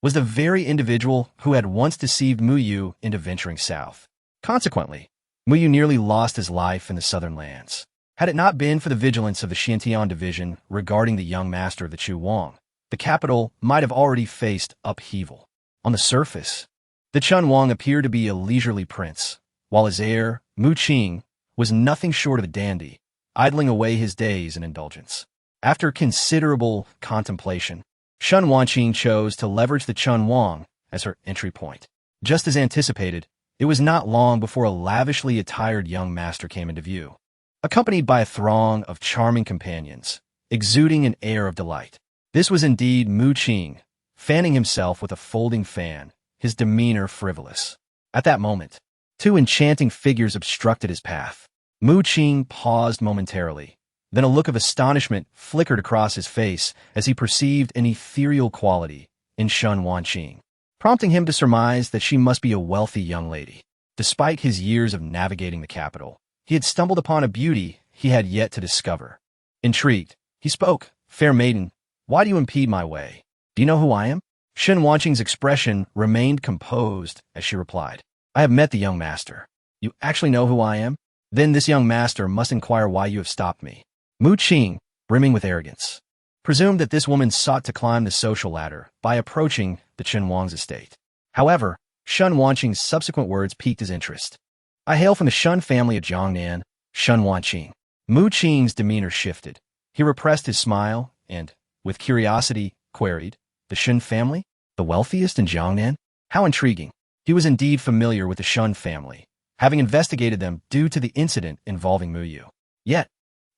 Speaker 1: was the very individual who had once deceived Mu Yu into venturing south. Consequently, Mu Yu nearly lost his life in the southern lands. Had it not been for the vigilance of the Xiantian division regarding the young master of the Qinhuang, the capital might have already faced upheaval. On the surface, the Qinhuang appeared to be a leisurely prince, while his heir, Mu Qing, was nothing short of a dandy, idling away his days in indulgence. After considerable contemplation, Shun Wanqing chose to leverage the Qinhuang as her entry point. Just as anticipated, it was not long before a lavishly attired young master came into view, accompanied by a throng of charming companions, exuding an air of delight. This was indeed Mu Qing, fanning himself with a folding fan, his demeanor frivolous. At that moment, two enchanting figures obstructed his path. Mu Qing paused momentarily. Then a look of astonishment flickered across his face as he perceived an ethereal quality in Shun Wanqing, prompting him to surmise that she must be a wealthy young lady. Despite his years of navigating the capital, he had stumbled upon a beauty he had yet to discover. Intrigued, he spoke, "Fair maiden, why do you impede my way? Do you know who I am?" Shun Wanqing's expression remained composed as she replied, "I have met the young master." "You actually know who I am? Then this young master must inquire why you have stopped me." Mu Qing, brimming with arrogance, presumed that this woman sought to climb the social ladder by approaching the Qinhuang's estate. However, Shun Wanqing's subsequent words piqued his interest. "I hail from the Shun family of Jiangnan, Shun Wanqing." Mu Qing's demeanor shifted. He repressed his smile and, with curiosity, queried, "The Shun family? The wealthiest in Jiangnan? How intriguing." He was indeed familiar with the Shun family, having investigated them due to the incident involving Mu Yu. Yet,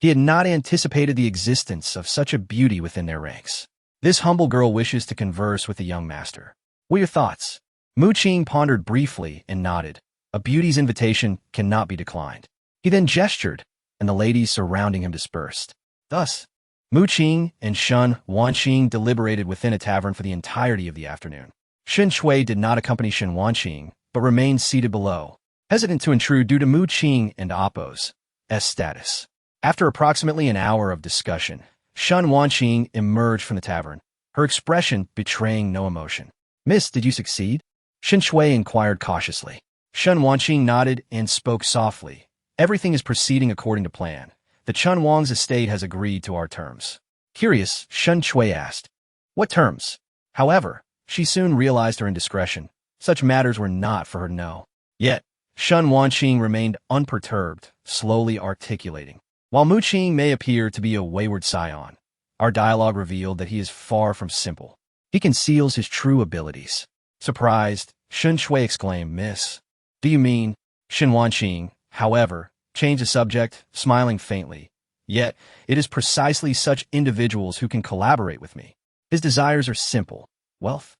Speaker 1: he had not anticipated the existence of such a beauty within their ranks. "This humble girl wishes to converse with the young master. What are your thoughts?" Mu Qing pondered briefly and nodded. A beauty's invitation cannot be declined. He then gestured, and the ladies surrounding him dispersed. Thus, Mu Qing and Shun Wanqing deliberated within a tavern for the entirety of the afternoon. Shen Shui did not accompany Shun Wanqing, but remained seated below, hesitant to intrude due to Mu Qing and Appo's status. After approximately an hour of discussion, Shun Wanqing emerged from the tavern, her expression betraying no emotion. "Miss, did you succeed?" Shen Shui inquired cautiously. Shun Wanqing nodded and spoke softly. "Everything is proceeding according to plan. The Qinhuang's estate has agreed to our terms." Curious, Shen Shui asked, "What terms?" However, she soon realized her indiscretion. Such matters were not for her to know. Yet, Shun Wanqing remained unperturbed, slowly articulating. While Mu Qing may appear to be a wayward scion, our dialogue revealed that he is far from simple. He conceals his true abilities. Surprised, Shun Shui exclaimed, "Miss, do you mean?" Shun Wanqing, however, changed the subject, smiling faintly. "Yet, it is precisely such individuals who can collaborate with me. His desires are simple: wealth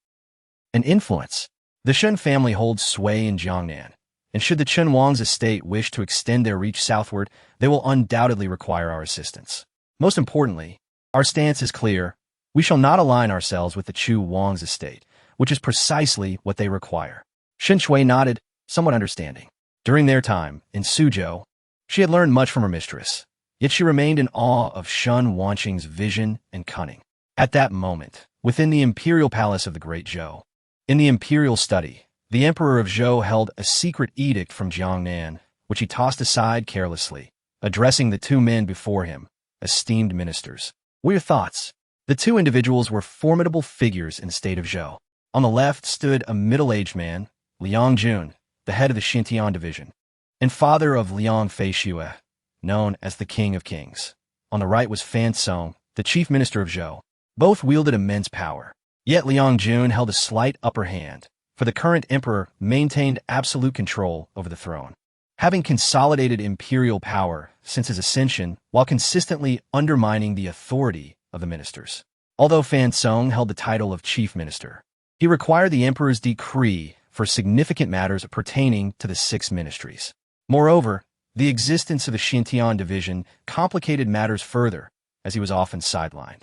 Speaker 1: and influence. The Shun family holds sway in Jiangnan, and should the Chen Wang's estate wish to extend their reach southward, they will undoubtedly require our assistance. Most importantly, our stance is clear. We shall not align ourselves with the Chu Wang's estate, which is precisely what they require." Shen Shui nodded, somewhat understanding. During their time in Suzhou, she had learned much from her mistress, yet she remained in awe of Shun Wanqing's vision and cunning. At that moment, within the imperial palace of the Great Zhou, in the imperial study, the Emperor of Zhou held a secret edict from Jiangnan, which he tossed aside carelessly, addressing the two men before him, esteemed ministers. "What are your thoughts?" The two individuals were formidable figures in the state of Zhou. On the left stood a middle-aged man, Liang Jun, the head of the Xintian division, and father of Liang Feishue, known as the King of Kings. On the right was Fan Song, the chief minister of Zhou. Both wielded immense power. Yet Liang Jun held a slight upper hand, for the current emperor maintained absolute control over the throne, having consolidated imperial power since his ascension while consistently undermining the authority of the ministers. Although Fan Song held the title of chief minister, he required the emperor's decree for significant matters pertaining to the 6 ministries. Moreover, the existence of the Xintian division complicated matters further, as he was often sidelined.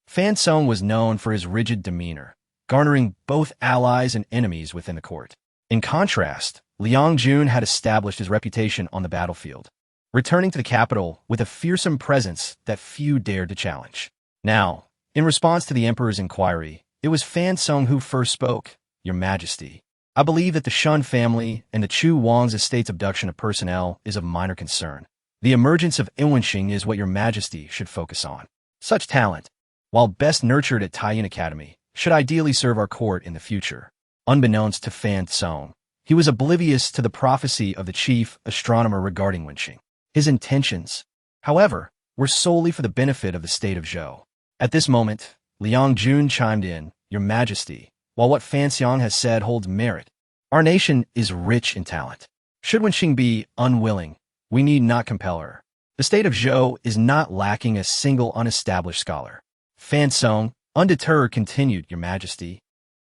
Speaker 1: Fan Song was known for his rigid demeanor, garnering both allies and enemies within the court. In contrast, Liang Jun had established his reputation on the battlefield, returning to the capital with a fearsome presence that few dared to challenge. Now, in response to the emperor's inquiry, it was Fan Song who first spoke. "Your Majesty, I believe that the Shun family and the Chu Wang's estate's abduction of personnel is of minor concern. The emergence of Inwenxing is what your Majesty should focus on. Such talent, while best nurtured at Tianhe Academy, should ideally serve our court in the future." Unbeknownst to Fan Song, he was oblivious to the prophecy of the chief astronomer regarding Wenxing. His intentions, however, were solely for the benefit of the state of Zhou. At this moment, Liang Jun chimed in, "Your Majesty, while what Fan Xiang has said holds merit, our nation is rich in talent. Should Wenxing be unwilling, we need not compel her. The state of Zhou is not lacking a single unestablished scholar." Fan Song, undeterred, continued, "Your Majesty,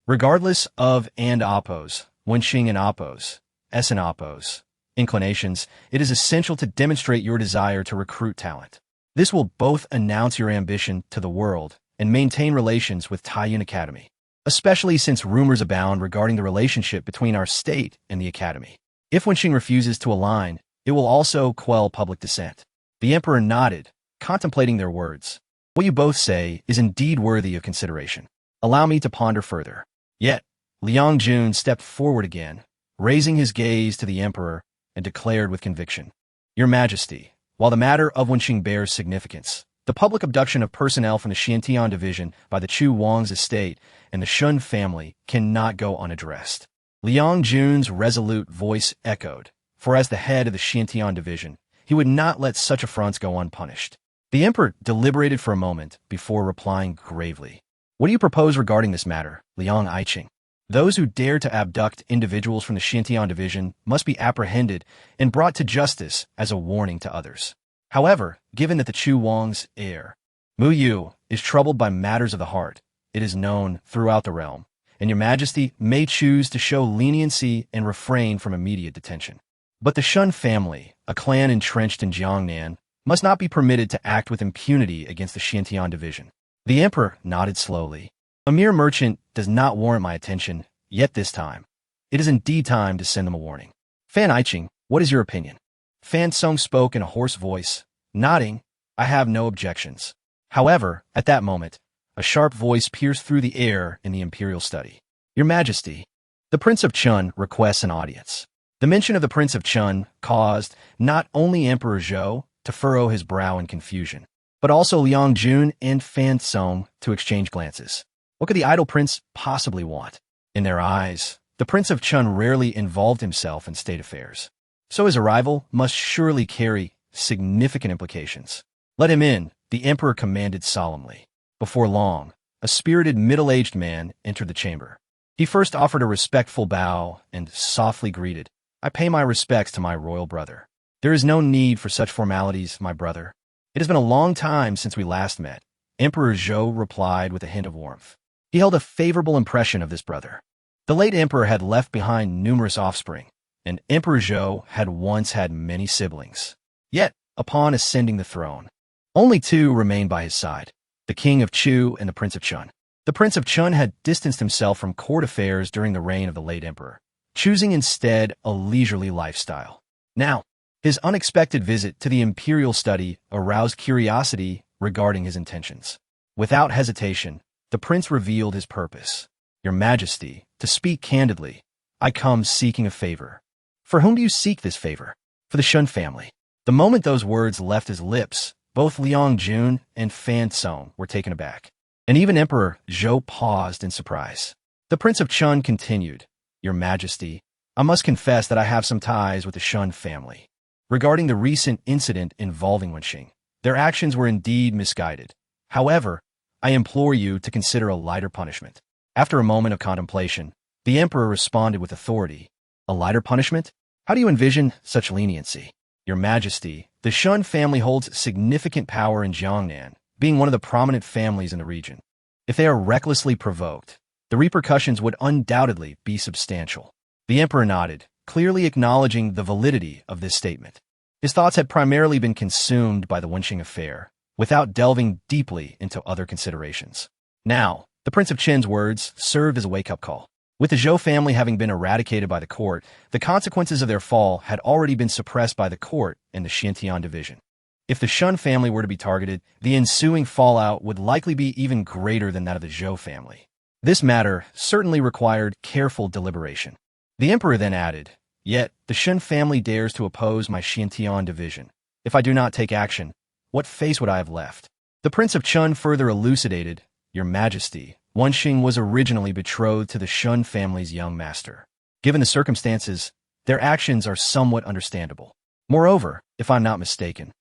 Speaker 1: regardless of and oppose, Wenxing and oppose, S and oppose, inclinations, it is essential to demonstrate your desire to recruit talent. This will both announce your ambition to the world and maintain relations with Tianhe Academy, especially since rumors abound regarding the relationship between our state and the academy. If Wenxing refuses to align, it will also quell public dissent." The emperor nodded, contemplating their words. "What you both say is indeed worthy of consideration. Allow me to ponder further." Yet, Liang Jun stepped forward again, raising his gaze to the emperor, and declared with conviction, "Your Majesty, while the matter of Wenxing bears significance, the public abduction of personnel from the Xintian division by the Chu Wang's estate and the Shun family cannot go unaddressed." Liang Jun's resolute voice echoed, for as the head of the Xintian division, he would not let such affronts go unpunished. The emperor deliberated for a moment before replying gravely, "What do you propose regarding this matter, Liang Aiqing? Those who dare to abduct individuals from the Xintian division must be apprehended and brought to justice as a warning to others. However, given that the Chu Wang's heir, Mu Yu, is troubled by matters of the heart, it is known throughout the realm, and your Majesty may choose to show leniency and refrain from immediate detention. But the Shun family, a clan entrenched in Jiangnan, must not be permitted to act with impunity against the Xintian division." The emperor nodded slowly. "A mere merchant does not warrant my attention, yet this time. It is indeed time to send them a warning. Fan Aiqing, what is your opinion?" Fan Song spoke in a hoarse voice, nodding, "I have no objections." However, at that moment, a sharp voice pierced through the air in the imperial study. "Your Majesty, the Prince of Chun requests an audience." The mention of the Prince of Chun caused not only Emperor Zhou to furrow his brow in confusion, but also Liang Jun and Fan Song to exchange glances. What could the idle prince possibly want? In their eyes, the Prince of Chun rarely involved himself in state affairs, so his arrival must surely carry significant implications. Let him in, the emperor commanded solemnly. Before long, a spirited middle-aged man entered the chamber. He first offered a respectful bow and softly greeted, "I pay my respects to my royal brother." "There is no need for such formalities, my brother. It has been a long time since we last met," Emperor Zhou replied with a hint of warmth. He held a favorable impression of this brother. The late emperor had left behind numerous offspring, and Emperor Zhou had once had many siblings. Yet, upon ascending the throne, only two remained by his side, the King of Chu and the Prince of Chun. The Prince of Chun had distanced himself from court affairs during the reign of the late emperor, choosing instead a leisurely lifestyle. Now, his unexpected visit to the imperial study aroused curiosity regarding his intentions. Without hesitation, the prince revealed his purpose. "Your Majesty, to speak candidly, I come seeking a favor." "For whom do you seek this favor?" "For the Shun family." The moment those words left his lips, both Liang Jun and Fan Song were taken aback, and even Emperor Zhou paused in surprise. The Prince of Chun continued, "Your Majesty, I must confess that I have some ties with the Shun family. Regarding the recent incident involving Wenxing, their actions were indeed misguided. However, I implore you to consider a lighter punishment." After a moment of contemplation, the emperor responded with authority, "A lighter punishment? How do you envision such leniency?" "Your Majesty, the Shun family holds significant power in Jiangnan, being one of the prominent families in the region. If they are recklessly provoked, the repercussions would undoubtedly be substantial." The emperor nodded, clearly acknowledging the validity of this statement. His thoughts had primarily been consumed by the Wenxing affair, without delving deeply into other considerations. Now, the Prince of Chen's words served as a wake-up call. With the Zhou family having been eradicated by the court, the consequences of their fall had already been suppressed by the court and the Xintian division. If the Shun family were to be targeted, the ensuing fallout would likely be even greater than that of the Zhou family. This matter certainly required careful deliberation. The emperor then added, "Yet, the Shun family dares to oppose my Xintian division. If I do not take action, what face would I have left?" The Prince of Chun further elucidated, "Your Majesty, Wenxing was originally betrothed to the Shun family's young master. Given the circumstances, their actions are somewhat understandable. Moreover, if I'm not mistaken,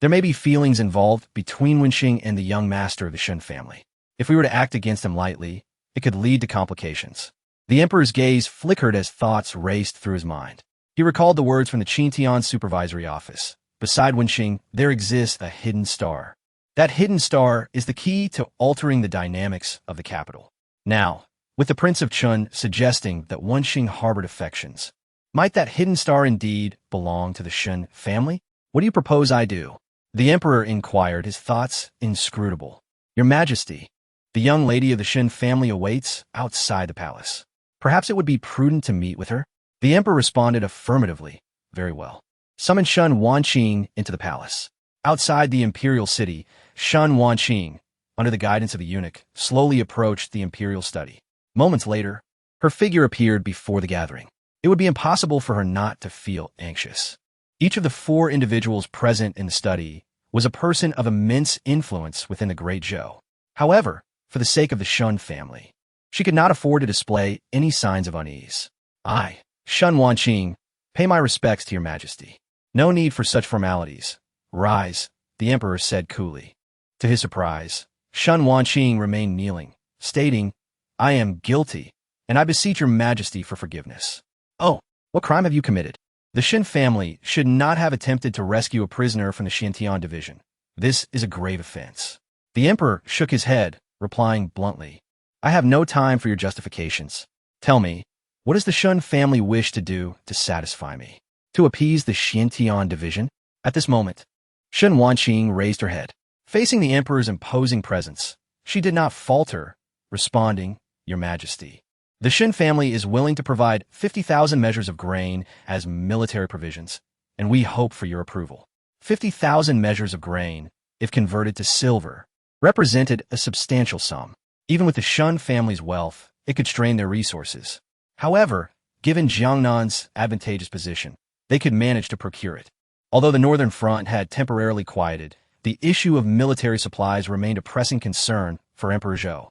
Speaker 1: there may be feelings involved between Wenxing and the young master of the Shun family. If we were to act against him lightly, it could lead to complications." The emperor's gaze flickered as thoughts raced through his mind. He recalled the words from the Xintian supervisory office. "Beside Wenxing, there exists a hidden star. That hidden star is the key to altering the dynamics of the capital." Now, with the Prince of Chun suggesting that Wenxing harbored affections, might that hidden star indeed belong to the Shun family? "What do you propose I do?" The emperor inquired, his thoughts inscrutable. "Your Majesty, the young lady of the Shun family awaits outside the palace. Perhaps it would be prudent to meet with her?" The emperor responded affirmatively. "Very well. Summon Shun Wanqing into the palace." Outside the imperial city, Shun Wanqing, under the guidance of the eunuch, slowly approached the imperial study. Moments later, her figure appeared before the gathering. It would be impossible for her not to feel anxious. Each of the four individuals present in the study was a person of immense influence within the Great Zhou. However, for the sake of the Shun family, she could not afford to display any signs of unease. "I, Shun Wanqing, pay my respects to your Majesty." "No need for such formalities. Rise," the emperor said coolly. To his surprise, Shun Wanqing remained kneeling, stating, "I am guilty, and I beseech your Majesty for forgiveness." "Oh, what crime have you committed?" "The Shun family should not have attempted to rescue a prisoner from the Xintian division. This is a grave offense." The emperor shook his head, replying bluntly, "I have no time for your justifications. Tell me, what does the Shun family wish to do to satisfy me? To appease the Xintian division?" At this moment, Shun Wanqing raised her head. Facing the emperor's imposing presence, she did not falter, responding, "Your Majesty, the Shun family is willing to provide 50,000 measures of grain as military provisions, and we hope for your approval." 50,000 measures of grain, if converted to silver, represented a substantial sum. Even with the Shun family's wealth, it could strain their resources. However, given Jiangnan's advantageous position, they could manage to procure it. Although the northern front had temporarily quieted, the issue of military supplies remained a pressing concern for Emperor Zhou.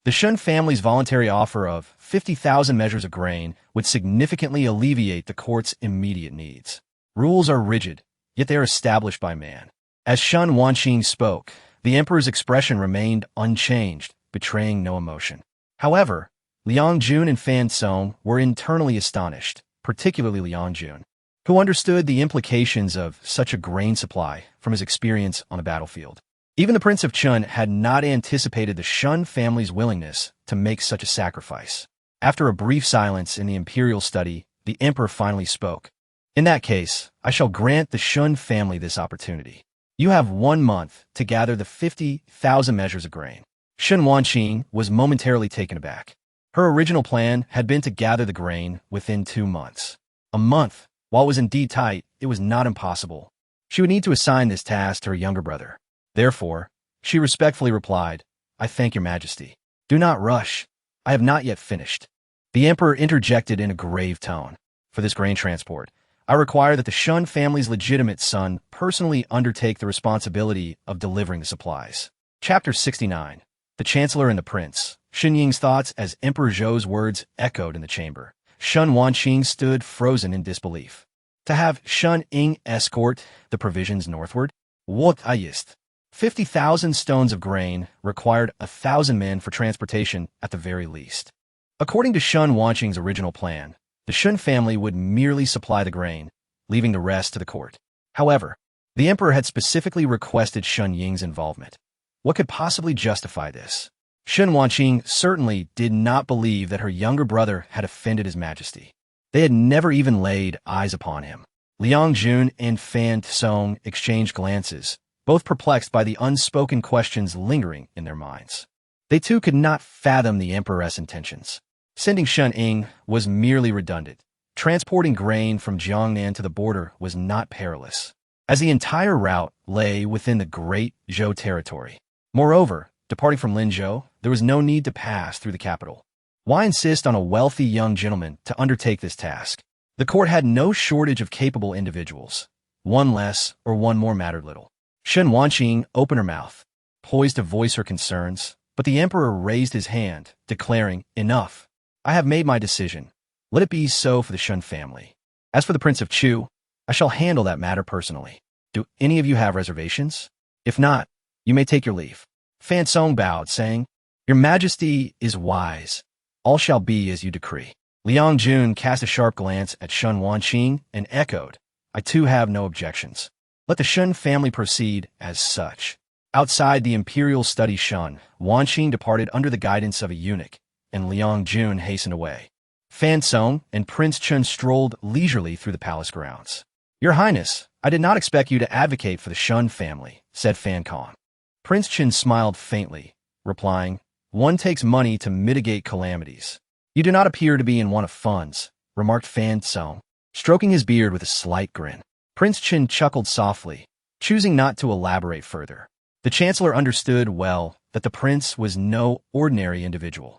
Speaker 1: The Shun family's voluntary offer of 50,000 measures of grain would significantly alleviate the court's immediate needs. Rules are rigid, yet they are established by man. As Shun Wanqing spoke, the emperor's expression remained unchanged, betraying no emotion. However, Liang Jun and Fan Song were internally astonished, particularly Liang Jun, who understood the implications of such a grain supply from his experience on the battlefield. Even the Prince of Chun had not anticipated the Shun family's willingness to make such a sacrifice. After a brief silence in the imperial study, the emperor finally spoke. In that case, I shall grant the Shun family this opportunity. You have 1 month to gather the 50,000 measures of grain. Shun Wanqing was momentarily taken aback. Her original plan had been to gather the grain within 2 months. A month, while it was indeed tight, it was not impossible. She would need to assign this task to her younger brother. Therefore, she respectfully replied, I thank your majesty. Do not rush. I have not yet finished. The emperor interjected in a grave tone. For this grain transport, I require that the Shun family's legitimate son personally undertake the responsibility of delivering the supplies. Chapter 69. The Chancellor and the Prince. Shun Ying's thoughts as Emperor Zhou's words echoed in the chamber. Shun Wanqing stood frozen in disbelief. To have Shun Ying escort the provisions northward? What ist? 50,000 stones of grain required 1,000 men for transportation at the very least. According to Shun Wanqing's original plan, the Shun family would merely supply the grain, leaving the rest to the court. However, the emperor had specifically requested Shun Ying's involvement. What could possibly justify this? Shun Wanqing certainly did not believe that her younger brother had offended his majesty. They had never even laid eyes upon him. Liang Jun and Fan Song exchanged glances, both perplexed by the unspoken questions lingering in their minds. They too could not fathom the emperor's intentions. Sending Shun Ying was merely redundant. Transporting grain from Jiangnan to the border was not perilous, as the entire route lay within the great Zhou territory. Moreover, departing from Linzhou, there was no need to pass through the capital. Why insist on a wealthy young gentleman to undertake this task? The court had no shortage of capable individuals. One less or one more mattered little. Shun Wanqing opened her mouth, poised to voice her concerns, but the emperor raised his hand, declaring, Enough. I have made my decision. Let it be so for the Shun family. As for the Prince of Chu, I shall handle that matter personally. Do any of you have reservations? If not, you may take your leave. Fan Song bowed, saying, Your Majesty is wise. All shall be as you decree. Liang Jun cast a sharp glance at Shun Wanqing and echoed, I too have no objections. Let the Shun family proceed as such. Outside the imperial study, Shun Wanqing departed under the guidance of a eunuch, and Liang Jun hastened away. Fan Song and Prince Chun strolled leisurely through the palace grounds. Your Highness, I did not expect you to advocate for the Shun family, said Fan Kong. Prince Chun smiled faintly, replying, One takes money to mitigate calamities. You do not appear to be in want of funds, remarked Fan Song, stroking his beard with a slight grin. Prince Chun chuckled softly, choosing not to elaborate further. The Chancellor understood well that the prince was no ordinary individual,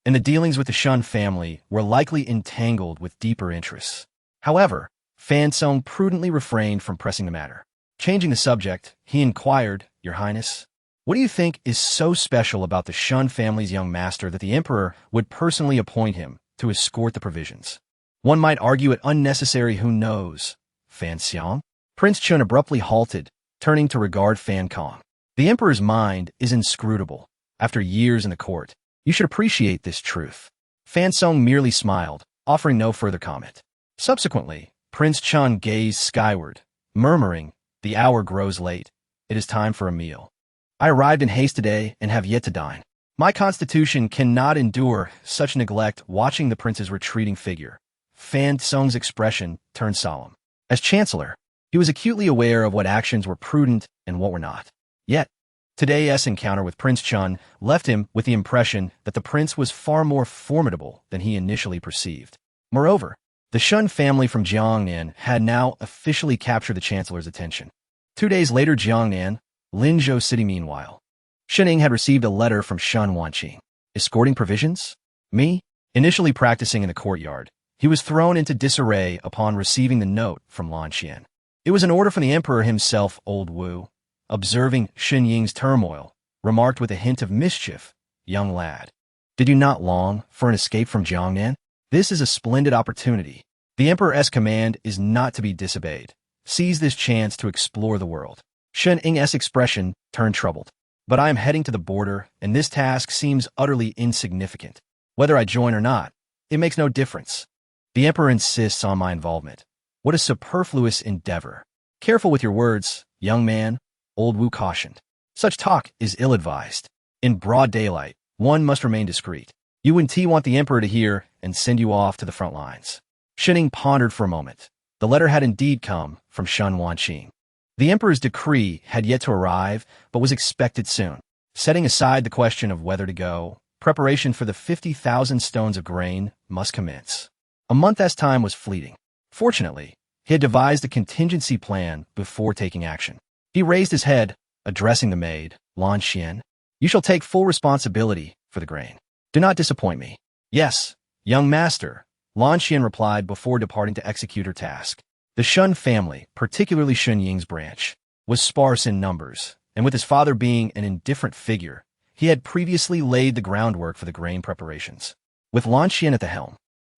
Speaker 1: and the dealings with the Shun family were likely entangled with deeper interests. However, Fan Song prudently refrained from pressing the matter. Changing the subject, he inquired, Your Highness, what do you think is so special about the Shun family's young master that the emperor would personally appoint him to escort the provisions? One might argue it unnecessary, who knows? Fan Xiang? Prince Chun abruptly halted, turning to regard Fan Kong. The emperor's mind is inscrutable. After years in the court, you should appreciate this truth. Fan Song merely smiled, offering no further comment. Subsequently, Prince Chun gazed skyward, murmuring, The hour grows late. It is time for a meal. I arrived in haste today and have yet to dine. My constitution cannot endure such neglect. Watching the prince's retreating figure, Fan Song's expression turned solemn. As Chancellor, he was acutely aware of what actions were prudent and what were not. Yet, today's encounter with Prince Chun left him with the impression that the prince was far more formidable than he initially perceived. Moreover, the Shun family from Jiangnan had now officially captured the Chancellor's attention. 2 days later, Jiangnan, Linzhou City. Meanwhile, Shun Ying had received a letter from Shun Wanqing. Escorting provisions? Me? Initially practicing in the courtyard, he was thrown into disarray upon receiving the note from Lan Xian. It was an order from the emperor himself. Old Wu, observing Shun Ying's turmoil, remarked with a hint of mischief, Young lad, Did you not long for an escape from Jiangnan? This is a splendid opportunity. The Emperor's command is not to be disobeyed. Seize this chance to explore the world. Shen Ying's expression turned troubled. But I am heading to the border, and this task seems utterly insignificant. Whether I join or not, it makes no difference. The Emperor insists on my involvement. What a superfluous endeavor. Careful with your words, young man, old Wu cautioned. Such talk is ill-advised. In broad daylight, one must remain discreet. You and T want the Emperor to hear and send you off to the front lines. Shen pondered for a moment. The letter had indeed come from Shen Wanqing. The Emperor's decree had yet to arrive, but was expected soon. Setting aside the question of whether to go, preparation for the 50,000 stones of grain must commence. A month's time was fleeting. Fortunately, he had devised a contingency plan before taking action. He raised his head, addressing the maid, Lan Xian. You shall take full responsibility for the grain. Do not disappoint me. Yes, young master, Lan Xian replied before departing to execute her task. The Shun family, particularly Shun Ying's branch, was sparse in numbers, and with his father being an indifferent figure, he had previously laid the groundwork for the grain preparations. With Lan Xian at the helm,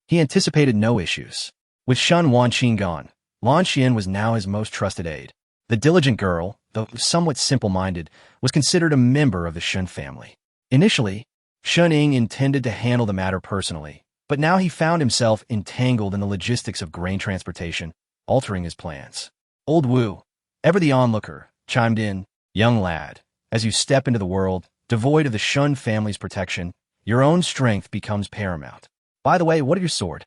Speaker 1: he anticipated no issues. With Shun Wanqing gone, Lan Xian was now his most trusted aide. The diligent girl, though somewhat simple-minded, was considered a member of the Shun family. Initially, Shun Ying intended to handle the matter personally, but now he found himself entangled in the logistics of grain transportation, altering his plans. Old Wu, ever the onlooker, chimed in, young lad, as you step into the world, devoid of the Shun family's protection, your own strength becomes paramount. By the way, what of your sword?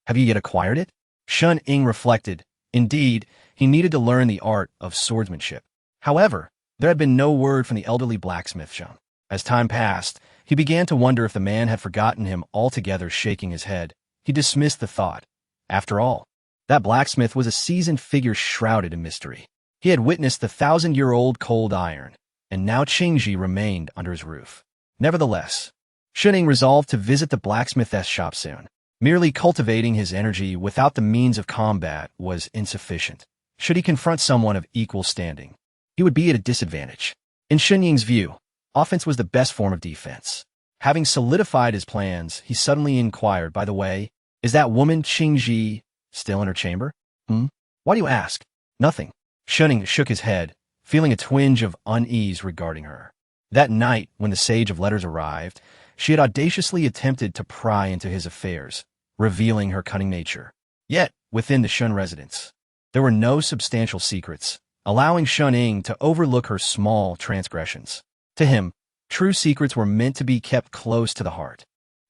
Speaker 1: Have you yet acquired it? Shun Ying reflected. Indeed, he needed to learn the art of swordsmanship. However, there had been no word from the elderly blacksmith Shun. As time passed, he began to wonder if the man had forgotten him altogether. Shaking his head, he dismissed the thought. After all, that blacksmith was a seasoned figure shrouded in mystery. He had witnessed the 1,000-year-old cold iron, and now Qingji remained under his roof. Nevertheless, Shun Ying resolved to visit the blacksmith's shop soon. Merely cultivating his energy without the means of combat was insufficient. Should he confront someone of equal standing, he would be at a disadvantage. In Shun Ying's view, offense was the best form of defense. Having solidified his plans, he suddenly inquired, by the way, is that woman Qingji still in her chamber? Why do you ask? Nothing. Shun Ying shook his head, feeling a twinge of unease regarding her. That night, when the Sage of Letters arrived, she had audaciously attempted to pry into his affairs, revealing her cunning nature. Yet, within the Shun residence, there were no substantial secrets, allowing Shun Ying to overlook her small transgressions. To him, true secrets were meant to be kept close to the heart.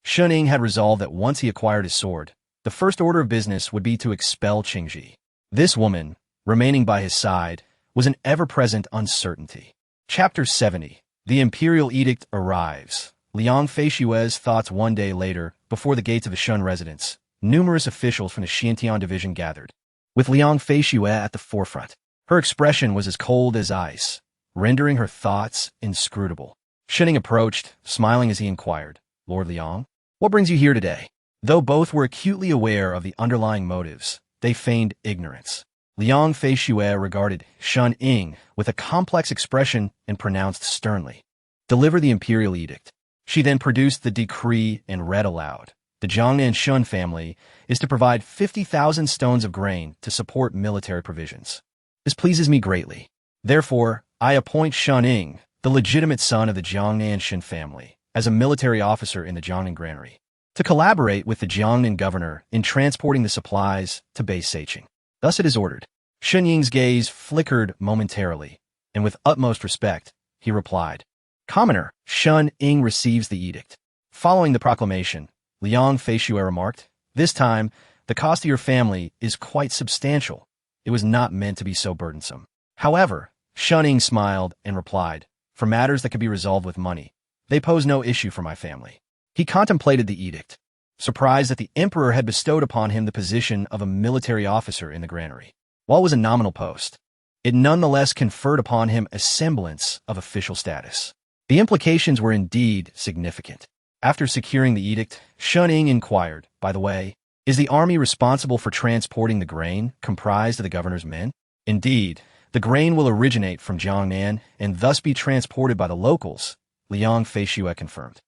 Speaker 1: Shun Ying had resolved that once he acquired his sword, the first order of business would be to expel Qingji. This woman, remaining by his side, was an ever-present uncertainty. Chapter 70. The Imperial Edict arrives. Liang Feishue's thoughts. One day later, before the gates of the Shun residence, numerous officials from the Xiantian division gathered. With Liang Feishue at the forefront, her expression was as cold as ice, rendering her thoughts inscrutable. Shun Ying approached, smiling as he inquired, Lord Liang, what brings you here today? Though both were acutely aware of the underlying motives, they feigned ignorance. Liang Feishue regarded Shun Ying with a complex expression and pronounced sternly, deliver the Imperial Edict. She then produced the decree and read aloud. The Jiangnan Shun family is to provide 50,000 stones of grain to support military provisions. This pleases me greatly. Therefore, I appoint Shun Ying, the legitimate son of the Jiangnan Shun family, as a military officer in the Jiangnan granary, to collaborate with the Jiangnan governor in transporting the supplies to base Seiqing. Thus it is ordered. Shun Ying's gaze flickered momentarily, and with utmost respect, he replied, Commoner, Shun Ying receives the edict. Following the proclamation, Liang Feishue remarked, this time, the cost of your family is quite substantial. It was not meant to be so burdensome. However, Shun Ying smiled and replied, for matters that could be resolved with money, they pose no issue for my family. He contemplated the edict, surprised that the emperor had bestowed upon him the position of a military officer in the granary. While it was a nominal post, it nonetheless conferred upon him a semblance of official status. The implications were indeed significant. After securing the edict, Shun Ying inquired, by the way, is the army responsible for transporting the grain comprised of the governor's men? Indeed, the grain will originate from Jiangnan and thus be transported by the locals, Liang Feishue confirmed.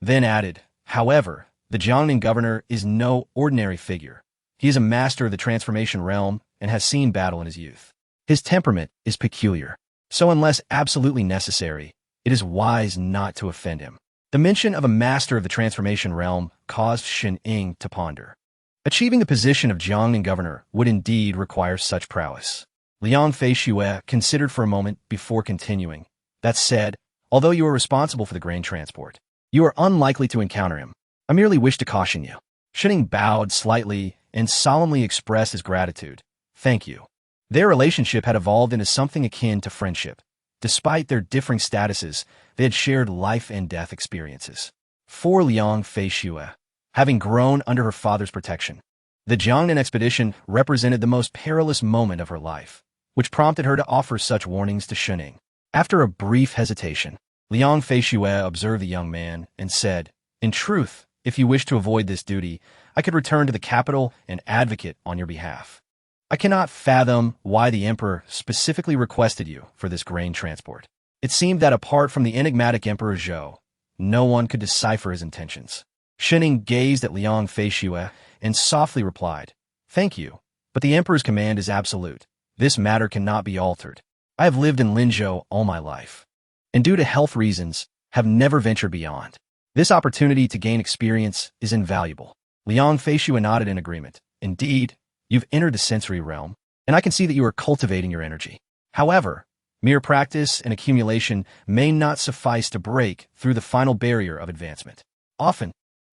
Speaker 1: Then added, However, the Jiangnan governor is no ordinary figure. He is a master of the transformation realm and has seen battle in his youth. His temperament is peculiar, so unless absolutely necessary, it is wise not to offend him. The mention of a master of the transformation realm caused Shen Ying to ponder. Achieving the position of Jiangnan governor would indeed require such prowess. Liang Feishue considered for a moment before continuing. That said, although you are responsible for the grain transport, you are unlikely to encounter him. I merely wish to caution you. Shen Ying bowed slightly and solemnly expressed his gratitude. Thank you. Their relationship had evolved into something akin to friendship. Despite their differing statuses, they had shared life and death experiences. For Liang Feishue, having grown under her father's protection, the Jiangnan expedition represented the most perilous moment of her life, which prompted her to offer such warnings to Shen Ying. After a brief hesitation, Liang Feishue observed the young man and said, "In truth, if you wish to avoid this duty, I could return to the capital and advocate on your behalf. I cannot fathom why the emperor specifically requested you for this grain transport. It seemed that apart from the enigmatic Emperor Zhou, no one could decipher his intentions." Shen Ying gazed at Liang Feishue and softly replied, "Thank you, but the emperor's command is absolute. This matter cannot be altered. I have lived in Linzhou all my life, and due to health reasons, have never ventured beyond. This opportunity to gain experience is invaluable." Liang Feishue nodded in agreement. "Indeed, you've entered the sensory realm, and I can see that you are cultivating your energy. However, mere practice and accumulation may not suffice to break through the final barrier of advancement. Often,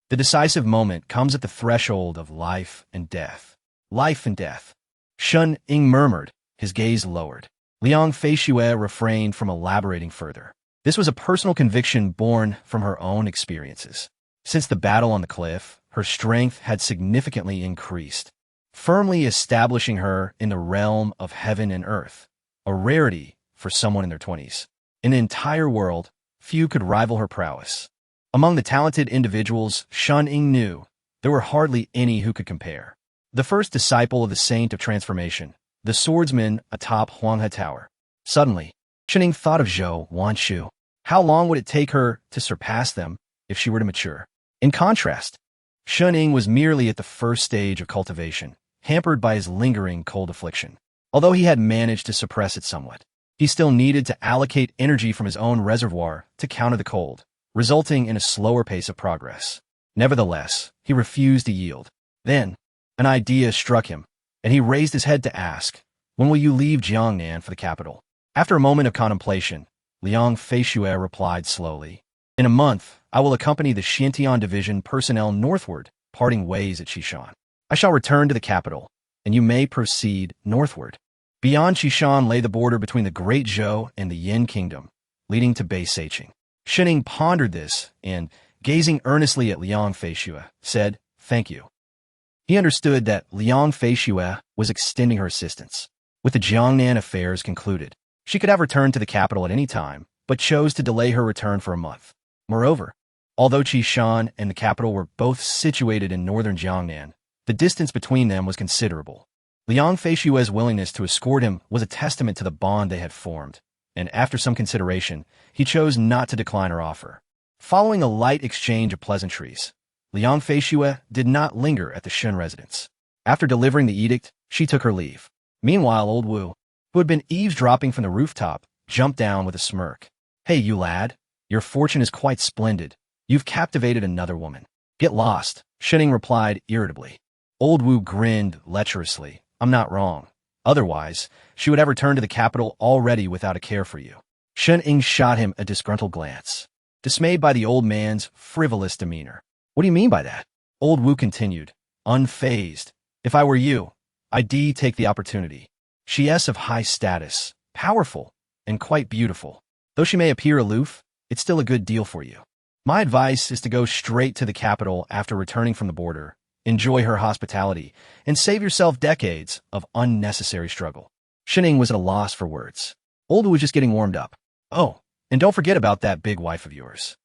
Speaker 1: the decisive moment comes at the threshold of life and death. Life and death." Shen Ying murmured, his gaze lowered. Liang Feishue refrained from elaborating further. This was a personal conviction born from her own experiences. Since the battle on the cliff, her strength had significantly increased, firmly establishing her in the realm of heaven and earth, a rarity for someone in their 20s. In the entire world, few could rival her prowess. Among the talented individuals Shen Ying knew, there were hardly any who could compare. The first disciple of the Saint of Transformation, the swordsman atop Tianhe Tower. Suddenly, Shen Ying thought of Zhou Wanshu. How long would it take her to surpass them if she were to mature? In contrast, Shen Ying was merely at the first stage of cultivation, hampered by his lingering cold affliction. Although he had managed to suppress it somewhat, he still needed to allocate energy from his own reservoir to counter the cold, resulting in a slower pace of progress. Nevertheless, he refused to yield. Then, an idea struck him, and he raised his head to ask, "When will you leave Jiangnan for the capital?" After a moment of contemplation, Liang Feishue replied slowly, "In a month, I will accompany the Xiantian division personnel northward, parting ways at Xishan. I shall return to the capital, and you may proceed northward." Beyond Xishan lay the border between the Great Zhou and the Yan Kingdom, leading to Bei-Seiqing. Shen Ying pondered this and, gazing earnestly at Liang Feishue, said, "Thank you." He understood that Liang Feishue was extending her assistance. With the Jiangnan affairs concluded, she could have returned to the capital at any time, but chose to delay her return for a month. Moreover, although Xishan and the capital were both situated in northern Jiangnan, the distance between them was considerable. Liang Feishue's willingness to escort him was a testament to the bond they had formed, and after some consideration, he chose not to decline her offer. Following a light exchange of pleasantries, Liang Feishue did not linger at the Shen residence. After delivering the edict, she took her leave. Meanwhile, old Wu, who had been eavesdropping from the rooftop, jumped down with a smirk. "Hey, you lad, your fortune is quite splendid. You've captivated another woman." "Get lost," Shen Ying replied irritably. Old Wu grinned lecherously. "I'm not wrong. Otherwise, she would have returned to the capital already without a care for you." Shen Ying shot him a disgruntled glance, dismayed by the old man's frivolous demeanor. "What do you mean by that?" Old Wu continued, unfazed. "If I were you, I'd take the opportunity. She is of high status, powerful, and quite beautiful. Though she may appear aloof, it's still a good deal for you. My advice is to go straight to the capital after returning from the border, enjoy her hospitality, and save yourself decades of unnecessary struggle." Shen Ying was at a loss for words. Old Wu was just getting warmed up. "Oh, and don't forget about that big wife of yours.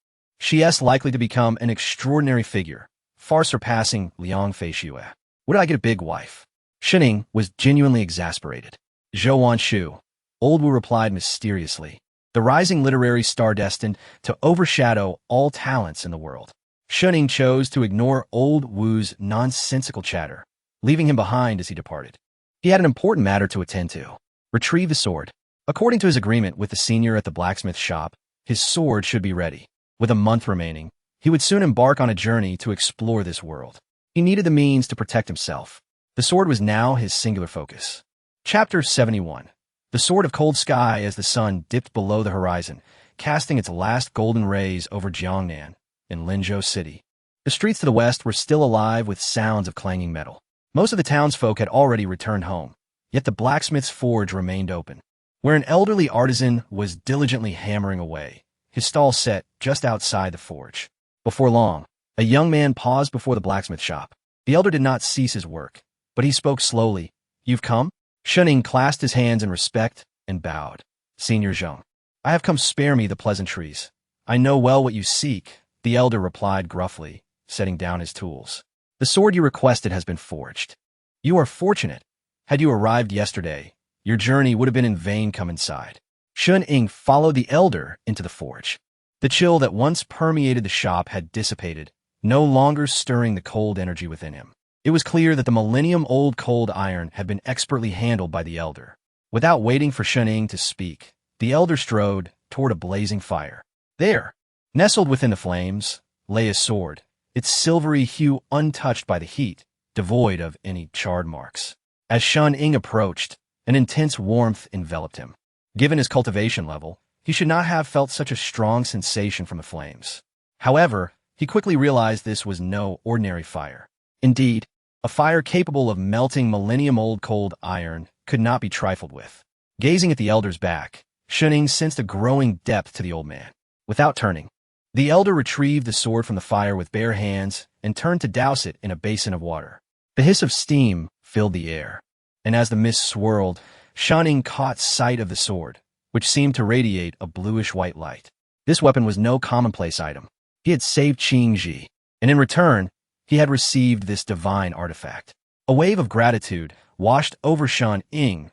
Speaker 1: She is likely to become an extraordinary figure, far surpassing Liang Feishue. Would I get a big wife?" Shen Ying was genuinely exasperated. "Zhou Wanshu," Old Wu replied mysteriously, "the rising literary star destined to overshadow all talents in the world." Shunning chose to ignore old Wu's nonsensical chatter, leaving him behind as he departed. He had an important matter to attend to. Retrieve the sword. According to his agreement with the senior at the blacksmith shop, his sword should be ready. With a month remaining, he would soon embark on a journey to explore this world. He needed the means to protect himself. The sword was now his singular focus. Chapter 71. The sword of cold sky as the sun dipped below the horizon, casting its last golden rays over Jiangnan in Linzhou City. The streets to the west were still alive with sounds of clanging metal. Most of the townsfolk had already returned home, yet the blacksmith's forge remained open, where an elderly artisan was diligently hammering away, his stall set just outside the forge. Before long, a young man paused before the blacksmith shop. The elder did not cease his work, but he spoke slowly. "You've come?" Shunning clasped his hands in respect and bowed. "Senior Zhou, I have come. Spare me the pleasantries. I know well what you seek," the elder replied gruffly, setting down his tools. "The sword you requested has been forged. You are fortunate. Had you arrived yesterday, your journey would have been in vain. Come inside." Shun followed the elder into the forge. The chill that once permeated the shop had dissipated, no longer stirring the cold energy within him. It was clear that the millennium-old cold iron had been expertly handled by the elder. Without waiting for Shun to speak, the elder strode toward a blazing fire. There, nestled within the flames, lay a sword, its silvery hue untouched by the heat, devoid of any charred marks. As Shun approached, an intense warmth enveloped him. Given his cultivation level, he should not have felt such a strong sensation from the flames. However, he quickly realized this was no ordinary fire. Indeed, a fire capable of melting millennium-old cold iron could not be trifled with. Gazing at the elder's back, Shun sensed a growing depth to the old man. Without turning, the elder retrieved the sword from the fire with bare hands and turned to douse it in a basin of water. The hiss of steam filled the air, and as the mist swirled, Shun caught sight of the sword, which seemed to radiate a bluish-white light. This weapon was no commonplace item. He had saved Qingji, and in return, he had received this divine artifact. A wave of gratitude washed over Shun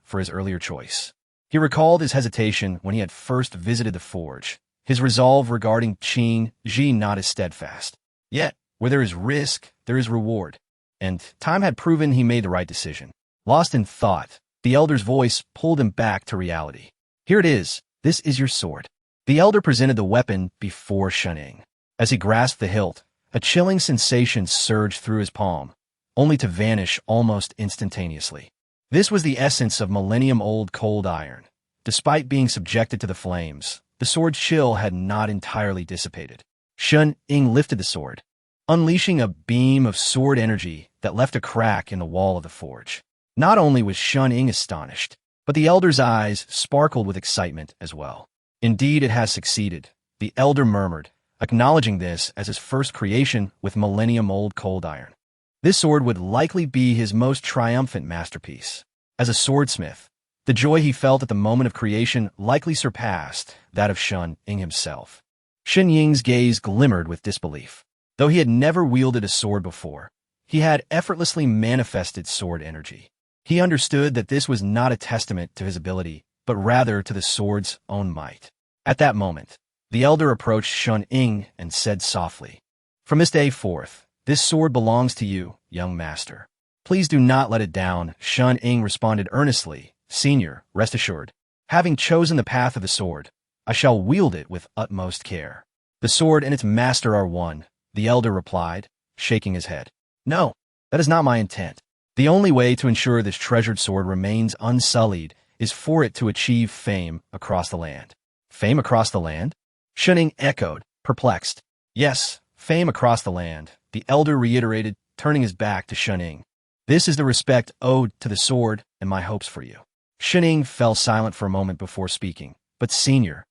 Speaker 1: for his earlier choice. He recalled his hesitation when he had first visited the forge, his resolve regarding Qingji not as steadfast. Yet, where there is risk, there is reward, and time had proven he made the right decision. Lost in thought, the elder's voice pulled him back to reality. "Here it is. This is your sword." The elder presented the weapon before Shun. As he grasped the hilt, a chilling sensation surged through his palm, only to vanish almost instantaneously. This was the essence of millennium-old cold iron. Despite being subjected to the flames, the sword's chill had not entirely dissipated. Shun lifted the sword, unleashing a beam of sword energy that left a crack in the wall of the forge. Not only was Shun astonished, but the elder's eyes sparkled with excitement as well. "Indeed, it has succeeded," the elder murmured, acknowledging this as his first creation with millennium-old cold iron. This sword would likely be his most triumphant masterpiece. As a swordsmith, the joy he felt at the moment of creation likely surpassed that of Shun himself. Shun Ying's gaze glimmered with disbelief. Though he had never wielded a sword before, he had effortlessly manifested sword energy. He understood that this was not a testament to his ability, but rather to the sword's own might. At that moment, the elder approached Shun and said softly, "From this day forth, this sword belongs to you, young master. Please do not let it down." Shun responded earnestly, "Senior, rest assured. Having chosen the path of the sword, I shall wield it with utmost care." "The sword and its master are one," the elder replied, shaking his head. "No, that is not my intent. The only way to ensure this treasured sword remains unsullied is for it to achieve fame across the land." "Fame across the land?" Shun echoed, perplexed. "Yes, fame across the land," the elder reiterated, turning his back to Shun. "This is the respect owed to the sword and my hopes for you." Shun fell silent for a moment before speaking. "But senior,"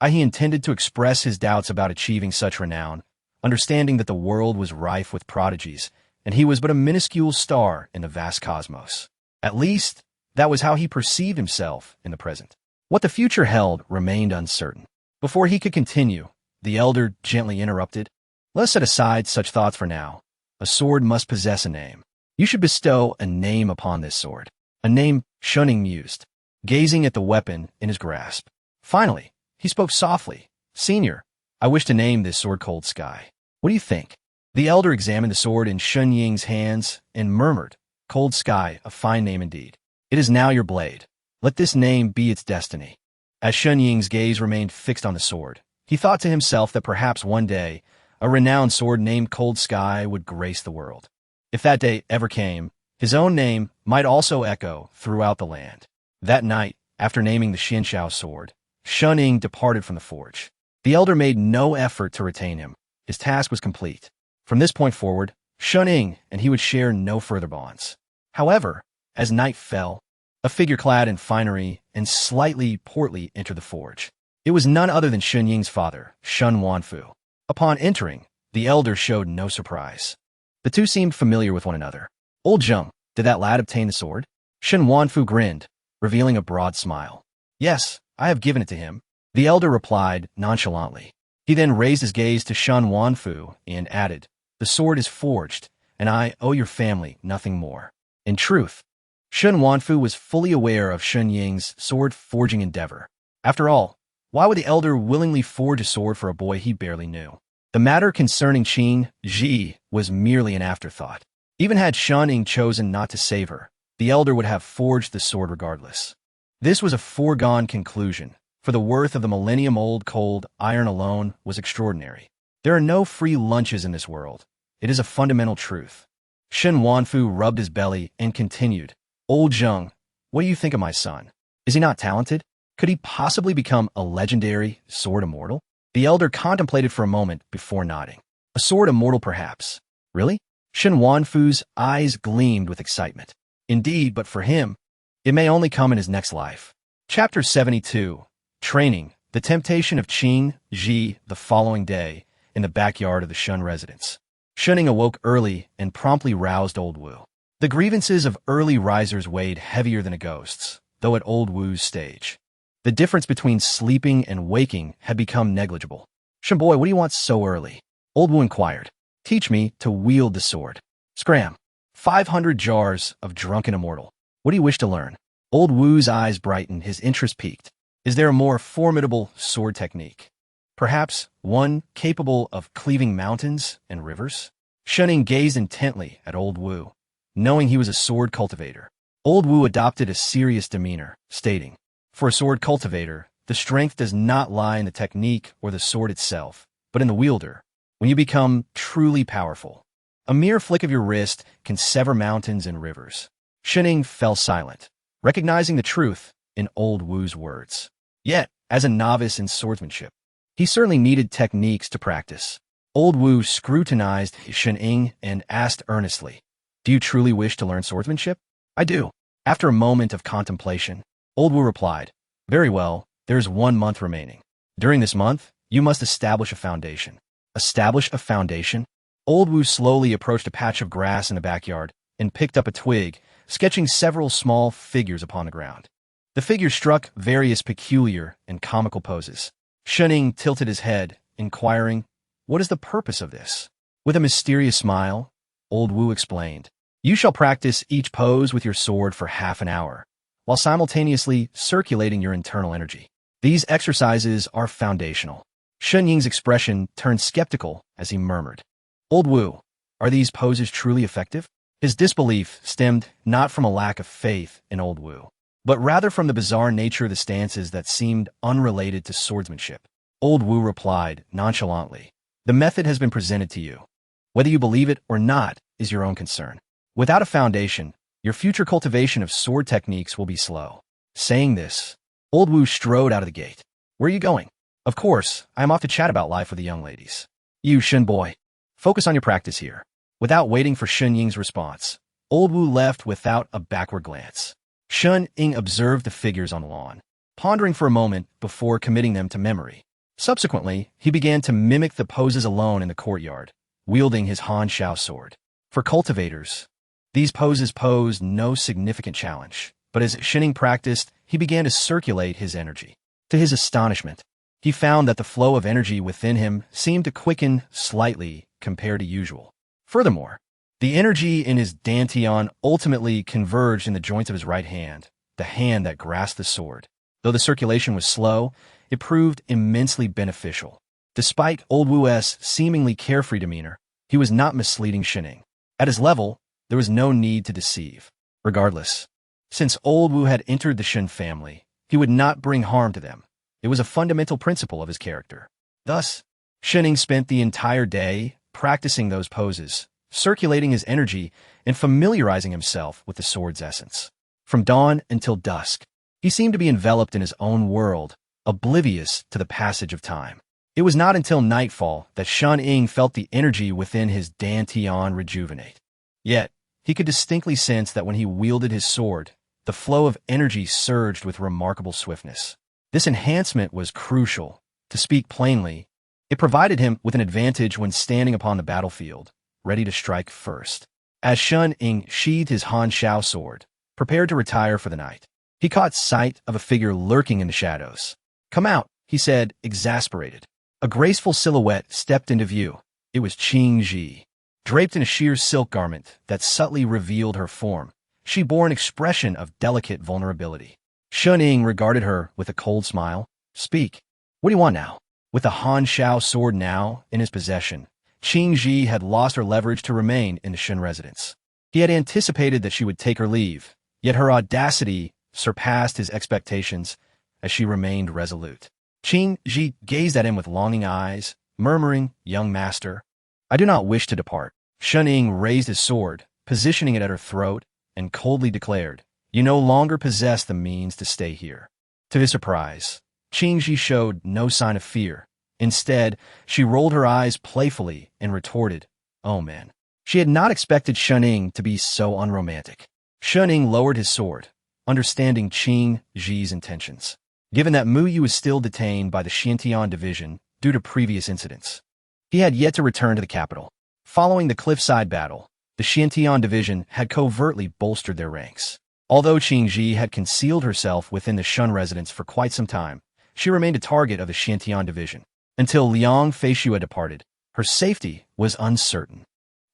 Speaker 1: he intended to express his doubts about achieving such renown, understanding that the world was rife with prodigies, and he was but a minuscule star in the vast cosmos. At least, that was how he perceived himself in the present. What the future held remained uncertain. Before he could continue, the elder gently interrupted. "Let's set aside such thoughts for now. A sword must possess a name. You should bestow a name upon this sword." "A name," Shun mused, gazing at the weapon in his grasp. Finally, he spoke softly. "Senior, I wish to name this sword Cold Sky. What do you think?" The elder examined the sword in Shun Ying's hands and murmured, "Cold Sky, a fine name indeed. It is now your blade. Let this name be its destiny." As Shun Ying's gaze remained fixed on the sword, he thought to himself that perhaps one day, a renowned sword named Cold Sky would grace the world. If that day ever came, his own name might also echo throughout the land. That night, after naming the Xianxiao sword, Shun Ying departed from the forge. The elder made no effort to retain him. His task was complete. From this point forward, Shun Ying and he would share no further bonds. However, as night fell, a figure clad in finery and slightly portly entered the forge. It was none other than Shun Ying's father, Shun Wanfu. Upon entering, the elder showed no surprise. The two seemed familiar with one another. "Old Zheng, did that lad obtain the sword?" Shun Wanfu grinned, revealing a broad smile. "Yes, I have given it to him," the elder replied nonchalantly. He then raised his gaze to Shun Wanfu and added, "The sword is forged, and I owe your family nothing more." In truth, Shun Wanfu was fully aware of Shun Ying's sword-forging endeavor. After all, why would the elder willingly forge a sword for a boy he barely knew? The matter concerning Qin Ji was merely an afterthought. Even had Shun Ying chosen not to save her, the elder would have forged the sword regardless. This was a foregone conclusion, for the worth of the millennium-old cold iron alone was extraordinary. There are no free lunches in this world. It is a fundamental truth. Shun Wanfu rubbed his belly and continued, "Old Zheng, what do you think of my son? Is he not talented? Could he possibly become a legendary sword immortal?" The elder contemplated for a moment before nodding. "A sword immortal, perhaps. Really?" Shun Wanfu's eyes gleamed with excitement. "Indeed, but for him, it may only come in his next life." Chapter 72. Training. The temptation of Qin Ji the following day in the backyard of the Shun residence. Shun Ying awoke early and promptly roused Old Wu. The grievances of early risers weighed heavier than a ghost's, though at Old Wu's stage. The difference between sleeping and waking had become negligible. "Shun boy, what do you want so early?" Old Wu inquired. "Teach me to wield the sword." "Scram. 500 jars of drunken immortal. What do you wish to learn?" Old Wu's eyes brightened, his interest piqued. "Is there a more formidable sword technique? Perhaps one capable of cleaving mountains and rivers?" Shun Ying gazed intently at Old Wu, knowing he was a sword cultivator. Old Wu adopted a serious demeanor, stating, "For a sword cultivator, the strength does not lie in the technique or the sword itself, but in the wielder. When you become truly powerful, a mere flick of your wrist can sever mountains and rivers." Shun Ying fell silent, recognizing the truth in Old Wu's words. Yet, as a novice in swordsmanship, he certainly needed techniques to practice. Old Wu scrutinized Shun Ying and asked earnestly, "Do you truly wish to learn swordsmanship?" "I do." After a moment of contemplation, Old Wu replied, "Very well, there is 1 month remaining. During this month, you must establish a foundation." Establish a foundation? Old Wu slowly approached a patch of grass in the backyard and picked up a twig, sketching several small figures upon the ground. The figures struck various peculiar and comical poses. Shun Ying tilted his head, inquiring, "What is the purpose of this?" With a mysterious smile, Old Wu explained, "You shall practice each pose with your sword for half an hour, while simultaneously circulating your internal energy. These exercises are foundational." Shun Ying's expression turned skeptical as he murmured, "Old Wu, are these poses truly effective?" His disbelief stemmed not from a lack of faith in Old Wu, but rather from the bizarre nature of the stances that seemed unrelated to swordsmanship. Old Wu replied nonchalantly, "The method has been presented to you. Whether you believe it or not is your own concern. Without a foundation, your future cultivation of sword techniques will be slow." Saying this, Old Wu strode out of the gate. "Where are you going?" "Of course, I am off to chat about life with the young ladies." "You, Shun boy, focus on your practice here." Without waiting for Shun Ying's response, Old Wu left without a backward glance. Shun Ying observed the figures on the lawn, pondering for a moment before committing them to memory. Subsequently, he began to mimic the poses alone in the courtyard, wielding his Han Shao sword. For cultivators, these poses posed no significant challenge, but as Shun Ying practiced, he began to circulate his energy. To his astonishment, he found that the flow of energy within him seemed to quicken slightly compared to usual. Furthermore, the energy in his dantian ultimately converged in the joints of his right hand, the hand that grasped the sword. Though the circulation was slow, it proved immensely beneficial. Despite Old Wu's seemingly carefree demeanor, He was not misleading Shining. At his level, there was no need to deceive. Regardless, since Old Wu had entered the Shun family, he would not bring harm to them. It was a fundamental principle of his character. Thus, Shining spent the entire day practicing those poses, circulating his energy and familiarizing himself with the sword's essence. From dawn until dusk, he seemed to be enveloped in his own world, oblivious to the passage of time. It was not until nightfall that Shun Ying felt the energy within his dantian rejuvenate. Yet, he could distinctly sense that when he wielded his sword, the flow of energy surged with remarkable swiftness. This enhancement was crucial. To speak plainly, it provided him with an advantage when standing upon the battlefield, ready to strike first. As Shun Ying sheathed his Han Shao sword, prepared to retire for the night, he caught sight of a figure lurking in the shadows. "Come out," he said, exasperated. A graceful silhouette stepped into view. It was Qing Ji. Draped in a sheer silk garment that subtly revealed her form, she bore an expression of delicate vulnerability. Shun Ying regarded her with a cold smile. "Speak. What do you want now?" With the Han Shao sword now in his possession, Qing Ji had lost her leverage to remain in the Shun residence. He had anticipated that she would take her leave, yet her audacity surpassed his expectations as she remained resolute. Qing Ji gazed at him with longing eyes, murmuring, "Young master, I do not wish to depart." Shun Ying raised his sword, positioning it at her throat, and coldly declared, "You no longer possess the means to stay here." To his surprise, Qing Ji showed no sign of fear. Instead, she rolled her eyes playfully and retorted, "Oh man." She had not expected Shun Ying to be so unromantic. Shun Ying lowered his sword, understanding Qing Ji's intentions. Given that Mu Yu was still detained by the Xiantian division due to previous incidents, he had yet to return to the capital. Following the cliffside battle, the Xiantian division had covertly bolstered their ranks. Although Qing Ji had concealed herself within the Shun residence for quite some time, she remained a target of the Xiantian division. Until Liang Feishu had departed, her safety was uncertain.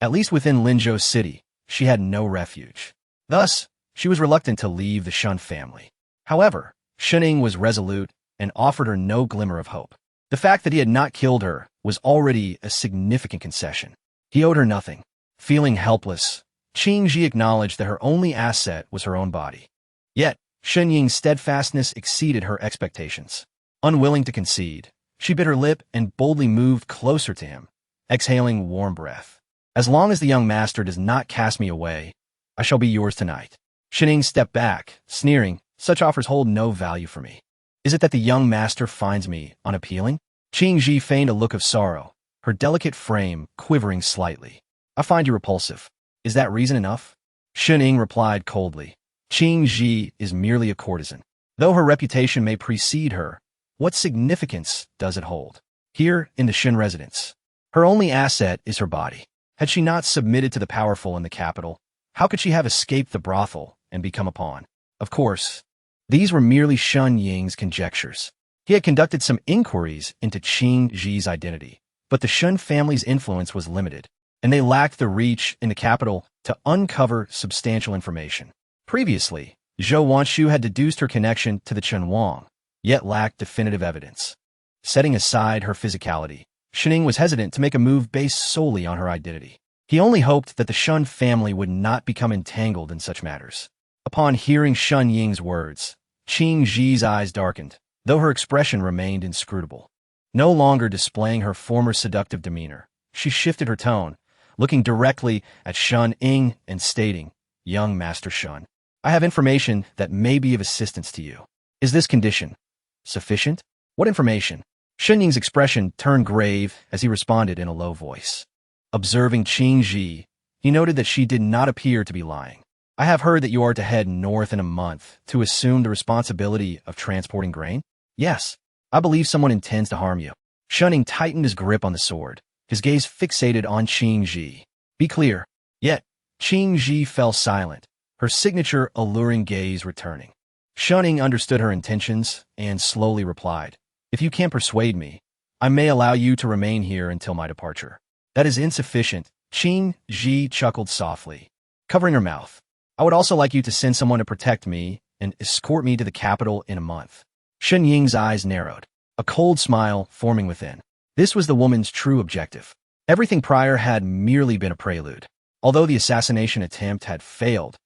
Speaker 1: At least within Linzhou city, she had no refuge. Thus, she was reluctant to leave the Shun family. However, Shun Ying was resolute and offered her no glimmer of hope. The fact that he had not killed her was already a significant concession. He owed her nothing. Feeling helpless, Qing Ji acknowledged that her only asset was her own body. Yet, Shun Ying's steadfastness exceeded her expectations. Unwilling to concede, she bit her lip and boldly moved closer to him, exhaling warm breath. "As long as the young master does not cast me away, I shall be yours tonight." Shun Ying stepped back, sneering, "Such offers hold no value for me. Is it that the young master finds me unappealing?" Qing Ji feigned a look of sorrow, her delicate frame quivering slightly. "I find you repulsive. Is that reason enough?" Shun Ying replied coldly. "Qing Ji is merely a courtesan. Though her reputation may precede her, what significance does it hold? Here in the Shun residence, her only asset is her body. Had she not submitted to the powerful in the capital, how could she have escaped the brothel and become a pawn? Of course, these were merely Shun Ying's conjectures. He had conducted some inquiries into Qing Ji's identity, but the Shun family's influence was limited, and they lacked the reach in the capital to uncover substantial information. Previously, Zhou Wanshu had deduced her connection to the Chen Wang, yet lacked definitive evidence. Setting aside her physicality, Shun Ying was hesitant to make a move based solely on her identity. He only hoped that the Shun family would not become entangled in such matters. Upon hearing Shun Ying's words, Qing Ji's eyes darkened, though her expression remained inscrutable. No longer displaying her former seductive demeanor, she shifted her tone, looking directly at Shun Ying and stating, "Young Master Shun, I have information that may be of assistance to you. Is this condition sufficient?" "What information?" Shun Ying's expression turned grave as he responded in a low voice. Observing Qing Ji, he noted that she did not appear to be lying. "I have heard that you are to head north in a month to assume the responsibility of transporting grain?" "Yes. I believe someone intends to harm you." Shun Ying tightened his grip on the sword, his gaze fixated on Qing Ji. "Be clear." Yet, Qing Ji fell silent, her signature alluring gaze returning. Shun Ying understood her intentions and slowly replied, "If you can't persuade me, I may allow you to remain here until my departure." "That is insufficient." Qing Ji chuckled softly, covering her mouth. "I would also like you to send someone to protect me and escort me to the capital in a month." Shun Ying's eyes narrowed, a cold smile forming within. This was the woman's true objective. Everything prior had merely been a prelude. Although the assassination attempt had failed,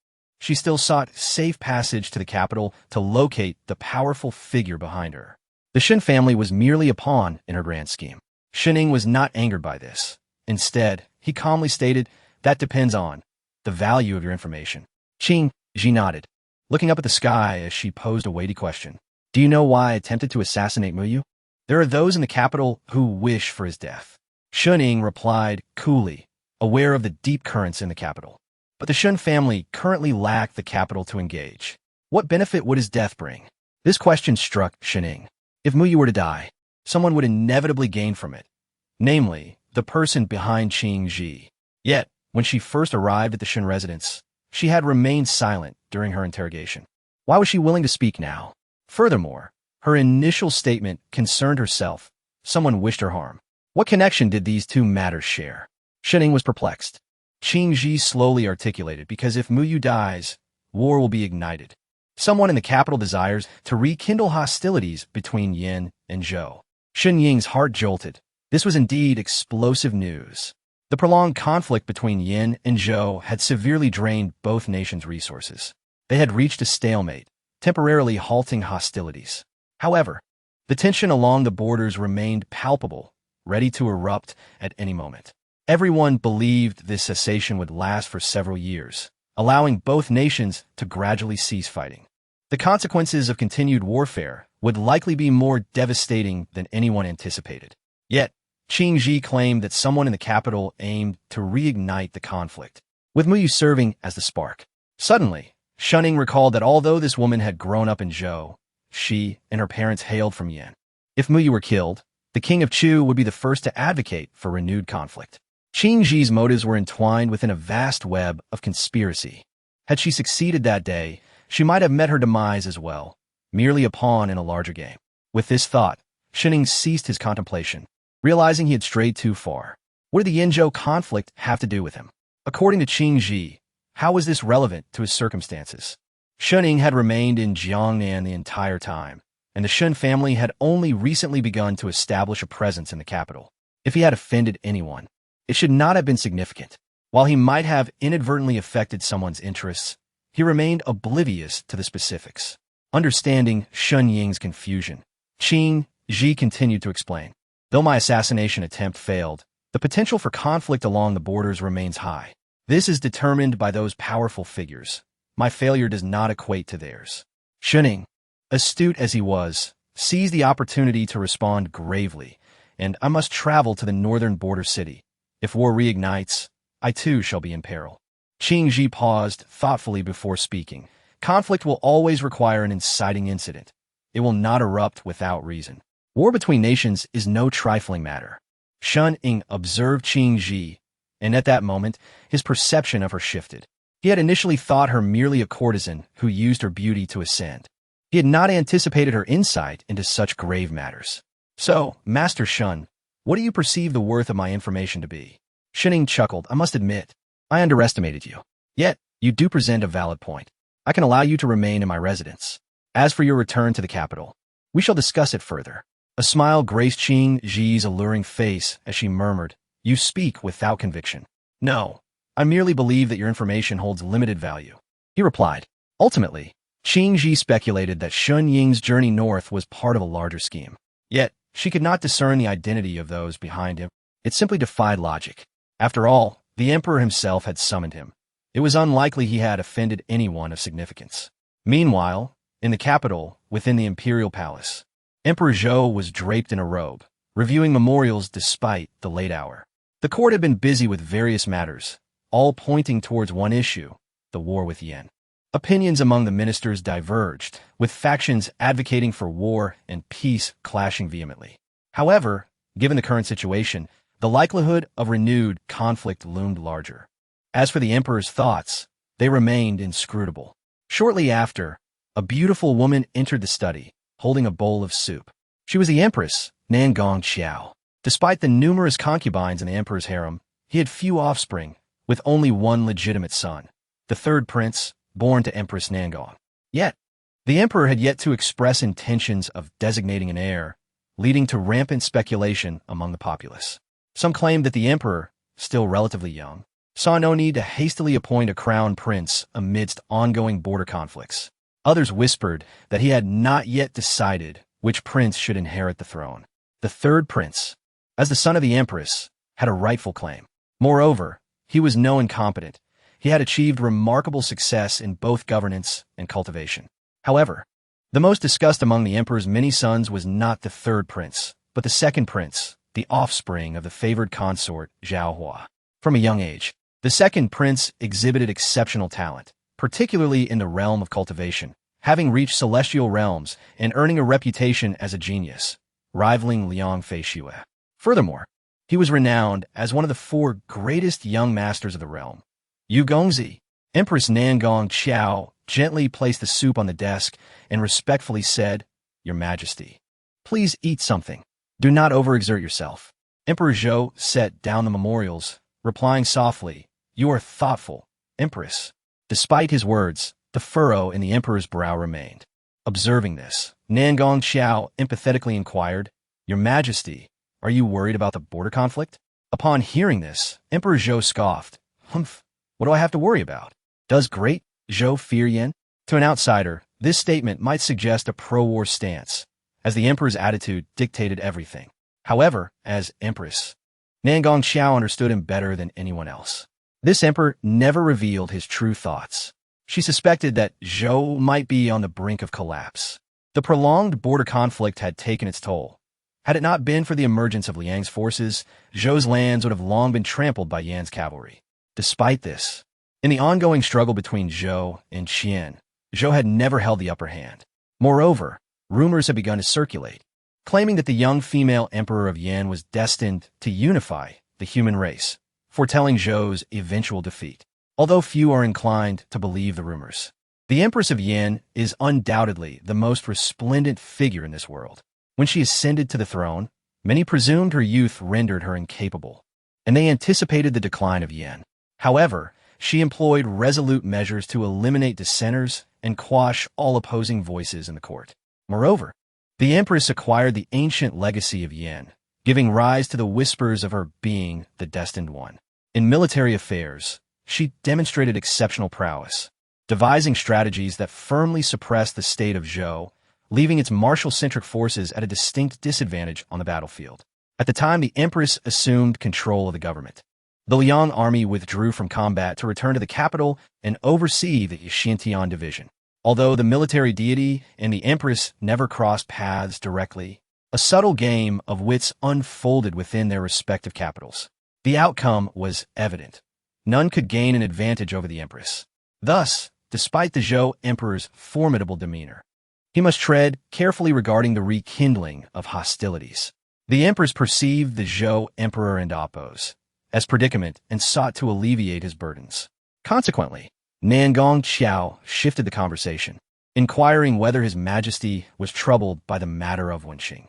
Speaker 1: she still sought safe passage to the capital to locate the powerful figure behind her. The Shen family was merely a pawn in her grand scheme. Shening was not angered by this. Instead, he calmly stated, "That depends on the value of your information." Qing Ji nodded, looking up at the sky as she posed a weighty question. "Do you know why I attempted to assassinate Muyu? There are those in the capital who wish for his death." Shening replied coolly, aware of the deep currents in the capital. But the Shen family currently lacked the capital to engage. What benefit would his death bring? This question struck Shening. If Muyu were to die, someone would inevitably gain from it, namely, the person behind Qing Ji. Yet, when she first arrived at the Shen residence, she had remained silent during her interrogation. Why was she willing to speak now? Furthermore, her initial statement concerned herself. Someone wished her harm. What connection did these two matters share? Shening was perplexed. Qing Ji slowly articulated, because if Muyu dies, war will be ignited. Someone in the capital desires to rekindle hostilities between Yan and Zhou. Shen Ying's heart jolted. This was indeed explosive news. The prolonged conflict between Yan and Zhou had severely drained both nations' resources. They had reached a stalemate, temporarily halting hostilities. However, the tension along the borders remained palpable, ready to erupt at any moment. Everyone believed this cessation would last for several years, allowing both nations to gradually cease fighting. The consequences of continued warfare would likely be more devastating than anyone anticipated. Yet, Qing Ji claimed that someone in the capital aimed to reignite the conflict, with Muyu serving as the spark. Suddenly, Shening recalled that although this woman had grown up in Zhou, she and her parents hailed from Yan. If Muyu were killed, the king of Chu would be the first to advocate for renewed conflict. Qing Ji's motives were entwined within a vast web of conspiracy. Had she succeeded that day, she might have met her demise as well, merely a pawn in a larger game. With this thought, Shening ceased his contemplation, realizing he had strayed too far. What did the Yinzhou conflict have to do with him? According to Qing Ji, how was this relevant to his circumstances? Shening had remained in Jiangnan the entire time, and the Shen family had only recently begun to establish a presence in the capital. If he had offended anyone, it should not have been significant. While he might have inadvertently affected someone's interests, he remained oblivious to the specifics. Understanding Shen Ying's confusion, Qing Ji continued to explain. Though my assassination attempt failed, the potential for conflict along the borders remains high. This is determined by those powerful figures. My failure does not equate to theirs. Shening, astute as he was, seized the opportunity to respond gravely, and I must travel to the northern border city. If war reignites, I too shall be in peril. Qing Ji paused thoughtfully before speaking. Conflict will always require an inciting incident. It will not erupt without reason. War between nations is no trifling matter. Shen Ying observed Qing Ji, and at that moment, his perception of her shifted. He had initially thought her merely a courtesan who used her beauty to ascend. He had not anticipated her insight into such grave matters. So, Master Shen, what do you perceive the worth of my information to be? Shening chuckled. I must admit, I underestimated you. Yet, you do present a valid point. I can allow you to remain in my residence. As for your return to the capital, we shall discuss it further. A smile graced Qing Ji's alluring face as she murmured, You speak without conviction. No, I merely believe that your information holds limited value. He replied. Ultimately, Qing Ji speculated that Shen Ying's journey north was part of a larger scheme. Yet, she could not discern the identity of those behind him. It simply defied logic. After all, the emperor himself had summoned him. It was unlikely he had offended anyone of significance. Meanwhile, in the capital, within the imperial palace, Emperor Zhou was draped in a robe, reviewing memorials despite the late hour. The court had been busy with various matters, all pointing towards one issue, the war with Yan. Opinions among the ministers diverged, with factions advocating for war and peace clashing vehemently. However, given the current situation, the likelihood of renewed conflict loomed larger. As for the emperor's thoughts, they remained inscrutable. Shortly after, a beautiful woman entered the study, holding a bowl of soup. She was the empress, Nangong Xiao. Despite the numerous concubines in the emperor's harem, he had few offspring, with only one legitimate son, the third prince, born to Empress Nangong. Yet, the emperor had yet to express intentions of designating an heir, leading to rampant speculation among the populace. Some claimed that the emperor, still relatively young, saw no need to hastily appoint a crown prince amidst ongoing border conflicts. Others whispered that he had not yet decided which prince should inherit the throne. The third prince, as the son of the empress, had a rightful claim. Moreover, he was no incompetent. He had achieved remarkable success in both governance and cultivation. However, the most discussed among the emperor's many sons was not the third prince, but the second prince, the offspring of the favored consort Jiuzhou. From a young age, the second prince exhibited exceptional talent, particularly in the realm of cultivation, having reached celestial realms and earning a reputation as a genius, rivaling Liang Feishue. Furthermore, he was renowned as one of the four greatest young masters of the realm. Yu Gongzi, Empress Nangong Qiao, gently placed the soup on the desk and respectfully said, "Your Majesty, please eat something. Do not overexert yourself." Emperor Zhou set down the memorials, replying softly, "You are thoughtful, Empress." Despite his words, the furrow in the emperor's brow remained. Observing this, Nangong Qiao empathetically inquired, "Your Majesty, are you worried about the border conflict?" Upon hearing this, Emperor Zhou scoffed, "Humph, what do I have to worry about? Does great Zhou fear Yan?" To an outsider, this statement might suggest a pro-war stance, as the emperor's attitude dictated everything. However, as empress, Nangong Qiao understood him better than anyone else. This emperor never revealed his true thoughts. She suspected that Zhou might be on the brink of collapse. The prolonged border conflict had taken its toll. Had it not been for the emergence of Liang's forces, Zhou's lands would have long been trampled by Yan's cavalry. Despite this, in the ongoing struggle between Zhou and Qian, Zhou had never held the upper hand. Moreover, rumors had begun to circulate, claiming that the young female emperor of Yan was destined to unify the human race, foretelling Zhou's eventual defeat. Although few are inclined to believe the rumors, the Empress of Yan is undoubtedly the most resplendent figure in this world. When she ascended to the throne, many presumed her youth rendered her incapable, and they anticipated the decline of Yan. However, she employed resolute measures to eliminate dissenters and quash all opposing voices in the court. Moreover, the Empress acquired the ancient legacy of Yan, giving rise to the whispers of her being the destined one. In military affairs, she demonstrated exceptional prowess, devising strategies that firmly suppressed the state of Zhou, leaving its martial-centric forces at a distinct disadvantage on the battlefield. At the time the Empress assumed control of the government, the Liang army withdrew from combat to return to the capital and oversee the Xintian division. Although the military deity and the Empress never crossed paths directly, a subtle game of wits unfolded within their respective capitals. The outcome was evident. None could gain an advantage over the Empress. Thus, despite the Zhou emperor's formidable demeanor, he must tread carefully regarding the rekindling of hostilities. The Empress perceived the Zhou emperor and oppose as predicament and sought to alleviate his burdens. Consequently, Nangong Qiao shifted the conversation, inquiring whether His Majesty was troubled by the matter of Wenqing.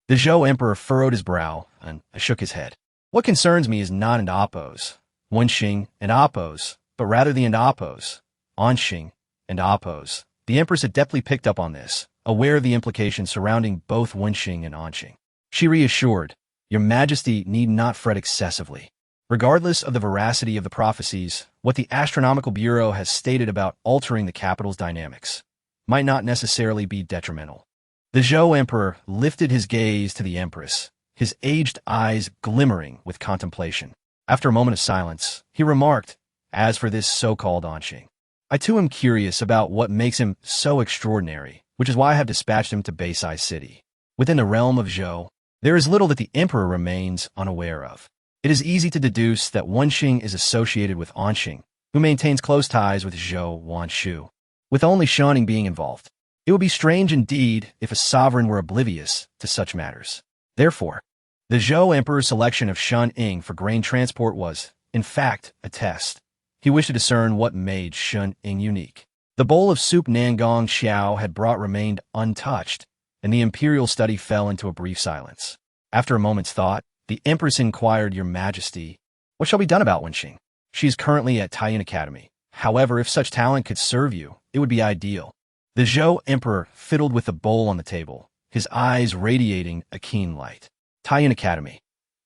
Speaker 1: The Zhou emperor furrowed his brow and shook his head. "What concerns me is not and oppose, Wenqing and oppose, but rather the and oppose, Onqing and oppose." The Empress adeptly picked up on this, aware of the implications surrounding both Wenqing and Onqing. She reassured, "Your Majesty need not fret excessively. Regardless of the veracity of the prophecies, what the Astronomical Bureau has stated about altering the capital's dynamics might not necessarily be detrimental." The Zhou emperor lifted his gaze to the Empress, his aged eyes glimmering with contemplation. After a moment of silence, he remarked, "As for this so-called Onqing, I too am curious about what makes him so extraordinary, which is why I have dispatched him to Beisai City. Within the realm of Zhou, there is little that the emperor remains unaware of. It is easy to deduce that Wenqing is associated with Onqing, who maintains close ties with Zhou Wanshu, with only Shaning being involved. It would be strange indeed if a sovereign were oblivious to such matters. Therefore, the Zhou emperor's selection of Shun Ying for grain transport was, in fact, a test. He wished to discern what made Shun Ying unique. The bowl of soup Nangong Qiao had brought remained untouched, and the imperial study fell into a brief silence. After a moment's thought, the Empress inquired, "Your Majesty, what shall be done about Wenqing? She is currently at Tianhe Academy. However, if such talent could serve you, it would be ideal." The Zhou emperor fiddled with the bowl on the table, his eyes radiating a keen light. "Tianhe Academy.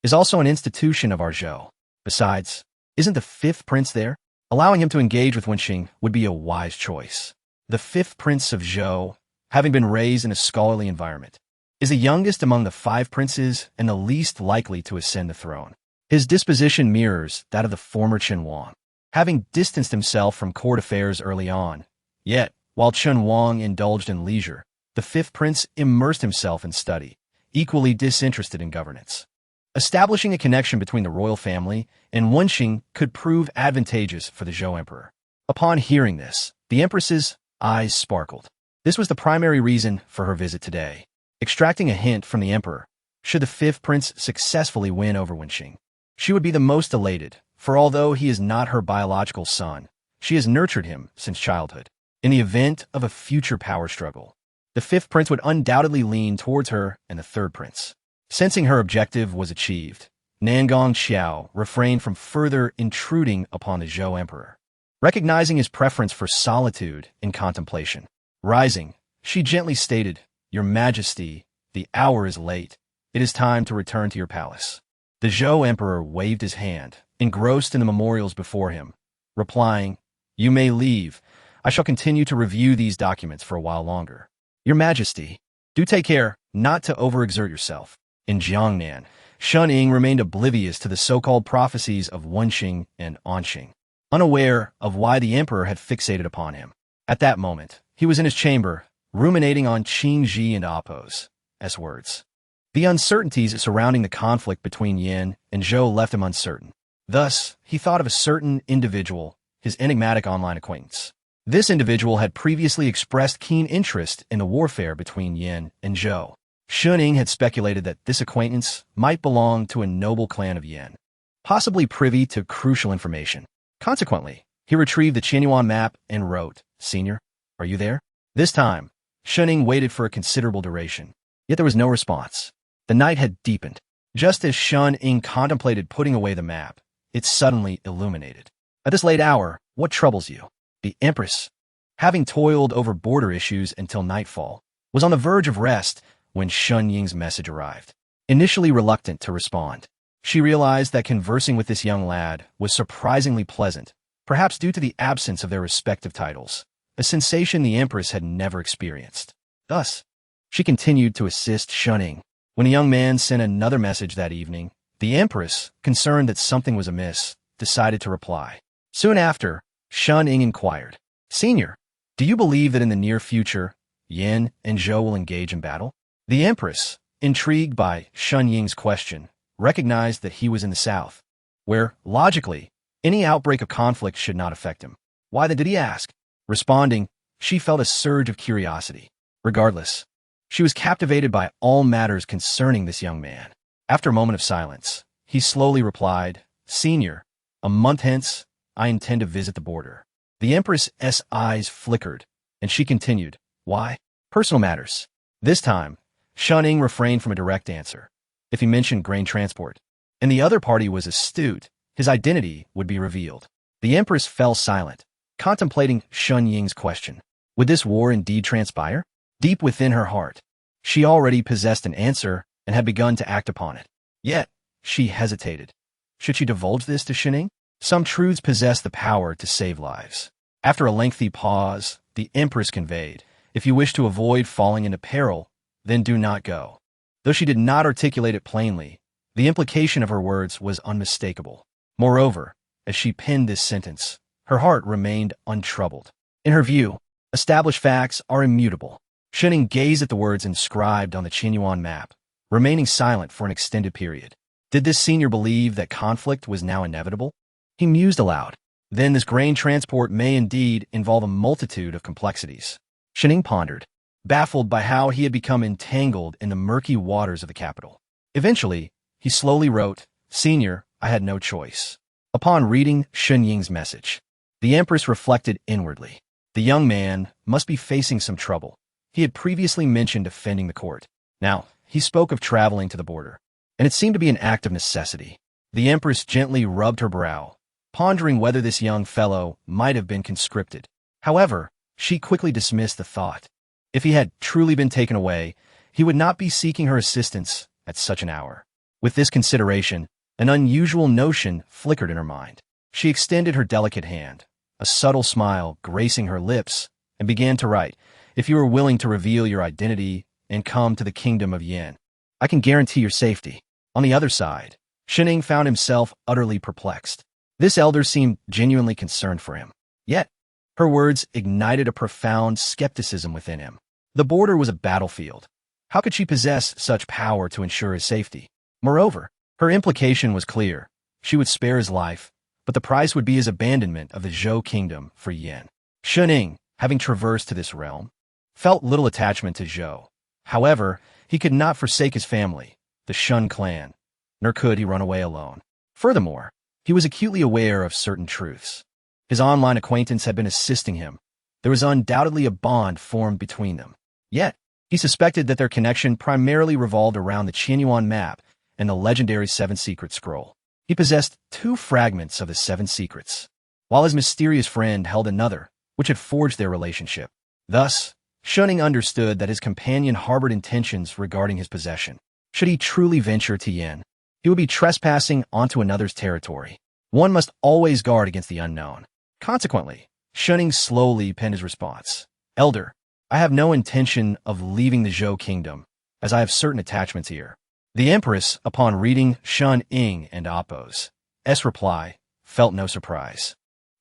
Speaker 1: is also an institution of our Zhou. Besides, isn't the fifth prince there? Allowing him to engage with Wenxing would be a wise choice. The fifth prince of Zhou, having been raised in a scholarly environment, is the youngest among the five princes and the least likely to ascend the throne. His disposition mirrors that of the former Chen Wang, having distanced himself from court affairs early on. Yet, while Chen Wang indulged in leisure, the fifth prince immersed himself in study, equally disinterested in governance. Establishing a connection between the royal family and Wenxing could prove advantageous for the Zhou emperor. Upon hearing this, the empress's eyes sparkled. This was the primary reason for her visit today, extracting a hint from the emperor. Should the fifth prince successfully win over Wenxing, she would be the most elated, for although he is not her biological son, she has nurtured him since childhood. In the event of a future power struggle, the fifth prince would undoubtedly lean towards her and the third prince. Sensing her objective was achieved, Nangong Xiao refrained from further intruding upon the Zhou emperor. Recognizing his preference for solitude and contemplation, rising, she gently stated, "Your Majesty, the hour is late. It is time to return to your palace." The Zhou emperor waved his hand, engrossed in the memorials before him, replying, "You may leave. I shall continue to review these documents for a while longer. Your Majesty, do take care not to overexert yourself." In Jiangnan, Shun Ying remained oblivious to the so-called prophecies of Wenxing and Anxing, unaware of why the emperor had fixated upon him. At that moment, he was in his chamber, ruminating on Qing Ji and Apos as words. The uncertainties surrounding the conflict between Yan and Zhou left him uncertain. Thus, he thought of a certain individual, his enigmatic online acquaintance. This individual had previously expressed keen interest in the warfare between Yan and Zhou. Shun Ying had speculated that this acquaintance might belong to a noble clan of Yan, possibly privy to crucial information. Consequently, he retrieved the Qianyuan map and wrote, "Senior, are you there?" This time, Shun Ying waited for a considerable duration, yet there was no response. The night had deepened. Just as Shun Ying contemplated putting away the map, it suddenly illuminated. "At this late hour, what troubles you?" The empress, having toiled over border issues until nightfall, was on the verge of rest when Shun Ying's message arrived. Initially reluctant to respond, she realized that conversing with this young lad was surprisingly pleasant, perhaps due to the absence of their respective titles, a sensation the empress had never experienced. Thus, she continued to assist Shun Ying. When the young man sent another message that evening, the empress, concerned that something was amiss, decided to reply. Soon after, Shun Ying inquired, "Senior, do you believe that in the near future, Yan and Zhou will engage in battle?" The empress, intrigued by Shun Ying's question, recognized that he was in the south, where, logically, any outbreak of conflict should not affect him. Why then did he ask? Responding, she felt a surge of curiosity. Regardless, she was captivated by all matters concerning this young man. After a moment of silence, he slowly replied, "Senior, a month hence, I intend to visit the border." The empress's eyes flickered, and she continued, "Why?" "Personal matters." This time, Shun Ying refrained from a direct answer. If he mentioned grain transport, and the other party was astute, his identity would be revealed. The empress fell silent, contemplating Shun Ying's question. Would this war indeed transpire? Deep within her heart, she already possessed an answer and had begun to act upon it. Yet, she hesitated. Should she divulge this to Shun Ying? Some truths possess the power to save lives. After a lengthy pause, the empress conveyed, "If you wish to avoid falling into peril, then do not go." Though she did not articulate it plainly, the implication of her words was unmistakable. Moreover, as she penned this sentence, her heart remained untroubled. In her view, established facts are immutable. Shun Ying gazed at the words inscribed on the Qianyuan map, remaining silent for an extended period. Did this senior believe that conflict was now inevitable? He mused aloud. Then this grain transport may indeed involve a multitude of complexities. Shun Ying pondered, baffled by how he had become entangled in the murky waters of the capital. Eventually, he slowly wrote, "Senior, I had no choice." Upon reading Shun Ying's message, the empress reflected inwardly. The young man must be facing some trouble. He had previously mentioned defending the court. Now, he spoke of traveling to the border, and it seemed to be an act of necessity. The empress gently rubbed her brow, pondering whether this young fellow might have been conscripted. However, she quickly dismissed the thought. If he had truly been taken away, he would not be seeking her assistance at such an hour. With this consideration, an unusual notion flickered in her mind. She extended her delicate hand, a subtle smile gracing her lips, and began to write, "If you are willing to reveal your identity and come to the kingdom of Yan, I can guarantee your safety." On the other side, Shining found himself utterly perplexed. This elder seemed genuinely concerned for him. Yet, her words ignited a profound skepticism within him. The border was a battlefield. How could she possess such power to ensure his safety? Moreover, her implication was clear. She would spare his life, but the price would be his abandonment of the Zhou kingdom for Yan. Shining, having traversed to this realm, felt little attachment to Zhou. However, he could not forsake his family, the Shun clan, nor could he run away alone. Furthermore, he was acutely aware of certain truths. His online acquaintance had been assisting him. There was undoubtedly a bond formed between them. Yet, he suspected that their connection primarily revolved around the Qianyuan map and the legendary Seven Secret Scroll. He possessed 2 fragments of the Seven Secrets, while his mysterious friend held another, which had forged their relationship. Thus, Shining understood that his companion harbored intentions regarding his possession. Should he truly venture to Yan, he would be trespassing onto another's territory. One must always guard against the unknown. Consequently, Shining slowly penned his response. "Elder, I have no intention of leaving the Zhou kingdom, as I have certain attachments here." The Empress, upon reading Shun Ying and Appo's reply, felt no surprise.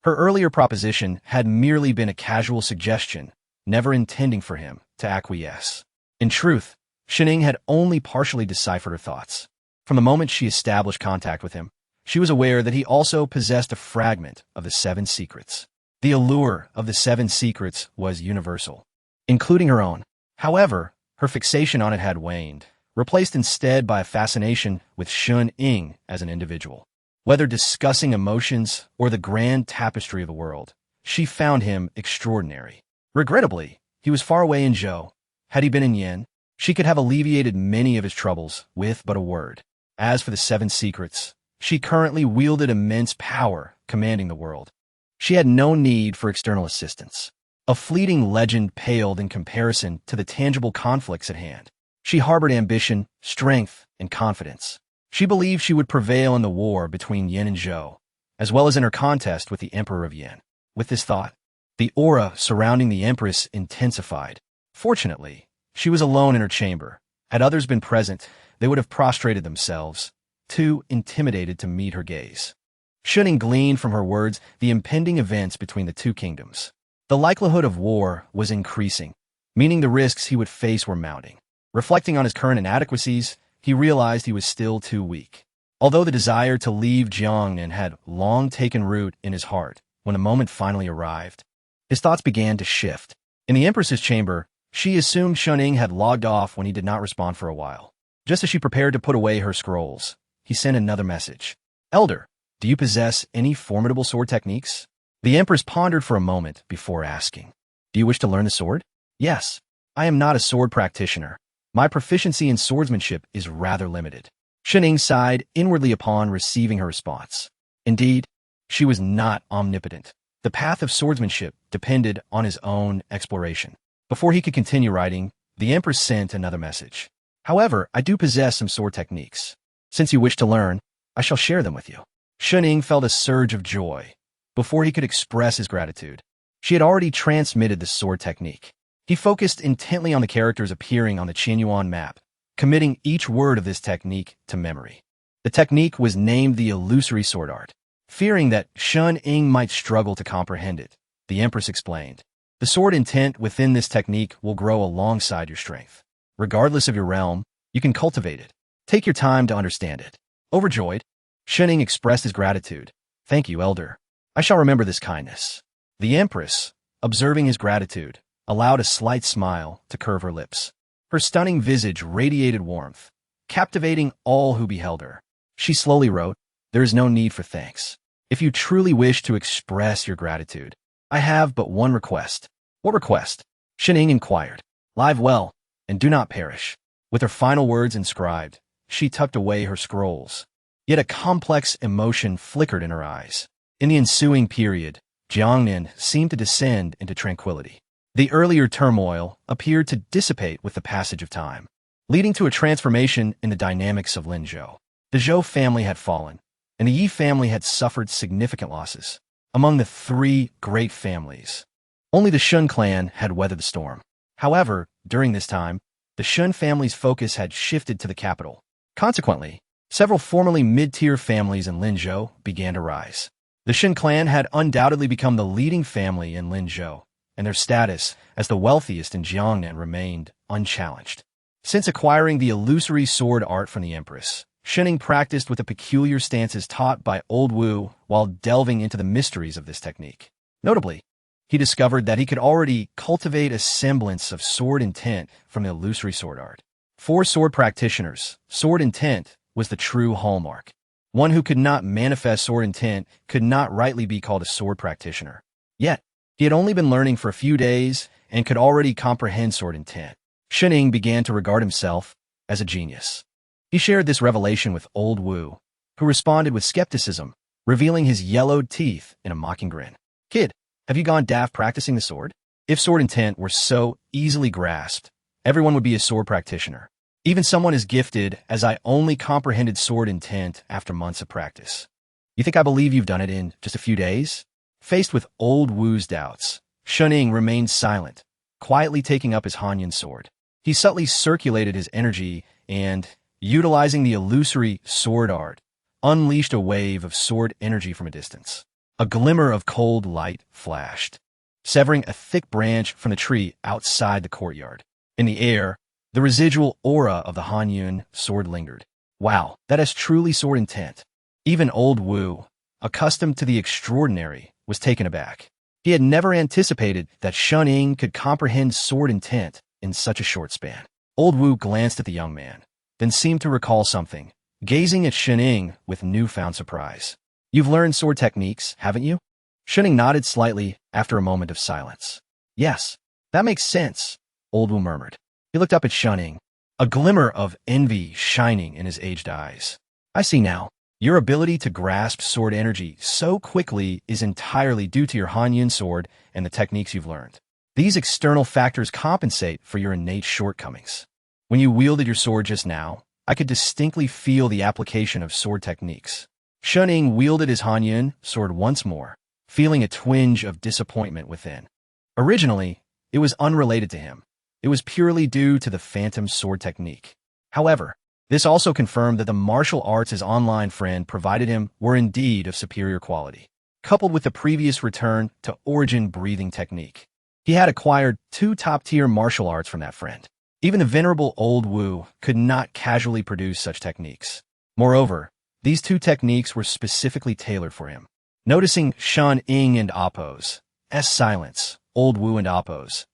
Speaker 1: Her earlier proposition had merely been a casual suggestion, never intending for him to acquiesce. In truth, Shining had only partially deciphered her thoughts. From the moment she established contact with him, she was aware that he also possessed a fragment of the Seven Secrets. The allure of the Seven Secrets was universal, including her own. However, her fixation on it had waned, replaced instead by a fascination with Shun Ying as an individual. Whether discussing emotions or the grand tapestry of the world, she found him extraordinary. Regrettably, he was far away in Zhou. Had he been in Yan, she could have alleviated many of his troubles with but a word. As for the Seven Secrets, she currently wielded immense power, commanding the world. She had no need for external assistance. A fleeting legend paled in comparison to the tangible conflicts at hand. She harbored ambition, strength, and confidence. She believed she would prevail in the war between Yan and Zhou, as well as in her contest with the Emperor of Yan. With this thought, the aura surrounding the Empress intensified. Fortunately, she was alone in her chamber. Had others been present, they would have prostrated themselves, too intimidated to meet her gaze. Shining gleaned from her words the impending events between the 2 kingdoms. The likelihood of war was increasing, meaning the risks he would face were mounting. Reflecting on his current inadequacies, he realized he was still too weak. Although the desire to leave Jiangnan had long taken root in his heart, when the moment finally arrived, his thoughts began to shift. In the Empress's chamber, she assumed Shining had logged off when he did not respond for a while. Just as she prepared to put away her scrolls, he sent another message. "Elder, do you possess any formidable sword techniques?" The Empress pondered for a moment before asking, "Do you wish to learn the sword?" "Yes. I am not a sword practitioner. My proficiency in swordsmanship is rather limited." Shining sighed inwardly upon receiving her response. Indeed, she was not omnipotent. The path of swordsmanship depended on his own exploration. Before he could continue writing, the Empress sent another message. "However, I do possess some sword techniques. Since you wish to learn, I shall share them with you." Shining felt a surge of joy. Before he could express his gratitude, she had already transmitted the sword technique. He focused intently on the characters appearing on the Qianyuan map, committing each word of this technique to memory. The technique was named the illusory sword art. Fearing that Shun Ying might struggle to comprehend it, the Empress explained, "The sword intent within this technique will grow alongside your strength. Regardless of your realm, you can cultivate it. Take your time to understand it." Overjoyed, Shining expressed his gratitude. "Thank you, Elder. I shall remember this kindness." The Empress, observing his gratitude, allowed a slight smile to curve her lips. Her stunning visage radiated warmth, captivating all who beheld her. She slowly wrote, "There is no need for thanks. If you truly wish to express your gratitude, I have but one request." "What request?" Shining inquired. "Live well, and do not perish." With her final words inscribed, she tucked away her scrolls. Yet a complex emotion flickered in her eyes. In the ensuing period, Jiangnan seemed to descend into tranquility. The earlier turmoil appeared to dissipate with the passage of time, leading to a transformation in the dynamics of Linzhou. The Zhou family had fallen, and the Yi family had suffered significant losses. Among the three great families, only the Shun clan had weathered the storm. However, during this time, the Shun family's focus had shifted to the capital. Consequently, several formerly mid-tier families in Linzhou began to rise. The Shun clan had undoubtedly become the leading family in Linzhou, and their status as the wealthiest in Jiangnan remained unchallenged. Since acquiring the illusory sword art from the Empress, Shining practiced with the peculiar stances taught by Old Wu while delving into the mysteries of this technique. Notably, he discovered that he could already cultivate a semblance of sword intent from the illusory sword art. For sword practitioners, sword intent was the true hallmark. One who could not manifest sword intent could not rightly be called a sword practitioner. Yet, he had only been learning for a few days and could already comprehend sword intent. Shining began to regard himself as a genius. He shared this revelation with Old Wu, who responded with skepticism, revealing his yellowed teeth in a mocking grin. "Kid, have you gone daft practicing the sword? If sword intent were so easily grasped, everyone would be a sword practitioner. Even someone as gifted as I only comprehended sword intent after months of practice. You think I believe you've done it in just a few days?" Faced with Old Wu's doubts, Shuning remained silent, quietly taking up his Hanyan sword. He subtly circulated his energy and, utilizing the illusory sword art, unleashed a wave of sword energy from a distance. A glimmer of cold light flashed, severing a thick branch from the tree outside the courtyard. In the air, the residual aura of the Hanyun sword lingered. Wow, that is truly sword intent. Even Old Wu, accustomed to the extraordinary, was taken aback. He had never anticipated that Shuning could comprehend sword intent in such a short span. Old Wu glanced at the young man, then seemed to recall something, gazing at Shuning with newfound surprise. "You've learned sword techniques, haven't you?" Shuning nodded slightly after a moment of silence. "Yes, that makes sense," Old Wu murmured. He looked up at Shuning, a glimmer of envy shining in his aged eyes. "I see now. Your ability to grasp sword energy so quickly is entirely due to your Hanyun sword and the techniques you've learned. These external factors compensate for your innate shortcomings. When you wielded your sword just now, I could distinctly feel the application of sword techniques." Shuning wielded his Hanyun sword once more, feeling a twinge of disappointment within. Originally, it was unrelated to him. It was purely due to the phantom sword technique. However, this also confirmed that the martial arts his online friend provided him were indeed of superior quality. Coupled with the previous return to origin breathing technique, he had acquired 2 top-tier martial arts from that friend. Even the venerable Old Wu could not casually produce such techniques. Moreover, these 2 techniques were specifically tailored for him. Noticing Shuning and Appo's silence, Old Wu and Appo's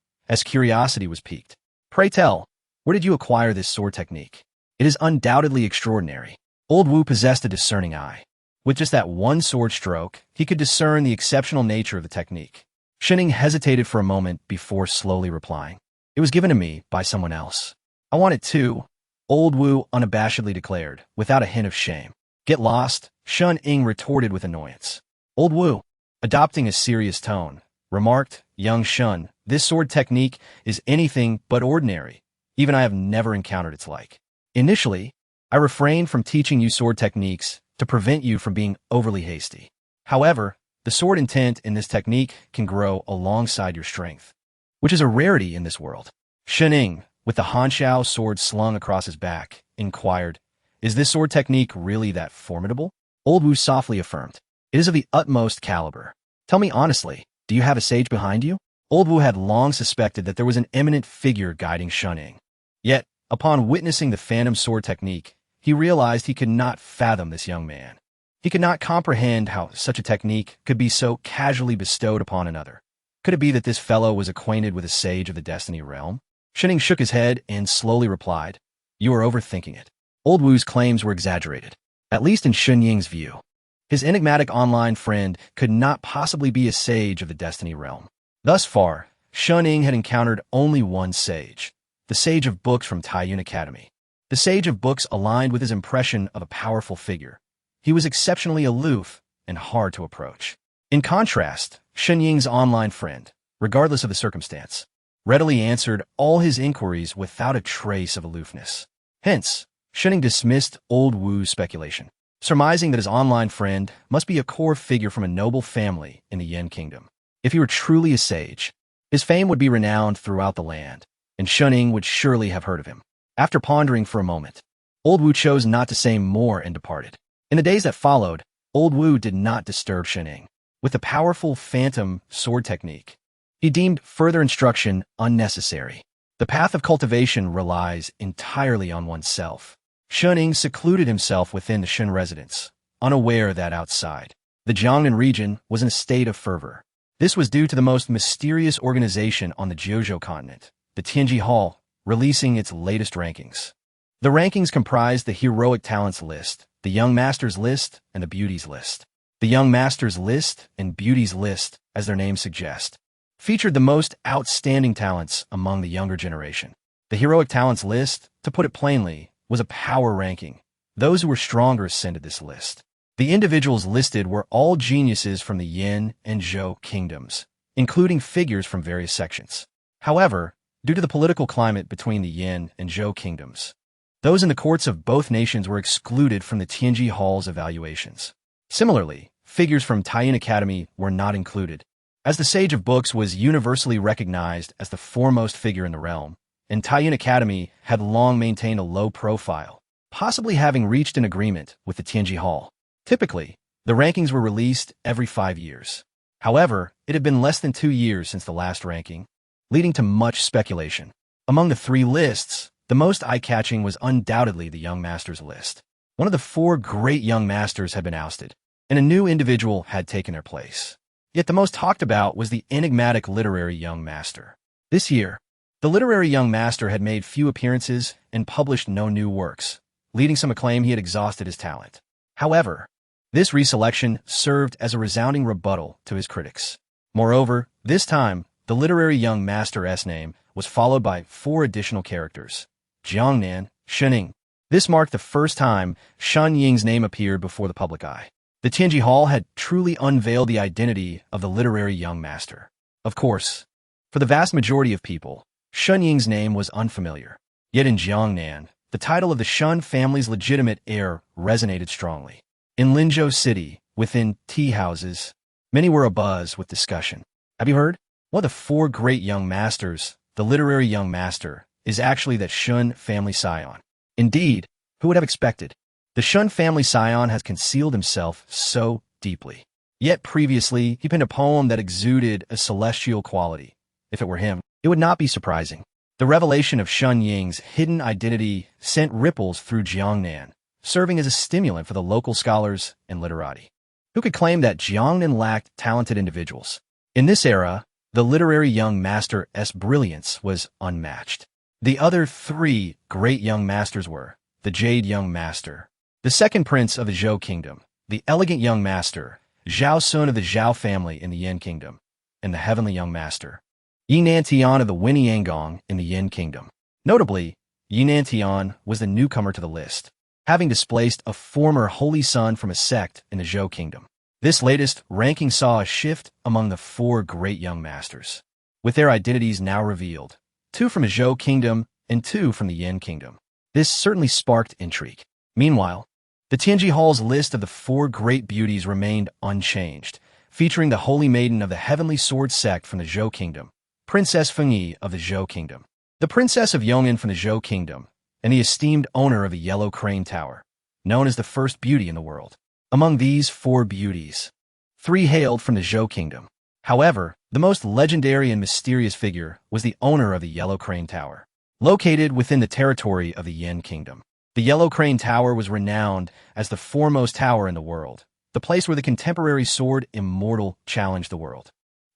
Speaker 1: curiosity was piqued. "Pray tell, where did you acquire this sword technique? It is undoubtedly extraordinary." Old Wu possessed a discerning eye. With just that one sword stroke, he could discern the exceptional nature of the technique. Shuning hesitated for a moment before slowly replying. "It was given to me by someone else. I want it too," Old Wu unabashedly declared, without a hint of shame. "Get lost," Shuning retorted with annoyance. Old Wu, adopting a serious tone, remarked, "Young Shun, this sword technique is anything but ordinary. Even I have never encountered its like. Initially, I refrained from teaching you sword techniques to prevent you from being overly hasty. However, the sword intent in this technique can grow alongside your strength, which is a rarity in this world." Shuning, with the Hanshao sword slung across his back, inquired, "Is this sword technique really that formidable?" Old Wu softly affirmed, "It is of the utmost caliber. Tell me honestly, do you have a sage behind you?" Old Wu had long suspected that there was an eminent figure guiding Shuning. Yet, upon witnessing the phantom sword technique, he realized he could not fathom this young man. He could not comprehend how such a technique could be so casually bestowed upon another. Could it be that this fellow was acquainted with a sage of the Destiny realm? Shuning shook his head and slowly replied, "You are overthinking it." Old Wu's claims were exaggerated, at least in Shunying's view. His enigmatic online friend could not possibly be a sage of the Destiny realm. Thus far, Shuning had encountered only one sage, the sage of books from Taiyun Academy. The sage of books aligned with his impression of a powerful figure. He was exceptionally aloof and hard to approach. In contrast, Shunying's online friend, regardless of the circumstance, readily answered all his inquiries without a trace of aloofness. Hence, Shuning dismissed old Wu's speculation, surmising that his online friend must be a core figure from a noble family in the Yan kingdom. If he were truly a sage, his fame would be renowned throughout the land, and Shuning would surely have heard of him. After pondering for a moment, old Wu chose not to say more and departed. In the days that followed, old Wu did not disturb Shuning with the powerful phantom sword technique. He deemed further instruction unnecessary. The path of cultivation relies entirely on oneself. Shuning secluded himself within the Shun residence, unaware that outside, the Jiangnan region was in a state of fervor. This was due to the most mysterious organization on the Jiuzhou continent, the Tianhe Hall, releasing its latest rankings. The rankings comprised the Heroic Talents list, the Young Masters list, and the Beauties list. The Young Masters list and Beauties list, as their names suggest, featured the most outstanding talents among the younger generation. The Heroic Talents list, to put it plainly, was a power ranking. Those who were stronger ascended this list. The individuals listed were all geniuses from the Yan and Zhou kingdoms, including figures from various sections. However, due to the political climate between the Yan and Zhou kingdoms, those in the courts of both nations were excluded from the Tianhe Hall's evaluations. Similarly, figures from Tianhe Academy were not included, as the Sage of Books was universally recognized as the foremost figure in the realm, and Tianhe Academy had long maintained a low profile, possibly having reached an agreement with the Tianhe Hall. Typically, the rankings were released every 5 years. However, it had been less than 2 years since the last ranking, leading to much speculation. Among the 3 lists, the most eye-catching was undoubtedly the Young Masters list. One of the 4 great Young Masters had been ousted, and a new individual had taken their place. Yet the most talked about was the enigmatic literary Young Master. This year, the literary Young Master had made few appearances and published no new works, leading some to claim he had exhausted his talent. However, this reselection served as a resounding rebuttal to his critics. Moreover, this time, the literary Young Master's name was followed by 4 additional characters: Jiangnan, Shuning. This marked the first time Shan Ying's name appeared before the public eye. The Tianhe Hall had truly unveiled the identity of the literary Young Master. Of course, for the vast majority of people, Shan Ying's name was unfamiliar. Yet in Jiangnan, the title of the Shun family's legitimate heir resonated strongly. In Linzhou City, within tea houses, many were abuzz with discussion. Have you heard? One of the 4 great Young Masters, the literary Young Master, is actually that Shun family scion. Indeed, who would have expected? The Shun family scion has concealed himself so deeply. Yet previously, he penned a poem that exuded a celestial quality. If it were him, it would not be surprising. The revelation of Shun Ying's hidden identity sent ripples through Jiangnan, serving as a stimulant for the local scholars and literati, who could claim that Jiangnan lacked talented individuals. In this era, the literary Young Master's brilliance was unmatched. The other 3 great Young Masters were the Jade Young Master, the second prince of the Zhou kingdom, the elegant Young Master, Zhao Sun of the Zhao family in the Yan kingdom, and the heavenly Young Master, Yinan Tian of the Wenyangong in the Yan kingdom. Notably, Yinan Tian was the newcomer to the list, having displaced a former holy son from a sect in the Zhou kingdom. This latest ranking saw a shift among the 4 great Young Masters, with their identities now revealed, 2 from the Zhou kingdom and 2 from the Yan kingdom. This certainly sparked intrigue. Meanwhile, the Tianhe Hall's list of the 4 great beauties remained unchanged, featuring the holy maiden of the heavenly sword sect from the Zhou kingdom, Princess Fengyi of the Zhou kingdom, the Princess of Yong'an from the Zhou kingdom, and the esteemed owner of the Yellow Crane Tower, known as the first beauty in the world. Among these 4 beauties, 3 hailed from the Zhou kingdom. However, the most legendary and mysterious figure was the owner of the Yellow Crane Tower, located within the territory of the Yan kingdom. The Yellow Crane Tower was renowned as the foremost tower in the world, the place where the contemporary sword Immortal challenged the world.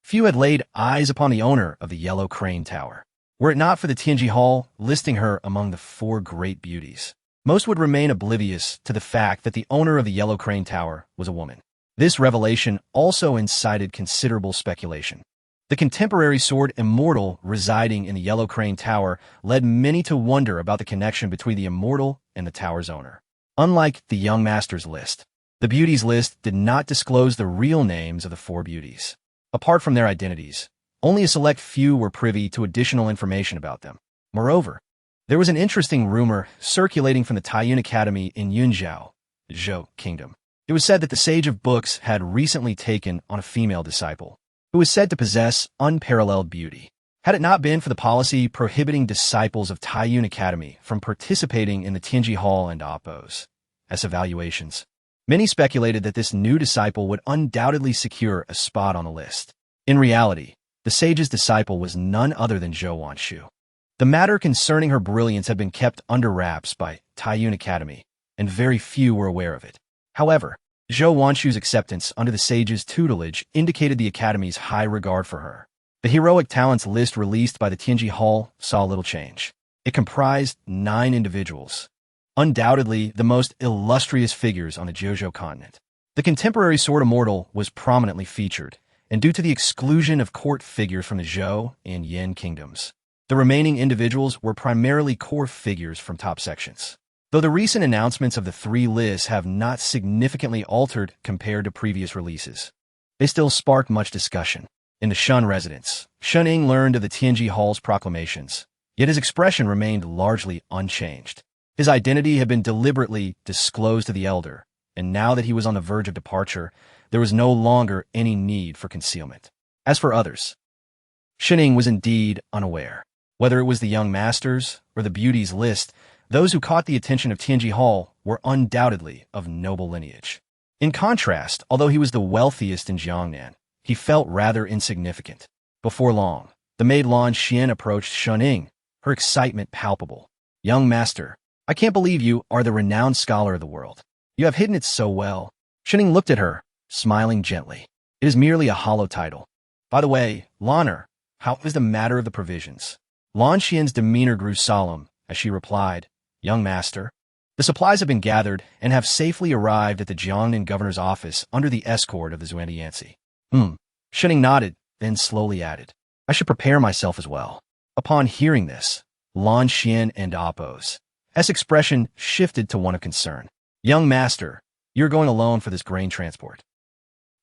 Speaker 1: Few had laid eyes upon the owner of the Yellow Crane Tower. Were it not for the Tianhe Hall listing her among the 4 great beauties, most would remain oblivious to the fact that the owner of the Yellow Crane Tower was a woman. This revelation also incited considerable speculation. The contemporary sword Immortal residing in the Yellow Crane Tower led many to wonder about the connection between the Immortal and the tower's owner. Unlike the Young Masters list, the beauties list did not disclose the real names of the 4 beauties. Apart from their identities, only a select few were privy to additional information about them. Moreover, There was an interesting rumor circulating from the Taiyun Academy in Yunzhou, Zhou Kingdom. It was said that the Sage of Books had recently taken on a female disciple, who was said to possess unparalleled beauty. Had it not been for the policy prohibiting disciples of Taiyun Academy from participating in the Tianhe Hall and Oppos as evaluations, many speculated that this new disciple would undoubtedly secure a spot on the list. In reality, the sage's disciple was none other than Zhou Wanshu. The matter concerning her brilliance had been kept under wraps by Taiyun Academy, and very few were aware of it. However, Zhou Wanshu's acceptance under the sage's tutelage indicated the Academy's high regard for her. The heroic talents list released by the Tianhe Hall saw little change. It comprised 9 individuals, undoubtedly the most illustrious figures on the Jiuzhou continent. The contemporary sword Immortal was prominently featured, and due to the exclusion of court figures from the Zhou and Yan kingdoms, the remaining individuals were primarily core figures from top sections. Though the recent announcements of the 3 lists have not significantly altered compared to previous releases, they still sparked much discussion. In the Shun residence, Shuning learned of the Tianhe Hall's proclamations, yet his expression remained largely unchanged. His identity had been deliberately disclosed to the elder, and now that he was on the verge of departure, there was no longer any need for concealment. As for others, Shuning was indeed unaware. Whether it was the young masters or the beauties list, those who caught the attention of Tianhe Hall were undoubtedly of noble lineage. In contrast, although he was the wealthiest in Jiangnan, he felt rather insignificant. Before long, the maid Lan Xian approached Shuning, her excitement palpable. "Young master, I can't believe you are the renowned scholar of the world. You have hidden it so well." Shuning looked at her, smiling gently. "It is merely a hollow title. By the way, Lanner, how is the matter of the provisions?" Lan Xian's demeanor grew solemn as she replied, "Young master, the supplies have been gathered and have safely arrived at the Jiangnan governor's office under the escort of the Zhou and Yan." Shuning nodded, then slowly added, "I should prepare myself as well." Upon hearing this, Lan Xian and Oppos' expression shifted to one of concern. "Young master, you're going alone for this grain transport.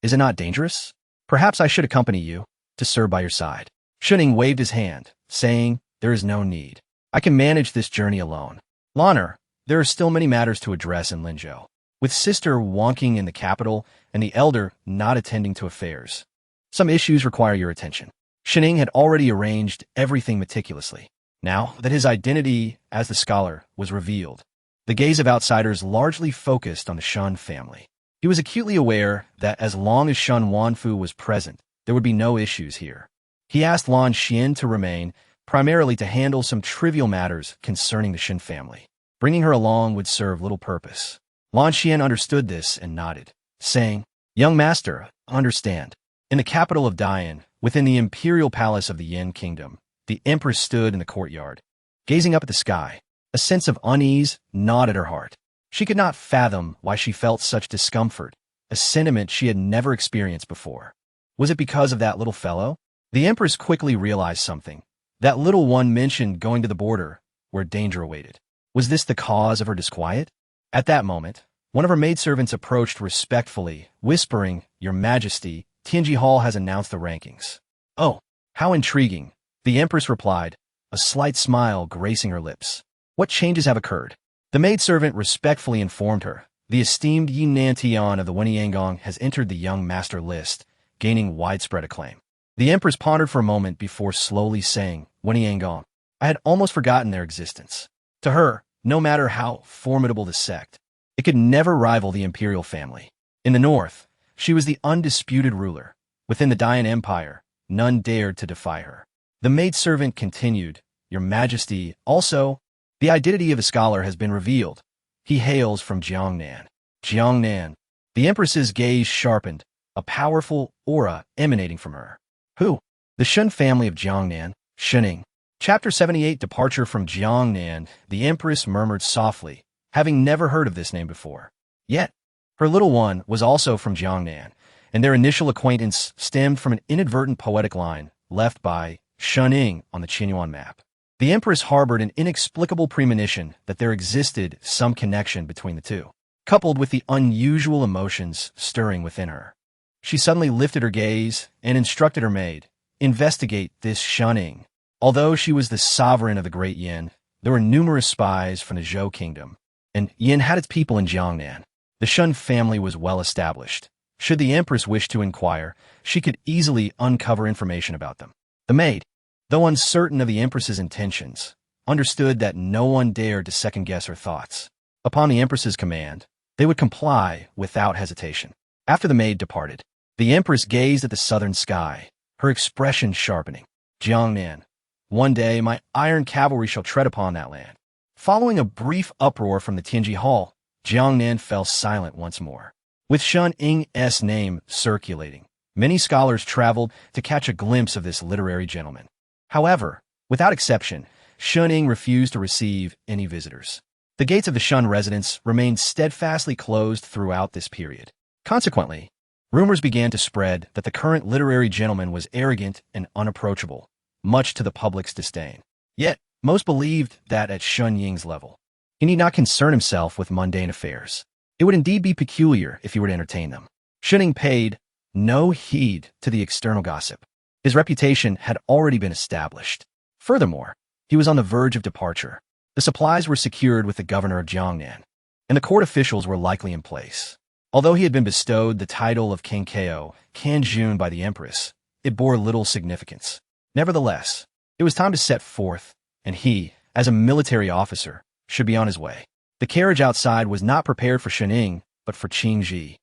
Speaker 1: Is it not dangerous? Perhaps I should accompany you to serve by your side." Shuning waved his hand, saying, "There is no need. I can manage this journey alone. Lanner, there are still many matters to address in Linzhou, with sister wonking in the capital and the elder not attending to affairs. Some issues require your attention." Shuning had already arranged everything meticulously. Now that his identity as the scholar was revealed, the gaze of outsiders largely focused on the Shun family. He was acutely aware that as long as Shun Wanfu was present, there would be no issues here. He asked Lan Xian to remain, primarily to handle some trivial matters concerning the Shin family. Bringing her along would serve little purpose. Lan Xian understood this and nodded, saying, "Young master, understand." In the capital of Dian, within the imperial palace of the Yan kingdom, the empress stood in the courtyard, gazing up at the sky. A sense of unease gnawed at her heart. She could not fathom why she felt such discomfort, a sentiment she had never experienced before. Was it because of that little fellow? The empress quickly realized something. That little one mentioned going to the border, where danger awaited. Was this the cause of her disquiet? At that moment, one of her maidservants approached respectfully, whispering, "Your Majesty, Tianhe Hall has announced the rankings." "Oh, how intriguing," the empress replied, a slight smile gracing her lips. "What changes have occurred?" The maidservant respectfully informed her, "The esteemed Yunnan Tian of the Wenyangong has entered the young master list, gaining widespread acclaim." The empress pondered for a moment before slowly saying, "Wenyangong, I had almost forgotten their existence." To her, no matter how formidable the sect, it could never rival the imperial family. In the north, she was the undisputed ruler. Within the Dian Empire, none dared to defy her. The maidservant continued, "Your Majesty, also, the identity of the scholar has been revealed. He hails from Jiangnan." Jiangnan. The empress's gaze sharpened, a powerful aura emanating from her. "Who?" "The Shun family of Jiangnan, Shuning." Chapter 78, Departure from Jiangnan. The empress murmured softly, having never heard of this name before. Yet, her little one was also from Jiangnan, and their initial acquaintance stemmed from an inadvertent poetic line left by Shuning on the Qinyuan map. The empress harbored an inexplicable premonition that there existed some connection between the two, coupled with the unusual emotions stirring within her. She suddenly lifted her gaze and instructed her maid, "Investigate this Shuning." Although she was the sovereign of the Great Yin, There were numerous spies from the Zhou kingdom, and Yan had its people in Jiangnan. The Shun family was well established. Should the empress wish to inquire, she could easily uncover information about them. The maid, though uncertain of the empress's intentions, understood that no one dared to second-guess her thoughts. Upon the empress's command, they would comply without hesitation. After the maid departed, the empress gazed at the southern sky, her expression sharpening. Jiangnan, one day my iron cavalry shall tread upon that land. Following a brief uproar from the Tianhe Hall, Jiangnan fell silent once more. With Shun Ying's name circulating, many scholars traveled to catch a glimpse of this literary gentleman. However, without exception, Shun Ying refused to receive any visitors. The gates of the Shun residence remained steadfastly closed throughout this period. Consequently, rumors began to spread that the current literary gentleman was arrogant and unapproachable, much to the public's disdain. Yet, most believed that at Shun Ying's level, he need not concern himself with mundane affairs. It would indeed be peculiar if he were to entertain them. Shun Ying paid no heed to the external gossip. His reputation had already been established. Furthermore, he was on the verge of departure. The supplies were secured with the governor of Jiangnan, and the court officials were likely in place. Although he had been bestowed the title of King Kao Kanjun by the empress, it bore little significance. Nevertheless, it was time to set forth, and he, as a military officer, should be on his way. The carriage outside was not prepared for Shun Ying, but for Qingji.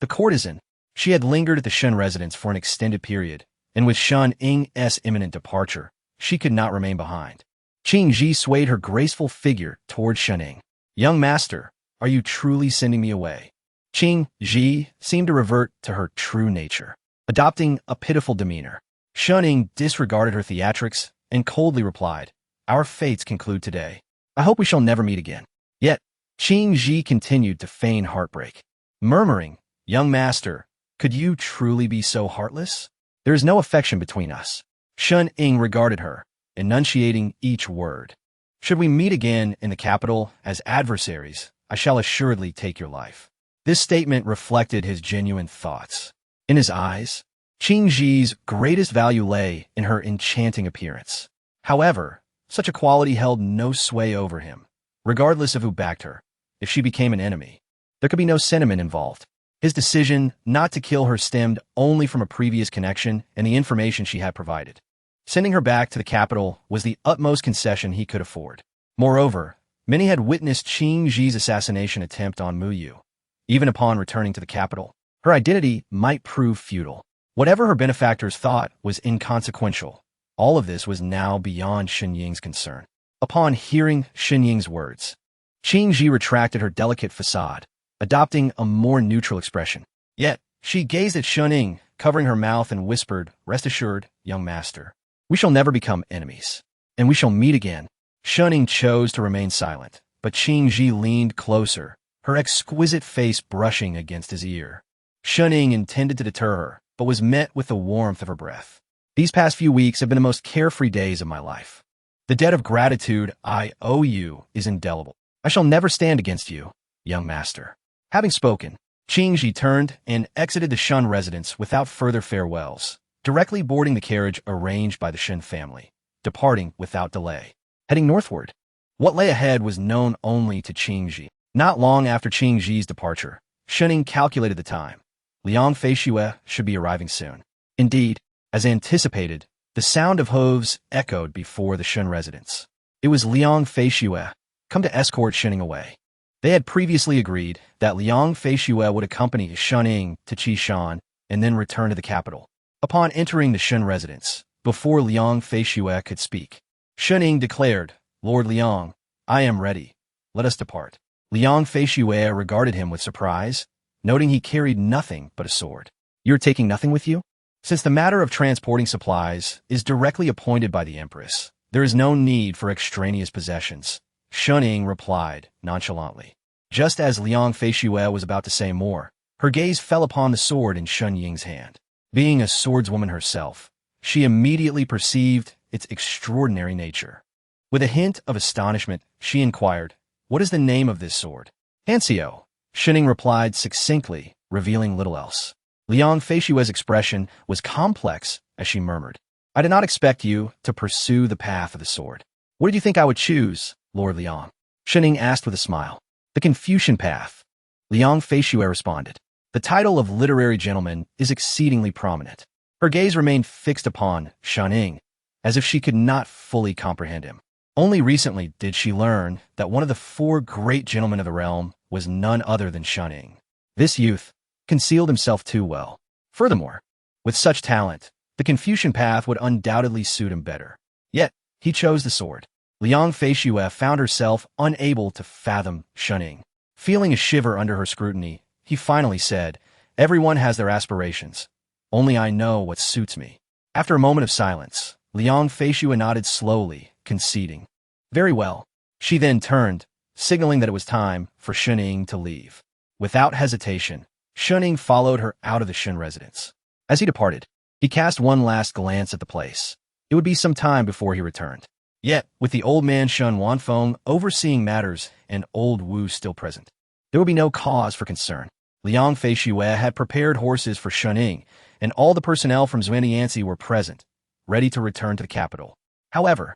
Speaker 1: The courtesan, she had lingered at the Shun residence for an extended period, and with Shun Ying's imminent departure, she could not remain behind. Qingji swayed her graceful figure toward Shun Ying. "Young master, are you truly sending me away?" Qingji seemed to revert to her true nature, adopting a pitiful demeanor. Shun Ying disregarded her theatrics and coldly replied, "Our fates conclude today. I hope we shall never meet again." Yet, Qingji continued to feign heartbreak, murmuring, "Young master, could you truly be so heartless? There is no affection between us." Shun Ying regarded her, enunciating each word. "Should we meet again in the capital as adversaries, I shall assuredly take your life." This statement reflected his genuine thoughts. In his eyes, Qingji's greatest value lay in her enchanting appearance. However, such a quality held no sway over him. Regardless of who backed her, if she became an enemy, there could be no sentiment involved. His decision not to kill her stemmed only from a previous connection and the information she had provided. Sending her back to the capital was the utmost concession he could afford. Moreover, many had witnessed Qingji's assassination attempt on Muyu. Even upon returning to the capital, her identity might prove futile. Whatever her benefactors thought was inconsequential. All of this was now beyond Shun Ying's concern. Upon hearing Shun Ying's words, Qingji retracted her delicate facade, adopting a more neutral expression. Yet, she gazed at Shun Ying, covering her mouth, and whispered, "Rest assured, young master, we shall never become enemies, and we shall meet again." Shun Ying chose to remain silent, but Qingji leaned closer, her exquisite face brushing against his ear. Shun Ying intended to deter her, but was met with the warmth of her breath. "These past few weeks have been the most carefree days of my life. The debt of gratitude I owe you is indelible. I shall never stand against you, young master." Having spoken, Qingji turned and exited the Shun residence without further farewells, directly boarding the carriage arranged by the Shun family, departing without delay. Heading northward, what lay ahead was known only to Qingji. Not long after Qingji's departure, Shun Ying calculated the time. Liang Feishue should be arriving soon. Indeed, as anticipated, the sound of hooves echoed before the Shun residence. It was Liang Feishue, come to escort Shun Ying away. They had previously agreed that Liang Feishue would accompany Shun Ying to Qishan and then return to the capital. Upon entering the Shun residence, before Liang Feishue could speak, Shun Ying declared, "Lord Liang, I am ready. Let us depart." Liang Feishue regarded him with surprise, noting he carried nothing but a sword. "You're taking nothing with you?" Since the matter of transporting supplies is directly appointed by the empress, there is no need for extraneous possessions, Shun Ying replied nonchalantly. Just as Liang Feishue was about to say more, her gaze fell upon the sword in Shun Ying's hand. Being a swordswoman herself, she immediately perceived its extraordinary nature. With a hint of astonishment, she inquired, "What is the name of this sword?" "Hansio," Shun Ying replied succinctly, revealing little else. Liang Feishue's expression was complex as she murmured, "I did not expect you to pursue the path of the sword. What did you think I would choose, Lord Liang? Shening asked with a smile. The Confucian path. Liang Feishui responded. The title of literary gentleman is exceedingly prominent. Her gaze remained fixed upon Shening, as if she could not fully comprehend him. Only recently did she learn that one of the four great gentlemen of the realm was none other than Shening. This youth concealed himself too well. Furthermore, with such talent, the Confucian path would undoubtedly suit him better. Yet, he chose the sword. Liang Feishui found herself unable to fathom Shening. Feeling a shiver under her scrutiny, he finally said, Everyone has their aspirations. Only I know what suits me. After a moment of silence, Liang Feishui nodded slowly, conceding. Very well. She then turned, signaling that it was time for Shening to leave. Without hesitation, Shening followed her out of the Shen residence. As he departed, he cast one last glance at the place. It would be some time before he returned. Yet, with the old man Shun Wanfeng overseeing matters and old Wu still present, there would be no cause for concern. Liang Feishui had prepared horses for Shening, and all the personnel from Zhou and Yan were present, ready to return to the capital. However,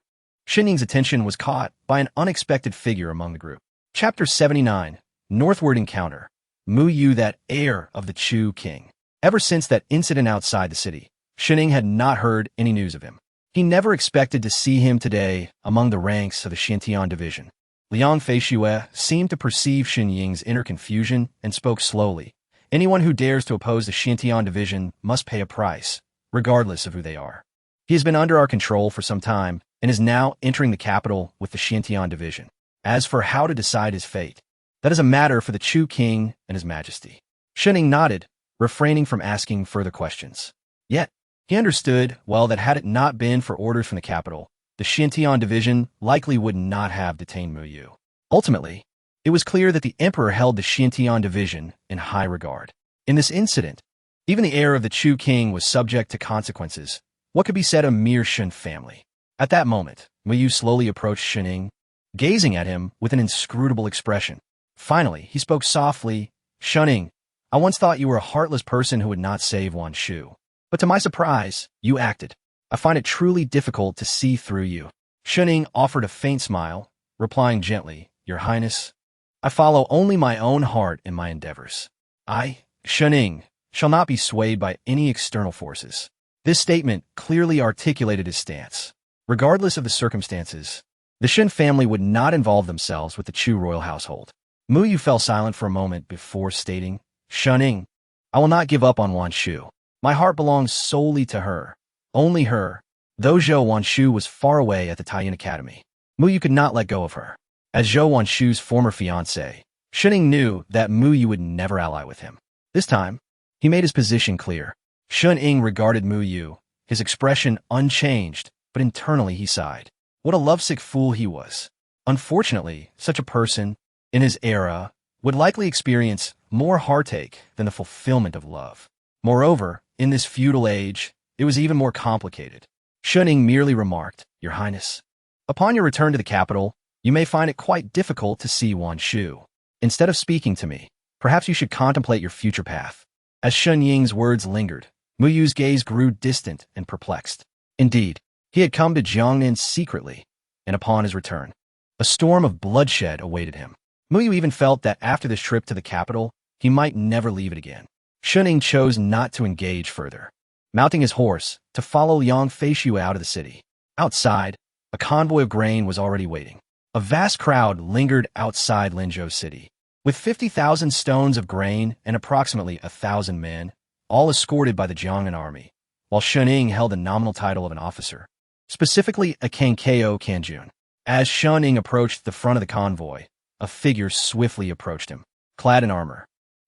Speaker 1: Shening's attention was caught by an unexpected figure among the group. Chapter 79, Northward Encounter. Mu Yu, that heir of the Chu king. Ever since that incident outside the city, Shening had not heard any news of him. He never expected to see him today among the ranks of the Xintian division. Liang Feishui seemed to perceive Shen Ying's inner confusion and spoke slowly. Anyone who dares to oppose the Xintian division must pay a price, regardless of who they are. He has been under our control for some time and is now entering the capital with the Xintian division. As for how to decide his fate, that is a matter for the Chu king and his majesty. Shening nodded, refraining from asking further questions. Yet, he understood well that had it not been for orders from the capital, the Xintian division likely would not have detained Mu Yu. Ultimately, it was clear that the emperor held the Xintian division in high regard. In this incident, even the heir of the Chu king was subject to consequences. What could be said of mere Shen family? At that moment, Mu Yu slowly approached Shening, gazing at him with an inscrutable expression. Finally, he spoke softly, Shening, I once thought you were a heartless person who would not save Wan Shu. But to my surprise, you acted. I find it truly difficult to see through you. Shening offered a faint smile, replying gently, Your Highness, I follow only my own heart in my endeavors. I, Shening, shall not be swayed by any external forces. This statement clearly articulated his stance. Regardless of the circumstances, the Shen family would not involve themselves with the Chu royal household. Mu Yu fell silent for a moment before stating, Shening, I will not give up on Wan Shu. My heart belongs solely to her. Only her. Though Zhou Wanshu was far away at the Tianhe Academy, Mu Yu could not let go of her. As Zhou Wanshu's former fiancée, Shening knew that Mu Yu would never ally with him. This time, he made his position clear. Shening regarded Mu Yu, his expression unchanged, but internally he sighed. What a lovesick fool he was. Unfortunately, such a person, in his era, would likely experience more heartache than the fulfillment of love. Moreover, in this feudal age, it was even more complicated. Shening merely remarked, Your Highness, upon your return to the capital, you may find it quite difficult to see Wan Shu. Instead of speaking to me, perhaps you should contemplate your future path. As Shen Ying's words lingered, Mu Yu's gaze grew distant and perplexed. Indeed, he had come to Jiangnan secretly, and upon his return, a storm of bloodshed awaited him. Mu Yu even felt that after this trip to the capital, he might never leave it again. Shening chose not to engage further, mounting his horse to follow Liang Feishui out of the city. Outside, a convoy of grain was already waiting. A vast crowd lingered outside Linzhou city, with 50,000 stones of grain and approximately 1,000 men, all escorted by the Jiangnan army, while Shening held the nominal title of an officer, specifically a Kankeo Kanjun. As Shening approached the front of the convoy, a figure swiftly approached him, clad in armor.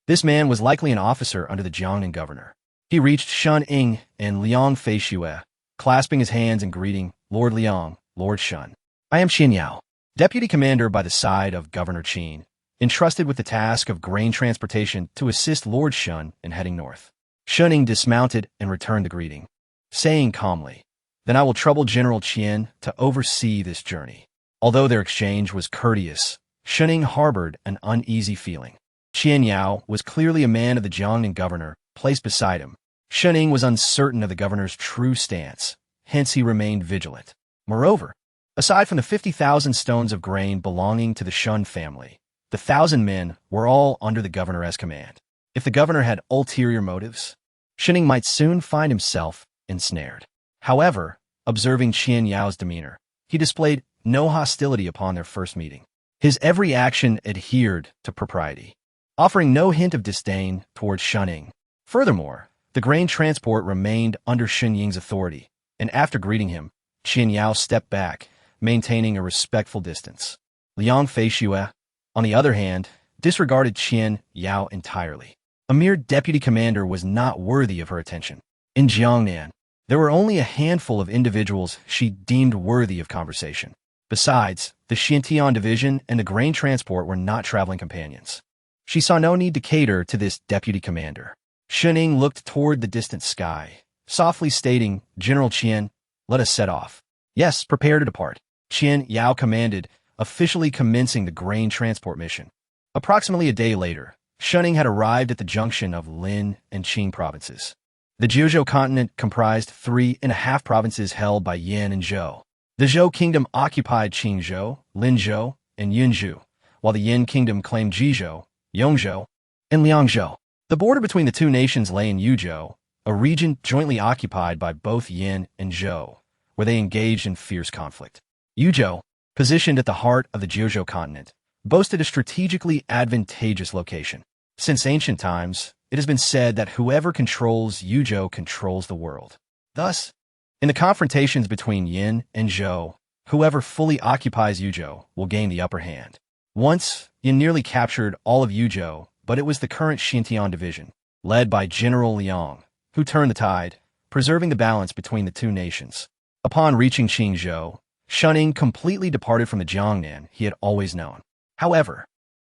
Speaker 1: This man was likely an officer under the Jiangnan governor. He reached Shening and Liang Feishui, clasping his hands and greeting, Lord Liang, Lord Shun. I am Qin Yao, deputy commander by the side of Governor Qin, entrusted with the task of grain transportation to assist Lord Shun in heading north. Shening dismounted and returned the greeting, saying calmly, Then I will trouble General Qian to oversee this journey. Although their exchange was courteous, Shening harbored an uneasy feeling. Qin Yao was clearly a man of the Jiangnan governor, placed beside him. Shening was uncertain of the governor's true stance, hence he remained vigilant. Moreover, Aside from the 50,000 stones of grain belonging to the Shun family, the 1,000 men were all under the governor's command. If the governor had ulterior motives, Shining might soon find himself ensnared. However, observing Qian Yao's demeanor, he displayed no hostility upon their first meeting. His every action adhered to propriety, offering no hint of disdain towards Shunning. Furthermore, the grain transport remained under Shun Ying's authority, and after greeting him, Qian Yao stepped back, maintaining a respectful distance. Liang Feishue, on the other hand, disregarded Qian Yao entirely. A mere deputy commander was not worthy of her attention. In Jiangnan, there were only a handful of individuals she deemed worthy of conversation. Besides, the Xintian division and the grain transport were not traveling companions. She saw no need to cater to this deputy commander. Shining looked toward the distant sky, softly stating, "General Qian, let us set off." "Yes, prepare to depart," Qian Yao commanded, officially commencing the grain transport mission. Approximately a day later, Shunning had arrived at the junction of Lin and Qing provinces. The Jiuzhou continent comprised 3.5 provinces held by Yan and Zhou. The Zhou kingdom occupied Qingzhou, Linzhou, and Yunzhou, while the Yan kingdom claimed Jiuzhou, Yongzhou, and Liangzhou. The border between the two nations lay in Yuzhou, a region jointly occupied by both Yan and Zhou, where they engaged in fierce conflict. Yuzhou, positioned at the heart of the Jiuzhou continent, boasted a strategically advantageous location. Since ancient times, it has been said that whoever controls Yuzhou controls the world. Thus, in the confrontations between Yin and Zhou, whoever fully occupies Yuzhou will gain the upper hand. Once, Yin nearly captured all of Yuzhou, but it was the current Xintian division, led by General Liang, who turned the tide, preserving the balance between the two nations. Upon reaching Qingzhou, Shunning completely departed from the Jiangnan he had always known. However,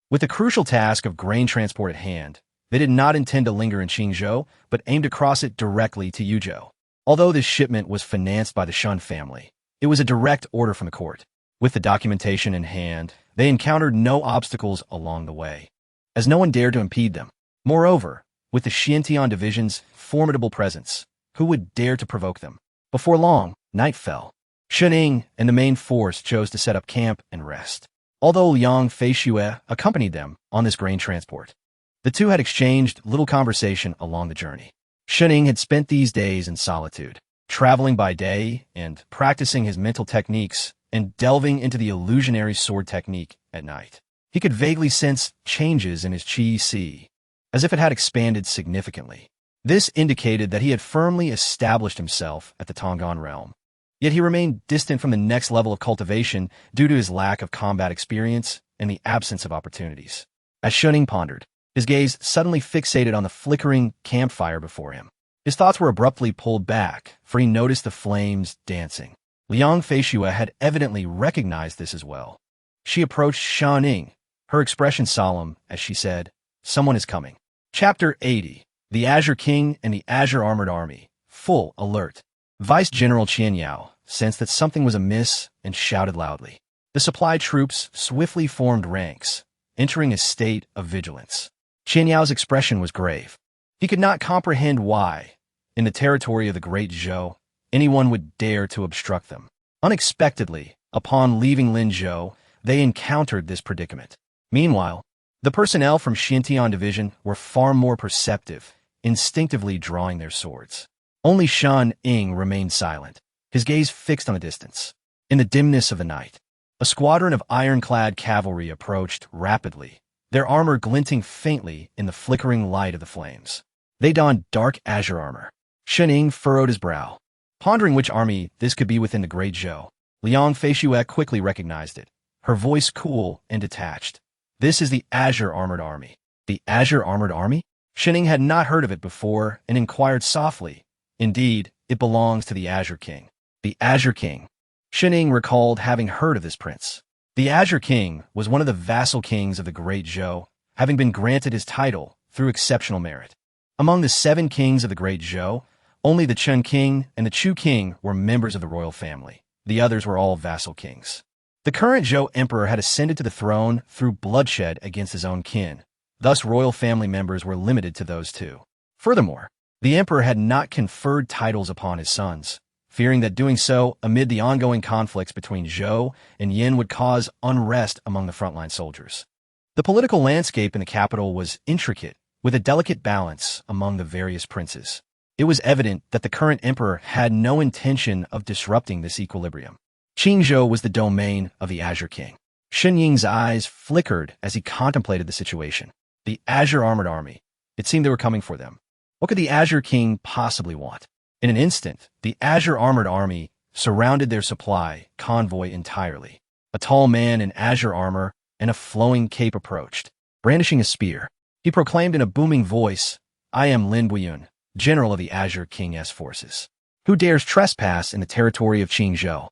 Speaker 1: with the crucial task of grain transport at hand, they did not intend to linger in Qingzhou, but aimed to cross it directly to Yuzhou. Although this shipment was financed by the Shun family, it was a direct order from the court. With the documentation in hand, they encountered no obstacles along the way, as no one dared to impede them. Moreover, with the Xintian division's formidable presence, who would dare to provoke them? Before long, night fell. Shunning and the main force chose to set up camp and rest. Although Liang Feishue accompanied them on this grain transport, the two had exchanged little conversation along the journey. Shunning had spent these days in solitude, traveling by day and practicing his mental techniques and delving into the illusionary sword technique at night. He could vaguely sense changes in his qi, as if it had expanded significantly. This indicated that he had firmly established himself at the Tong'an realm. Yet he remained distant from the next level of cultivation due to his lack of combat experience and the absence of opportunities. As Shunning pondered, his gaze suddenly fixated on the flickering campfire before him. His thoughts were abruptly pulled back, for he noticed the flames dancing. Liang Feishue had evidently recognized this as well. She approached Shunning, her expression solemn as she said, "Someone is coming." Chapter 80. The Azure King and the Azure Armored Army. Full alert. Vice General Qian Yao sensed that something was amiss and shouted loudly. The supply troops swiftly formed ranks, entering a state of vigilance. Qian Yao's expression was grave. He could not comprehend why, in the territory of the Great Zhou, anyone would dare to obstruct them. Unexpectedly, upon leaving Linzhou, they encountered this predicament. Meanwhile, the personnel from Xintian division were far more perceptive, instinctively drawing their swords. Only Shan Ying remained silent, his gaze fixed on the distance. In the dimness of the night, a squadron of ironclad cavalry approached rapidly, their armor glinting faintly in the flickering light of the flames. They donned dark azure armor. Shan Ying furrowed his brow, pondering which army this could be within the Great Zhou. Liang Feishue quickly recognized it, her voice cool and detached. "This is the Azure Armored Army." The Azure Armored Army? Shan Ying had not heard of it before and inquired softly. Indeed, it belongs to the Azure King. The Azure King. Shan Ying recalled having heard of this prince. The Azure King was one of the vassal kings of the Great Zhou, having been granted his title through exceptional merit. Among the 7 kings of the Great Zhou, only the Chen King and the Chu King were members of the royal family. The others were all vassal kings. The current Zhou emperor had ascended to the throne through bloodshed against his own kin. Thus, royal family members were limited to those two. Furthermore, the emperor had not conferred titles upon his sons, fearing that doing so amid the ongoing conflicts between Zhou and Yan would cause unrest among the frontline soldiers. The political landscape in the capital was intricate, with a delicate balance among the various princes. It was evident that the current emperor had no intention of disrupting this equilibrium. Jiuzhou was the domain of the Azure King. Shen Ying's eyes flickered as he contemplated the situation. The Azure Armored Army. It seemed they were coming for them. What could the Azure King possibly want? In an instant, the Azure Armored Army surrounded their supply convoy entirely. A tall man in azure armor and a flowing cape approached, brandishing a spear. He proclaimed in a booming voice, "I am Lin Guiyun, general of the Azure King's forces. Who dares trespass in the territory of Jiuzhou?"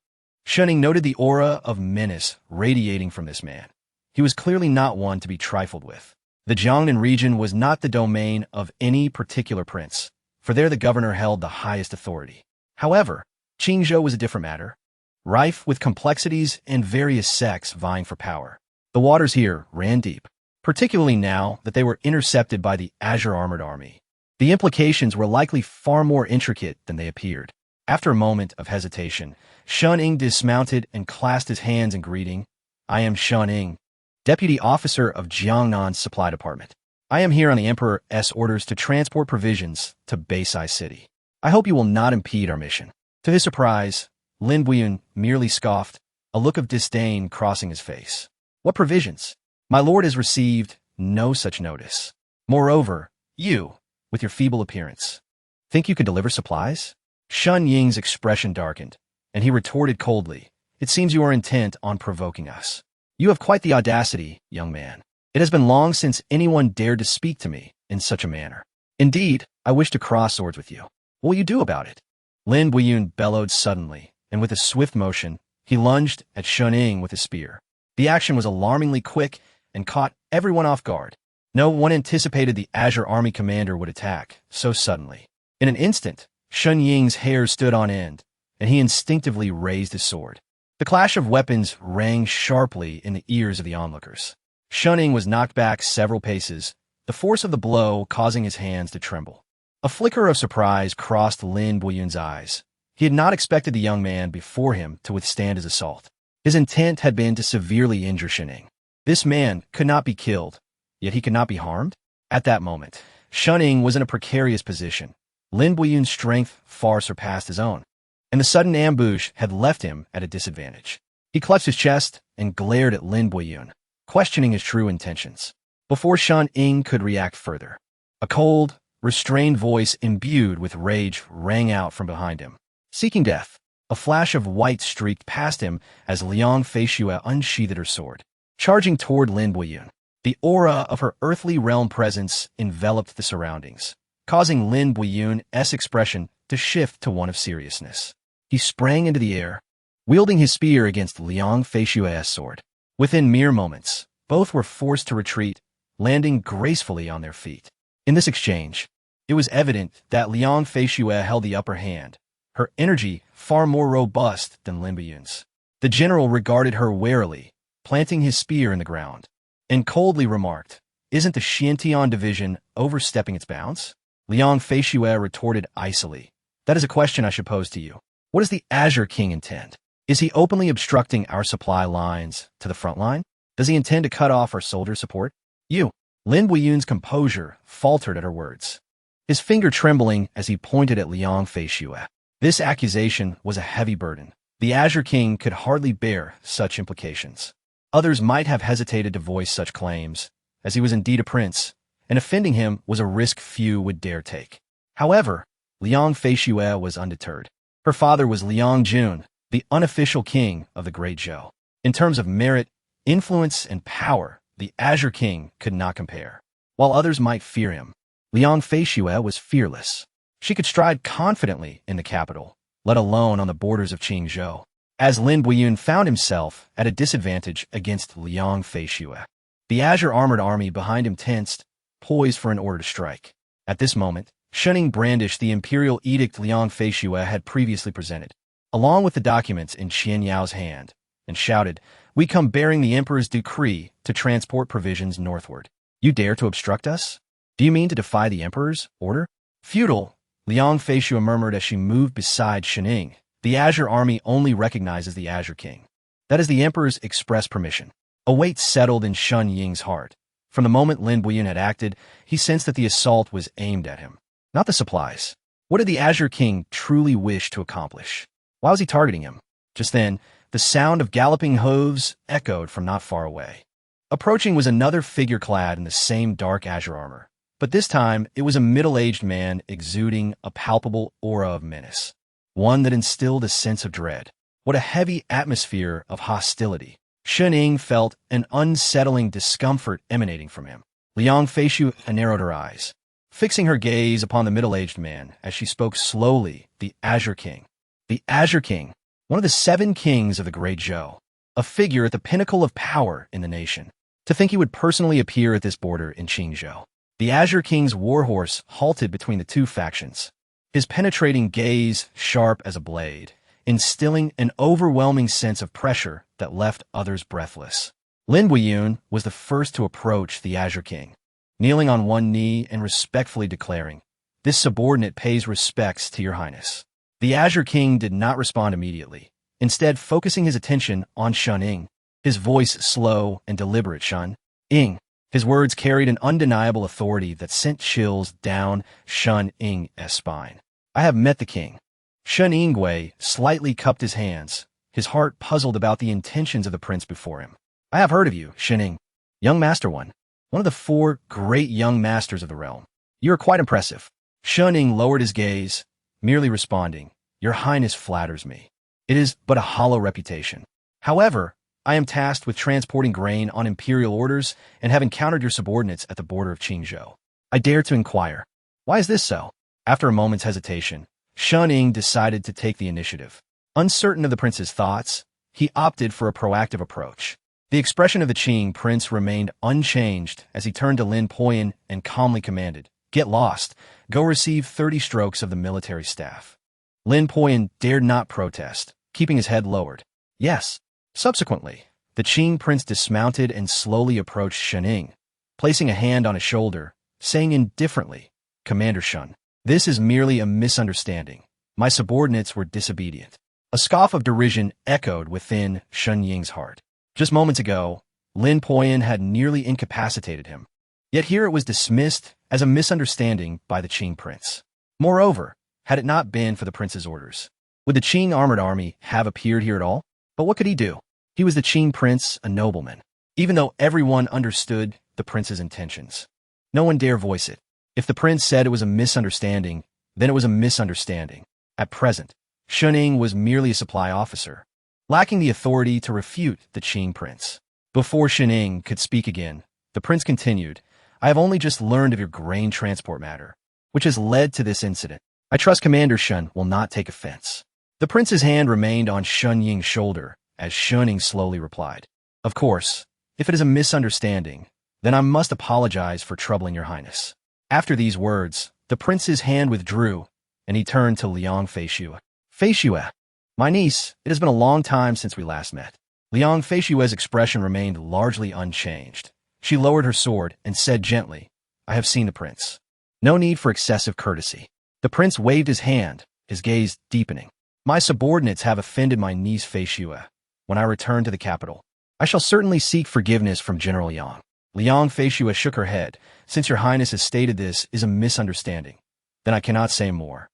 Speaker 1: Shen noted the aura of menace radiating from this man. He was clearly not one to be trifled with. The Jiangnan region was not the domain of any particular prince, for there the governor held the highest authority. However, Jiuzhou was a different matter, rife with complexities and various sects vying for power. The waters here ran deep, particularly now that they were intercepted by the Azure Armored Army. The implications were likely far more intricate than they appeared. After a moment of hesitation, Shen Ying dismounted and clasped his hands in greeting. "I am Shen Ying, deputy officer of Jiangnan's supply department. I am here on the Emperor's orders to transport provisions to Beisai City. I hope you will not impede our mission." To his surprise, Lin Guiyun merely scoffed, a look of disdain crossing his face. "What provisions? My lord has received no such notice. Moreover, you, with your feeble appearance, think you could deliver supplies?" Shen Ying's expression darkened, and he retorted coldly, "It seems you are intent on provoking us. You have quite the audacity, young man. It has been long since anyone dared to speak to me in such a manner. Indeed, I wish to cross swords with you. What will you do about it?" Lin Guiyun bellowed suddenly, and with a swift motion, he lunged at Shen Ying with his spear. The action was alarmingly quick and caught everyone off guard. No one anticipated the Azure Army commander would attack so suddenly. In an instant, Shen Ying's hair stood on end, and he instinctively raised his sword. The clash of weapons rang sharply in the ears of the onlookers. Shen Ying was knocked back several paces, the force of the blow causing his hands to tremble. A flicker of surprise crossed Lin Guiyun's eyes. He had not expected the young man before him to withstand his assault. His intent had been to severely injure Shen Ying. This man could not be killed, yet he could not be harmed? At that moment, Shen Ying was in a precarious position. Lin Guiyun's strength far surpassed his own, and the sudden ambush had left him at a disadvantage. He clutched his chest and glared at Lin Guiyun, questioning his true intentions. Before Shen Ying could react further, a cold, restrained voice imbued with rage rang out from behind him. "Seeking death." A flash of white streaked past him as Liang Feishue unsheathed her sword, charging toward Lin Guiyun. The aura of her earthly realm presence enveloped the surroundings, causing Lin Guiyun's expression to shift to one of seriousness. He sprang into the air, wielding his spear against Liang Feishue's sword. Within mere moments, both were forced to retreat, landing gracefully on their feet. In this exchange, it was evident that Liang Feishue held the upper hand, her energy far more robust than Lin Guiyun's. The general regarded her warily, planting his spear in the ground, and coldly remarked, "Isn't the Xiantian division overstepping its bounds?" Liang Feishue retorted icily, "That is a question I should pose to you. What does the Azure King intend? Is he openly obstructing our supply lines to the front line? Does he intend to cut off our soldier support?" "You." Lin Guiyun's composure faltered at her words, his finger trembling as he pointed at Liang Feishue. This accusation was a heavy burden. The Azure King could hardly bear such implications. Others might have hesitated to voice such claims, as he was indeed a prince, and offending him was a risk few would dare take. However, Liang Feishue was undeterred. Her father was Liang Jun, the unofficial king of the Great Zhou. In terms of merit, influence, and power, the Azure King could not compare. While others might fear him, Liang Feishue was fearless. She could stride confidently in the capital, let alone on the borders of Jiuzhou, as Lin Guiyun found himself at a disadvantage against Liang Feishue. The Azure Armored Army behind him tensed, poised for an order to strike. At this moment, Shen Ying brandished the imperial edict Liang Feishue had previously presented, along with the documents in Qian Yao's hand, and shouted, "We come bearing the emperor's decree to transport provisions northward. You dare to obstruct us? Do you mean to defy the emperor's order?" "Feudal," Liang Feishue murmured as she moved beside Shen Ying, The Azure army only recognizes the Azure King. That is the Emperor's express permission. A weight settled in Shun Ying's heart. From the moment Lin Buiyun had acted, he sensed that the assault was aimed at him, not the supplies. What did the Azure King truly wish to accomplish? Why was he targeting him? Just then, the sound of galloping hooves echoed from not far away. Approaching was another figure clad in the same dark azure armor, but this time it was a middle-aged man exuding a palpable aura of menace, one that instilled a sense of dread. What a heavy atmosphere of hostility. Shun Ying felt an unsettling discomfort emanating from him. Liang Feishu narrowed her eyes, fixing her gaze upon the middle-aged man as she spoke slowly. The Azure King. The Azure King, one of the 7 kings of the Great Zhou, a figure at the pinnacle of power in the nation. To think he would personally appear at this border in Jiuzhou. The Azure King's warhorse halted between the two factions, his penetrating gaze sharp as a blade, instilling an overwhelming sense of pressure that left others breathless. Lin Buiyun was the first to approach the Azure King, kneeling on one knee and respectfully declaring, "This subordinate pays respects to your highness." The Azure King did not respond immediately, instead focusing his attention on Shun Ying, his voice slow and deliberate. "Shun Ying." His words carried an undeniable authority that sent chills down Shun Ying's spine. "I have met the king." Shun Yingwei slightly cupped his hands, his heart puzzled about the intentions of the prince before him. "I have heard of you, Shun Ying. Young Master one of the 4 great young masters of the realm. You are quite impressive." Shun Ying lowered his gaze, merely responding, "Your highness flatters me. It is but a hollow reputation. However, I am tasked with transporting grain on imperial orders and have encountered your subordinates at the border of Jiuzhou. I dare to inquire, why is this so?" After a moment's hesitation, Shun Ying decided to take the initiative. Uncertain of the prince's thoughts, he opted for a proactive approach. The expression of the Qing prince remained unchanged as he turned to Lin Buiyun and calmly commanded, "Get lost. Go receive 30 strokes of the military staff." Lin Buiyun dared not protest, keeping his head lowered. "Yes." Subsequently, the Qing prince dismounted and slowly approached Shun Ying, placing a hand on his shoulder, saying indifferently, "Commander Shun, this is merely a misunderstanding. My subordinates were disobedient." A scoff of derision echoed within Shun Ying's heart. Just moments ago, Lin Buiyun had nearly incapacitated him. Yet here it was dismissed as a misunderstanding by the Qing prince. Moreover, had it not been for the prince's orders, would the Qing armored army have appeared here at all? But what could he do? He was the Qing prince, a nobleman. Even though everyone understood the prince's intentions, no one dare voice it. If the prince said it was a misunderstanding, then it was a misunderstanding. At present, Shun Ying was merely a supply officer, lacking the authority to refute the Qing prince. Before Shun Ying could speak again, the prince continued, "I have only just learned of your grain transport matter, which has led to this incident. I trust Commander Shun will not take offense." The prince's hand remained on Shun Ying's shoulder as Shun Ying slowly replied, "Of course, if it is a misunderstanding, then I must apologize for troubling your highness." After these words, the prince's hand withdrew, and he turned to Liang Feishu. "Feishu, my niece, it has been a long time since we last met." Liang Feishu's expression remained largely unchanged. She lowered her sword and said gently, "I have seen the prince. No need for excessive courtesy." The prince waved his hand, his gaze deepening. "My subordinates have offended my niece Feishu. When I return to the capital, I shall certainly seek forgiveness from General Yang." Liang Feishu shook her head. "Since your highness has stated this is a misunderstanding, then I cannot say more.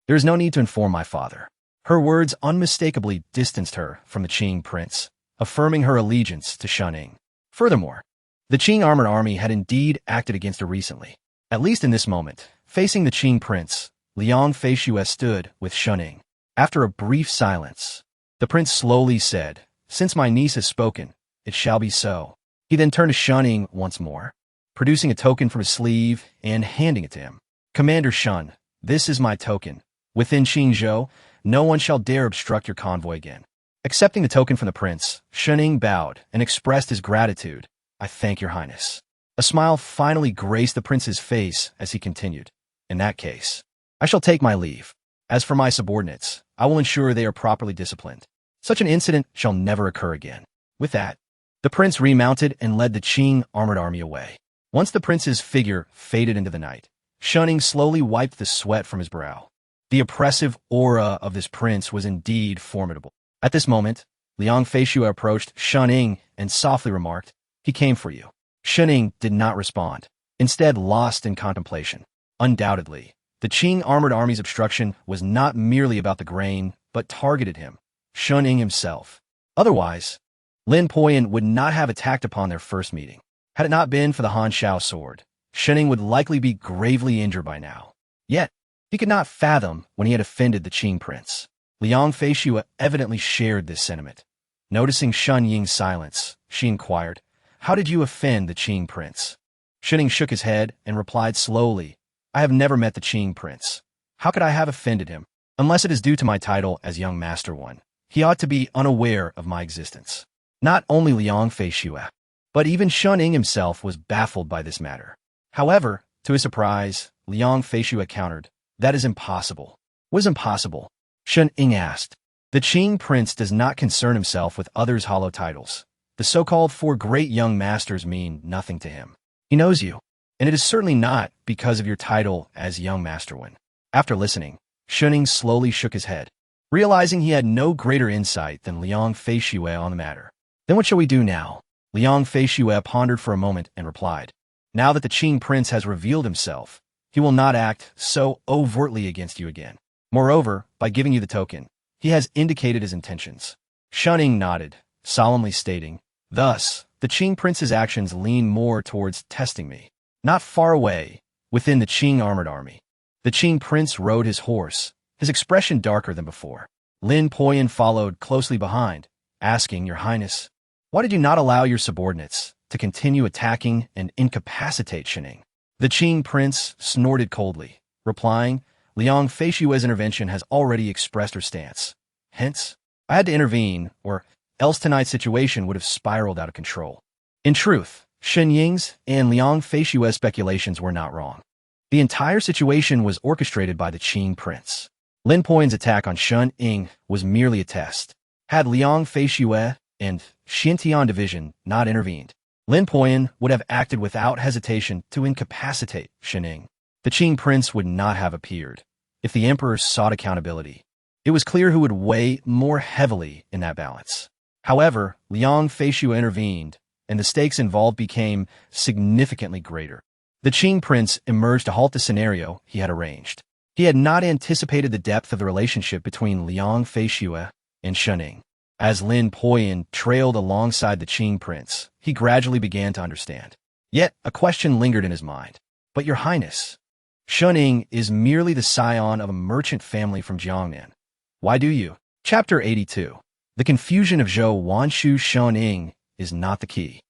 Speaker 1: There is no need to inform my father." Her words unmistakably distanced her from the Qing prince, affirming her allegiance to Shun Ying. Furthermore, the Qing armored army had indeed acted against her recently. At least in this moment, facing the Qing prince, Liang Feishu stood with Shun Ying. After a brief silence, the prince slowly said, "Since my niece has spoken, it shall be so." He then turned to Shun Ying once more, producing a token from his sleeve and handing it to him. "Commander Shun, this is my token. Within Jiuzhou, no one shall dare obstruct your convoy again." Accepting the token from the prince, Shun Ying bowed and expressed his gratitude. "I thank your highness." A smile finally graced the prince's face as he continued, "In that case, I shall take my leave. As for my subordinates, I will ensure they are properly disciplined. Such an incident shall never occur again." With that, the prince remounted and led the Qing armored army away. Once the prince's figure faded into the night, Shun Ying slowly wiped the sweat from his brow. The oppressive aura of this prince was indeed formidable. At this moment, Liang Feishue approached Shen and softly remarked, "He came for you." Shen did not respond, instead lost in contemplation. Undoubtedly, the Qing armored army's obstruction was not merely about the grain, but targeted him, Shen himself. Otherwise, Lin Poyan would not have attacked upon their first meeting. Had it not been for the Han Shao sword, Shen would likely be gravely injured by now. Yet, he could not fathom when he had offended the Qing prince. Liang Feishue evidently shared this sentiment. Noticing Shen Ying's silence, she inquired, "How did you offend the Qing prince?" Shen shook his head and replied slowly, "I have never met the Qing prince. How could I have offended him? Unless it is due to my title as young master one. He ought to be unaware of my existence." Not only Liang Feishue, but even Shen himself was baffled by this matter. However, to his surprise, Liang Feishue countered, "That is impossible." "What is impossible?" Shen asked. "The Qing prince does not concern himself with others' hollow titles. The so-called four great young masters mean nothing to him. He knows you, and it is certainly not because of your title as young master one." After listening, Shen slowly shook his head, realizing he had no greater insight than Liang Feishue on the matter. "Then what shall we do now?" Liang Feishue pondered for a moment and replied, "Now that the Qing prince has revealed himself, he will not act so overtly against you again. Moreover, by giving you the token, he has indicated his intentions." Shen nodded, solemnly stating, "Thus, the Qing prince's actions lean more towards testing me." Not far away, within the Qing armored army, the Qing prince rode his horse, his expression darker than before. Lin Poyan followed closely behind, asking, "Your Highness, why did you not allow your subordinates to continue attacking and incapacitate Shen?" The Qing prince snorted coldly, replying, "Liang Feishue's intervention has already expressed her stance. Hence, I had to intervene, or else tonight's situation would have spiraled out of control." In truth, Shen Ying's and Liang Feishue's speculations were not wrong. The entire situation was orchestrated by the Qing prince. Lin Poyan's attack on Shen Ying was merely a test. Had Liang Feishue and Xintian division not intervened, Lin Poyan would have acted without hesitation to incapacitate Shen Ying. The Qing prince would not have appeared. If the emperor sought accountability, it was clear who would weigh more heavily in that balance. However, Liang Feishue intervened, and the stakes involved became significantly greater. The Qing prince emerged to halt the scenario he had arranged. He had not anticipated the depth of the relationship between Liang Feishue and Shen Ying. As Lin Poyan trailed alongside the Qing prince, he gradually began to understand. Yet, a question lingered in his mind. "But your Highness, Shen Ying is merely the scion of a merchant family from Jiangnan. Why do you?" Chapter 82. The confusion of Zhou Wanshu Shen Ying is not the key.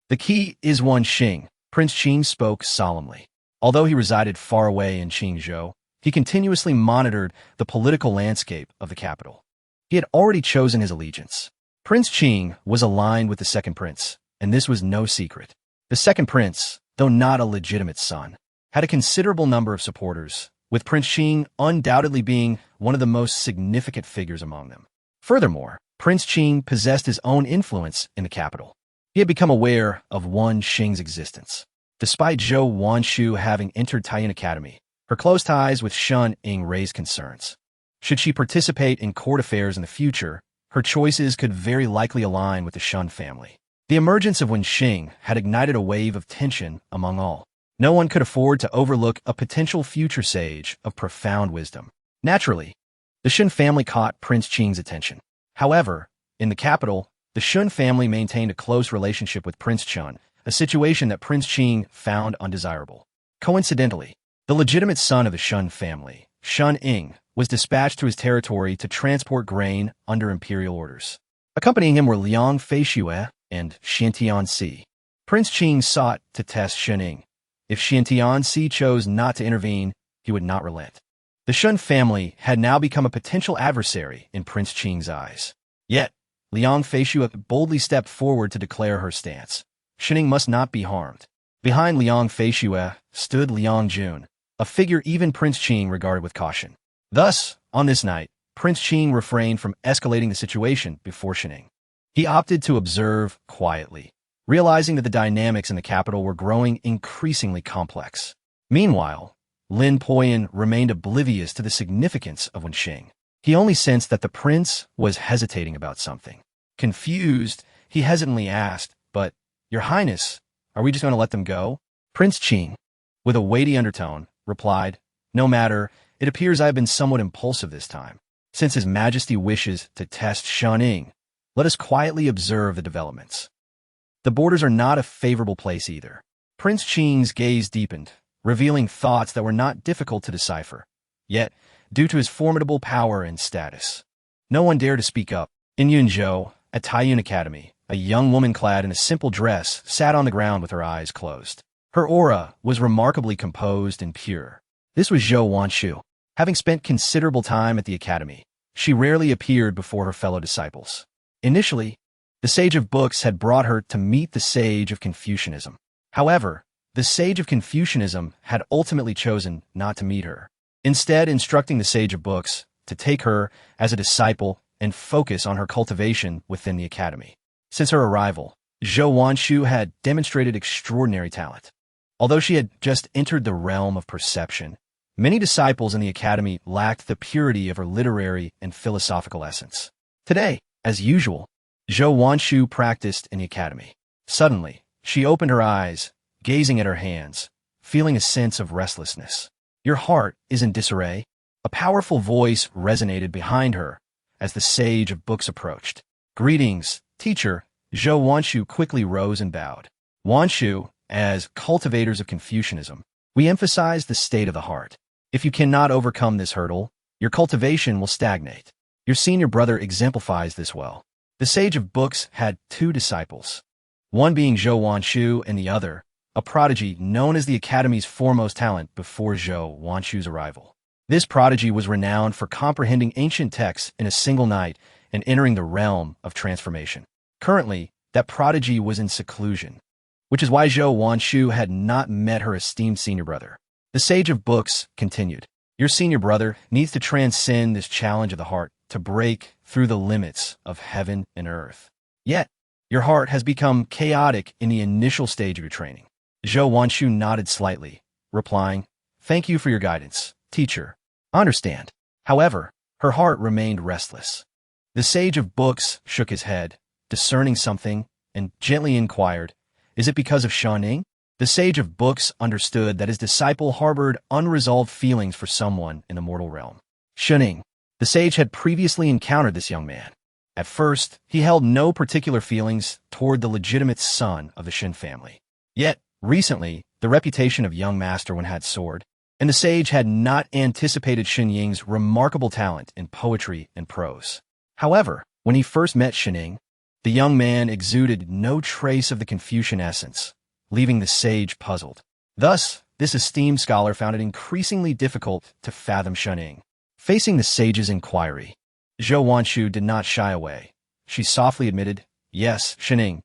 Speaker 1: The key is one Xing. Prince Qing spoke solemnly. Although he resided far away in Qingzhou, he continuously monitored the political landscape of the capital. He had already chosen his allegiance. Prince Qing was aligned with the second prince, and this was no secret. The second prince, though not a legitimate son, had a considerable number of supporters, with Prince Qing undoubtedly being one of the most significant figures among them. Furthermore, Prince Qing possessed his own influence in the capital. He had become aware of Wan Xing's existence. Despite Zhou Wanshu having entered Tianhe Academy, her close ties with Shen Ying raised concerns. Should she participate in court affairs in the future, her choices could very likely align with the Shen family. The emergence of Wan Xing had ignited a wave of tension among all. No one could afford to overlook a potential future sage of profound wisdom. Naturally, the Shen family caught Prince Qing's attention. However, in the capital, the Shen family maintained a close relationship with Prince Chen, a situation that Prince Qing found undesirable. Coincidentally, the legitimate son of the Shen family, Shen Ying, was dispatched to his territory to transport grain under imperial orders. Accompanying him were Liang Feishue and Xintian Si. Prince Qing sought to test Shen Ying. If Xintian Si chose not to intervene, he would not relent. The Shen family had now become a potential adversary in Prince Qing's eyes. Yet, Liang Feishue boldly stepped forward to declare her stance. Shen Ying must not be harmed. Behind Liang Feishue stood Liang Jun, a figure even Prince Qing regarded with caution. Thus, on this night, Prince Qing refrained from escalating the situation before Shen Ying. He opted to observe quietly, realizing that the dynamics in the capital were growing increasingly complex. Meanwhile, Lin Poyan remained oblivious to the significance of Wenxing. He only sensed that the prince was hesitating about something. Confused, he hesitantly asked, "But, Your Highness, are we just going to let them go?" Prince Qing, with a weighty undertone, replied, "No matter, it appears I have been somewhat impulsive this time. Since His Majesty wishes to test Shaning, let us quietly observe the developments." The borders are not a favorable place either. Prince Qing's gaze deepened, revealing thoughts that were not difficult to decipher. Yet, due to his formidable power and status, no one dared to speak up. In Yunzhou, at Taiyun Academy, a young woman clad in a simple dress sat on the ground with her eyes closed. Her aura was remarkably composed and pure. This was Zhou Wanshu. Having spent considerable time at the academy, she rarely appeared before her fellow disciples. Initially, the Sage of Books had brought her to meet the Sage of Confucianism. However, the Sage of Confucianism had ultimately chosen not to meet her, instead instructing the Sage of Books to take her as a disciple and focus on her cultivation within the academy. Since her arrival, Zhou Wanshu had demonstrated extraordinary talent. Although she had just entered the realm of perception, many disciples in the academy lacked the purity of her literary and philosophical essence. Today, as usual, Zhou Wanshu practiced in the academy. Suddenly, she opened her eyes, gazing at her hands, feeling a sense of restlessness. "Your heart is in disarray?" A powerful voice resonated behind her as the Sage of Books approached. "Greetings, teacher." Zhou Wanshu quickly rose and bowed. "Wanshu, as cultivators of Confucianism, we emphasize the state of the heart. If you cannot overcome this hurdle, your cultivation will stagnate. Your senior brother exemplifies this well." The Sage of Books had two disciples, one being Zhou Wanshu and the other, a prodigy known as the Academy's foremost talent before Zhou Wanshu's arrival. This prodigy was renowned for comprehending ancient texts in a single night and entering the realm of transformation. Currently, that prodigy was in seclusion, which is why Zhou Wanshu had not met her esteemed senior brother. The Sage of Books continued, "Your senior brother needs to transcend this challenge of the heart to break through the limits of heaven and earth. Yet, your heart has become chaotic in the initial stage of your training." Zhou Wanshu nodded slightly, replying, "Thank you for your guidance, teacher. I understand." However, her heart remained restless. The Sage of Books shook his head, discerning something, and gently inquired, "Is it because of Shaning?" The Sage of Books understood that his disciple harbored unresolved feelings for someone in the mortal realm. Shaning. The sage had previously encountered this young man. At first, he held no particular feelings toward the legitimate son of the Shin family. Yet, recently, the reputation of young master when had soared, and the sage had not anticipated Shin Ying's remarkable talent in poetry and prose. However, when he first met Shining, the young man exuded no trace of the Confucian essence, leaving the sage puzzled. Thus, this esteemed scholar found it increasingly difficult to fathom Shining. Facing the sage's inquiry, Zhou Wanshu did not shy away. She softly admitted, "Yes, Shining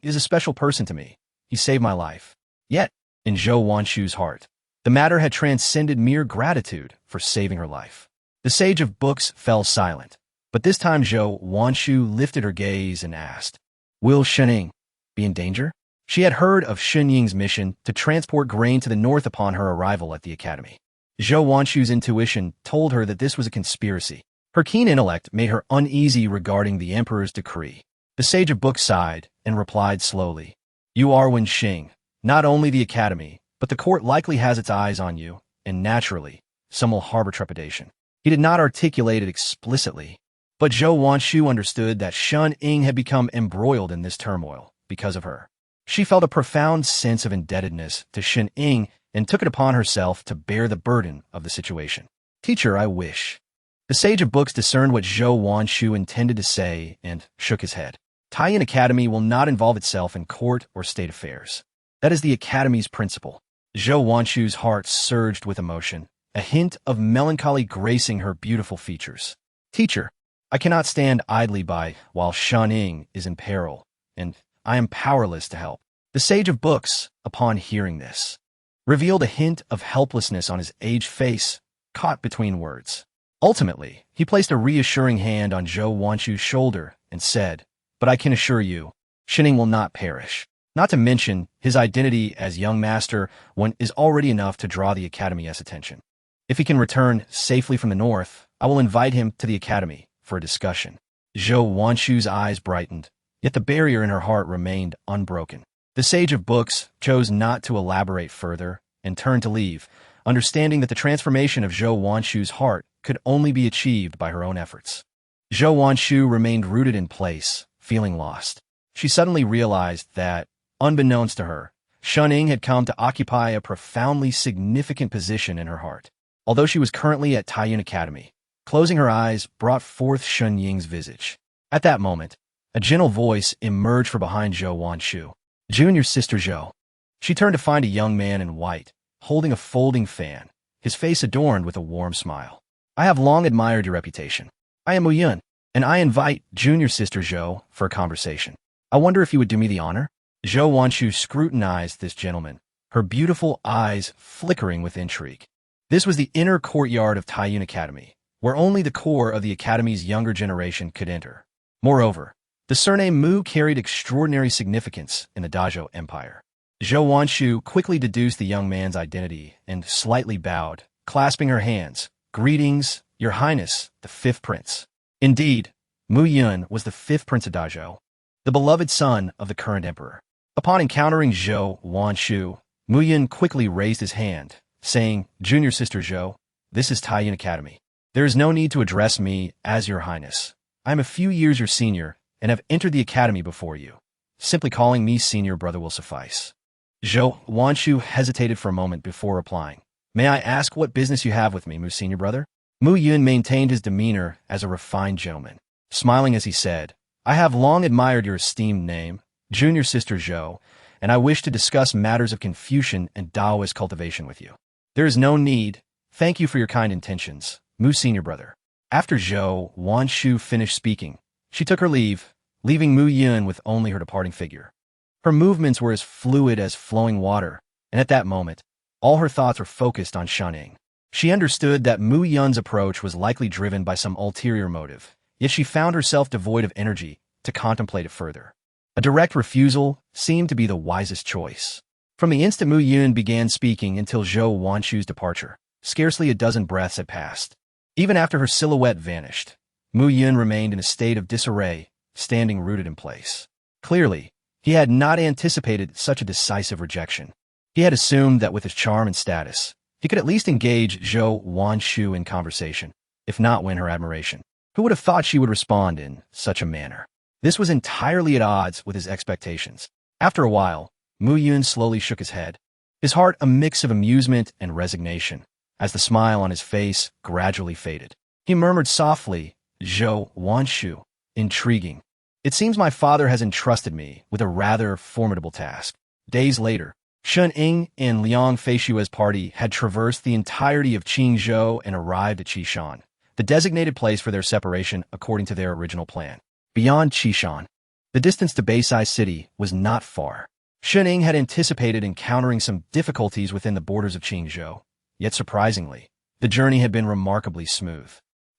Speaker 1: is a special person to me. He saved my life." Yet, in Zhou Wanshu's heart, the matter had transcended mere gratitude for saving her life. The Sage of Books fell silent, but this time Zhou Wanshu lifted her gaze and asked, "Will Shining be in danger?" She had heard of Shin Ying's mission to transport grain to the north upon her arrival at the academy. Zhou Wanshu's intuition told her that this was a conspiracy. Her keen intellect made her uneasy regarding the emperor's decree. The Sage of Books sighed and replied slowly, "You are Wenxing. Not only the academy, but the court likely has its eyes on you, and naturally, some will harbor trepidation." He did not articulate it explicitly, but Zhou Wanshu understood that Shun Ying had become embroiled in this turmoil because of her. She felt a profound sense of indebtedness to Shin Ying and took it upon herself to bear the burden of the situation. "Teacher, I wish." The Sage of Books discerned what Zhou Wanshu intended to say and shook his head. Taiyun Academy will not involve itself in court or state affairs. That is the Academy's principle. Zhou Wanshu's heart surged with emotion, a hint of melancholy gracing her beautiful features. "Teacher, I cannot stand idly by while Shan Ying is in peril, and I am powerless to help." The Sage of Books, upon hearing this, revealed a hint of helplessness on his aged face, caught between words. Ultimately, he placed a reassuring hand on Zhou Wanshu's shoulder and said, "But I can assure you, Shining will not perish. Not to mention, his identity as young master one is already enough to draw the Academy's attention. If he can return safely from the north, I will invite him to the Academy for a discussion. Zhou Wanshu's eyes brightened, yet the barrier in her heart remained unbroken. The sage of books chose not to elaborate further and turned to leave, understanding that the transformation of Zhou Wanshu's heart could only be achieved by her own efforts. Zhou Wanshu remained rooted in place, feeling lost. She suddenly realized that, unbeknownst to her, Shunning had come to occupy a profoundly significant position in her heart. Although she was currently at Tianhe Academy, closing her eyes brought forth Shun Ying's visage. At that moment, a gentle voice emerged from behind Zhou Wanshu. "Junior sister Zhou." She turned to find a young man in white, holding a folding fan, his face adorned with a warm smile. "I have long admired your reputation. I am Mu Yun, and I invite junior sister Zhou for a conversation. I wonder if you would do me the honor?" Zhou Wanshu scrutinized this gentleman, her beautiful eyes flickering with intrigue. This was the inner courtyard of Tianhe Academy, where only the core of the Academy's younger generation could enter. Moreover, the surname Mu carried extraordinary significance in the Dazhou Empire. Zhou Wanshu quickly deduced the young man's identity and slightly bowed, clasping her hands. "Greetings, Your Highness, the fifth prince." Indeed, Mu Yun was the fifth prince of Dazhou, the beloved son of the current emperor. Upon encountering Zhou Wanshu, Mu Yun quickly raised his hand, saying, "Junior sister Zhou, this is Tianhe Academy. There is no need to address me as Your Highness. I am a few years your senior and have entered the Academy before you. Simply calling me senior brother will suffice." Zhou Wanshu hesitated for a moment before replying. "May I ask what business you have with me, Mu senior brother?" Mu Yun maintained his demeanor as a refined gentleman, smiling as he said, "I have long admired your esteemed name, junior sister Zhou, and I wish to discuss matters of Confucian and Taoist cultivation with you." "There is no need. Thank you for your kind intentions, Mu senior brother." After Zhou Wanshu finished speaking, she took her leave, leaving Mu Yun with only her departing figure. Her movements were as fluid as flowing water, and at that moment, all her thoughts were focused on Shunning. She understood that Mu Yun's approach was likely driven by some ulterior motive, yet she found herself devoid of energy to contemplate it further. A direct refusal seemed to be the wisest choice. From the instant Mu Yun began speaking until Zhou Wanshu's departure, scarcely a dozen breaths had passed. Even after her silhouette vanished, Mu Yun remained in a state of disarray, standing rooted in place. Clearly, he had not anticipated such a decisive rejection. He had assumed that with his charm and status, he could at least engage Zhou Wanshu in conversation, if not win her admiration. Who would have thought she would respond in such a manner? This was entirely at odds with his expectations. After a while, Mu Yun slowly shook his head, his heart a mix of amusement and resignation, as the smile on his face gradually faded. He murmured softly, "Zhou Wanshu, intriguing. It seems my father has entrusted me with a rather formidable task." Days later, Shun Ying and Liang Feishue's party had traversed the entirety of Jiuzhou and arrived at Qishan, the designated place for their separation according to their original plan. Beyond Qishan, the distance to Beisai City was not far. Shun Ying had anticipated encountering some difficulties within the borders of Jiuzhou, yet surprisingly, the journey had been remarkably smooth.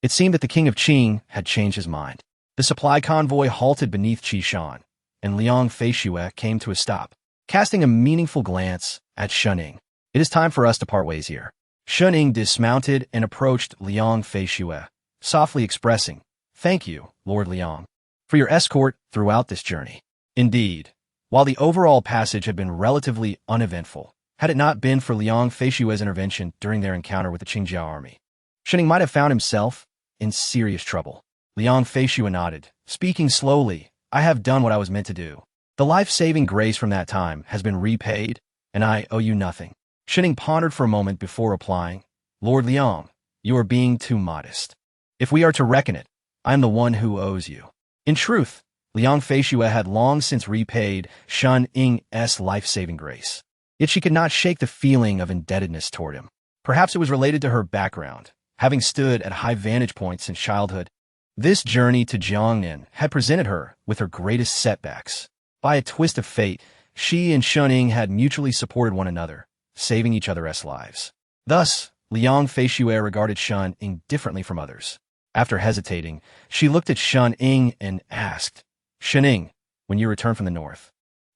Speaker 1: It seemed that the king of Qing had changed his mind. The supply convoy halted beneath Qishan, and Liang Feishue came to a stop, casting a meaningful glance at Shun Ying. "It is time for us to part ways here." Shun Ying dismounted and approached Liang Feishue, softly expressing, "Thank you, Lord Liang, for your escort throughout this journey." Indeed, while the overall passage had been relatively uneventful, had it not been for Liang Feishue's intervention during their encounter with the Qingjiao army, Shun Ying might have found himself in serious trouble. Liang Feishue nodded, speaking slowly, "I have done what I was meant to do. The life-saving grace from that time has been repaid, and I owe you nothing." Shun Ying pondered for a moment before replying, "Lord Liang, you are being too modest. If we are to reckon it, I am the one who owes you." In truth, Liang Feishue had long since repaid Shun Ying's life-saving grace. Yet she could not shake the feeling of indebtedness toward him. Perhaps it was related to her background, having stood at high vantage points since childhood. This journey to Jiangnan had presented her with her greatest setbacks. By a twist of fate, she and Shun Ying had mutually supported one another, saving each other's lives. Thus, Liang Feishue regarded Shun Ying differently from others. After hesitating, she looked at Shun Ying and asked, "Shun Ying, when you return from the north,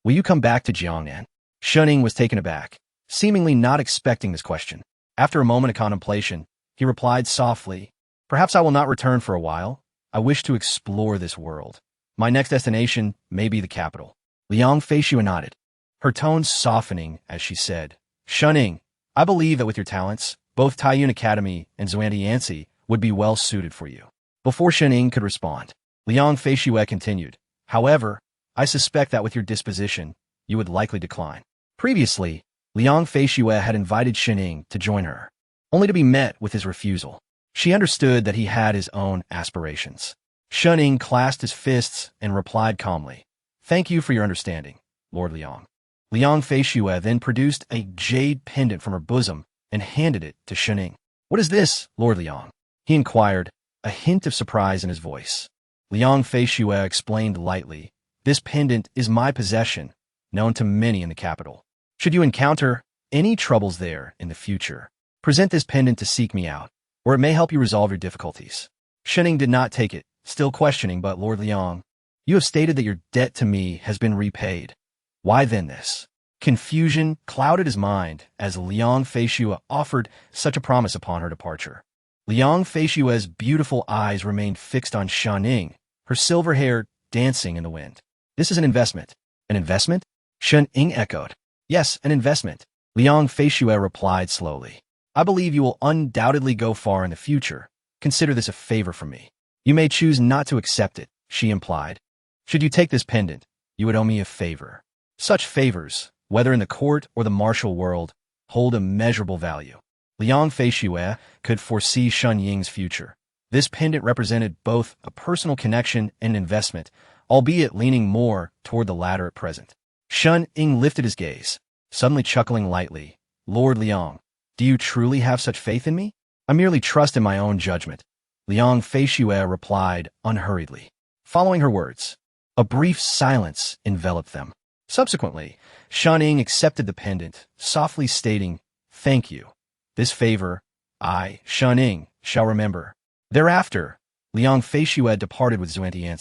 Speaker 1: Will you come back to Jiangnan? Shuning was taken aback, seemingly not expecting this question. After a moment of contemplation, he replied softly, "Perhaps I will not return for a while. I wish to explore this world. My next destination may be the capital." Liang Feishue nodded, her tones softening as she said, "Shuning, I believe that with your talents, both Taiyun Academy and Zhou and Yan would be well suited for you." Before Shuning could respond, Liang Feishue continued, "However, I suspect that with your disposition, you would likely decline." Previously, Liang Feishue had invited Shuning to join her, only to be met with his refusal. She understood that he had his own aspirations. Shuning clasped his fists and replied calmly, "Thank you for your understanding, Lord Liang." Liang Feishue then produced a jade pendant from her bosom and handed it to Shuning. "What is this, Lord Liang?" he inquired, a hint of surprise in his voice. Liang Feishue explained lightly, "This pendant is my possession, known to many in the capital. Should you encounter any troubles there in the future, present this pendant to seek me out, or it may help you resolve your difficulties." Shuning did not take it, still questioning, "But Lord Liang, you have stated that your debt to me has been repaid. Why then this?" Confusion clouded his mind as Liang Feishue offered such a promise upon her departure. Liang Feishue's beautiful eyes remained fixed on Shuning, her silver hair dancing in the wind. "This is an investment." "An investment?" Shuning echoed. "Yes, an investment." Liang Feishue replied slowly, "I believe you will undoubtedly go far in the future. Consider this a favor from me. You may choose not to accept it," she implied. "Should you take this pendant, you would owe me a favor. Such favors, whether in the court or the martial world, hold immeasurable value." Liang Feishue could foresee Shuning's future. This pendant represented both a personal connection and investment, albeit leaning more toward the latter at present. Shuning lifted his gaze, suddenly chuckling lightly. "Lord Liang, do you truly have such faith in me?" "I merely trust in my own judgment," Liang Feishue replied unhurriedly. Following her words, a brief silence enveloped them. Subsequently, Shuning accepted the pendant, softly stating, "Thank you. This favor, I, Shuning, shall remember." Thereafter, Liang Feishue departed with Zhou and Yan,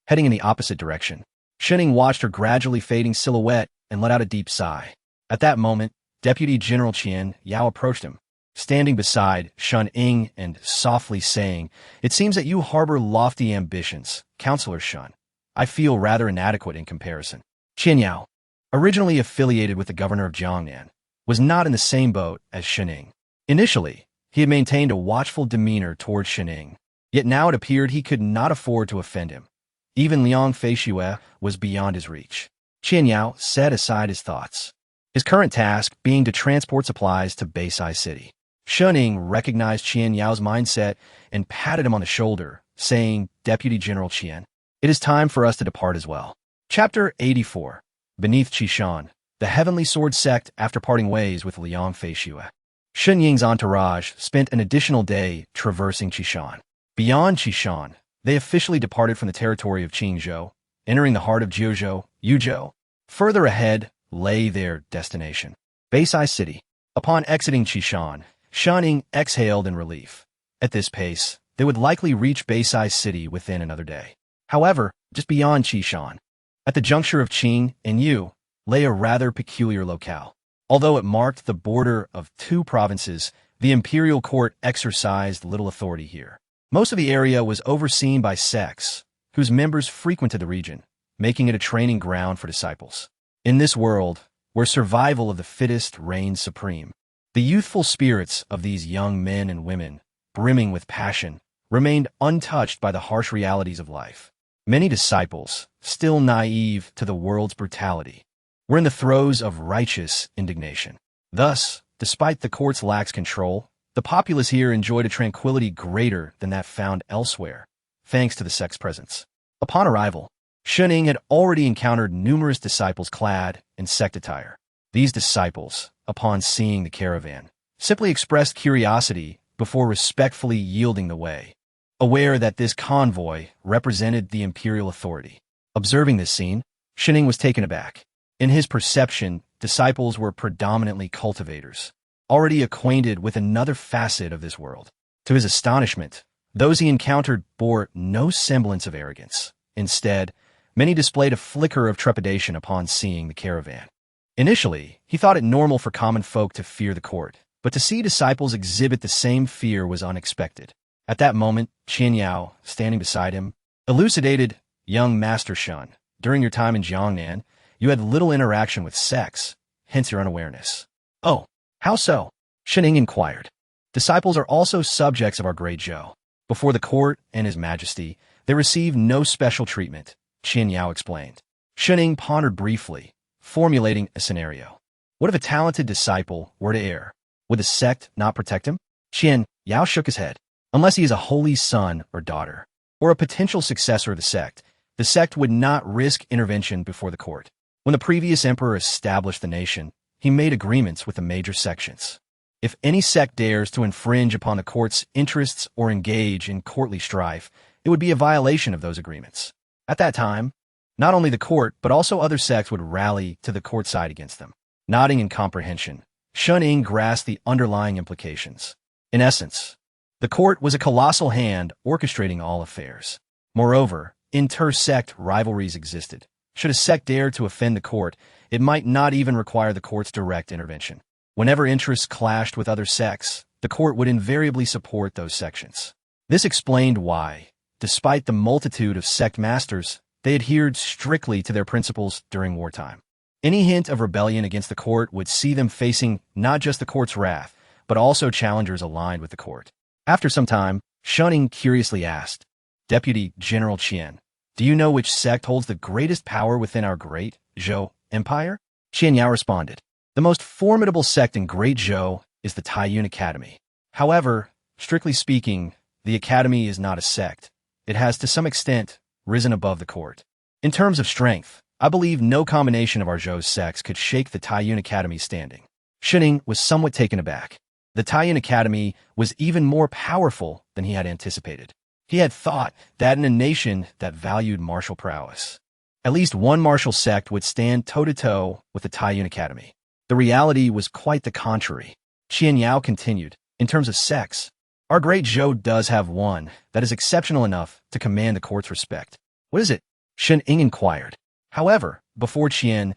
Speaker 1: heading in the opposite direction. Shuning watched her gradually fading silhouette and let out a deep sigh. At that moment, Deputy General Qian Yao approached him, standing beside Shuning and softly saying, "It seems that you harbor lofty ambitions, Counselor Shun. I feel rather inadequate in comparison." Qian Yao, originally affiliated with the governor of Jiangnan, was not in the same boat as Shuning. Initially, he had maintained a watchful demeanor toward Shuning, yet now it appeared he could not afford to offend him. Even Liang Feishue was beyond his reach. Qian Yao set aside his thoughts, his current task being to transport supplies to Beisai City. Shuning recognized Qian Yao's mindset and patted him on the shoulder, saying, "Deputy General Qian, it is time for us to depart as well." Chapter 84. Beneath Qishan, the Heavenly Sword sect after parting ways with Liang Feishue. Shuning's entourage spent an additional day traversing Qishan. Beyond Qishan, they officially departed from the territory of Jiuzhou, entering the heart of Jiuzhou. Further ahead lay their destination, Beisai City. Upon exiting Qishan, Shuning exhaled in relief. At this pace, they would likely reach Beisai City within another day. However, just beyond Qishan, at the juncture of Qing and Yu, lay a rather peculiar locale. Although it marked the border of two provinces, the imperial court exercised little authority here. Most of the area was overseen by sects, whose members frequented the region, making it a training ground for disciples. In this world, where survival of the fittest reigned supreme, the youthful spirits of these young men and women, brimming with passion, remained untouched by the harsh realities of life. Many disciples, still naive to the world's brutality, were in the throes of righteous indignation. Thus, despite the court's lax control, the populace here enjoyed a tranquility greater than that found elsewhere, thanks to the sect's presence. Upon arrival, Shuning had already encountered numerous disciples clad in sect attire. These disciples, upon seeing the caravan, simply expressed curiosity before respectfully yielding the way, aware that this convoy represented the imperial authority. Observing this scene, Shuning was taken aback. In his perception, disciples were predominantly cultivators, already acquainted with another facet of this world. To his astonishment, those he encountered bore no semblance of arrogance. Instead, Many displayed a flicker of trepidation upon seeing the caravan. Initially, he thought it normal for common folk to fear the court, but to see disciples exhibit the same fear was unexpected. At that moment, Qian, standing beside him, elucidated, "Young Master Shun, during your time in Jiangnan, you had little interaction with sex, hence your unawareness." "Oh, how so?" Shening inquired. "Disciples are also subjects of our great Zhou. Before the court and His Majesty, they receive no special treatment," Qian explained. Shening pondered briefly, formulating a scenario. What if a talented disciple were to err? Would the sect not protect him? Qian shook his head. Unless he is a holy son or daughter, or a potential successor of the sect would not risk intervention before the court. When the previous emperor established the nation, he made agreements with the major sections. If any sect dares to infringe upon the court's interests or engage in courtly strife, it would be a violation of those agreements. At that time, not only the court, but also other sects would rally to the court side against them. Nodding in comprehension, Shun grasped the underlying implications. In essence, the court was a colossal hand orchestrating all affairs. Moreover, inter-sect rivalries existed. Should a sect dare to offend the court, it might not even require the court's direct intervention. Whenever interests clashed with other sects, the court would invariably support those sections. This explained why, despite the multitude of sect masters, they adhered strictly to their principles during wartime. Any hint of rebellion against the court would see them facing not just the court's wrath, but also challengers aligned with the court. After some time, Shunning curiously asked, "Deputy General Qian, do you know which sect holds the greatest power within our great Zhou Empire?" Qian responded, "The most formidable sect in Great Zhou is the Tianhe Academy. However, strictly speaking, the academy is not a sect. It has, to some extent, risen above the court. In terms of strength, I believe no combination of our Zhou's sects could shake the Tianhe Academy's standing." Shunning was somewhat taken aback. The Tianhe Academy was even more powerful than he had anticipated. He had thought that in a nation that valued martial prowess, at least one martial sect would stand toe-to-toe with the Tianhe Academy. The reality was quite the contrary. Qian continued, "In terms of sects, our great Zhou does have one that is exceptional enough to command the court's respect." "What is it?" Shun inquired. However, before Qian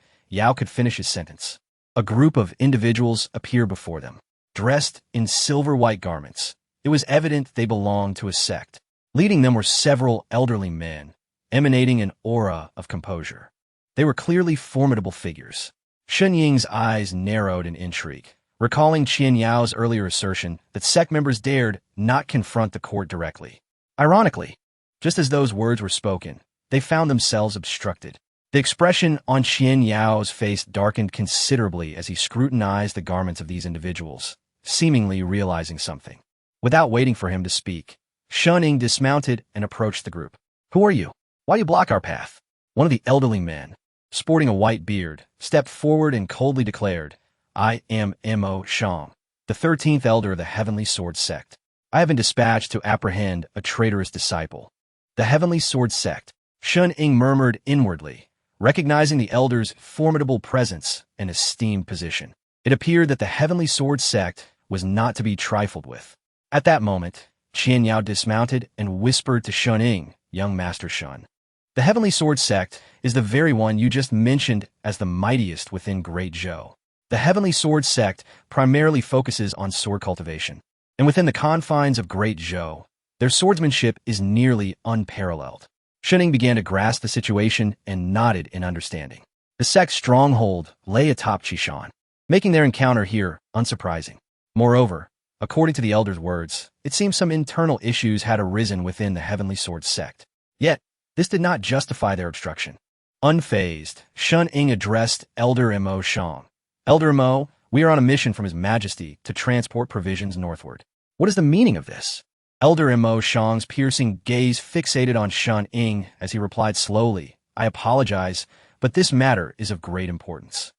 Speaker 1: could finish his sentence, a group of individuals appeared before them, dressed in silver-white garments. It was evident they belonged to a sect. Leading them were several elderly men, emanating an aura of composure. They were clearly formidable figures. Shun Ying's eyes narrowed in intrigue, recalling Qian earlier assertion that sect members dared not confront the court directly. Ironically, just as those words were spoken, they found themselves obstructed. The expression on Qian face darkened considerably as he scrutinized the garments of these individuals, seemingly realizing something. Without waiting for him to speak, Shun dismounted and approached the group. "Who are you? Why do you block our path?" One of the elderly men, sporting a white beard, stepped forward and coldly declared, "I am Mo Shang, the 13th elder of the Heavenly Sword Sect. I have been dispatched to apprehend a traitorous disciple." The Heavenly Sword Sect, Shun murmured inwardly, recognizing the elder's formidable presence and esteemed position. It appeared that the Heavenly Sword Sect was not to be trifled with. At that moment, Qian dismounted and whispered to Shun, "Young Master Shun, the Heavenly Sword Sect is the very one you just mentioned as the mightiest within Great Zhou. The Heavenly Sword Sect primarily focuses on sword cultivation, and within the confines of Great Zhou, their swordsmanship is nearly unparalleled." Shun began to grasp the situation and nodded in understanding. The sect's stronghold lay atop Chishan, making their encounter here unsurprising. Moreover, according to the elder's words, it seems some internal issues had arisen within the Heavenly Sword Sect. Yet, this did not justify their obstruction. Unfazed, Shun addressed Elder Mo Shang. "Elder Mo, we are on a mission from His Majesty to transport provisions northward. What is the meaning of this?" Elder Mo Shang's piercing gaze fixated on Shun as he replied slowly, "I apologize, but this matter is of great importance.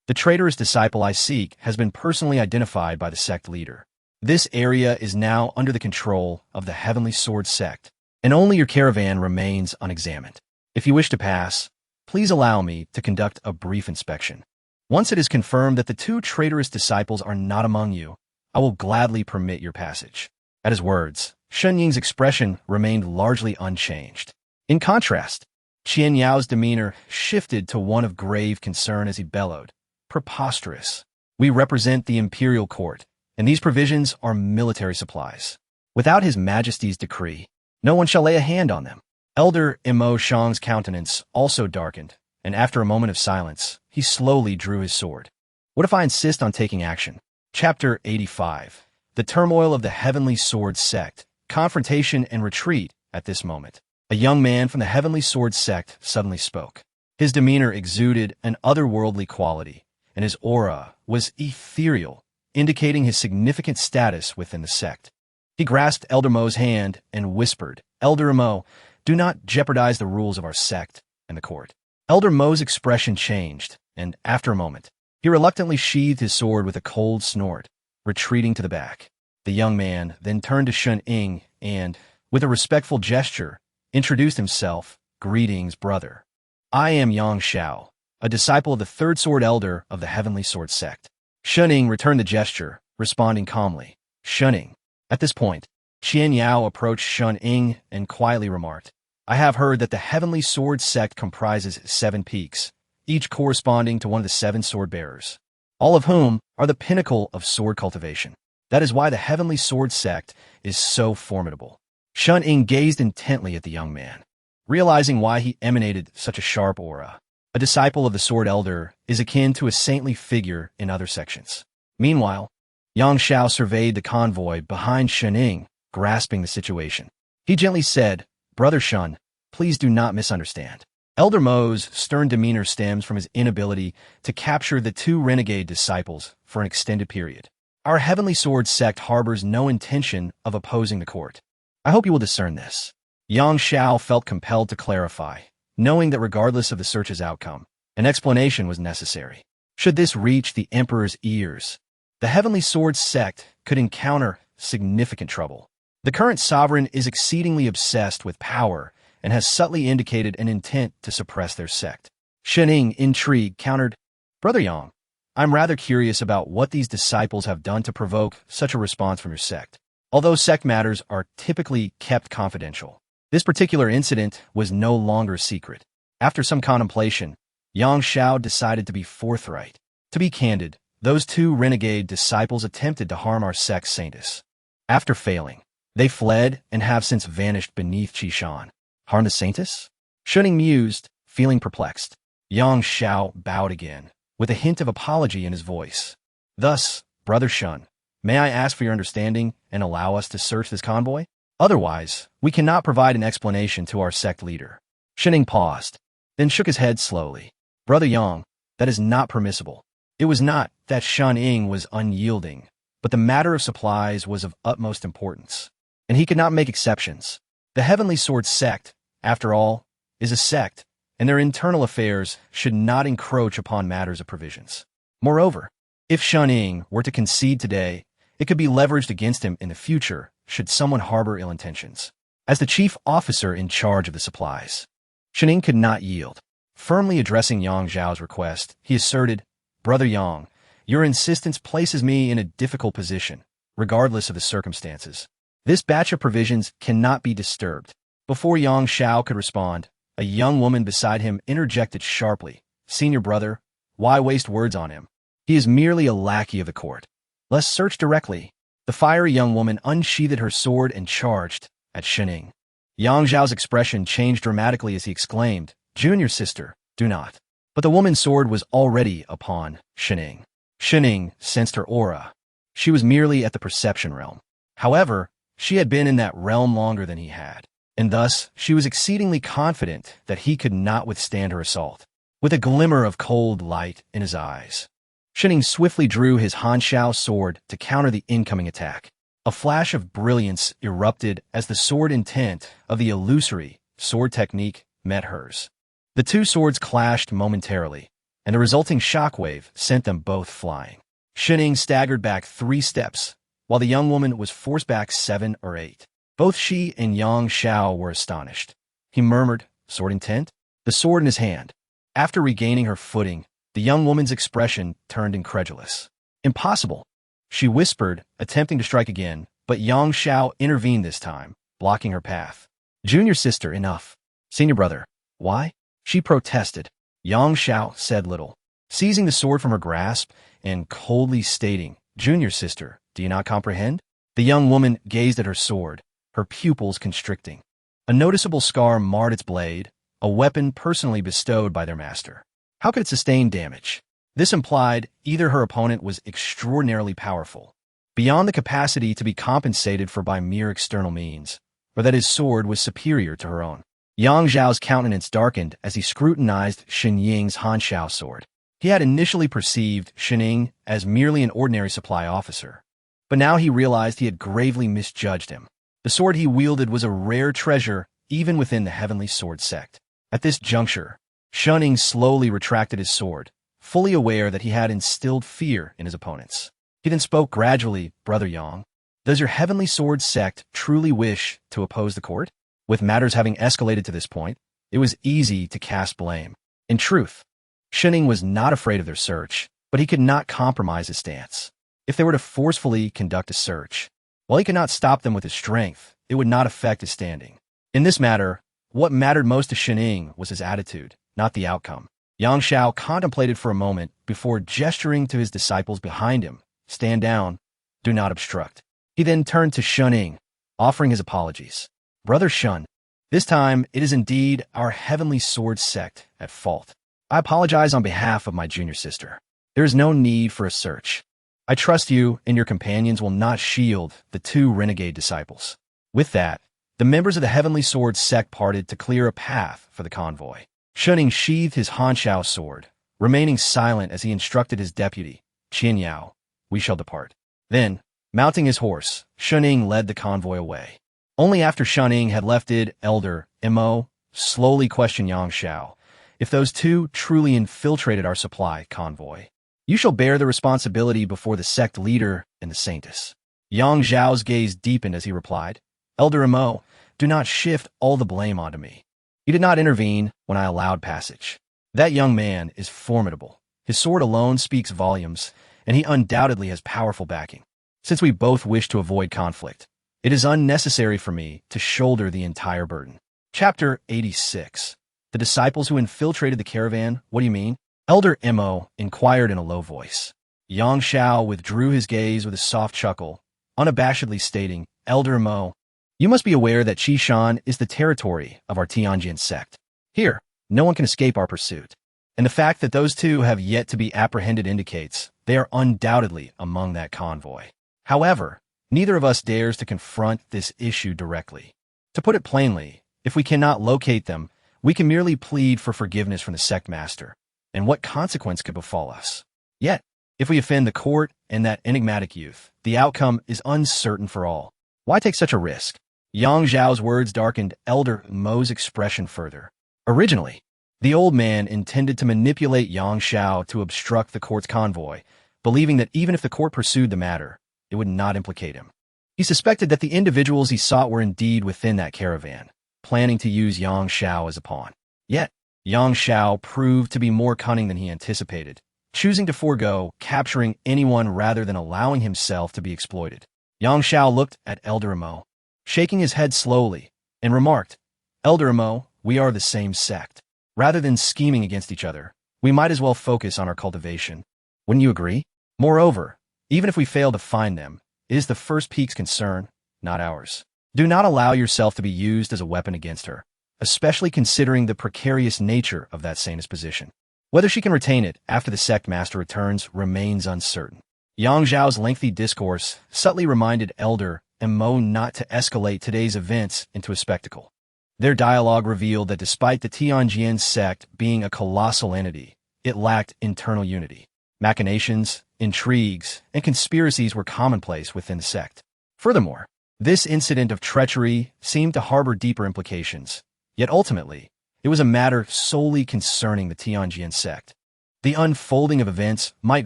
Speaker 1: The traitorous disciple I seek has been personally identified by the sect leader. This area is now under the control of the Heavenly Sword Sect, and only your caravan remains unexamined. If you wish to pass, please allow me to conduct a brief inspection. Once it is confirmed that the two traitorous disciples are not among you, I will gladly permit your passage." At his words, Shun Ying's expression remained largely unchanged. In contrast, Qian Yao's demeanor shifted to one of grave concern as he bellowed, "Preposterous. We represent the imperial court, and these provisions are military supplies. Without his majesty's decree, no one shall lay a hand on them." Elder Imo Shang's countenance also darkened, and after a moment of silence, he slowly drew his sword. "What if I insist on taking action?" Chapter 85. The turmoil of the Heavenly Sword Sect, confrontation and retreat. At this moment, a young man from the Heavenly Sword Sect suddenly spoke. His demeanor exuded an otherworldly quality, and his aura was ethereal, indicating his significant status within the sect. He grasped Elder Mo's hand and whispered, "Elder Mo, do not jeopardize the rules of our sect and the court." Elder Mo's expression changed, and after a moment, he reluctantly sheathed his sword with a cold snort, retreating to the back. The young man then turned to Shun Ying and, with a respectful gesture, introduced himself. "Greetings, brother. I am Yang Xiao, a disciple of the third sword elder of the Heavenly Sword Sect." Shun Ying returned the gesture, responding calmly, "Shun Ying." At this point, Qian Yao approached Shun Ying and quietly remarked, "I have heard that the Heavenly Sword Sect comprises 7 peaks, each corresponding to one of the 7 sword bearers, all of whom are the pinnacle of sword cultivation. That is why the Heavenly Sword Sect is so formidable." Shun Ying gazed intently at the young man, realizing why he emanated such a sharp aura. A disciple of the Sword Elder is akin to a saintly figure in other sections. Meanwhile, Yang Xiao surveyed the convoy behind Shun Ying, grasping the situation. He gently said, "Brother Shun, please do not misunderstand. Elder Mo's stern demeanor stems from his inability to capture the 2 renegade disciples for an extended period. Our Heavenly Sword Sect harbors no intention of opposing the court. I hope you will discern this." Yang Xiao felt compelled to clarify, knowing that regardless of the search's outcome, an explanation was necessary. Should this reach the Emperor's ears, the Heavenly Sword Sect could encounter significant trouble. The current sovereign is exceedingly obsessed with power and has subtly indicated an intent to suppress their sect. Shun Ying, intrigued, countered, "Brother Yang, I'm rather curious about what these disciples have done to provoke such a response from your sect. Although sect matters are typically kept confidential, this particular incident was no longer secret." After some contemplation, Yang Xiao decided to be forthright. "To be candid, those 2 renegade disciples attempted to harm our sect's saintess. After failing, they fled and have since vanished beneath Qishan." "Harm the saintess?" Shun Ying mused, feeling perplexed. Yang Xiao bowed again, with a hint of apology in his voice. "Thus, Brother Shun, may I ask for your understanding and allow us to search this convoy? Otherwise, we cannot provide an explanation to our sect leader." Shun Ying paused, then shook his head slowly. "Brother Yang, that is not permissible." It was not that Shun Ying was unyielding, but the matter of supplies was of utmost importance, and he could not make exceptions. The Heavenly Sword Sect, after all, is a sect, and their internal affairs should not encroach upon matters of provisions. Moreover, if Shun Ying were to concede today, it could be leveraged against him in the future should someone harbor ill intentions. As the chief officer in charge of the supplies, Shun Ying could not yield. Firmly addressing Yang Xiao's request, he asserted, "Brother Yang, your insistence places me in a difficult position, regardless of the circumstances. This batch of provisions cannot be disturbed." Before Yang Xiao could respond, a young woman beside him interjected sharply, "Senior brother, why waste words on him? He is merely a lackey of the court. Let's search directly." The fiery young woman unsheathed her sword and charged at Shun Ying. Yang Xiao's expression changed dramatically as he exclaimed, "Junior sister, do not." But the woman's sword was already upon Shun Ying. Shun Ying sensed her aura. She was merely at the perception realm. However, she had been in that realm longer than he had, and thus she was exceedingly confident that he could not withstand her assault. With a glimmer of cold light in his eyes, Shun Ying swiftly drew his Hanxiao sword to counter the incoming attack. A flash of brilliance erupted as the sword intent of the illusory sword technique met hers. The 2 swords clashed momentarily, and the resulting shockwave sent them both flying. Shun Ying staggered back 3 steps, while the young woman was forced back 7 or 8. Both she and Yang Xiao were astonished. He murmured, "Sword intent?" The sword in his hand. After regaining her footing, the young woman's expression turned incredulous. "Impossible," she whispered, attempting to strike again, but Yang Xiao intervened this time, blocking her path. "Junior sister, enough. Senior brother, Why? She protested. Yang Xiao said little, seizing the sword from her grasp and coldly stating, "Junior sister, do you not comprehend?" The young woman gazed at her sword, her pupils constricting. A noticeable scar marred its blade, a weapon personally bestowed by their master. How could it sustain damage? This implied either her opponent was extraordinarily powerful, beyond the capacity to be compensated for by mere external means, or that his sword was superior to her own. Yang Zhao's countenance darkened as he scrutinized Shen Ying's Hanshao sword. He had initially perceived Shen Ying as merely an ordinary supply officer, but now he realized he had gravely misjudged him. The sword he wielded was a rare treasure even within the Heavenly Sword sect. At this juncture, Shen Ying slowly retracted his sword, fully aware that he had instilled fear in his opponents. He then spoke gradually, "Brother Yang, does your Heavenly Sword sect truly wish to oppose the court?" With matters having escalated to this point, it was easy to cast blame. In truth, Shen Ying was not afraid of their search, but he could not compromise his stance. If they were to forcefully conduct a search, while he could not stop them with his strength, it would not affect his standing. In this matter, what mattered most to Shen Ying was his attitude, not the outcome. Yang Xiao contemplated for a moment before gesturing to his disciples behind him. "Stand down. Do not obstruct." He then turned to Shen Ying, offering his apologies. "Brother Shen, this time it is indeed our Heavenly Sword sect at fault. I apologize on behalf of my junior sister. There is no need for a search. I trust you and your companions will not shield the two renegade disciples." With that, the members of the Heavenly Sword sect parted to clear a path for the convoy. Shen Ying sheathed his Hanshao sword, remaining silent as he instructed his deputy, "Qian Yao, we shall depart." Then, mounting his horse, Shen Ying led the convoy away. Only after Shen Ying had left did Elder Mo slowly question Yang Xiao, "If those two truly infiltrated our supply convoy, you shall bear the responsibility before the sect leader and the saintess." Yang Xiao's gaze deepened as he replied, "Elder Mo, do not shift all the blame onto me. You did not intervene when I allowed passage. That young man is formidable. His sword alone speaks volumes, and he undoubtedly has powerful backing. Since we both wish to avoid conflict, it is unnecessary for me to shoulder the entire burden." Chapter 86. The disciples who infiltrated the caravan, what do you mean? Elder Mo inquired in a low voice. Yang Xiao withdrew his gaze with a soft chuckle, unabashedly stating, "Elder Mo, you must be aware that Qishan is the territory of our Tianjin sect. Here, no one can escape our pursuit. And the fact that those two have yet to be apprehended indicates they are undoubtedly among that convoy. However, neither of us dares to confront this issue directly. To put it plainly, if we cannot locate them, we can merely plead for forgiveness from the sect master, and what consequence could befall us? Yet, if we offend the court and that enigmatic youth, the outcome is uncertain for all. Why take such a risk?" Yang Zhao's words darkened Elder Mo's expression further. Originally, the old man intended to manipulate Yang Xiao to obstruct the court's convoy, believing that even if the court pursued the matter, it would not implicate him. He suspected that the individuals he sought were indeed within that caravan, planning to use Yang Xiao as a pawn. Yet, Yang Xiao proved to be more cunning than he anticipated, choosing to forego capturing anyone rather than allowing himself to be exploited. Yang Xiao looked at Elder Mo, shaking his head slowly, and remarked, "Elder Mo, we are the same sect. Rather than scheming against each other, we might as well focus on our cultivation. Wouldn't you agree? Moreover, even if we fail to find them, it is the First Peak's concern, not ours. Do not allow yourself to be used as a weapon against her, especially considering the precarious nature of that saint's position. Whether she can retain it after the sect master returns remains uncertain." Yang Zhao's lengthy discourse subtly reminded Elder Mo not to escalate today's events into a spectacle. Their dialogue revealed that despite the Tianjin sect being a colossal entity, it lacked internal unity. Machinations, intrigues, and conspiracies were commonplace within the sect. Furthermore, this incident of treachery seemed to harbor deeper implications, yet ultimately, it was a matter solely concerning the Tianjin sect. The unfolding of events might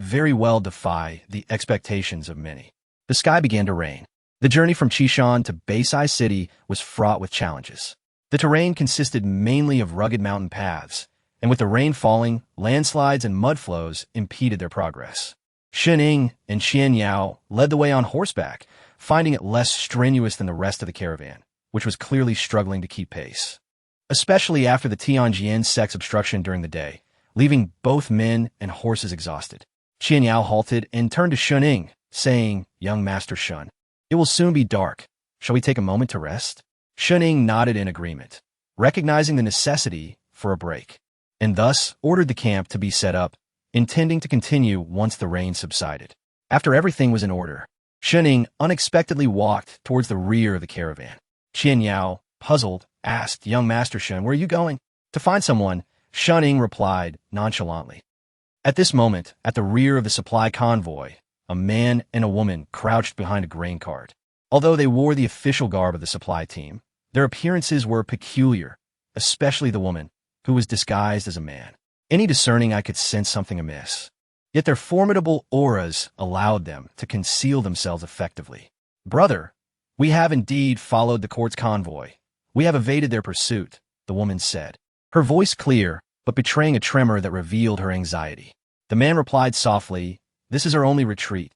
Speaker 1: very well defy the expectations of many. The sky began to rain. The journey from Qishan to Baisai City was fraught with challenges. The terrain consisted mainly of rugged mountain paths, and with the rain falling, landslides and mud flows impeded their progress. Shen Ying and Qian Yao led the way on horseback, finding it less strenuous than the rest of the caravan, which was clearly struggling to keep pace. especially after the Tianhe Yan sect's obstruction during the day, leaving both men and horses exhausted. Qianyao halted and turned to Shuning, saying, "Young Master Shun, it will soon be dark. Shall we take a moment to rest?" Shuning nodded in agreement, recognizing the necessity for a break, and thus ordered the camp to be set up, intending to continue once the rain subsided. After everything was in order, Shuning unexpectedly walked towards the rear of the caravan. Qianyao, puzzled, asked, "Young Master Shun, where are you going?" "To find someone," Shuning replied nonchalantly. At this moment, at the rear of the supply convoy, a man and a woman crouched behind a grain cart. Although they wore the official garb of the supply team, their appearances were peculiar, especially the woman, who was disguised as a man. Any discerning eye could sense something amiss. Yet their formidable auras allowed them to conceal themselves effectively. "Brother, we have indeed followed the court's convoy. We have evaded their pursuit," the woman said, her voice clear, but betraying a tremor that revealed her anxiety. The man replied softly, "This is our only retreat."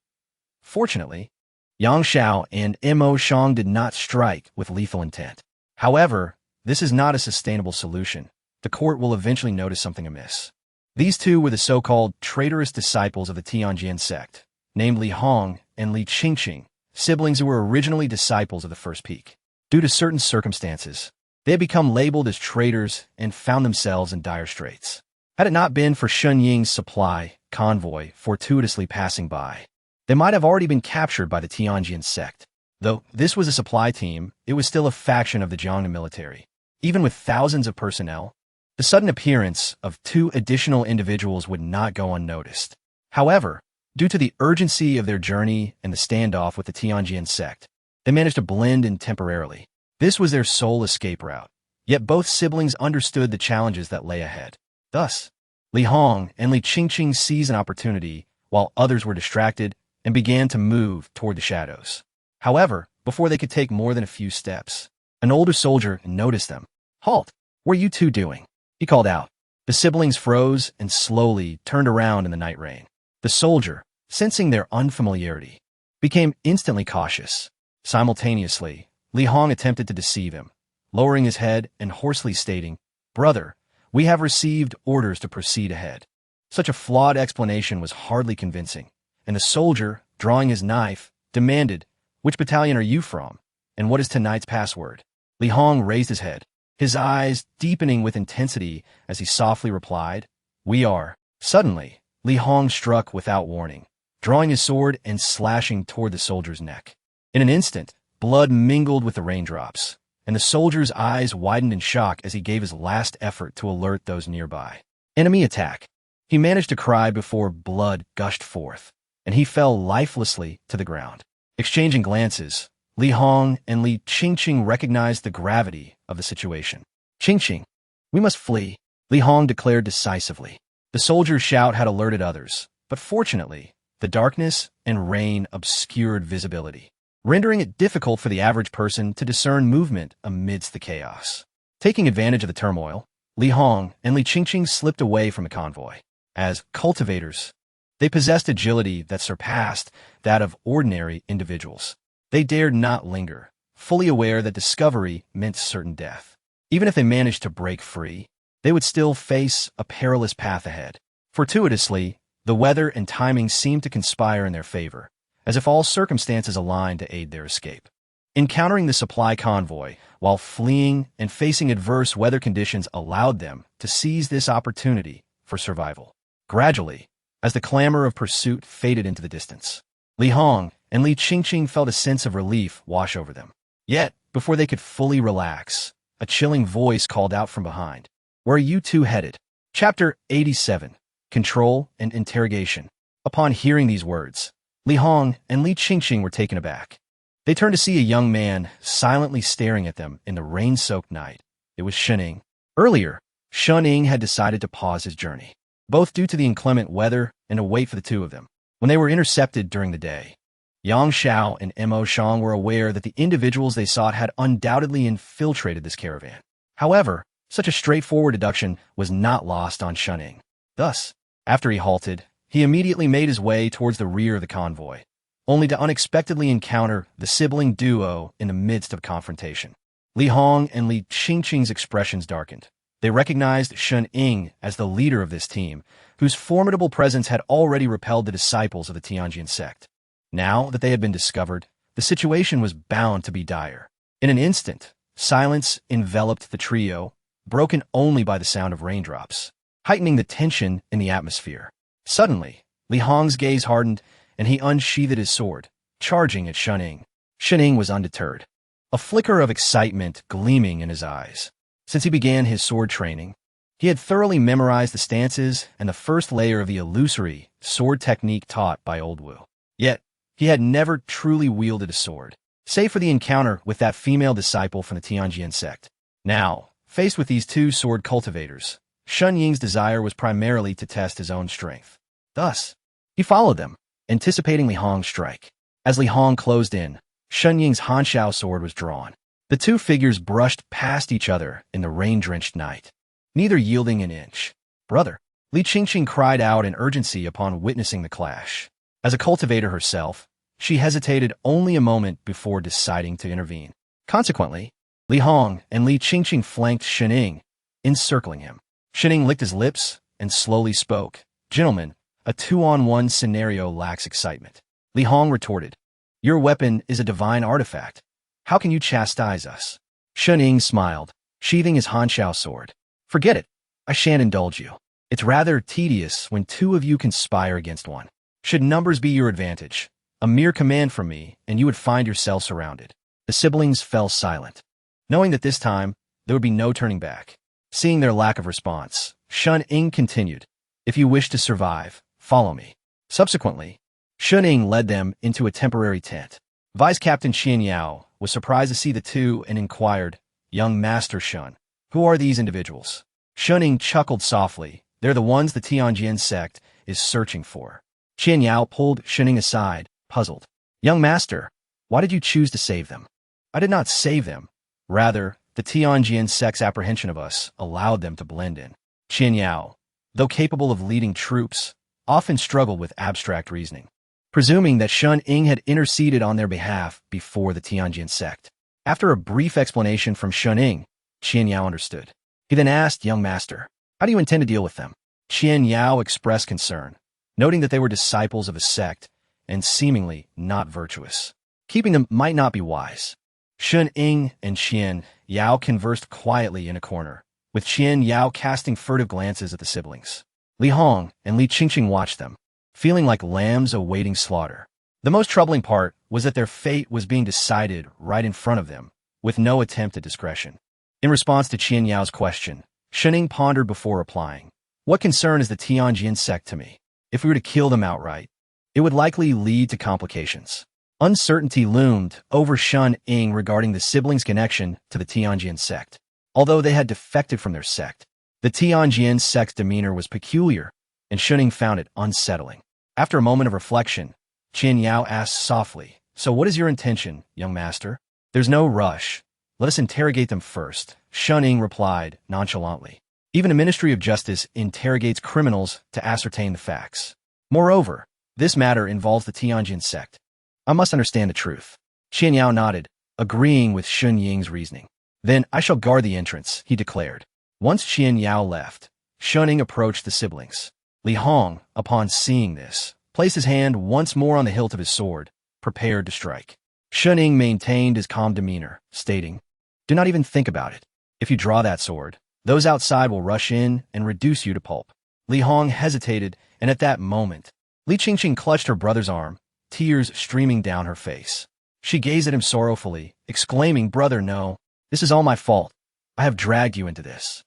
Speaker 1: Fortunately, Yang Xiao and Mo Shang did not strike with lethal intent. However, this is not a sustainable solution. The court will eventually notice something amiss. These two were the so-called traitorous disciples of the Tianjin sect, named Li Hong and Li Qingqing, siblings who were originally disciples of the First Peak. Due to certain circumstances, they had become labeled as traitors and found themselves in dire straits. Had it not been for Shun Ying's supply convoy fortuitously passing by, they might have already been captured by the Tianjin sect. Though this was a supply team, it was still a faction of the Jiangnan military. Even with thousands of personnel, the sudden appearance of two additional individuals would not go unnoticed. However, due to the urgency of their journey and the standoff with the Tianjin sect, they managed to blend in temporarily. This was their sole escape route. Yet both siblings understood the challenges that lay ahead. Thus, Li Hong and Li Qingqing seized an opportunity while others were distracted and began to move toward the shadows. However, before they could take more than a few steps, an older soldier noticed them. "Halt! What are you two doing?" he called out. The siblings froze and slowly turned around in the night rain. The soldier, sensing their unfamiliarity, became instantly cautious. Simultaneously, Li Hong attempted to deceive him, lowering his head and hoarsely stating, "Brother, we have received orders to proceed ahead." Such a flawed explanation was hardly convincing, and the soldier, drawing his knife, demanded, "Which battalion are you from, and what is tonight's password?" Li Hong raised his head, his eyes deepening with intensity as he softly replied, "We are." Suddenly, Li Hong struck without warning, drawing his sword and slashing toward the soldier's neck. In an instant, blood mingled with the raindrops, and the soldier's eyes widened in shock as he gave his last effort to alert those nearby. "Enemy attack!" He managed to cry before blood gushed forth, and he fell lifelessly to the ground. Exchanging glances, Li Hong and Li Qingqing recognized the gravity of the situation. "Qingqing, we must flee," Li Hong declared decisively. The soldier's shout had alerted others, but fortunately, the darkness and rain obscured visibility, rendering it difficult for the average person to discern movement amidst the chaos. Taking advantage of the turmoil, Li Hong and Li Qingqing slipped away from the convoy. As cultivators, they possessed agility that surpassed that of ordinary individuals. They dared not linger, fully aware that discovery meant certain death. Even if they managed to break free, they would still face a perilous path ahead. Fortuitously, the weather and timing seemed to conspire in their favor, as if all circumstances aligned to aid their escape. Encountering the supply convoy while fleeing and facing adverse weather conditions allowed them to seize this opportunity for survival. Gradually, as the clamor of pursuit faded into the distance, Li Hong and Li Qingqing felt a sense of relief wash over them. Yet, before they could fully relax, a chilling voice called out from behind, "Where are you two headed?" Chapter 87, Control and Interrogation. Upon hearing these words, Li Hong and Li Qingqing were taken aback. They turned to see a young man silently staring at them in the rain-soaked night. It was Shuning. Earlier, Shuning had decided to pause his journey, both due to the inclement weather and to wait for the two of them. When they were intercepted during the day, Yang Xiao and Mo Shang were aware that the individuals they sought had undoubtedly infiltrated this caravan. However, such a straightforward deduction was not lost on Shuning. Thus, after he halted, he immediately made his way towards the rear of the convoy, only to unexpectedly encounter the sibling duo in the midst of confrontation. Li Hong and Li Qingqing's expressions darkened. They recognized Shun Ying as the leader of this team, whose formidable presence had already repelled the disciples of the Tianjin sect. Now that they had been discovered, the situation was bound to be dire. In an instant, silence enveloped the trio, broken only by the sound of raindrops, heightening the tension in the atmosphere. Suddenly, Li Hong's gaze hardened, and he unsheathed his sword, charging at Shun Ying. Shun Ying was undeterred, a flicker of excitement gleaming in his eyes. Since he began his sword training, he had thoroughly memorized the stances and the first layer of the illusory sword technique taught by Old Wu. Yet, he had never truly wielded a sword, save for the encounter with that female disciple from the Tianjin sect. Now, faced with these two sword cultivators, Shun Ying's desire was primarily to test his own strength. Thus, he followed them, anticipating Li Hong's strike. As Li Hong closed in, Shun Ying's Hanshao sword was drawn. The two figures brushed past each other in the rain-drenched night, neither yielding an inch. "Brother," Li Qingqing cried out in urgency upon witnessing the clash. As a cultivator herself, she hesitated only a moment before deciding to intervene. Consequently, Li Hong and Li Qingqing flanked Shun Ying, encircling him. Shun Ying licked his lips and slowly spoke. "Gentlemen, a 2-on-1 scenario lacks excitement." Li Hong retorted, "Your weapon is a divine artifact. How can you chastise us?" Shun Ying smiled, sheathing his Hanshao sword. "Forget it. I shan't indulge you. It's rather tedious when two of you conspire against one. Should numbers be your advantage, a mere command from me, and you would find yourself surrounded." The siblings fell silent, knowing that this time there would be no turning back. Seeing their lack of response, Shun Ying continued, "If you wish to survive, follow me." Subsequently, Shun Ying led them into a temporary tent. Vice Captain Qian Yao was surprised to see the two and inquired, "Young Master Shun, who are these individuals?" Shun Ying chuckled softly. "They're the ones the Tianjin sect is searching for." Qian Yao pulled Shun Ying aside, puzzled. "Young Master, why did you choose to save them?" "I did not save them. Rather, the Tianjin sect's apprehension of us allowed them to blend in." Qian Yao, though capable of leading troops, often struggled with abstract reasoning, presuming that Shun Ying had interceded on their behalf before the Tianjin sect. After a brief explanation from Shun Ying, Qian Yao understood. He then asked, "Young Master, how do you intend to deal with them?" Qian Yao expressed concern, noting that they were disciples of a sect and seemingly not virtuous. Keeping them might not be wise. Shun Ying and Qian Yao conversed quietly in a corner, with Qian Yao casting furtive glances at the siblings. Li Hong and Li Qingqing watched them, feeling like lambs awaiting slaughter. The most troubling part was that their fate was being decided right in front of them, with no attempt at discretion. In response to Qian Yao's question, Shun Ying pondered before replying. "What concern is the Tianjin sect to me? If we were to kill them outright, it would likely lead to complications." Uncertainty loomed over Shun Ying regarding the siblings' connection to the Tianjin sect. Although they had defected from their sect, the Tianjin sect's demeanor was peculiar, and Shun Ying found it unsettling. After a moment of reflection, Qian Yao asked softly, "So what is your intention, young master?" "There's no rush. Let us interrogate them first," Shun Ying replied nonchalantly. "Even a Ministry of Justice interrogates criminals to ascertain the facts. Moreover, this matter involves the Tianjin sect. I must understand the truth." Qian Yao nodded, agreeing with Shun Ying's reasoning. "Then I shall guard the entrance," he declared. Once Qian Yao left, Shun Ying approached the siblings. Li Hong, upon seeing this, placed his hand once more on the hilt of his sword, prepared to strike. Shun Ying maintained his calm demeanor, stating, "Do not even think about it. If you draw that sword, those outside will rush in and reduce you to pulp." Li Hong hesitated, and at that moment, Li Qingqing clutched her brother's arm, tears streaming down her face. She gazed at him sorrowfully, exclaiming, "Brother, no. This is all my fault. I have dragged you into this.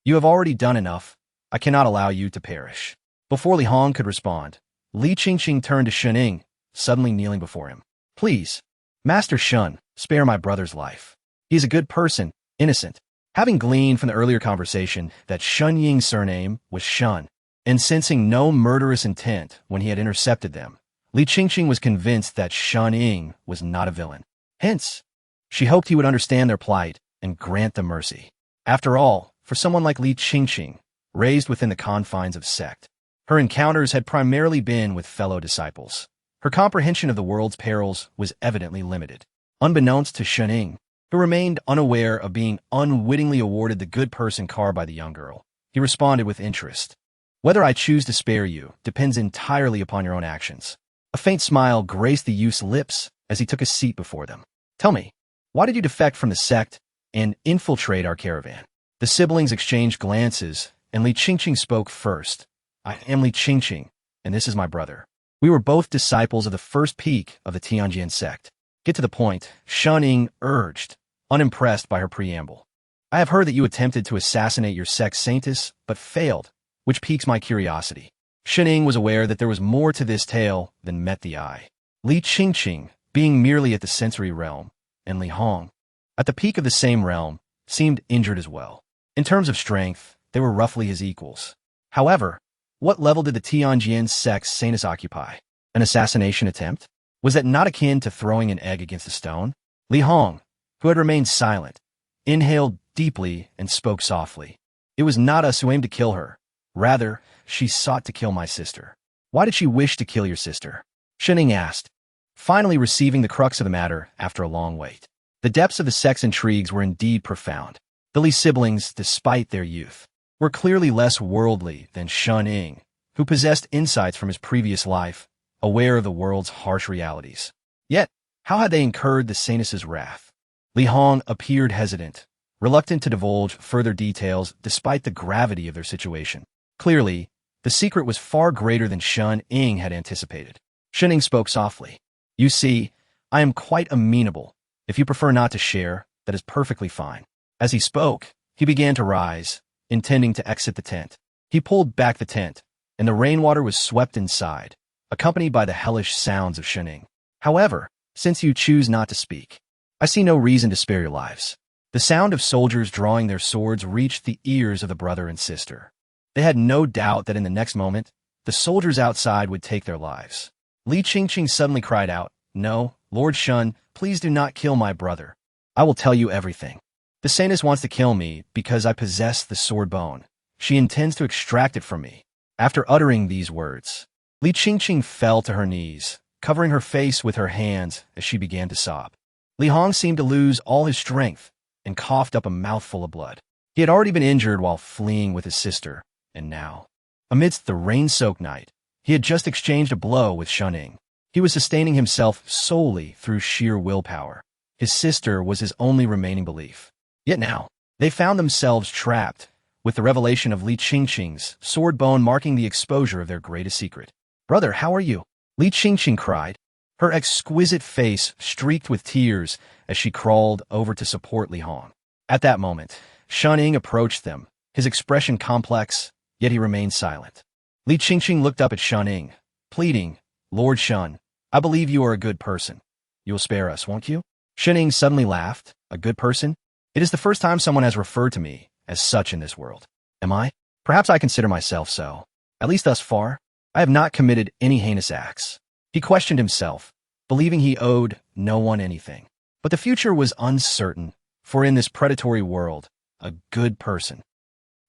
Speaker 1: You have already done enough. I cannot allow you to perish." Before Li Hong could respond, Li Qingqing turned to Shun Ying, suddenly kneeling before him. "Please, Master Shun, spare my brother's life. He is a good person, innocent." Having gleaned from the earlier conversation that Shun Ying's surname was Shun, and sensing no murderous intent when he had intercepted them, Li Qingqing was convinced that Shun Ying was not a villain. Hence, she hoped he would understand their plight and grant them mercy. After all, for someone like Li Qingqing, raised within the confines of sect, her encounters had primarily been with fellow disciples. Her comprehension of the world's perils was evidently limited. Unbeknownst to Shun Ying, who remained unaware of being unwittingly awarded the good person card by the young girl. He responded with interest. Whether I choose to spare you depends entirely upon your own actions. A faint smile graced the youth's lips as he took a seat before them. Tell me, why did you defect from the sect and infiltrate our caravan? The siblings exchanged glances, and Li Qingqing spoke first. I am Li Qingqing, and this is my brother. We were both disciples of the first peak of the Tianhe sect. Get to the point, Shunning urged, unimpressed by her preamble. I have heard that you attempted to assassinate your sect's saintess, but failed, which piques my curiosity. Shunning was aware that there was more to this tale than met the eye. Li Qingqing, being merely at the sensory realm, and Li Hong, at the peak of the same realm, seemed injured as well. In terms of strength, they were roughly his equals. However, what level did the Tianhe sect's saintess occupy? An assassination attempt? Was that not akin to throwing an egg against a stone? Li Hong, who had remained silent, inhaled deeply and spoke softly. It was not us who aimed to kill her. Rather, she sought to kill my sister. Why did she wish to kill your sister? Shunning asked, finally receiving the crux of the matter after a long wait. The depths of the sect's intrigues were indeed profound. The Li siblings, despite their youth, were clearly less worldly than Shunning, who possessed insights from his previous life, aware of the world's harsh realities. Yet, how had they incurred the saintess's wrath? Li Hong appeared hesitant, reluctant to divulge further details despite the gravity of their situation. Clearly, the secret was far greater than Shunning had anticipated. Shunning spoke softly. You see, I am quite amenable. If you prefer not to share, that is perfectly fine. As he spoke, he began to rise, intending to exit the tent. He pulled back the tent, and the rainwater was swept inside, accompanied by the hellish sounds of Shunning. However, since you choose not to speak, I see no reason to spare your lives. The sound of soldiers drawing their swords reached the ears of the brother and sister. They had no doubt that in the next moment, the soldiers outside would take their lives. Li Qingqing suddenly cried out, No, Lord Shun, please do not kill my brother. I will tell you everything. The saintess wants to kill me because I possess the sword bone. She intends to extract it from me. After uttering these words, Li Qingqing fell to her knees, covering her face with her hands as she began to sob. Li Hong seemed to lose all his strength and coughed up a mouthful of blood. He had already been injured while fleeing with his sister, and now, amidst the rain-soaked night, he had just exchanged a blow with Shunning. He was sustaining himself solely through sheer willpower. His sister was his only remaining belief. Yet now, they found themselves trapped, with the revelation of Li Qingqing's sword bone marking the exposure of their greatest secret. Brother, how are you? Li Qingqing cried, her exquisite face streaked with tears as she crawled over to support Li Hong. At that moment, Shunning approached them, his expression complex, yet he remained silent. Li Qingqing looked up at Shunning, pleading, Lord Shun, I believe you are a good person. You will spare us, won't you? Shunning suddenly laughed. A good person? It is the first time someone has referred to me as such in this world. Am I? Perhaps I consider myself so. At least thus far, I have not committed any heinous acts. He questioned himself, believing he owed no one anything. But the future was uncertain, for in this predatory world, a good person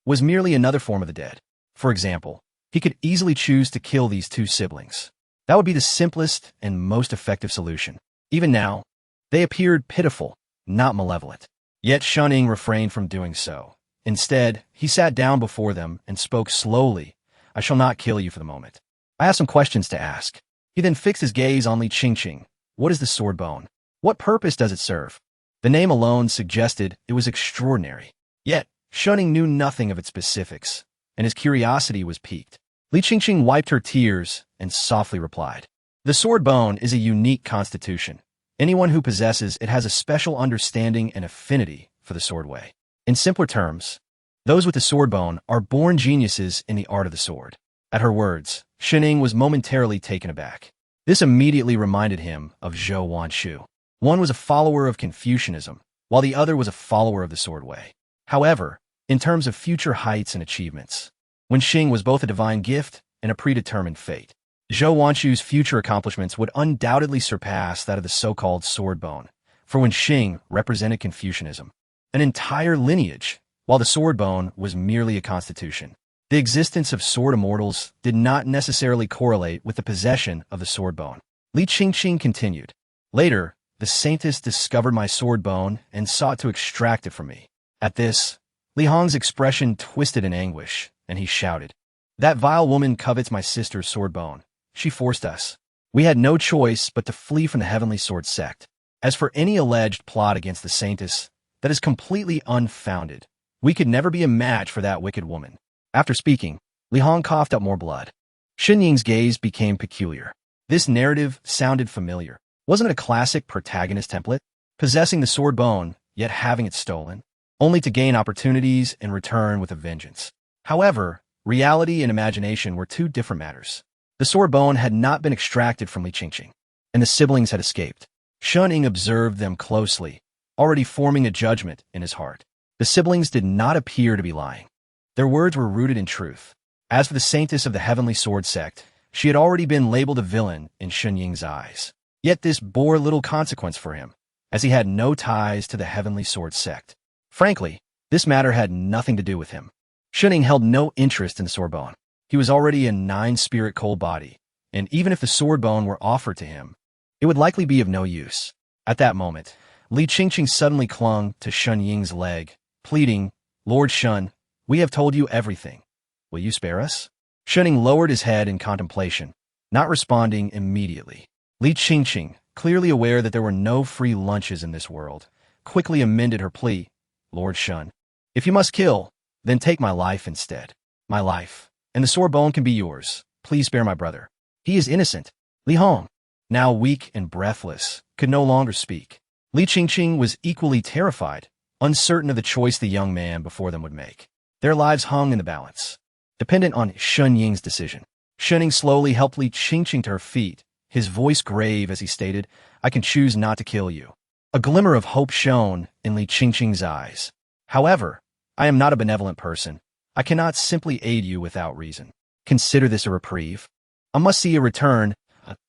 Speaker 1: was merely another form of the dead. For example, he could easily choose to kill these two siblings. That would be the simplest and most effective solution. Even now, they appeared pitiful, not malevolent. Yet Shunning refrained from doing so. Instead, he sat down before them and spoke slowly. I shall not kill you for the moment. I have some questions to ask. He then fixed his gaze on Li Qingqing. What is the sword bone? What purpose does it serve? The name alone suggested it was extraordinary. Yet, Shunning knew nothing of its specifics, and his curiosity was piqued. Li Qingqing wiped her tears and softly replied, The sword bone is a unique constitution. Anyone who possesses it has a special understanding and affinity for the sword way. In simpler terms, those with the sword bone are born geniuses in the art of the sword. At her words, Shunning was momentarily taken aback. This immediately reminded him of Zhou Wanshu. One was a follower of Confucianism, while the other was a follower of the sword way. However, in terms of future heights and achievements, Wenxing was both a divine gift and a predetermined fate. Zhou Wanshu's future accomplishments would undoubtedly surpass that of the so-called sword bone, for Wenxing represented Confucianism, an entire lineage, while the sword bone was merely a constitution. The existence of sword immortals did not necessarily correlate with the possession of the sword bone. Li Qingqing continued. Later, the saintess discovered my sword bone and sought to extract it from me. At this, Li Hong's expression twisted in anguish, and he shouted, "That vile woman covets my sister's sword bone. She forced us. We had no choice but to flee from the Heavenly Sword sect. As for any alleged plot against the saintess, that is completely unfounded. We could never be a match for that wicked woman." After speaking, Li Hong coughed up more blood. Xun Ying's gaze became peculiar. This narrative sounded familiar. Wasn't it a classic protagonist template? Possessing the sword bone, yet having it stolen, only to gain opportunities and return with a vengeance. However, reality and imagination were two different matters. The sword bone had not been extracted from Li Qingqing, and the siblings had escaped. Xun Ying observed them closely, already forming a judgment in his heart. The siblings did not appear to be lying. Their words were rooted in truth. As for the saintess of the Heavenly Sword sect, she had already been labeled a villain in Xun Ying's eyes. Yet this bore little consequence for him, as he had no ties to the Heavenly Sword sect. Frankly, this matter had nothing to do with him. Xun Ying held no interest in the sword bone. He was already a 9-spirit cold body, and even if the sword bone were offered to him, it would likely be of no use. At that moment, Li Qingqing suddenly clung to Xun Ying's leg, pleading, "Lord Xun, we have told you everything. Will you spare us?" Xun Ying lowered his head in contemplation, not responding immediately. Li Qingqing, clearly aware that there were no free lunches in this world, quickly amended her plea, "Lord Xun, if you must kill, then take my life instead. My life, and the sword bone can be yours. Please spare my brother. He is innocent." Li Hong, now weak and breathless, could no longer speak. Li Qingqing was equally terrified, uncertain of the choice the young man before them would make. Their lives hung in the balance, dependent on Xun Ying's decision. Xun Ying slowly helped Li Qingqing to her feet, his voice grave as he stated, "I can choose not to kill you." A glimmer of hope shone in Li Qingqing's eyes. "However, I am not a benevolent person. I cannot simply aid you without reason. Consider this a reprieve. I must see a return,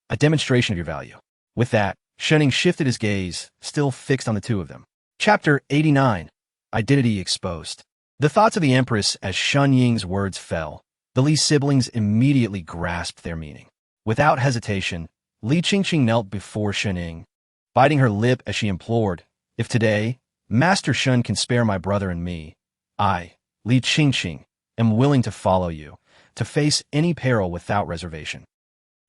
Speaker 1: a demonstration of your value." With that, Xun Ying shifted his gaze, still fixed on the two of them. Chapter 89. Identity Exposed. The thoughts of the Empress as Xun Ying's words fell. The Li siblings immediately grasped their meaning. Without hesitation, Li Qingqing knelt before Xun Ying, biting her lip as she implored, "If today, Master Xun can spare my brother and me, I, Li Qingqing, am willing to follow you, to face any peril without reservation."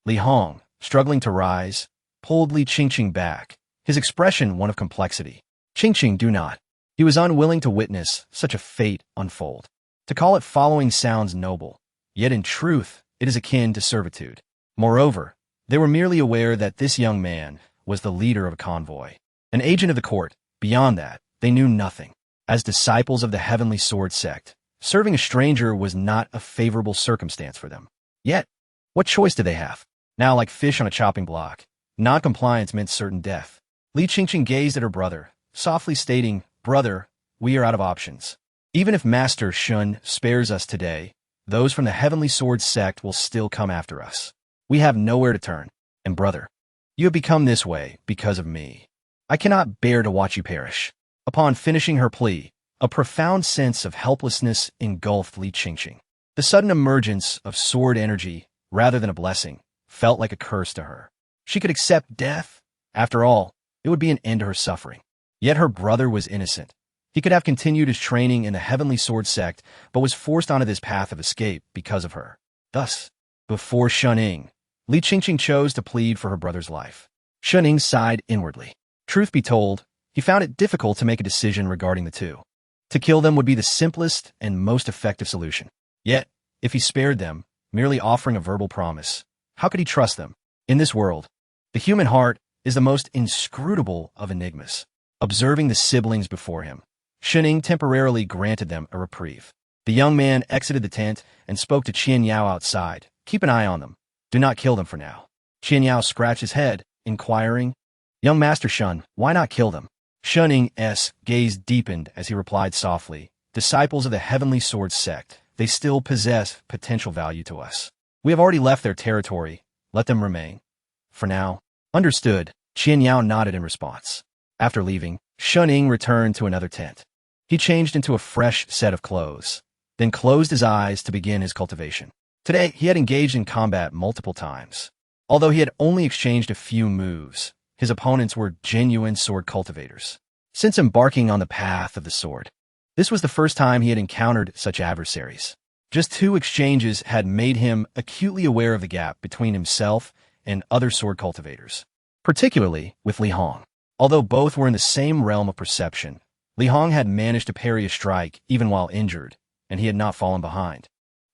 Speaker 1: Li Hong, struggling to rise, pulled Li Qingqing back, his expression one of complexity. "Qingqing, do not." He was unwilling to witness such a fate unfold. To call it following sounds noble, yet in truth it is akin to servitude. Moreover, they were merely aware that this young man was the leader of a convoy, an agent of the court. Beyond that, they knew nothing. As disciples of the Heavenly Sword sect, serving a stranger was not a favorable circumstance for them. Yet, what choice did they have? Now, like fish on a chopping block, non-compliance meant certain death. Li Qingqing gazed at her brother, softly stating, "Brother, we are out of options. Even if Master Xun spares us today, those from the Heavenly Sword sect will still come after us. We have nowhere to turn. And brother, you have become this way because of me. I cannot bear to watch you perish." Upon finishing her plea, a profound sense of helplessness engulfed Li Qingqing. The sudden emergence of sword energy, rather than a blessing, felt like a curse to her. She could accept death. After all, it would be an end to her suffering. Yet her brother was innocent. He could have continued his training in the Heavenly Sword sect, but was forced onto this path of escape because of her. Thus, before Xun Ying, Li Qingqing chose to plead for her brother's life. Xun Ying sighed inwardly. Truth be told, he found it difficult to make a decision regarding the two. To kill them would be the simplest and most effective solution. Yet, if he spared them, merely offering a verbal promise, how could he trust them? In this world, the human heart is the most inscrutable of enigmas. Observing the siblings before him, Xun Ying temporarily granted them a reprieve. The young man exited the tent and spoke to Qian Yao outside. "Keep an eye on them. Do not kill them for now." Qian Yao scratched his head, inquiring, "Young Master Xun, why not kill them?" Xun Ying's gaze deepened as he replied softly, "Disciples of the Heavenly Sword sect, they still possess potential value to us. We have already left their territory. Let them remain. For now." "Understood." Qian Yao nodded in response. After leaving, Xun Ying returned to another tent. He changed into a fresh set of clothes, then closed his eyes to begin his cultivation. Today, he had engaged in combat multiple times. Although he had only exchanged a few moves, his opponents were genuine sword cultivators. Since embarking on the path of the sword, this was the first time he had encountered such adversaries. Just 2 exchanges had made him acutely aware of the gap between himself and other sword cultivators, particularly with Li Hong. Although both were in the same realm of perception, Li Hong had managed to parry a strike even while injured, and he had not fallen behind.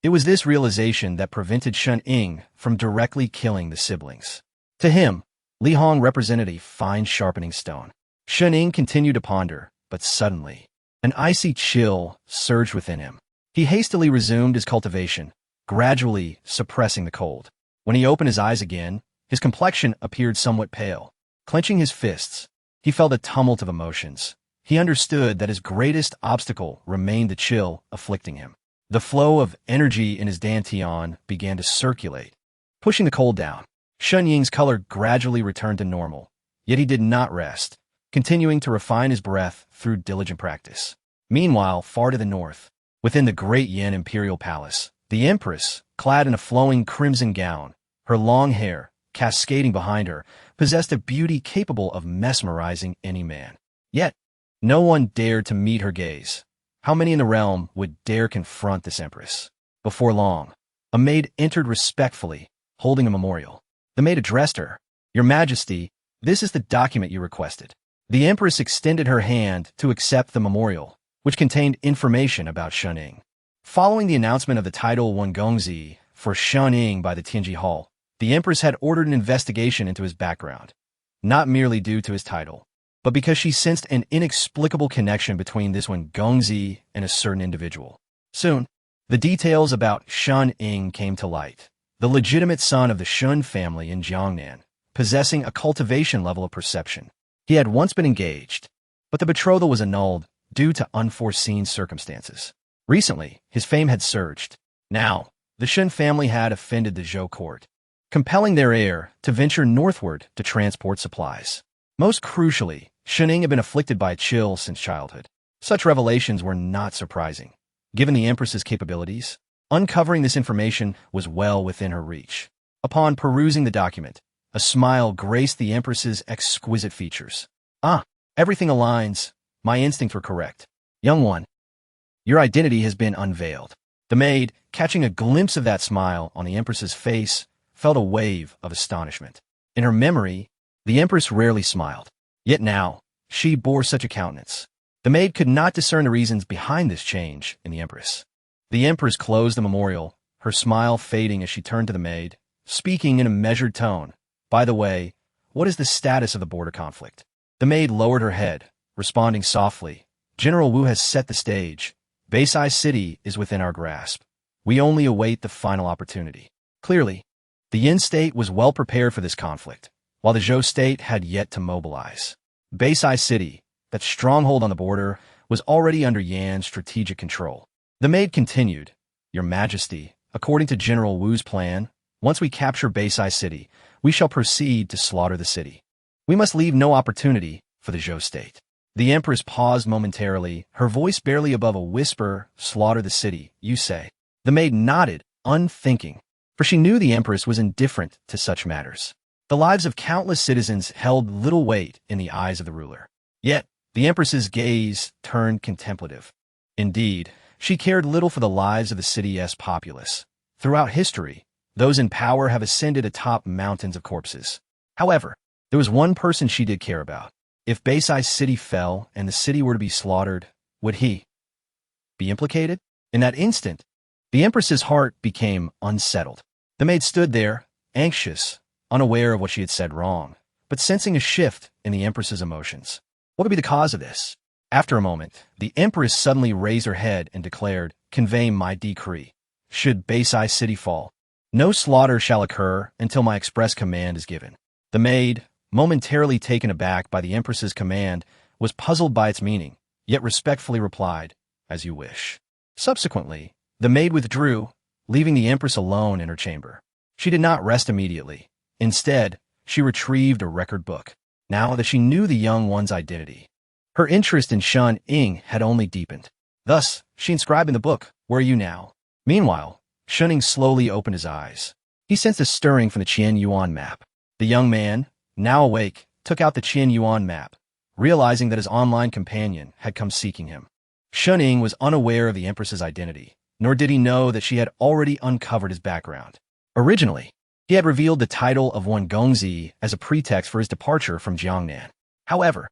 Speaker 1: It was this realization that prevented Shun Ying from directly killing the siblings. To him, Li Hong represented a fine sharpening stone. Shun Ying continued to ponder, but suddenly, an icy chill surged within him. He hastily resumed his cultivation, gradually suppressing the cold. When he opened his eyes again, his complexion appeared somewhat pale. Clenching his fists, he felt a tumult of emotions. He understood that his greatest obstacle remained the chill afflicting him. The flow of energy in his dantian began to circulate, pushing the cold down. Shun Ying's color gradually returned to normal, yet he did not rest, continuing to refine his breath through diligent practice. Meanwhile, far to the north, within the great Yan imperial palace, the empress, clad in a flowing crimson gown, her long hair cascading behind her, possessed a beauty capable of mesmerizing any man. Yet, no one dared to meet her gaze. How many in the realm would dare confront this empress? Before long, a maid entered respectfully, holding a memorial. The maid addressed her. "Your Majesty, this is the document you requested." The empress extended her hand to accept the memorial, which contained information about Shun Ying. Following the announcement of the title Wangongzi for Shun Ying by the Tianhe Hall, the empress had ordered an investigation into his background, not merely due to his title, but because she sensed an inexplicable connection between this Wangongzi and a certain individual. Soon, the details about Shun Ying came to light. The legitimate son of the Shun family in Jiangnan, possessing a cultivation level of perception. He had once been engaged, but the betrothal was annulled due to unforeseen circumstances. Recently, his fame had surged. Now, the Shun family had offended the Zhou court, compelling their heir to venture northward to transport supplies. Most crucially, Shun Ying had been afflicted by a chill since childhood. Such revelations were not surprising. Given the empress's capabilities, uncovering this information was well within her reach. Upon perusing the document, a smile graced the empress's exquisite features. "Ah, everything aligns. My instincts were correct. Young one, your identity has been unveiled." The maid, catching a glimpse of that smile on the empress's face, felt a wave of astonishment. In her memory, the empress rarely smiled. Yet now, she bore such a countenance. The maid could not discern the reasons behind this change in the empress. The empress closed the memorial, her smile fading as she turned to the maid, speaking in a measured tone. "By the way, what is the status of the border conflict?" The maid lowered her head, responding softly. "General Wu has set the stage. Beisai City is within our grasp. We only await the final opportunity." Clearly, the Yin state was well prepared for this conflict, while the Zhou state had yet to mobilize. Beisai City, that stronghold on the border, was already under Yan's strategic control. The maid continued, "Your Majesty, according to General Wu's plan, once we capture Beisai City, we shall proceed to slaughter the city. We must leave no opportunity for the Zhou state." The empress paused momentarily, her voice barely above a whisper. "Slaughter the city, you say?" The maid nodded, unthinking, for she knew the empress was indifferent to such matters. The lives of countless citizens held little weight in the eyes of the ruler. Yet, the empress's gaze turned contemplative. Indeed, she cared little for the lives of the city's populace. Throughout history, those in power have ascended atop mountains of corpses. However, there was one person she did care about. If Beisai City fell and the city were to be slaughtered, would he be implicated? In that instant, the empress's heart became unsettled. The maid stood there, anxious, unaware of what she had said wrong, but sensing a shift in the empress's emotions. What would be the cause of this? After a moment, the empress suddenly raised her head and declared, "Convey my decree. Should Beisai City fall, no slaughter shall occur until my express command is given." The maid, momentarily taken aback by the empress's command, was puzzled by its meaning, yet respectfully replied, "As you wish." Subsequently, the maid withdrew, leaving the empress alone in her chamber. She did not rest immediately. Instead, she retrieved a record book. Now that she knew the young one's identity, her interest in Shun Ying had only deepened. Thus, she inscribed in the book, "Where are you now?" Meanwhile, Shun Ying slowly opened his eyes. He sensed a stirring from the Qian Yuan map. The young man, now awake, took out the Qian Yuan map, realizing that his online companion had come seeking him. Shun Ying was unaware of the Empress's identity, nor did he know that she had already uncovered his background. Originally, he had revealed the title of one Gongzi as a pretext for his departure from Jiangnan. However,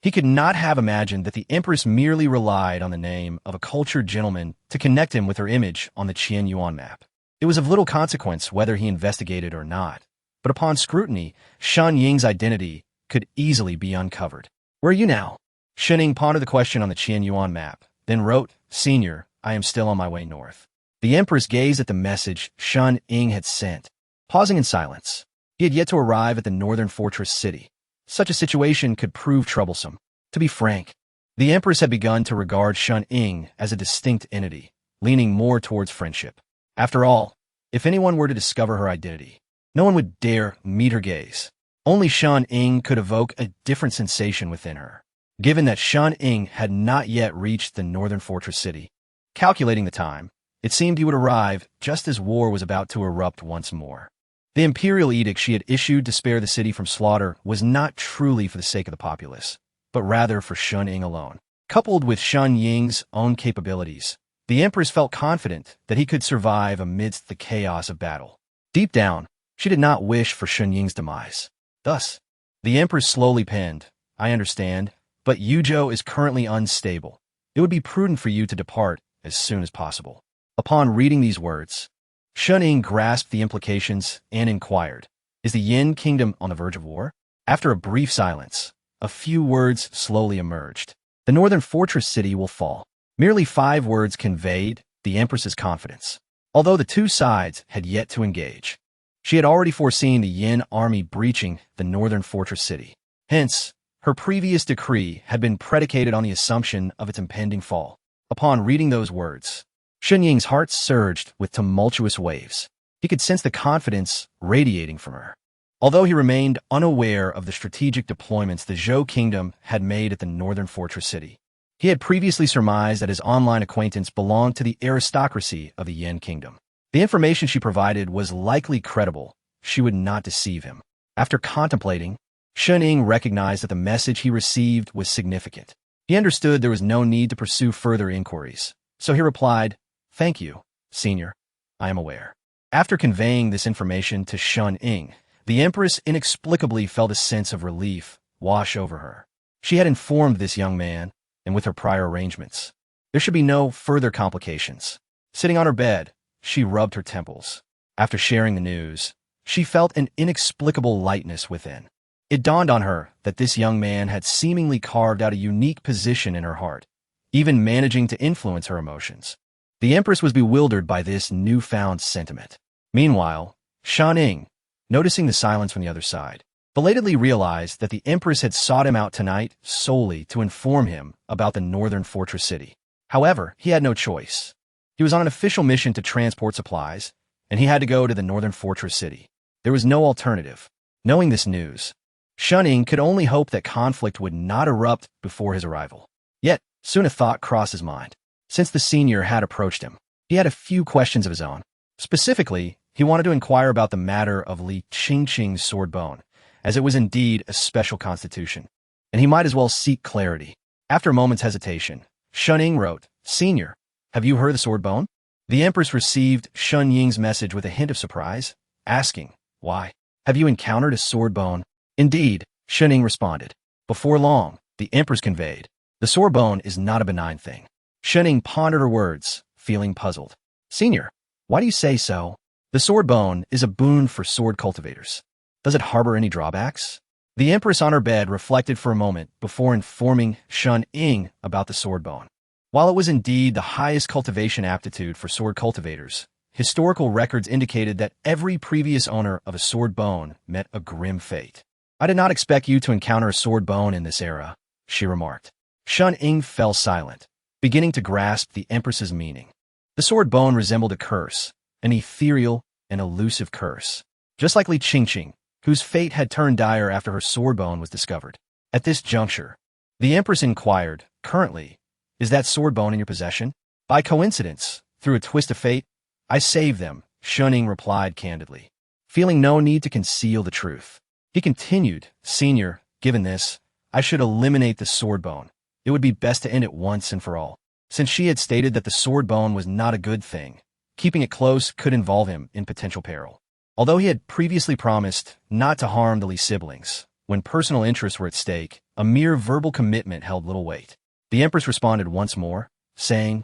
Speaker 1: he could not have imagined that the Empress merely relied on the name of a cultured gentleman to connect him with her image on the Qian Yuan map. It was of little consequence whether he investigated or not, but upon scrutiny, Shun Ying's identity could easily be uncovered. "Where are you now?" Shun Ying pondered the question on the Qian Yuan map, then wrote, "Senior, I am still on my way north." The Empress gazed at the message Shun Ying had sent, pausing in silence. He had yet to arrive at the northern fortress city. Such a situation could prove troublesome. To be frank, the Empress had begun to regard Shun Ying as a distinct entity, leaning more towards friendship. After all, if anyone were to discover her identity, no one would dare meet her gaze. Only Shun Ying could evoke a different sensation within her. Given that Shun Ying had not yet reached the northern fortress city, calculating the time, it seemed he would arrive just as war was about to erupt once more. The imperial edict she had issued to spare the city from slaughter was not truly for the sake of the populace, but rather for Shun Ying alone. Coupled with Shun Ying's own capabilities, the Empress felt confident that he could survive amidst the chaos of battle. Deep down, she did not wish for Shun Ying's demise. Thus, the Empress slowly penned, "I understand, but Jiuzhou is currently unstable. It would be prudent for you to depart as soon as possible." Upon reading these words, Shun Ying grasped the implications and inquired, "Is the Yin kingdom on the verge of war?" After a brief silence, a few words slowly emerged. "The northern fortress city will fall." Merely 5 words conveyed the Empress's confidence. Although the two sides had yet to engage, she had already foreseen the Yin army breaching the northern fortress city. Hence, her previous decree had been predicated on the assumption of its impending fall. Upon reading those words, Shun Ying's heart surged with tumultuous waves. He could sense the confidence radiating from her. Although he remained unaware of the strategic deployments the Zhou kingdom had made at the northern fortress city, he had previously surmised that his online acquaintance belonged to the aristocracy of the Yin kingdom. The information she provided was likely credible. She would not deceive him. After contemplating, Shun Ying recognized that the message he received was significant. He understood there was no need to pursue further inquiries, so he replied, "Thank you, Senior. I am aware." After conveying this information to Shun Ying, the Empress inexplicably felt a sense of relief wash over her. She had informed this young man, and with her prior arrangements, there should be no further complications. Sitting on her bed, she rubbed her temples. After sharing the news, she felt an inexplicable lightness within. It dawned on her that this young man had seemingly carved out a unique position in her heart, even managing to influence her emotions. The Empress was bewildered by this newfound sentiment. Meanwhile, Shun Ying, noticing the silence from the other side, belatedly realized that the Empress had sought him out tonight solely to inform him about the northern fortress city. However, he had no choice. He was on an official mission to transport supplies, and he had to go to the northern fortress city. There was no alternative. Knowing this news, Shun Ying could only hope that conflict would not erupt before his arrival. Yet, soon a thought crossed his mind. Since the senior had approached him, he had a few questions of his own. Specifically, he wanted to inquire about the matter of Li Qingqing's sword bone, as it was indeed a special constitution, and he might as well seek clarity. After a moment's hesitation, Shun Ying wrote, "Senior, have you heard the sword bone?" The Empress received Shun Ying's message with a hint of surprise, asking, "Why? Have you encountered a sword bone?" "Indeed," Shun Ying responded. Before long, the Empress conveyed, "The sword bone is not a benign thing." Shun Ying pondered her words, feeling puzzled. "Senior, why do you say so?" "The sword bone is a boon for sword cultivators. Does it harbor any drawbacks?" The Empress on her bed reflected for a moment before informing Shun Ying about the sword bone. While it was indeed the highest cultivation aptitude for sword cultivators, historical records indicated that every previous owner of a sword bone met a grim fate. "I did not expect you to encounter a sword bone in this era," she remarked. Shun Ying fell silent, beginning to grasp the Empress's meaning. The sword bone resembled a curse, an ethereal and elusive curse, just like Li Qingqing, whose fate had turned dire after her sword bone was discovered. At this juncture, the Empress inquired, "Currently, is that sword bone in your possession?" "By coincidence, through a twist of fate, I saved them," Shun Ying replied candidly, feeling no need to conceal the truth. He continued, "Senior, Given this, I should eliminate the sword bone. It would be best to end it once and for all. Since she had stated that the sword bone was not a good thing, keeping it close could involve him in potential peril. Although he had previously promised not to harm the Li siblings, when personal interests were at stake, a mere verbal commitment held little weight. The Empress responded once more, saying,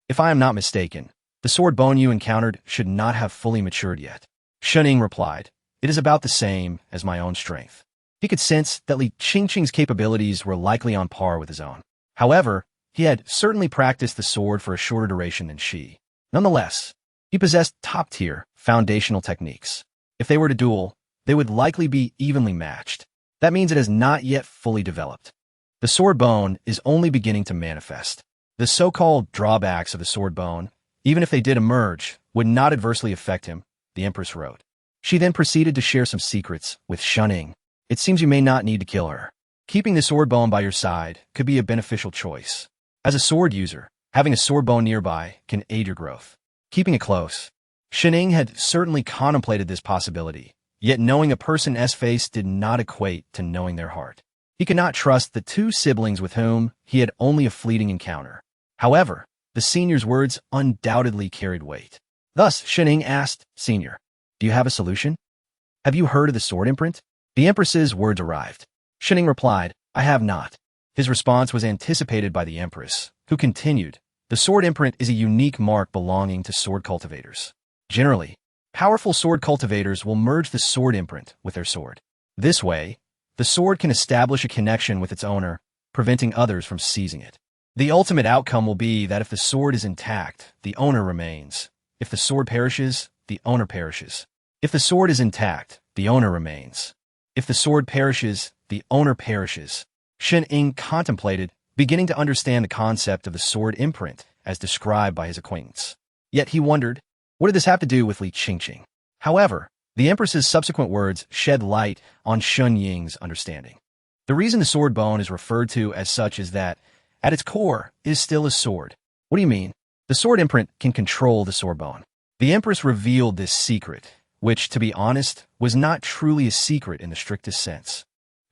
Speaker 1: "If I am not mistaken, the sword bone you encountered should not have fully matured yet." Shen replied, "It is about the same as my own strength." He could sense that Li Qingqing's capabilities were likely on par with his own. However, he had certainly practiced the sword for a shorter duration than she. Nonetheless, he possessed top-tier, foundational techniques. If they were to duel, they would likely be evenly matched. That means it has not yet fully developed. The sword bone is only beginning to manifest. The so-called drawbacks of the sword bone, even if they did emerge, would not adversely affect him, the Empress wrote. She then proceeded to share some secrets with Shen. "It seems you may not need to kill her. Keeping the sword bone by your side could be a beneficial choice. As a sword user, having a sword bone nearby can aid your growth. Keeping it close." Shen had certainly contemplated this possibility, yet knowing a person's face did not equate to knowing their heart. He could not trust the two siblings with whom he had only a fleeting encounter. However, the senior's words undoubtedly carried weight. Thus, Shen asked, "Senior, do you have a solution? Have you heard of the sword imprint?" The Empress's words arrived. Shen replied, "I have not." His response was anticipated by the Empress, who continued, "The sword imprint is a unique mark belonging to sword cultivators. Generally, powerful sword cultivators will merge the sword imprint with their sword. This way, the sword can establish a connection with its owner, preventing others from seizing it. The ultimate outcome will be that if the sword is intact, the owner remains. If the sword perishes, the owner perishes. If the sword is intact, the owner remains. If the sword perishes, the owner perishes." Shen contemplated, beginning to understand the concept of the sword imprint as described by his acquaintance. Yet he wondered, what did this have to do with Li Qingqing? However, the Empress's subsequent words shed light on Shen Ying's understanding. The reason the sword bone is referred to as such is that, at its core, it is still a sword. What do you mean? The sword imprint can control the sword bone. The Empress revealed this secret, which, to be honest, was not truly a secret in the strictest sense.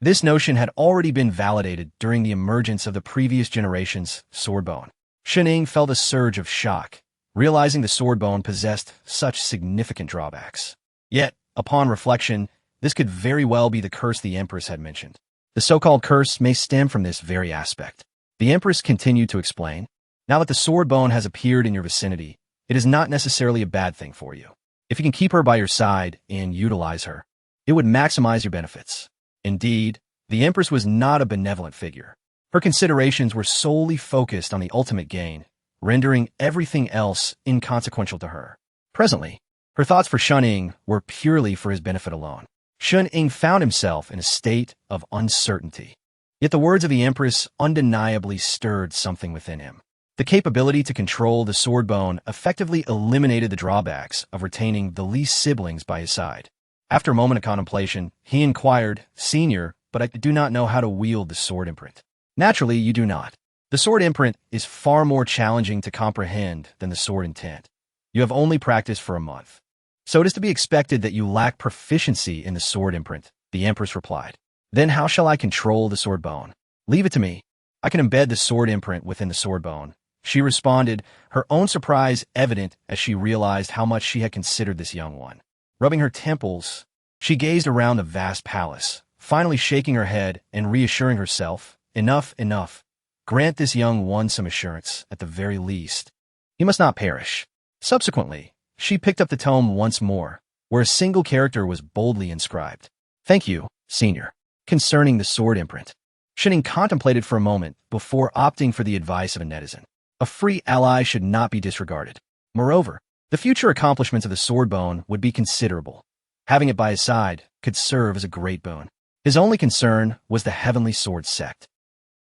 Speaker 1: This notion had already been validated during the emergence of the previous generation's sword bone. Shen felt a surge of shock, realizing the sword bone possessed such significant drawbacks. Yet, upon reflection, this could very well be the curse the Empress had mentioned. The so-called curse may stem from this very aspect. The Empress continued to explain, "Now that the sword bone has appeared in your vicinity, it is not necessarily a bad thing for you. If you can keep her by your side and utilize her, it would maximize your benefits." Indeed, the Empress was not a benevolent figure. Her considerations were solely focused on the ultimate gain, rendering everything else inconsequential to her. Presently, her thoughts for Shen were purely for his benefit alone. Shen found himself in a state of uncertainty. Yet the words of the Empress undeniably stirred something within him. The capability to control the sword bone effectively eliminated the drawbacks of retaining the Li siblings by his side. After a moment of contemplation, he inquired, "Senior, but I do not know how to wield the sword imprint." "Naturally, you do not. The sword imprint is far more challenging to comprehend than the sword intent. You have only practiced for a month. So it is to be expected that you lack proficiency in the sword imprint," the Empress replied. "Then how shall I control the sword bone?" "Leave it to me. I can embed the sword imprint within the sword bone," she responded, her own surprise evident as she realized how much she had considered this young one. Rubbing her temples, she gazed around the vast palace, finally shaking her head and reassuring herself, "Enough, enough. Grant this young one some assurance, at the very least. He must not perish." Subsequently, she picked up the tome once more, where a single character was boldly inscribed. "Thank you, Senior." Concerning the sword imprint, Shen contemplated for a moment before opting for the advice of a netizen. A free ally should not be disregarded. Moreover, the future accomplishments of the sword bone would be considerable. Having it by his side could serve as a great boon. His only concern was the heavenly sword sect.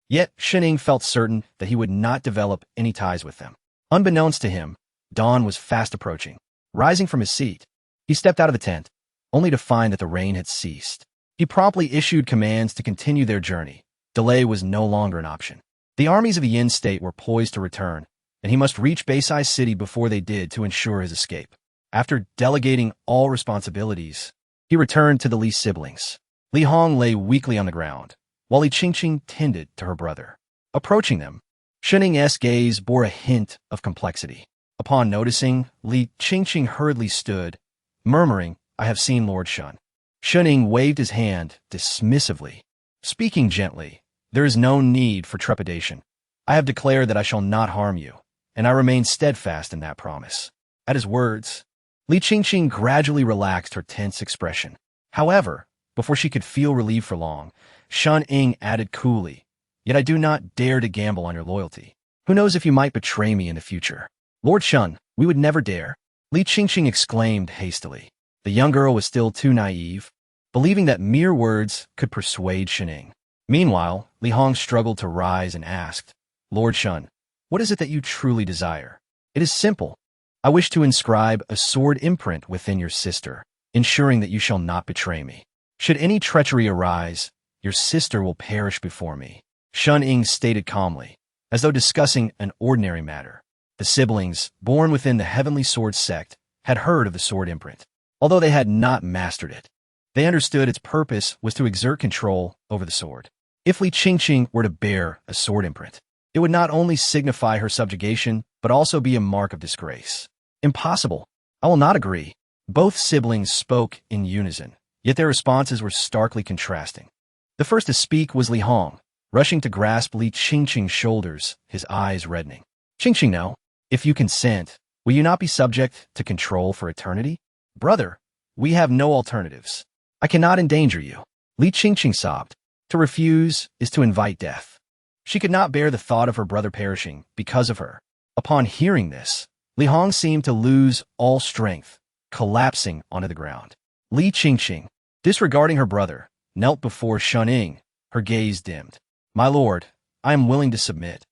Speaker 1: Yet Shen felt certain that he would not develop any ties with them. Unbeknownst to him, dawn was fast approaching. Rising from his seat, he stepped out of the tent, only to find that the rain had ceased. He promptly issued commands to continue their journey. Delay was no longer an option. The armies of the Yin state were poised to return, and he must reach Beisai City before they did to ensure his escape. After delegating all responsibilities, he returned to the Li siblings. Li Hong lay weakly on the ground, while Li Qingqing tended to her brother. Approaching them, Shuning's gaze bore a hint of complexity. Upon noticing, Li Qingqing hurriedly stood, murmuring, "I have seen Lord Shun." Shuning waved his hand dismissively, speaking gently, "There is no need for trepidation. I have declared that I shall not harm you, and I remain steadfast in that promise." At his words, Li Qingqing gradually relaxed her tense expression. However, before she could feel relieved for long, Shun Ying added coolly, "Yet I do not dare to gamble on your loyalty. Who knows if you might betray me in the future?" "Lord Shun, we would never dare," Li Qingqing exclaimed hastily. The young girl was still too naive, believing that mere words could persuade Shuning. Meanwhile, Li Hong struggled to rise and asked, "Lord Shun, what is it that you truly desire?" "It is simple. I wish to inscribe a sword imprint within your sister, ensuring that you shall not betray me. Should any treachery arise, your sister will perish before me," Shun Ying stated calmly, as though discussing an ordinary matter. The siblings, born within the Heavenly Sword sect, had heard of the sword imprint. Although they had not mastered it, they understood its purpose was to exert control over the sword. If Li Qingqing were to bear a sword imprint, it would not only signify her subjugation, but also be a mark of disgrace. "Impossible. I will not agree." Both siblings spoke in unison, yet their responses were starkly contrasting. The first to speak was Li Hong, rushing to grasp Li Qingqing's shoulders, his eyes reddening. "Qingqing, no. If you consent, will you not be subject to control for eternity?" "Brother, we have no alternatives. I cannot endanger you." Li Qingqing sobbed. To refuse is to invite death. She could not bear the thought of her brother perishing because of her. Upon hearing this, Li Hong seemed to lose all strength, collapsing onto the ground. Li Qingqing, disregarding her brother, knelt before Shun Ying, her gaze dimmed. "My lord, I am willing to submit.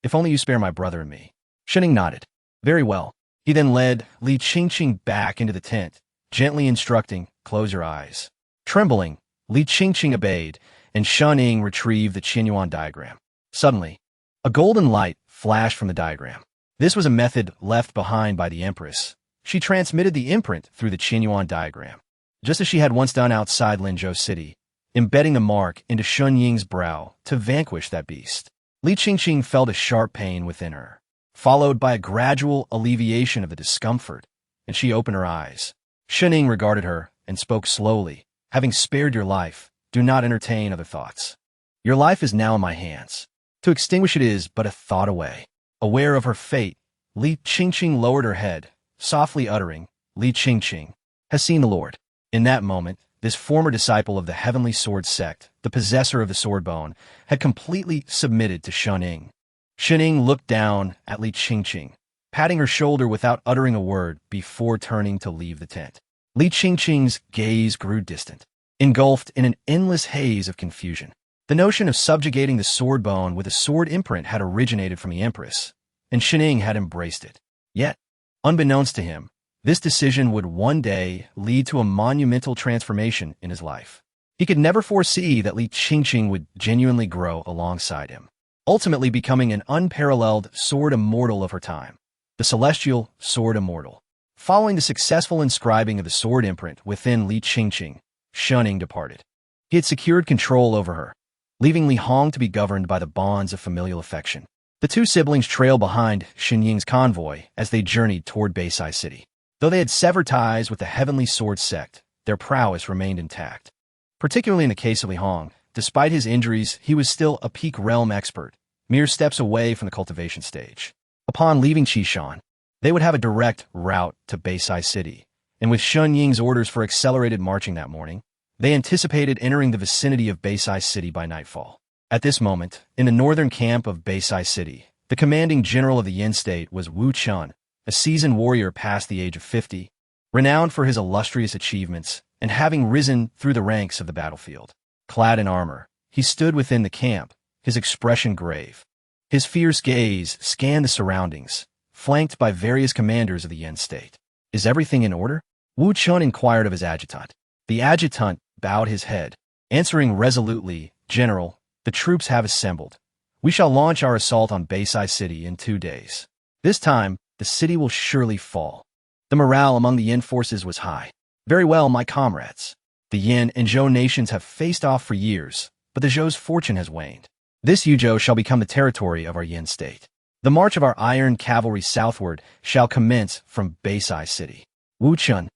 Speaker 1: If only you spare my brother and me." Shun Ying nodded. "Very well." He then led Li Qingqing back into the tent, gently instructing, "Close your eyes." Trembling, Li Qingqing obeyed, and Shun Ying retrieved the Qianyuan diagram. Suddenly, a golden light flashed from the diagram. This was a method left behind by the Empress. She transmitted the imprint through the Qianyuan diagram, just as she had once done outside Linzhou City, embedding the mark into Shun Ying's brow to vanquish that beast. Li Qingqing felt a sharp pain within her, followed by a gradual alleviation of the discomfort, and she opened her eyes. Shun Ying regarded her and spoke slowly, "Having spared your life, do not entertain other thoughts. Your life is now in my hands. To extinguish it is but a thought away." Aware of her fate, Li Qingqing lowered her head, softly uttering, "Li Qingqing has seen the Lord." In that moment, this former disciple of the Heavenly Sword sect, the possessor of the sword bone, had completely submitted to Shun Ying. Shun Ying looked down at Li Qingqing, patting her shoulder without uttering a word before turning to leave the tent. Li Qingqing's gaze grew distant, engulfed in an endless haze of confusion. The notion of subjugating the sword bone with a sword imprint had originated from the Empress, and Shun Ying had embraced it. Yet, unbeknownst to him, this decision would one day lead to a monumental transformation in his life. He could never foresee that Li Qingqing would genuinely grow alongside him, ultimately becoming an unparalleled sword immortal of her time, the celestial sword immortal. Following the successful inscribing of the sword imprint within Li Qingqing, Shun Ying departed. He had secured control over her, leaving Li Hong to be governed by the bonds of familial affection. The two siblings trailed behind Shun Ying's convoy as they journeyed toward Beisai City. Though they had severed ties with the Heavenly Sword sect, their prowess remained intact. Particularly in the case of Li Hong, despite his injuries, he was still a peak realm expert, mere steps away from the cultivation stage. Upon leaving Qishan, they would have a direct route to Beisai City, and with Shun Ying's orders for accelerated marching that morning, they anticipated entering the vicinity of Beisai City by nightfall. At this moment, in the northern camp of Beisai City, the commanding general of the Yin state was Wu Chun, a seasoned warrior past the age of 50, renowned for his illustrious achievements and having risen through the ranks of the battlefield. Clad in armor, he stood within the camp, his expression grave. His fierce gaze scanned the surroundings, flanked by various commanders of the Yin state. "Is everything in order?" Wu Chun inquired of his adjutant. The adjutant bowed his head, answering resolutely, "General, the troops have assembled. We shall launch our assault on Beisai City in 2 days. This time, the city will surely fall." The morale among the Yin forces was high. "Very well, my comrades. The Yan and Zhou nations have faced off for years, but the Zhou's fortune has waned. This Jiuzhou shall become the territory of our Yan state. The march of our iron cavalry southward shall commence from Beisai City. Wu Chun,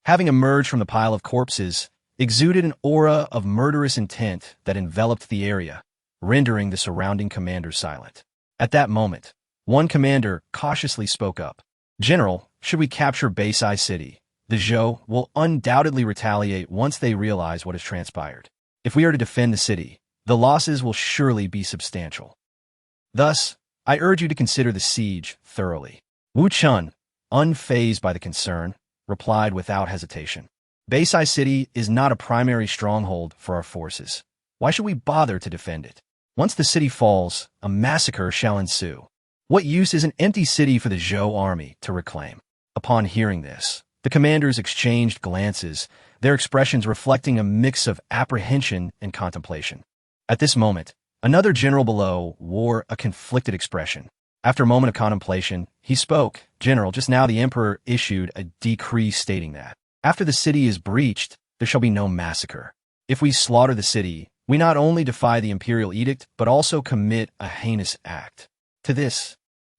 Speaker 1: having emerged from the pile of corpses, exuded an aura of murderous intent that enveloped the area, rendering the surrounding commanders silent. At that moment, one commander cautiously spoke up. "General, should we capture Beisai City, the Zhou will undoubtedly retaliate once they realize what has transpired. If we are to defend the city, the losses will surely be substantial. Thus, I urge you to consider the siege thoroughly." Wu Chun, unfazed by the concern, replied without hesitation. "Beisai City is not a primary stronghold for our forces. Why should we bother to defend it? Once the city falls, a massacre shall ensue. What use is an empty city for the Zhou army to reclaim?" Upon hearing this, the commanders exchanged glances, their expressions reflecting a mix of apprehension and contemplation. At this moment, another general below wore a conflicted expression. After a moment of contemplation, he spoke. "General, just now the emperor issued a decree stating that, after the city is breached, there shall be no massacre. If we slaughter the city, we not only defy the imperial edict, but also commit a heinous act." To this,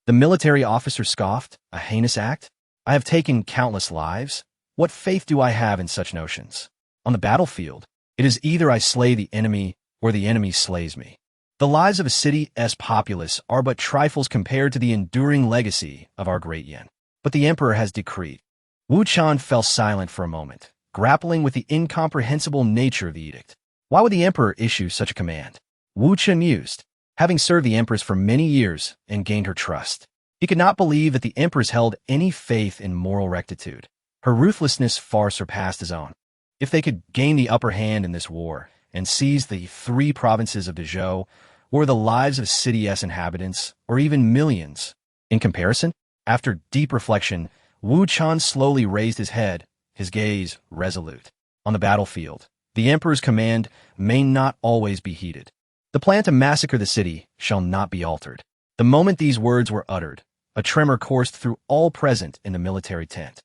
Speaker 1: the military officer scoffed. "A heinous act? I have taken countless lives. What faith do I have in such notions? On the battlefield, it is either I slay the enemy or the enemy slays me. The lives of a city's populace are but trifles compared to the enduring legacy of our great Yan. But the emperor has decreed." Wu Chun fell silent for a moment, grappling with the incomprehensible nature of the edict. Why would the emperor issue such a command? Wu Chun mused. Having served the empress for many years and gained her trust, he could not believe that the empress held any faith in moral rectitude. Her ruthlessness far surpassed his own. If they could gain the upper hand in this war and seize the 3 provinces of the Zhou, or the lives of city's inhabitants, or even millions, in comparison? After deep reflection, Wu Chun slowly raised his head, his gaze resolute. On the battlefield, the emperor's command may not always be heeded. The plan to massacre the city shall not be altered. The moment these words were uttered, a tremor coursed through all present in the military tent.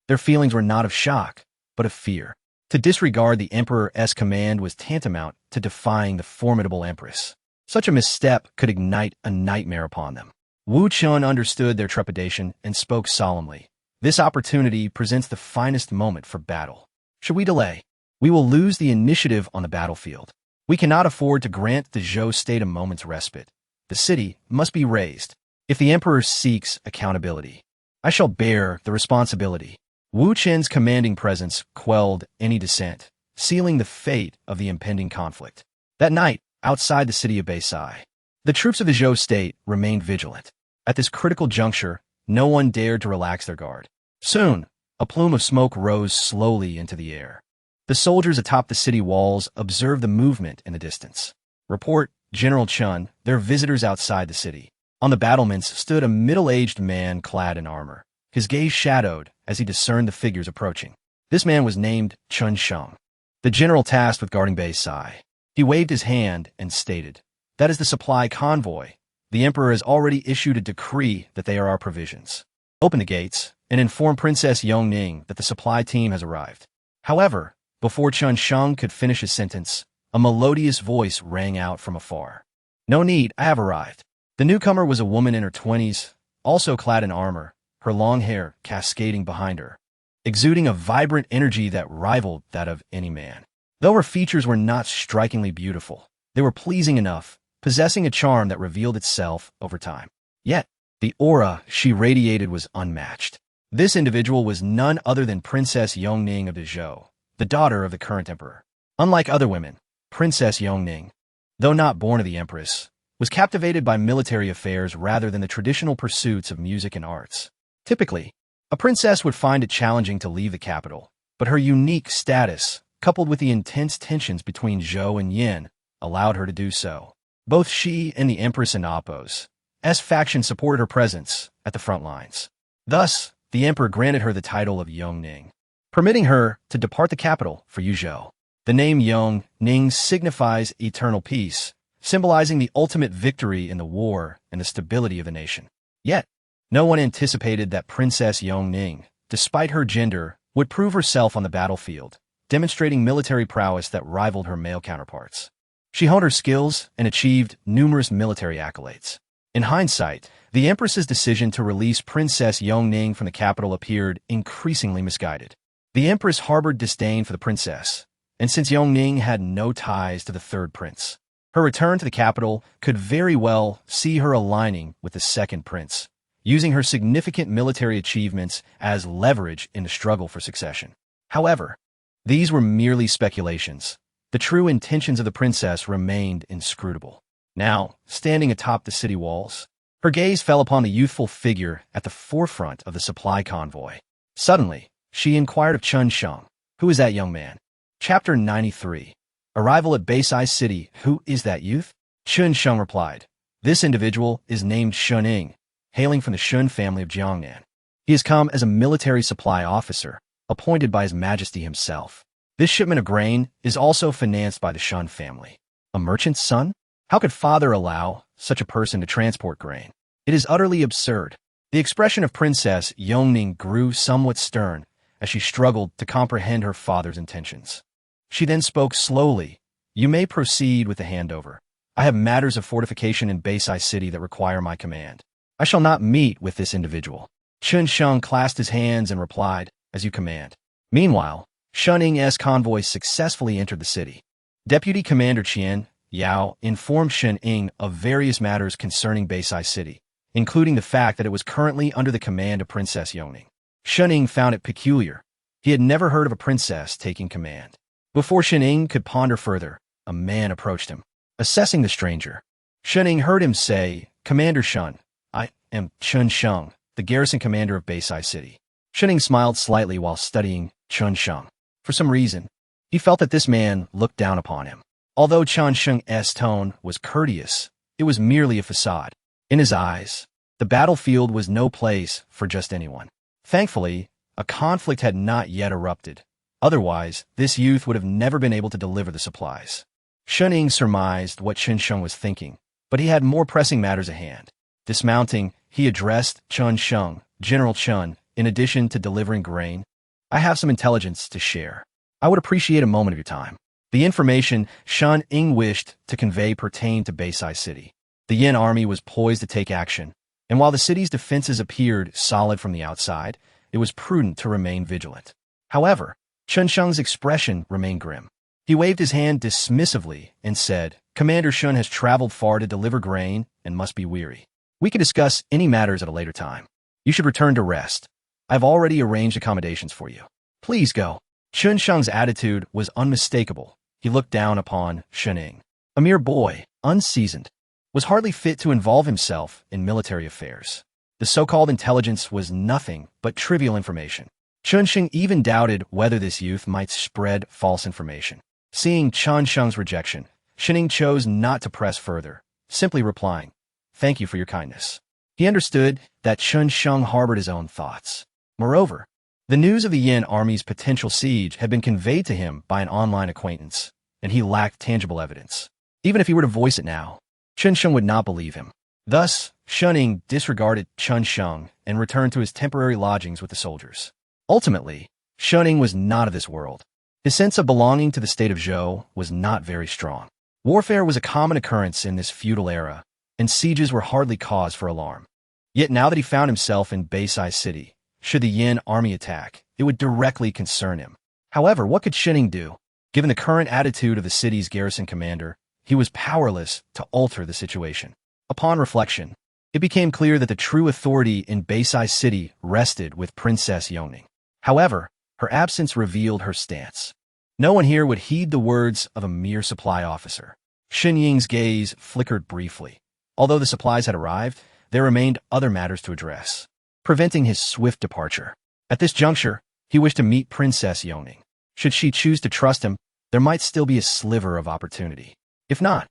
Speaker 1: Their feelings were not of shock, but of fear. To disregard the emperor's command was tantamount to defying the formidable empress. Such a misstep could ignite a nightmare upon them. Wu Chun understood their trepidation and spoke solemnly. "This opportunity presents the finest moment for battle. Should we delay, we will lose the initiative on the battlefield. We cannot afford to grant the Zhou state a moment's respite. The city must be razed. If the emperor seeks accountability, I shall bear the responsibility." Wu Chun's commanding presence quelled any dissent, sealing the fate of the impending conflict. That night, outside the city of Beisai, the troops of the Zhou state remained vigilant. At this critical juncture, no one dared to relax their guard. Soon, a plume of smoke rose slowly into the air. The soldiers atop the city walls observed the movement in the distance. "Report, General Chun, there are visitors outside the city." On the battlements stood a middle-aged man clad in armor. His gaze shadowed as he discerned the figures approaching. This man was named Chun Sheng, the general tasked with guarding Beisai. He waved his hand and stated, "That is the supply convoy. The emperor has already issued a decree that they are our provisions. Open the gates and inform Princess Jiangnan that the supply team has arrived." However, before Chun Sheng could finish his sentence, a melodious voice rang out from afar. "No need, I have arrived." The newcomer was a woman in her 20s, also clad in armor, her long hair cascading behind her, exuding a vibrant energy that rivaled that of any man. Though her features were not strikingly beautiful, they were pleasing enough, possessing a charm that revealed itself over time. Yet, the aura she radiated was unmatched. This individual was none other than Princess Jiangnan of the Zhou, the daughter of the current emperor. Unlike other women, Princess Jiangnan, though not born of the empress, was captivated by military affairs rather than the traditional pursuits of music and arts. Typically, a princess would find it challenging to leave the capital, but her unique status, coupled with the intense tensions between Zhou and Yan, allowed her to do so. Both she and the Empress and Apos faction supported her presence at the front lines. Thus, the emperor granted her the title of Jiangnan, permitting her to depart the capital for Jiuzhou. The name Jiangnan signifies eternal peace, symbolizing the ultimate victory in the war and the stability of the nation. Yet, no one anticipated that Princess Jiangnan, despite her gender, would prove herself on the battlefield, demonstrating military prowess that rivaled her male counterparts. She honed her skills and achieved numerous military accolades. In hindsight, the Empress's decision to release Princess Yongning from the capital appeared increasingly misguided. The Empress harbored disdain for the princess, and since Yongning had no ties to the third prince, her return to the capital could very well see her aligning with the second prince, using her significant military achievements as leverage in the struggle for succession. However, these were merely speculations. The true intentions of the princess remained inscrutable. Now, standing atop the city walls, her gaze fell upon the youthful figure at the forefront of the supply convoy. Suddenly, she inquired of Chun Sheng, "Who is that young man?" Chapter 93. Arrival at Beisai City. Who is that youth? Chun Sheng replied, "This individual is named Shun Ying, hailing from the Shun family of Jiangnan. He has come as a military supply officer, appointed by His Majesty himself. This shipment of grain is also financed by the Shun family." A merchant's son? How could father allow such a person to transport grain? It is utterly absurd. The expression of Princess Yongning grew somewhat stern as she struggled to comprehend her father's intentions. She then spoke slowly. "You may proceed with the handover. I have matters of fortification in Beisai City that require my command. I shall not meet with this individual." Chun Sheng clasped his hands and replied, "As you command." Meanwhile, Shun Ying's convoy successfully entered the city. Deputy Commander Qian Yao informed Shun Ying of various matters concerning Beisai City, including the fact that it was currently under the command of Princess Yongning. Shun Ying found it peculiar. He had never heard of a princess taking command. Before Shun Ying could ponder further, a man approached him. Assessing the stranger, Shun Ying heard him say, "Commander Shun, I am Chun Sheng, the garrison commander of Beisai City." Shun Ying smiled slightly while studying Chun Sheng. For some reason, he felt that this man looked down upon him. Although Chun Sheng's tone was courteous, it was merely a facade. In his eyes, the battlefield was no place for just anyone. Thankfully, a conflict had not yet erupted. Otherwise, this youth would have never been able to deliver the supplies. Shun Ying surmised what Chun Sheng was thinking, but he had more pressing matters at hand. Dismounting, he addressed Chun Sheng, "General Chun, in addition to delivering grain, I have some intelligence to share. I would appreciate a moment of your time." The information Shun Ying wished to convey pertained to Beisai City. The Yan army was poised to take action, and while the city's defenses appeared solid from the outside, it was prudent to remain vigilant. However, Chun Sheng's expression remained grim. He waved his hand dismissively and said, "Commander Shun has traveled far to deliver grain and must be weary. We can discuss any matters at a later time. You should return to rest. I've already arranged accommodations for you. Please go." Chun Sheng's attitude was unmistakable. He looked down upon Shun Ying. A mere boy, unseasoned, was hardly fit to involve himself in military affairs. The so-called intelligence was nothing but trivial information. Chun Sheng even doubted whether this youth might spread false information. Seeing Chun Sheng's rejection, Shun Ying chose not to press further, simply replying, "Thank you for your kindness." He understood that Chun Sheng harbored his own thoughts. Moreover, the news of the Yan army's potential siege had been conveyed to him by an online acquaintance, and he lacked tangible evidence. Even if he were to voice it now, Chun Sheng would not believe him. Thus, Shun Ying disregarded Chun Sheng and returned to his temporary lodgings with the soldiers. Ultimately, Shun Ying was not of this world. His sense of belonging to the state of Zhou was not very strong. Warfare was a common occurrence in this feudal era, and sieges were hardly cause for alarm. Yet now that he found himself in Beisai City, should the Yan army attack, it would directly concern him. However, what could Shun Ying do? Given the current attitude of the city's garrison commander, he was powerless to alter the situation. Upon reflection, it became clear that the true authority in Beisai City rested with Princess Yongning. However, her absence revealed her stance. No one here would heed the words of a mere supply officer. Shun Ying's gaze flickered briefly. Although the supplies had arrived, there remained other matters to address, preventing his swift departure. At this juncture, he wished to meet Princess Yongning. Should she choose to trust him, there might still be a sliver of opportunity. If not,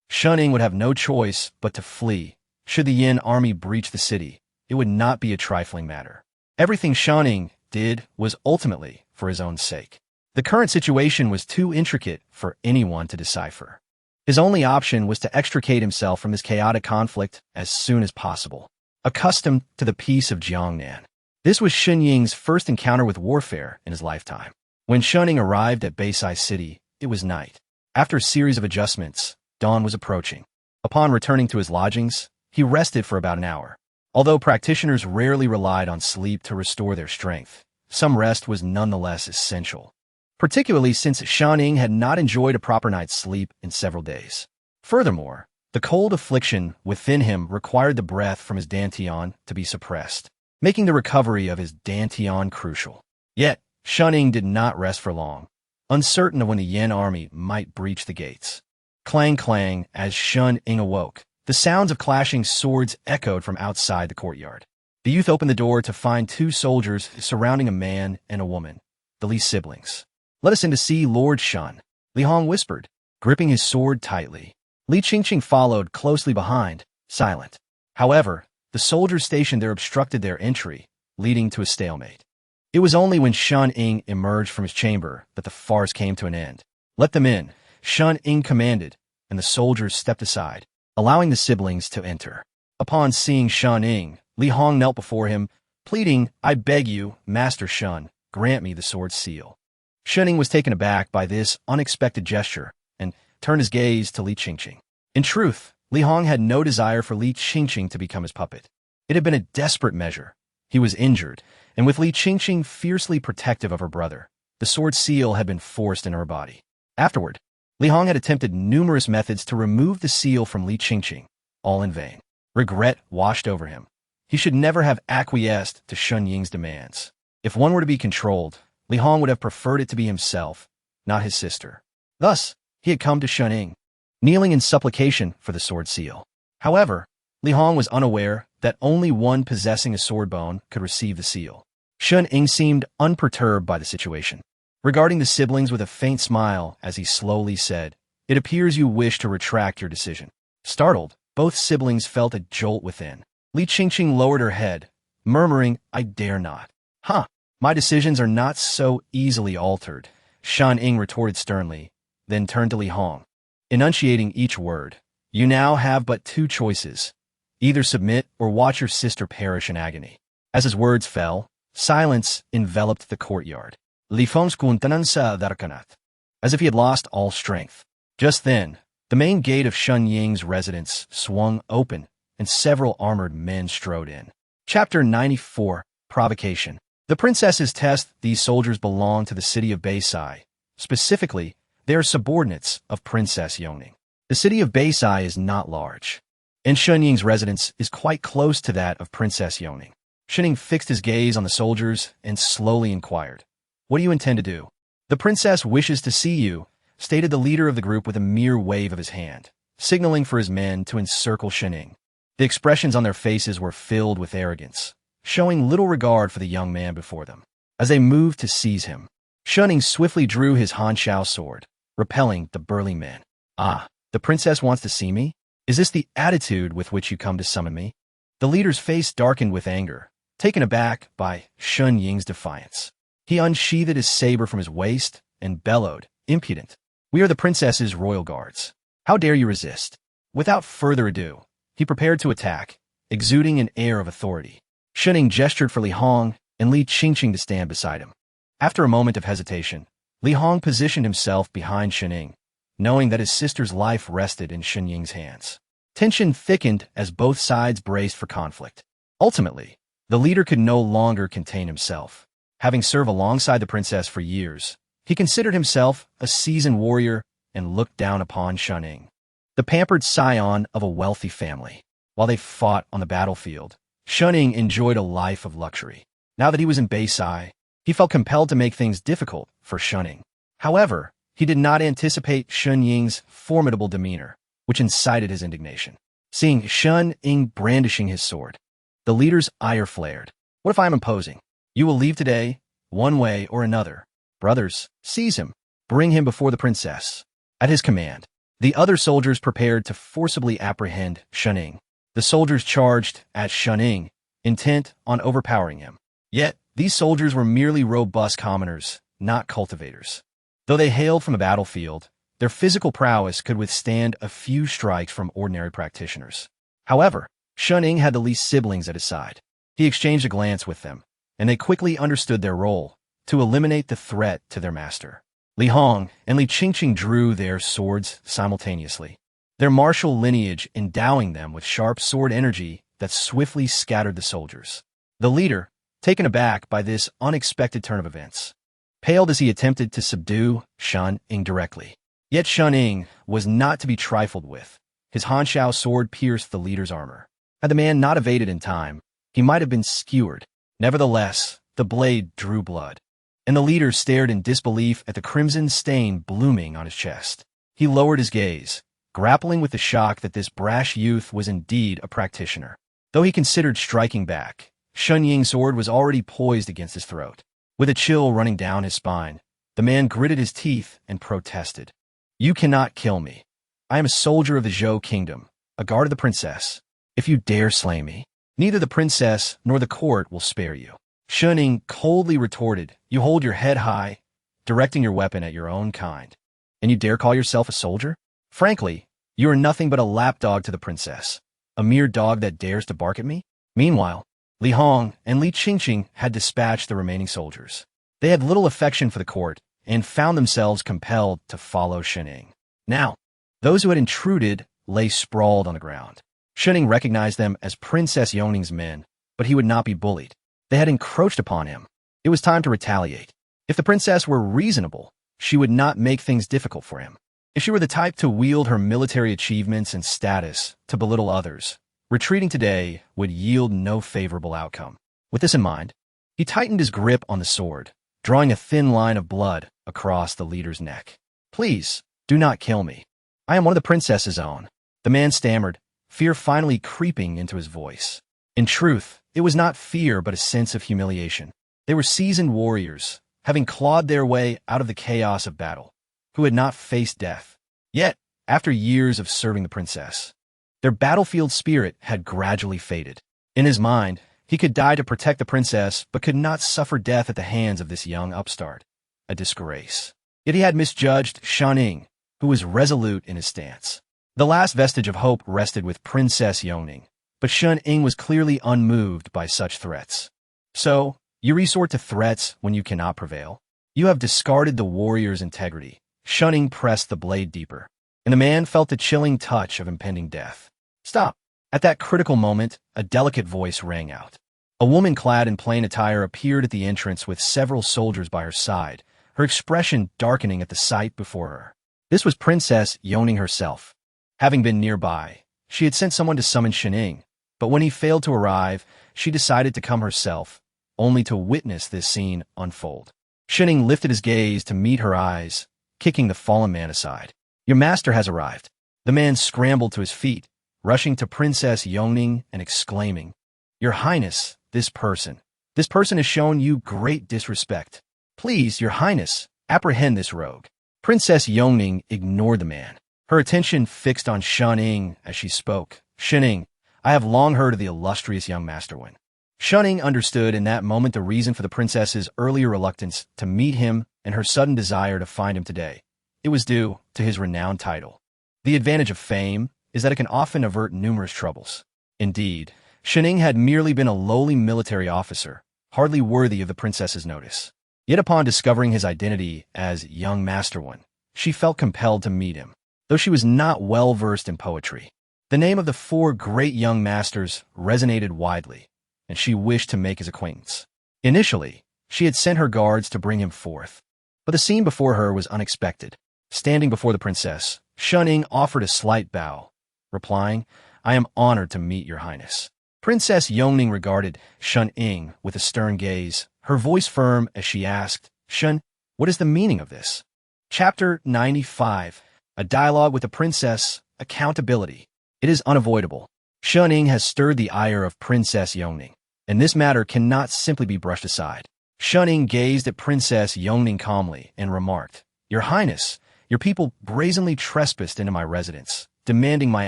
Speaker 1: Shun Ying would have no choice but to flee. Should the Yan army breach the city, it would not be a trifling matter. Everything Shun Ying did was ultimately for his own sake. The current situation was too intricate for anyone to decipher. His only option was to extricate himself from this chaotic conflict as soon as possible. Accustomed to the peace of Jiangnan, this was Shun Ying's first encounter with warfare in his lifetime. When Shunning arrived at Beisai City, it was night. After a series of adjustments, dawn was approaching. Upon returning to his lodgings, he rested for about an hour. Although practitioners rarely relied on sleep to restore their strength, some rest was nonetheless essential, particularly since Shunning had not enjoyed a proper night's sleep in several days. Furthermore, the cold affliction within him required the breath from his dantian to be suppressed, making the recovery of his dantian crucial. Yet, Shunning did not rest for long, uncertain of when the Yan army might breach the gates. Clang clang as Shunning awoke. The sounds of clashing swords echoed from outside the courtyard. The youth opened the door to find two soldiers surrounding a man and a woman, the Li siblings. "Let us in to see Lord Shun," Li Hong whispered, gripping his sword tightly. Li Qingqing followed closely behind, silent. However, the soldiers stationed there obstructed their entry, leading to a stalemate. It was only when Shun-ing emerged from his chamber that the farce came to an end. "Let them in," Shun-ing commanded, and the soldiers stepped aside, allowing the siblings to enter. Upon seeing Shun-ing, Li Hong knelt before him, pleading, "I beg you, Master Shun, grant me the sword seal." Shun-ing was taken aback by this unexpected gesture and turned his gaze to Li Qingqing. In truth, Li Hong had no desire for Li Qingqing to become his puppet. It had been a desperate measure. He was injured, and with Li Qingqing fiercely protective of her brother, the sword seal had been forced into her body. Afterward, Li Hong had attempted numerous methods to remove the seal from Li Qingqing, all in vain. Regret washed over him. He should never have acquiesced to Shun Ying's demands. If one were to be controlled, Li Hong would have preferred it to be himself, not his sister. Thus, he had come to Shun Ying, kneeling in supplication for the sword seal. However, Li Hong was unaware that only one possessing a sword bone could receive the seal. Shun Ying seemed unperturbed by the situation, regarding the siblings with a faint smile as he slowly said, "It appears you wish to retract your decision." Startled, both siblings felt a jolt within. Li Qingqing lowered her head, murmuring, "I dare not." "Huh, my decisions are not so easily altered," Shun-ing retorted sternly, then turned to Li Hong, enunciating each word. "You now have but two choices. Either submit or watch your sister perish in agony." As his words fell, silence enveloped the courtyard. Li Feng's kuntanansa darkanat, as if he had lost all strength. Just then, the main gate of Shun Ying's residence swung open, and several armored men strode in. Chapter 94, Provocation. The princess's test. These soldiers belong to the city of Beisai. Specifically, they are subordinates of Princess Yongning. The city of Beisai is not large, and Shun Ying's residence is quite close to that of Princess Yongning. Shun fixed his gaze on the soldiers and slowly inquired, "What do you intend to do?" "The princess wishes to see you," stated the leader of the group with a mere wave of his hand, signaling for his men to encircle Shun. The expressions on their faces were filled with arrogance, showing little regard for the young man before them. As they moved to seize him, Shun swiftly drew his hanshao sword, repelling the burly men. "Ah, the princess wants to see me? Is this the attitude with which you come to summon me?" The leader's face darkened with anger, taken aback by Shun Ying's defiance. He unsheathed his saber from his waist and bellowed, "Impudent! We are the princess's royal guards. How dare you resist?" Without further ado, he prepared to attack, exuding an air of authority. Shun gestured for Li Hong and Li Qingqing to stand beside him. After a moment of hesitation, Li Hong positioned himself behind Shun, knowing that his sister's life rested in Shun Ying's hands. Tension thickened as both sides braced for conflict. Ultimately, the leader could no longer contain himself. Having served alongside the princess for years, he considered himself a seasoned warrior and looked down upon Shun, the pampered scion of a wealthy family. While they fought on the battlefield, Shun enjoyed a life of luxury. Now that he was in Beisai, he felt compelled to make things difficult for Shun. However, he did not anticipate Shun Ying's formidable demeanor, which incited his indignation. Seeing Shun brandishing his sword, the leader's ire flared. "What if I am imposing? You will leave today, one way or another. Brothers, seize him. Bring him before the princess." At his command, the other soldiers prepared to forcibly apprehend Shun. The soldiers charged at Shun, intent on overpowering him. Yet, these soldiers were merely robust commoners, not cultivators. Though they hailed from the battlefield, their physical prowess could withstand a few strikes from ordinary practitioners. However, Shun had the Li siblings at his side. He exchanged a glance with them, and they quickly understood their role, to eliminate the threat to their master. Li Hong and Li Qingqing drew their swords simultaneously, their martial lineage endowing them with sharp sword energy that swiftly scattered the soldiers. The leader, taken aback by this unexpected turn of events, paled as he attempted to subdue Shun Ying directly. Yet Shun Ying was not to be trifled with. His Hanshao sword pierced the leader's armor. Had the man not evaded in time, he might have been skewered. Nevertheless, the blade drew blood, and the leader stared in disbelief at the crimson stain blooming on his chest. He lowered his gaze, grappling with the shock that this brash youth was indeed a practitioner. Though he considered striking back, Shun Ying's sword was already poised against his throat. With a chill running down his spine, the man gritted his teeth and protested. "You cannot kill me. I am a soldier of the Zhou kingdom, a guard of the princess. If you dare slay me, neither the princess nor the court will spare you." Shun Ying coldly retorted, "You hold your head high, directing your weapon at your own kind, and you dare call yourself a soldier? Frankly, you are nothing but a lapdog to the princess, a mere dog that dares to bark at me." Meanwhile, Li Hong and Li Qingqing had dispatched the remaining soldiers. They had little affection for the court and found themselves compelled to follow Shun Ying. Now, those who had intruded lay sprawled on the ground. Shun Ying recognized them as Princess Yongning's men, but he would not be bullied. They had encroached upon him. It was time to retaliate. If the princess were reasonable, she would not make things difficult for him. If she were the type to wield her military achievements and status to belittle others, retreating today would yield no favorable outcome. With this in mind, he tightened his grip on the sword, drawing a thin line of blood across the leader's neck. "Please, do not kill me. I am one of the princess's own." The man stammered, fear finally creeping into his voice. In truth, it was not fear but a sense of humiliation. They were seasoned warriors, having clawed their way out of the chaos of battle, who had not faced death. Yet, after years of serving the princess, their battlefield spirit had gradually faded. In his mind, he could die to protect the princess, but could not suffer death at the hands of this young upstart. A disgrace. Yet he had misjudged Shun Ying, who was resolute in his stance. The last vestige of hope rested with Princess Yongning, but Shun Ying was clearly unmoved by such threats. "So, you resort to threats when you cannot prevail? You have discarded the warrior's integrity." Shun Ying pressed the blade deeper, and the man felt the chilling touch of impending death. "Stop." At that critical moment, a delicate voice rang out. A woman clad in plain attire appeared at the entrance with several soldiers by her side, her expression darkening at the sight before her. This was Princess Yongning herself. Having been nearby, she had sent someone to summon Shun Ying, but when he failed to arrive, she decided to come herself, only to witness this scene unfold. Shun Ying lifted his gaze to meet her eyes, kicking the fallen man aside. "Your master has arrived." The man scrambled to his feet, rushing to Princess Yongning and exclaiming, "Your Highness, this person has shown you great disrespect. Please, Your Highness, apprehend this rogue." Princess Yongning ignored the man, her attention fixed on Shun Ying as she spoke. "Shun Ying, I have long heard of the illustrious young Master Wen." Shun Ying understood in that moment the reason for the princess's earlier reluctance to meet him and her sudden desire to find him today. It was due to his renowned title. The advantage of fame is that it can often avert numerous troubles. Indeed, Shun Ying had merely been a lowly military officer, hardly worthy of the princess's notice. Yet upon discovering his identity as young Master Wen, she felt compelled to meet him, though she was not well versed in poetry. The name of the four great young masters resonated widely, and she wished to make his acquaintance. Initially, she had sent her guards to bring him forth, but the scene before her was unexpected. Standing before the princess, Shun Ying offered a slight bow, replying, "I am honored to meet Your Highness." Princess Yongning regarded Shun Ying with a stern gaze, her voice firm as she asked, "Shun, what is the meaning of this?" Chapter 95. A dialogue with the princess, accountability. It is unavoidable. Shun Ying has stirred the ire of Princess Yongning, and this matter cannot simply be brushed aside. Shun Ying gazed at Princess Yongning calmly and remarked, "Your Highness, your people brazenly trespassed into my residence, demanding my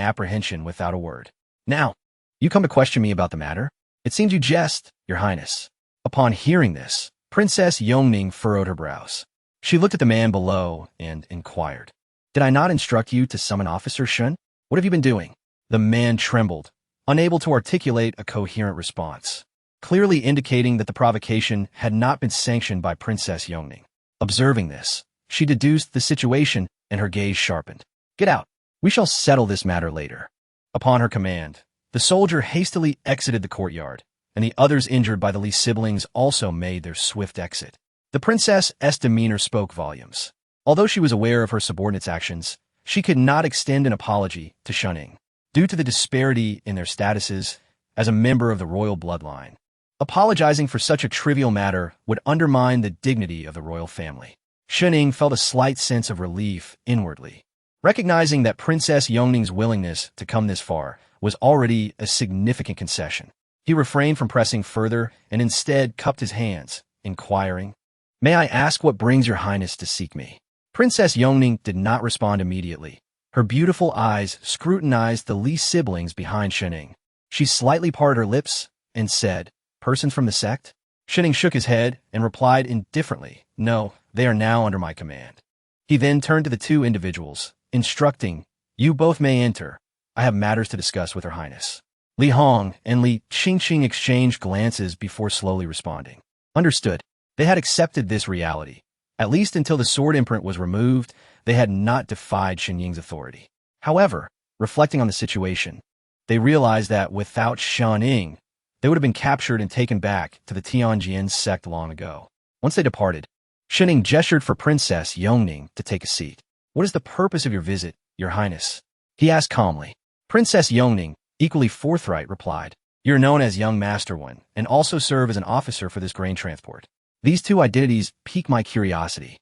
Speaker 1: apprehension without a word. Now, you come to question me about the matter? It seems you jest, Your Highness." Upon hearing this, Princess Yongning furrowed her brows. She looked at the man below and inquired, "Did I not instruct you to summon Officer Shun? What have you been doing?" The man trembled, unable to articulate a coherent response. clearly indicating that the provocation had not been sanctioned by Princess Yongning. Observing this, she deduced the situation and her gaze sharpened. "Get out. We shall settle this matter later." Upon her command, the soldier hastily exited the courtyard, and the others injured by the Li siblings also made their swift exit. The princess's demeanor spoke volumes. Although she was aware of her subordinates' actions, she could not extend an apology to Shunning, due to the disparity in their statuses as a member of the royal bloodline. Apologizing for such a trivial matter would undermine the dignity of the royal family. Shunning felt a slight sense of relief inwardly, recognizing that Princess Yongning's willingness to come this far was already a significant concession. He refrained from pressing further and instead cupped his hands, inquiring, "May I ask what brings your highness to seek me?" Princess Yongning did not respond immediately. Her beautiful eyes scrutinized the Li siblings behind Shunning. She slightly parted her lips and said, "Persons from the sect?" Shunning shook his head and replied indifferently, "No, they are now under my command." He then turned to the two individuals, instructing, "You both may enter. I have matters to discuss with Her Highness." Li Hong and Li Qingqing exchanged glances before slowly responding. Understood. They had accepted this reality. At least until the sword imprint was removed, they had not defied Shenying's authority. However, reflecting on the situation, they realized that without Shenying, they would have been captured and taken back to the Tianhe sect long ago. Once they departed, Shenying gestured for Princess Yongning to take a seat. "What is the purpose of your visit, Your Highness?" he asked calmly. Princess Yongning, equally forthright, replied, "You're known as Young Master One, and also serve as an officer for this grain transport. These two identities pique my curiosity.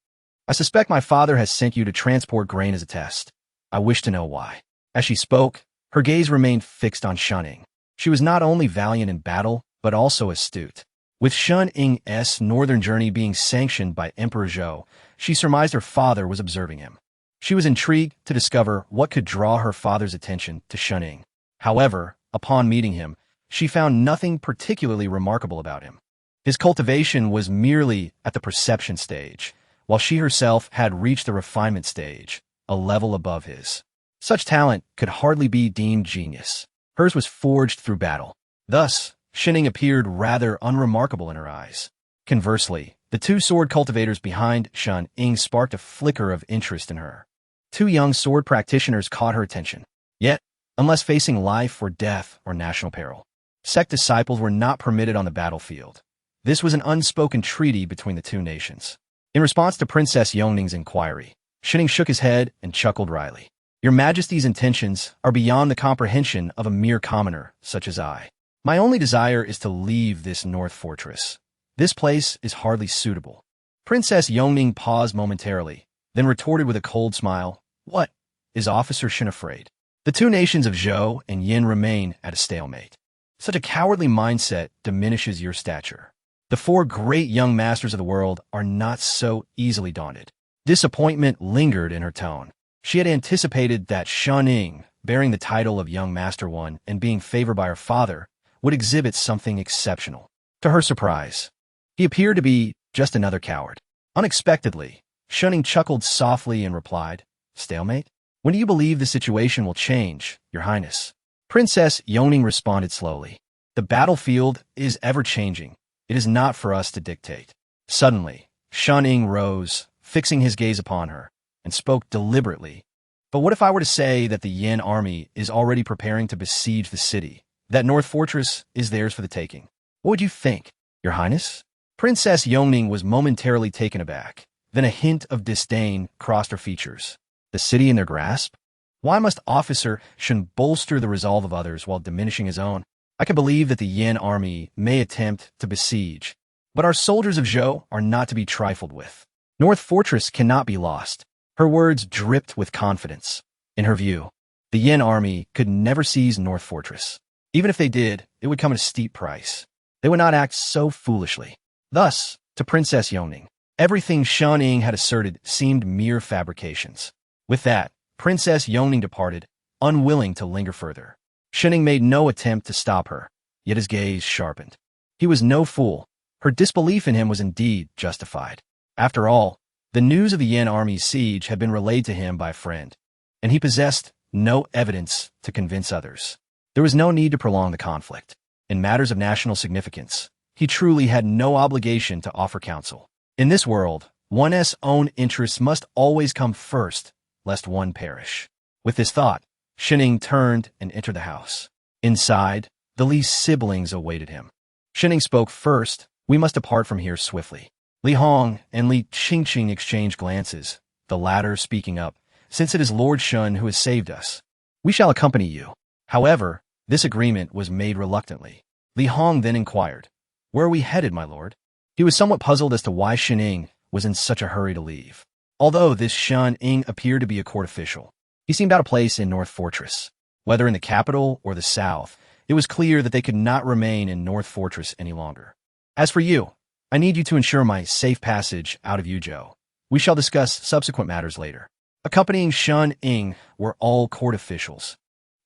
Speaker 1: I suspect my father has sent you to transport grain as a test. I wish to know why." As she spoke, her gaze remained fixed on Shunning. She was not only valiant in battle, but also astute. With Shunning's northern journey being sanctioned by Emperor Zhou, she surmised her father was observing him. She was intrigued to discover what could draw her father's attention to Shunning. However, upon meeting him, she found nothing particularly remarkable about him. His cultivation was merely at the perception stage, while she herself had reached the refinement stage, a level above his. Such talent could hardly be deemed genius. Hers was forged through battle. Thus, Shunning appeared rather unremarkable in her eyes. Conversely, the two sword cultivators behind Shunning sparked a flicker of interest in her. Two young sword practitioners caught her attention. Yet, unless facing life or death or national peril, sect disciples were not permitted on the battlefield. This was an unspoken treaty between the two nations. In response to Princess Yongning's inquiry, Shunning shook his head and chuckled wryly. "Your Majesty's intentions are beyond the comprehension of a mere commoner such as I. My only desire is to leave this North Fortress. This place is hardly suitable." Princess Yongning paused momentarily, then retorted with a cold smile, "What? Is Officer Shin afraid?" The two nations of Zhou and Yan remain at a stalemate. Such a cowardly mindset diminishes your stature. The four great young masters of the world are not so easily daunted. Disappointment lingered in her tone. She had anticipated that Shunning, bearing the title of Young Master One and being favored by her father, would exhibit something exceptional. To her surprise, he appeared to be just another coward. Unexpectedly, Shunning chuckled softly and replied, "Stalemate? When do you believe the situation will change, Your Highness?" Princess Yongning responded slowly. "The battlefield is ever-changing. It is not for us to dictate." Suddenly, Shunning rose, fixing his gaze upon her, and spoke deliberately. "But what if I were to say that the Yan army is already preparing to besiege the city, that North Fortress is theirs for the taking? What would you think, Your Highness?" Princess Yongning was momentarily taken aback. Then a hint of disdain crossed her features. The city in their grasp? Why must Officer Shin bolster the resolve of others while diminishing his own? I can believe that the Yan army may attempt to besiege, but our soldiers of Zhou are not to be trifled with. North Fortress cannot be lost. Her words dripped with confidence. In her view, the Yan army could never seize North Fortress. Even if they did, it would come at a steep price. They would not act so foolishly. Thus, to Princess Yongning, everything Shunning had asserted seemed mere fabrications. With that, Princess Yongning departed, unwilling to linger further. Shunning made no attempt to stop her, yet his gaze sharpened. He was no fool. Her disbelief in him was indeed justified. After all, the news of the Yan army's siege had been relayed to him by a friend, and he possessed no evidence to convince others. There was no need to prolong the conflict. In matters of national significance, he truly had no obligation to offer counsel. In this world, one's own interests must always come first, lest one perish. With this thought, Shining turned and entered the house. Inside, the Li siblings awaited him. Shining spoke first. "We must depart from here swiftly." Li Hong and Li Qingqing exchanged glances, the latter speaking up, "Since it is Lord Shun who has saved us, we shall accompany you." However, this agreement was made reluctantly. Li Hong then inquired, "Where are we headed, my lord?" He was somewhat puzzled as to why Shining was in such a hurry to leave. Although this Shun Ying appeared to be a court official, he seemed out of place in North Fortress. Whether in the capital or the south, it was clear that they could not remain in North Fortress any longer. "As for you, I need you to ensure my safe passage out of Jiuzhou. We shall discuss subsequent matters later." Accompanying Shun Ying were all court officials,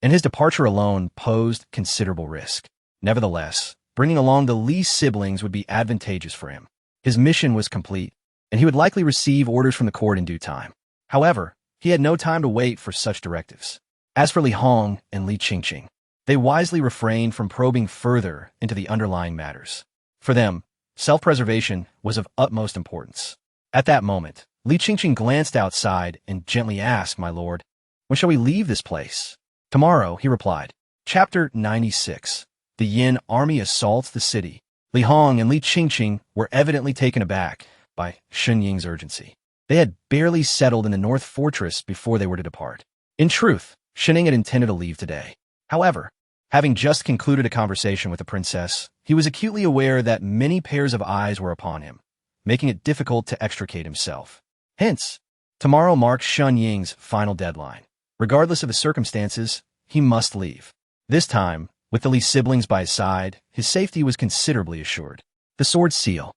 Speaker 1: and his departure alone posed considerable risk. Nevertheless, bringing along the Li siblings would be advantageous for him. His mission was complete, and he would likely receive orders from the court in due time. However, he had no time to wait for such directives. As for Li Hong and Li Qingqing, they wisely refrained from probing further into the underlying matters. For them, self-preservation was of utmost importance. At that moment, Li Qingqing glanced outside and gently asked, "My lord, when shall we leave this place?" "Tomorrow," he replied. Chapter 96. The Yin army assaults the city. Li Hong and Li Qingqing were evidently taken aback by Shun Ying's urgency. They had barely settled in the North Fortress before they were to depart. In truth, Shun Ying had intended to leave today. However, having just concluded a conversation with the princess, he was acutely aware that many pairs of eyes were upon him, making it difficult to extricate himself. Hence, tomorrow marks Shun Ying's final deadline. Regardless of the circumstances, he must leave. This time, with the Li siblings by his side, his safety was considerably assured. The sword seal.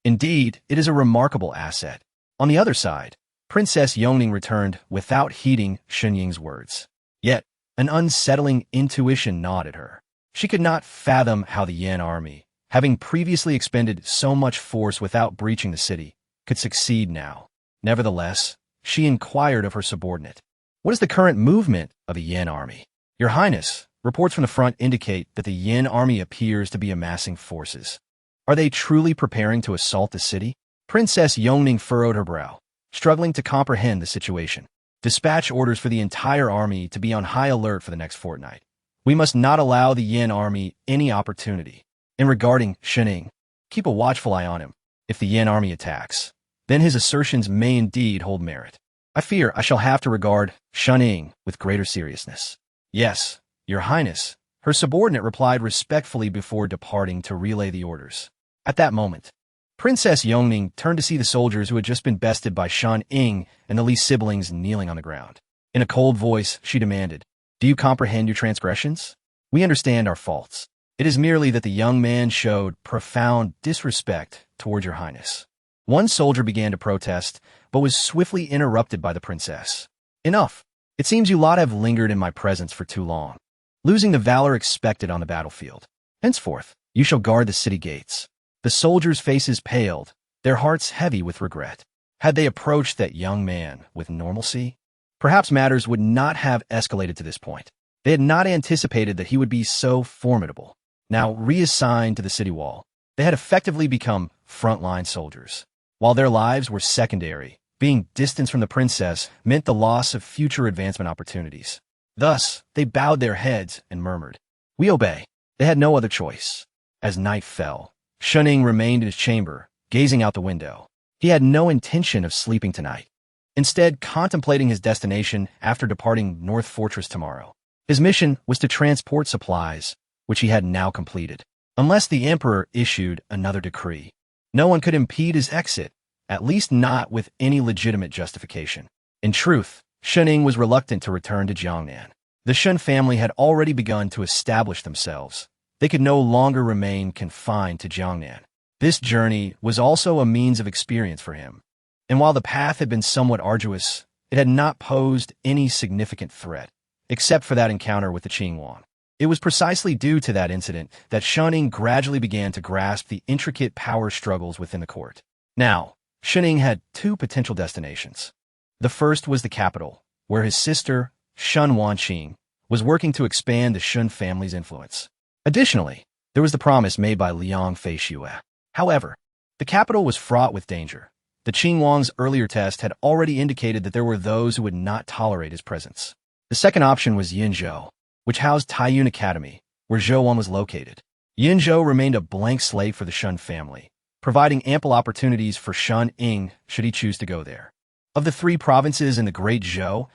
Speaker 1: Indeed, it is a remarkable asset. On the other side, Princess Yongning returned without heeding Shun Ying's words. Yet, an unsettling intuition gnawed at her. She could not fathom how the Yan army, having previously expended so much force without breaching the city, could succeed now. Nevertheless, she inquired of her subordinate, "What is the current movement of the Yan army?" "Your Highness, reports from the front indicate that the Yan army appears to be amassing forces." "Are they truly preparing to assault the city?" Princess Yongning furrowed her brow, struggling to comprehend the situation. "Dispatch orders for the entire army to be on high alert for the next fortnight. We must not allow the Yan army any opportunity. And regarding Shun Ying, keep a watchful eye on him. If the Yan army attacks, then his assertions may indeed hold merit. I fear I shall have to regard Shun Ying with greater seriousness." "Yes, Your Highness," her subordinate replied respectfully before departing to relay the orders. At that moment, Princess Yongning turned to see the soldiers who had just been bested by Shun Ying and the Li siblings kneeling on the ground. In a cold voice, she demanded, "Do you comprehend your transgressions? We understand our faults. It is merely that the young man showed profound disrespect toward Your Highness." One soldier began to protest, but was swiftly interrupted by the princess. "Enough. It seems you lot have lingered in my presence for too long, losing the valor expected on the battlefield. Henceforth, you shall guard the city gates." The soldiers' faces paled, their hearts heavy with regret. Had they approached that young man with normalcy, perhaps matters would not have escalated to this point. They had not anticipated that he would be so formidable. Now reassigned to the city wall, they had effectively become frontline soldiers. While their lives were secondary, being distanced from the princess meant the loss of future advancement opportunities. Thus, they bowed their heads and murmured, "We obey." They had no other choice. As night fell, Shun Ying remained in his chamber, gazing out the window. He had no intention of sleeping tonight, instead contemplating his destination after departing North Fortress tomorrow. His mission was to transport supplies, which he had now completed. Unless the emperor issued another decree, no one could impede his exit, at least not with any legitimate justification. In truth, Shun Ying was reluctant to return to Jiangnan. The Shun family had already begun to establish themselves. They could no longer remain confined to Jiangnan. This journey was also a means of experience for him, and while the path had been somewhat arduous, it had not posed any significant threat, except for that encounter with the Qingwan. It was precisely due to that incident that Shun Ying gradually began to grasp the intricate power struggles within the court. Now, Shun Ying had two potential destinations. The first was the capital, where his sister, Shun Wanqing, was working to expand the Shun family's influence. Additionally, There was the promise made by Liang Feishue. However, the capital was fraught with danger. The Qing Wang's earlier test had already indicated that there were those who would not tolerate his presence. The second option was Yinzhou, which housed Taiyun Academy, where Zhou was located. Yinzhou remained a blank slate for the Shun family, providing ample opportunities for Shun Ying should he choose to go there. Of the three provinces in the Great Zhou,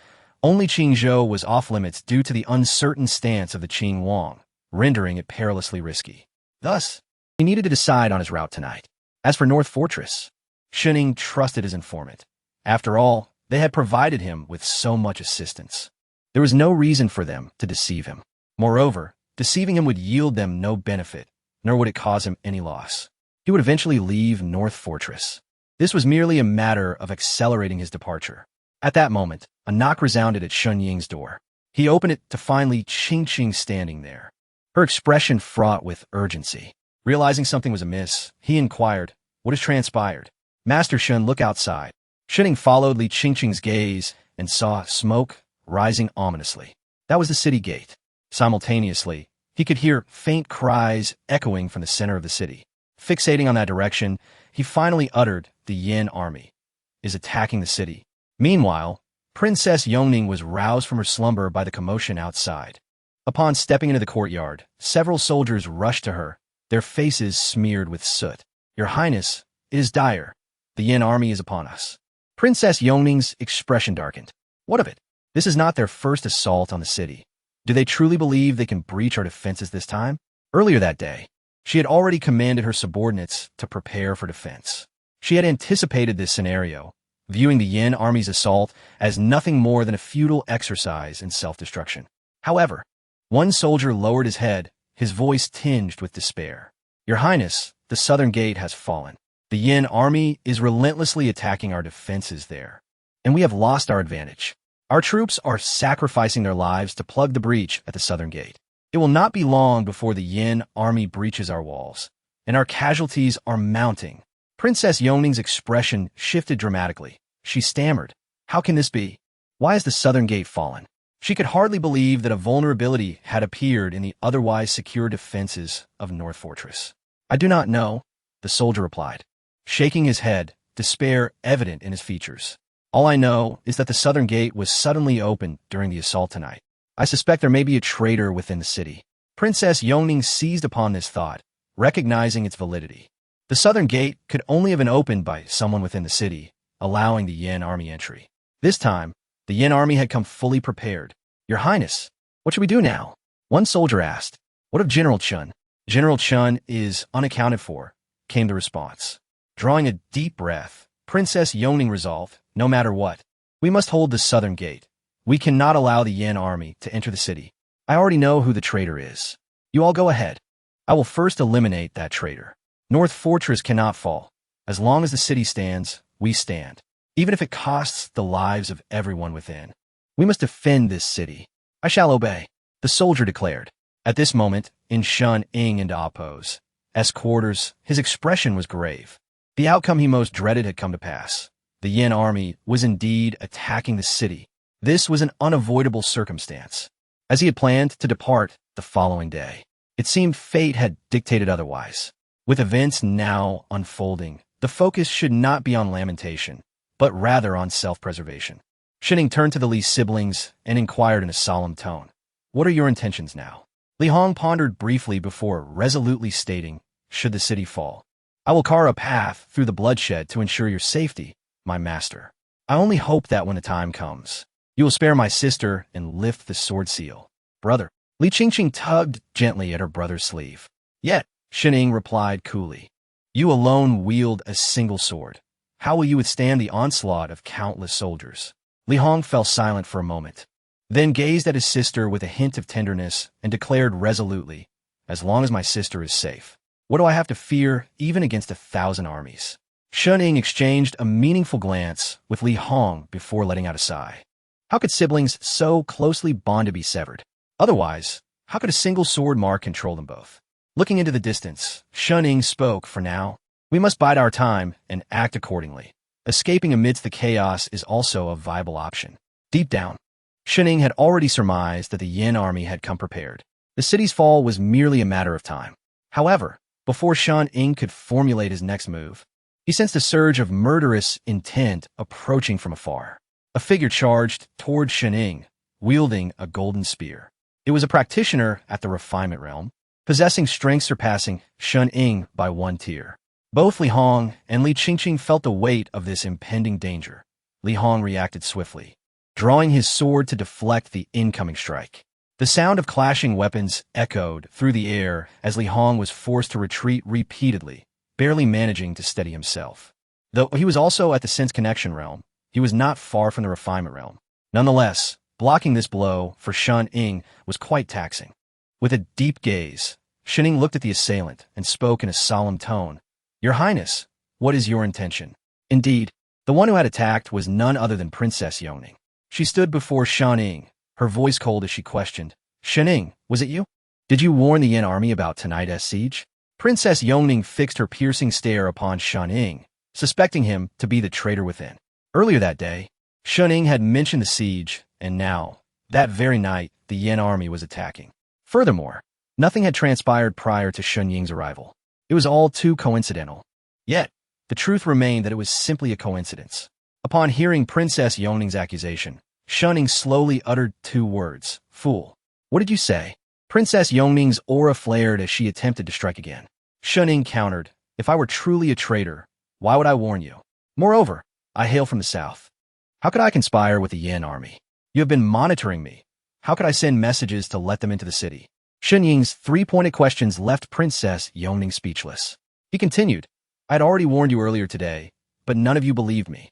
Speaker 1: only Qingzhou was off-limits due to the uncertain stance of the Qing Wang, rendering it perilously risky. Thus, he needed to decide on his route tonight. As for North Fortress, Shuning trusted his informant. After all, they had provided him with so much assistance. There was no reason for them to deceive him. Moreover, deceiving him would yield them no benefit, nor would it cause him any loss. He would eventually leave North Fortress. This was merely a matter of accelerating his departure. At that moment, a knock resounded at Shun Ying's door. He opened it to find Li Qingqing standing there, her expression fraught with urgency. Realizing something was amiss, he inquired, "What has transpired?" "Master Shun, look outside." Shuning followed Li Qingqing's gaze and saw smoke rising ominously. That was the city gate. Simultaneously, he could hear faint cries echoing from the center of the city. Fixating on that direction, he finally uttered, "The Yan army is attacking the city." Meanwhile, Princess Yongning was roused from her slumber by the commotion outside. Upon stepping into the courtyard, several soldiers rushed to her, their faces smeared with soot. "Your Highness, it is dire. The Yan army is upon us." Princess Yongning's expression darkened. What of it? This is not their first assault on the city. Do they truly believe they can breach our defenses this time? Earlier that day, she had already commanded her subordinates to prepare for defense. She had anticipated this scenario, viewing the Yan army's assault as nothing more than a futile exercise in self-destruction. However, one soldier lowered his head, his voice tinged with despair. "Your Highness, the southern gate has fallen. The Yan army is relentlessly attacking our defenses there, and we have lost our advantage. Our troops are sacrificing their lives to plug the breach at the southern gate. It will not be long before the Yan army breaches our walls, and our casualties are mounting." Princess Yongning's expression shifted dramatically. She stammered, "How can this be? Why has the southern gate fallen?" She could hardly believe that a vulnerability had appeared in the otherwise secure defenses of North Fortress. "I do not know," the soldier replied, shaking his head, despair evident in his features. "All I know is that the southern gate was suddenly opened during the assault tonight. I suspect there may be a traitor within the city." Princess Yongning seized upon this thought, recognizing its validity. The southern gate could only have been opened by someone within the city, allowing the Yan army entry. This time, the Yan army had come fully prepared. "Your Highness, what should we do now?" one soldier asked. "What of General Chun?" "General Chun is unaccounted for," came the response. Drawing a deep breath, Princess Yongning resolved, "No matter what, we must hold the southern gate. We cannot allow the Yan army to enter the city. I already know who the traitor is. You all go ahead. I will first eliminate that traitor. North Fortress cannot fall. As long as the city stands, we stand. Even if it costs the lives of everyone within. We must defend this city." "I shall obey," the soldier declared. At this moment, in Shun Ying and Apo's quarters, his expression was grave. The outcome he most dreaded had come to pass. The Yan army was indeed attacking the city. This was an unavoidable circumstance. As he had planned to depart the following day, it seemed fate had dictated otherwise. With events now unfolding, the focus should not be on lamentation, but rather on self-preservation. Shining turned to the Li siblings and inquired in a solemn tone, "What are your intentions now?" Li Hong pondered briefly before resolutely stating, "Should the city fall, I will carve a path through the bloodshed to ensure your safety, my master. I only hope that when the time comes, you will spare my sister and lift the sword seal." "Brother." Li Qingqing tugged gently at her brother's sleeve. "Yet," Shining replied coolly, "you alone wield a single sword. How will you withstand the onslaught of countless soldiers?" Li Hong fell silent for a moment, then gazed at his sister with a hint of tenderness and declared resolutely, "As long as my sister is safe, what do I have to fear even against 1,000 armies?" Shuning exchanged a meaningful glance with Li Hong before letting out a sigh. How could siblings so closely bonded be severed? Otherwise, how could a single sword mark control them both? Looking into the distance, Shuning spoke, "For now, we must bide our time and act accordingly. Escaping amidst the chaos is also a viable option." Deep down, Shuning had already surmised that the Yan army had come prepared. The city's fall was merely a matter of time. However, before Shan Ying could formulate his next move, he sensed a surge of murderous intent approaching from afar. A figure charged toward Shan Ying, wielding a golden spear. It was a practitioner at the refinement realm, possessing strength surpassing Shan Ying by 1 tier. Both Li Hong and Li Qingqing felt the weight of this impending danger. Li Hong reacted swiftly, drawing his sword to deflect the incoming strike. The sound of clashing weapons echoed through the air as Li Hong was forced to retreat repeatedly, barely managing to steady himself. Though he was also at the sense connection realm, he was not far from the refinement realm. Nonetheless, blocking this blow for Shan Ying was quite taxing. With a deep gaze, Shan Ying looked at the assailant and spoke in a solemn tone. "Your Highness, what is your intention?" Indeed, the one who had attacked was none other than Princess Jiangnan. She stood before Shan Ying, her voice cold as she questioned, "Shan Ying, was it you? Did you warn the Yan army about tonight's siege?" Princess Jiangnan fixed her piercing stare upon Shan Ying, suspecting him to be the traitor within. Earlier that day, Shan Ying had mentioned the siege, and now, that very night, the Yan army was attacking. Furthermore, nothing had transpired prior to Shan Ying's arrival. It was all too coincidental. Yet, the truth remained that it was simply a coincidence. Upon hearing Princess Jiangnan's accusation, Shan Ying slowly uttered 2 words, "Fool." "What did you say?" Princess Jiangnan's aura flared as she attempted to strike again. Shan Ying countered, "If I were truly a traitor, why would I warn you? Moreover, I hail from the south. How could I conspire with the Yan army? You have been monitoring me. How could I send messages to let them into the city?" Shan Ying's 3-pointed questions left Princess Jiangnan speechless. He continued, "I had already warned you earlier today, but none of you believed me.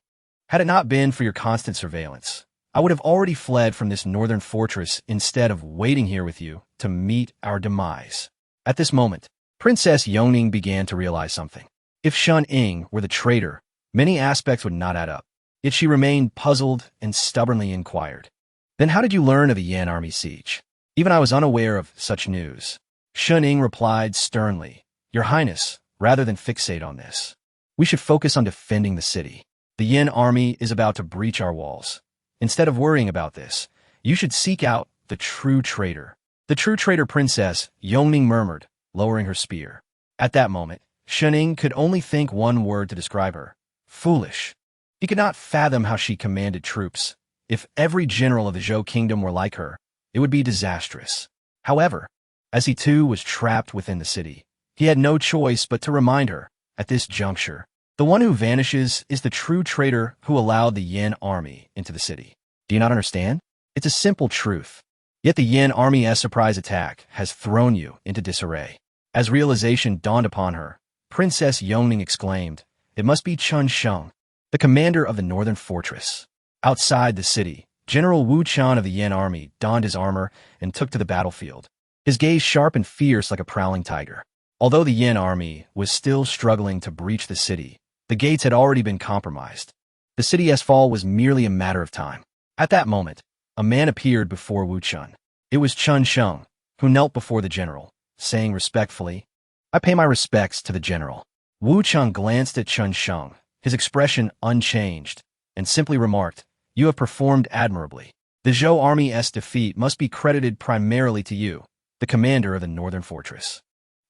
Speaker 1: Had it not been for your constant surveillance, I would have already fled from this northern fortress instead of waiting here with you to meet our demise." At this moment, Princess Jiangnan began to realize something. If Shan Ying were the traitor, many aspects would not add up. Yet she remained puzzled and stubbornly inquired, "Then how did you learn of the Yan army siege? Even I was unaware of such news." Shan Ying replied sternly, "Your Highness, rather than fixate on this, we should focus on defending the city. The Yan army is about to breach our walls. Instead of worrying about this, you should seek out the true traitor." "The true traitor," Princess Jiangnan murmured, lowering her spear. At that moment, Shan Ying could only think one word to describe her: foolish. He could not fathom how she commanded troops. If every general of the Zhou kingdom were like her, it would be disastrous. However, as he too was trapped within the city, he had no choice but to remind her, at this juncture, the one who vanishes is the true traitor who allowed the Yan army into the city. Do you not understand? It's a simple truth. Yet the Yan army's surprise attack has thrown you into disarray. As realization dawned upon her, Princess Jiangnan exclaimed, "It must be Chun Sheng, the commander of the northern fortress." Outside the city, General Wu Chan of the Yan army donned his armor and took to the battlefield, his gaze sharp and fierce like a prowling tiger. Although the Yan army was still struggling to breach the city, the gates had already been compromised. The city's fall was merely a matter of time. At that moment, a man appeared before Wu Chan. It was Chun Sheng, who knelt before the general, saying respectfully, "I pay my respects to the general." Wu Chan glanced at Chun Sheng, his expression unchanged, and simply remarked, "You have performed admirably. The Zhou army's defeat must be credited primarily to you, the commander of the northern fortress."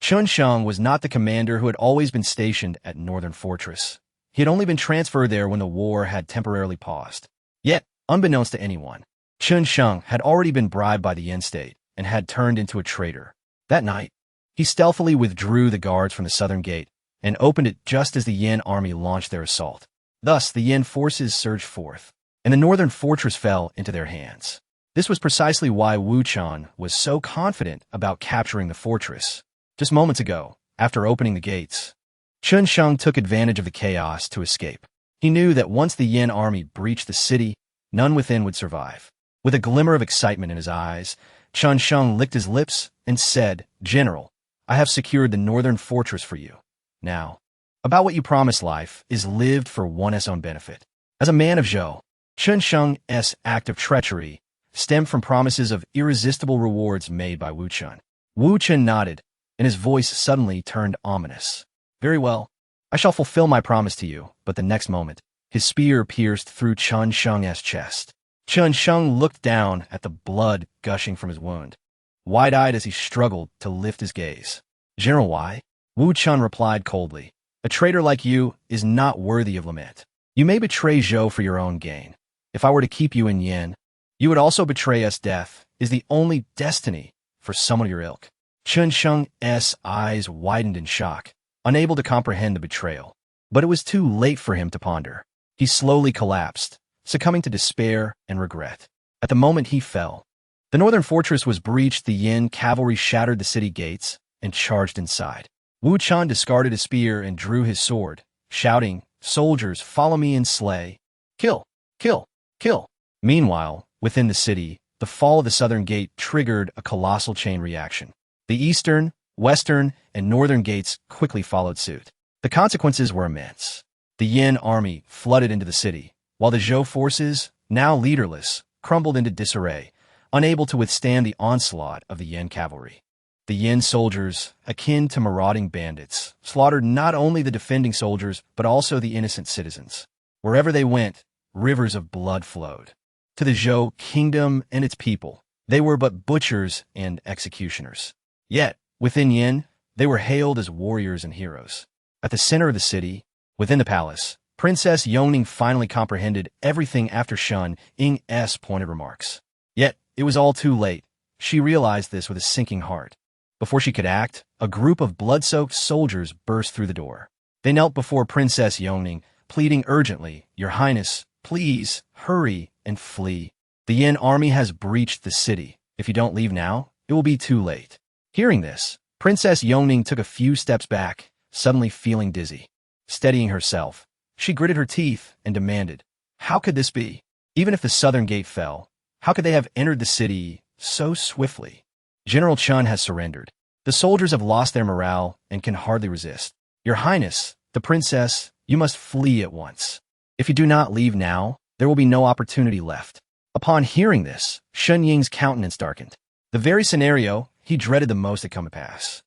Speaker 1: Chun Sheng was not the commander who had always been stationed at Northern Fortress. He had only been transferred there when the war had temporarily paused. Yet, unbeknownst to anyone, Chun Sheng had already been bribed by the Yan state and had turned into a traitor. That night, he stealthily withdrew the guards from the southern gate and opened it just as the Yan army launched their assault. Thus, the Yan forces surged forth, and the northern fortress fell into their hands. This was precisely why Wu Chan was so confident about capturing the fortress. Just moments ago, after opening the gates, Chun Sheng took advantage of the chaos to escape. He knew that once the Yan army breached the city, none within would survive. With a glimmer of excitement in his eyes, Chun Sheng licked his lips and said, "General, I have secured the northern fortress for you. Now, about what you promised life is lived for one's own benefit." As a man of Zhou, Chun Sheng's act of treachery stemmed from promises of irresistible rewards made by Wu Chan. Wu Chan nodded, and his voice suddenly turned ominous. "Very well, I shall fulfill my promise to you," but the next moment, his spear pierced through Chun Sheng's chest. Chun Sheng looked down at the blood gushing from his wound, wide-eyed as he struggled to lift his gaze. General Wei? Wu Chun replied coldly. A traitor like you is not worthy of lament. You may betray Zhou for your own gain. If I were to keep you in Yan, you would also betray us. Death is the only destiny for someone of your ilk. Chun Sheng's eyes widened in shock, unable to comprehend the betrayal. But it was too late for him to ponder. He slowly collapsed, succumbing to despair and regret. At the moment he fell, the northern fortress was breached. The Yan cavalry shattered the city gates and charged inside. Wu Chun discarded his spear and drew his sword, shouting, "Soldiers, follow me and slay. Kill! Kill! Kill!" Meanwhile, within the city, the fall of the southern gate triggered a colossal chain reaction. The eastern, western, and northern gates quickly followed suit. The consequences were immense. The Yan army flooded into the city, while the Zhou forces, now leaderless, crumbled into disarray, unable to withstand the onslaught of the Yan cavalry. The Yan soldiers, akin to marauding bandits, slaughtered not only the defending soldiers but also the innocent citizens. Wherever they went, rivers of blood flowed. To the Zhou kingdom and its people, they were but butchers and executioners. Yet, within Yan, they were hailed as warriors and heroes. At the center of the city, within the palace, Princess Yongning finally comprehended everything after Shun Ying's pointed remarks. Yet, it was all too late. She realized this with a sinking heart. Before she could act, a group of blood-soaked soldiers burst through the door. They knelt before Princess Yongning, pleading urgently, "Your Highness, please, hurry and flee. The Yan army has breached the city. If you don't leave now, it will be too late." Hearing this, Princess Yongning took a few steps back, suddenly feeling dizzy. Steadying herself, she gritted her teeth and demanded, "How could this be? Even if the southern gate fell, how could they have entered the city so swiftly?" "General Chun has surrendered. The soldiers have lost their morale and can hardly resist. Your Highness, the princess, you must flee at once. If you do not leave now, there will be no opportunity left." Upon hearing this, Shun Ying's countenance darkened. The very scenario he dreaded the most had come to pass.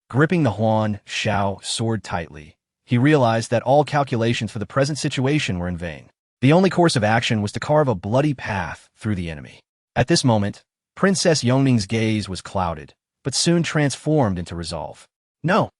Speaker 1: Gripping the Huan Shao sword tightly, he realized that all calculations for the present situation were in vain. The only course of action was to carve a bloody path through the enemy. At this moment, Princess Yongning's gaze was clouded, but soon transformed into resolve. "No,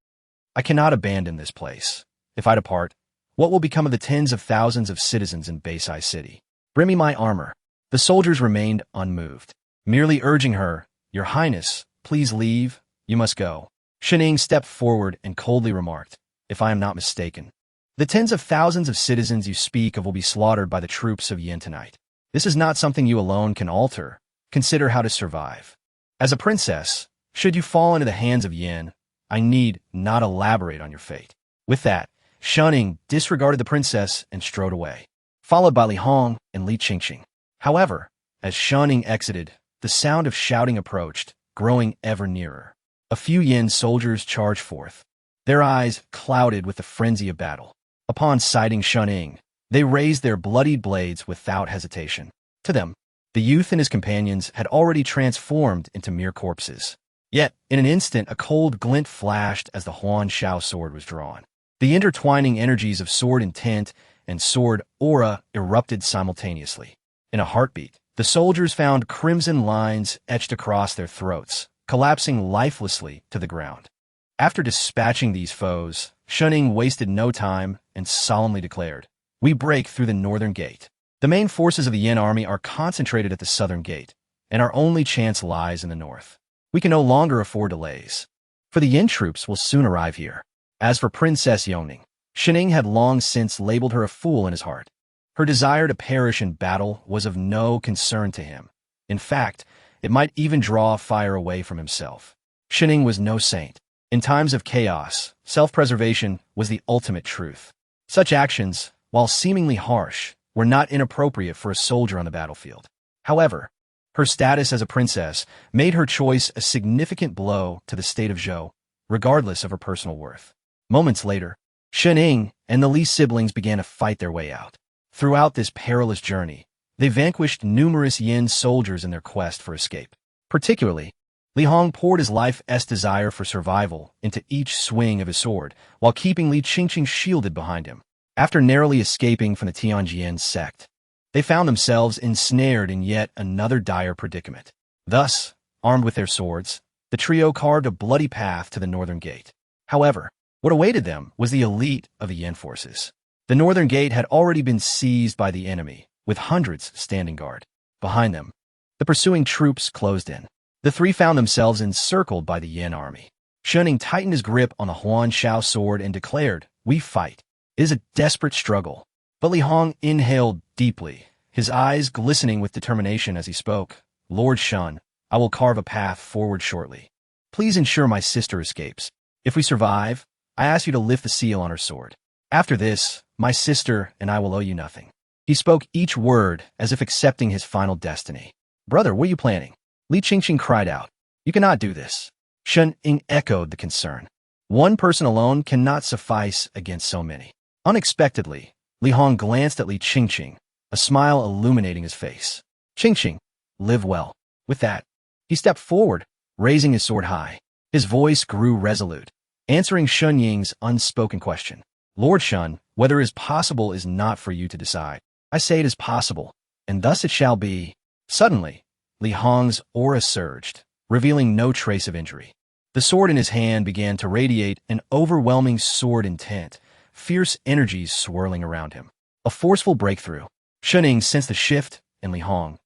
Speaker 1: I cannot abandon this place. If I depart, what will become of the tens of thousands of citizens in Beisai City? Bring me my armor." The soldiers remained unmoved, merely urging her, "Your Highness, please leave. You must go." Shining stepped forward and coldly remarked, "If I am not mistaken, the tens of thousands of citizens you speak of will be slaughtered by the troops of Yan tonight. This is not something you alone can alter. Consider how to survive. As a princess, should you fall into the hands of Yan, I need not elaborate on your fate." With that, Shunning disregarded the princess and strode away, followed by Li Hong and Li Qingqing. However, as Shunning exited, the sound of shouting approached, growing ever nearer. A few Yan soldiers charged forth, their eyes clouded with the frenzy of battle. Upon sighting Shunning, they raised their bloodied blades without hesitation. To them, the youth and his companions had already transformed into mere corpses. Yet, in an instant, a cold glint flashed as the Huan Shao sword was drawn. The intertwining energies of sword intent and sword aura erupted simultaneously. In a heartbeat, the soldiers found crimson lines etched across their throats, collapsing lifelessly to the ground. After dispatching these foes, Shunning wasted no time and solemnly declared, "We break through the northern gate. The main forces of the Yan army are concentrated at the southern gate, and our only chance lies in the north. We can no longer afford delays, for the Yan troops will soon arrive here." As for Princess Yongning, Shining had long since labeled her a fool in his heart. Her desire to perish in battle was of no concern to him. In fact, it might even draw fire away from himself. Shining was no saint. In times of chaos, self-preservation was the ultimate truth. Such actions, while seemingly harsh, were not inappropriate for a soldier on the battlefield. However, her status as a princess made her choice a significant blow to the state of Zhou, regardless of her personal worth. Moments later, Shining and the Li siblings began to fight their way out. Throughout this perilous journey, they vanquished numerous Yan soldiers in their quest for escape. Particularly, Li Hong poured his life's desire for survival into each swing of his sword, while keeping Li Qingqing shielded behind him. After narrowly escaping from the Tianhe sect, they found themselves ensnared in yet another dire predicament. Thus, armed with their swords, The trio carved a bloody path to the northern gate. However, what awaited them was the elite of the Yan forces. The northern gate had already been seized by the enemy, with hundreds standing guard. Behind them, the pursuing troops closed in. The three found themselves encircled by the Yan army. Shuning tightened his grip on the Huan Shao sword and declared, "We fight." It is a desperate struggle. But Li Hong inhaled deeply, his eyes glistening with determination as he spoke. "Lord Shun, I will carve a path forward shortly. Please ensure my sister escapes. If we survive, I ask you to lift the seal on her sword. After this, my sister and I will owe you nothing." He spoke each word as if accepting his final destiny. "Brother, what are you planning?" Li Qingqing cried out. "You cannot do this." Shun Ying echoed the concern. "One person alone cannot suffice against so many." Unexpectedly, Li Hong glanced at Li Qingqing, a smile illuminating his face. "Qingqing, live well." With that, he stepped forward, raising his sword high. His voice grew resolute, answering Shun Ying's unspoken question. "Lord Shun, whether it is possible is not for you to decide. I say it is possible, and thus it shall be." Suddenly, Li Hong's aura surged, revealing no trace of injury. The sword in his hand began to radiate an overwhelming sword intent, fierce energies swirling around him. A forceful breakthrough. Shun Ying sensed the shift in Li Hong's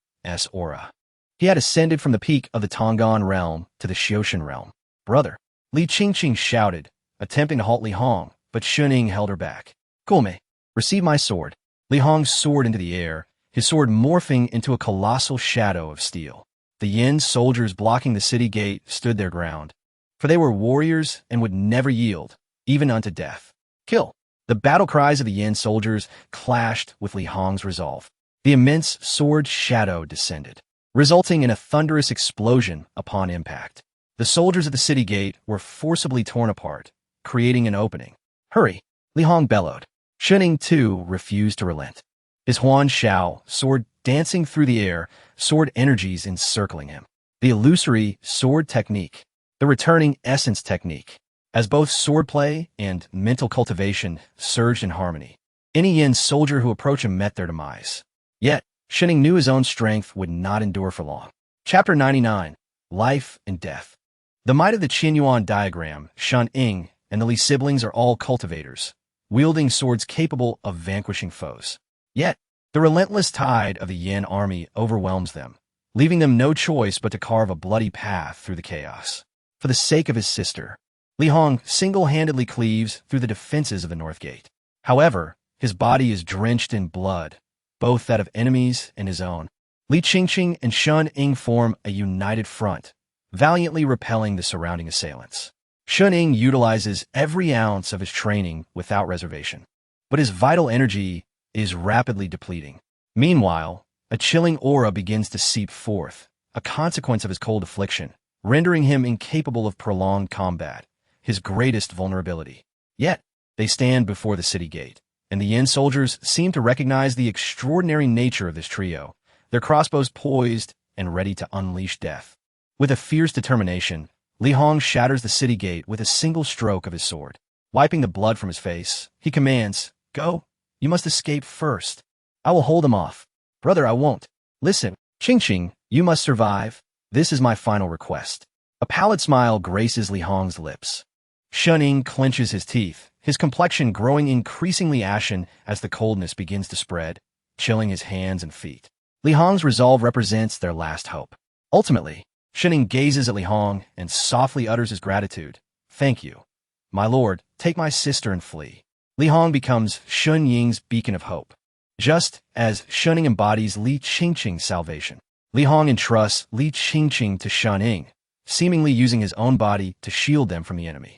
Speaker 1: aura. He had ascended from the peak of the Tonggan realm to the Xioshan realm. "Brother," Li Qingqing shouted, attempting to halt Li Hong, but Shun Ying held her back. "Gome, receive my sword." Li Hong soared into the air, his sword morphing into a colossal shadow of steel. The Yan soldiers blocking the city gate stood their ground, for they were warriors and would never yield, even unto death. "Kill!" The battle cries of the Yan soldiers clashed with Li Hong's resolve. The immense sword shadow descended, resulting in a thunderous explosion upon impact. The soldiers at the city gate were forcibly torn apart, creating an opening. "Hurry!" Li Hong bellowed. Shun Ying, too, refused to relent. His Huan Shao sword dancing through the air, sword energies encircling him. The illusory sword technique, the returning essence technique, as both swordplay and mental cultivation surged in harmony. Any Yan soldier who approached him met their demise. Yet, Shun Ying knew his own strength would not endure for long. Chapter 99. Life and Death. The might of the Qianyuan diagram, Shun Ying, and the Li siblings are all cultivators, wielding swords capable of vanquishing foes. Yet, the relentless tide of the Yan army overwhelms them, leaving them no choice but to carve a bloody path through the chaos. For the sake of his sister, Li Hong single-handedly cleaves through the defenses of the North Gate. However, his body is drenched in blood, both that of enemies and his own. Li Qingqing and Shun Ying form a united front, valiantly repelling the surrounding assailants. Shun Ying utilizes every ounce of his training without reservation, but his vital energy is rapidly depleting. Meanwhile, a chilling aura begins to seep forth, a consequence of his cold affliction, rendering him incapable of prolonged combat, his greatest vulnerability. Yet, they stand before the city gate, and the Yan soldiers seem to recognize the extraordinary nature of this trio, their crossbows poised and ready to unleash death. With a fierce determination, Li Hong shatters the city gate with a single stroke of his sword. Wiping the blood from his face, he commands, "Go, you must escape first. I will hold them off." "Brother, I won't." "Listen, Qingqing, you must survive. This is my final request." A pallid smile graces Li Hong's lips. Shun Ying clenches his teeth, his complexion growing increasingly ashen as the coldness begins to spread, chilling his hands and feet. Li Hong's resolve represents their last hope. Ultimately, Shun Ying gazes at Li Hong and softly utters his gratitude. "Thank you. My lord, take my sister and flee." Li Hong becomes Shun Ying's beacon of hope, just as Shun Ying embodies Li Qingqing's salvation. Li Hong entrusts Li Qingqing to Shun Ying, seemingly using his own body to shield them from the enemy.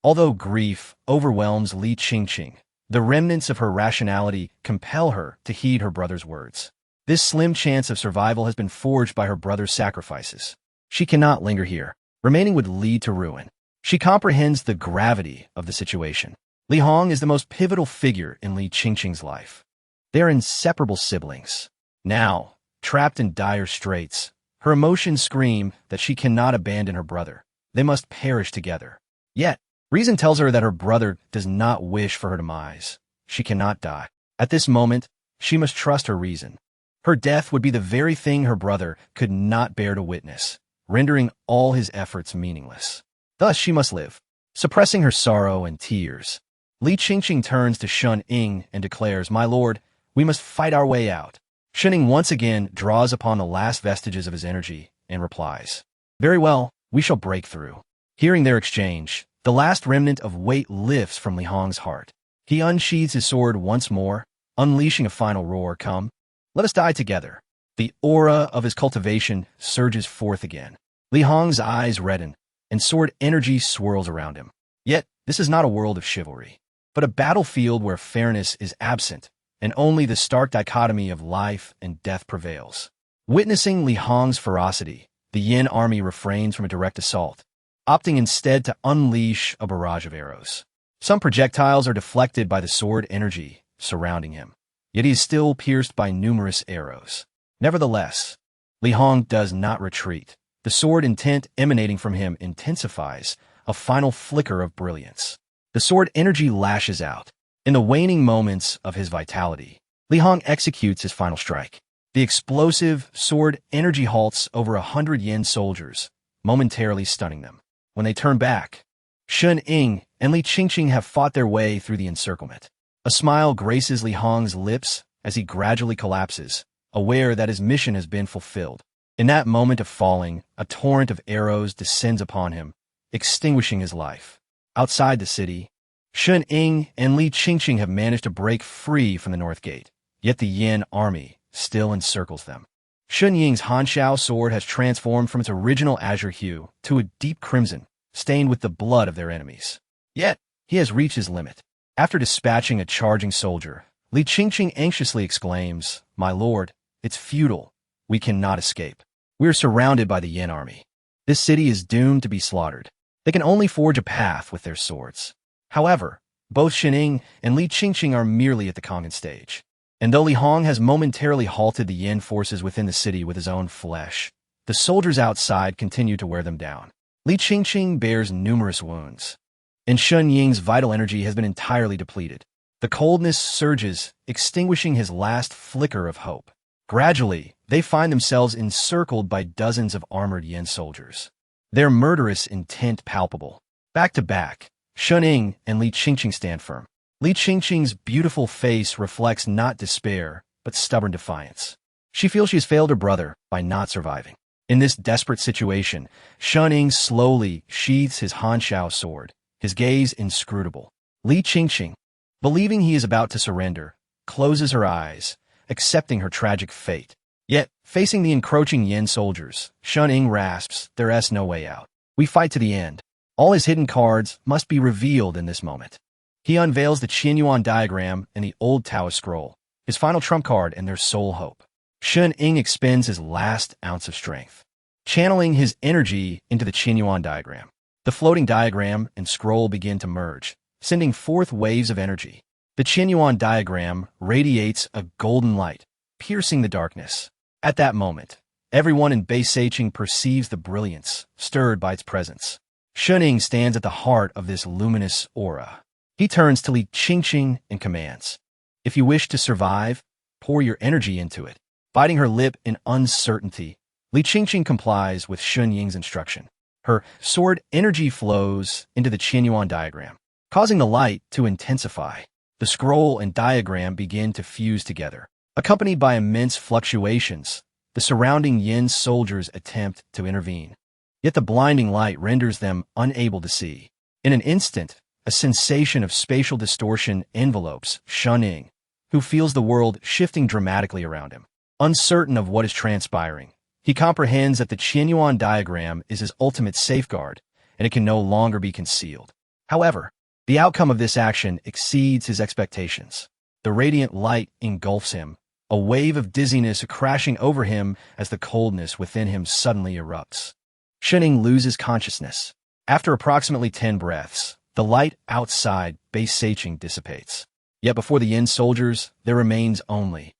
Speaker 1: Although grief overwhelms Li Qingqing, the remnants of her rationality compel her to heed her brother's words. This slim chance of survival has been forged by her brother's sacrifices. She cannot linger here. Remaining would lead to ruin. She comprehends the gravity of the situation. Li Hong is the most pivotal figure in Li Qingqing's life. They are inseparable siblings. Now, trapped in dire straits, her emotions scream that she cannot abandon her brother. They must perish together. Yet, reason tells her that her brother does not wish for her demise. She cannot die. At this moment, she must trust her reason. Her death would be the very thing her brother could not bear to witness. rendering all his efforts meaningless. Thus she must live, suppressing her sorrow and tears. Li Qingqing turns to Shun Ying and declares, "My lord, we must fight our way out." Shun Ying once again draws upon the last vestiges of his energy and replies, "Very well, we shall break through." Hearing their exchange, the last remnant of weight lifts from Li Hong's heart. He unsheathes his sword once more, unleashing a final roar, "Come, let us die together." The aura of his cultivation surges forth again. Li Hong's eyes redden, and sword energy swirls around him. Yet, this is not a world of chivalry, but a battlefield where fairness is absent, and only the stark dichotomy of life and death prevails. Witnessing Li Hong's ferocity, the Yan army refrains from a direct assault, opting instead to unleash a barrage of arrows. Some projectiles are deflected by the sword energy surrounding him, yet he is still pierced by numerous arrows. Nevertheless, Li Hong does not retreat. The sword intent emanating from him intensifies, a final flicker of brilliance. The sword energy lashes out. In the waning moments of his vitality, Li Hong executes his final strike. The explosive sword energy halts over 100 Yan soldiers, momentarily stunning them. When they turn back, Shun Ying and Li Qingqing have fought their way through the encirclement. A smile graces Li Hong's lips as he gradually collapses, aware that his mission has been fulfilled. In that moment of falling, a torrent of arrows descends upon him, extinguishing his life. Outside the city, Shun Ying and Li Qingqing have managed to break free from the North Gate, yet the Yan army still encircles them. Shun Ying's Hanshao sword has transformed from its original azure hue to a deep crimson, stained with the blood of their enemies. Yet, he has reached his limit. After dispatching a charging soldier, Li Qingqing anxiously exclaims, "My lord, it's futile. We cannot escape. We are surrounded by the Yan army. This city is doomed to be slaughtered. They can only forge a path with their swords." However, both Shun Ying and Li Qingqing are merely at the Kongan stage. And though Li Hong has momentarily halted the Yan forces within the city with his own flesh, the soldiers outside continue to wear them down. Li Qingqing bears numerous wounds, and Shun Ying's vital energy has been entirely depleted. The coldness surges, extinguishing his last flicker of hope. Gradually, they find themselves encircled by dozens of armored Yan soldiers, their murderous intent palpable. Back to back, Shun Ying and Li Qingqing stand firm. Li Qingqing's beautiful face reflects not despair, but stubborn defiance. She feels she has failed her brother by not surviving. In this desperate situation, Shun Ying slowly sheathes his Hanshao sword, his gaze inscrutable. Li Qingqing, believing he is about to surrender, closes her eyes, accepting her tragic fate. Yet, facing the encroaching Yan soldiers, Shun Ying rasps, "There is no way out. We fight to the end." All his hidden cards must be revealed in this moment. He unveils the Qianyuan diagram and the old Taoist scroll, his final trump card and their sole hope. Shun Ying expends his last ounce of strength, channeling his energy into the Qianyuan diagram. The floating diagram and scroll begin to merge, sending forth waves of energy. The Qianyuan diagram radiates a golden light, piercing the darkness. At that moment, everyone in Beiseiqing perceives the brilliance stirred by its presence. Shun Ying stands at the heart of this luminous aura. He turns to Li Qingqing and commands, "If you wish to survive, pour your energy into it." Biting her lip in uncertainty, Li Qingqing complies with Shun Ying's instruction. Her sword energy flows into the Qianyuan diagram, causing the light to intensify. The scroll and diagram begin to fuse together. Accompanied by immense fluctuations, the surrounding Yan soldiers attempt to intervene. Yet the blinding light renders them unable to see. In an instant, a sensation of spatial distortion envelopes Shun Ying, who feels the world shifting dramatically around him. Uncertain of what is transpiring, he comprehends that the Qianyuan diagram is his ultimate safeguard, and it can no longer be concealed. However, the outcome of this action exceeds his expectations. The radiant light engulfs him, a wave of dizziness crashing over him as the coldness within him suddenly erupts. Shun Ying loses consciousness. After approximately 10 breaths, the light outside Beiseiqing dissipates. Yet before the Yan soldiers, there remains only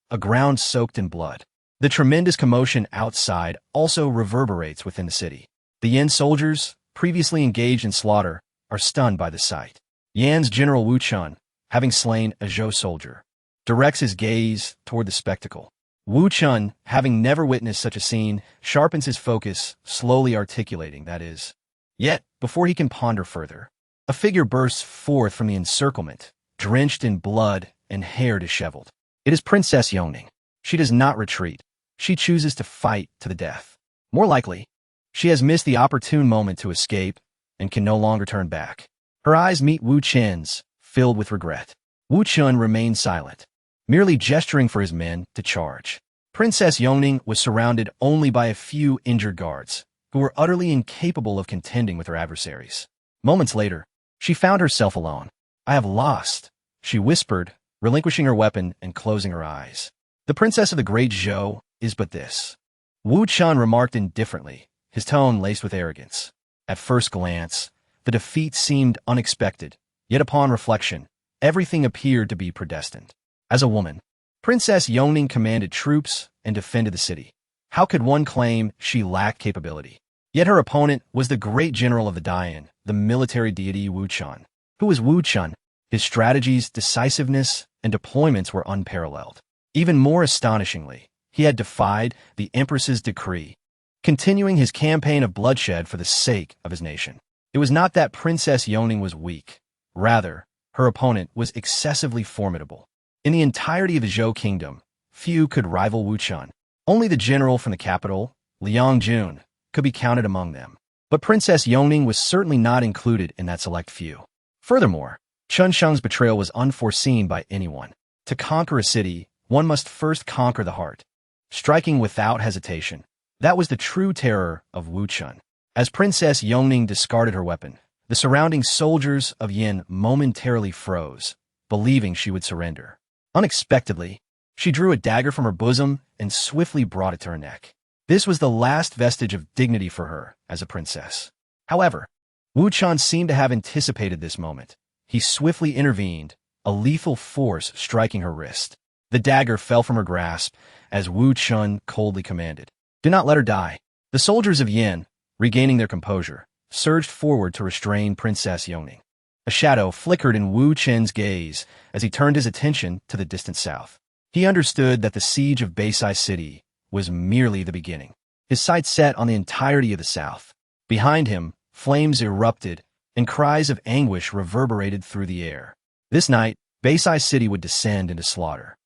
Speaker 1: a ground soaked in blood. The tremendous commotion outside also reverberates within the city. The Yan soldiers, previously engaged in slaughter, are stunned by the sight. Yan's General Wu Chun, having slain a Zhou soldier, directs his gaze toward the spectacle. Wu Chun, having never witnessed such a scene, sharpens his focus, slowly articulating, that is. Yet, before he can ponder further, a figure bursts forth from the encirclement, drenched in blood and hair disheveled. It is Princess Yongning. She does not retreat. She chooses to fight to the death. More likely, she has missed the opportune moment to escape and can no longer turn back. Her eyes meet Wu Chen's, filled with regret. Wu Chun remains silent, merely gesturing for his men to charge. Princess Yongning was surrounded only by a few injured guards, who were utterly incapable of contending with her adversaries. Moments later, she found herself alone. "I have lost," she whispered, relinquishing her weapon and closing her eyes. "The princess of the great Zhou is but this," Wu Chun remarked indifferently, his tone laced with arrogance. At first glance, the defeat seemed unexpected, yet upon reflection, everything appeared to be predestined. As a woman, Princess Yongning commanded troops and defended the city. How could one claim she lacked capability? Yet her opponent was the great general of the Dian, the military deity Wu Chun. Who was Wu Chun? His strategies, decisiveness, and deployments were unparalleled. Even more astonishingly, he had defied the Empress's decree, continuing his campaign of bloodshed for the sake of his nation. It was not that Princess Yongning was weak. Rather, her opponent was excessively formidable. In the entirety of the Zhou kingdom, few could rival Wu Chun. Only the general from the capital, Liang Jun, could be counted among them. But Princess Yongning was certainly not included in that select few. Furthermore, Chun Sheng's betrayal was unforeseen by anyone. To conquer a city, one must first conquer the heart, striking without hesitation. That was the true terror of Wu Chun. As Princess Yongning discarded her weapon, the surrounding soldiers of Yin momentarily froze, believing she would surrender. Unexpectedly, she drew a dagger from her bosom and swiftly brought it to her neck. This was the last vestige of dignity for her as a princess. However, Wu Chun seemed to have anticipated this moment. He swiftly intervened, a lethal force striking her wrist. The dagger fell from her grasp as Wu Chun coldly commanded, "Do not let her die." The soldiers of Yin, regaining their composure, surged forward to restrain Princess Yongning. A shadow flickered in Wu Chen's gaze as he turned his attention to the distant south. He understood that the siege of Beisai City was merely the beginning. His sights set on the entirety of the south. Behind him, flames erupted, and cries of anguish reverberated through the air. This night, Beisai City would descend into slaughter.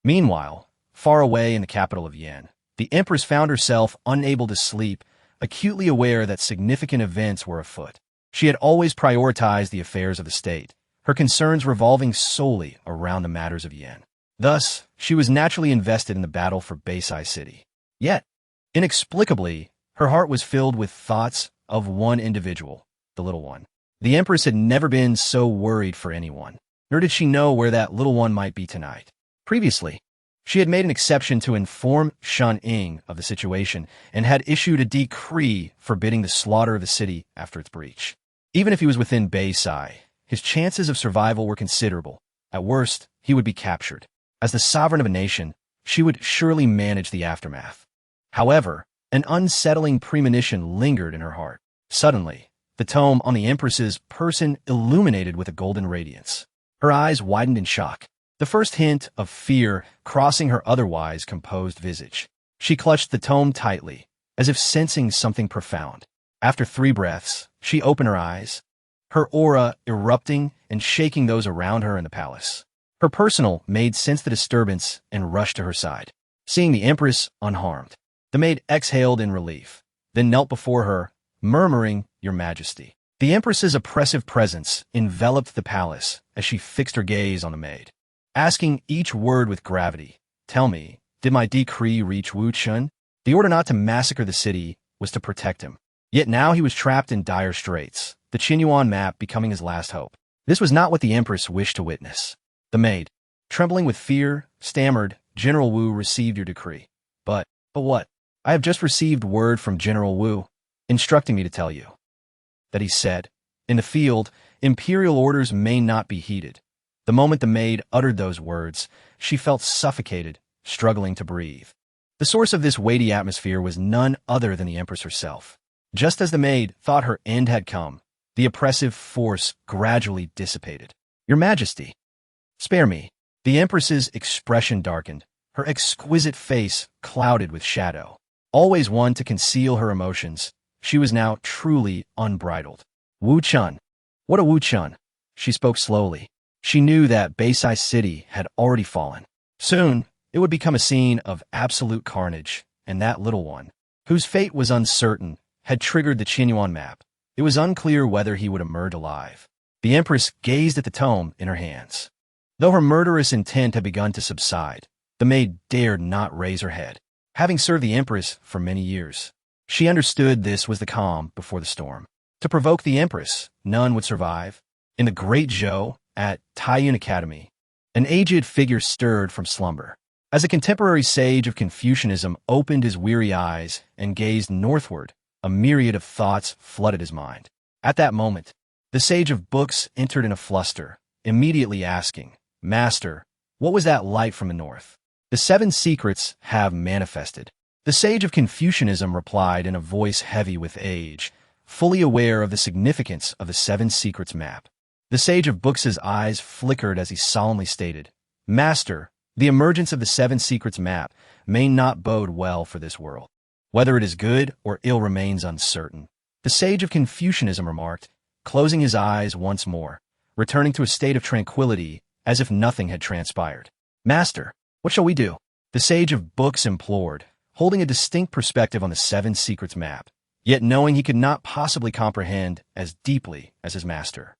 Speaker 1: Meanwhile, far away in the capital of Yan, the Empress found herself unable to sleep, acutely aware that significant events were afoot. She had always prioritized the affairs of the state, her concerns revolving solely around the matters of Yan. Thus, she was naturally invested in the battle for Beisai City. Yet, inexplicably, her heart was filled with thoughts of one individual, the little one. The Empress had never been so worried for anyone, nor did she know where that little one might be tonight. Previously, she had made an exception to inform Shan Ying of the situation and had issued a decree forbidding the slaughter of the city after its breach. Even if he was within Beisai, his chances of survival were considerable. At worst, he would be captured. As the sovereign of a nation, she would surely manage the aftermath. However, an unsettling premonition lingered in her heart. Suddenly, the tome on the Empress's person illuminated with a golden radiance. Her eyes widened in shock, the first hint of fear crossing her otherwise composed visage. She clutched the tome tightly, as if sensing something profound. After 3 breaths, she opened her eyes, her aura erupting and shaking those around her in the palace. Her personal maid sensed the disturbance and rushed to her side. Seeing the Empress unharmed, the maid exhaled in relief, then knelt before her, murmuring, "Your Majesty." The Empress's oppressive presence enveloped the palace as she fixed her gaze on the maid, asking each word with gravity. "Tell me, did my decree reach Wu Chun?" The order not to massacre the city was to protect him. Yet now he was trapped in dire straits, the Qinyuan map becoming his last hope. This was not what the Empress wished to witness. The maid, trembling with fear, stammered, "General Wu received your decree." But what? "I have just received word from General Wu, instructing me to tell you," that he said. "In the field, imperial orders may not be heeded." The moment the maid uttered those words, she felt suffocated, struggling to breathe. The source of this weighty atmosphere was none other than the Empress herself. Just as the maid thought her end had come, the oppressive force gradually dissipated. "Your Majesty, spare me." The Empress's expression darkened, her exquisite face clouded with shadow. Always one to conceal her emotions, she was now truly unbridled. Wu Chun. What a Wu Chun. She spoke slowly. She knew that Beisai City had already fallen. Soon, it would become a scene of absolute carnage, and that little one, whose fate was uncertain, had triggered the Qinyuan map. It was unclear whether he would emerge alive. The Empress gazed at the tome in her hands. Though her murderous intent had begun to subside, the maid dared not raise her head. Having served the Empress for many years, she understood this was the calm before the storm. To provoke the Empress, none would survive. In the great Zhou, at Taiyun Academy, an aged figure stirred from slumber. As a contemporary sage of Confucianism opened his weary eyes and gazed northward, a myriad of thoughts flooded his mind. At that moment, the sage of books entered in a fluster, immediately asking, "Master, what was that light from the north?" "The 7 secrets have manifested." The sage of Confucianism replied in a voice heavy with age, fully aware of the significance of the 7 secrets map. The sage of books' eyes flickered as he solemnly stated, "Master, the emergence of the 7 secrets map may not bode well for this world. Whether it is good or ill remains uncertain." The sage of Confucianism remarked, closing his eyes once more, returning to a state of tranquility as if nothing had transpired. "Master, what shall we do?" The sage of books implored, holding a distinct perspective on the 7 secrets map, yet knowing he could not possibly comprehend as deeply as his master.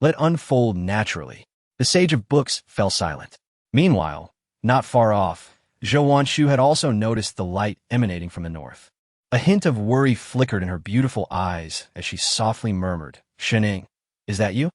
Speaker 1: "Let unfold naturally." The sage of books fell silent. Meanwhile, not far off, Zhou Wanshu had also noticed the light emanating from the north. A hint of worry flickered in her beautiful eyes as she softly murmured, "Shening, is that you?"